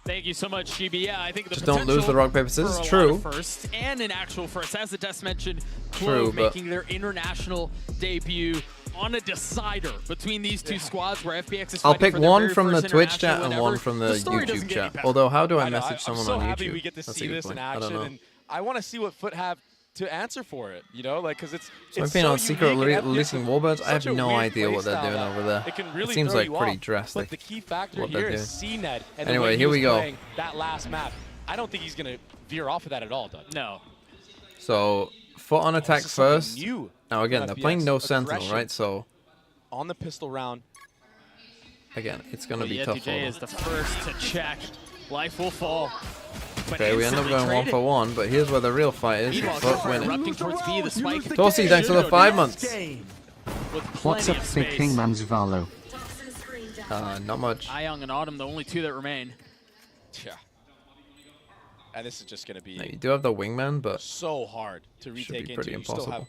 Speaker 13: Thank you so much, GB. Yeah, I think the
Speaker 3: Just don't lose the rock, paper, scissors.
Speaker 13: for a
Speaker 3: True.
Speaker 13: lot of first and an actual first, as the Des mentioned,
Speaker 3: True,
Speaker 13: Clove
Speaker 3: but-
Speaker 13: making their international debut on a decider between these two squads where FPX is
Speaker 3: I'll
Speaker 13: fighting
Speaker 3: pick
Speaker 13: for their
Speaker 3: one
Speaker 13: very
Speaker 3: from the
Speaker 13: first
Speaker 3: Twitch
Speaker 13: international
Speaker 3: chat and
Speaker 13: win
Speaker 3: one
Speaker 13: ever.
Speaker 3: from the
Speaker 13: story doesn't
Speaker 3: YouTube
Speaker 13: get any
Speaker 3: chat.
Speaker 13: better.
Speaker 3: Although, how do I
Speaker 15: I know,
Speaker 3: message someone
Speaker 15: I'm so
Speaker 3: on YouTube?
Speaker 15: happy we get to
Speaker 3: That's a
Speaker 15: see
Speaker 3: good
Speaker 15: this in
Speaker 3: point. I
Speaker 15: action,
Speaker 3: don't know.
Speaker 15: and I want to see what FUT have to answer for it. You know, like because it's.
Speaker 3: So I've
Speaker 15: it's
Speaker 3: been
Speaker 15: so
Speaker 3: on secret
Speaker 15: unique, and FPX
Speaker 3: releasing
Speaker 15: is
Speaker 3: warbirds. I have
Speaker 15: such a
Speaker 3: no
Speaker 15: weird
Speaker 3: idea what they're
Speaker 15: playstyle
Speaker 3: doing
Speaker 15: that
Speaker 3: over there.
Speaker 15: It can really
Speaker 3: It seems
Speaker 15: throw
Speaker 3: like
Speaker 15: you
Speaker 3: pretty
Speaker 15: off.
Speaker 3: drastic.
Speaker 15: But the key factor
Speaker 3: what
Speaker 15: here
Speaker 3: they're
Speaker 15: is
Speaker 3: doing.
Speaker 15: CNED, and the
Speaker 3: Anyway,
Speaker 15: way he
Speaker 3: here
Speaker 15: was
Speaker 3: we go.
Speaker 15: playing that last map. I don't think he's gonna veer off of that at all, Doug.
Speaker 13: No.
Speaker 3: So, FUT on attack
Speaker 15: this is something
Speaker 3: first.
Speaker 15: new
Speaker 3: Now again,
Speaker 15: from
Speaker 3: they're playing
Speaker 15: FPX.
Speaker 3: no sentinel,
Speaker 15: Aggression.
Speaker 3: right? So
Speaker 15: On the pistol round.
Speaker 3: again, it's gonna be
Speaker 13: Yet
Speaker 3: tough for
Speaker 13: DJ
Speaker 3: them.
Speaker 13: is the first to check. Life will fall. But
Speaker 3: Okay, we end up
Speaker 13: instantly
Speaker 3: going 1
Speaker 13: traded.
Speaker 3: for 1, but here's where the real fight is.
Speaker 13: Meanwhile,
Speaker 3: FUT
Speaker 13: Cooper
Speaker 3: winning.
Speaker 13: erupting towards B, the spike.
Speaker 3: Dorsey, thanks for the 5 months.
Speaker 13: With
Speaker 9: What's
Speaker 13: plenty
Speaker 9: up,
Speaker 13: of
Speaker 9: Big
Speaker 13: space.
Speaker 9: Kingman's Valo?
Speaker 3: Not much.
Speaker 13: Young and Autumn, the only two that remain.
Speaker 15: Yeah. And this is just gonna be
Speaker 3: Now, you do have the wingman, but
Speaker 15: so hard to
Speaker 3: should
Speaker 15: retake
Speaker 3: be
Speaker 15: into.
Speaker 3: pretty
Speaker 15: You still have
Speaker 3: impossible.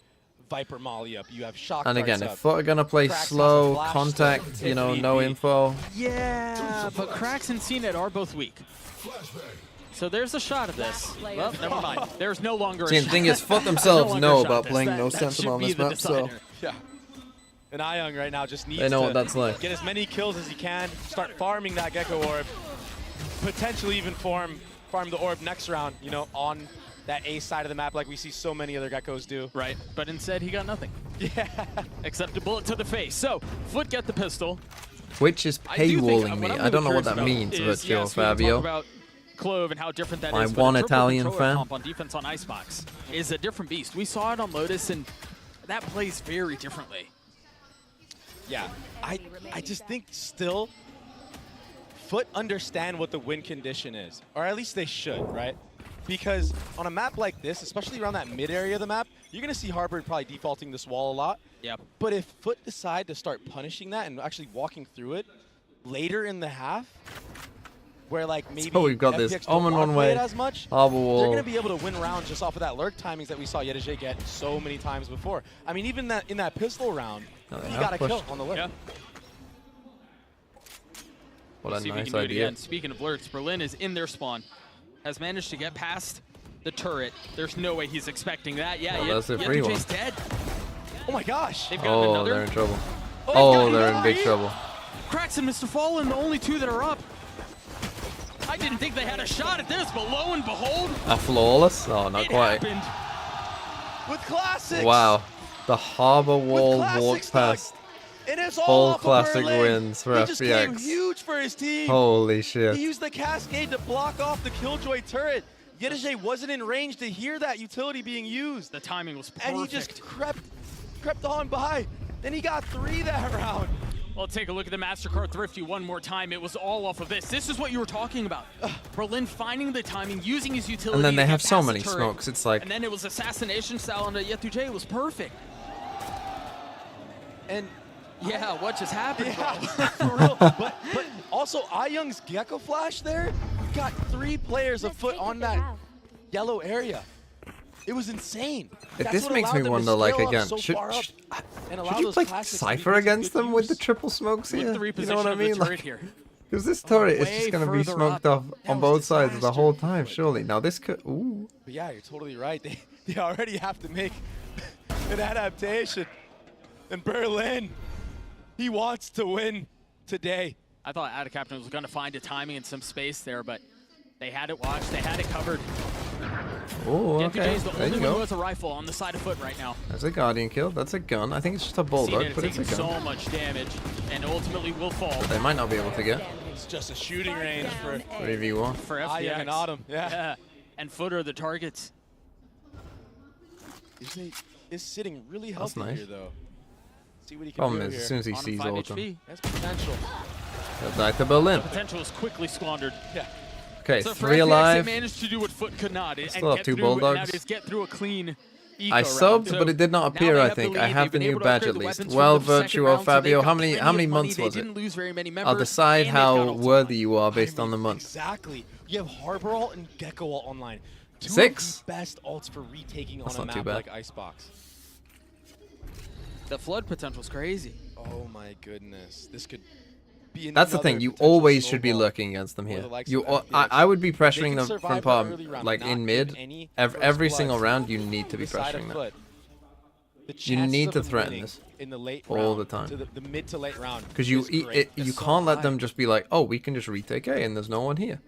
Speaker 15: Viper Molly up. You have shock
Speaker 3: And again,
Speaker 15: darts
Speaker 3: if
Speaker 15: up.
Speaker 3: FUT are gonna play
Speaker 15: Krax has a
Speaker 3: slow,
Speaker 15: flash
Speaker 3: contact,
Speaker 15: still,
Speaker 3: you know,
Speaker 15: if
Speaker 3: no
Speaker 15: need be.
Speaker 3: info.
Speaker 13: Yeah, but Krax and CNED are both weak. So there's a shot of this. Well, never mind. There's no longer a
Speaker 3: See,
Speaker 13: shot.
Speaker 3: the thing is, FUT
Speaker 13: There's no
Speaker 3: themselves
Speaker 13: longer
Speaker 3: know
Speaker 13: a shot
Speaker 3: about
Speaker 13: this.
Speaker 3: playing
Speaker 13: That-
Speaker 3: no
Speaker 13: that
Speaker 3: sentinel on
Speaker 13: should be
Speaker 3: this
Speaker 13: the
Speaker 3: map, so
Speaker 13: decider.
Speaker 15: Yeah. And Young right now just needs
Speaker 3: know
Speaker 15: to
Speaker 3: what that's like.
Speaker 15: get as many kills as he can, start farming that Gecko Orb, potentially even farm the Orb next round, you know, on that A side of the map like we see so many other Geckos do.
Speaker 13: Right, but instead he got nothing. Yeah. Except a bullet to the face. So, FUT get the pistol.
Speaker 3: Twitch is
Speaker 13: I do think
Speaker 3: paywalling
Speaker 13: what
Speaker 3: me.
Speaker 13: I'm
Speaker 3: I don't know
Speaker 13: really
Speaker 3: what that
Speaker 13: curious
Speaker 3: means,
Speaker 13: about is,
Speaker 3: Virgil
Speaker 13: yes, we can talk
Speaker 3: Fabio.
Speaker 13: about Clove and how different that
Speaker 3: My
Speaker 13: is, but
Speaker 3: one
Speaker 13: the triple
Speaker 3: Italian
Speaker 13: controller
Speaker 3: fan.
Speaker 13: comp on defense on Icebox is a different beast. We saw it on Lotus, and that plays very differently.
Speaker 15: Yeah, I just think still FUT understand what the win condition is, or at least they should, right? Because on a map like this, especially around that mid area of the map, you're going to see Harper probably defaulting this wall a lot.
Speaker 13: Yep.
Speaker 15: But if FUT decide to start punishing that and actually walking through it later in the half, where like maybe
Speaker 3: So we've got this
Speaker 15: FPX don't
Speaker 3: Omen
Speaker 15: wanna
Speaker 3: one
Speaker 15: play
Speaker 3: way,
Speaker 15: it as much,
Speaker 3: Harbor
Speaker 15: they're
Speaker 3: wall.
Speaker 15: going to be able to win rounds just off of that lurk timings that we saw Yedijay get so many times before. I mean, even that in that pistol round,
Speaker 3: No, they
Speaker 15: he
Speaker 3: have
Speaker 15: got a kill
Speaker 3: pushed.
Speaker 15: on the lurk.
Speaker 13: Yeah.
Speaker 3: What
Speaker 13: Let's
Speaker 3: a
Speaker 13: see if we
Speaker 3: nice
Speaker 13: can do it
Speaker 3: idea.
Speaker 13: again. Speaking of lurks, Berlin is in their spawn. Has managed to get past the turret. There's no way he's expecting that. Yeah,
Speaker 3: Well, that's a free one.
Speaker 13: Yedijay's dead.
Speaker 15: Oh my gosh.
Speaker 13: They've got
Speaker 3: Oh,
Speaker 13: another.
Speaker 3: they're in trouble.
Speaker 13: Oh,
Speaker 3: Oh, they're in big trouble.
Speaker 13: Krax and Mr. Fallen, the only two that are up. I didn't think they had a shot at this, but lo and behold,
Speaker 3: A flawless? Oh, not
Speaker 13: it
Speaker 3: quite.
Speaker 13: happened.
Speaker 15: With classics.
Speaker 3: Wow. The Harbor Wall
Speaker 15: classics,
Speaker 3: walked
Speaker 15: Doug.
Speaker 3: past.
Speaker 15: And it's all
Speaker 3: Full
Speaker 15: off of
Speaker 3: classic
Speaker 15: Berlin.
Speaker 3: wins for
Speaker 15: He just came
Speaker 3: FPX.
Speaker 15: huge for his team.
Speaker 3: Holy shit.
Speaker 15: He used the Cascade to block off the Killjoy turret. Yedijay wasn't in range to hear that utility being used.
Speaker 13: The timing was perfect.
Speaker 15: And he just crept on by. Then he got 3 that round.
Speaker 13: Well, take a look at the MasterCard Thrifty one more time. It was all off of this. This is what you were talking about. Berlin finding the timing, using his utility.
Speaker 3: And then they
Speaker 13: to
Speaker 3: have
Speaker 13: get
Speaker 3: so
Speaker 13: past the
Speaker 3: many
Speaker 13: turret.
Speaker 3: smokes. It's like,
Speaker 13: And then it was assassination style on the Yedijay. It was perfect.
Speaker 15: And
Speaker 13: yeah, what just happened, bro?
Speaker 15: for real. But also, Young's Gecko Flash there got 3 players of FUT on that yellow area. It was insane. That's
Speaker 3: this
Speaker 15: what
Speaker 3: makes
Speaker 15: allowed
Speaker 3: me
Speaker 15: them to
Speaker 3: wonder, like,
Speaker 15: scale up
Speaker 3: again,
Speaker 15: so
Speaker 3: should
Speaker 15: far up and allow
Speaker 3: you
Speaker 15: those
Speaker 3: play
Speaker 15: classics to be
Speaker 3: Cypher
Speaker 15: put to
Speaker 3: against
Speaker 15: good
Speaker 3: them with the
Speaker 15: use.
Speaker 3: triple smokes
Speaker 13: Look
Speaker 3: here?
Speaker 13: at the
Speaker 3: You
Speaker 13: reposition
Speaker 3: know what I
Speaker 13: of the
Speaker 3: mean?
Speaker 13: turret
Speaker 3: Like,
Speaker 13: here.
Speaker 3: because this turret is
Speaker 13: Way
Speaker 3: just going to be
Speaker 13: further
Speaker 3: smoked
Speaker 13: up.
Speaker 3: off
Speaker 15: That
Speaker 3: on
Speaker 15: was
Speaker 3: both sides the
Speaker 15: disaster.
Speaker 3: whole time, surely. Now this could, ooh.
Speaker 15: But yeah, you're totally right. They already have to make an adaptation. And Berlin, he wants to win today.
Speaker 13: I thought Ada Captain was going to find a timing and some space there, but they had it watched. They had it covered.
Speaker 3: Oh, okay.
Speaker 13: Yedijay's the
Speaker 3: There
Speaker 13: only
Speaker 3: you
Speaker 13: one who
Speaker 3: go.
Speaker 13: has a rifle on the side of FUT right now.
Speaker 3: That's a Guardian kill. That's a gun. I think it's just a bulldog,
Speaker 13: CNED
Speaker 3: but it's a
Speaker 13: taking
Speaker 3: gun.
Speaker 13: so much damage and ultimately will fall.
Speaker 3: They might not be able to get.
Speaker 15: It's just a shooting range for
Speaker 3: 3v1.
Speaker 13: For
Speaker 15: Young
Speaker 13: FPX.
Speaker 15: and Autumn. Yeah.
Speaker 13: And FUT are the targets.
Speaker 15: Is sitting really
Speaker 3: That's
Speaker 15: healthy
Speaker 3: nice.
Speaker 15: here, though. See what he can
Speaker 3: Problem
Speaker 15: do
Speaker 3: is,
Speaker 15: here.
Speaker 3: as soon as he
Speaker 13: On him
Speaker 3: sees
Speaker 13: 5
Speaker 3: Autumn.
Speaker 13: HP.
Speaker 15: That's potential.
Speaker 3: They'll die to Berlin.
Speaker 13: The potential is quickly squandered.
Speaker 15: Yeah.
Speaker 3: Okay,
Speaker 13: So for
Speaker 3: 3
Speaker 13: FPX,
Speaker 3: alive.
Speaker 13: They managed to do what FUT could not. And
Speaker 3: Still have
Speaker 13: get
Speaker 3: 2
Speaker 13: through,
Speaker 3: bulldogs.
Speaker 13: And that is get through a clean eco
Speaker 3: I
Speaker 13: round.
Speaker 3: subbed,
Speaker 13: So
Speaker 3: but it did not
Speaker 13: now
Speaker 3: appear,
Speaker 13: they
Speaker 3: I
Speaker 13: have the
Speaker 3: think.
Speaker 13: lead.
Speaker 3: I have
Speaker 13: They've
Speaker 3: the
Speaker 13: been
Speaker 3: new
Speaker 13: able to
Speaker 3: badge
Speaker 13: upgrade
Speaker 3: at
Speaker 13: the
Speaker 3: least.
Speaker 13: weapons
Speaker 3: Well,
Speaker 13: from the second
Speaker 3: Virtuo,
Speaker 13: round, so they've
Speaker 3: Fabio,
Speaker 13: got
Speaker 3: how
Speaker 13: plenty
Speaker 3: many
Speaker 13: of
Speaker 3: months
Speaker 13: money.
Speaker 3: was
Speaker 13: They
Speaker 3: it?
Speaker 13: didn't lose very many
Speaker 3: I'll
Speaker 13: members,
Speaker 3: decide
Speaker 13: and they've
Speaker 3: how
Speaker 13: got
Speaker 3: worthy you are based on the month.
Speaker 15: Exactly. You have Harbor ult and Gecko ult online. 2
Speaker 3: 6?
Speaker 15: of the best ults for retaking
Speaker 3: That's
Speaker 15: on a
Speaker 3: not too
Speaker 15: map
Speaker 3: bad.
Speaker 15: like Icebox.
Speaker 13: The flood potential is crazy.
Speaker 15: Oh my goodness. This could be
Speaker 3: That's the thing.
Speaker 15: another
Speaker 3: You
Speaker 15: potential
Speaker 3: always should be
Speaker 15: snowball
Speaker 3: looking against them
Speaker 15: for
Speaker 3: here.
Speaker 15: the likes
Speaker 3: You,
Speaker 15: of
Speaker 3: I would be
Speaker 15: They
Speaker 3: pressuring
Speaker 15: can
Speaker 3: them
Speaker 15: survive
Speaker 3: from
Speaker 15: that
Speaker 3: far,
Speaker 15: early round,
Speaker 3: like
Speaker 15: not
Speaker 3: in
Speaker 15: give
Speaker 3: mid.
Speaker 15: any
Speaker 3: Every
Speaker 15: first
Speaker 3: single
Speaker 15: bloods
Speaker 3: round, you need to be
Speaker 15: to the side of
Speaker 3: pressuring them.
Speaker 15: FUT. The
Speaker 3: You
Speaker 15: chances
Speaker 3: need
Speaker 15: of
Speaker 3: to
Speaker 15: them
Speaker 3: threaten
Speaker 15: winning
Speaker 3: this
Speaker 15: in the late
Speaker 3: all
Speaker 15: round
Speaker 3: the time.
Speaker 15: to the mid to late round.
Speaker 3: Because you
Speaker 15: is great.
Speaker 3: you
Speaker 15: So
Speaker 3: can't let
Speaker 15: high.
Speaker 3: them just be like, oh, we can just retake A and there's no one here.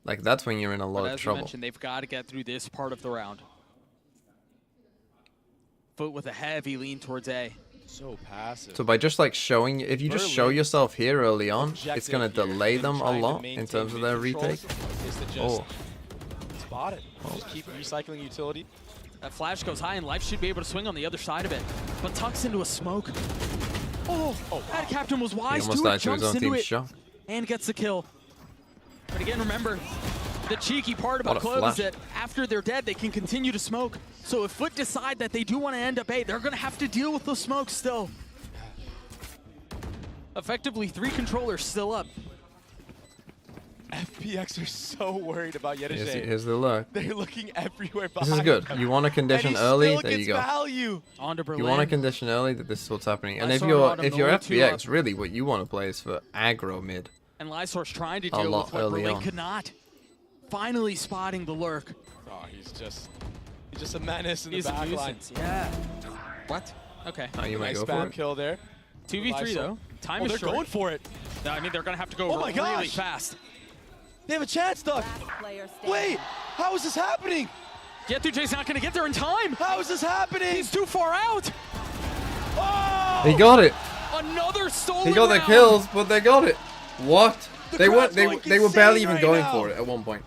Speaker 3: Like, that's when you're in a lot
Speaker 13: But
Speaker 3: of
Speaker 13: as you
Speaker 3: trouble.
Speaker 13: mentioned, they've got to get through this part of the round. FUT with a heavy lean towards A.
Speaker 15: So passive.
Speaker 3: So by just like showing, if you just show
Speaker 15: Berlin
Speaker 3: yourself here early on, it's
Speaker 15: objective
Speaker 3: going to
Speaker 15: here
Speaker 3: delay
Speaker 15: in
Speaker 3: them a
Speaker 15: trying to
Speaker 3: lot in
Speaker 15: maintain
Speaker 3: terms of
Speaker 15: mid
Speaker 3: their
Speaker 15: controls
Speaker 3: retake.
Speaker 15: is to just
Speaker 3: Oh,
Speaker 15: spot it. Just keep recycling utility.
Speaker 13: That flash goes high, and Life should be able to swing on the other side of it, but tucks into a smoke. Oh, that captain was
Speaker 3: he
Speaker 13: wise
Speaker 3: almost
Speaker 13: to it,
Speaker 3: died to his
Speaker 13: jumps
Speaker 3: own
Speaker 13: into
Speaker 3: team's
Speaker 13: it,
Speaker 3: shot.
Speaker 13: and gets the kill. But again, remember, the cheeky part about
Speaker 3: What a
Speaker 13: Clove is
Speaker 3: flash.
Speaker 13: that after they're dead, they can continue to smoke. So if FUT decide that they do want to end up A, they're going to have to deal with those smokes still. Effectively, 3 controllers still up.
Speaker 15: FPX are so worried about Yetajay.
Speaker 3: Here's the look.
Speaker 15: They're looking everywhere
Speaker 3: This
Speaker 15: behind
Speaker 3: is good.
Speaker 15: them.
Speaker 3: You want to condition
Speaker 15: And he
Speaker 3: early,
Speaker 15: still
Speaker 3: there you
Speaker 15: gets
Speaker 3: go.
Speaker 15: value.
Speaker 13: On to
Speaker 3: You
Speaker 13: Berlin.
Speaker 3: want to condition early that this is what's happening. And
Speaker 13: I
Speaker 3: if
Speaker 13: saw
Speaker 3: you're
Speaker 13: Rodham
Speaker 3: FPX,
Speaker 13: 0-2
Speaker 3: really what you want to play is for aggro mid.
Speaker 13: And Lysor's trying to
Speaker 3: A
Speaker 13: deal
Speaker 3: lot
Speaker 13: with what
Speaker 3: early
Speaker 13: Berlin
Speaker 3: on.
Speaker 13: could not. Finally spotting the lurk.
Speaker 15: Oh, he's just a menace in
Speaker 13: He's
Speaker 15: the
Speaker 13: a
Speaker 15: back line.
Speaker 13: nuisance, yeah. What? Okay.
Speaker 3: Oh, you might
Speaker 15: Nice
Speaker 3: go for
Speaker 15: spam
Speaker 3: it.
Speaker 15: kill there.
Speaker 13: 2v3 though. Time is
Speaker 15: they're
Speaker 13: short.
Speaker 15: going for it.
Speaker 13: No, I mean, they're going to have to go
Speaker 15: Oh my
Speaker 13: really
Speaker 15: gosh.
Speaker 13: fast.
Speaker 15: They have a chance, Doug. Wait, how is this happening?
Speaker 13: Yetajay's not going to get there in time.
Speaker 15: How is this happening?
Speaker 13: He's too far out.
Speaker 15: Oh!
Speaker 3: He got it.
Speaker 13: Another stolen
Speaker 3: He got the
Speaker 13: round.
Speaker 3: kills, but they got it. What?
Speaker 15: The
Speaker 3: They weren't.
Speaker 15: crowd's
Speaker 3: They
Speaker 15: going
Speaker 3: were barely
Speaker 15: insane
Speaker 3: even
Speaker 15: right
Speaker 3: going
Speaker 15: now.
Speaker 3: for it at one point.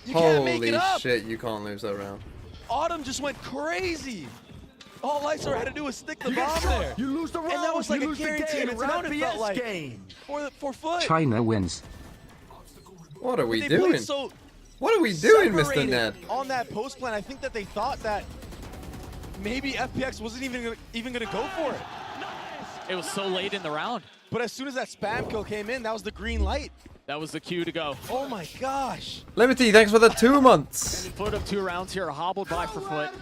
Speaker 15: You can't make
Speaker 3: Holy
Speaker 15: it up.
Speaker 3: shit! You can't lose that round.
Speaker 15: Autumn just went crazy. All Lysor had to do was stick the bomb there.
Speaker 11: You lose the round.
Speaker 15: And that was like
Speaker 11: you
Speaker 15: a
Speaker 11: lose the
Speaker 15: guaranteed
Speaker 11: game. It's an
Speaker 15: round, it felt
Speaker 11: FPX
Speaker 15: like.
Speaker 11: game.
Speaker 15: For FUT.
Speaker 9: China wins.
Speaker 3: What are we
Speaker 15: They
Speaker 3: doing?
Speaker 15: played so
Speaker 3: What are we doing, Mr.
Speaker 15: separated
Speaker 3: Ned?
Speaker 15: on that post plan. I think that they thought that maybe FPX wasn't even going to go for it.
Speaker 13: It was so late in the round.
Speaker 15: But as soon as that spam kill came in, that was the green light.
Speaker 13: That was the cue to go.
Speaker 15: Oh my gosh.
Speaker 3: Limity, thanks for the 2 months.
Speaker 13: FUT up 2 rounds here, hobbled by for FUT.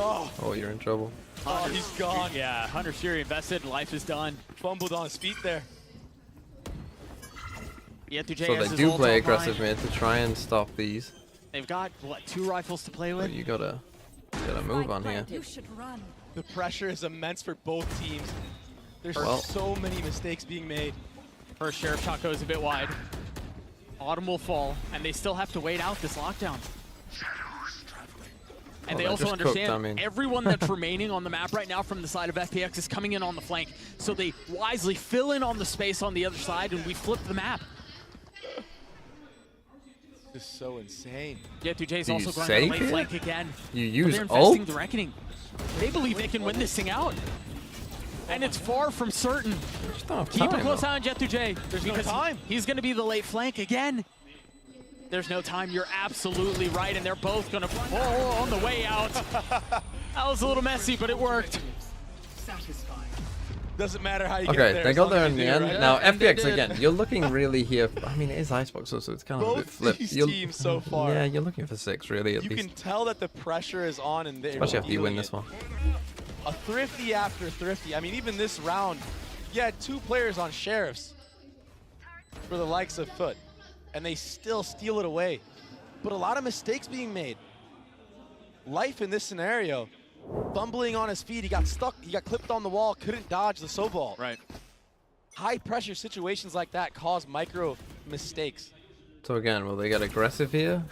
Speaker 3: Oh, you're in trouble.
Speaker 15: Oh, he's gone.
Speaker 13: Yeah, Hunter Fury invested, life is done.
Speaker 15: Fumbled on his feet there.
Speaker 13: Yetajay
Speaker 3: So
Speaker 13: has
Speaker 3: they
Speaker 13: his
Speaker 3: do
Speaker 13: ult
Speaker 3: play
Speaker 13: online.
Speaker 3: aggressive mid to try and stop these.
Speaker 13: They've got, what, 2 rifles to play with?
Speaker 3: But you gotta move on here.
Speaker 1: You should run.
Speaker 15: The pressure is immense for both teams. There's
Speaker 3: Well.
Speaker 15: so many mistakes being made.
Speaker 13: First sheriff shot goes a bit wide. Autumn will fall, and they still have to wait out this lockdown. And they
Speaker 3: that
Speaker 13: also
Speaker 3: just cooked,
Speaker 13: understand
Speaker 3: I mean.
Speaker 13: everyone that's remaining on the map right now from the side of FPX is coming in on the flank. So they wisely fill in on the space on the other side, and we flip the map.
Speaker 15: This is so insane.
Speaker 13: Yetajay's
Speaker 3: Do you
Speaker 13: also going
Speaker 3: save
Speaker 13: on the late
Speaker 3: here?
Speaker 13: flank again.
Speaker 3: You
Speaker 13: But
Speaker 3: use
Speaker 13: they're investing
Speaker 3: ult?
Speaker 13: the reckoning. They believe they can win this thing out. And it's far from certain.
Speaker 3: Just don't have
Speaker 13: Keep a
Speaker 3: time,
Speaker 13: close
Speaker 3: though.
Speaker 13: eye on Yetajay.
Speaker 15: There's no
Speaker 13: because
Speaker 15: time.
Speaker 13: He's going to be the late flank again. There's no time. You're absolutely right. And they're both going to fall on the way out. That was a little messy, but it worked.
Speaker 15: Doesn't matter how you get
Speaker 3: Okay,
Speaker 15: there.
Speaker 3: they
Speaker 15: as
Speaker 3: got
Speaker 15: long
Speaker 3: there
Speaker 15: as
Speaker 3: in
Speaker 15: you
Speaker 3: the
Speaker 15: do,
Speaker 3: end.
Speaker 15: right?
Speaker 3: Now,
Speaker 13: And they
Speaker 3: FPX
Speaker 13: did.
Speaker 3: again, you're looking really here. I mean, it is Icebox, so it's kind of a bit
Speaker 15: Both
Speaker 3: flipped.
Speaker 15: these
Speaker 3: You're-
Speaker 15: teams so far.
Speaker 3: Yeah, you're looking for 6, really, at
Speaker 15: You
Speaker 3: least.
Speaker 15: can tell that the pressure is on, and they're
Speaker 3: Especially after you win
Speaker 15: feeling
Speaker 3: this
Speaker 15: it.
Speaker 3: one.
Speaker 15: A thrifty after thrifty. I mean, even this round, you had 2 players on sheriffs for the likes of FUT, and they still steal it away. But a lot of mistakes being made. Life in this scenario, fumbling on his feet, he got stuck, he got clipped on the wall, couldn't dodge the snowball.
Speaker 13: Right.
Speaker 15: High pressure situations like that cause micro mistakes.
Speaker 3: So again, will they get aggressive here?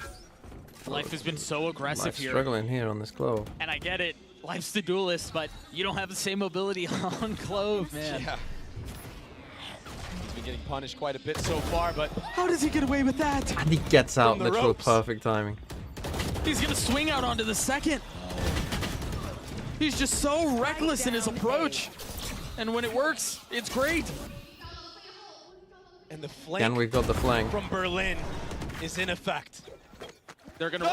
Speaker 13: Life has been so aggressive
Speaker 3: Life's
Speaker 13: here.
Speaker 3: struggling here on this Clove.
Speaker 13: And I get it. Life's the duelist, but you don't have the same mobility on Clove, man.
Speaker 15: Yeah. He's been getting punished quite a bit so far, but
Speaker 13: How does he get away with that?
Speaker 3: And he gets out
Speaker 15: From the
Speaker 3: literally
Speaker 15: ropes.
Speaker 3: perfect timing.
Speaker 13: He's going to swing out onto the second. He's just so reckless in his approach. And when it works, it's great.
Speaker 15: And the flank
Speaker 3: And we've got the flank.
Speaker 15: from Berlin is in effect.
Speaker 13: They're gonna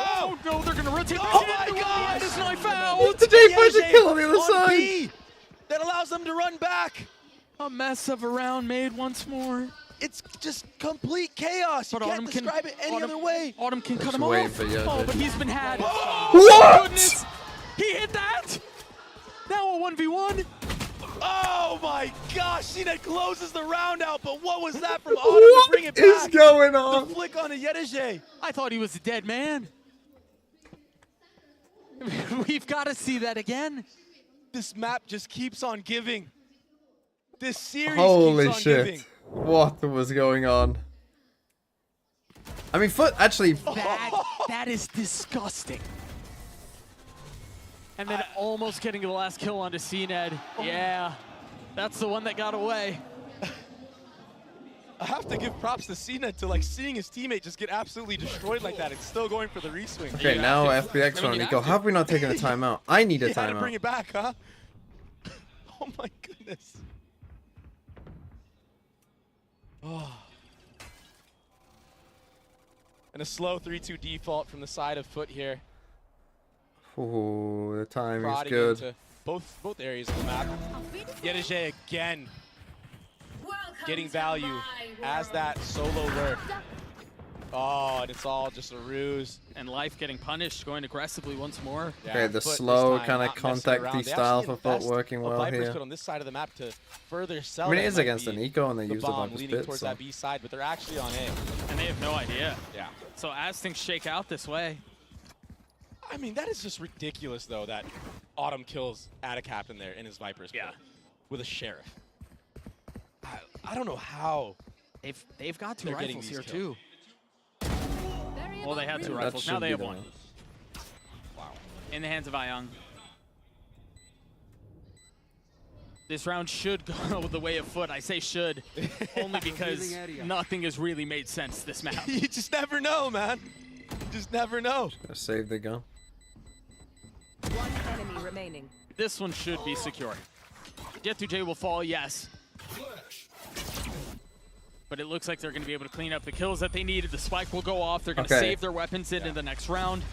Speaker 13: they're gonna rotate.
Speaker 15: Oh my god!
Speaker 13: This knife out!
Speaker 3: The J-Fighter kill on the other
Speaker 15: on
Speaker 3: side!
Speaker 15: B that allows them to run back.
Speaker 13: A mess of a round made once more.
Speaker 15: It's just complete chaos. You can't describe it any other way.
Speaker 13: Autumn can cut
Speaker 3: Just
Speaker 13: him
Speaker 3: waiting
Speaker 13: off.
Speaker 3: for you,
Speaker 13: Oh,
Speaker 3: dude.
Speaker 13: but he's been had.
Speaker 3: What?
Speaker 13: Goodness. He hit that. Now a 1v1.
Speaker 15: Oh my gosh, CNET closes the round out, but what was that from Autumn to bring it back?
Speaker 3: What is going on?
Speaker 15: The flick on a Yedege.
Speaker 13: I thought he was a dead man. We've got to see that again.
Speaker 15: This map just keeps on giving. This series
Speaker 3: Holy
Speaker 15: keeps on
Speaker 3: shit.
Speaker 15: giving.
Speaker 3: What was going on? I mean, FUT actually...
Speaker 13: That is disgusting. And then almost getting the last kill onto CNED. Yeah, that's the one that got away.
Speaker 15: I have to give props to CNED to like seeing his teammate just get absolutely destroyed like that. It's still going for the reswing.
Speaker 3: Okay, now FPX on Nico. How have we not taken a timeout? I need a
Speaker 15: You had to bring
Speaker 3: timeout.
Speaker 15: it back, huh? Oh my goodness. Oh. And a slow 3-2 default from the side of FUT here.
Speaker 3: Ooh, the timing's
Speaker 15: Prodding
Speaker 3: good.
Speaker 15: into both areas of the map. Yedege again getting value as that solo lurk. Oh, and it's all just a ruse.
Speaker 13: And Life getting punished, going aggressively once more.
Speaker 3: Okay, the
Speaker 15: FUT this
Speaker 3: slow
Speaker 15: time
Speaker 3: kind of
Speaker 15: not messing around.
Speaker 3: contacty
Speaker 15: They
Speaker 3: style
Speaker 15: actually
Speaker 3: for FUT
Speaker 15: invest
Speaker 3: working
Speaker 15: what
Speaker 3: well
Speaker 15: Vipers
Speaker 3: here.
Speaker 15: put on this side of the map to further sell
Speaker 3: I mean, it
Speaker 15: that
Speaker 3: is
Speaker 15: might
Speaker 3: against
Speaker 15: be
Speaker 3: an eco, and they
Speaker 15: the
Speaker 3: use the
Speaker 15: bomb
Speaker 3: Viper's
Speaker 15: leaning
Speaker 3: bit,
Speaker 15: towards
Speaker 3: so...
Speaker 15: that B side, but they're actually on A.
Speaker 13: And they have no idea.
Speaker 15: Yeah.
Speaker 13: So as things shake out this way.
Speaker 15: I mean, that is just ridiculous, though, that Autumn kills Atacaptain there in his Viper's pit with a Sheriff. I don't know how.
Speaker 13: They've got two
Speaker 15: they're getting
Speaker 13: rifles
Speaker 15: these
Speaker 13: here,
Speaker 15: kills.
Speaker 13: too. Well, they had two
Speaker 3: That
Speaker 13: rifles. Now
Speaker 3: should
Speaker 13: they
Speaker 3: be
Speaker 13: have
Speaker 3: the
Speaker 13: one.
Speaker 3: one.
Speaker 15: Wow.
Speaker 13: In the hands of Ayang. This round should go the way of FUT. I say should, only because nothing has really made sense this map.
Speaker 15: You just never know, man. You just never know.
Speaker 3: Gotta save the gun.
Speaker 1: One enemy remaining.
Speaker 13: This one should be secure. Jet2J will fall, yes. But it looks like they're going to be able to clean up the kills that they needed. The spike will go off. They're going to save their weapons in the next round.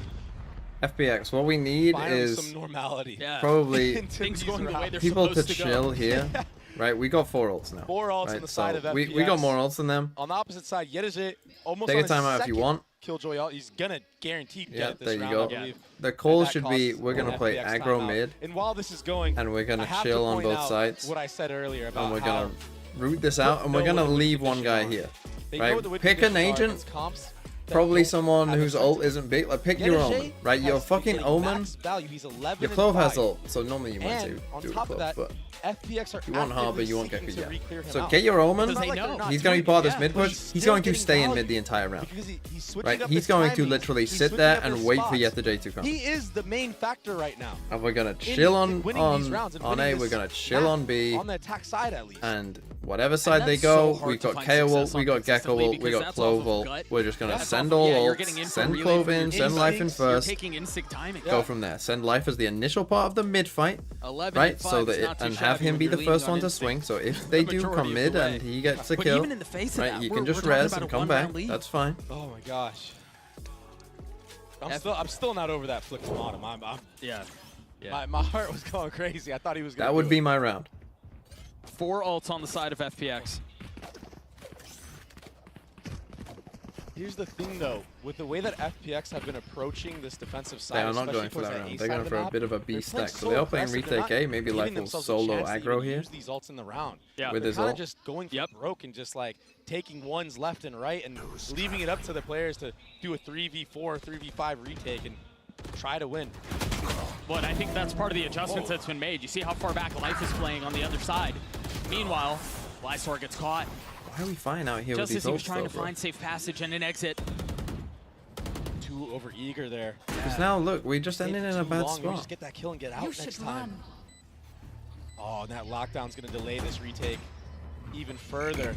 Speaker 3: FPX, what we need
Speaker 15: Finally
Speaker 3: is
Speaker 15: some normality.
Speaker 3: probably
Speaker 13: things going the way they're
Speaker 3: people to
Speaker 13: supposed to
Speaker 3: chill
Speaker 13: go.
Speaker 3: here. Right, we got 4 ults now.
Speaker 15: 4 ults
Speaker 3: right?
Speaker 15: on the side of FPX.
Speaker 3: We got more ults than them.
Speaker 15: On the opposite side, Yedege almost
Speaker 3: Take
Speaker 15: on
Speaker 3: a timeout if you want.
Speaker 15: Killjoy ult. He's gonna guarantee
Speaker 3: Yeah,
Speaker 15: get it this
Speaker 3: there you
Speaker 15: round,
Speaker 3: go.
Speaker 15: I believe.
Speaker 3: The call
Speaker 15: And that
Speaker 3: should be
Speaker 15: costs
Speaker 3: we're gonna
Speaker 15: an
Speaker 3: play
Speaker 15: FPX
Speaker 3: aggro
Speaker 15: timeout.
Speaker 3: mid,
Speaker 15: And while this is going,
Speaker 3: and we're gonna
Speaker 15: I have
Speaker 3: chill
Speaker 15: to
Speaker 3: on
Speaker 15: point
Speaker 3: both
Speaker 15: out
Speaker 3: sides.
Speaker 15: what I said earlier about
Speaker 3: And we're
Speaker 15: how
Speaker 3: gonna root this out, and we're
Speaker 15: know
Speaker 3: gonna
Speaker 15: what the
Speaker 3: leave one
Speaker 15: conditions
Speaker 3: guy
Speaker 15: are.
Speaker 3: here.
Speaker 15: They know
Speaker 3: Right?
Speaker 15: what the
Speaker 3: Pick an
Speaker 15: conditions are
Speaker 3: agent.
Speaker 15: against comps that
Speaker 3: Probably
Speaker 15: don't
Speaker 3: someone
Speaker 15: have
Speaker 3: whose
Speaker 15: a
Speaker 3: ult
Speaker 15: defense.
Speaker 3: isn't big. Like pick your
Speaker 15: Yedege
Speaker 3: omen, right? Your
Speaker 15: has
Speaker 3: fucking
Speaker 15: getting
Speaker 3: omen.
Speaker 15: max value. He's 11
Speaker 3: Your
Speaker 15: and
Speaker 3: Clove has
Speaker 15: 5.
Speaker 3: ult, so normally you might say
Speaker 15: And on
Speaker 3: do
Speaker 15: top of
Speaker 3: Clove,
Speaker 15: that,
Speaker 3: but
Speaker 15: FPX are
Speaker 3: you want Harbor,
Speaker 15: actively
Speaker 3: you want
Speaker 15: seeking
Speaker 3: Gekko,
Speaker 15: to
Speaker 3: yeah.
Speaker 15: re-clear him
Speaker 3: So
Speaker 15: out.
Speaker 3: get your omen.
Speaker 15: Because they know.
Speaker 3: He's gonna be part of this mid
Speaker 15: but
Speaker 3: push. He's
Speaker 15: still
Speaker 3: going to
Speaker 15: getting
Speaker 3: stay in
Speaker 15: value
Speaker 3: mid the entire round.
Speaker 15: because he's switching
Speaker 3: Right?
Speaker 15: up
Speaker 3: He's
Speaker 15: his
Speaker 3: going to
Speaker 15: timing.
Speaker 3: literally
Speaker 15: He's
Speaker 3: sit
Speaker 15: switching
Speaker 3: there
Speaker 15: up
Speaker 3: and
Speaker 15: his
Speaker 3: wait for
Speaker 15: spots.
Speaker 3: Yetterday to come.
Speaker 15: He is the main factor right now.
Speaker 3: And we're gonna chill on
Speaker 15: winning these rounds and winning
Speaker 3: A.
Speaker 15: this
Speaker 3: We're gonna chill
Speaker 15: map
Speaker 3: on B.
Speaker 15: on the attack side at least.
Speaker 3: And whatever side they
Speaker 13: that's
Speaker 3: go,
Speaker 13: so hard
Speaker 3: we've
Speaker 13: to
Speaker 3: got
Speaker 13: find
Speaker 3: KO ult,
Speaker 13: success
Speaker 3: we
Speaker 13: on
Speaker 3: got Gekko
Speaker 13: consistently
Speaker 3: ult, we
Speaker 13: because
Speaker 3: got
Speaker 13: that's
Speaker 3: Clove
Speaker 13: off of
Speaker 3: ult.
Speaker 13: gut.
Speaker 3: We're just gonna
Speaker 13: That's
Speaker 3: send
Speaker 13: off of-
Speaker 3: all
Speaker 13: yeah, you're getting
Speaker 3: ults,
Speaker 13: in for
Speaker 3: send
Speaker 13: relay
Speaker 3: Clove
Speaker 13: from your
Speaker 3: in, send Life in
Speaker 13: instincts. You're
Speaker 3: first.
Speaker 13: taking instinct timing.
Speaker 3: Go from there. Send Life as the initial part of the mid fight,
Speaker 13: 11
Speaker 3: right?
Speaker 13: and
Speaker 3: So
Speaker 13: 5
Speaker 3: that
Speaker 13: is not too
Speaker 3: and have
Speaker 13: shabby
Speaker 3: him
Speaker 13: when
Speaker 3: be
Speaker 13: you're
Speaker 3: the
Speaker 13: leaning
Speaker 3: first
Speaker 13: on
Speaker 3: one to
Speaker 13: instinct
Speaker 3: swing. So if they do
Speaker 13: majority
Speaker 3: come
Speaker 13: of
Speaker 3: mid
Speaker 13: the way.
Speaker 3: and he gets a
Speaker 13: But
Speaker 3: kill,
Speaker 13: even in the face of
Speaker 3: right?
Speaker 13: that,
Speaker 3: You
Speaker 13: we're-
Speaker 3: can just
Speaker 13: we're talking
Speaker 3: res
Speaker 13: about
Speaker 3: and
Speaker 13: a
Speaker 3: come
Speaker 13: one-round
Speaker 3: back.
Speaker 13: lead.
Speaker 3: That's fine.
Speaker 15: Oh my gosh. I'm still not over that flick from Autumn.
Speaker 13: Yeah.
Speaker 15: My heart was going crazy. I thought he was gonna
Speaker 3: That would
Speaker 15: do
Speaker 3: be
Speaker 15: it.
Speaker 3: my round.
Speaker 13: 4 ults on the side of FPX.
Speaker 15: Here's the thing, though. With the way that FPX have been approaching this defensive side,
Speaker 3: They are not
Speaker 15: especially
Speaker 3: going for
Speaker 15: towards
Speaker 3: that
Speaker 15: A
Speaker 3: round. They're
Speaker 15: side
Speaker 3: going
Speaker 15: of the
Speaker 3: for a
Speaker 15: map,
Speaker 3: bit of a B
Speaker 15: they're playing
Speaker 3: stack. So they are playing
Speaker 15: aggressive, they're
Speaker 3: retake
Speaker 15: not
Speaker 3: A. Maybe
Speaker 15: giving
Speaker 3: Life will
Speaker 15: themselves a
Speaker 3: solo
Speaker 15: chance to
Speaker 3: aggro
Speaker 15: even
Speaker 3: here
Speaker 15: use these ults in the round.
Speaker 13: Yeah.
Speaker 3: with
Speaker 15: They're
Speaker 3: his
Speaker 15: kind of
Speaker 3: ult.
Speaker 15: just going for broke and just like taking ones left and right and leaving it up to the players to do a 3v4, 3v5 retake and try to win.
Speaker 13: But I think that's part of the adjustments that's been made. You see how far back Life is playing on the other side. Meanwhile, Lysor gets caught.
Speaker 3: Why are we fine out here
Speaker 13: Just
Speaker 3: with
Speaker 13: as
Speaker 3: these
Speaker 13: he was
Speaker 3: ults,
Speaker 13: trying
Speaker 3: though,
Speaker 13: to
Speaker 3: bro?
Speaker 13: find safe passage and an exit.
Speaker 15: Too over eager there.
Speaker 3: Because now look, we just ended in a bad
Speaker 15: Long, we
Speaker 3: spot.
Speaker 15: just get that kill and get out next time. Oh, and that lockdown's going to delay this retake even further.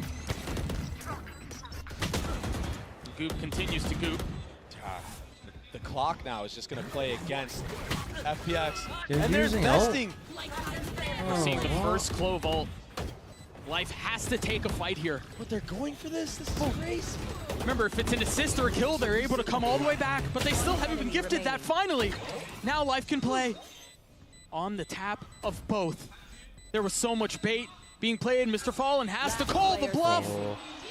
Speaker 13: Goop continues to goop.
Speaker 15: The clock now is just going to play against FPX.
Speaker 3: You're
Speaker 15: and they're
Speaker 3: using ult.
Speaker 15: investing.
Speaker 13: We're seeing the first first Clove ult. Life has to take a fight here.
Speaker 15: But they're going for this? This is crazy.
Speaker 13: Remember, if it's an assist or a kill, they're able to come all the way back, but they still haven't been gifted that finally. Now Life can play on the tap of both. There was so much bait being played. Mr. Fallen has to call the bluff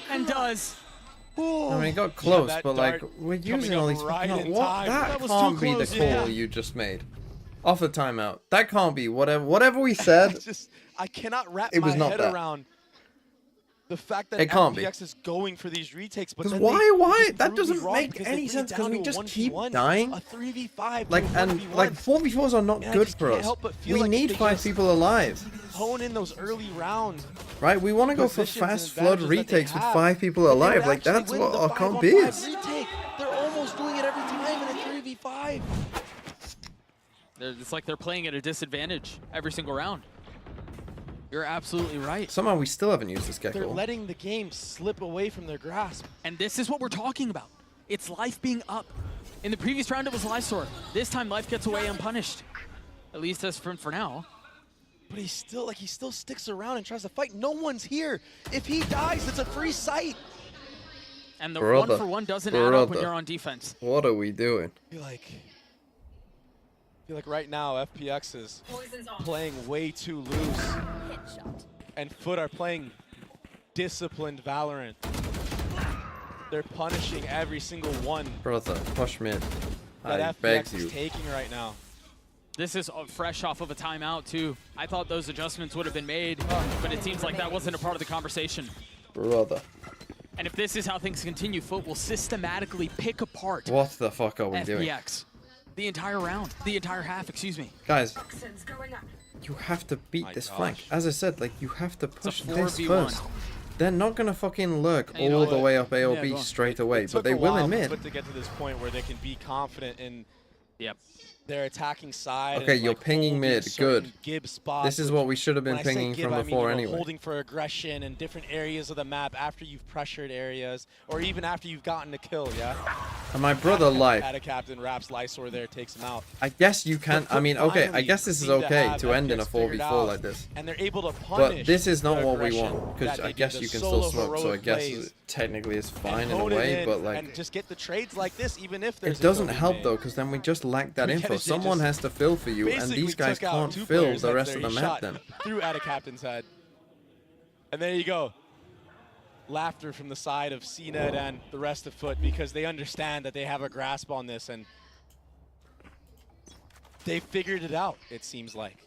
Speaker 13: and does. Ooh.
Speaker 3: I mean, it got close, but like, we're using all these
Speaker 15: right
Speaker 3: what? That
Speaker 15: was
Speaker 3: can't
Speaker 15: too
Speaker 3: be the
Speaker 15: close,
Speaker 3: call you just made. Off the timeout. That can't be. Whatever we said.
Speaker 15: I cannot wrap
Speaker 3: it
Speaker 15: my
Speaker 3: was not
Speaker 15: head
Speaker 3: that.
Speaker 15: around the fact that
Speaker 3: It can't be.
Speaker 15: FPX is going for these retakes.
Speaker 3: Because why? That doesn't make any sense. Because we just keep dying.
Speaker 15: A 3v5.
Speaker 3: Like, and like 4v4s are not good for us. We need 5 people alive.
Speaker 15: Hone in those early rounds.
Speaker 3: Right? We want to go for fast flood retakes with 5 people alive. Like, that's what our comp is.
Speaker 15: They're almost doing it every time in a 3v5.
Speaker 13: It's like they're playing at a disadvantage every single round. You're absolutely right.
Speaker 3: Somehow we still haven't used this
Speaker 15: They're
Speaker 3: gecko.
Speaker 15: letting the game slip away from their grasp.
Speaker 13: And this is what we're talking about. It's Life being up. In the previous round, it was Lysor. This time, Life gets away unpunished. At least that's for now.
Speaker 15: But he still sticks around and tries to fight. No one's here. If he dies, it's a free sight.
Speaker 13: And the 1-for-1 doesn't add up when you're on defense.
Speaker 3: What are we doing?
Speaker 15: I feel like right now FPX is playing way too loose. And FUT are playing disciplined Valorant. They're punishing every single one.
Speaker 3: Brother, push mid. I
Speaker 15: that
Speaker 3: beg
Speaker 15: FPX
Speaker 3: you.
Speaker 15: is taking right now.
Speaker 13: This is fresh off of a timeout, too. I thought those adjustments would have been made, but it seems like that wasn't a part of the conversation.
Speaker 3: Brother.
Speaker 13: And if this is how things continue, FUT will systematically pick apart
Speaker 3: What the fuck are we doing?
Speaker 13: FPX. The entire round. The entire half, excuse me.
Speaker 3: Guys, you have to beat this flank. As I said, like, you have to push this
Speaker 13: 4v1.
Speaker 3: first. They're not going to fucking lurk
Speaker 15: And you know
Speaker 3: all the
Speaker 15: what?
Speaker 3: way up A or
Speaker 15: Yeah,
Speaker 3: B
Speaker 15: go on.
Speaker 3: straight away,
Speaker 15: It
Speaker 3: but
Speaker 15: took
Speaker 3: they
Speaker 15: a
Speaker 3: will
Speaker 15: while
Speaker 3: in
Speaker 15: for
Speaker 3: mid.
Speaker 15: FUT to get to this point where they can be confident in their attacking side.
Speaker 3: Okay,
Speaker 15: and,
Speaker 3: you're
Speaker 15: like,
Speaker 3: pinging
Speaker 15: holding
Speaker 3: mid.
Speaker 15: certain
Speaker 3: Good.
Speaker 15: Gib spots,
Speaker 3: This is
Speaker 15: which
Speaker 3: what we should have been
Speaker 15: when I say
Speaker 3: pinging
Speaker 15: Gib,
Speaker 3: from
Speaker 15: I mean,
Speaker 3: before
Speaker 15: you know,
Speaker 3: anyway.
Speaker 15: holding for aggression in different areas of the map after you've pressured areas, or even after you've gotten a kill, yeah?
Speaker 3: And my brother Life.
Speaker 15: Had a captain wraps Lysor there, takes him out.
Speaker 3: I guess you can. I mean, okay, I guess this is
Speaker 15: seem to
Speaker 3: okay
Speaker 15: have
Speaker 3: to end in a
Speaker 15: FPX figured
Speaker 3: 4v4
Speaker 15: out,
Speaker 3: like this.
Speaker 15: and they're able to punish
Speaker 3: But this is not
Speaker 15: the
Speaker 3: what we
Speaker 15: aggression
Speaker 3: want, because
Speaker 15: that
Speaker 3: I
Speaker 15: they
Speaker 3: guess
Speaker 15: do,
Speaker 3: you
Speaker 15: the
Speaker 3: can still
Speaker 15: solo
Speaker 3: smoke, so I
Speaker 15: heroic
Speaker 3: guess
Speaker 15: plays.
Speaker 3: it technically it's
Speaker 15: And
Speaker 3: fine in a
Speaker 15: hone it
Speaker 3: way,
Speaker 15: in
Speaker 3: but like,
Speaker 15: and just get the trades like this, even if there's
Speaker 3: it doesn't help though, because then we just lack that
Speaker 15: We
Speaker 3: info.
Speaker 15: gotta
Speaker 3: Someone
Speaker 15: just
Speaker 3: has to fill for you, and
Speaker 15: basically
Speaker 3: these guys
Speaker 15: took out
Speaker 3: can't
Speaker 15: 2
Speaker 3: fill
Speaker 15: players
Speaker 3: the
Speaker 15: heads
Speaker 3: rest
Speaker 15: there.
Speaker 3: of the
Speaker 15: He
Speaker 3: map
Speaker 15: shot
Speaker 3: then.
Speaker 15: through at a captain's head. And there you go. Laughter from the side of CNED and the rest of FUT, because they understand that they have a grasp on this, and they figured it out, it seems like.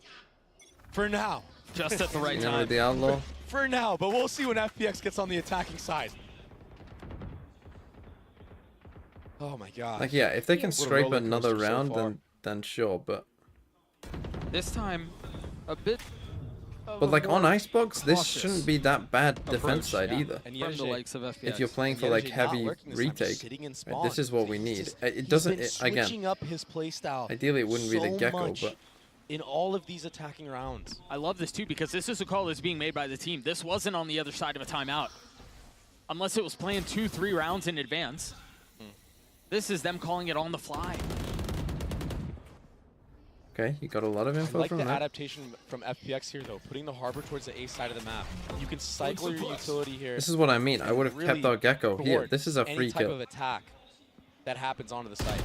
Speaker 15: For now.
Speaker 13: Just at the right
Speaker 3: You know,
Speaker 13: time.
Speaker 3: with the outlaw.
Speaker 15: For now, but we'll see when FPX gets on the attacking side. Oh my god.
Speaker 3: Like, yeah, if they can
Speaker 15: What a
Speaker 3: scrape
Speaker 15: roller
Speaker 3: another
Speaker 15: coaster so
Speaker 3: round,
Speaker 15: far.
Speaker 3: then sure, but
Speaker 13: This time, a bit.
Speaker 3: But like on Icebox, this
Speaker 13: cautious
Speaker 3: shouldn't be that bad defense
Speaker 13: approach,
Speaker 3: side
Speaker 13: yeah.
Speaker 3: either.
Speaker 15: And
Speaker 13: From the
Speaker 15: Yevgeny-
Speaker 13: likes of FPX.
Speaker 3: If you're playing
Speaker 15: And
Speaker 3: for like
Speaker 15: Yevgeny not
Speaker 3: heavy
Speaker 15: lurking this time, just
Speaker 3: retake,
Speaker 15: sitting in
Speaker 3: right,
Speaker 15: spawn.
Speaker 3: this is what we
Speaker 15: He's
Speaker 3: need.
Speaker 15: just-
Speaker 3: It
Speaker 15: he's
Speaker 3: doesn't,
Speaker 15: been
Speaker 3: again,
Speaker 15: switching up his playstyle
Speaker 3: ideally it wouldn't be the
Speaker 15: so
Speaker 3: gecko,
Speaker 15: much
Speaker 3: but
Speaker 15: in all of these attacking rounds.
Speaker 13: I love this too, because this is a call that's being made by the team. This wasn't on the other side of a timeout. Unless it was playing 2-3 rounds in advance. This is them calling it on the fly.
Speaker 3: okay, you got a lot of
Speaker 15: I
Speaker 3: info
Speaker 15: like
Speaker 3: from
Speaker 15: the
Speaker 3: that.
Speaker 15: adaptation from FPX here, though, putting the harbor towards the A side of the map. You can cycle your utility here.
Speaker 3: This is what I mean. I would have
Speaker 15: really
Speaker 3: kept our gecko here.
Speaker 15: thwart
Speaker 3: This is a
Speaker 15: any
Speaker 3: free
Speaker 15: type
Speaker 3: kill.
Speaker 15: of attack that happens onto the site.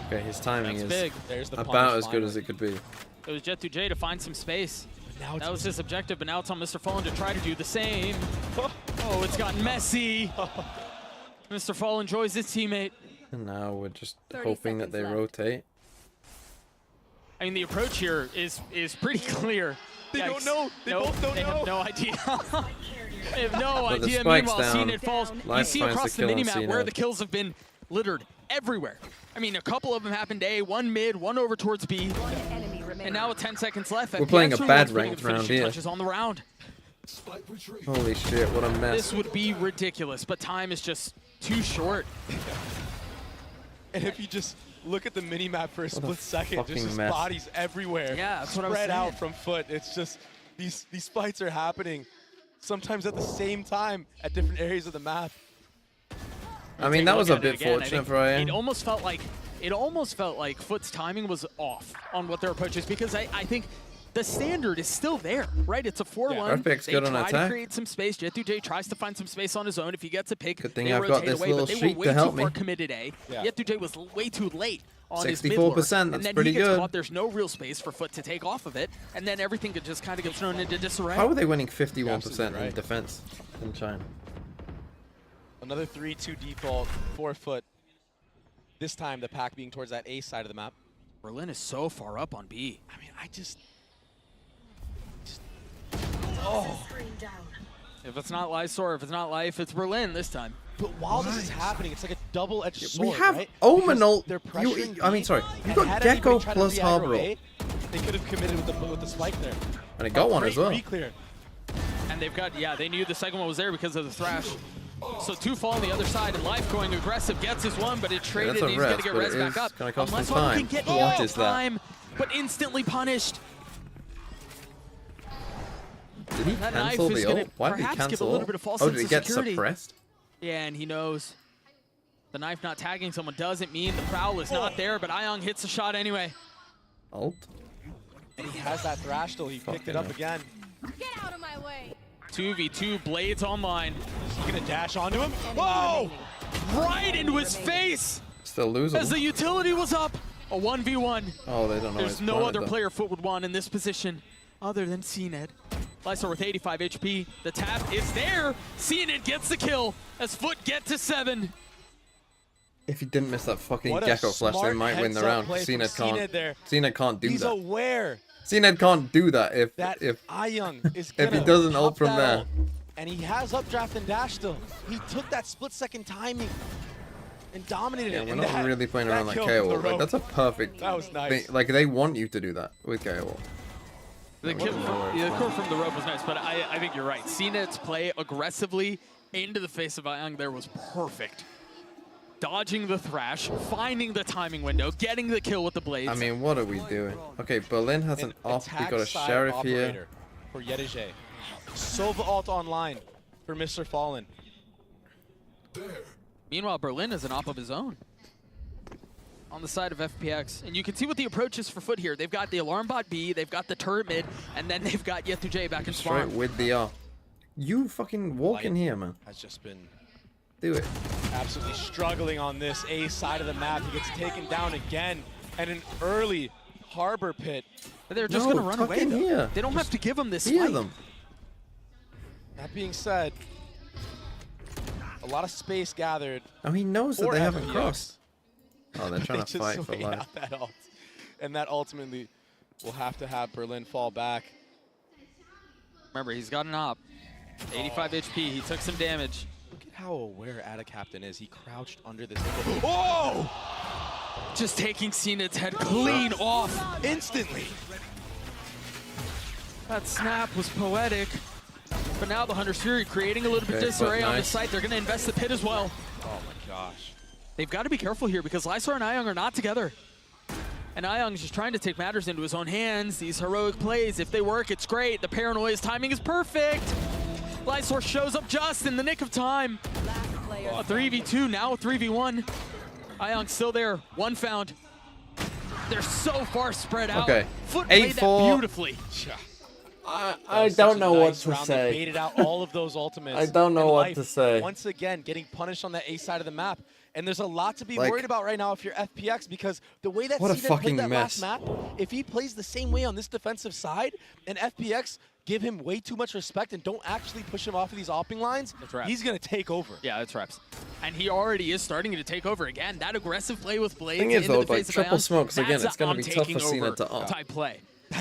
Speaker 3: Okay, his timing
Speaker 13: That's
Speaker 3: is
Speaker 13: big.
Speaker 15: There's the
Speaker 3: about
Speaker 15: punish
Speaker 3: as good as
Speaker 15: finally.
Speaker 3: it could be.
Speaker 13: It was Jet2J to find some space.
Speaker 15: Now
Speaker 13: That was his objective, but now it's on Mr. Fallen to try to do the same. Oh, it's gotten messy. Mr. Fallen enjoys his teammate.
Speaker 3: And now we're just
Speaker 1: 30
Speaker 3: hoping that they
Speaker 1: seconds left.
Speaker 3: rotate.
Speaker 13: I mean, the approach here is pretty clear.
Speaker 15: They don't know. They both don't
Speaker 13: they
Speaker 15: know.
Speaker 13: have no idea. They have no
Speaker 3: But the
Speaker 13: idea.
Speaker 3: spike's
Speaker 13: Meanwhile,
Speaker 3: down.
Speaker 13: CNED falls. You
Speaker 3: Life
Speaker 13: see
Speaker 3: finds
Speaker 13: across
Speaker 3: the
Speaker 13: the
Speaker 3: kill on
Speaker 13: minimap where
Speaker 3: CNED.
Speaker 13: the kills have been littered everywhere. I mean, a couple of them happened A, one mid, one over towards B.
Speaker 1: Enemy remaining.
Speaker 13: And now with 10 seconds left,
Speaker 3: We're playing a
Speaker 13: FPX
Speaker 3: bad
Speaker 13: wants
Speaker 3: ranked
Speaker 13: finishing
Speaker 3: round here.
Speaker 13: touches on the round.
Speaker 3: Holy shit, what a mess.
Speaker 13: This would be ridiculous, but time is just too short.
Speaker 15: And if you just look at the mini-map for a
Speaker 3: What a
Speaker 15: split second,
Speaker 3: fucking
Speaker 15: just
Speaker 3: mess.
Speaker 15: bodies everywhere.
Speaker 13: Yeah, that's what I was
Speaker 15: spread out
Speaker 13: saying.
Speaker 15: from FUT. It's just, these fights are happening sometimes at the same time at different areas of the map.
Speaker 3: I mean,
Speaker 13: Take
Speaker 3: that was a
Speaker 13: look at it
Speaker 3: bit
Speaker 13: again. I
Speaker 3: fortunate
Speaker 13: think
Speaker 3: for IN.
Speaker 13: It almost felt like FUT's timing was off on what their approach is, because I think the standard is still there, right? It's a 4-1.
Speaker 3: FPX
Speaker 13: They
Speaker 3: good on
Speaker 13: try to
Speaker 3: attack.
Speaker 13: create some space. Jet2j tries to find some space on his own. If he gets a pick,
Speaker 3: Good thing
Speaker 13: they
Speaker 3: I've got
Speaker 13: rotate
Speaker 3: this
Speaker 13: away,
Speaker 3: little
Speaker 13: but they
Speaker 3: sheet
Speaker 13: were
Speaker 3: to
Speaker 13: way
Speaker 3: help
Speaker 13: too
Speaker 3: me.
Speaker 13: far committed A.
Speaker 15: Yeah.
Speaker 13: Jet2j was way too late on his
Speaker 3: 64%,
Speaker 13: mid lure.
Speaker 3: that's
Speaker 13: And then
Speaker 3: pretty
Speaker 13: he gets
Speaker 3: good.
Speaker 13: caught. There's no real space for FUT to take off of it, and then everything could just kind of get thrown into disarray.
Speaker 3: How are they winning 51%
Speaker 15: Absolutely
Speaker 3: in
Speaker 15: right.
Speaker 3: defense in China?
Speaker 15: Another 3-2 default, 4 FUT. This time the pack being towards that A side of the map.
Speaker 13: Berlin is so far up on B.
Speaker 15: I mean, oh.
Speaker 13: If it's not Lysor, if it's not Life, it's Berlin this time.
Speaker 15: But while this is happening, it's like a double-edged sword,
Speaker 3: We have
Speaker 15: right?
Speaker 3: Omenal.
Speaker 15: They're pressuring
Speaker 3: I mean,
Speaker 15: B,
Speaker 3: sorry. You
Speaker 15: and
Speaker 3: got
Speaker 15: had
Speaker 3: Gecko
Speaker 15: anybody tried to
Speaker 3: plus
Speaker 15: re-aggro
Speaker 3: Harbor.
Speaker 15: A, they could have committed with the spike there.
Speaker 3: And it got one as well.
Speaker 15: Re-clear.
Speaker 13: And they've got, yeah, they knew the second one was there because of the Thrash. So 2 fall on the other side, and Life going aggressive gets his one, but it traded,
Speaker 3: that's a
Speaker 13: and he's going to
Speaker 3: res,
Speaker 13: get
Speaker 3: but
Speaker 13: res
Speaker 3: it
Speaker 13: back
Speaker 3: is
Speaker 13: up.
Speaker 3: gonna cost him
Speaker 13: Unless
Speaker 3: time.
Speaker 13: one can get
Speaker 3: What is that?
Speaker 13: time, but instantly punished.
Speaker 3: Did he
Speaker 13: That
Speaker 3: cancel
Speaker 13: knife is
Speaker 3: the
Speaker 13: gonna
Speaker 3: ult? Why did he
Speaker 13: perhaps give a
Speaker 3: cancel
Speaker 13: little
Speaker 3: ult?
Speaker 13: bit of false
Speaker 3: Oh,
Speaker 13: sense
Speaker 3: did it
Speaker 13: of
Speaker 3: get
Speaker 13: security.
Speaker 3: suppressed?
Speaker 13: Yeah, and he knows the knife not tagging someone doesn't mean the prowl is not there, but Ayong hits the shot anyway.
Speaker 3: Ult?
Speaker 15: And he has that Thrash still. He picked it up again.
Speaker 4: Get out of my way.
Speaker 13: 2v2, Blades online.
Speaker 15: Is he going to dash onto him? Whoa!
Speaker 13: Right into his face!
Speaker 3: Still losing.
Speaker 13: As the utility was up. A 1v1.
Speaker 3: Oh, they don't know.
Speaker 13: There's
Speaker 3: he's
Speaker 13: no
Speaker 3: planted
Speaker 13: other
Speaker 3: them.
Speaker 13: player FUT would want in this position other than CNED. Lysor with 85 HP. The tap is there. CNED gets the kill as FUT get to 7.
Speaker 3: If he didn't miss that fucking
Speaker 15: What a
Speaker 3: Gecko flash, they
Speaker 15: smart
Speaker 3: might win the
Speaker 15: heads-up
Speaker 3: round.
Speaker 15: play from
Speaker 3: CNED can't.
Speaker 15: CNED there.
Speaker 3: CNED can't do
Speaker 15: He's
Speaker 3: that.
Speaker 15: aware
Speaker 3: CNED can't do that if
Speaker 15: that Ayong is
Speaker 3: if
Speaker 15: gonna
Speaker 3: he doesn't
Speaker 15: pop
Speaker 3: ult from
Speaker 15: that
Speaker 3: there.
Speaker 15: ult, and he has updraft and dash still. He took that split-second timing and dominated
Speaker 3: Yeah,
Speaker 15: it.
Speaker 3: we're
Speaker 15: And
Speaker 3: not really playing around like
Speaker 15: kill
Speaker 3: KO
Speaker 15: from the
Speaker 3: ult. Like,
Speaker 15: rope.
Speaker 3: that's a perfect
Speaker 15: That was nice.
Speaker 3: thing. Like, they want you to do that with KO ult.
Speaker 13: The kill from the rope was nice, but I think you're right. CNED's play aggressively into the face of Ayong there was perfect. Dodging the Thrash, finding the timing window, getting the kill with the Blades.
Speaker 3: I mean, what are we doing? Okay, Berlin has an off. We got a
Speaker 15: Attack
Speaker 3: Sheriff
Speaker 15: side
Speaker 3: here.
Speaker 15: operator for Yedije. Sova ult online for Mr. Fallen.
Speaker 13: Meanwhile, Berlin is an op of his own on the side of FPX. And you can see what the approach is for FUT here. They've got the alarm bot B, they've got the turret mid, and then they've got Jet2j back in
Speaker 3: Straight
Speaker 13: spawn.
Speaker 3: with the R. You fucking walk in here, man.
Speaker 15: Has just been
Speaker 3: Do it.
Speaker 15: absolutely struggling on this A side of the map. He gets taken down again and an early harbor pit.
Speaker 13: But they're just
Speaker 3: No,
Speaker 13: going to run
Speaker 3: tuck
Speaker 13: away,
Speaker 3: in
Speaker 13: though.
Speaker 3: here.
Speaker 13: They don't have to give him this
Speaker 3: Hear
Speaker 13: fight.
Speaker 3: them.
Speaker 15: That being said, a lot of space gathered.
Speaker 3: Oh, he knows that
Speaker 15: for
Speaker 3: they haven't
Speaker 15: FPX.
Speaker 3: crossed. Oh, they're
Speaker 15: They
Speaker 3: trying to
Speaker 15: just
Speaker 3: fight for
Speaker 15: wait
Speaker 3: life.
Speaker 15: out that ult. And that ultimately will have to have Berlin fall back.
Speaker 13: Remember, he's got an op. 85 HP, he took some damage.
Speaker 15: Look at how aware Captain is. He crouched under this. Oh!
Speaker 13: Just taking CNED's head clean off.
Speaker 15: Instantly.
Speaker 13: That snap was poetic. But now the Hunter's Fury creating a little bit
Speaker 3: Okay,
Speaker 13: disarray
Speaker 3: but
Speaker 13: on the
Speaker 3: nice.
Speaker 13: site. They're going to invest the pit as well.
Speaker 15: Oh my gosh.
Speaker 13: They've got to be careful here because Lysor and Ayong are not together. And Ayong's just trying to take matters into his own hands. These heroic plays, if they work, it's great. The paranoia's timing is perfect. Lysor shows up just in the nick of time. A 3v2, now a 3v1. Ayong's still there, one found. They're so far spread out.
Speaker 3: Okay,
Speaker 13: FUT played that
Speaker 3: 8-4.
Speaker 13: beautifully.
Speaker 3: I don't know what to
Speaker 15: They
Speaker 3: say.
Speaker 15: baited out all of those ultimates.
Speaker 3: I don't know
Speaker 15: And
Speaker 3: what
Speaker 15: Life,
Speaker 3: to say.
Speaker 15: Once again, getting punished on that A side of the map. And there's a lot to be
Speaker 3: Like-
Speaker 15: worried about right now if you're FPX, because the way that
Speaker 3: What a
Speaker 15: CNED
Speaker 3: fucking
Speaker 15: played that
Speaker 3: mess.
Speaker 15: last map, if he plays the same way on this defensive side, and FPX give him way too much respect and don't actually push him off of these opping lines, he's going to take over.
Speaker 13: Yeah, that's reps. And he already is starting to take over again. That aggressive play with Blades
Speaker 3: Thing is,
Speaker 13: into
Speaker 3: though,
Speaker 13: the
Speaker 3: like,
Speaker 13: face of
Speaker 3: triple
Speaker 13: Ayong,
Speaker 3: smokes, again,
Speaker 13: that's
Speaker 3: it's gonna
Speaker 13: a
Speaker 3: be
Speaker 13: I'm
Speaker 3: tough for
Speaker 13: taking
Speaker 3: CNED
Speaker 13: over
Speaker 3: to up.
Speaker 13: type play.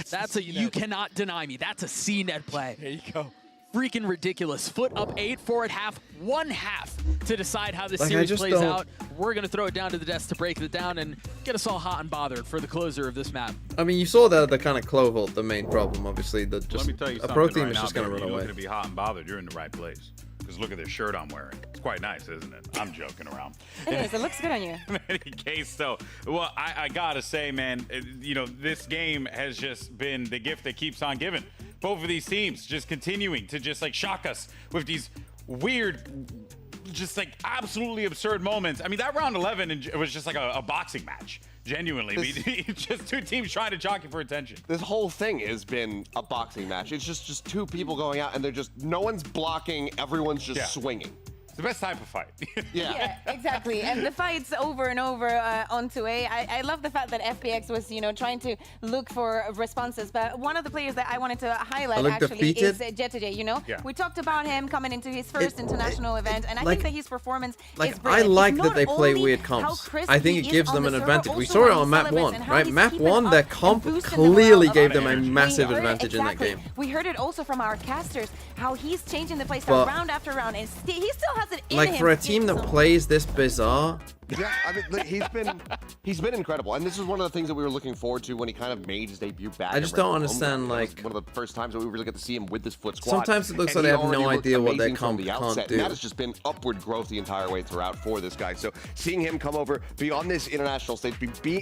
Speaker 13: That's a you cannot deny me. That's a CNED play.
Speaker 15: There you go.
Speaker 13: Freaking ridiculous. FUT up 8-4 at half, 1/2 to decide how this
Speaker 3: Like, I
Speaker 13: series
Speaker 3: just
Speaker 13: plays
Speaker 3: don't-
Speaker 13: out. We're going to throw it down to the desk to break it down and get us all hot and bothered for the closer of this map.
Speaker 3: I mean, you saw the kind of clove ult, the main problem, obviously. The
Speaker 16: Let
Speaker 3: just
Speaker 16: me tell you
Speaker 3: a
Speaker 16: something
Speaker 3: pro team
Speaker 16: right
Speaker 3: is
Speaker 16: now,
Speaker 3: just going to
Speaker 16: baby.
Speaker 3: run
Speaker 16: You're
Speaker 3: away.
Speaker 16: looking to be hot and bothered. You're in the right place. Because look at this shirt I'm wearing. It's quite nice, isn't it? I'm joking around.
Speaker 4: It is. It looks good on you.
Speaker 16: In any case, though, well, I gotta say, man, you know, this game has just been the gift that keeps on giving. Both of these teams just continuing to just like shock us with these weird just like absolutely absurd moments. I mean, that round 11, it was just like a boxing match. Genuinely, just two teams trying to jockey for attention.
Speaker 20: This whole thing has been a boxing match. It's just two people going out, and they're just no one's blocking. Everyone's just swinging.
Speaker 16: It's the best type of fight.
Speaker 4: Yeah, exactly. And the fights over and over on 2A. I love the fact that FPX was, you know, trying to look for responses. But one of the players that I wanted to highlight actually is Jettoday, you know?
Speaker 3: Yeah.
Speaker 4: We talked about him coming into his first international event, and I think that his performance is
Speaker 3: I
Speaker 4: brilliant.
Speaker 3: like
Speaker 4: It's
Speaker 3: that they
Speaker 4: not
Speaker 3: play
Speaker 4: only
Speaker 3: weird
Speaker 4: how
Speaker 3: comps.
Speaker 4: crisp
Speaker 3: I think
Speaker 4: he
Speaker 3: it gives
Speaker 4: is
Speaker 3: them
Speaker 4: on
Speaker 3: an
Speaker 4: the server,
Speaker 3: advantage. We
Speaker 4: also
Speaker 3: saw it
Speaker 4: how he
Speaker 3: on map
Speaker 4: celebrates
Speaker 3: 1,
Speaker 4: and how
Speaker 3: right?
Speaker 4: he's
Speaker 3: Map
Speaker 4: keeping
Speaker 3: 1,
Speaker 4: up
Speaker 3: their
Speaker 4: and
Speaker 3: comp
Speaker 4: boosting the
Speaker 3: clearly
Speaker 4: morale
Speaker 3: gave
Speaker 4: of
Speaker 3: them a
Speaker 4: everyone.
Speaker 3: massive
Speaker 4: We heard it
Speaker 3: advantage in that
Speaker 4: exactly.
Speaker 3: game.
Speaker 4: We heard it also from our casters, how he's changing the playstyle
Speaker 3: But-
Speaker 4: round after round, and he still has it in
Speaker 3: Like
Speaker 4: him.
Speaker 3: for a team that plays this bizarre,
Speaker 20: Yeah, I mean, look, he's been incredible, and this is one of the things that we were looking forward to when he kind of made his debut back.
Speaker 3: I just
Speaker 20: at
Speaker 3: don't
Speaker 20: Red Bull.
Speaker 3: understand,
Speaker 20: It was
Speaker 3: like-
Speaker 20: one of the first times that we really get to see him with this FUT squad.
Speaker 3: Sometimes it looks
Speaker 20: And
Speaker 3: like they
Speaker 20: he
Speaker 3: have no
Speaker 20: already looked
Speaker 3: idea what their
Speaker 20: amazing from
Speaker 3: comp
Speaker 20: the
Speaker 3: can't
Speaker 20: outset,
Speaker 3: do.
Speaker 20: and that has just been upward growth the entire way throughout for this guy. So seeing him come over, be on this international stage,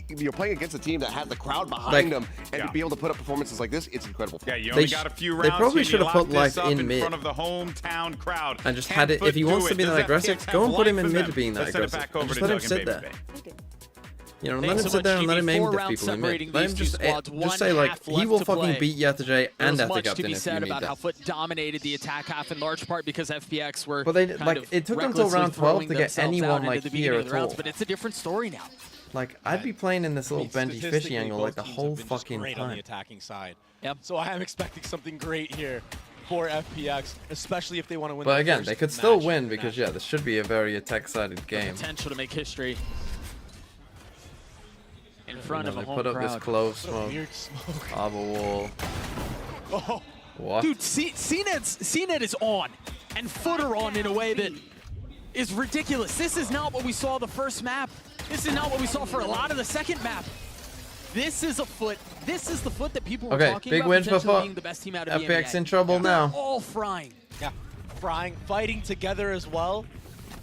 Speaker 20: you're playing against a team that has the crowd behind
Speaker 3: Like-
Speaker 20: them, and to be able to put up performances like this, it's incredible.
Speaker 16: Yeah, you
Speaker 3: They
Speaker 16: only
Speaker 3: sh-
Speaker 16: got a few
Speaker 3: they
Speaker 16: rounds.
Speaker 3: probably
Speaker 16: and
Speaker 3: should
Speaker 16: you
Speaker 3: have put
Speaker 16: lock this
Speaker 3: Life
Speaker 16: up
Speaker 3: in mid.
Speaker 16: front of the hometown crowd.
Speaker 3: and just
Speaker 16: Can
Speaker 3: had it. If
Speaker 16: FUT
Speaker 3: he wants
Speaker 16: do
Speaker 3: to be
Speaker 16: it?
Speaker 3: that
Speaker 16: Does
Speaker 3: aggressive,
Speaker 16: FPX
Speaker 3: go and
Speaker 16: have
Speaker 3: put him
Speaker 16: life
Speaker 3: in
Speaker 16: in
Speaker 3: mid
Speaker 16: them?
Speaker 3: being that
Speaker 16: Let's send it
Speaker 3: aggressive.
Speaker 16: back over
Speaker 3: And just
Speaker 16: to
Speaker 3: let him
Speaker 16: Doug
Speaker 3: sit
Speaker 16: and
Speaker 3: there.
Speaker 16: Baby.
Speaker 3: You know, let
Speaker 13: Thanks
Speaker 3: him
Speaker 13: so
Speaker 3: sit there
Speaker 13: much,
Speaker 3: and let him
Speaker 13: GB.
Speaker 3: aim
Speaker 13: 4
Speaker 3: the
Speaker 13: rounds
Speaker 3: people in mid.
Speaker 13: separating
Speaker 3: Let him
Speaker 13: these two
Speaker 3: just
Speaker 13: squads,
Speaker 3: just
Speaker 13: one
Speaker 3: say like
Speaker 13: half
Speaker 3: he
Speaker 13: left
Speaker 3: will
Speaker 13: to
Speaker 3: fucking
Speaker 13: play.
Speaker 3: beat Jettoday
Speaker 13: There
Speaker 3: and
Speaker 13: was
Speaker 3: Epic
Speaker 13: much to
Speaker 3: Captain
Speaker 13: be
Speaker 3: if you
Speaker 13: said
Speaker 3: need
Speaker 13: about how
Speaker 3: that.
Speaker 13: FUT dominated the attack half in large part because FPX were
Speaker 3: But they
Speaker 13: kind
Speaker 3: like
Speaker 13: of
Speaker 3: it took them till
Speaker 13: recklessly
Speaker 3: round 12
Speaker 13: throwing
Speaker 3: to get
Speaker 13: themselves
Speaker 3: anyone
Speaker 13: out into
Speaker 3: like
Speaker 13: the
Speaker 3: here
Speaker 13: beginning of
Speaker 3: at
Speaker 13: the rounds,
Speaker 3: all.
Speaker 13: but it's a different story now.
Speaker 3: Like I'd be playing in this little bendy fishy
Speaker 15: Statistically,
Speaker 3: angle
Speaker 15: both
Speaker 3: like the
Speaker 15: teams
Speaker 3: whole
Speaker 15: have been just
Speaker 3: fucking
Speaker 15: great on the
Speaker 3: time.
Speaker 15: attacking side. Yep. So I am expecting something great here for FPX, especially if they want to win.
Speaker 3: But
Speaker 15: their
Speaker 3: again,
Speaker 15: first
Speaker 3: they could still
Speaker 15: match
Speaker 3: win because yeah, this should be a very attack-sided game.
Speaker 13: Potential to make history in front of a
Speaker 3: They
Speaker 13: home
Speaker 3: put up
Speaker 13: crowd.
Speaker 3: this clove
Speaker 15: What a
Speaker 3: smoke,
Speaker 15: weird smoke.
Speaker 3: harbor wall.
Speaker 15: Oh,
Speaker 3: What?
Speaker 13: Dude, CNET is on, and FUT are on in a way that is ridiculous. This is not what we saw the first map. This is not what we saw for a lot of the second map. This is a FUT. This is the FUT that people were
Speaker 3: Okay,
Speaker 13: talking
Speaker 3: big
Speaker 13: about
Speaker 3: win for
Speaker 13: potentially
Speaker 3: FUT.
Speaker 13: being the best team out of the
Speaker 3: FPX
Speaker 13: NBA.
Speaker 3: in trouble
Speaker 13: They're
Speaker 3: now.
Speaker 13: all frying.
Speaker 15: yeah, frying, fighting together as well.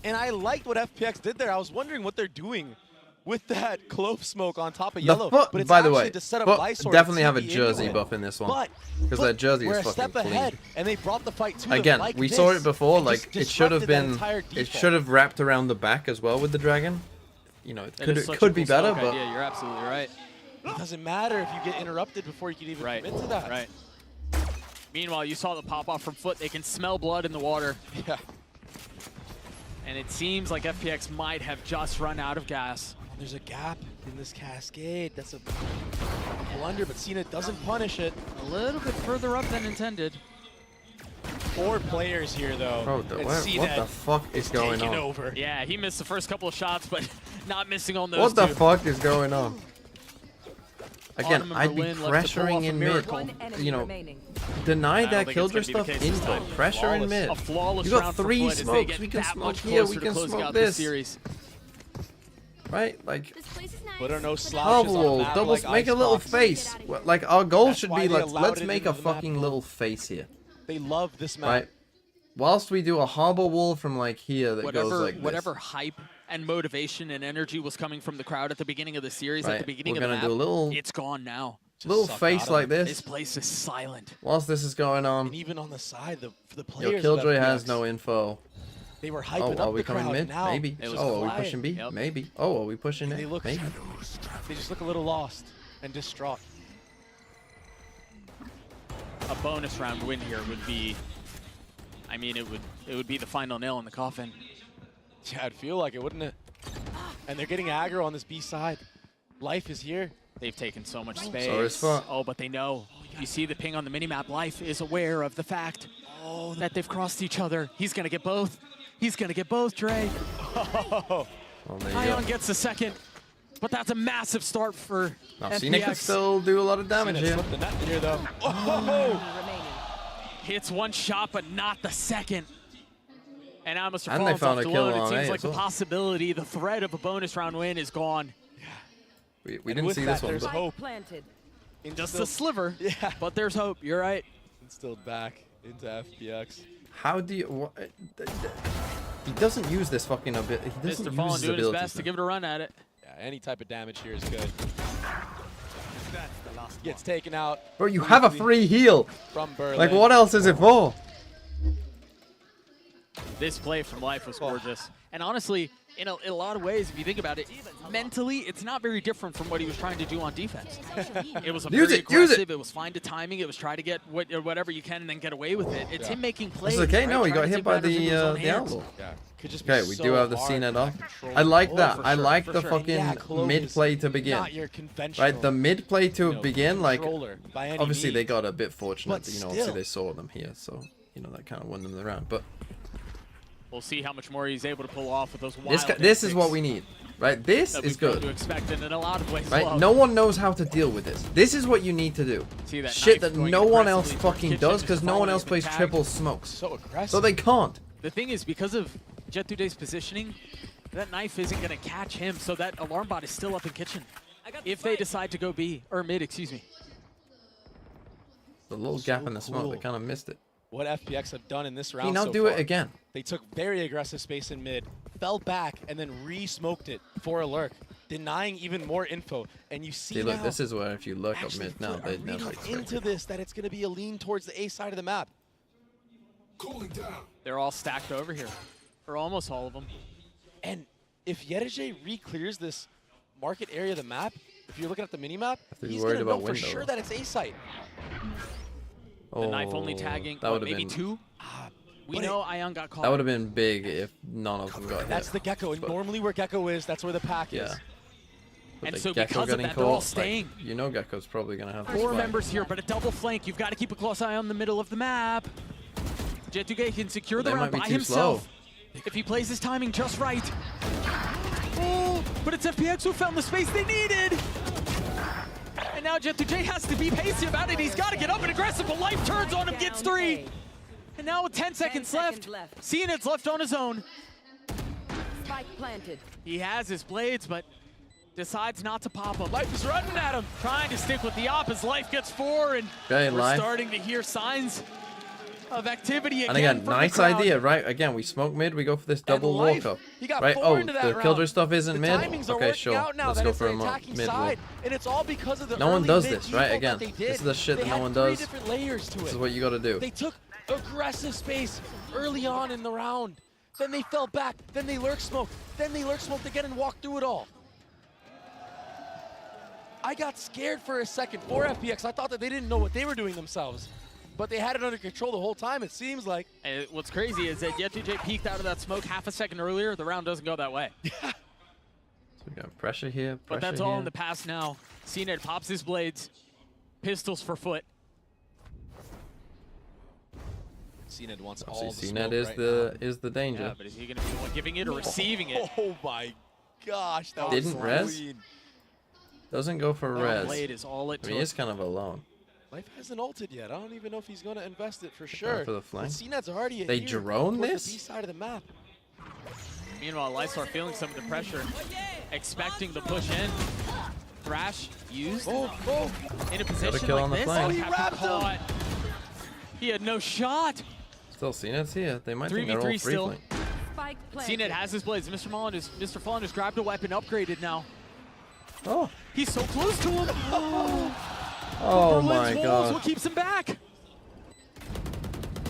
Speaker 15: And I liked what FPX did there. I was wondering what they're doing with that clove smoke on top of
Speaker 3: The
Speaker 15: yellow.
Speaker 3: FUT,
Speaker 15: but it's
Speaker 3: by the
Speaker 15: actually
Speaker 3: way,
Speaker 15: to set up
Speaker 3: FUT
Speaker 15: Lysor
Speaker 3: definitely
Speaker 15: to
Speaker 3: have a
Speaker 15: TP
Speaker 3: jersey
Speaker 15: into it.
Speaker 3: buff in this one.
Speaker 15: But
Speaker 3: Because their jersey
Speaker 15: we're
Speaker 3: is
Speaker 15: a
Speaker 3: fucking
Speaker 15: step
Speaker 3: clean.
Speaker 15: ahead, and they brought the fight to them
Speaker 3: Again,
Speaker 15: like
Speaker 3: we
Speaker 15: this,
Speaker 3: saw it before.
Speaker 15: and
Speaker 3: Like
Speaker 15: just
Speaker 3: it should have
Speaker 15: disrupted that
Speaker 3: been.
Speaker 15: entire
Speaker 3: It
Speaker 15: default.
Speaker 3: should have wrapped around the back as well with the dragon. You know, it
Speaker 13: That
Speaker 3: could
Speaker 13: is such a
Speaker 3: could be
Speaker 13: cool
Speaker 3: better,
Speaker 13: smoke
Speaker 3: but
Speaker 13: idea. You're absolutely right.
Speaker 15: It doesn't matter if you get interrupted before you can even commit to that.
Speaker 13: Right. Meanwhile, you saw the pop-off from FUT. They can smell blood in the water.
Speaker 15: Yeah.
Speaker 13: And it seems like FPX might have just run out of gas.
Speaker 15: There's a gap in this cascade. That's a blunder, but Cena doesn't punish it.
Speaker 13: A little bit further up than intended.
Speaker 15: 4 players here, though.
Speaker 3: Bro,
Speaker 15: and
Speaker 3: what
Speaker 15: Cena
Speaker 3: the fuck is going
Speaker 15: taking
Speaker 3: on?
Speaker 15: over.
Speaker 13: Yeah, he missed the first couple of shots, but not missing on those
Speaker 3: What the
Speaker 13: two.
Speaker 3: fuck is going on? Again,
Speaker 13: Autumn
Speaker 3: I'd be
Speaker 13: Berlin left to pull off
Speaker 3: pressuring
Speaker 13: a
Speaker 3: in mid.
Speaker 13: miracle.
Speaker 3: You know, deny
Speaker 13: I don't
Speaker 3: that
Speaker 13: think
Speaker 3: killjoy
Speaker 13: it's gonna
Speaker 3: stuff
Speaker 13: be the case this
Speaker 3: info.
Speaker 13: time.
Speaker 3: Pressure in mid.
Speaker 13: A flawless
Speaker 3: You got
Speaker 13: round for
Speaker 3: 3
Speaker 13: FUT as they
Speaker 3: smokes.
Speaker 13: get
Speaker 3: We can
Speaker 13: that
Speaker 3: smoke
Speaker 13: much
Speaker 3: here. We
Speaker 13: closer to
Speaker 3: can
Speaker 13: closing
Speaker 3: smoke
Speaker 13: out this
Speaker 3: this.
Speaker 13: series.
Speaker 3: Right? Like,
Speaker 15: Put her no
Speaker 3: harbor
Speaker 15: slouches on a
Speaker 3: wall,
Speaker 15: map
Speaker 3: double,
Speaker 15: like
Speaker 3: make a little
Speaker 15: Icebox.
Speaker 3: face. Like our goal
Speaker 15: That's
Speaker 3: should
Speaker 15: why
Speaker 3: be
Speaker 15: they allowed
Speaker 3: let's
Speaker 15: it
Speaker 3: make
Speaker 15: into
Speaker 3: a
Speaker 15: the map
Speaker 3: fucking
Speaker 15: goal.
Speaker 3: little face here.
Speaker 15: They love this map.
Speaker 3: Right? Whilst we do a harbor wall from like here that goes like this.
Speaker 13: Whatever hype and motivation and energy was coming from the crowd at the beginning of the series,
Speaker 3: Right,
Speaker 13: at the beginning
Speaker 3: we're
Speaker 13: of the
Speaker 3: gonna
Speaker 13: map,
Speaker 3: do a little-
Speaker 13: it's gone now.
Speaker 3: Little face like
Speaker 13: This
Speaker 3: this.
Speaker 13: place is silent.
Speaker 3: Whilst this is going on,
Speaker 15: And even on the side, for the players
Speaker 3: your
Speaker 15: of
Speaker 3: killjoy
Speaker 15: FPX,
Speaker 3: has no info.
Speaker 15: They were
Speaker 3: Oh,
Speaker 15: hyping
Speaker 3: are
Speaker 15: up
Speaker 3: we
Speaker 15: the
Speaker 3: coming
Speaker 15: crowd.
Speaker 3: mid?
Speaker 15: Now,
Speaker 3: Maybe.
Speaker 15: it's
Speaker 3: Oh, are we
Speaker 15: quiet.
Speaker 3: pushing B?
Speaker 13: Yep.
Speaker 3: Maybe. Oh, are we pushing
Speaker 15: They
Speaker 3: A?
Speaker 15: look.
Speaker 3: Maybe.
Speaker 15: They just look a little lost and distraught.
Speaker 13: A bonus round win here would be, I mean, it would be the final nail in the coffin.
Speaker 15: Yeah, I'd feel like it, wouldn't it? And they're getting aggro on this B side. Life is here.
Speaker 13: They've taken so much space.
Speaker 3: So is FUT.
Speaker 13: Oh, but they know. You see the ping on the minimap. Life is aware of the fact that they've crossed each other. He's going to get both. He's going to get both, Dre.
Speaker 3: Well, there you
Speaker 13: Ion
Speaker 3: go.
Speaker 13: gets the second, but that's a massive start for
Speaker 3: Now,
Speaker 13: FPX.
Speaker 3: Cena can still do a lot of damage
Speaker 15: Cena
Speaker 3: here.
Speaker 15: slipped the net here, though. Oh!
Speaker 13: Hits one shot, but not the second. And now Mr.
Speaker 3: And they
Speaker 13: Collins
Speaker 3: found
Speaker 13: off
Speaker 3: a
Speaker 13: the
Speaker 3: kill
Speaker 13: load. It
Speaker 3: on
Speaker 13: seems
Speaker 3: A
Speaker 13: like
Speaker 3: as
Speaker 13: the
Speaker 3: well.
Speaker 13: possibility, the threat of a bonus round win is gone.
Speaker 3: We
Speaker 15: And
Speaker 3: didn't
Speaker 15: with
Speaker 3: see
Speaker 15: that,
Speaker 3: this one.
Speaker 15: there's
Speaker 3: But
Speaker 15: hope.
Speaker 1: Planted.
Speaker 13: Just a sliver,
Speaker 15: Yeah.
Speaker 13: but there's hope. You're right.
Speaker 15: Instilled back into FPX.
Speaker 3: how do you... he doesn't use this fucking ability. He doesn't
Speaker 13: Mr.
Speaker 3: use
Speaker 13: Fallen
Speaker 3: his
Speaker 13: doing his
Speaker 3: abilities.
Speaker 13: best to give it a run at it.
Speaker 15: Yeah, any type of damage here is good. Gets taken out.
Speaker 3: Bro, you have a
Speaker 15: briefly
Speaker 3: free heal.
Speaker 15: from Berlin.
Speaker 3: Like, what else is it for?
Speaker 13: This play from Life was gorgeous. And honestly, in a lot of ways, if you think about it, mentally, it's not very different from what he was trying to do on defense. It was very aggressive. It was find the timing. It was try to get whatever you can and then get away with it. It's him making plays.
Speaker 3: It's okay.
Speaker 13: Right?
Speaker 3: No, he got
Speaker 13: Trying to
Speaker 3: hit
Speaker 13: take
Speaker 3: by
Speaker 13: matters into his own
Speaker 3: the
Speaker 13: hands.
Speaker 3: elbow.
Speaker 15: Yeah. Could just
Speaker 3: Okay,
Speaker 15: be
Speaker 3: we
Speaker 15: so
Speaker 3: do have the
Speaker 15: hard
Speaker 3: CNET
Speaker 15: to
Speaker 3: off.
Speaker 15: control.
Speaker 3: I like that.
Speaker 15: For
Speaker 3: I
Speaker 15: sure,
Speaker 3: like
Speaker 15: for
Speaker 3: the
Speaker 15: sure.
Speaker 3: fucking
Speaker 15: Yeah, Clove
Speaker 3: mid
Speaker 15: is
Speaker 3: play to begin.
Speaker 15: not your conventional,
Speaker 3: Right, the mid play to begin, like,
Speaker 15: controller by any
Speaker 3: obviously they
Speaker 15: means.
Speaker 3: got a bit fortunate,
Speaker 15: But
Speaker 3: that, you know,
Speaker 15: still.
Speaker 3: obviously they saw them here, so, you know, that kind of won them the round. But
Speaker 13: We'll see how much more he's able to pull off with those wild
Speaker 3: this is what we need, right? This
Speaker 13: that
Speaker 3: is
Speaker 13: we've come
Speaker 3: good.
Speaker 13: to expect in a lot of ways.
Speaker 3: Right?
Speaker 13: Well.
Speaker 3: No one knows how to deal with this. This is what you need to do.
Speaker 13: See that
Speaker 3: Shit
Speaker 13: knife
Speaker 3: that
Speaker 13: going
Speaker 3: no one else
Speaker 13: aggressively
Speaker 3: fucking
Speaker 13: towards
Speaker 3: does
Speaker 13: Kitchen,
Speaker 3: because
Speaker 13: just
Speaker 3: no one
Speaker 13: following
Speaker 3: else
Speaker 13: his
Speaker 3: plays
Speaker 13: tag.
Speaker 3: triple smokes.
Speaker 15: So aggressive.
Speaker 3: So they can't.
Speaker 13: The thing is, because of Jet2Day's positioning, that knife isn't going to catch him, so that alarm bot is still up in kitchen. If they decide to go B, or mid, excuse me.
Speaker 3: The little gap in the smoke, they kind of missed it.
Speaker 15: What FPX have done in this round
Speaker 3: now
Speaker 15: so
Speaker 3: do it
Speaker 15: far.
Speaker 3: again.
Speaker 15: They took very aggressive space in mid, fell back, and then re-smoked it for a lurk, denying even more info. And you see,
Speaker 3: See, look,
Speaker 15: now,
Speaker 3: this is where if you look up
Speaker 15: actually
Speaker 3: mid now,
Speaker 15: FUT
Speaker 3: they
Speaker 15: are
Speaker 3: never
Speaker 15: reading
Speaker 3: expect
Speaker 15: into
Speaker 3: it.
Speaker 15: this that it's going to be a lean towards the A side of the map.
Speaker 13: They're all stacked over here, or almost all of them.
Speaker 15: And if Yedije re-clears this market area of the map, if you're looking at the mini-map,
Speaker 3: to be
Speaker 15: he's
Speaker 3: worried
Speaker 15: going to know
Speaker 3: about
Speaker 15: for
Speaker 3: window.
Speaker 15: sure that it's A site.
Speaker 13: The knife only
Speaker 3: Oh,
Speaker 13: tagging,
Speaker 3: that
Speaker 13: what,
Speaker 3: would've
Speaker 13: maybe
Speaker 3: been-
Speaker 13: 2? We
Speaker 15: but
Speaker 13: know Ion got caught.
Speaker 3: That would have been big if none of them got hit.
Speaker 15: That's the Gecko, and normally where Gecko is, that's where the pack is.
Speaker 3: Yeah. But
Speaker 13: And
Speaker 3: the
Speaker 13: so
Speaker 3: Gecko
Speaker 13: because of
Speaker 3: getting
Speaker 13: that, they're all
Speaker 3: caught,
Speaker 13: staying.
Speaker 3: Like, you know Gecko's probably going to have the
Speaker 13: 4
Speaker 3: spike.
Speaker 13: members here, but a double flank. You've got to keep a close eye on the middle of the map. Jet2Day can secure the
Speaker 3: They
Speaker 13: round
Speaker 3: might be
Speaker 13: by
Speaker 3: too
Speaker 13: himself if he plays his timing just right. Oh, but it's FPX who found the space they needed. And now Jet2J has to be pacey about it. He's got to get up and aggressive, but Life turns on him, gets 3. And now with 10 seconds left, Cned's left on his own.
Speaker 1: Spike planted.
Speaker 13: He has his blades, but decides not to pop them.
Speaker 15: Life is running at him.
Speaker 13: Trying to stick with the op as Life gets 4, and
Speaker 3: Okay,
Speaker 13: we're
Speaker 3: Life.
Speaker 13: starting to hear signs of activity again.
Speaker 3: And again,
Speaker 13: from the
Speaker 3: nice
Speaker 13: crowd.
Speaker 3: idea, right? Again, we smoke mid, we go for this double
Speaker 15: Life,
Speaker 3: walk up.
Speaker 15: he got
Speaker 3: Right?
Speaker 15: 4
Speaker 3: Oh,
Speaker 15: into that
Speaker 3: the
Speaker 15: round.
Speaker 3: killjoy stuff isn't
Speaker 15: The
Speaker 3: mid?
Speaker 15: timings are
Speaker 3: Okay,
Speaker 15: working
Speaker 3: sure.
Speaker 15: out now
Speaker 3: Let's
Speaker 15: that
Speaker 3: go
Speaker 15: it's
Speaker 3: for
Speaker 15: the
Speaker 3: a
Speaker 15: attacking
Speaker 3: mid
Speaker 15: side,
Speaker 3: walk.
Speaker 15: and it's all because of the
Speaker 3: No one
Speaker 15: early
Speaker 3: does
Speaker 15: mid
Speaker 3: this, right?
Speaker 15: default
Speaker 3: Again,
Speaker 15: that they did.
Speaker 3: this is the shit
Speaker 15: They
Speaker 3: that no
Speaker 15: had
Speaker 3: one
Speaker 15: 3
Speaker 3: does.
Speaker 15: different layers to it.
Speaker 3: This is what you got to do.
Speaker 15: They took aggressive space early on in the round. Then they fell back. Then they lurk smoked. Then they lurk smoked again and walked through it all. I got scared for a second for FPX. I thought that they didn't know what they were doing themselves. But they had it under control the whole time, it seems like.
Speaker 13: And what's crazy is that Jet2J peeked out of that smoke half a second earlier. The round doesn't go that way.
Speaker 3: So we got pressure here, pressure
Speaker 13: But that's
Speaker 3: here.
Speaker 13: all in the past now. Cned pops his blades. Pistols for FUT.
Speaker 15: Cned wants all
Speaker 3: Obviously,
Speaker 15: the
Speaker 3: CNET
Speaker 15: smoke
Speaker 3: is
Speaker 15: right
Speaker 3: the
Speaker 15: now.
Speaker 3: is the danger.
Speaker 13: Yeah, but is he going to be the one giving it or receiving it?
Speaker 15: Oh my gosh, that
Speaker 3: Didn't
Speaker 15: was
Speaker 3: res?
Speaker 15: clean.
Speaker 3: Doesn't go for
Speaker 13: That
Speaker 3: res.
Speaker 13: blade is all it
Speaker 3: I mean,
Speaker 13: took.
Speaker 3: he's kind of alone.
Speaker 15: Life hasn't ulted yet. I don't even know if he's going to invest it for sure.
Speaker 3: for the flank.
Speaker 15: Cned's already
Speaker 3: They
Speaker 15: here
Speaker 3: drone
Speaker 15: towards
Speaker 3: this?
Speaker 15: the B side of the map.
Speaker 13: Meanwhile, Lysar feeling some of the pressure, expecting the push in. Thrash used in a position
Speaker 3: kill
Speaker 13: like
Speaker 3: on the
Speaker 13: this.
Speaker 3: flank.
Speaker 15: he wrapped him.
Speaker 13: Caught. He had no shot.
Speaker 3: Still, CNET's here. They might think they're all
Speaker 13: 3v3
Speaker 3: free
Speaker 13: still.
Speaker 3: flank.
Speaker 1: Spike planted.
Speaker 13: Cned has his blades. Mr. Fallen has grabbed a weapon, upgraded now.
Speaker 3: Oh.
Speaker 13: He's so close to him.
Speaker 3: Oh
Speaker 13: Berlin's
Speaker 3: my
Speaker 13: walls,
Speaker 3: god.
Speaker 13: what keeps him back?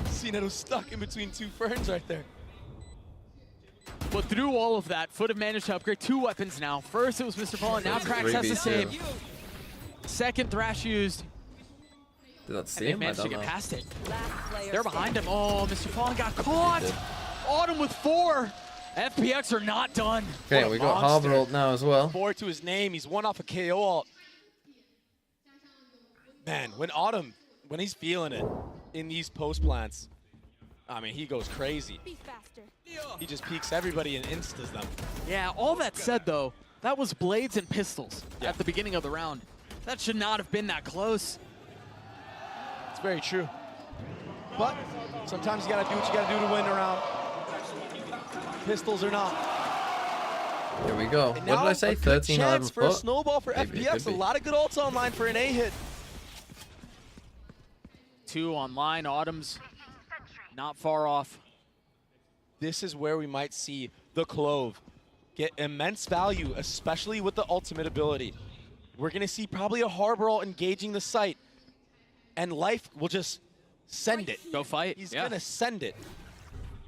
Speaker 15: Cned was stuck in between 2 ferns right there.
Speaker 13: But through all of that, FUT have managed to upgrade 2 weapons now. First it was Mr. Fallen, now Krax has the
Speaker 3: 3v2.
Speaker 13: same. Second Thrash used,
Speaker 3: Did that see
Speaker 13: and they
Speaker 3: him? I
Speaker 13: managed to
Speaker 3: don't
Speaker 13: get
Speaker 3: know.
Speaker 13: past it.
Speaker 1: Last player
Speaker 13: They're behind him. Oh, Mr. Fallen got caught. Autumn with 4. FPX are not done.
Speaker 3: Okay,
Speaker 15: What a
Speaker 3: we got
Speaker 15: monster.
Speaker 3: Harbor ult now as well.
Speaker 15: 4 to his name. He's 1 off a KO ult. Man, when he's feeling it in these post plants, I mean, he goes crazy. He just peeks everybody and instas them.
Speaker 13: Yeah, all that said though, that was blades and pistols at the beginning of the round. That should not have been that close.
Speaker 15: It's very true. But sometimes you gotta do what you gotta do to win a round. Pistols or not.
Speaker 3: Here we go.
Speaker 15: And
Speaker 3: What did
Speaker 15: now
Speaker 3: I say?
Speaker 15: a good
Speaker 3: 13, 11
Speaker 15: chance for a
Speaker 3: foot?
Speaker 15: snowball for
Speaker 3: Maybe,
Speaker 15: FPX.
Speaker 3: could
Speaker 15: A
Speaker 3: be.
Speaker 15: lot of good ults online for an A hit.
Speaker 13: 2 online, Autumn's not far off.
Speaker 15: This is where we might see the Clove get immense value, especially with the ultimate ability. We're gonna see probably a Harbor ult engaging the site, and Life will just send it.
Speaker 13: Go fight.
Speaker 15: He's
Speaker 13: yeah.
Speaker 15: gonna send it.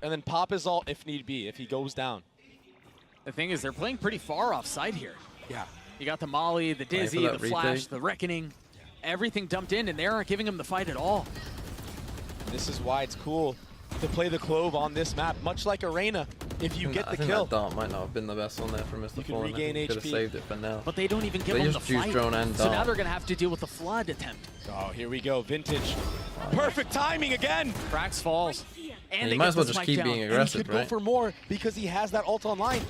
Speaker 15: and then pop his ult if need be, if he goes down.
Speaker 13: The thing is, they're playing pretty far offside here.
Speaker 15: Yeah.
Speaker 13: You got the Molly, the Dizzy, the Flash, the Reckoning, everything dumped in, and they aren't giving him the fight at all.
Speaker 15: This is why it's cool to play the Clove on this map, much like Arena. If you get the kill,
Speaker 3: that dart might not have been the best one there from Mr. Fallen.
Speaker 15: regain
Speaker 3: Could have
Speaker 15: HP.
Speaker 3: saved it for now.
Speaker 13: But they don't even give
Speaker 3: They
Speaker 13: him
Speaker 3: just
Speaker 13: the
Speaker 3: choose
Speaker 13: fight.
Speaker 3: drone and
Speaker 13: So now
Speaker 3: dart.
Speaker 13: they're going to have to deal with the flood attempt.
Speaker 15: Oh, here we go, Vintage. Perfect timing again.
Speaker 13: Krax falls. And
Speaker 3: you
Speaker 13: they
Speaker 3: might
Speaker 13: get
Speaker 3: as well
Speaker 13: the
Speaker 3: just
Speaker 13: spike
Speaker 3: keep
Speaker 13: down.
Speaker 3: being
Speaker 15: And he
Speaker 3: aggressive,
Speaker 15: could go
Speaker 3: right?
Speaker 15: for more because he has that ult online.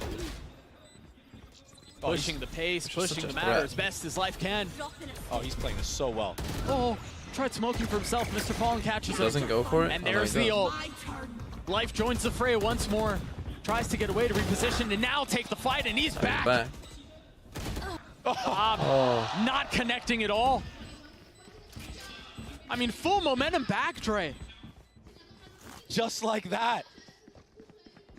Speaker 13: Pushing the pace, pushing
Speaker 3: such
Speaker 13: the
Speaker 3: a
Speaker 13: matter
Speaker 3: threat.
Speaker 13: as best as life can.
Speaker 15: Oh, he's playing this so well.
Speaker 13: Oh, tried smoking for himself. Mr. Fallen catches him.
Speaker 3: Doesn't go for it?
Speaker 13: And
Speaker 3: Oh, there
Speaker 13: there's
Speaker 3: he
Speaker 13: the
Speaker 3: goes.
Speaker 13: ult. Life joins the fray once more. Tries to get away to reposition and now take the fight, and he's back. Not connecting at all. I mean, full momentum back, Dre.
Speaker 15: Just like that.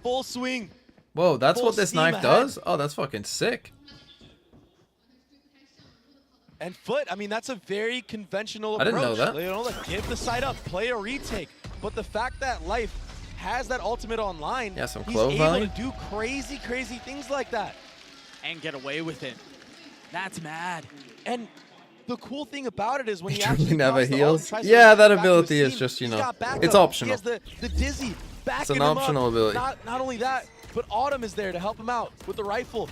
Speaker 15: Full swing.
Speaker 3: Whoa, that's
Speaker 15: Full
Speaker 3: what this
Speaker 15: steam
Speaker 3: knife
Speaker 15: ahead.
Speaker 3: does? Oh, that's fucking sick.
Speaker 15: And FUT, I mean, that's a very conventional
Speaker 3: I
Speaker 15: approach.
Speaker 3: didn't know that.
Speaker 15: You know, like, give the side up, play a retake. But the fact that Life has that ultimate online,
Speaker 3: Yeah, some
Speaker 15: he's
Speaker 3: Clove
Speaker 15: able
Speaker 3: value.
Speaker 15: to do crazy, crazy things like that.
Speaker 13: And get away with it. That's mad.
Speaker 15: And the cool thing about it is when
Speaker 3: He
Speaker 15: he
Speaker 3: truly
Speaker 15: actually
Speaker 3: never
Speaker 15: drops the ult,
Speaker 3: heals.
Speaker 15: tries to
Speaker 3: Yeah,
Speaker 15: get
Speaker 3: that
Speaker 15: back to his
Speaker 3: ability is
Speaker 15: team,
Speaker 3: just, you
Speaker 15: he's
Speaker 3: know,
Speaker 15: got backup.
Speaker 3: it's
Speaker 15: He
Speaker 3: optional.
Speaker 15: has the Dizzy backing
Speaker 3: an
Speaker 15: him up.
Speaker 3: optional ability.
Speaker 15: Not only that, but Autumn is there to help him out with the rifle.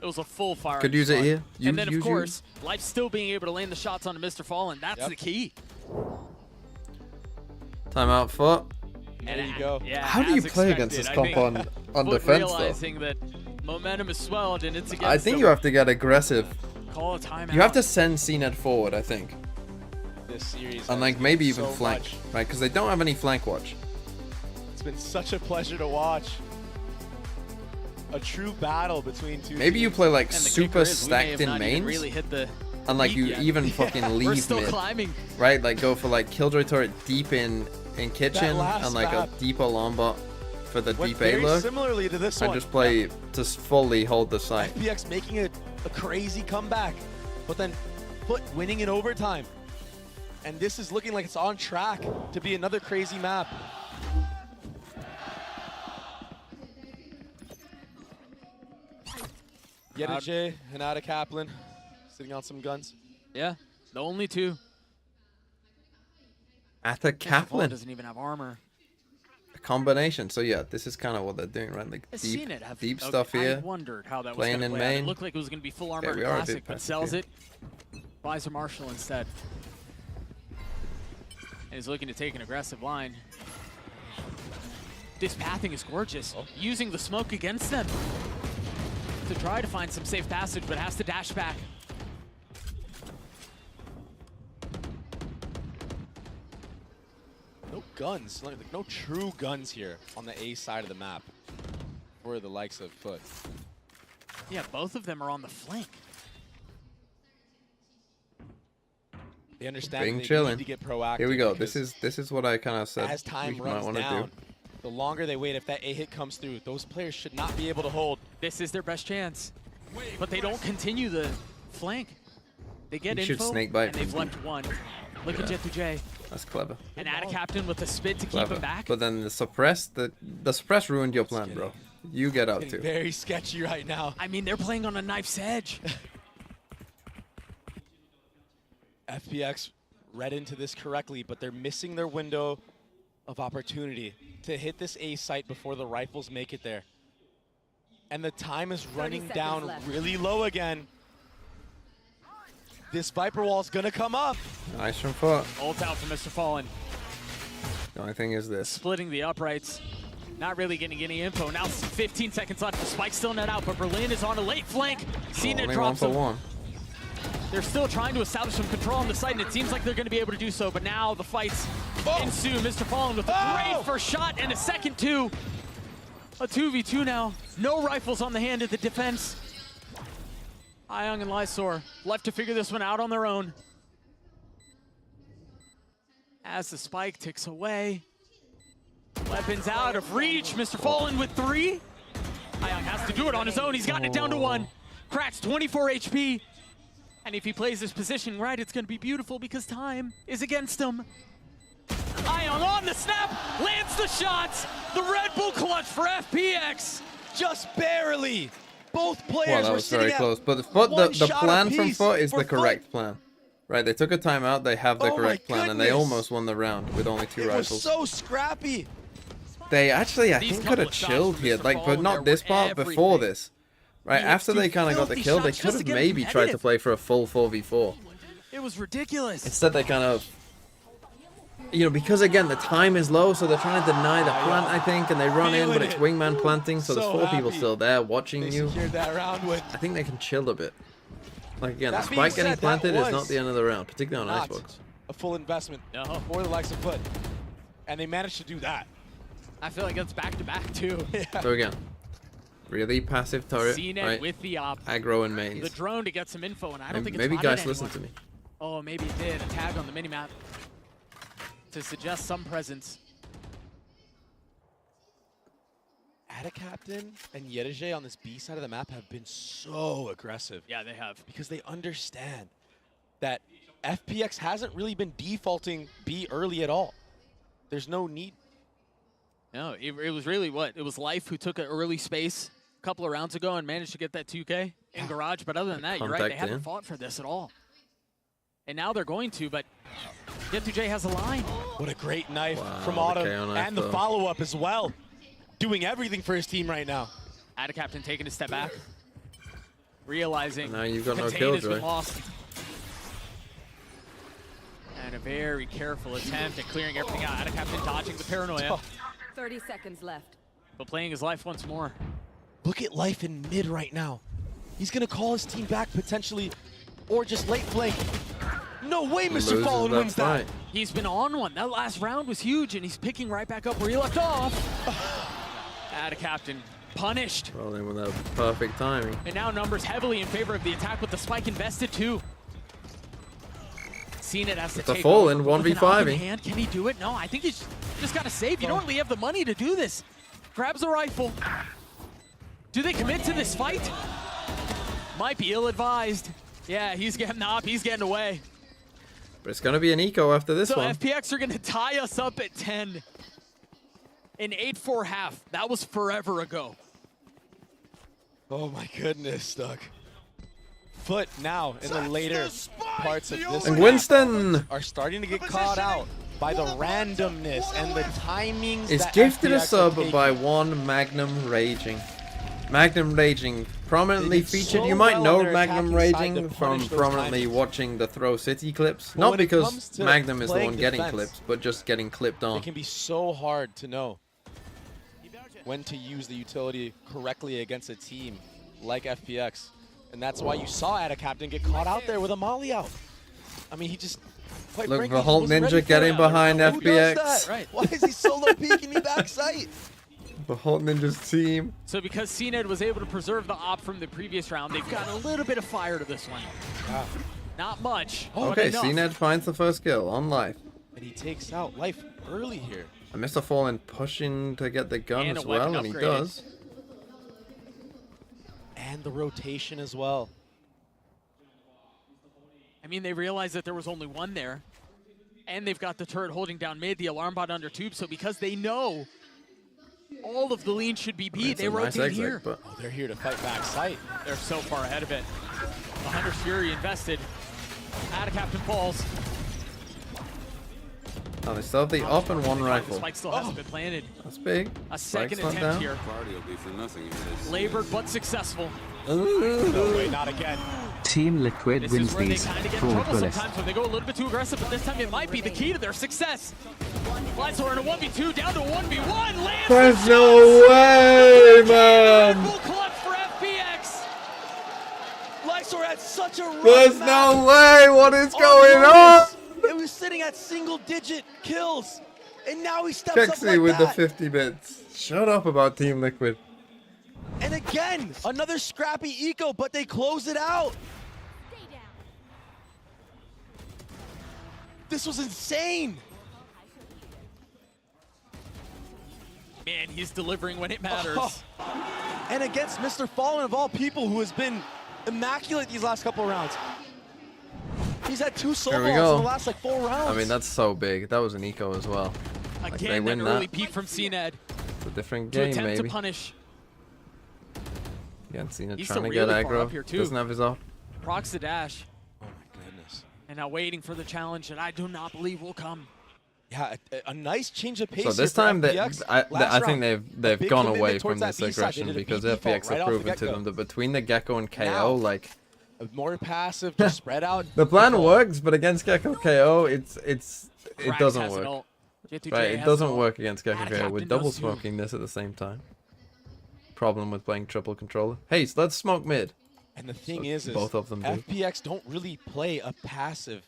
Speaker 13: It was a full fire.
Speaker 3: Could use it here.
Speaker 13: And then, of
Speaker 3: Use
Speaker 13: course, Life still being able to land the shots onto Mr. Fallen. That's the key.
Speaker 3: Timeout, FUT.
Speaker 15: There you go.
Speaker 13: Yeah,
Speaker 3: How do you
Speaker 13: as
Speaker 3: play against this
Speaker 13: expected.
Speaker 3: comp
Speaker 13: I think
Speaker 3: on
Speaker 13: FUT
Speaker 3: defense, though?
Speaker 13: realizing that momentum is swelled and it's against
Speaker 3: I think
Speaker 13: them.
Speaker 3: you have to get aggressive.
Speaker 13: Call a timeout.
Speaker 3: You have to send CNED forward, I think.
Speaker 15: This series
Speaker 3: And,
Speaker 15: has
Speaker 3: like, maybe even
Speaker 15: so
Speaker 3: flank,
Speaker 15: much.
Speaker 3: right? Because they don't have any flank watch.
Speaker 15: It's been such a pleasure to watch. A true battle between two
Speaker 3: Maybe you
Speaker 15: teams.
Speaker 3: play, like,
Speaker 13: And the
Speaker 3: super
Speaker 13: kicker is we may
Speaker 3: stacked
Speaker 13: have
Speaker 3: in
Speaker 13: not even
Speaker 3: mains.
Speaker 13: really hit the
Speaker 3: And, like,
Speaker 13: peak
Speaker 3: you
Speaker 13: yet.
Speaker 3: even fucking leave
Speaker 13: We're still
Speaker 3: mid.
Speaker 13: climbing.
Speaker 3: Right? Like, go for, like, Killjoy turret deep in kitchen
Speaker 15: last
Speaker 3: and, like,
Speaker 15: map
Speaker 3: a deep alarm bot for the
Speaker 15: Went
Speaker 3: deep
Speaker 15: very
Speaker 3: A look.
Speaker 15: similarly to this
Speaker 3: And
Speaker 15: one.
Speaker 3: just play, just fully hold the site.
Speaker 15: FPX making a crazy comeback, but then FUT winning in overtime. And this is looking like it's on track to be another crazy map. Yedijay and Ada Kaplan sitting on some guns.
Speaker 13: Yeah, the only two.
Speaker 3: Atta
Speaker 13: Mr. Fallen
Speaker 3: Kaplan.
Speaker 13: doesn't even have armor.
Speaker 3: A combination. So, yeah, this is kind of what they're doing, right? Like,
Speaker 13: I've
Speaker 3: deep,
Speaker 13: seen it.
Speaker 3: deep
Speaker 13: Okay,
Speaker 3: stuff here.
Speaker 13: I wondered how that was
Speaker 3: Playing
Speaker 13: going to
Speaker 3: in
Speaker 13: play out. It
Speaker 3: main.
Speaker 13: looked like it was going to be full armor
Speaker 3: Yeah, we are a bit
Speaker 13: classic, but
Speaker 3: passive
Speaker 13: sells
Speaker 3: here.
Speaker 13: it. Buys a Marshall instead. And he's looking to take an aggressive line. This pathing is gorgeous. Using the smoke against them to try to find some safe passage, but has to dash back.
Speaker 15: No guns, like no true guns here on the A side of the map for the likes of FUT.
Speaker 13: Yeah, both of them are on the flank.
Speaker 15: They understand
Speaker 3: Being
Speaker 15: they
Speaker 3: chilling.
Speaker 15: need to get proactive.
Speaker 3: Here we go.
Speaker 15: because
Speaker 3: This is what I kind of said
Speaker 15: as time
Speaker 3: we might
Speaker 15: runs
Speaker 3: want to
Speaker 15: down,
Speaker 3: do.
Speaker 15: the longer they wait, if that A hit comes through, those players should not be able to hold.
Speaker 13: This is their best chance. But they don't continue the flank. They get
Speaker 3: You should
Speaker 13: info,
Speaker 3: snake bite
Speaker 13: and they've
Speaker 3: from
Speaker 13: left one. Look at
Speaker 3: Yeah.
Speaker 13: Jet2J.
Speaker 3: That's clever.
Speaker 13: And Ada Captain with the spit to keep
Speaker 3: Clever.
Speaker 13: him back.
Speaker 3: But then the suppress, the suppress ruined your plan, bro. You get out
Speaker 15: Getting
Speaker 3: too.
Speaker 15: very sketchy right now.
Speaker 13: I mean, they're playing on a knife's edge.
Speaker 15: FPX read into this correctly, but they're missing their window of opportunity to hit this A site before the rifles make it there. And the time is running down really low again. This Viper wall is gonna come up.
Speaker 3: Nice from FUT.
Speaker 13: Ult out for Mr. Fallen.
Speaker 3: The only thing is this.
Speaker 13: Splitting the uprights. Not really getting any info. Now 15 seconds left. The spike's still not out, but Berlin is on a late flank. Cena
Speaker 3: Only
Speaker 13: drops
Speaker 3: 1
Speaker 13: him.
Speaker 3: for 1.
Speaker 13: They're still trying to establish some control on the site, and it seems like they're going to be able to do so, but now the fights ensue. Mr. Fallen with a great first shot and a second two. A 2v2 now. No rifles on the hand of the defense. Ayong and Lysor left to figure this one out on their own. As the spike ticks away. Weapons out of reach. Mr. Fallen with 3. Ayong has to do it on his own. He's gotten it down to 1. Cracks 24 HP. And if he plays this position right, it's going to be beautiful because time is against him. Ayong on on the snap, lands the shots. The Red Bull clutch for FPX.
Speaker 15: Just barely. Both players
Speaker 3: Well, that
Speaker 15: were
Speaker 3: was
Speaker 15: sitting
Speaker 3: very
Speaker 15: at
Speaker 3: close. But the plan from
Speaker 15: apiece
Speaker 3: FUT is
Speaker 15: for
Speaker 3: the correct plan. Right, they took a timeout, they have the
Speaker 15: Oh
Speaker 3: correct
Speaker 15: my
Speaker 3: plan, and they
Speaker 15: goodness.
Speaker 3: almost won the round with only 2
Speaker 15: It was
Speaker 3: rifles.
Speaker 15: so scrappy.
Speaker 3: They actually, I
Speaker 13: These
Speaker 3: think,
Speaker 13: couple
Speaker 3: could have
Speaker 13: of shots
Speaker 3: chilled
Speaker 13: from
Speaker 3: here,
Speaker 13: Mr.
Speaker 3: like, but
Speaker 13: Fallen,
Speaker 3: not
Speaker 13: there
Speaker 3: this
Speaker 13: were
Speaker 3: part, before
Speaker 13: everything.
Speaker 3: this. Right,
Speaker 15: He
Speaker 3: after
Speaker 15: had
Speaker 3: they
Speaker 15: two
Speaker 3: kind of got the
Speaker 15: filthy
Speaker 3: kill, they
Speaker 15: shots
Speaker 3: could
Speaker 15: just
Speaker 3: have
Speaker 15: to get
Speaker 3: maybe tried to
Speaker 15: competitive.
Speaker 3: play for a full 4v4.
Speaker 13: It was ridiculous.
Speaker 3: Instead, they kind of, you know, because again, the time is low, so they're trying to deny the plant, I think, and they run in, but it's wingman planting, so there's 4 people
Speaker 15: happy.
Speaker 3: still there watching
Speaker 15: They
Speaker 3: you.
Speaker 15: secured that round with
Speaker 3: I think they can chill a bit. Like, again, the
Speaker 15: That being
Speaker 3: spike getting
Speaker 15: said, that
Speaker 3: planted is not
Speaker 15: was
Speaker 3: the end of the round, particularly on
Speaker 15: not
Speaker 3: Icebox.
Speaker 15: a full investment for the likes of FUT. And they managed to do that.
Speaker 13: I feel like it's back-to-back, too.
Speaker 3: So again, really passive turret,
Speaker 13: CNET
Speaker 3: right?
Speaker 13: with the op.
Speaker 3: Aggro and mains.
Speaker 13: The drone to get some info, and I don't think it's
Speaker 3: Maybe
Speaker 13: finding
Speaker 3: guys listen
Speaker 13: anyone.
Speaker 3: to me.
Speaker 13: Oh, maybe it did. A tag on the minimap to suggest some presence.
Speaker 15: Adacaptain and Yedeje on this B side of the map have been so aggressive.
Speaker 13: Yeah, they have.
Speaker 15: Because they understand that FPX hasn't really been defaulting B early at all. There's no need.
Speaker 13: No, it was really what? It was Life who took an early space a couple of rounds ago and managed to get that 2K in Garage. But other than that, you're right. They
Speaker 3: Contact
Speaker 13: haven't
Speaker 3: in.
Speaker 13: fought for this at all. And now they're going to, but Jet2J has a line.
Speaker 15: What a great knife from
Speaker 3: the
Speaker 15: Autumn.
Speaker 3: KO knife,
Speaker 15: And the
Speaker 3: though.
Speaker 15: follow-up as well. Doing everything for his team right now.
Speaker 13: Adacaptain taking a step back. Realizing
Speaker 3: Now you've got no
Speaker 13: contain has
Speaker 3: killjoy.
Speaker 13: been lost. And a very careful attempt at clearing everything out. Adacaptain dodging the paranoia.
Speaker 1: 30 seconds left.
Speaker 13: But playing his life once more.
Speaker 15: Look at Life in mid right now. He's going to call his team back potentially, or just late flank. No way Mr.
Speaker 3: Loses
Speaker 15: Fallen
Speaker 3: that
Speaker 15: wins that.
Speaker 3: fight.
Speaker 13: He's been on one. That last round was huge, and he's picking right back up where he left off. Adacaptain punished.
Speaker 3: Well, then with that perfect timing.
Speaker 13: And now numbers heavily in favor of the attack with the spike invested too. CNET has to
Speaker 3: It's a
Speaker 13: take
Speaker 3: Fallen,
Speaker 13: over, but with an
Speaker 3: 1v5
Speaker 13: op in
Speaker 3: -ing.
Speaker 13: hand. Can he do it? No, I think he's just got to save. You don't really have the money to do this. Grabs a rifle. Do they commit to this fight? Might be ill-advised. Yeah, he's getting the op. He's getting away.
Speaker 3: But it's going to be an eco after this
Speaker 13: So
Speaker 3: one.
Speaker 13: FPX are going to tie us up at 10. In 8-4 half. That was forever ago.
Speaker 15: Oh my goodness, Doug. FUT now in the later parts of this
Speaker 3: And
Speaker 15: map
Speaker 3: Winston
Speaker 15: are starting to get caught out by the randomness and the timings
Speaker 3: is
Speaker 15: that
Speaker 3: gifted a
Speaker 15: FPX are
Speaker 3: sub
Speaker 15: taking.
Speaker 3: by one Magnum Raging. Magnum Raging, prominently
Speaker 15: They did
Speaker 3: featured.
Speaker 15: so
Speaker 3: You might
Speaker 15: well
Speaker 3: know
Speaker 15: on their
Speaker 3: Magnum
Speaker 15: attacking side
Speaker 3: Raging
Speaker 15: to
Speaker 3: from
Speaker 15: punish those
Speaker 3: prominently
Speaker 15: timings.
Speaker 3: watching the Throw City clips.
Speaker 15: But
Speaker 3: Not
Speaker 15: when it
Speaker 3: because
Speaker 15: comes to
Speaker 3: Magnum is the
Speaker 15: playing
Speaker 3: one getting
Speaker 15: defense,
Speaker 3: clipped, but just getting clipped
Speaker 15: It
Speaker 3: on.
Speaker 15: can be so hard to know when to use the utility correctly against a team like FPX. And that's why you saw Adacaptain get caught out there with a molly out. I mean, he just, quite
Speaker 3: Look,
Speaker 15: frankly,
Speaker 3: the Halt
Speaker 15: wasn't ready
Speaker 3: Ninja
Speaker 15: for
Speaker 3: getting
Speaker 15: it.
Speaker 3: behind
Speaker 15: Who does
Speaker 3: FPX.
Speaker 15: that? Right. Why is he solo peeking me back sight?
Speaker 3: The Halt Ninja's team.
Speaker 13: So because CNET was able to preserve the op from the previous round, they've got a little bit of fire to this one. Not much. but
Speaker 3: Okay,
Speaker 13: enough.
Speaker 3: CNET finds the first kill on Life.
Speaker 15: And he takes out Life early here.
Speaker 3: And Mr. Fallen pushing to get the gun
Speaker 13: And
Speaker 3: as
Speaker 13: a weapon
Speaker 3: well, and he
Speaker 13: upgraded.
Speaker 3: does.
Speaker 15: And the rotation as well.
Speaker 13: I mean, they realized that there was only one there. And they've got the turret holding down mid, the alarm bot under tube. So because they know all of the lean should be beat,
Speaker 3: It's
Speaker 13: they
Speaker 3: a nice
Speaker 13: rotate
Speaker 3: exit,
Speaker 13: here.
Speaker 3: but
Speaker 15: Oh, they're here to fight back sight.
Speaker 13: They're so far ahead of it. The Hunter's Fury invested. Adacaptain falls.
Speaker 3: oh, they still have the up and one
Speaker 13: The
Speaker 3: rifle.
Speaker 13: spike still hasn't been planted.
Speaker 3: That's big.
Speaker 13: A
Speaker 3: Spike's
Speaker 13: second
Speaker 3: not
Speaker 13: attempt
Speaker 3: down.
Speaker 13: here. Labored but successful.
Speaker 15: No way, not again.
Speaker 9: Team Liquid
Speaker 13: This
Speaker 9: wins
Speaker 13: is where they
Speaker 9: these.
Speaker 13: kind of get in
Speaker 9: Fraud
Speaker 13: trouble
Speaker 9: bullet.
Speaker 13: sometimes when they go a little bit too aggressive, but this time it might be the key to their success. Lysor in a 1v2, down to a 1v1, lands
Speaker 3: There's
Speaker 13: the
Speaker 3: no way, man!
Speaker 13: full clutch for FPX.
Speaker 15: Lysor had such a run
Speaker 3: There's
Speaker 15: back
Speaker 3: no way! What is
Speaker 15: on
Speaker 3: going on?
Speaker 15: Lotus. It was sitting at single-digit kills, and now he steps up
Speaker 3: Kexi
Speaker 15: like
Speaker 3: with
Speaker 15: that.
Speaker 3: the 50 bits. Shut up about Team Liquid.
Speaker 15: And again, another scrappy eco, but they close it out. This was insane.
Speaker 13: Man, he's delivering when it matters.
Speaker 15: Oh. And against Mr. Fallen of all people, who has been immaculate these last couple of rounds. He's had 2
Speaker 3: There
Speaker 15: solo
Speaker 3: we
Speaker 15: in
Speaker 3: go.
Speaker 15: the last like 4 rounds.
Speaker 3: I mean, that's so big. That was an eco as well. Like
Speaker 13: Again,
Speaker 3: they win
Speaker 13: that
Speaker 3: that.
Speaker 13: early peek from CNED.
Speaker 3: It's a different
Speaker 13: To
Speaker 3: game,
Speaker 13: attempt
Speaker 3: maybe.
Speaker 13: to punish.
Speaker 3: Again, Cena
Speaker 13: He's
Speaker 3: trying to
Speaker 13: still
Speaker 3: get
Speaker 13: really far up
Speaker 3: aggro.
Speaker 13: here, too.
Speaker 3: Doesn't have his off.
Speaker 13: Procs the dash.
Speaker 15: Oh my goodness.
Speaker 13: And now waiting for the challenge that I do not believe will come.
Speaker 15: Yeah, a nice change of pace.
Speaker 3: So this
Speaker 15: here for
Speaker 3: time,
Speaker 15: FPX.
Speaker 3: I think they've
Speaker 15: big
Speaker 3: gone
Speaker 15: commitment
Speaker 3: away from
Speaker 15: towards that
Speaker 3: this
Speaker 15: B side. They
Speaker 3: aggression
Speaker 15: did a
Speaker 3: because
Speaker 15: B default
Speaker 3: FPX
Speaker 15: right
Speaker 3: have
Speaker 15: off the
Speaker 3: proven to
Speaker 15: get-go.
Speaker 3: them that between the Gecko and KO,
Speaker 15: Now,
Speaker 3: like
Speaker 15: more passive, just spread out.
Speaker 3: the plan works, but against Gecko KO, it doesn't
Speaker 13: has an
Speaker 3: work.
Speaker 13: ult. J2J
Speaker 3: Right, it
Speaker 13: has
Speaker 3: doesn't
Speaker 13: an ult.
Speaker 3: work against Gecko
Speaker 13: Atacaptain
Speaker 3: KO. We're
Speaker 13: knows
Speaker 3: double
Speaker 13: you.
Speaker 3: smoking this at the same time. Problem with playing triple controller. Hey, so let's smoke mid.
Speaker 15: And the thing
Speaker 3: So
Speaker 15: is
Speaker 3: both of them do.
Speaker 15: FPX don't really play a passive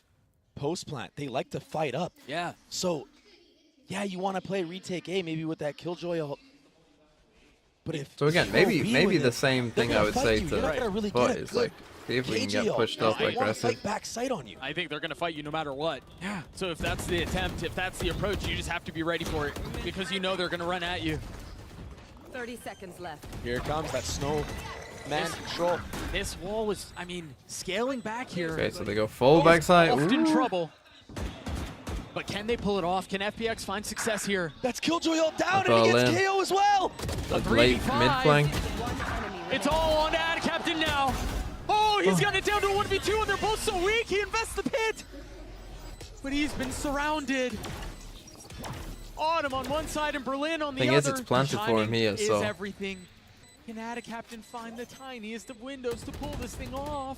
Speaker 15: post plant. They like to fight up.
Speaker 13: Yeah.
Speaker 15: So, yeah, you want to play retake A maybe with that Killjoy ult. But if
Speaker 3: So again,
Speaker 15: you
Speaker 3: maybe
Speaker 15: go B
Speaker 3: maybe
Speaker 15: with
Speaker 3: the
Speaker 15: it,
Speaker 3: same
Speaker 15: they're
Speaker 3: thing
Speaker 15: gonna
Speaker 3: I would
Speaker 15: fight
Speaker 3: say
Speaker 15: you. You're not
Speaker 3: to
Speaker 15: gonna really
Speaker 3: Foot
Speaker 15: get a
Speaker 3: is
Speaker 15: good
Speaker 3: like, see if we can
Speaker 15: KG
Speaker 3: get
Speaker 15: ult.
Speaker 3: pushed
Speaker 15: No,
Speaker 3: off
Speaker 15: they wanna
Speaker 3: aggressive.
Speaker 15: fight back sight on you.
Speaker 13: I think they're going to fight you no matter what. Yeah. So if that's the attempt, if that's the approach, you just have to be ready for it because you know they're going to run at you.
Speaker 1: 30 seconds left.
Speaker 15: Here comes that snow man control.
Speaker 13: This wall was, I mean, scaling back here.
Speaker 3: Okay, so they go full backside.
Speaker 13: Often
Speaker 3: Ooh.
Speaker 13: trouble. But can they pull it off? Can FPX find success here?
Speaker 15: That's Killjoy ult down
Speaker 3: That's
Speaker 15: and he
Speaker 3: all
Speaker 15: gets
Speaker 3: in.
Speaker 15: KO as well.
Speaker 3: That's late mid flank.
Speaker 13: It's all on Adcaptain now. Oh, he's got it down to a 1v2 and they're both so weak. He invests the pit. But he's been surrounded. Autumn on one side and Berlin on the
Speaker 3: Thing
Speaker 13: other.
Speaker 3: is, it's planted for him here,
Speaker 13: is
Speaker 3: so
Speaker 13: everything. Can Adcaptain find the tiniest of windows to pull this thing off?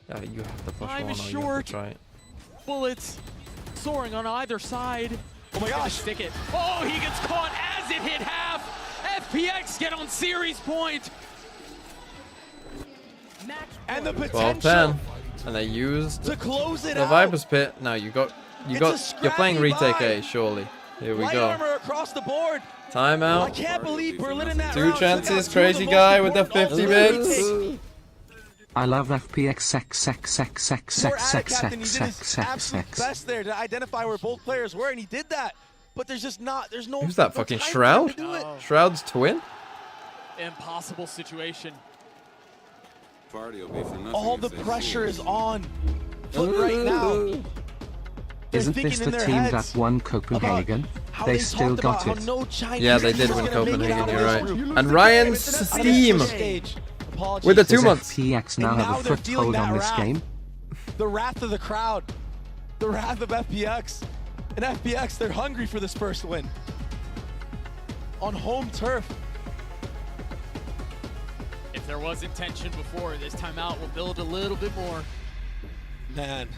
Speaker 3: you have to push
Speaker 13: Time
Speaker 3: one
Speaker 13: is
Speaker 3: or you have
Speaker 13: short.
Speaker 3: to try it.
Speaker 13: Bullets soaring on either side.
Speaker 15: Oh my gosh.
Speaker 13: Stick it. Oh, he gets caught as it hit half. FPX get on series point.
Speaker 15: And the
Speaker 3: 12-10,
Speaker 15: potential
Speaker 3: and they used
Speaker 15: to close it
Speaker 3: the
Speaker 15: out.
Speaker 3: Viper's Pit. Now you're playing
Speaker 15: scrappy
Speaker 3: retake
Speaker 15: vibe.
Speaker 3: A, surely. Here we
Speaker 15: Light
Speaker 3: go.
Speaker 15: armor across the board. I
Speaker 3: Timeout.
Speaker 15: can't believe Berlin in that
Speaker 3: 2
Speaker 15: round.
Speaker 3: chances,
Speaker 15: Took out two of
Speaker 3: crazy
Speaker 15: the
Speaker 3: guy
Speaker 15: most
Speaker 3: with the
Speaker 15: important
Speaker 3: 50
Speaker 15: ults in the
Speaker 3: bits.
Speaker 15: retake.
Speaker 9: I love FPX sex.
Speaker 15: For Adcaptain, he did his absolute best there to identify where both players were, and he did that. But there's no.
Speaker 3: Who's that
Speaker 15: no
Speaker 3: fucking
Speaker 15: time for
Speaker 3: Shroud?
Speaker 15: him to do it.
Speaker 3: Shroud's twin?
Speaker 13: Impossible situation.
Speaker 15: All the pressure is on FUT right now.
Speaker 9: Isn't this the team that won Copenhagen? They still got it.
Speaker 3: Yeah, they did win Copenhagen, you're right. And Ryan's Steam with the 2 months.
Speaker 9: FPX now have a foothold on this game.
Speaker 15: The wrath of the crowd. The wrath of FPX. And FPX, they're hungry for this first win. On home turf.
Speaker 13: If there was intention before, this timeout will build a little bit more.
Speaker 15: Man,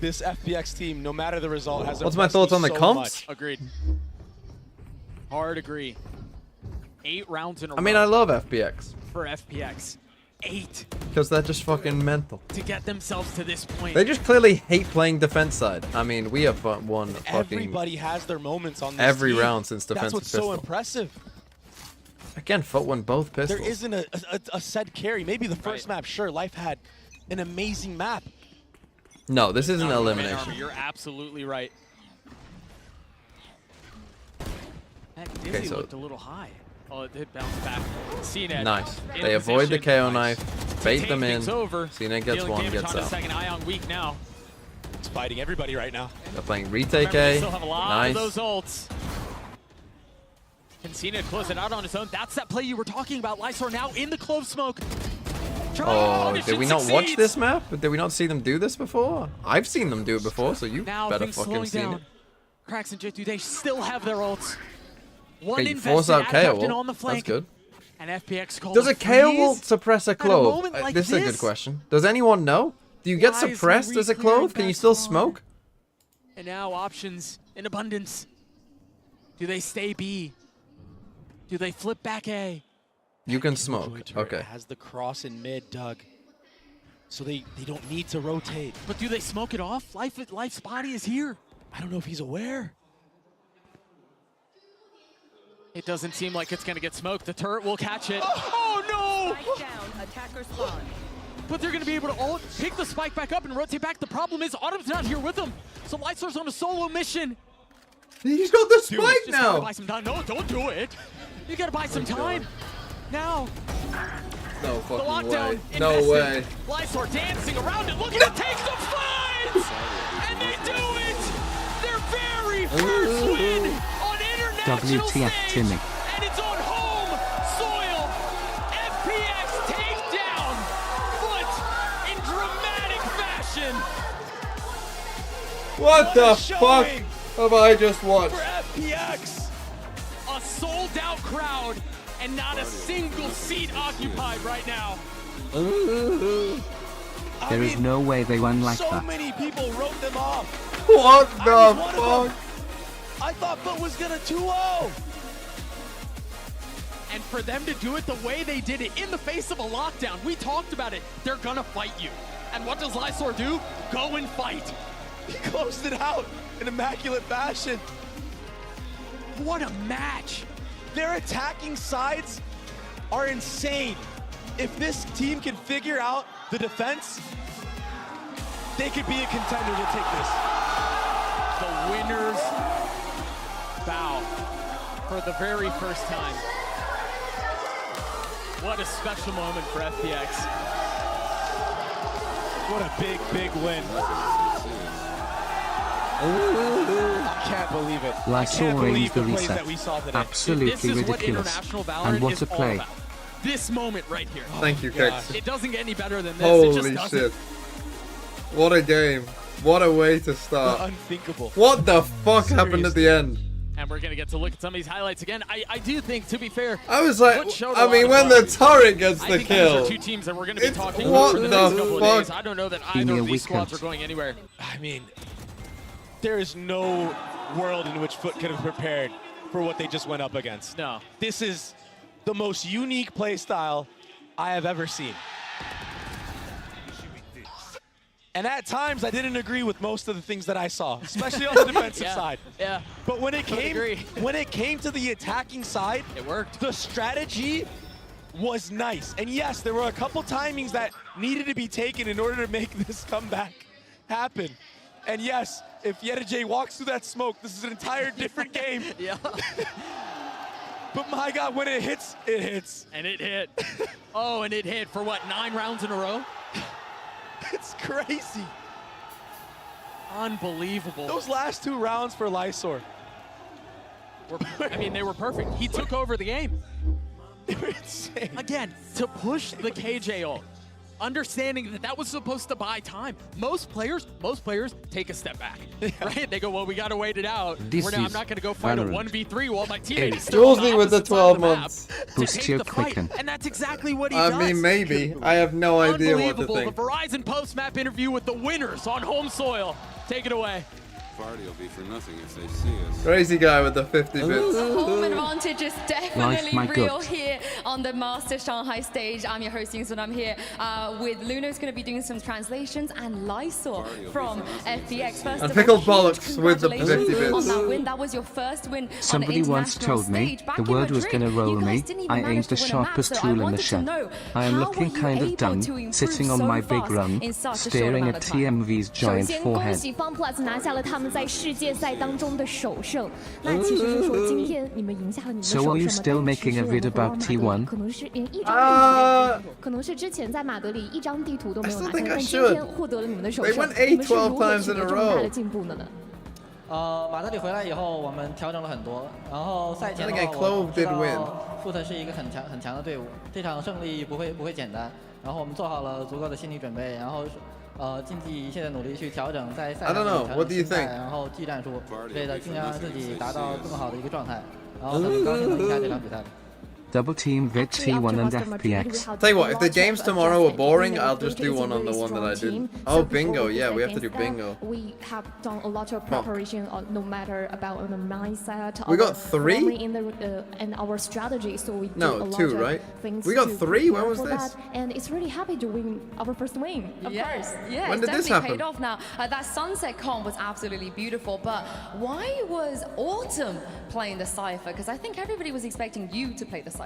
Speaker 15: this FPX team, no matter the result, has
Speaker 3: What's my
Speaker 15: impressed
Speaker 3: thoughts
Speaker 15: me
Speaker 3: on the
Speaker 15: so
Speaker 3: comps?
Speaker 15: much.
Speaker 13: Agreed. Hard agree. 8 rounds in a row.
Speaker 3: I mean, I love FPX.
Speaker 13: For FPX. 8
Speaker 3: Because they're just fucking mental.
Speaker 13: to get themselves to this point.
Speaker 3: They just clearly hate playing defense side. I mean, we have won fucking
Speaker 15: Everybody has their moments on this
Speaker 3: every
Speaker 15: team.
Speaker 3: round since defensive
Speaker 15: That's what's
Speaker 3: pistol.
Speaker 15: so impressive.
Speaker 3: Again, FUT won both pistols.
Speaker 15: There isn't a set carry. Maybe the first map, sure, Life had an amazing map.
Speaker 3: No, this isn't
Speaker 13: Man
Speaker 3: elimination.
Speaker 13: armor, you're absolutely right. That Dizzy
Speaker 3: Okay, so-
Speaker 13: looked a little high. Oh, it did bounce back. CNED.
Speaker 3: Nice.
Speaker 13: in
Speaker 3: They avoid the
Speaker 13: position.
Speaker 3: KO knife, bait them in.
Speaker 13: Over.
Speaker 3: CNED gets
Speaker 13: Dealing
Speaker 3: one,
Speaker 13: damage
Speaker 3: gets
Speaker 13: onto
Speaker 3: out.
Speaker 13: second. Ion weak now.
Speaker 15: It's fighting everybody right now.
Speaker 3: They're playing retake
Speaker 13: Remember, they
Speaker 3: A.
Speaker 13: still have a lot
Speaker 3: Nice.
Speaker 13: of those ults. Can CNED close it out on his own? That's that play you were talking about. Lysor now in the clove smoke.
Speaker 3: Oh, did we not watch this map? Did we not see them do this before? I've seen them do it before, so you
Speaker 13: Now
Speaker 3: better
Speaker 13: things
Speaker 3: fucking
Speaker 13: slowing
Speaker 3: seen
Speaker 13: down.
Speaker 3: it.
Speaker 13: Cracks and J2, they still have their ults. One
Speaker 3: Okay, you force
Speaker 13: invested
Speaker 3: out KO
Speaker 13: Adcaptain
Speaker 3: ult.
Speaker 13: on the flank.
Speaker 3: That's good.
Speaker 13: And FPX calls
Speaker 3: Does a KO ult
Speaker 13: freeze?
Speaker 3: suppress a
Speaker 13: At a
Speaker 3: clove?
Speaker 13: moment like
Speaker 3: This is a good
Speaker 13: this?
Speaker 3: question. Does anyone know? Do you get
Speaker 13: Why is he
Speaker 3: suppressed as a
Speaker 13: re-clearing
Speaker 3: clove? Can you
Speaker 13: back
Speaker 3: still
Speaker 13: on?
Speaker 3: smoke?
Speaker 13: And now options in abundance. Do they stay B? Do they flip back A?
Speaker 3: You can smoke. Okay.
Speaker 15: Has the cross in mid, Doug. So they don't need to rotate.
Speaker 13: But do they smoke it off? Life's body is here.
Speaker 15: I don't know if he's aware.
Speaker 13: It doesn't seem like it's going to get smoked. The turret will catch it. Oh, no!
Speaker 1: Spike down, attacker spawn.
Speaker 13: But they're going to be able to pick the spike back up and rotate back. The problem is Autumn's not here with them. So Lysor's on a solo mission.
Speaker 3: He's got the
Speaker 13: Dude,
Speaker 3: spike
Speaker 13: just gotta
Speaker 3: now!
Speaker 13: buy some time. No, don't do it. You got to buy some time. Now.
Speaker 3: No
Speaker 13: The
Speaker 3: fucking
Speaker 13: lockdown.
Speaker 3: way. No
Speaker 13: invested.
Speaker 3: way.
Speaker 13: Lysor dancing around it, looking to take some fights! And they do it! Their very first win on
Speaker 9: WTF Timmy.
Speaker 13: And it's on home soil. FPX take down FUT in dramatic fashion.
Speaker 3: What the fuck have I just watched?
Speaker 13: For FPX, a sold-out crowd and not a single seat occupied right now.
Speaker 9: There is no way they won like
Speaker 15: so
Speaker 9: that.
Speaker 15: many people wrote them off.
Speaker 3: What the fuck?
Speaker 15: I thought FUT was gonna 2-0.
Speaker 13: And for them to do it the way they did it in the face of a lockdown, we talked about it. They're gonna fight you. And what does Lysor do? Go and fight.
Speaker 15: He closed it out in immaculate fashion.
Speaker 13: What a match.
Speaker 15: Their attacking sides are insane. If this team can figure out the defense, they could be a contender to take this.
Speaker 13: The winners bow for the very first time. What a special moment for FPX.
Speaker 15: What a big, big win. I can't believe it.
Speaker 9: Lysor aims the
Speaker 15: plays
Speaker 9: reset.
Speaker 15: that we saw today.
Speaker 9: Absolutely
Speaker 13: this is
Speaker 9: ridiculous.
Speaker 13: what international Valorant
Speaker 9: And what
Speaker 13: is
Speaker 9: a
Speaker 13: all
Speaker 9: play.
Speaker 13: about. This moment right here.
Speaker 3: Thank you, Kex.
Speaker 13: It doesn't get any better than this. It
Speaker 3: Holy
Speaker 13: just doesn't.
Speaker 3: shit. What a game. What a way to start.
Speaker 15: Unthinkable.
Speaker 3: What the fuck happened at the end?
Speaker 13: And we're going to get to look at some of these highlights again. I do think, to be fair,
Speaker 3: I was like,
Speaker 13: FUT showed a
Speaker 3: I
Speaker 13: lot
Speaker 3: mean,
Speaker 13: of
Speaker 3: when the
Speaker 13: quality.
Speaker 3: turret gets
Speaker 13: I
Speaker 3: the
Speaker 13: think
Speaker 3: kill.
Speaker 13: these are two teams that we're going to be talking about
Speaker 3: What
Speaker 13: for the
Speaker 3: the
Speaker 13: next couple of days.
Speaker 3: fuck?
Speaker 13: I don't know that
Speaker 9: Give me
Speaker 13: either
Speaker 9: a
Speaker 13: of these squads
Speaker 9: weekend.
Speaker 13: are going anywhere.
Speaker 15: I mean, there is no world in which FUT could have prepared for what they just went up against.
Speaker 13: No.
Speaker 15: This is the most unique play style I have ever seen. And at times, I didn't agree with most of the things that I saw, especially on the defensive side.
Speaker 13: Yeah.
Speaker 15: But when it
Speaker 13: Totally
Speaker 15: came to the attacking side,
Speaker 13: it worked.
Speaker 15: The strategy was nice. And yes, there were a couple timings that needed to be taken in order to make this comeback happen. And yes, if Yedajay walks through that smoke, this is an entire different game.
Speaker 13: Yeah.
Speaker 15: But my God, when it hits, it hits.
Speaker 13: And it hit. Oh, and it hit for what, 9 rounds in a row?
Speaker 15: It's crazy.
Speaker 13: Unbelievable.
Speaker 15: Those last 2 rounds for Lysor.
Speaker 13: I mean, they were perfect. He took over the game.
Speaker 15: They were insane.
Speaker 13: Again, to push the KJ ult, understanding that that was supposed to buy time. Most players take a step back, right? They go, well, we got to wait it out. I'm not going to go fight
Speaker 9: Valorant.
Speaker 13: a 1v3 while my teammate is still on
Speaker 3: Jules
Speaker 13: the
Speaker 3: with the
Speaker 13: opposite side of
Speaker 3: 12
Speaker 13: the map
Speaker 3: months.
Speaker 13: to
Speaker 9: Boost
Speaker 13: take
Speaker 9: your
Speaker 13: the fight.
Speaker 9: quicken.
Speaker 13: And that's exactly what he
Speaker 3: I
Speaker 13: does.
Speaker 3: mean, maybe. I have no idea what to
Speaker 13: Unbelievable.
Speaker 3: think.
Speaker 13: The Verizon post-map interview with the winners on home soil. Take it away.
Speaker 6: Party will be for nothing if they see us.
Speaker 3: Crazy guy with the 50 bits.
Speaker 5: The home advantage is definitely
Speaker 9: my
Speaker 5: real
Speaker 9: gut.
Speaker 5: here on the Master Shanghai stage. I'm your host, Yingsun. I'm here with Luno's going to be doing some translations and Lysor from FPX. First
Speaker 3: And
Speaker 5: of
Speaker 3: pickled
Speaker 5: all, huge
Speaker 3: bollocks with the 50
Speaker 5: congratulations
Speaker 3: bits.
Speaker 5: on that win. That was your first win
Speaker 9: Somebody
Speaker 5: on an
Speaker 9: once
Speaker 5: international
Speaker 9: told me
Speaker 5: stage. Back
Speaker 9: the
Speaker 5: in
Speaker 9: word was
Speaker 5: Madrid,
Speaker 9: gonna roll
Speaker 5: you guys
Speaker 9: me.
Speaker 5: didn't even
Speaker 9: I
Speaker 5: manage
Speaker 9: aimed
Speaker 5: to
Speaker 9: the
Speaker 5: win a map,
Speaker 9: sharpest
Speaker 5: so
Speaker 9: tool in the
Speaker 5: wanted to
Speaker 9: shed.
Speaker 5: know,
Speaker 9: I am
Speaker 5: how
Speaker 9: looking
Speaker 5: were you
Speaker 9: kind of
Speaker 5: able
Speaker 9: dumb,
Speaker 5: to improve
Speaker 9: sitting on
Speaker 5: so
Speaker 9: my big
Speaker 5: fast
Speaker 9: run,
Speaker 5: in such a short
Speaker 9: staring
Speaker 5: amount
Speaker 9: at
Speaker 5: of time?
Speaker 9: TMV's
Speaker 19: 首
Speaker 9: giant
Speaker 19: 先，恭
Speaker 9: forehead.
Speaker 19: 喜 FunPlus 拿下了他们在世界赛当中的首胜。那其实是说，今天你们赢下了你们的
Speaker 9: So
Speaker 19: 首
Speaker 9: are you
Speaker 19: 胜
Speaker 9: still
Speaker 19: 嘛？但
Speaker 9: making
Speaker 19: 其
Speaker 9: a
Speaker 19: 实我
Speaker 9: vid
Speaker 19: 们回到
Speaker 9: about
Speaker 19: 马德里
Speaker 9: T1?
Speaker 19: 可能是连一张可能是之前在马德里一张地图都没有拿下，
Speaker 3: think I
Speaker 19: 但今
Speaker 3: should.
Speaker 19: 天获得了你们的首
Speaker 3: They
Speaker 19: 胜，
Speaker 3: went
Speaker 19: 你们是
Speaker 3: 8-12
Speaker 19: 如何
Speaker 3: times
Speaker 19: 取
Speaker 3: in a
Speaker 19: 得这么大
Speaker 3: row.
Speaker 19: 的进步的呢？
Speaker 21: 马德里回来以后，我们调整了很多。然后赛前的
Speaker 3: I think
Speaker 21: 话，
Speaker 3: Clove
Speaker 21: 我知
Speaker 3: did win.
Speaker 21: 道FUT是一个很强的队伍，这场胜利不会简单。然后我们做好了足够的心理准备，然后尽尽一切的努力去调整在赛
Speaker 3: I
Speaker 21: 场
Speaker 3: don't know.
Speaker 21: 调
Speaker 3: What
Speaker 21: 整
Speaker 3: do you
Speaker 21: 心态，
Speaker 3: think?
Speaker 21: 然后技战术之类的，尽量让自己达到更好的一个状态。然后很高兴能赢下这场比赛。
Speaker 9: Double team Vid T1 and FPX.
Speaker 3: Tell you what, if the games tomorrow are boring, I'll just do one on the one that I did. Oh, bingo. Yeah, we have to do bingo.
Speaker 19: We have done a lot of preparation, no matter about the mindset.
Speaker 3: We got 3?
Speaker 19: In our strategy, so we
Speaker 3: No,
Speaker 19: do a lot
Speaker 3: 2,
Speaker 19: of
Speaker 3: right?
Speaker 19: things
Speaker 3: We got
Speaker 19: to
Speaker 3: 3? When
Speaker 19: prepare
Speaker 3: was
Speaker 19: for
Speaker 3: this?
Speaker 19: that, and it's really happy to win our first win. Of
Speaker 5: Yes,
Speaker 19: course.
Speaker 5: yeah,
Speaker 3: When
Speaker 5: it's
Speaker 3: did this
Speaker 5: definitely
Speaker 3: happen?
Speaker 5: paid off now. That sunset comp was absolutely beautiful, but why was Autumn playing the Cypher? Because I think everybody was expecting you to play the Cypher.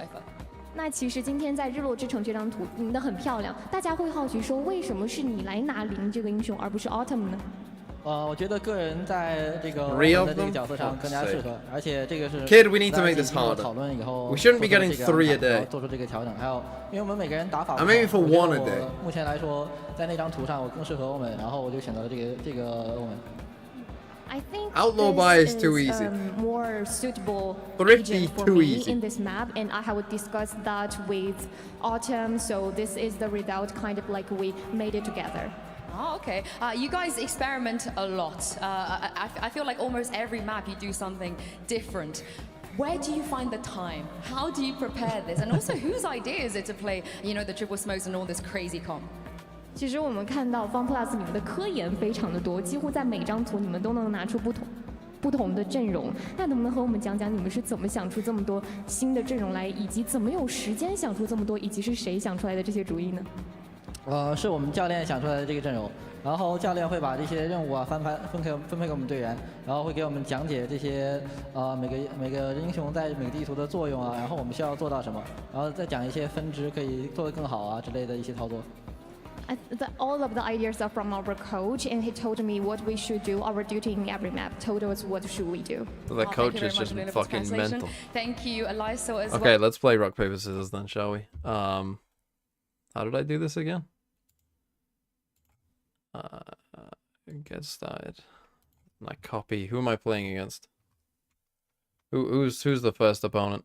Speaker 19: 那其实今天在日落之城这张图赢得很漂亮，大家会好奇说，为什么是你来拿零这个英雄，而不是 Autumn 呢？
Speaker 21: 我觉得个人在这个
Speaker 3: 3 of
Speaker 21: 这个
Speaker 3: them?
Speaker 21: 角色上更加适合，而且这个是
Speaker 3: Kid, we need to make this
Speaker 21: 在进行了
Speaker 3: harder.
Speaker 21: 讨论以后
Speaker 3: We shouldn't be
Speaker 21: 做出
Speaker 3: getting
Speaker 21: 这个
Speaker 3: 3 a
Speaker 21: 安排然后
Speaker 3: day.
Speaker 21: 做出这个调整，还有因为我们每个人打法不
Speaker 3: I'm
Speaker 21: 同，
Speaker 3: aiming for
Speaker 21: 我觉
Speaker 3: 1 a
Speaker 21: 得
Speaker 3: day.
Speaker 21: 我目前来说，在那张图上我更适合我们，然后我就选择了这个我们。
Speaker 19: I think
Speaker 3: Outlaw
Speaker 19: this
Speaker 3: buy is too easy.
Speaker 19: More suitable
Speaker 3: Thrifty
Speaker 19: agent for
Speaker 3: too
Speaker 19: me
Speaker 3: easy.
Speaker 19: in this map, and I have discussed that with Autumn. So this is the result, kind of like we made it together.
Speaker 5: Oh, okay. You guys experiment a lot. I feel like almost every map you do something different. Where do you find the time? How do you prepare this? And also, whose idea is it to play, the triple smokes and all this crazy comp?
Speaker 19: 其实我们看到 FunPlus 你们的科研非常的多，几乎在每张图你们都能拿出不同的阵容。那能不能和我们讲讲你们是怎么想出这么多新的阵容来，以及怎么有时间想出这么多，以及是谁想出来的这些主意呢？
Speaker 21: 是我们教练想出来的这个阵容，然后教练会把这些任务啊分配给我们队员，然后会给我们讲解这些每个英雄在每个地图的作用啊，然后我们需要做到什么，然后再讲一些分支可以做得更好啊之类的一些操作。
Speaker 19: All of the ideas are from our coach, and he told me what we should do, our duty in every map. Told us what should we do.
Speaker 3: The coach is just fucking mental.
Speaker 5: Thank you, Eliso, as well.
Speaker 3: Okay, let's play rock paper scissors then, shall we? How did I do this again? Get started. Like copy. Who am I playing against? Who's the first opponent?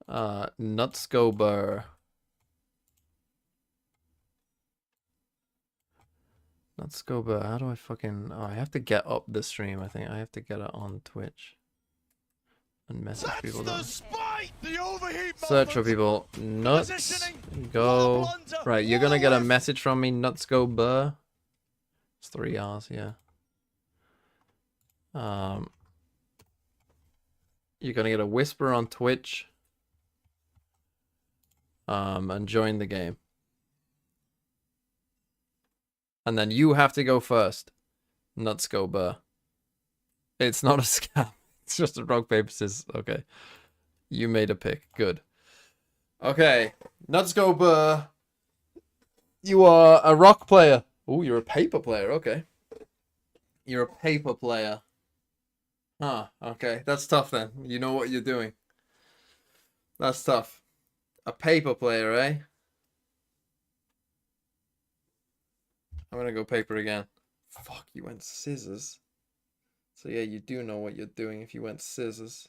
Speaker 3: Nutsgober. Nutsgober. How do I fucking? Oh, I have to get up the stream. I think I have to get it on Twitch and message people. Search for people. Nuts go. Right, you're gonna get a message from me. Nuts go burr. It's 3 R's, yeah. You're gonna get a whisper on Twitch. And join the game. And then you have to go first. Nuts go burr. It's not a scam. It's just a rock, paper, scissors. Okay. You made a pick. Good. Okay. Nuts go burr. You are a rock player. Oh, you're a paper player. Okay. You're a paper player. Huh. Okay. That's tough then. You know what you're doing. That's tough. A paper player, eh? I'm gonna go paper again. Fuck, you went scissors. So yeah, you do know what you're doing if you went scissors.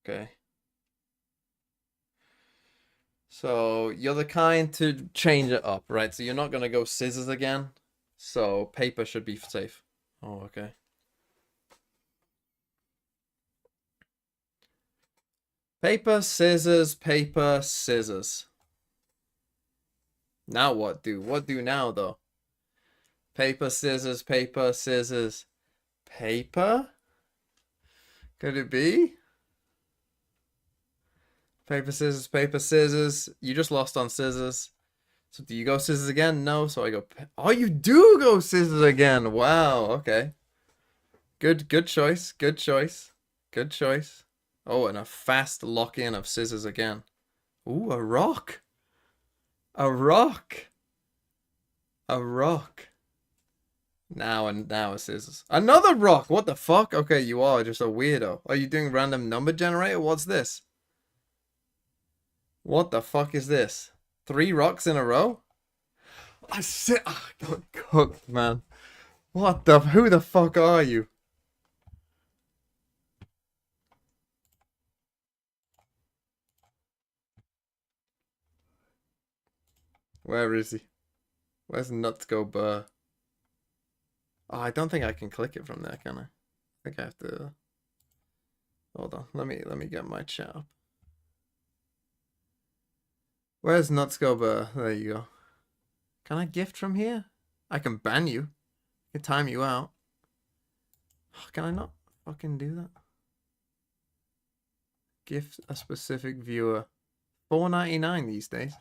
Speaker 3: Okay. So you're the kind to change it up, right? So you're not gonna go scissors again. So paper should be safe. Oh, okay. Paper, scissors, paper, scissors. Now what do? What do now though? Paper, scissors, paper, scissors, paper? Could it be? Paper, scissors, paper, scissors. You just lost on scissors. So do you go scissors again? No, so I go... Oh, you do go scissors again. Wow, okay. Good choice. Good choice. Good choice. Oh, and a fast lock-in of scissors again. Ooh, a rock. A rock. A rock. Now a scissors. Another rock. What the fuck? Okay, you are just a weirdo. Are you doing random number generator? What's this? What the fuck is this? 3 rocks in a row? I said, I got cooked, man. What the? Who the fuck are you? Where is he? Where's Nuts Go Burr? Oh, I don't think I can click it from there, can I? I think I have to... Hold on, let me get my chat up. Where's Nuts Go Burr? There you go. Can I gift from here? I can ban you. I can time you out. Can I not fucking do that? Gift a specific viewer. $4.99 these days.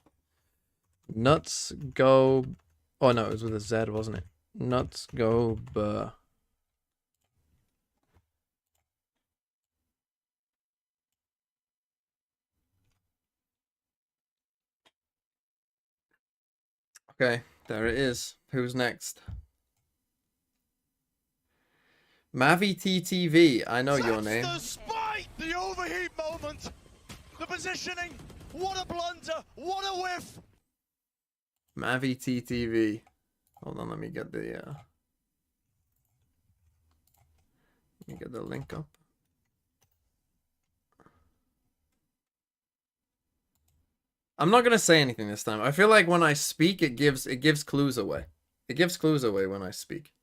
Speaker 3: Nuts go... Oh no, it was with a Z, wasn't it? Nuts go burr. Okay, there it is. Who's next? Mavi TTV. I know your name.
Speaker 11: The spike! The overheat moment! The positioning! What a blunder! What a whiff!
Speaker 3: Mavi TTV. Hold on, let me get the link up. I'm not gonna say anything this time. I feel like when I speak, it gives clues away. It gives clues away when I speak.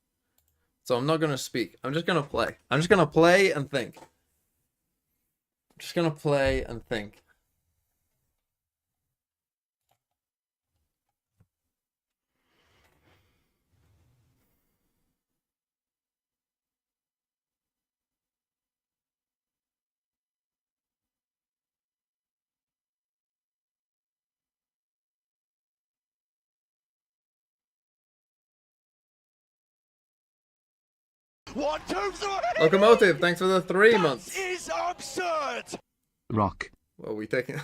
Speaker 3: So I'm not gonna speak. I'm just gonna play. I'm just gonna play and think. I'm just gonna play and think.
Speaker 11: One, two, three.
Speaker 3: Locomotive, thanks for the 3 months.
Speaker 11: That is absurd.
Speaker 9: Rock.
Speaker 3: Well, we taking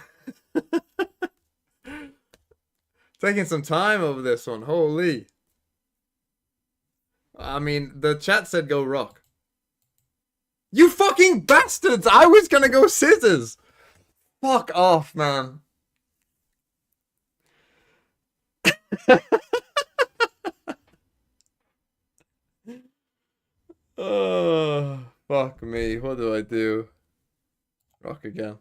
Speaker 3: taking some time over this one. Holy. I mean, the chat said go rock. You fucking bastards! I was gonna go scissors. Fuck off, man. Oh, fuck me. What do I do? Rock again.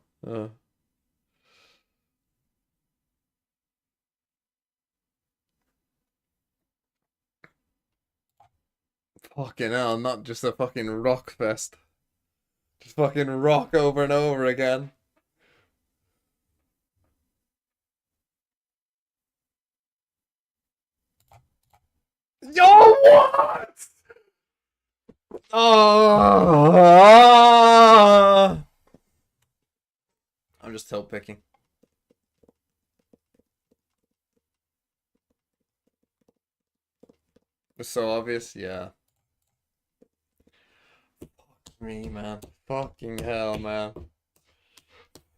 Speaker 3: Fucking hell, not just a fucking rock fest. Just fucking rock over and over again. Yo, what? Oh, I'm just tilt picking. It's so obvious, yeah. Fuck me, man. Fucking hell, man.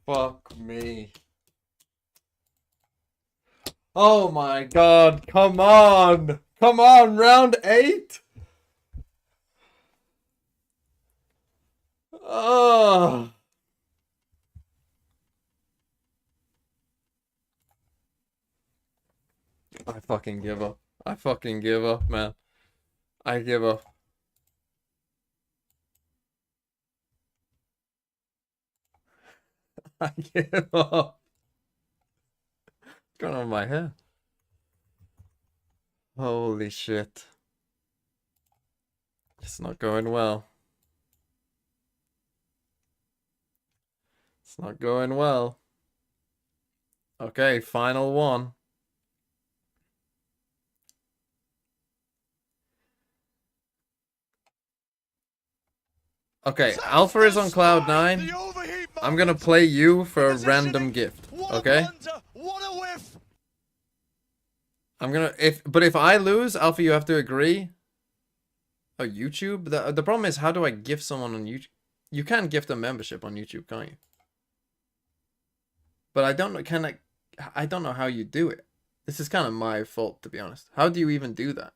Speaker 3: Fuck me. Oh my god, come on! Come on, round 8? Oh. I fucking give up. I fucking give up, man. I give up. I give up. What's going on with my hair? Holy shit. It's not going well. It's not going well. Okay, final one. Okay, Alpha is on cloud 9. I'm gonna play you for a random gift. Okay? I'm gonna but if I lose, Alpha, you have to agree. Oh, YouTube? The problem is, how do I gift someone on YouTube? You can gift a membership on YouTube, can't you? But I don't know, I don't know how you do it. This is kind of my fault, to be honest. How do you even do that?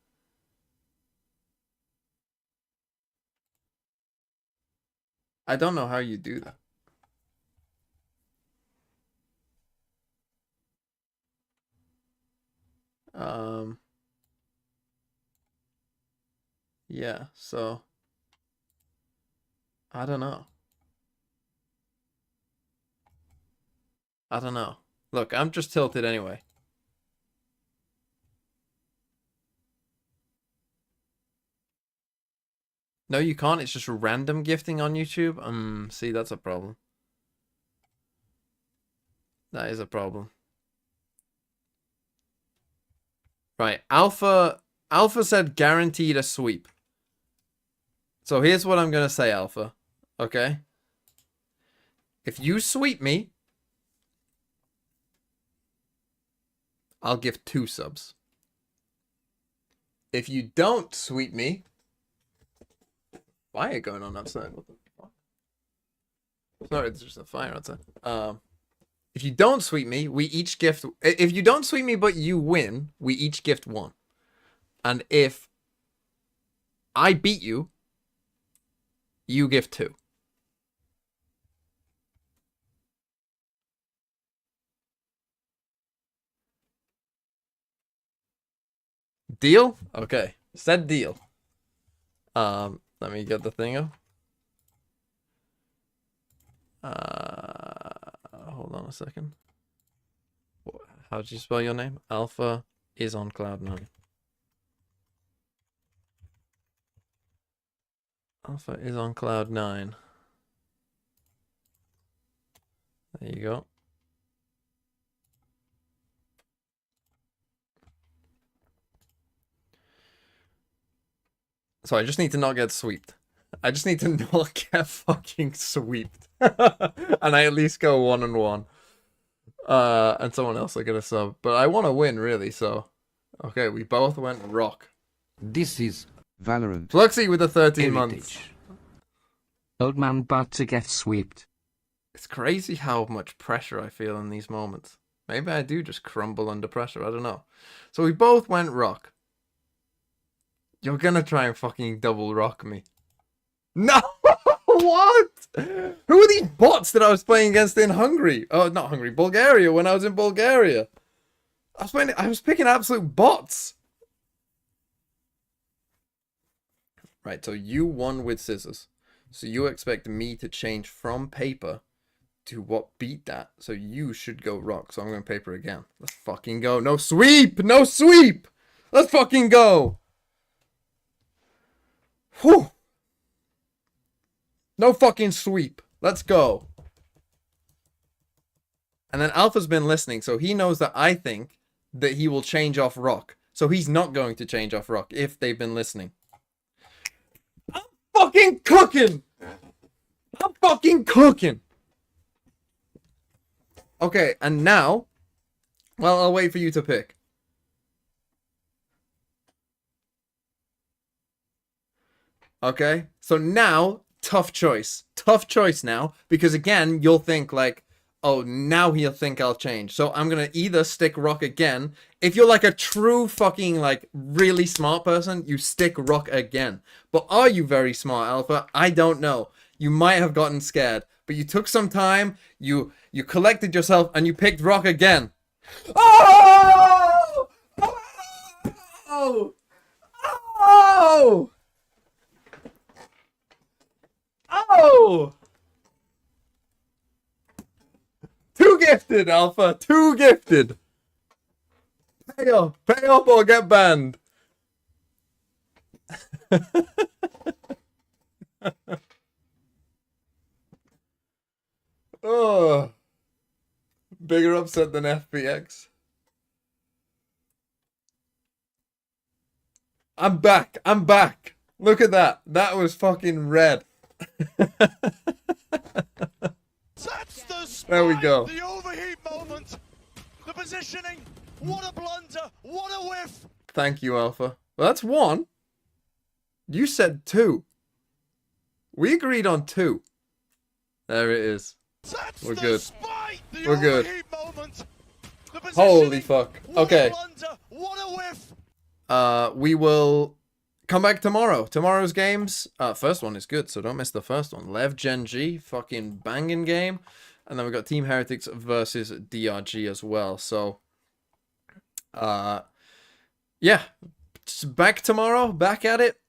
Speaker 3: I don't know how you do that. Yeah, so I don't know. I don't know. Look, I'm just tilted anyway. No, you can't. It's just random gifting on YouTube. See, that's a problem. That is a problem. Right, Alpha said guaranteed a sweep. So here's what I'm gonna say, Alpha. Okay? If you sweep me, I'll give 2 subs. If you don't sweep me, fire going on outside. What the fuck? Sorry, it's just a fire outside. If you don't sweep me, we each gift. If you don't sweep me but you win, we each gift 1. And if I beat you, you gift 2. Deal? Okay. Said deal. Let me get the thing up. Hold on a second. How do you spell your name? Alpha is on cloud 9. Alpha is on cloud 9. There you go. So I just need to not get sweeped. I just need to not get fucking sweeped. And I at least go 1-1. And someone else will get a sub. But I want to win, really, so... Okay, we both went rock.
Speaker 9: This is Valorant.
Speaker 3: Fluxy with the 13 months.
Speaker 9: Old man about to get swept.
Speaker 3: It's crazy how much pressure I feel in these moments. Maybe I do just crumble under pressure, I don't know. So we both went rock. You're gonna try and fucking double rock me. No! What? Who are these bots that I was playing against in Hungary? Oh, not Hungary, Bulgaria, when I was in Bulgaria. I was picking absolute bots. Right, so you won with scissors. So you expect me to change from paper to what beat that. So you should go rock. So I'm going paper again. Let's fucking go. No sweep! No sweep! Let's fucking go! Whew! No fucking sweep. Let's go. And then Alpha's been listening, so he knows that I think that he will change off rock. So he's not going to change off rock if they've been listening. I'm fucking cooking! I'm fucking cooking! Okay, and now... Well, I'll wait for you to pick. Okay, so now... Tough choice. Tough choice now. Because again, you'll think like, oh, now he'll think I'll change. So I'm going to either stick rock again. If you're like a true fucking like really smart person, you stick rock again. But are you very smart, Alpha? I don't know. You might have gotten scared. But you took some time, you collected yourself, and you picked rock again. Oh! Oh! Oh! Oh! Too gifted, Alpha. Too gifted. Pay up. Pay up or get banned. Oh. Bigger upset than FPX. I'm back. I'm back. Look at that. That was fucking red. There we go.
Speaker 11: The overheat moment. The positioning. What a blunder. What a whiff.
Speaker 3: Thank you, Alpha. Well, that's one. You said two. We agreed on two. There it is. We're good. We're good. Holy fuck. Okay.
Speaker 11: What a whiff.
Speaker 3: We will come back tomorrow. Tomorrow's games. First one is good, so don't miss the first one. Lev Gen G, fucking banging game. And then we've got Team Heretics versus DRG as well. So, yeah. Just back tomorrow. Back at it.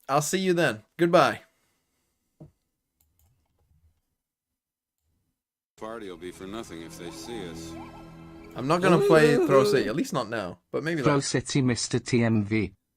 Speaker 3: I'll see you then. Goodbye.
Speaker 6: Party will be for nothing if they see us.
Speaker 3: I'm not going to play Throw City. At least not now. But maybe
Speaker 9: Throw
Speaker 3: later.
Speaker 9: City, Mr. TMV.